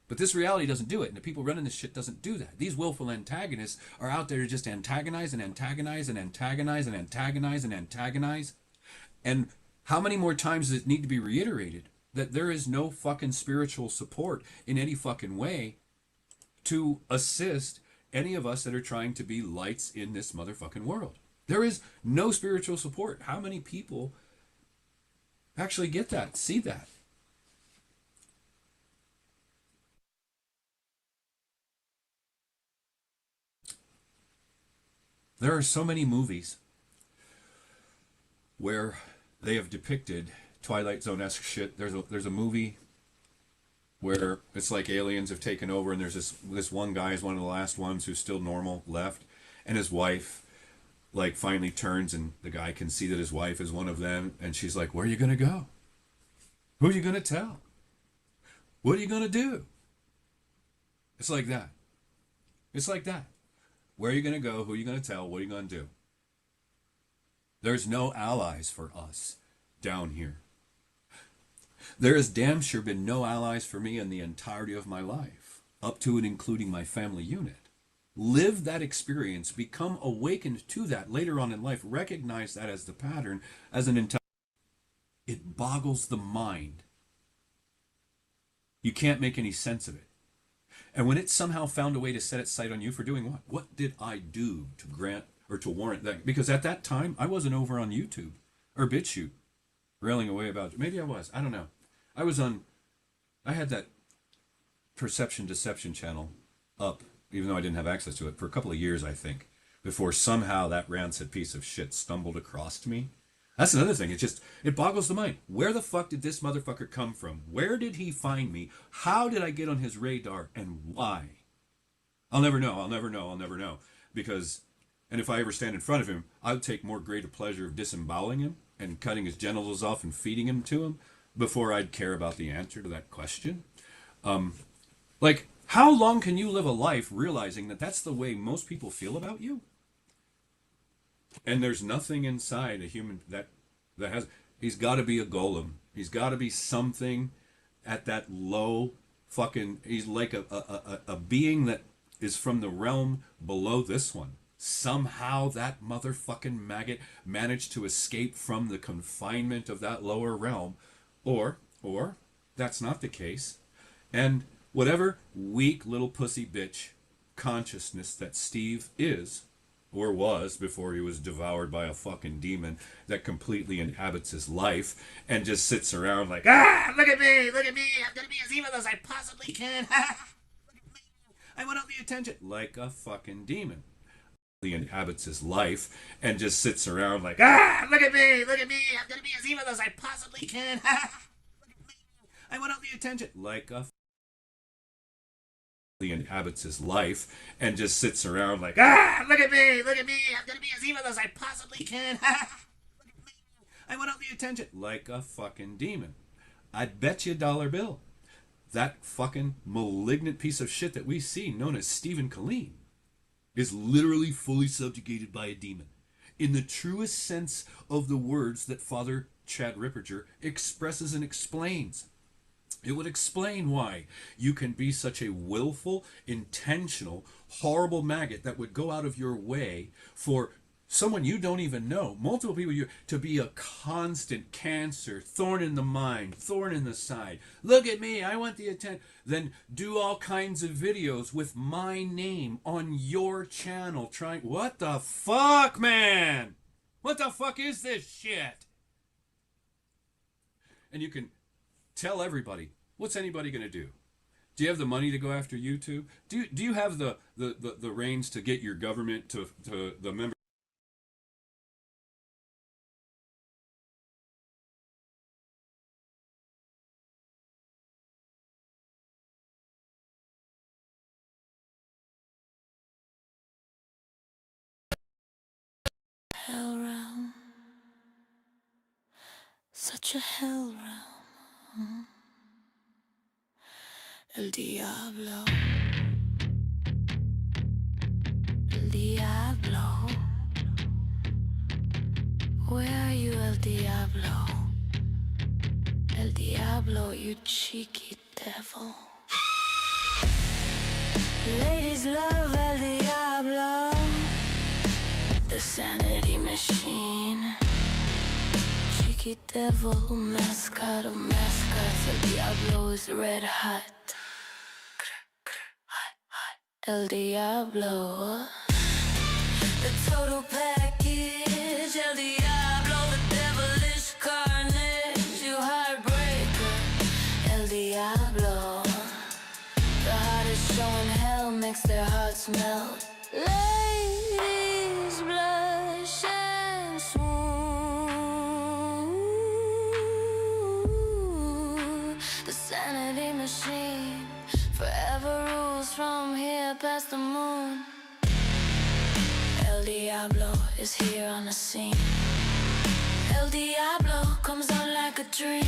But this reality doesn't do it, and the people running this shit doesn't do that. These willful antagonists are out there to just antagonize and antagonize and antagonize and antagonize and antagonize. And how many more times does it need to be reiterated that there is no fucking spiritual support in any fucking way to assist any of us that are trying to be lights in this motherfucking world? There is no spiritual support. How many people actually get that, see that? There are so many movies where they have depicted Twilight Zone-esque shit. There's a movie where it's like aliens have taken over, and there's this one guy is one of the last ones who's still normal left, and his wife like finally turns, and the guy can see that his wife is one of them, and she's like, "Where are you gonna go? Who are you gonna tell? What are you gonna do?" It's like that. It's like that. Where are you going to go? Who are you going to tell? What are you going to do? There's no allies for us down here. There has damn sure been no allies for me in the entirety of my life, up to and including my family unit. Live that experience, become awakened to that later on in life, recognize that as the pattern, as an entire. It boggles the mind. You can't make any sense of it. And when it somehow found a way to set its sight on you for doing what? What did I do to grant or to warrant that? Because at that time, I wasn't over on YouTube or BitChute railing away about it. Maybe I was. I don't know. I had that Perception Deception channel up, even though I didn't have access to it, for a couple of years, I think, before somehow that rancid piece of shit stumbled across to me. That's another thing. It boggles the mind. Where the fuck did this motherfucker come from? Where did he find me? How did I get on his radar? And why? I'll never know. I'll never know. I'll never know. Because, and if I ever stand in front of him, I would take more greater pleasure of disemboweling him and cutting his genitals off and feeding him to him before I'd care about the answer to that question. Like, how long can you live a life realizing that that's the way most people feel about you? And there's nothing inside a human that has. He's got to be a golem. He's got to be something at that low fucking. He's like a being that is from the realm below this one. Somehow that motherfucking maggot managed to escape from the confinement of that lower realm, or that's not the case, and whatever weak little pussy bitch consciousness that Steve is. Or was before he was devoured by a fucking demon that completely inhabits his life and just sits around like, look at me, I'm gonna be as evil as I possibly can. I want all the attention, like a fucking demon. He inhabits his life and just sits around like, look at me, I'm gonna be as evil as I possibly can. I want all the attention, like a. He inhabits his life and just sits around like, look at me, I'm gonna be as evil as I possibly can. I want all the attention, like a fucking demon. I'd bet you $1 bill that fucking malignant piece of shit that we see known as Stephen Killeen is literally fully subjugated by a demon in the truest sense of the words that Father Chad Ripperger expresses and explains. It would explain why you can be such a willful, intentional, horrible maggot that would go out of your way for someone you don't even know, multiple people, to be a constant cancer, thorn in the mind, thorn in the side. Look at me, I want the attention. Then do all kinds of videos with my name on your channel trying. What the fuck, man? What the fuck is this shit? And you can tell everybody. What's anybody going to do? Do you have the money to go after YouTube? Do you have the reins to get your government to the member?
Hell realm, such a hell realm. El Diablo, El Diablo. Where are you, El Diablo? El Diablo, you cheeky devil. Ladies love El Diablo, the sanity machine. Cheeky devil, mascot of mascots. El Diablo is red hot. El Diablo, the total package. El Diablo, the devilish carnage. You heartbreaker. El Diablo, the hottest show in hell makes their hearts melt. Ladies blush and swoon. The sanity machine forever rules from here past the moon. El Diablo is here on the scene. El Diablo comes on like a dream,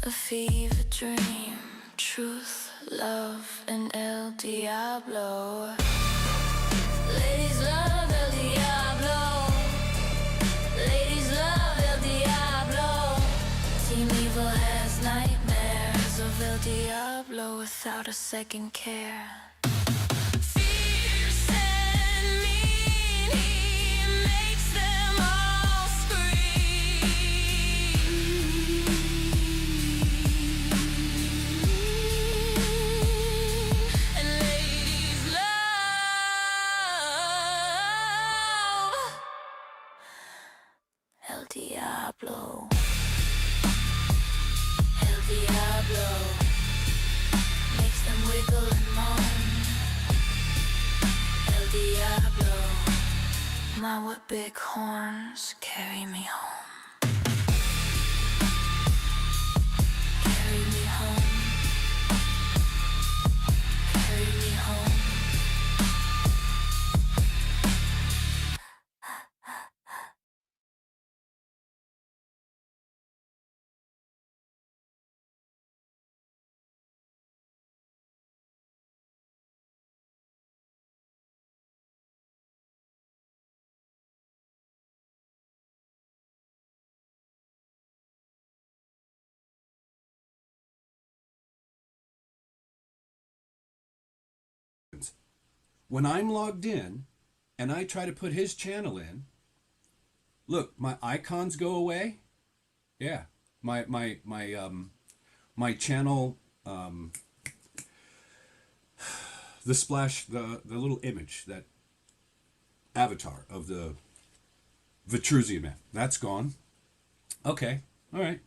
a fever dream. Truth love and El Diablo. Ladies love El Diablo. Ladies love El Diablo. Team Evil has nightmares of El Diablo without a second care. Fierce and mean, he makes them all scream. And ladies love El Diablo. El Diablo makes them wiggle and moan. El Diablo, my what big horns carry me home. Carry me home. Carry me home.
When I'm logged in and I try to put his channel in, look, my icons go away. Yeah, my channel, the splash, the little image, that avatar of the Vitruvian man, that's gone. Okay, all right.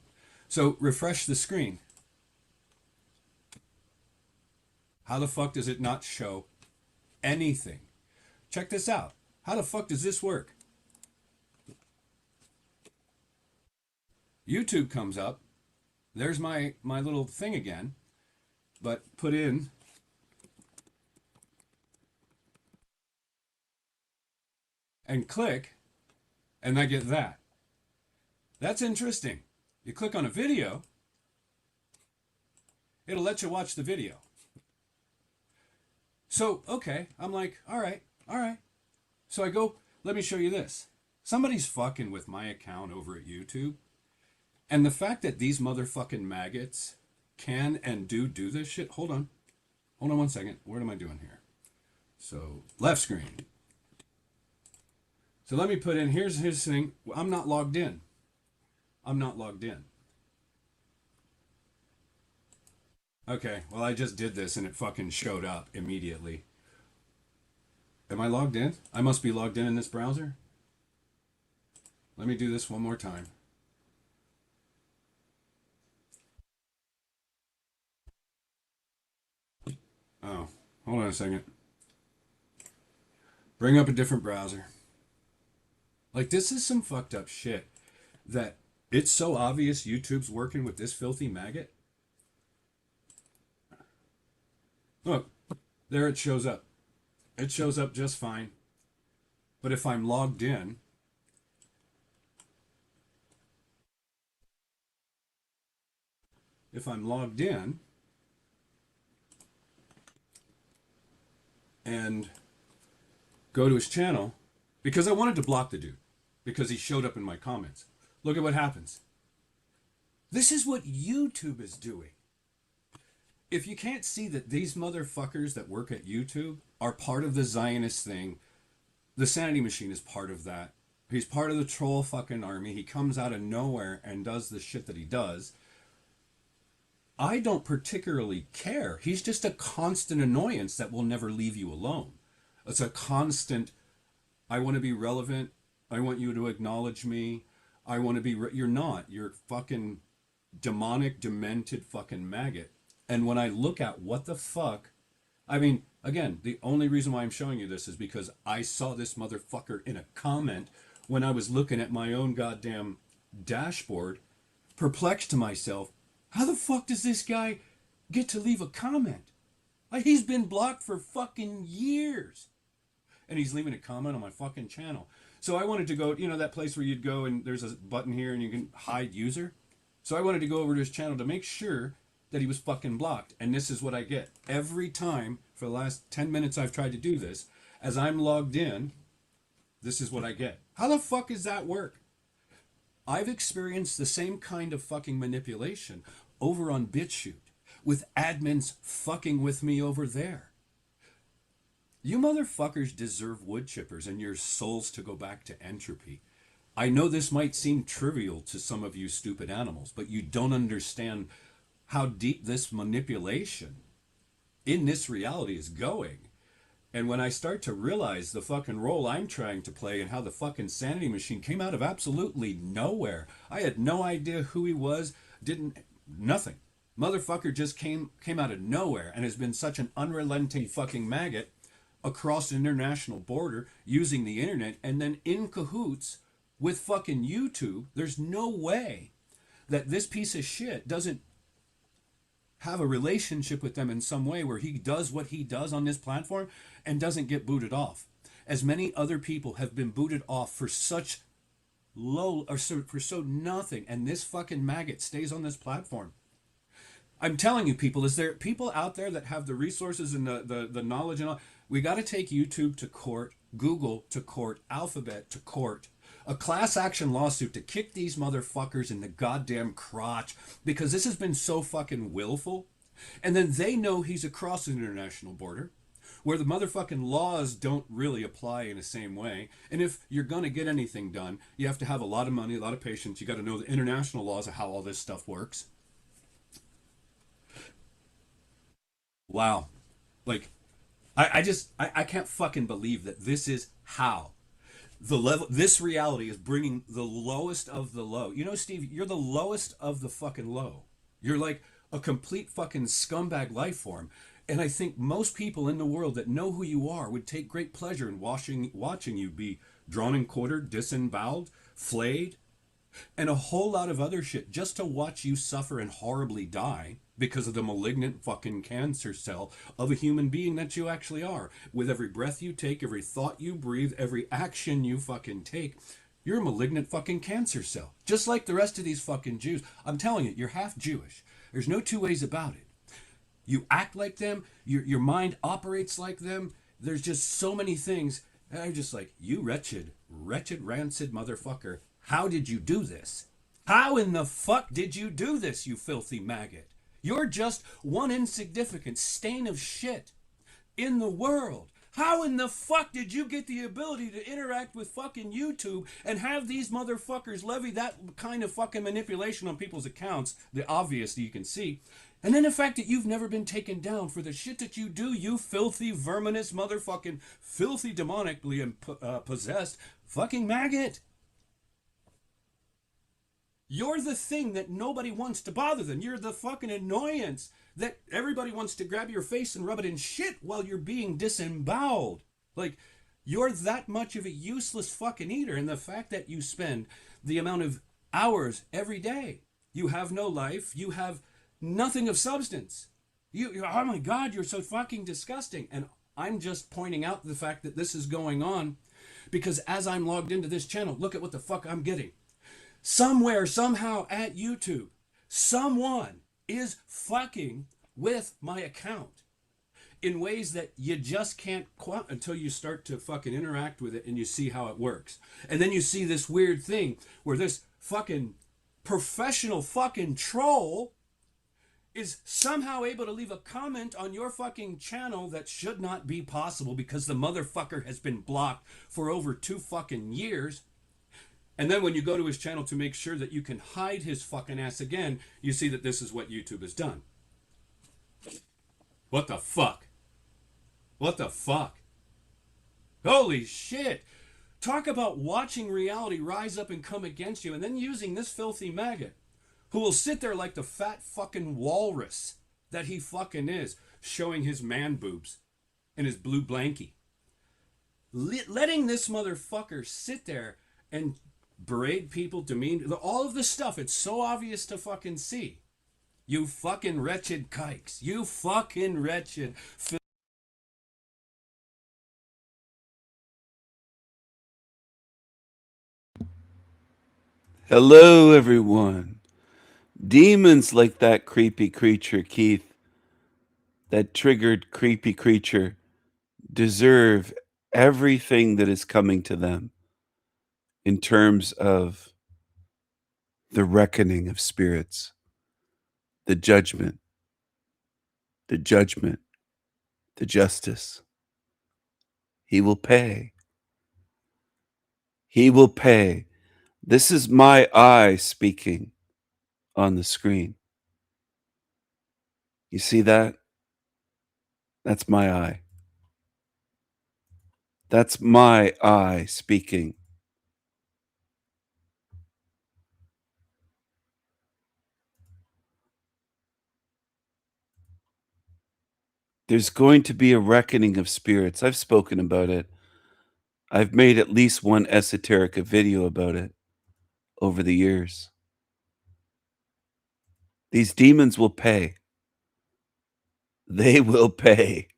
So refresh the screen. How the fuck does it not show anything? Check this out. How the fuck does this work? YouTube comes up. There's my little thing again, but put in and click, and I get that. That's interesting. You click on a video, it'll let you watch the video. So, okay, I'm like, all right. So I go, let me show you this. Somebody's fucking with my account over at YouTube. And the fact that these motherfucking maggots can and do this shit. Hold on 1 second. What am I doing here? So, left screen. So let me put in, here's his thing. I'm not logged in. Okay, well, I just did this and it fucking showed up immediately. Am I logged in? I must be logged in this browser. Let me do this one more time. Oh, hold on a second. Bring up a different browser. Like, this is some fucked up shit that it's so obvious YouTube's working with this filthy maggot. Look, there it shows up. It shows up just fine. But if I'm logged in, and go to his channel, because I wanted to block the dude, because he showed up in my comments. Look at what happens. This is what YouTube is doing. If you can't see that these motherfuckers that work at YouTube are part of the Zionist thing, the Sanity Machine is part of that. He's part of the troll fucking army. He comes out of nowhere and does the shit that he does. I don't particularly care. He's just a constant annoyance that will never leave you alone. It's a constant, I want to be relevant. I want you to acknowledge me. I want to be, you're not. You're fucking demonic, demented fucking maggot. And when I look at what the fuck, I mean, again, the only reason why I'm showing you this is because I saw this motherfucker in a comment when I was looking at my own goddamn dashboard, perplexed to myself. How the fuck does this guy get to leave a comment? Like, he's been blocked for fucking years. And he's leaving a comment on my fucking channel. So I wanted to go, you know, that place where you'd go and there's a button here and you can hide user. So I wanted to go over to his channel to make sure that he was fucking blocked. And this is what I get. Every time for the last 10 minutes I've tried to do this, as I'm logged in, this is what I get. How the fuck does that work? I've experienced the same kind of fucking manipulation over on BitChute with admins fucking with me over there. You motherfuckers deserve wood chippers and your souls to go back to entropy. I know this might seem trivial to some of you stupid animals, but you don't understand how deep this manipulation in this reality is going. And when I start to realize the fucking role I'm trying to play and how the fucking sanity machine came out of absolutely nowhere. I had no idea who he was, nothing. Motherfucker just came out of nowhere and has been such an unrelenting fucking maggot across the international border using the internet and then in cahoots with fucking YouTube. There's no way that this piece of shit doesn't have a relationship with them in some way where he does what he does on this platform and doesn't get booted off. As many other people have been booted off for such low or for so nothing, and this fucking maggot stays on this platform. I'm telling you, people, is there people out there that have the resources and the knowledge and all? We got to take YouTube to court, Google to court, Alphabet to court, a class action lawsuit to kick these motherfuckers in the goddamn crotch because this has been so fucking willful. And then they know he's across the international border where the motherfucking laws don't really apply in the same way. And if you're going to get anything done, you have to have a lot of money, a lot of patience. You got to know the international laws of how all this stuff works. Wow. Like, I can't fucking believe that this is how the level, this reality is bringing the lowest of the low. You know, Steve, you're the lowest of the fucking low. You're like a complete fucking scumbag life form. And I think most people in the world that know who you are would take great pleasure in watching you be drawn and quartered, disemboweled, flayed, and a whole lot of other shit just to watch you suffer and horribly die because of the malignant fucking cancer cell of a human being that you actually are. With every breath you take, every thought you breathe, every action you fucking take, you're a malignant fucking cancer cell. Just like the rest of these fucking Jews. I'm telling you, you're half Jewish. There's no two ways about it. You act like them, your mind operates like them. There's just so many things. And I'm just like, you wretched, rancid motherfucker. How did you do this? How in the fuck did you do this, you filthy maggot? You're just one insignificant stain of shit in the world. How in the fuck did you get the ability to interact with fucking YouTube and have these motherfuckers levy that kind of fucking manipulation on people's accounts, the obvious that you can see, and then the fact that you've never been taken down for the shit that you do, you filthy, verminous, motherfucking, filthy, demonically possessed fucking maggot. You're the thing that nobody wants to bother them. You're the fucking annoyance that everybody wants to grab your face and rub it in shit while you're being disemboweled. Like, you're that much of a useless fucking eater. And the fact that you spend the amount of hours every day, you have no life, you have nothing of substance. You oh my God, you're so fucking disgusting. And I'm just pointing out the fact that this is going on because as I'm logged into this channel, look at what the fuck I'm getting. Somewhere, somehow at YouTube, someone is fucking with my account in ways that you just can't until you start to fucking interact with it and you see how it works. And then you see this weird thing where this fucking professional fucking troll is somehow able to leave a comment on your fucking channel that should not be possible because the motherfucker has been blocked for over 2 fucking years. And then when you go to his channel to make sure that you can hide his fucking ass again, you see that this is what YouTube has done. What the fuck? What the fuck? Holy shit. Talk about watching reality rise up and come against you and then using this filthy maggot who will sit there like the fat fucking walrus that he fucking is, showing his man boobs and his blue blankie. Letting this motherfucker sit there and berate people, demean, all of this stuff. It's so obvious to fucking see. You fucking wretched kikes. You fucking wretched.
Hello, everyone. Demons like that creepy creature, Keith, that triggered creepy creature, deserve everything that is coming to them in terms of the reckoning of spirits, the judgment, the judgment, the justice. He will pay. He will pay. This is my eye speaking on the screen. You see that? That's my eye. That's my eye speaking. There's going to be a reckoning of spirits. I've spoken about it. I've made at least one esoteric video about it over the years. These demons will pay. They will pay.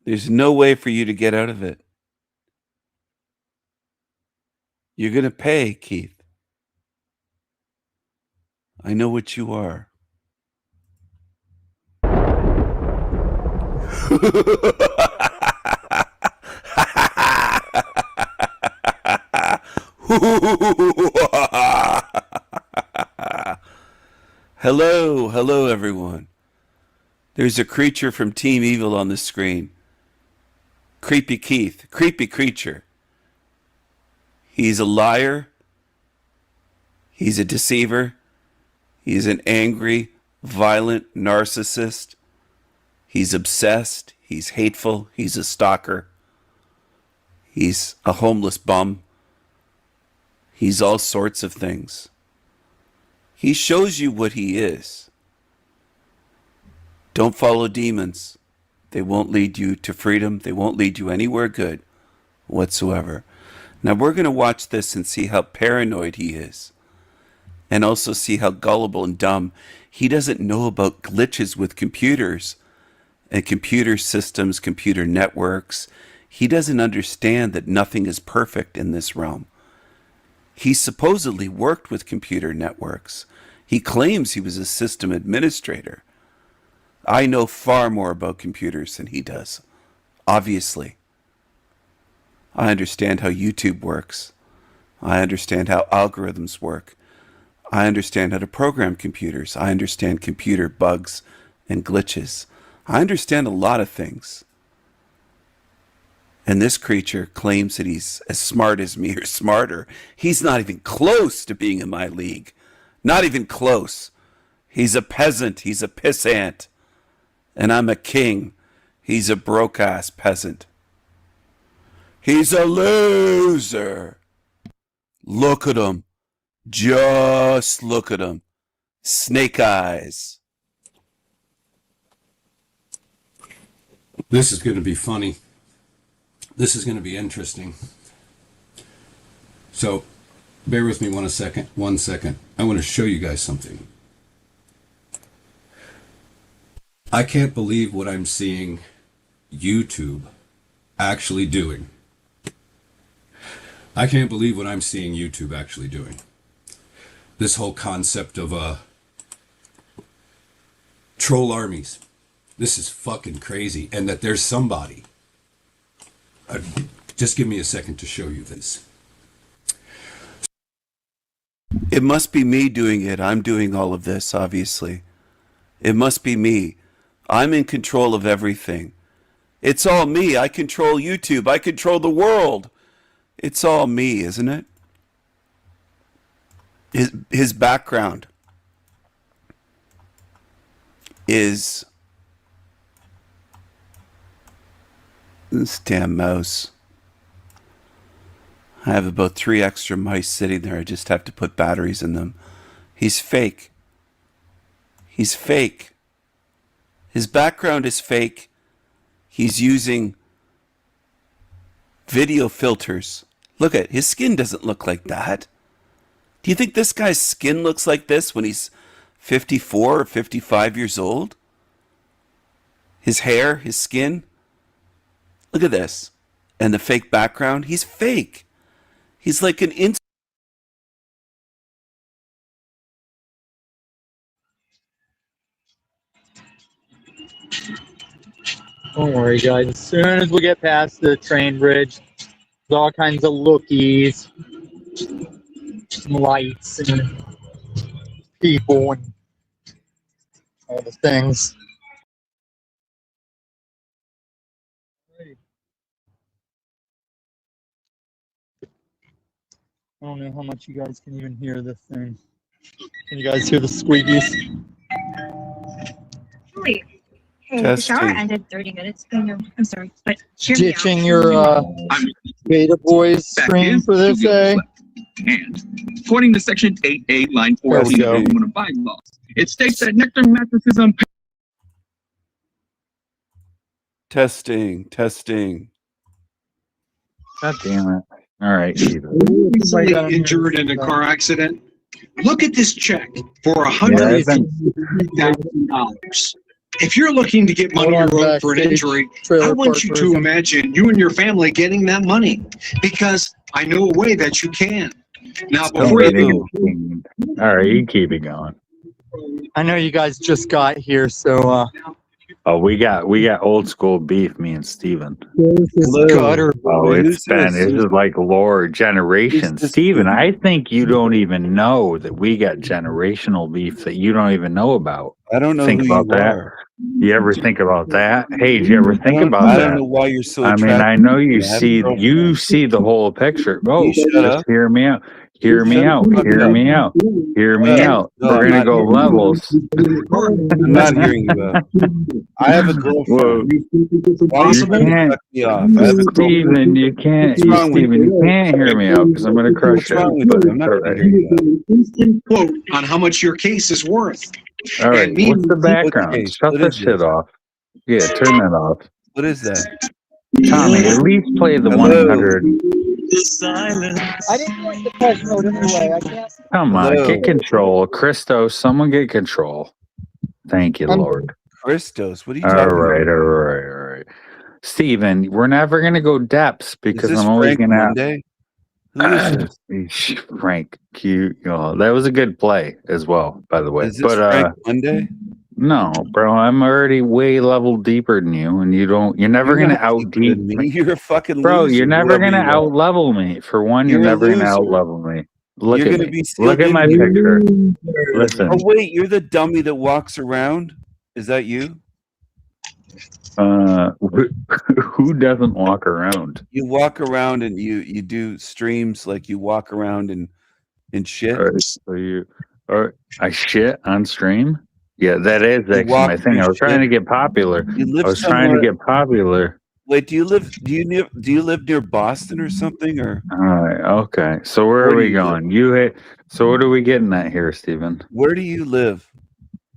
There's no way for you to get out of it. You're going to pay, Keith. I know what you are. Hello everyone. There's a creature from Team Evil on the screen. Creepy Keith, creepy creature. He's a liar. He's a deceiver. He's an angry, violent narcissist. He's obsessed. He's hateful. He's a stalker. He's a homeless bum. He's all sorts of things. He shows you what he is. Don't follow demons. They won't lead you to freedom. They won't lead you anywhere good whatsoever. Now we're going to watch this and see how paranoid he is. And also see how gullible and dumb. He doesn't know about glitches with computers and computer systems, computer networks. He doesn't understand that nothing is perfect in this realm. He supposedly worked with computer networks. He claims he was a system administrator. I know far more about computers than he does, obviously. I understand how YouTube works. I understand how algorithms work. I understand how to program computers. I understand computer bugs and glitches. I understand a lot of things. And this creature claims that he's as smart as me or smarter. He's not even close to being in my league. Not even close. He's a peasant. He's a pissant. And I'm a king. He's a broke-ass peasant. He's a loser. Look at him. Just look at him. Snake eyes.
This is going to be funny. This is going to be interesting. So, bear with me 1 second. I want to show you guys something. I can't believe what I'm seeing YouTube actually doing. I can't believe what I'm seeing YouTube actually doing. This whole concept of troll armies. This is fucking crazy. And that there's somebody. Just give me a second to show you this.
It must be me doing it. I'm doing all of this, obviously. It must be me. I'm in control of everything. It's all me. I control YouTube. I control the world. It's all me, isn't it? His background is this damn mouse. I have about 3 extra mice sitting there. I just have to put batteries in them. He's fake. He's fake. His background is fake. He's using video filters. Look at his skin doesn't look like that. Do you think this guy's skin looks like this when he's 54 or 55 years old? His hair, his skin. Look at this. And the fake background. He's fake. He's like an
Don't worry, guys. As soon as we get past the train bridge, there's all kinds of lookies, and lights, and people, and all the things. I don't know how much you guys can even hear this thing. Can you guys hear the squeakies?
Wait. Hey, the shower
Testing.
ended 30 minutes ago. No, I'm sorry, but hear me out.
Ditching your Beta Boys stream for this, eh?
And according to Section 8A, Line 14 of the Aluminum Bylaws, it states that Nectar mattresses on
Testing.
God damn it. All right,
Recently injured in a car accident. Look at this check for $150,000. If you're looking to get money on the road for an injury, I want you to imagine you and your family getting that money, because I know a way that you can. Now, before you
all right, you keep it going.
I know you guys just got here, so
Oh, we got old school beef, me and Steven.
gutter.
Oh, this is like lore generation. Steven, I think you don't even know that we got generational beef that you don't even know about.
I don't know
think
who
about
you
that.
are.
You ever think about that? Hey, did you ever think about that?
I don't know why you're so
I mean,
attracted
I know
to me.
you
I have a
see
girlfriend.
the whole picture. Oh,
You shut
just
up.
hear me out. Hear me
Shut
out.
the fuck
Hear
up.
me out. Hear me out.
No,
We're
I'm
gonna
not
go
hearing you out.
levels.
I'm not hearing you out. I have a girlfriend. Why
You
you
can't,
cut me off? I have a
Steven.
girlfriend.
You can't.
What's wrong with
Steven, you
you?
can't hear me out because I'm gonna crush
What's wrong
it.
with
But
you? I'm not
all
gonna
right.
hear you out.
quote on how much your case is worth.
All right.
And me
What's the
and
background?
Okay,
Shut
what
that
is
shit
this?
off. Yeah, turn that off.
What is that?
Tommy, at least play the
Hello.
1-800.
I didn't like the test mode anyway. I can't.
Come on,
Hello.
get control. Christos, someone get control. Thank you, Lord.
Christos, what are you
All
talking
right,
about?
all right, all right. Steven, we're never going to go depths
Is
because
this
I'm always
Frank
going to.
Monday? Who is this?
Frank, cute. That was a good play as well, by the way.
Is this Frank Monday?
No, bro, I'm already way level deeper than you, and you're never
You're
going to
not
out
deeper
deep
than me. You're a fucking
bro.
loser.
You're never
whoever
going to
you are.
out level me. For one, you're
You're a
never going to out
loser.
level me. Look
You're
at
gonna
me.
be
Look
sealed
at
in
my
here.
picture. Listen.
Oh wait, you're the dummy that walks around? Is that you?
Who doesn't walk around?
You walk around and you do streams like you walk around and shit.
All right, so I shit on stream. Yeah, that is
You
actually
walk
my thing.
through
I was trying to
shit.
get popular.
You live
I was trying to
somewhere.
get popular.
Wait, do you live near Boston or something or?
All right, okay. So where
Where
are
do
we
you live?
going? So what are we getting at here, Steven?
Where do you live?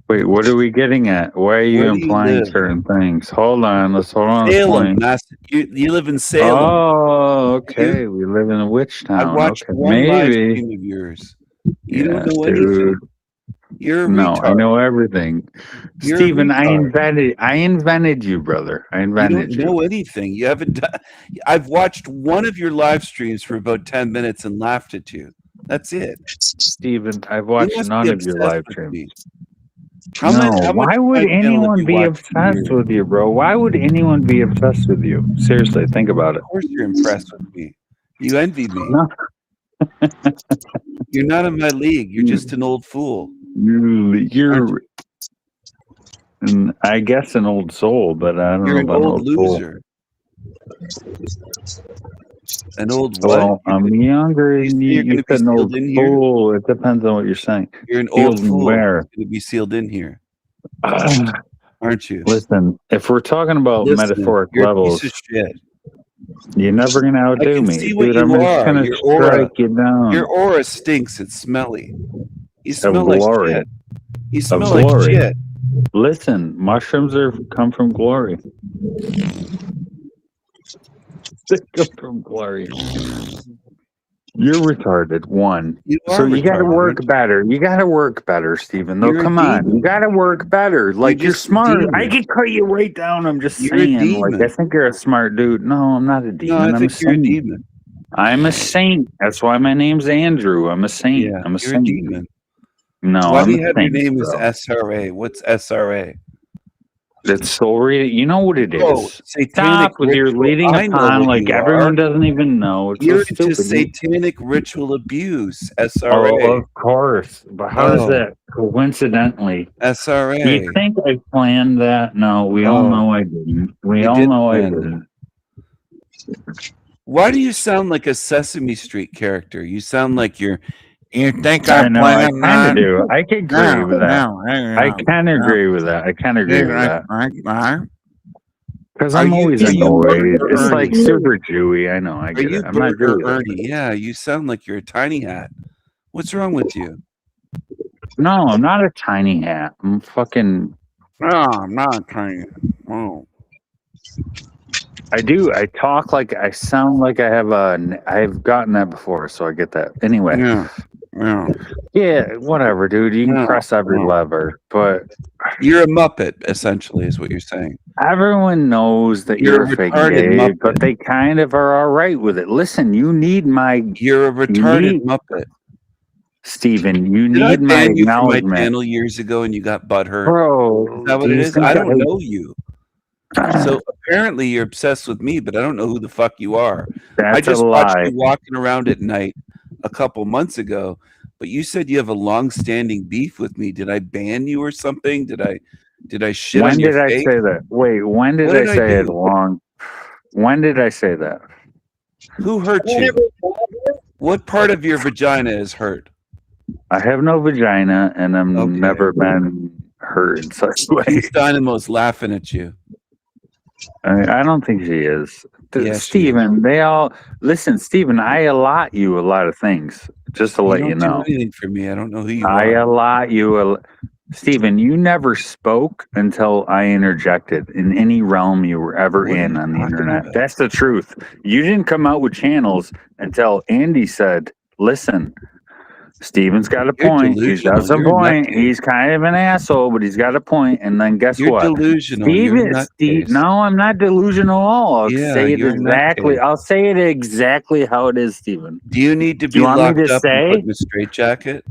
Wait, what are we getting at? Why are you
Where do you
implying
live?
certain things? Hold on, let's hold on a
Salem,
point.
You live in Salem.
Oh,
You?
okay. We live in a witch
I
town.
watched
Okay,
one live
maybe.
stream of yours. You
Yeah,
don't know
dude.
anything. You're a
No, I
retard.
know everything.
You're a
Steven, I
retard.
invented you, brother. I
You
invented
don't
you.
know anything. You haven't done. I've watched one of your live streams for about 10 minutes and laughed at you. That's it.
Steven, I've
You
watched
must
none
be
of your
obsessed
live
with
streams.
me.
No,
How much
why
of
would
my channel have
anyone
you
be
watched in
obsessed
years?
with you, bro? Why would anyone be obsessed with you? Seriously, think about it.
Of course you're impressed with me. You envy me.
No.
You're not in my league. You're just an old fool.
You're I guess an old soul, but I don't
You're
know
an
about an
old
old fool.
loser. An old what?
Well, I'm younger
You
than
say
you.
you're
You
going to be
said an old
sealed in here?
fool. It depends on what you're saying.
You're an
Sealed
old
and
fool.
where?
Going to be sealed in here, aren't you?
Listen, if we're talking about
Listen,
metaphoric
you're a
levels,
piece of shit.
you're never gonna
I
outdo
can
me,
see what
dude. I'm
you
just
are.
gonna
Your aura.
strike you down.
Your aura stinks. It's smelly. You
Of
smell like
glory.
shit. You
Of
smell like
glory.
shit.
Listen, mushrooms come from glory. They come from glory. You're retarded. One.
You
So
are
you got to
retarded,
work
aren't you?
better. You got to work better, Steven. No,
You're a
come on. You
demon.
got to work better. Like you're
just a
smart. I
demon.
could cut you right down. I'm just
You're a
saying. Like I
demon.
think you're a smart dude. No, I'm not a
No,
demon.
I
I'm a
think you're a
saint.
demon.
I'm a saint. That's why my name's Andrew. I'm a saint.
Yeah,
I'm a
you're a
saint.
demon.
No,
Why
I'm
do
a
you have your
saint,
name as
bro.
SRA? What's SRA?
That's soul reading. You know what it
Oh,
is.
satanic
Stop with your
ritual.
leading
I know
upon
what
like
you
everyone
are.
doesn't even know. It's so
You're into
stupid.
satanic ritual abuse,
Oh,
SRA.
of course. But how does
Oh,
that coincidentally? You
SRA.
think I planned that? No, we all
Oh,
know I didn't. We
you
all
did
know I
plan that.
didn't.
Why do you sound like a Sesame Street character? You sound like you think
I
I
know, I
planned
kind of
that?
do. I can agree with that. I can
No.
agree with that. I can agree with that. Because
Are
I'm
you
always
Bert
annoyed.
or
It's like
Ernie?
super Jewy. I know. I
Are
get
you
it. I'm not
Bert or
Jewy.
Ernie? Yeah, you sound like you're a tiny hat. What's wrong with you?
No, I'm not a tiny hat. I'm fucking.
No, I'm not a tiny hat. Oh.
I do. I talk like I sound like I have a. I've gotten that before, so I get that. Anyway.
Yeah. Yeah.
Yeah, whatever, dude. You can
Yeah,
press every
yeah.
lever, but
You're a Muppet, essentially, is what you're saying.
everyone knows that
You're
you're
a
a fake
retarded
gay,
Muppet.
but they kind of are all right with it. Listen, you need my.
You're a retarded Muppet.
Steven, you
Did I
need my
ban you from my
acknowledgement.
channel years ago and you got butthurt?
Bro,
Is that what
do
it
you
is?
think
I don't know you. So apparently you're obsessed with me, but I don't know who the fuck you are. I
That's a
just watched
lie.
you walking around at night a couple months ago, but you said you have a long-standing beef with me. Did I ban you or something? Did I shit
When
on your
did I
face?
say that? Wait, when did
What
I
did I
say it
do?
long? When did I say that?
Who hurt you? What part of your vagina is hurt?
I have no vagina, and I've
Okay.
never been hurt in such a way.
Keith Dynamo's laughing at you.
I don't think she is.
Yes,
Steven, they all listen, Steven, I allot you a lot of things, just to
You
let
don't
you
do
know.
anything for me. I don't know who you
I
are.
allot you Steven, you never spoke until I interjected in any realm you were ever
What are
in
you
on the
talking
internet.
about?
That's the truth. You didn't come out with channels until Andy said, listen, Steven's got a
You're
point. He's got
delusional.
some
You're a
point.
nutcase.
He's kind of an asshole, but he's got a point. And then guess
You're
what?
delusional. You're a nutcase.
No, I'm not delusional at all. I'll
Yeah,
say it
you're a
exactly.
nutcase.
I'll say it exactly how it is, Steven.
Do you need to
Do you
be
want me
locked
to
up and
say?
put in a straitjacket?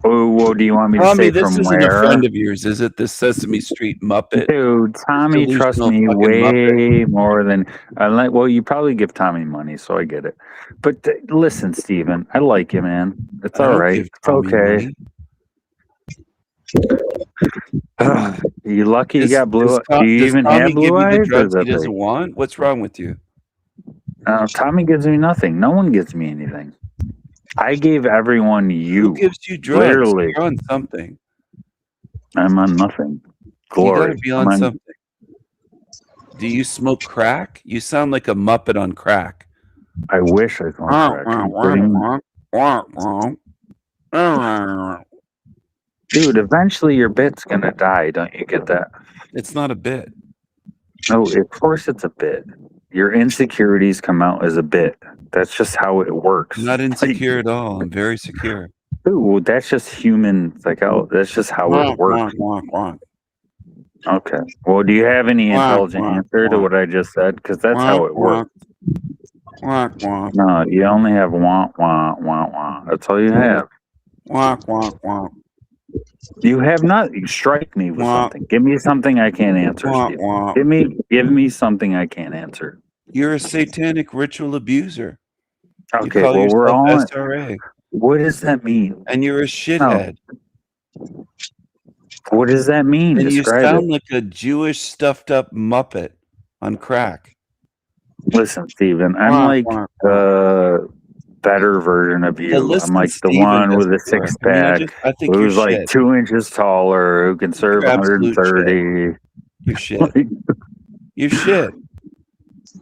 Oh, well, do you want me to
Tommy,
say
this
from
isn't a
where?
friend of yours, is it? This Sesame Street Muppet?
Dude, Tommy trusts
Delusional
me
fucking Muppet.
way more than well, you probably give Tommy money, so I get it. But listen, Steven, I like you, man. It's
I
all
don't
right.
give
It's
Tommy
okay.
money.
You lucky you got blue. Do you
Does
even
Tommy
have
give
blue
you the
eyes? Or is
drugs he
that
doesn't
fake?
want? What's wrong with you?
Tommy gives me nothing. No one gives me anything. I gave everyone you.
Who gives you drugs?
Literally.
You're on something.
I'm on nothing.
You
Glory.
gotta be on something. Do you smoke crack? You sound like a Muppet on crack.
I wish I smoked crack. Dude, eventually your bit's gonna die. Don't you get that?
It's not a bit.
No, of course it's a bit. Your insecurities come out as a bit. That's just how it works.
I'm not insecure at all. I'm very secure.
Ooh, that's just human. That's just how it works. Okay. Well, do you have any intelligent answer to what I just said? Because that's how it works. No, you only have wah, wah, wah, wah. That's all you have. You have not. You strike me with something. Give me something I can't answer, Steve. Give me something I can't answer.
You're a satanic ritual abuser. You
Okay,
call
well, we're
yourself
all.
SRA.
What does that mean?
And you're a shithead.
What does that mean?
And
Describe
you sound
it.
like a Jewish stuffed up Muppet on crack.
Listen, Steven, I'm like the better version of you. I'm like the
Steven
one with a
doesn't work.
six
I mean,
pack
I think you're
who's like
shit.
2 inches taller, who can serve
You're absolute
130.
You're shit. You're shit.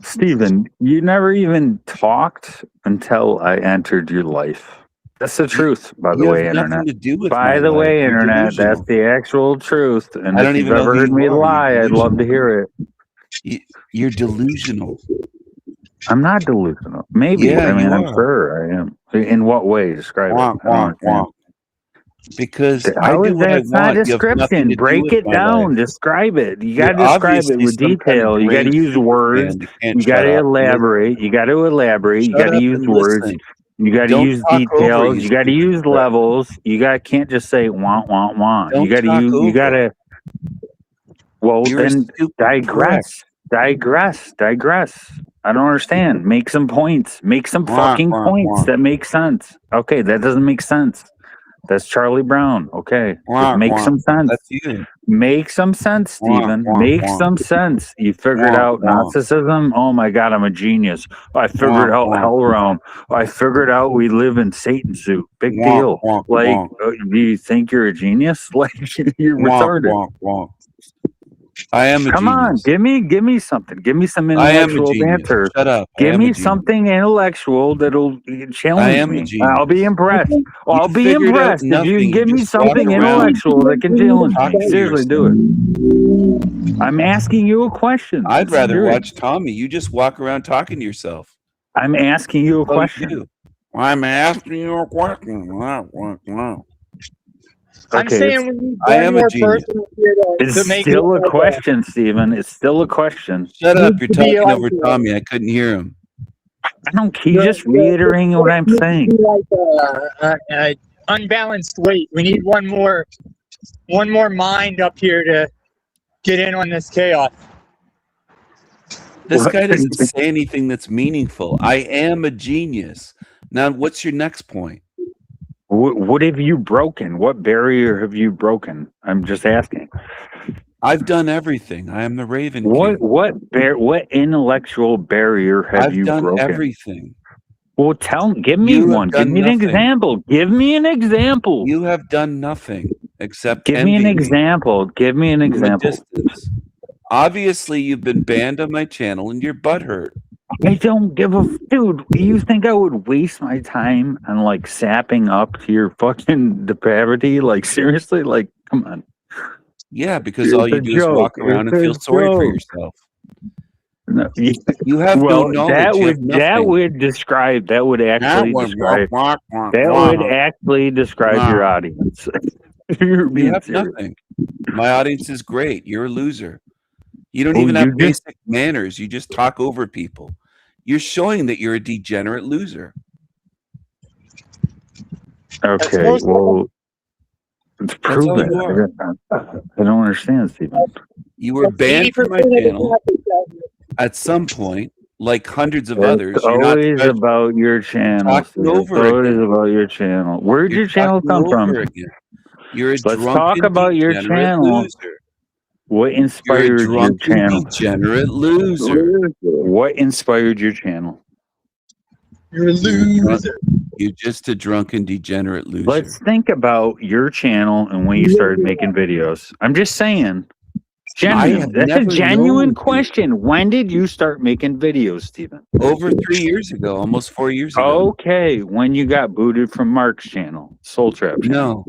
Steven, you never even talked until I entered your life. That's the truth, by the
You
way,
have nothing
internet.
to do with
By
my
the
life.
way,
You're
internet,
delusional.
that's the actual truth. And
I
if
don't
you've
even know
ever
who
heard
you
me
are.
lie,
You're
I'd love to hear it.
You're delusional.
I'm not delusional. Maybe.
Yeah,
I mean,
you
I'm
are.
sure I am. In what way? Describe it. I don't understand.
Because I
How
do
is
what I
that's not
want. You have nothing
description?
to do
Break
with
it
my
down.
life.
Describe it. You
You're
got to describe it
obviously
with
some kind of
detail. You got to
deranged
use words.
superman that can't
You got
shut
to
up.
elaborate. You got to elaborate. You
Shut
got to
up
use
and
words.
listen.
You got to
Don't
use
talk over,
details.
you
You got to
stupid
use
prick.
levels. You can't just say want. You
Don't
got to
talk
use. You got
over.
to. Well,
You're
then
correct.
digress. I don't understand. Make some points. Make some fucking points that make sense. Okay, that doesn't make sense. That's Charlie Brown. Okay, just make some sense.
That's you.
Make some sense, Stephen. Make some sense. You figured out narcissism. Oh my God, I'm a genius. I figured out hell realm. I figured out we live in Satan suit. Big deal. Like, do you think you're a genius? Like, you're retarded.
I am a
Come on,
genius.
give me something. Give me some
I am a
intellectual
genius.
banter.
Shut up. I
Give
am a
me
genius.
something intellectual that'll
I
challenge
am a
me.
genius.
I'll be impressed. I'll be
figured out
impressed if you can
nothing.
give
You
me
just walk
something
around
intellectual that can challenge me.
talking to
Seriously, do it. I'm asking you a question.
I'd rather
Serious.
watch Tommy. You just walk around talking to yourself.
I'm asking you a
That's all you
question.
do. I'm asking you a question.
I'm
Okay,
saying we need
I
one
am a
more
genius.
person here to
it's
make
still
it
a
like
question, Stephen. It's still a question.
Shut up.
needs
You're
to be
talking
like
over Tommy. I couldn't hear him.
I don't keep just reiterating what I'm
needs to
saying.
be like a unbalanced weight. We need one more mind up here to get in on this chaos.
This guy doesn't say anything that's meaningful. I am a genius. Now, what's your next point?
What have you broken? What barrier have you broken? I'm just asking.
I've done everything. I am the Raven King.
What intellectual barrier have
I've
you
done
broken?
everything.
Well, give me
You have
one. Give
done
me an
nothing.
example. Give me an example.
You have done nothing except
Give me an
envy
example. Give me an
from a
example.
distance. Obviously, you've been banned on my channel and your butt hurt.
I don't give a dude. You think I would waste my time on like sapping up to your fucking depravity? Like seriously? Like come on.
Yeah, because all you do is walk around and feel sorry for yourself.
No,
You have no knowledge.
That
You have
would actually describe your audience. You're
You
being
have
serious.
nothing. My audience is great. You're a loser. You don't
Oh,
even have
you just-
basic manners. You just talk over people. You're showing that you're a degenerate loser.
Okay, well, let's prove
all
it.
you are.
I don't understand, Stephen.
You were banned from my channel at some point, like hundreds of others.
It's
You're not
always about your channel.
talking
Stephen.
over
It's always
again.
about your channel. Where'd
You're
your channel
talking
come from?
over again. You're a
Let's
drunken,
talk about your
degenerate
channel.
loser.
What
You're a
inspired your
drunken,
channel?
degenerate loser.
What inspired your channel?
You're a loser.
You're just a drunken, degenerate loser.
Let's think about your channel and when you started making videos. I'm just saying. Genuine. That's a genuine question. When did you start making videos, Stephen?
Over 3 years ago, almost 4 years ago.
Okay, when you got booted from Mark's channel, Soul Trap channel.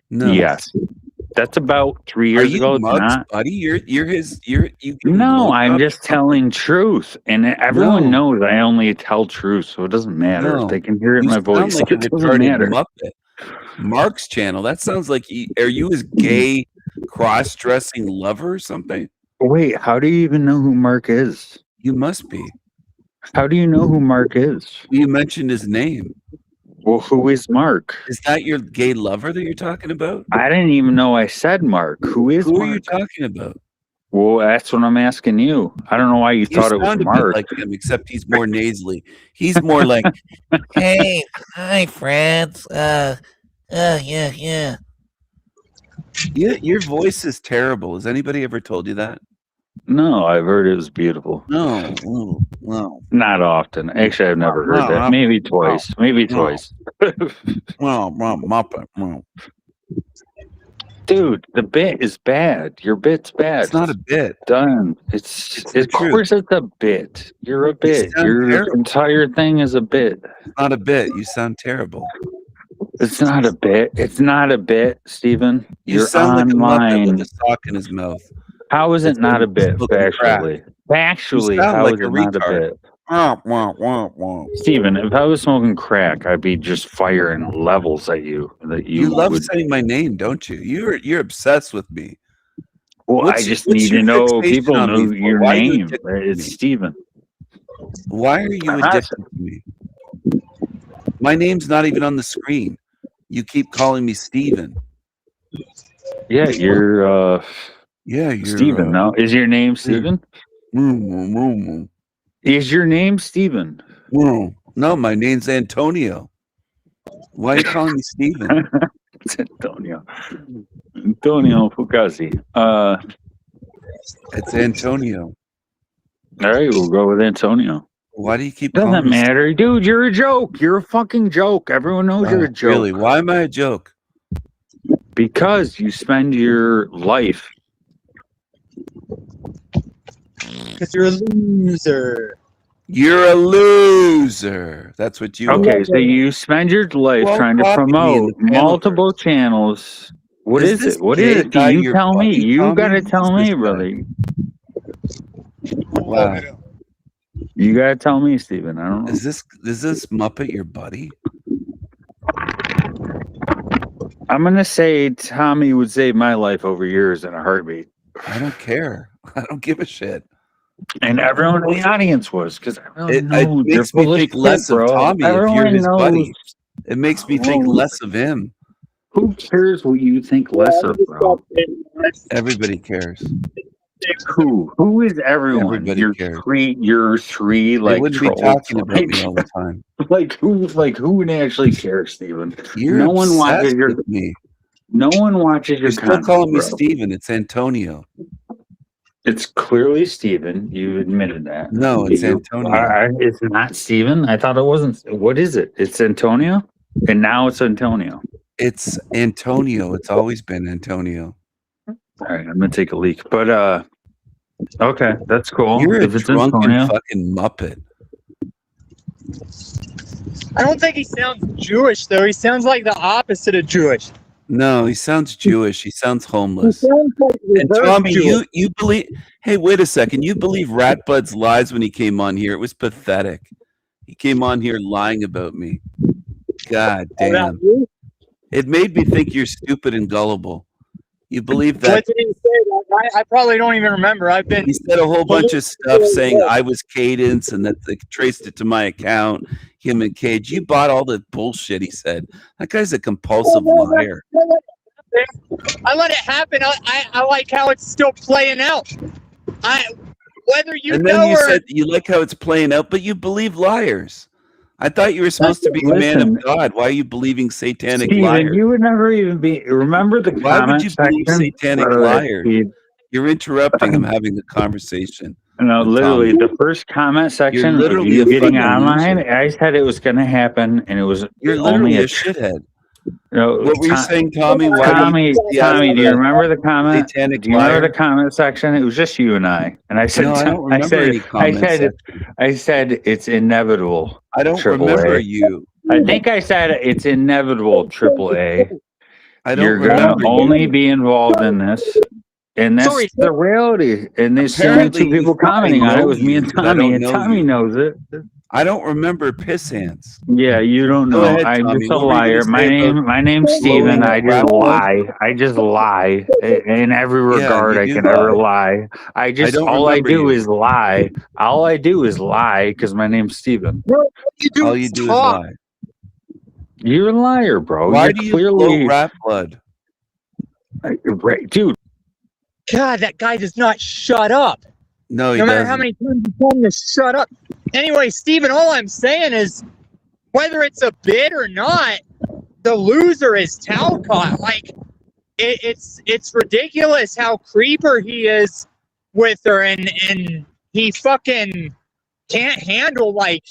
No.
Yes. That's about 3
Are
years
you
ago. It's
Muggs,
not.
buddy? You
No, I'm just telling truth, and everyone
No.
knows I only tell truth, so it doesn't matter
No.
if they can hear it in
You
my
sound
voice.
like a
It doesn't
retarded
matter.
Muppet. Mark's channel. That sounds like are you his gay cross-dressing lover or something?
Wait, how do you even know who Mark is?
You must be.
How do you know who Mark is?
You mentioned his name.
Well, who is Mark?
Is that your gay lover that you're talking about?
I didn't even know I said Mark. Who is
Who
Mark?
are you talking about?
Well, that's what I'm asking you. I don't know why you thought it was
sound a bit
Mark.
like him, except he's more nasally. He's more like,
Hey, hi, friends. Yeah.
Your voice is terrible. Has anybody ever told you that?
No, I've heard it was beautiful.
No.
Not often. Actually, I've never heard that. Maybe twice. Twice.
Muppet.
Dude, the bit is bad. Your bit's bad.
It's not a bit.
Done. It's of course it's a bit. You're a bit. Your entire thing is a bit.
It's not a bit. You sound terrible.
It's not a bit. It's not a bit, Stephen.
You
You're
sound like a
online.
Muppet with a sock in his mouth.
How is it not a bit? Factually,
You sound
how
like
is
a
it not a
retard.
bit? Stephen, if I was smoking crack, I'd be just firing levels at you. That
You love
would.
saying my name, don't you? You're obsessed with me.
Well, I just need to know people know your
Why are you
name.
addicted to
It's
me?
Stephen.
Why are you addicted to me? My name's not even on the screen. You keep calling me Steven.
Yeah, you're
Yeah, you're
Steven, no? Is your name Steven? Is your name Steven?
No, my name's Antonio. Why are you calling me Steven?
It's Antonio. Antonio Fugazi.
It's Antonio.
All right, we'll go with Antonio.
Why do you keep calling
Doesn't
me
matter, dude. You're a joke. You're a fucking joke. Everyone knows you're a joke.
Really? Why am I a joke?
Because you spend your life.
Because you're a loser.
You're a loser. That's what you
Okay,
are.
so you spend your life
Well,
trying to
copy me in
promote
the channel
multiple channels. What is
this
it? What
gay
is it?
guy
You
your
tell me.
buddy,
You
Tommy?
gotta
Who
tell
is
me,
this
brother.
Wow.
You gotta tell me, Steven. I don't know.
Is this Muppet your buddy?
I'm gonna say Tommy would save my life over yours in a heartbeat.
I don't care. I don't give a shit.
And everyone in the audience was, because
It makes me think less of Tommy if you're his buddy. It makes me think less of him.
Who cares what you think less of, bro?
Everybody cares.
Who is everyone?
Everybody
Your
cares.
your three
They
like
wouldn't be
trolls.
talking about me all the time.
Like who would actually care, Steven?
You're
no one watches
obsessed
your
with me.
no one watches your
You're still
content,
calling me
bro.
Steven. It's Antonio.
It's clearly Steven. You admitted that.
No, it's Antonio.
It's not Steven. I thought it wasn't. What is it? It's Antonio? And now it's Antonio.
It's Antonio. It's always been Antonio.
All right, I'm gonna take a leak. But okay, that's cool.
You're
If
a
it's
drunken
Antonio.
fucking Muppet.
I don't think he sounds Jewish, though. He sounds like the opposite of Jewish.
No, he sounds Jewish. He sounds homeless.
sounds like
And
reverse
Tommy,
Jewish.
you believe? Hey, wait a second. You believe Ratbud's lies when he came on here? It was pathetic. He came on here lying about me. God damn. It made me think you're stupid and gullible. You believe that?
What did he say? I probably don't even remember. I've been.
He said a whole bunch of stuff saying I was Cadence and that they traced it to my account. Him and Cage. You bought all the bullshit he said. That guy's a compulsive liar.
I let it happen. I like how it's still playing out. Whether you
And
know
then you
or
said you like how it's playing out, but you believe liars. I thought you were supposed to be a man of God. Why are you believing satanic
Steven,
liars?
you would never even be. Remember the
Why would
comment
you believe
section?
satanic liars? You're interrupting. I'm having a conversation.
No,
with
literally,
Tommy.
the first comment section of
literally
you
a
getting
fucking
online,
loser.
I said it was going to happen, and it was
You're
only
literally a shithead.
No,
What were you saying, Tommy? Why
Tommy,
do you
Tommy, do you remember the comment?
satanic
Do you remember
liar?
the comment section? It was just you and I. And I said,
No, I don't remember any comment
I said it's inevitable.
I don't
AAA.
remember you.
I think I said it's inevitable. AAA.
I don't
You're
remember
gonna
you.
only be involved in this. And that's
Sorry.
the reality. And there's only
Apparently
two people
you think I
commenting on it. It
know
was me
you,
and
but I
Tommy,
don't
and
know
Tommy
you.
knows it.
I don't remember piss hands.
Yeah, you don't
Go
know.
ahead,
I'm
Tommy.
just a
What were you gonna
liar.
say
My name's
loading
Steven. I just
Ratbud?
lie. I just lie in every
Yeah,
regard
you
I
do
can ever
lie.
lie.
don't
All I
remember
do
you.
is lie. All I do is lie because my name's Steven.
All you do is lie.
You're a liar, bro.
Why
You're
do you
clearly
blow rat blood?
right, dude.
God, that guy does not shut up.
No, he
No matter
doesn't.
how many times you tell him to shut up. Anyway, Steven, all I'm saying is, whether it's a bid or not, the loser is Talcott. Like, it's ridiculous how creeper he is with her, and he fucking can't handle like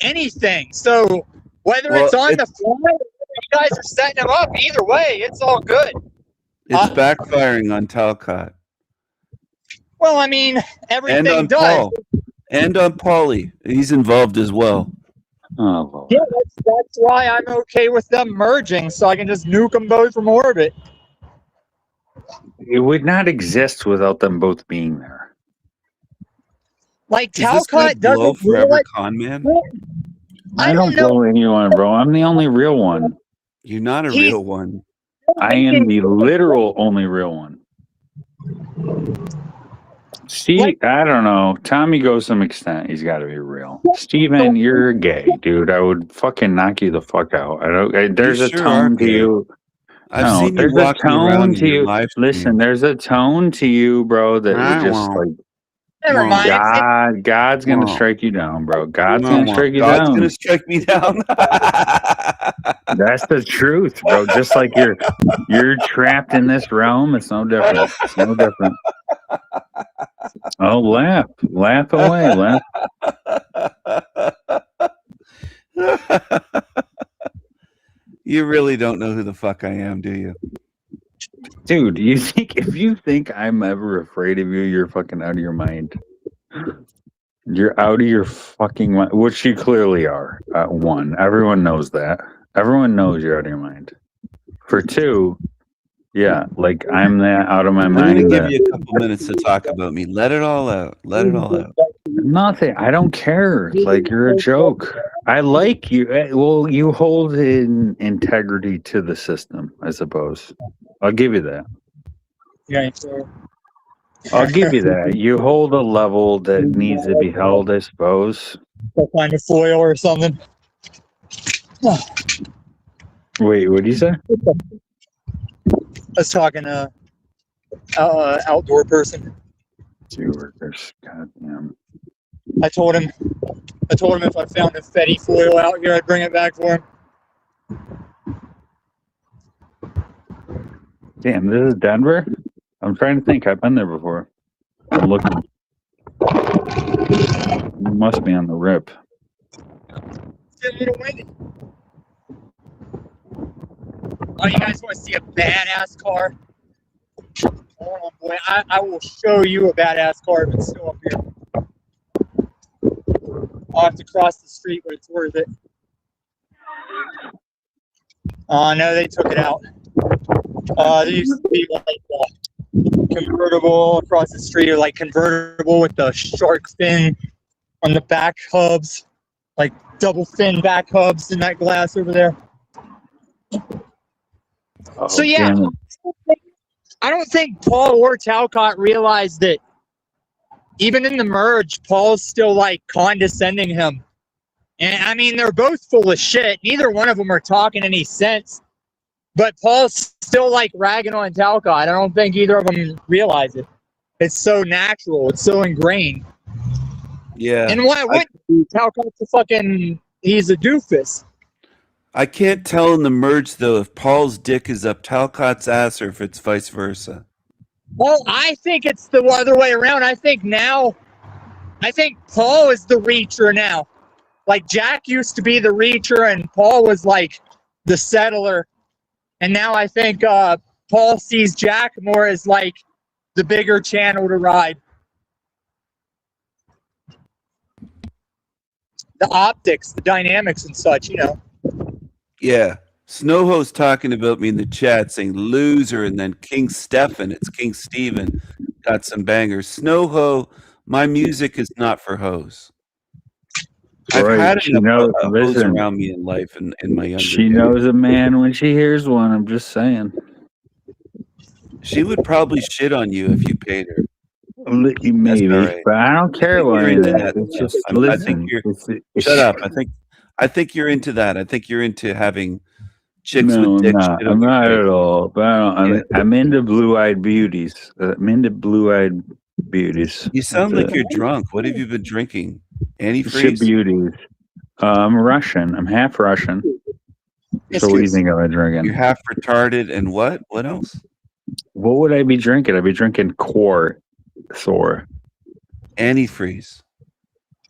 anything. So whether it's on the fly or you guys are setting him up, either way, it's all good.
It's backfiring on Talcott.
Well, I mean,
And
everything
on
does.
Paul. And on Paulie. He's involved as well.
Oh,
Yeah, that's why I'm okay with them merging, so I can just nuke them both from orbit.
It would not exist without them both being there.
Like
Is this guy
Talcott
blow
doesn't
forever
realize.
con man?
I don't blow anyone, bro. I'm the only real one.
You're not a real one.
I am the literal only real one. Steve, I don't know. Tommy goes some extent. He's got to be real. Steven, you're gay, dude. I would fucking knock you the fuck out. There's
You
a
sure are
tone to
gay.
you.
I've
No,
seen you
there's a
walking
tone
around in
to
your
you.
live
Listen,
stream.
there's a tone to you, bro, that would just like
Never mind.
God's gonna strike you down, bro. God's gonna strike you
God's
down.
gonna strike me down.
That's the truth, bro. Just like you're trapped in this realm. It's no different. It's no different. Oh, laugh away, laugh.
You really don't know who the fuck I am, do you?
Dude, if you think I'm ever afraid of you, you're fucking out of your mind. You're out of your fucking mind, which you clearly are. One, everyone knows that. Everyone knows you're out of your mind. For two, yeah, like I'm that out of my
I'm
mind.
gonna give you a couple minutes to talk about me. Let it all out. Let it all out.
Nothing. I don't care. Like you're a joke. I like you. Well, you hold in integrity to the system, I suppose. I'll give you that.
Yeah, so
I'll give you that. You hold a level that needs to be held, I suppose.
go find a foil or something.
Wait, what did you say?
I was talking to outdoor person.
Goddamn.
I told him if I found a Fetty foil out here, I'd bring it back for him.
Damn, this is Denver? I'm trying to think. I've been there before. I'm looking. It must be on the rip.
It's a little windy. Oh, you guys want to see a badass car? Hold on, boy. I will show you a badass car if it's still up here. I'll have to cross the street, but it's worth it. Oh, no, they took it out. There used to be like a convertible across the street, or like convertible with the shark fin on the back hubs, like double fin back hubs in that glass over there. So yeah, I don't think Paul or Talcott realized that even in the merge, Paul's still like condescending him. And I mean, they're both full of shit. Neither one of them are talking any sense. But Paul's still like ragging on Talcott. I don't think either of them realize it. It's so natural. It's so ingrained.
Yeah.
And why wouldn't Talcott's he's a doofus.
I can't tell in the merge though if Paul's dick is up Talcott's ass or if it's vice versa.
Well, I think it's the other way around. I think Paul is the reacher now. Like Jack used to be the reacher and Paul was like the settler. And now I think Paul sees Jack more as like the bigger channel to ride. The optics, the dynamics and such, you know.
Yeah. Snowho's talking about me in the chat saying loser, and then King Stefan, it's King Steven, got some bangers. Snowho, my music is not for hoes. I've had enough hoes around me in life in my younger
She
days.
knows a man when she hears one. I'm just saying.
She would probably shit on you if you paid her.
Maybe,
right.
but I don't care about any of that. It's just listen.
Shut up. I think you're into that. I think you're into having chicks
No,
with
I'm
dicks.
not. I'm not at all. But I'm into blue-eyed beauties. I'm into blue-eyed beauties.
You sound
That's
like
it.
you're drunk. What have you been drinking?
Shit
Antifreeze?
beauties. I'm Russian. I'm half Russian. So what do you think I'm drinking?
You're half retarded and what? What else?
What would I be drinking? I'd be drinking Core Thor.
Antifreeze.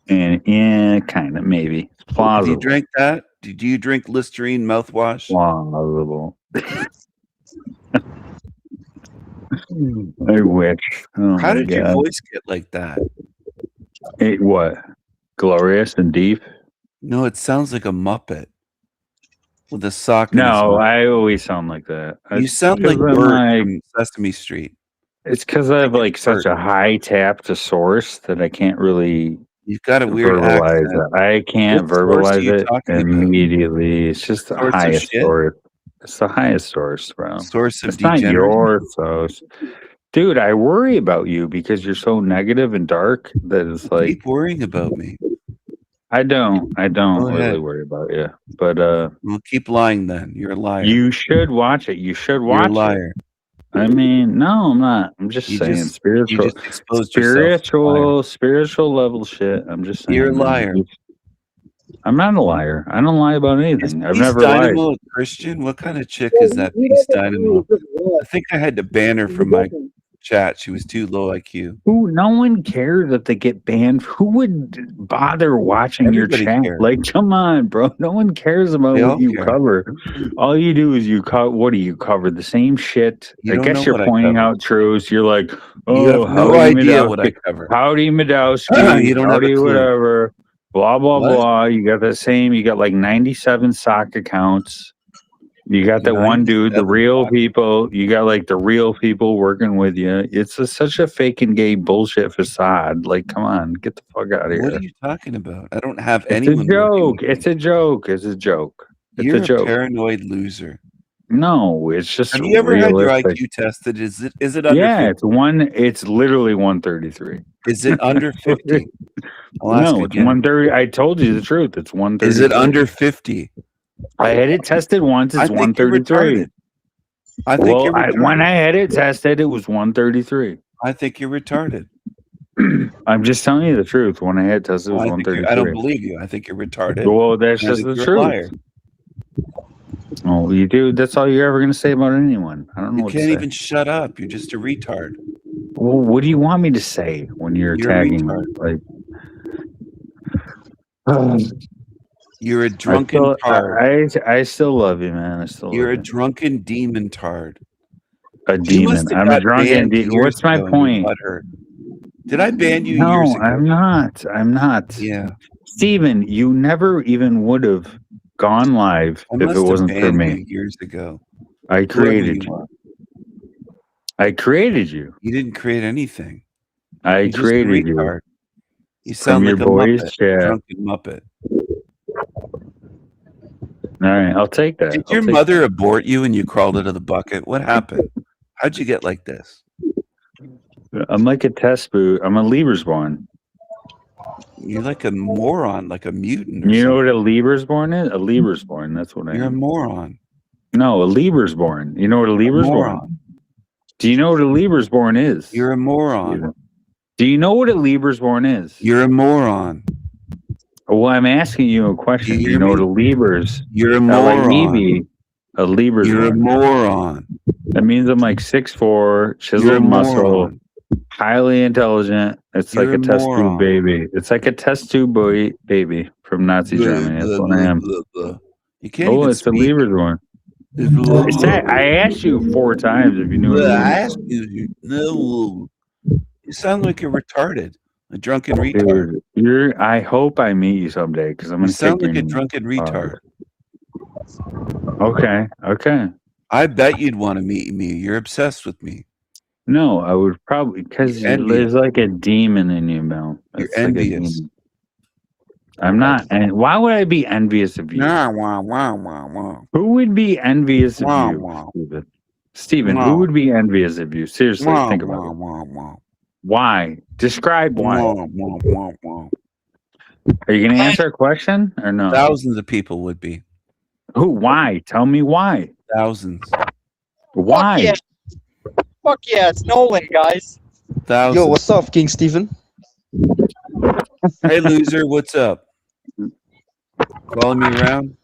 And yeah, kind of, maybe. It's
Have
plausible.
you drank that? Did you drink Listerine mouthwash?
Plausible. I wish. Oh
How
my
did your
God.
voice get like that?
What? Glorious and deep?
No, it sounds like a Muppet with a sock in his
No,
mouth.
I always sound like that.
You
It's
sound like
because
Bert
I'm
from Sesame Street.
It's because I have like such a high tap to source that I can't really.
You've got a weird
verbalize
accent.
it. I can't
What source are
verbalize
you
it
talking about?
immediately. It's just the
Source of
highest
shit?
source. It's the highest source, bro.
Source of
It's not
degeneracy?
your source. Dude, I worry about you because you're so negative and dark that it's like
Keep worrying about me.
I don't
Go
really
ahead.
worry about you. But
Well, keep lying then. You're a liar.
you should watch it. You should
You're a
watch it.
liar.
I mean, no, I'm not. I'm just
You
saying
just
spiritual,
exposed yourself as a liar.
spiritual level shit. I'm just saying.
You're a
man.
liar.
I'm not a liar. I don't lie about
Is
anything. I've
Beast
never lied.
Dynamo a Christian? What kind of chick is that Beast Dynamo? I think I had to ban her from my chat. She was too low IQ.
No one cares if they get banned. Who would bother watching
Everybody
your chat?
cares.
Like, come on, bro. No one cares about
They
what
all
you
care.
cover. All you do is what do you cover? The same shit.
You
I
don't
guess
know
you're
what I
pointing
cover.
out truths. You're like,
You
oh,
have no
Howdy
idea what I
Medowski,
cover.
Howdy Medowski,
You don't have a
Howdy
clue.
whatever, blah, blah,
What?
blah. You got the same. You got like 97 sock accounts. You got that one dude, the
97
real
sock.
people. You got like the real people working with you. It's such a fake and gay bullshit facade. Like, come on, get the fuck out of
What
here.
are you talking about? I don't have
It's a
anyone working
joke.
with me.
It's a joke. It's a joke. It's
You're
a joke.
paranoid loser.
No, it's just
Have you ever had your
realistic.
IQ tested? Is it under
Yeah,
50?
it's literally 133.
Is it under 50? I'll ask
No, it's
again.
130. I told you the truth. It's 133.
Is it under 50?
I had it tested once. It's
I think you're
133.
retarded. I think you're retarded.
When I had it tested, it was 133.
I think you're retarded.
I'm just telling you the truth. When I had it tested, it was
I
133.
don't believe you. I think you're retarded.
Well, that's
I
just
think
the
you're a
truth.
liar.
Oh, you do. That's all you're ever going to say about anyone. I don't know
You
what
can't
to say.
even shut up. You're just a retard.
Well, what do you want me to say when you're
You're a
attacking me?
retard.
Like,
You're a drunken tard.
I still love you, man. I still
You're
love
a drunken demon tard.
a
You must
demon.
have
I'm a
got
drunken
banned
demon.
years
What's my
ago and
point?
you're butthurt. Did I ban you years
No,
ago?
I'm not. I'm not.
Yeah.
Steven, you never even would have gone live
I
if
must
it
have
wasn't for
banned
me.
you years ago.
I
Whoever
created
you
you.
are.
I created you.
You didn't create anything.
I
You're just a
created you.
retard. You
From
sound
your
like a
boys'
Muppet.
chat.
Drunken Muppet.
All right, I'll take that.
Did
I'll
your
take
mother abort you and you crawled out of the bucket? What happened? How'd you get like this?
that. I'm like a test boot. I'm a Liebersborn.
You're like a moron, like a mutant or
You know
something.
what a Liebersborn is? A Liebersborn. That's what I
You're a
am.
moron.
No, a Liebersborn. You know what a Liebersborn?
Moron.
Do you know what a Liebersborn is?
You're a moron.
Steven? Do you know what a Liebersborn is?
You're a moron.
Well, I'm asking you a question. Do you know what a Liebers?
You're a
Like
moron.
Evie, a Liebersborn.
You're a moron.
That means I'm like 6'4",
You're a
chiseled muscle,
moron.
highly intelligent. It's
You're
like a
a
test tube
moron.
baby. It's like a test tube baby from Nazi Germany. That's what I am.
You can't
Oh,
even
it's a
speak.
Liebersborn. I asked you 4 times if you knew what
I
a
asked you. No. You sound like you're retarded. A drunken retard.
Dude, I hope I meet you someday because I'm
You
gonna
sound
kick
like
your
a drunken retard.
Okay.
I bet you'd want to meet me. You're obsessed with me.
No, I would probably because
You're envious.
there's like a demon in you, Mel.
You're
It's like a
envious.
demon. I'm not. And why would I be envious of you?
Wow.
Who would be envious of
Wow,
you,
wow.
Steven? Steven,
Wow.
who would be envious of you? Seriously,
Wow,
think about
wow,
it.
wow, wow.
Why? Describe why.
Wow.
Are you going to answer a question or no?
Thousands of people would be.
Who? Why? Tell me why.
Thousands.
Why?
Fuck yeah, it's Nolan, guys.
Thousands.
Yo, what's up, King Stephen?
Hey, loser, what's up? Following me around?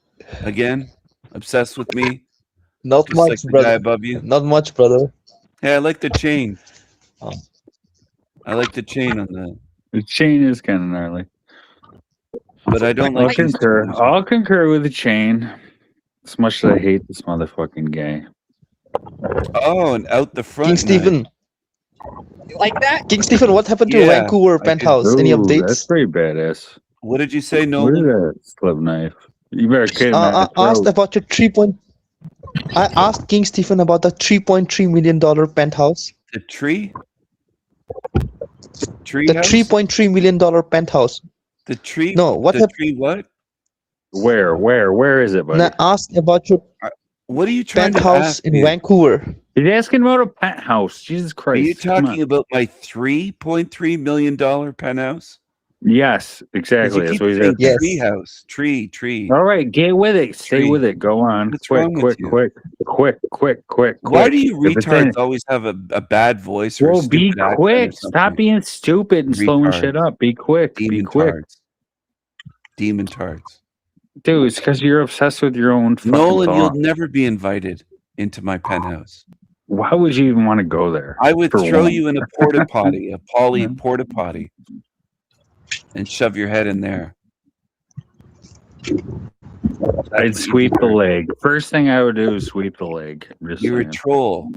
Again? Obsessed with me?
Not
Just
much,
like the
brother.
guy above you?
Not much, brother.
Hey, I like the chain.
Oh.
I like the chain on that.
The chain is kind of gnarly.
But I don't
I'll
like these
concur.
two.
I'll concur with the chain. As much as I hate this motherfucking guy.
Oh, and out the front.
King Stephen.
knife.
Like that? King Stephen, what happened to
Yeah,
Vancouver
I did.
penthouse? Any
Ooh,
updates?
That's pretty badass.
What did you say,
What
Nolan?
is that slip knife? You better get
I asked about your I asked King Stephen about the $3.3 million penthouse.
The tree? Tree
The
house?
$3.3 million penthouse.
The tree?
No, what
The tree what?
Where is it, buddy?
And I asked about your
What are you trying to
penthouse
ask
in
me?
Vancouver.
He's asking about a penthouse. Jesus
Are
Christ.
you
Come on.
talking about my $3.3 million penthouse?
Yes, exactly.
You
That's
keep
what he
saying
said.
tree house, tree.
All right, get with it. Stay with it. Go on.
What's
quick,
wrong with
quick,
you?
quick.
Why do you
If it's in-
retards always have a bad voice or a
Well, be
stupid accent or
quick.
something?
Stop being stupid and slowing shit
Retards.
up. Be quick. Be quick.
Demon tards.
Dude, it's because you're obsessed with your own fucking
Nolan, you'll
thought.
never be invited into my penthouse.
Why would you even want to go there?
I would
for
throw
one?
you in a porta potty, a poly porta potty, and shove your head in there.
I'd sweep the leg. First thing I would do is sweep the leg.
You're a troll.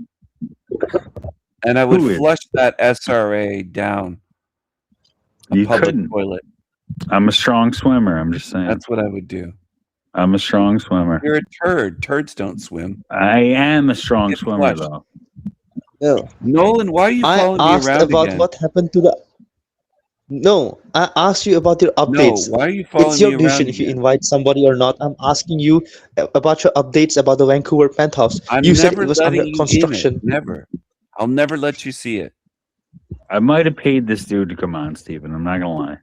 And I would flush that SRA down a
You
public
couldn't.
toilet.
I'm a strong swimmer. I'm just saying.
That's what I would do.
I'm a strong swimmer.
You're a turd. Turds don't swim.
I am a strong swimmer,
flushed.
though.
No.
Nolan, why are you
I
following me
asked
around
about
again?
what happened to the. No, I asked you about your updates.
why are you following
It's your
me
decision
around
if you
again?
invite somebody or not. I'm asking you about your updates about the Vancouver penthouse.
I'm
You said
never
it was
letting
under
you
construction.
in it. Never. I'll never let you see it.
I might have paid this dude to come on, Steven. I'm not gonna lie.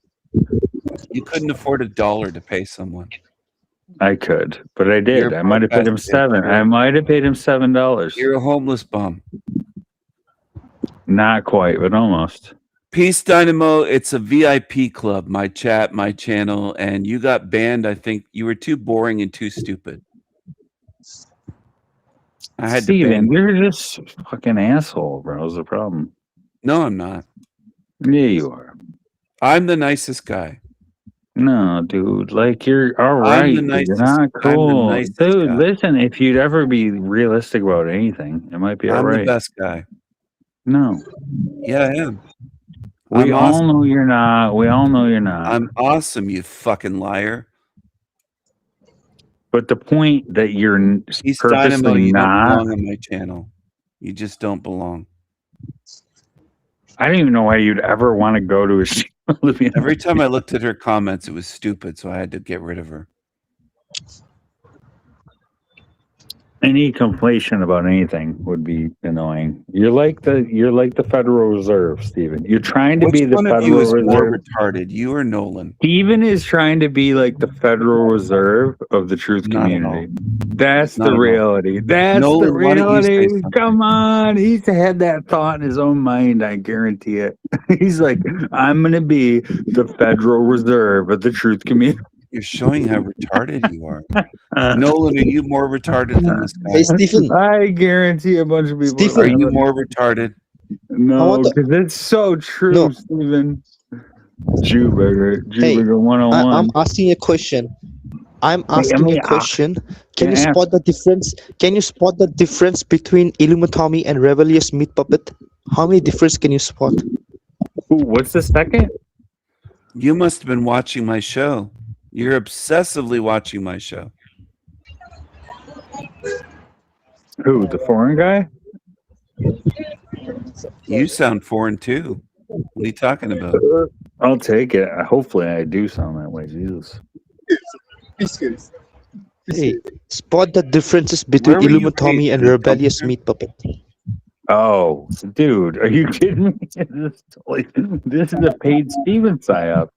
You couldn't afford $1 to pay someone.
I could, but I did.
You're a
I might have paid him
broke-ass bitch.
$7. I might have paid him $7.
You're a homeless bum.
Not quite, but almost.
Peace Dynamo, it's a VIP club, my chat, my channel, and you got banned. I think you were too boring and too stupid. I had to ban
Steven,
you.
you're just a fucking asshole, bro. Is the problem?
No, I'm not.
Yeah, you are.
I'm the nicest guy.
No, dude. Like you're all
I'm
right.
the
But
nicest.
you're not
I'm the
cool,
nicest
dude.
guy.
Listen, if you'd ever be realistic about anything, it might be all
I'm
right.
the best guy.
No,
Yeah, I am.
we
I'm
all
awesome.
know you're not. We all know you're not.
I'm awesome, you fucking liar.
But the point that you're
Peace Dynamo,
purposely
you don't
not.
belong on my channel. You just don't belong.
I don't even know why you'd ever want to go to a show.
Every time I looked at her comments, it was stupid, so I had to get rid of her.
Any conflation about anything would be annoying. You're like the Federal Reserve, Steven. You're trying to
Which
be the
one of you
Federal
is more
Reserve.
retarded, you or Nolan?
Steven is trying to be like the Federal Reserve of the truth
Not at all.
community. That's
Not
the
at all.
reality. That's the
Nolan, why don't you say
reality.
something?
Come on. He's had that thought in his own mind, I guarantee it. He's like, I'm gonna be the Federal Reserve of the truth community.
You're showing how retarded you are. Nolan, are you more retarded than this guy?
Hey, Stephen.
I guarantee a bunch of people.
Are you more retarded?
No, because it's so true,
No.
Steven. Jewburger
Hey,
101.
I'm asking a question. I'm
Wait,
asking
Emily,
a question. Can you
yeah.
spot the difference? Can you spot the difference between Illuminati and Rebellious Meat Puppet? How many difference can you spot?
Ooh, what's the second?
You must have been watching my show. You're obsessively watching my show.
Who, the foreign guy?
You sound foreign too. What are you talking about?
I'll take it. Hopefully I do sound that way. Jesus.
Hey, spot the differences between
Where were you
Illuminati
raised,
and
in
Rebellious
Vancouver?
Meat Puppet.
Oh, dude, are you kidding me? This is a paid Steven psyop.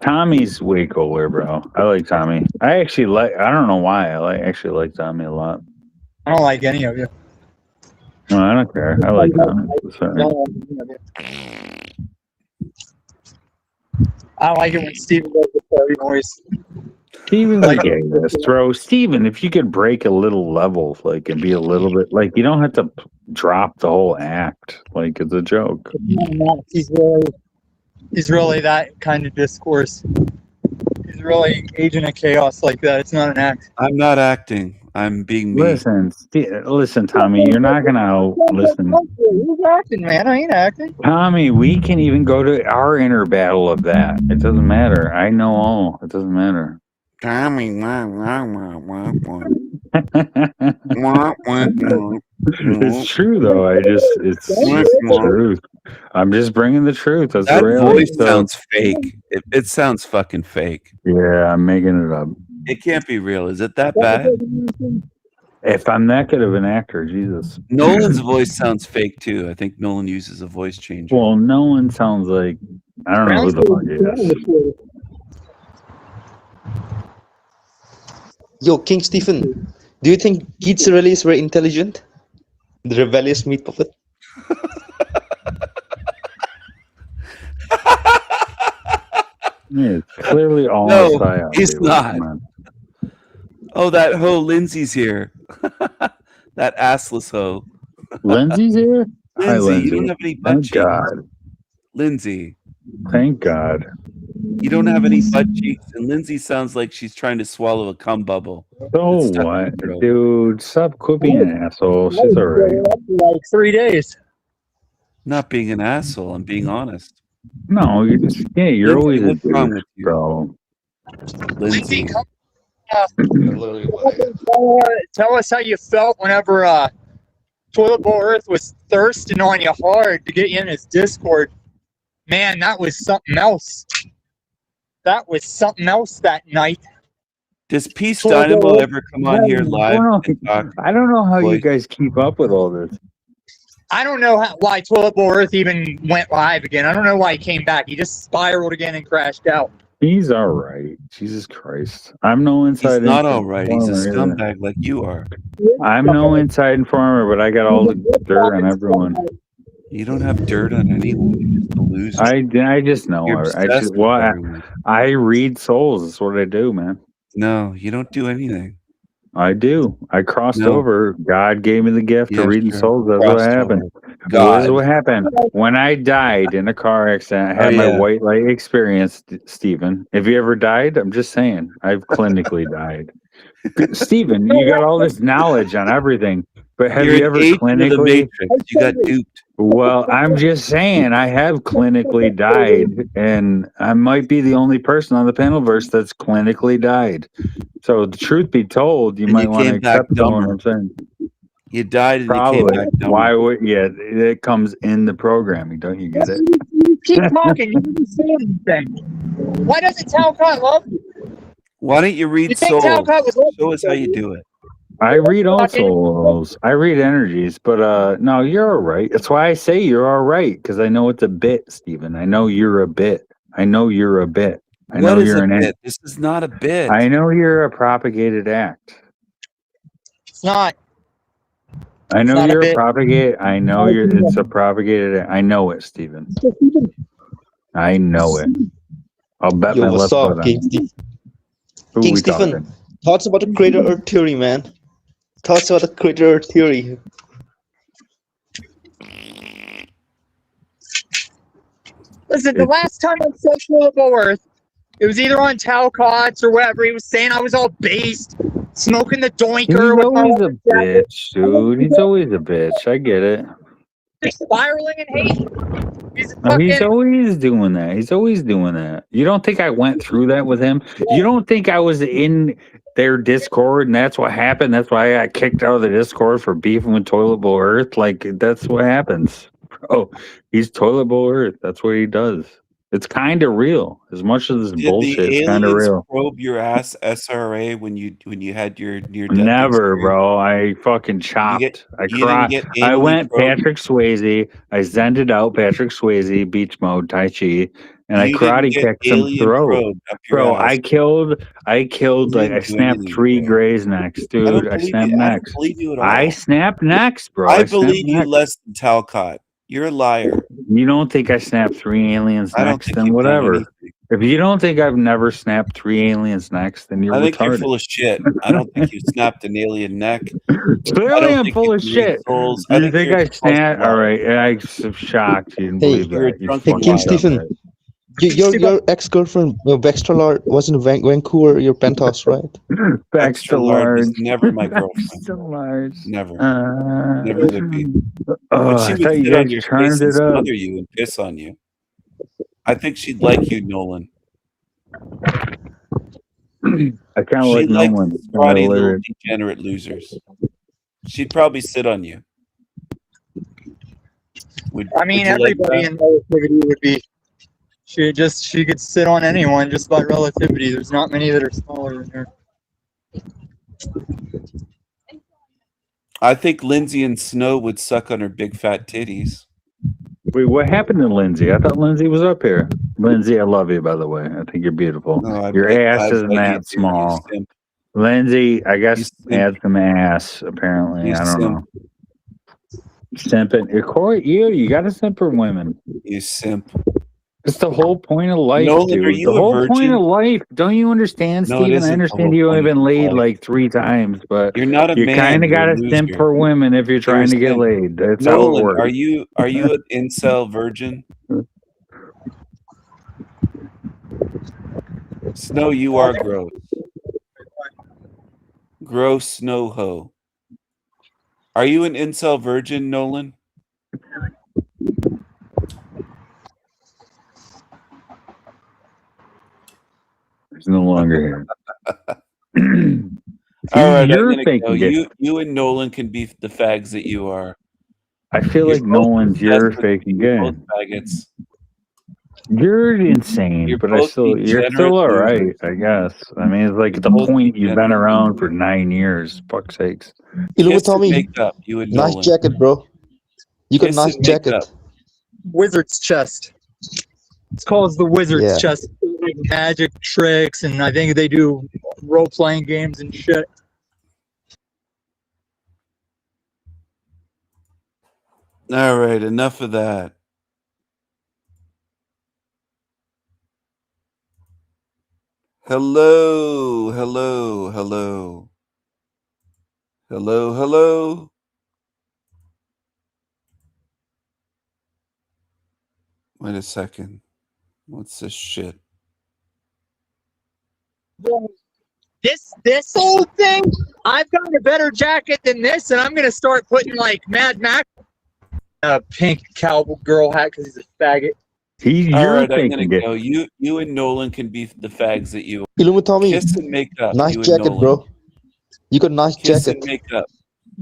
Tommy's way cooler, bro. I like Tommy. I don't know why. Actually like Tommy a lot.
I don't like any of you.
No, I don't care. I like Tommy. Sorry.
I don't like it when Steven does the fairy noise.
Steven's like this, bro. Steven, if you could break a little level, like, and be a little bit, like, you don't have to drop the whole act. Like, it's a joke.
He's really that kind of discourse. He's really agent of chaos like that. It's not an act.
I'm not acting. I'm being me.
Listen, Tommy, you're not gonna listen.
He's acting, man. I ain't acting.
Tommy, we can even go to our inner battle of that. It doesn't matter. I know all. It doesn't matter.
Tommy,
It's true though. It's the truth. I'm just bringing the truth. That's
that
the reality.
voice sounds fake. It sounds fucking fake.
Yeah, I'm making it up.
It can't be real. Is it that bad?
If I'm that good of an actor, Jesus.
Nolan's voice sounds fake too. I think Nolan uses a voice changer.
Well, Nolan sounds like I don't know who the fuck he is.
Yo, King Stephen, do you think kids really is very intelligent? The rebellious meat puppet?
Yeah, it's clearly all
No,
a psyop,
he's
dude.
not.
Come on.
Oh, that hoe Lindsay's here. That assless hoe.
Lindsay's here? Hi,
Lindsay, you
Lindsay.
don't have any butt
Thank
cheeks.
God.
Lindsay,
Thank God.
you don't have any butt cheeks, and Lindsay sounds like she's trying to swallow a cum bubble.
So
It's stuck in
what?
her throat.
Dude, stop quit being an asshole. She's alright.
Like 3 days.
Not being an asshole, I'm being honest.
No, you just yeah, you're
Lindsay,
always a
what's wrong
douche,
with you?
bro.
Lindsay,
Tell us how you felt whenever Toilet Bowl Earth was thirsting on you hard to get you in his Discord. Man, that was something else. That was something else that night.
does Peace Dynamo ever come on here live and talk?
I don't know how you
Boy.
guys keep up with all this.
I don't know why Toilet Bowl Earth even went live again. I don't know why he came back. He just spiraled again and crashed out.
He's all right. Jesus Christ. I'm no inside
He's not
informer
all right. He's a
either.
scumbag like you are.
I'm no inside informer, but I got all the dirt on everyone.
You don't have dirt on anyone. You're just a loser.
I just know.
You're
I
obsessed
just
with
well,
everyone.
I read souls. That's what I do, man.
No, you don't do anything.
I do. I crossed
No.
over. God gave me the gift
Yeah,
of reading
sure.
souls. That's what
Crossed
happened.
over.
Well, this
God.
is what happened. When I died in a car accident, I had
Oh,
my
yeah.
white light experience, Stephen. Have you ever died? I'm just saying. I've clinically died. Stephen, you got all this knowledge on everything, but have
You're
you
an
ever
agent of the
clinically?
Matrix. You got duped.
Well, I'm just saying I have clinically died, and I might be the only person on the Panelverse that's clinically died. So, the truth be told, you
And
might
you
want to
came back
accept what
dumber.
I'm saying.
You died and you
Probably.
came back dumber.
Why would? Yeah, it comes in the programming. Don't you get it?
You keep talking. You didn't say anything. Why doesn't Talcott love you?
Why don't you read
You think
souls?
Talcott was
Show us how you do it.
I read all souls. I read energies, but no, you're all right. That's why I say you're all right, because I know it's a bit, Stephen. I know you're a bit. I know you're a bit. I know
What is
you're
a
an
bit?
act.
This is not a bit.
I know you're a propagated act.
It's not.
I know
not a
you're a
bit.
propagate. I know you're. It's a propagated. I know it, Stephen. I know it. I'll bet my
Yo, what's
left
up,
foot on
King
it.
Stephen?
Who
King
we
Stephen,
talking?
thoughts about the crater Earth theory, man. Thoughts about the crater Earth theory.
Listen, the last time I saw Toilet Bowl Earth, it was either on Talcott's or whatever. He was saying I was all based, smoking the
He's
doinker with my
always a bitch, dude. He's always a bitch. I get it.
spiraling in hate. He's a
No, he's
fucking.
always doing that. He's always doing that. You don't think I went through that with him? You don't think I was in their Discord and that's what happened? That's why I got kicked out of the Discord for beefing with Toilet Bowl Earth? Like, that's what happens. Bro, he's Toilet Bowl Earth. That's what he does. It's kind of real. As much as this
Did
bullshit,
the
it's kind of
aliens
real.
probe your ass SRA when you had your near death
Never,
experience?
bro. I fucking chopped. I
You didn't
cried.
get
I
anally
went
probed?
Patrick Swayze. I zended out Patrick Swayze, beach mode, Tai Chi, and I
You didn't
karate
get
kicked some
alien
throat.
probed up your
Bro,
ass.
I killed, like,
didn't
I
do
snapped
anything,
3
bro.
Grey's necks,
I
dude.
don't
I
believe
snapped
you. I don't
necks.
believe you at all.
I snapped necks, bro.
I
snapped
believe you
necks.
less than Talcott. You're a liar.
You don't think I snapped 3 aliens
I don't
necks,
think
then
you've done
whatever.
anything.
If you don't think I've never snapped 3 aliens necks, then you're
I think you're
retarded.
full of shit. I don't think you snapped an alien neck.
Clearly, I'm
think
full
you
of
can read
shit.
souls. I
You
think
think
you're
I
a compulsive
snapped?
liar.
All right, I'm shocked you didn't
Hey,
believe
You're a
that. You
drunk
Hey,
fucking
King
liar.
Stephen, your ex-girlfriend, Baxter, was in Vancouver, your penthouse, right?
Baxter
Lard was
Large.
never my girlfriend.
Baxter Large.
Never. Never would be. But
Oh,
she
I
would
thought you
sit on
guys
your face
turned
and
it up.
smother you and piss on you. I think she'd like you, Nolan.
I kind of
She
like
likes
Nolan. It's kinda
scrawny little
hilarious.
degenerate losers. She'd probably sit on you.
I mean,
would you like
everybody
that?
in relativity would be. She could sit on anyone just by relativity. There's not many that are smaller than her.
I think Lindsay and Snow would suck on her big fat titties.
Wait, what happened to Lindsay? I thought Lindsay was up here. Lindsay, I love you, by the way. I think you're beautiful.
No,
Your ass
I
isn't
bet you
that
do, you
small.
simp.
Lindsay, I
You
guess,
simp.
had some ass, apparently.
You
I don't
simp.
know. Simping. Corey, you got to simp for women.
You simp.
It's the whole point of life,
Nolan, are
dude. The
you a
whole point of
virgin?
life. Don't you understand,
No, it
Steven? I
isn't the
understand
whole
you only
point of
been laid
life.
like 3 times, but
You're not a
you
man.
kind of
You're
got
a
to simp
loser.
for women if you're
You're a
trying to get
simp.
laid. That's how it
Nolan,
works.
are you an incel virgin? Snow, you are gross. Gross snow hoe. Are you an incel virgin, Nolan?
He's no longer here.
All right, I'm
You're
gonna go.
faking it.
You and Nolan can be the fags that you are.
I feel
You're
like
both
Nolan's you're
obsessed with
faking
you're both
good.
faggots.
You're insane,
You're
but
both
you're
degenerate
still all right,
losers.
I guess. I mean, it's like
You're
the
both
point you've been
degenerate
around
losers.
for 9 years. Fuck's sakes.
Kiss and
Illuminati,
make up, you and
nice
Nolan.
jacket, bro. You got
Kiss
nice
and make
jacket.
up.
Wizard's chest. It's called the Wizard's
Yeah.
chest. Like magic tricks, and I think they do role playing games and shit.
All right, enough of that. Hello, hello, hello. Hello, hello. Wait a second. What's this shit?
This old thing, I've got a better jacket than this, and I'm gonna start putting like Mad Max a pink cowboy girl hat because he's a faggot.
All
You're
right, I'm
faking
gonna
it.
go. You and Nolan can be the fags that you are.
Illuminati,
Kiss and make up,
nice
you and
jacket,
Nolan.
bro. You got nice
Kiss
jacket.
and make up.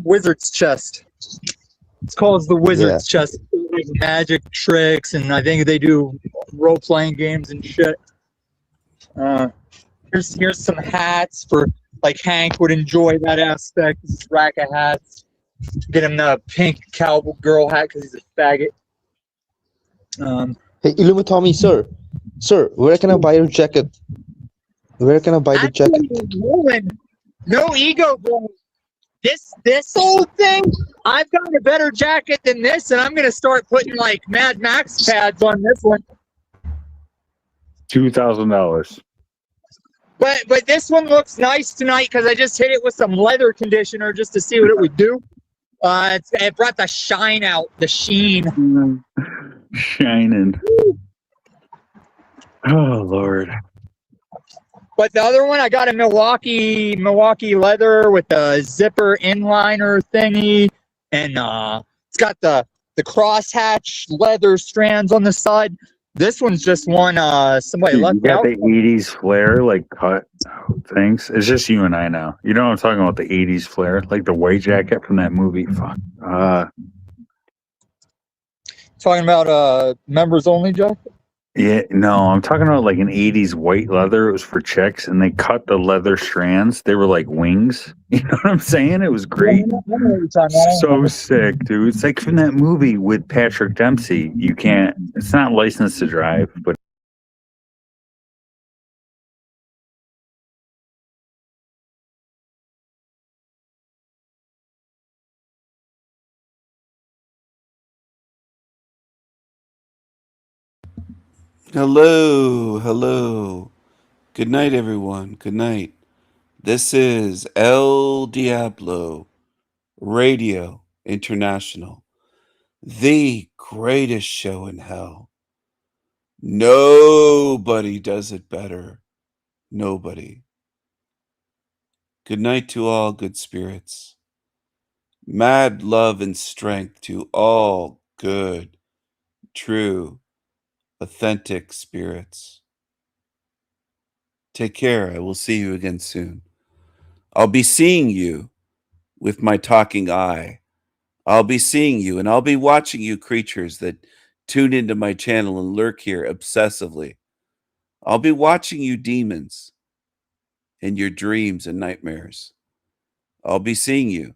Wizard's chest. It's called the Wizard's chest. Like magic tricks, and I think they do role playing games and shit. Here's some hats for like Hank would enjoy that aspect. This rack of hats. Get him the pink cowboy girl hat because he's a faggot.
Hey, Illuminati, sir. Sir, where can I buy your jacket? Where can I buy the jacket?
Nolan, no ego, bro. This old thing, I've got a better jacket than this, and I'm gonna start putting like Mad Max pads on this one.
$2,000.
But this one looks nice tonight because I just hit it with some leather conditioner just to see what it would do. It brought the shine out, the sheen.
Shining. Oh, Lord.
But the other one, I got a Milwaukee leather with a zipper inliner thingy, and it's got the crosshatch leather strands on the side. This one's just one somebody
Dude,
left
you got
out.
the 80s flair, like cut things. It's just you and I now. You know what I'm talking about, the 80s flair? Like the white jacket from that movie. Fuck.
Talking about members only jacket.
Yeah, no, I'm talking about like an 80s white leather. It was for chicks, and they cut the leather strands. They were like wings. You know what I'm saying? It was great. So sick, dude. It's like from that movie with Patrick Dempsey. You can't, it's not Licensed to Drive, but
Hello, hello. Good night, everyone. Good night. This is El Diablo Radio International, the greatest show in hell. Nobody does it better. Nobody. Good night to all good spirits. Mad love and strength to all good, true, authentic spirits. Take care. I will see you again soon. I'll be seeing you with my talking eye. I'll be seeing you, and I'll be watching you creatures that tune into my channel and lurk here obsessively. I'll be watching you demons in your dreams and nightmares. I'll be seeing you.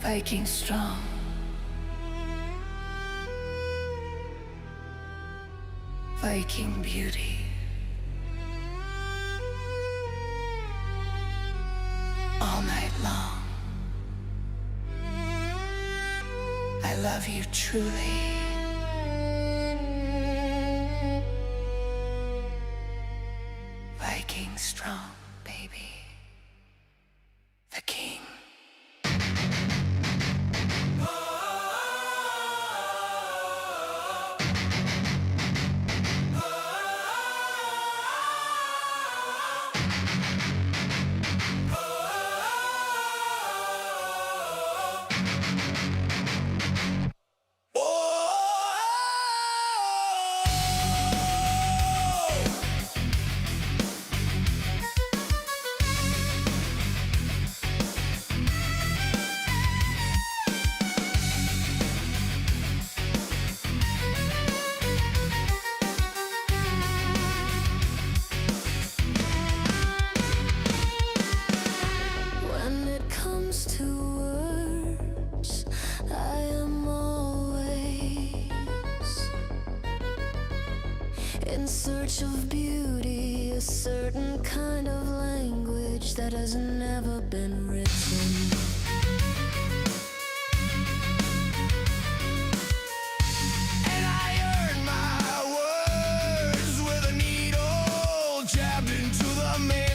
Viking strong. Viking beauty. All night long. I love you truly. Viking strong, baby. The king. When it comes to words, I am always in search of beauty, a certain kind of language that has never been written.
And I earn my words with a needle jabbed into the main.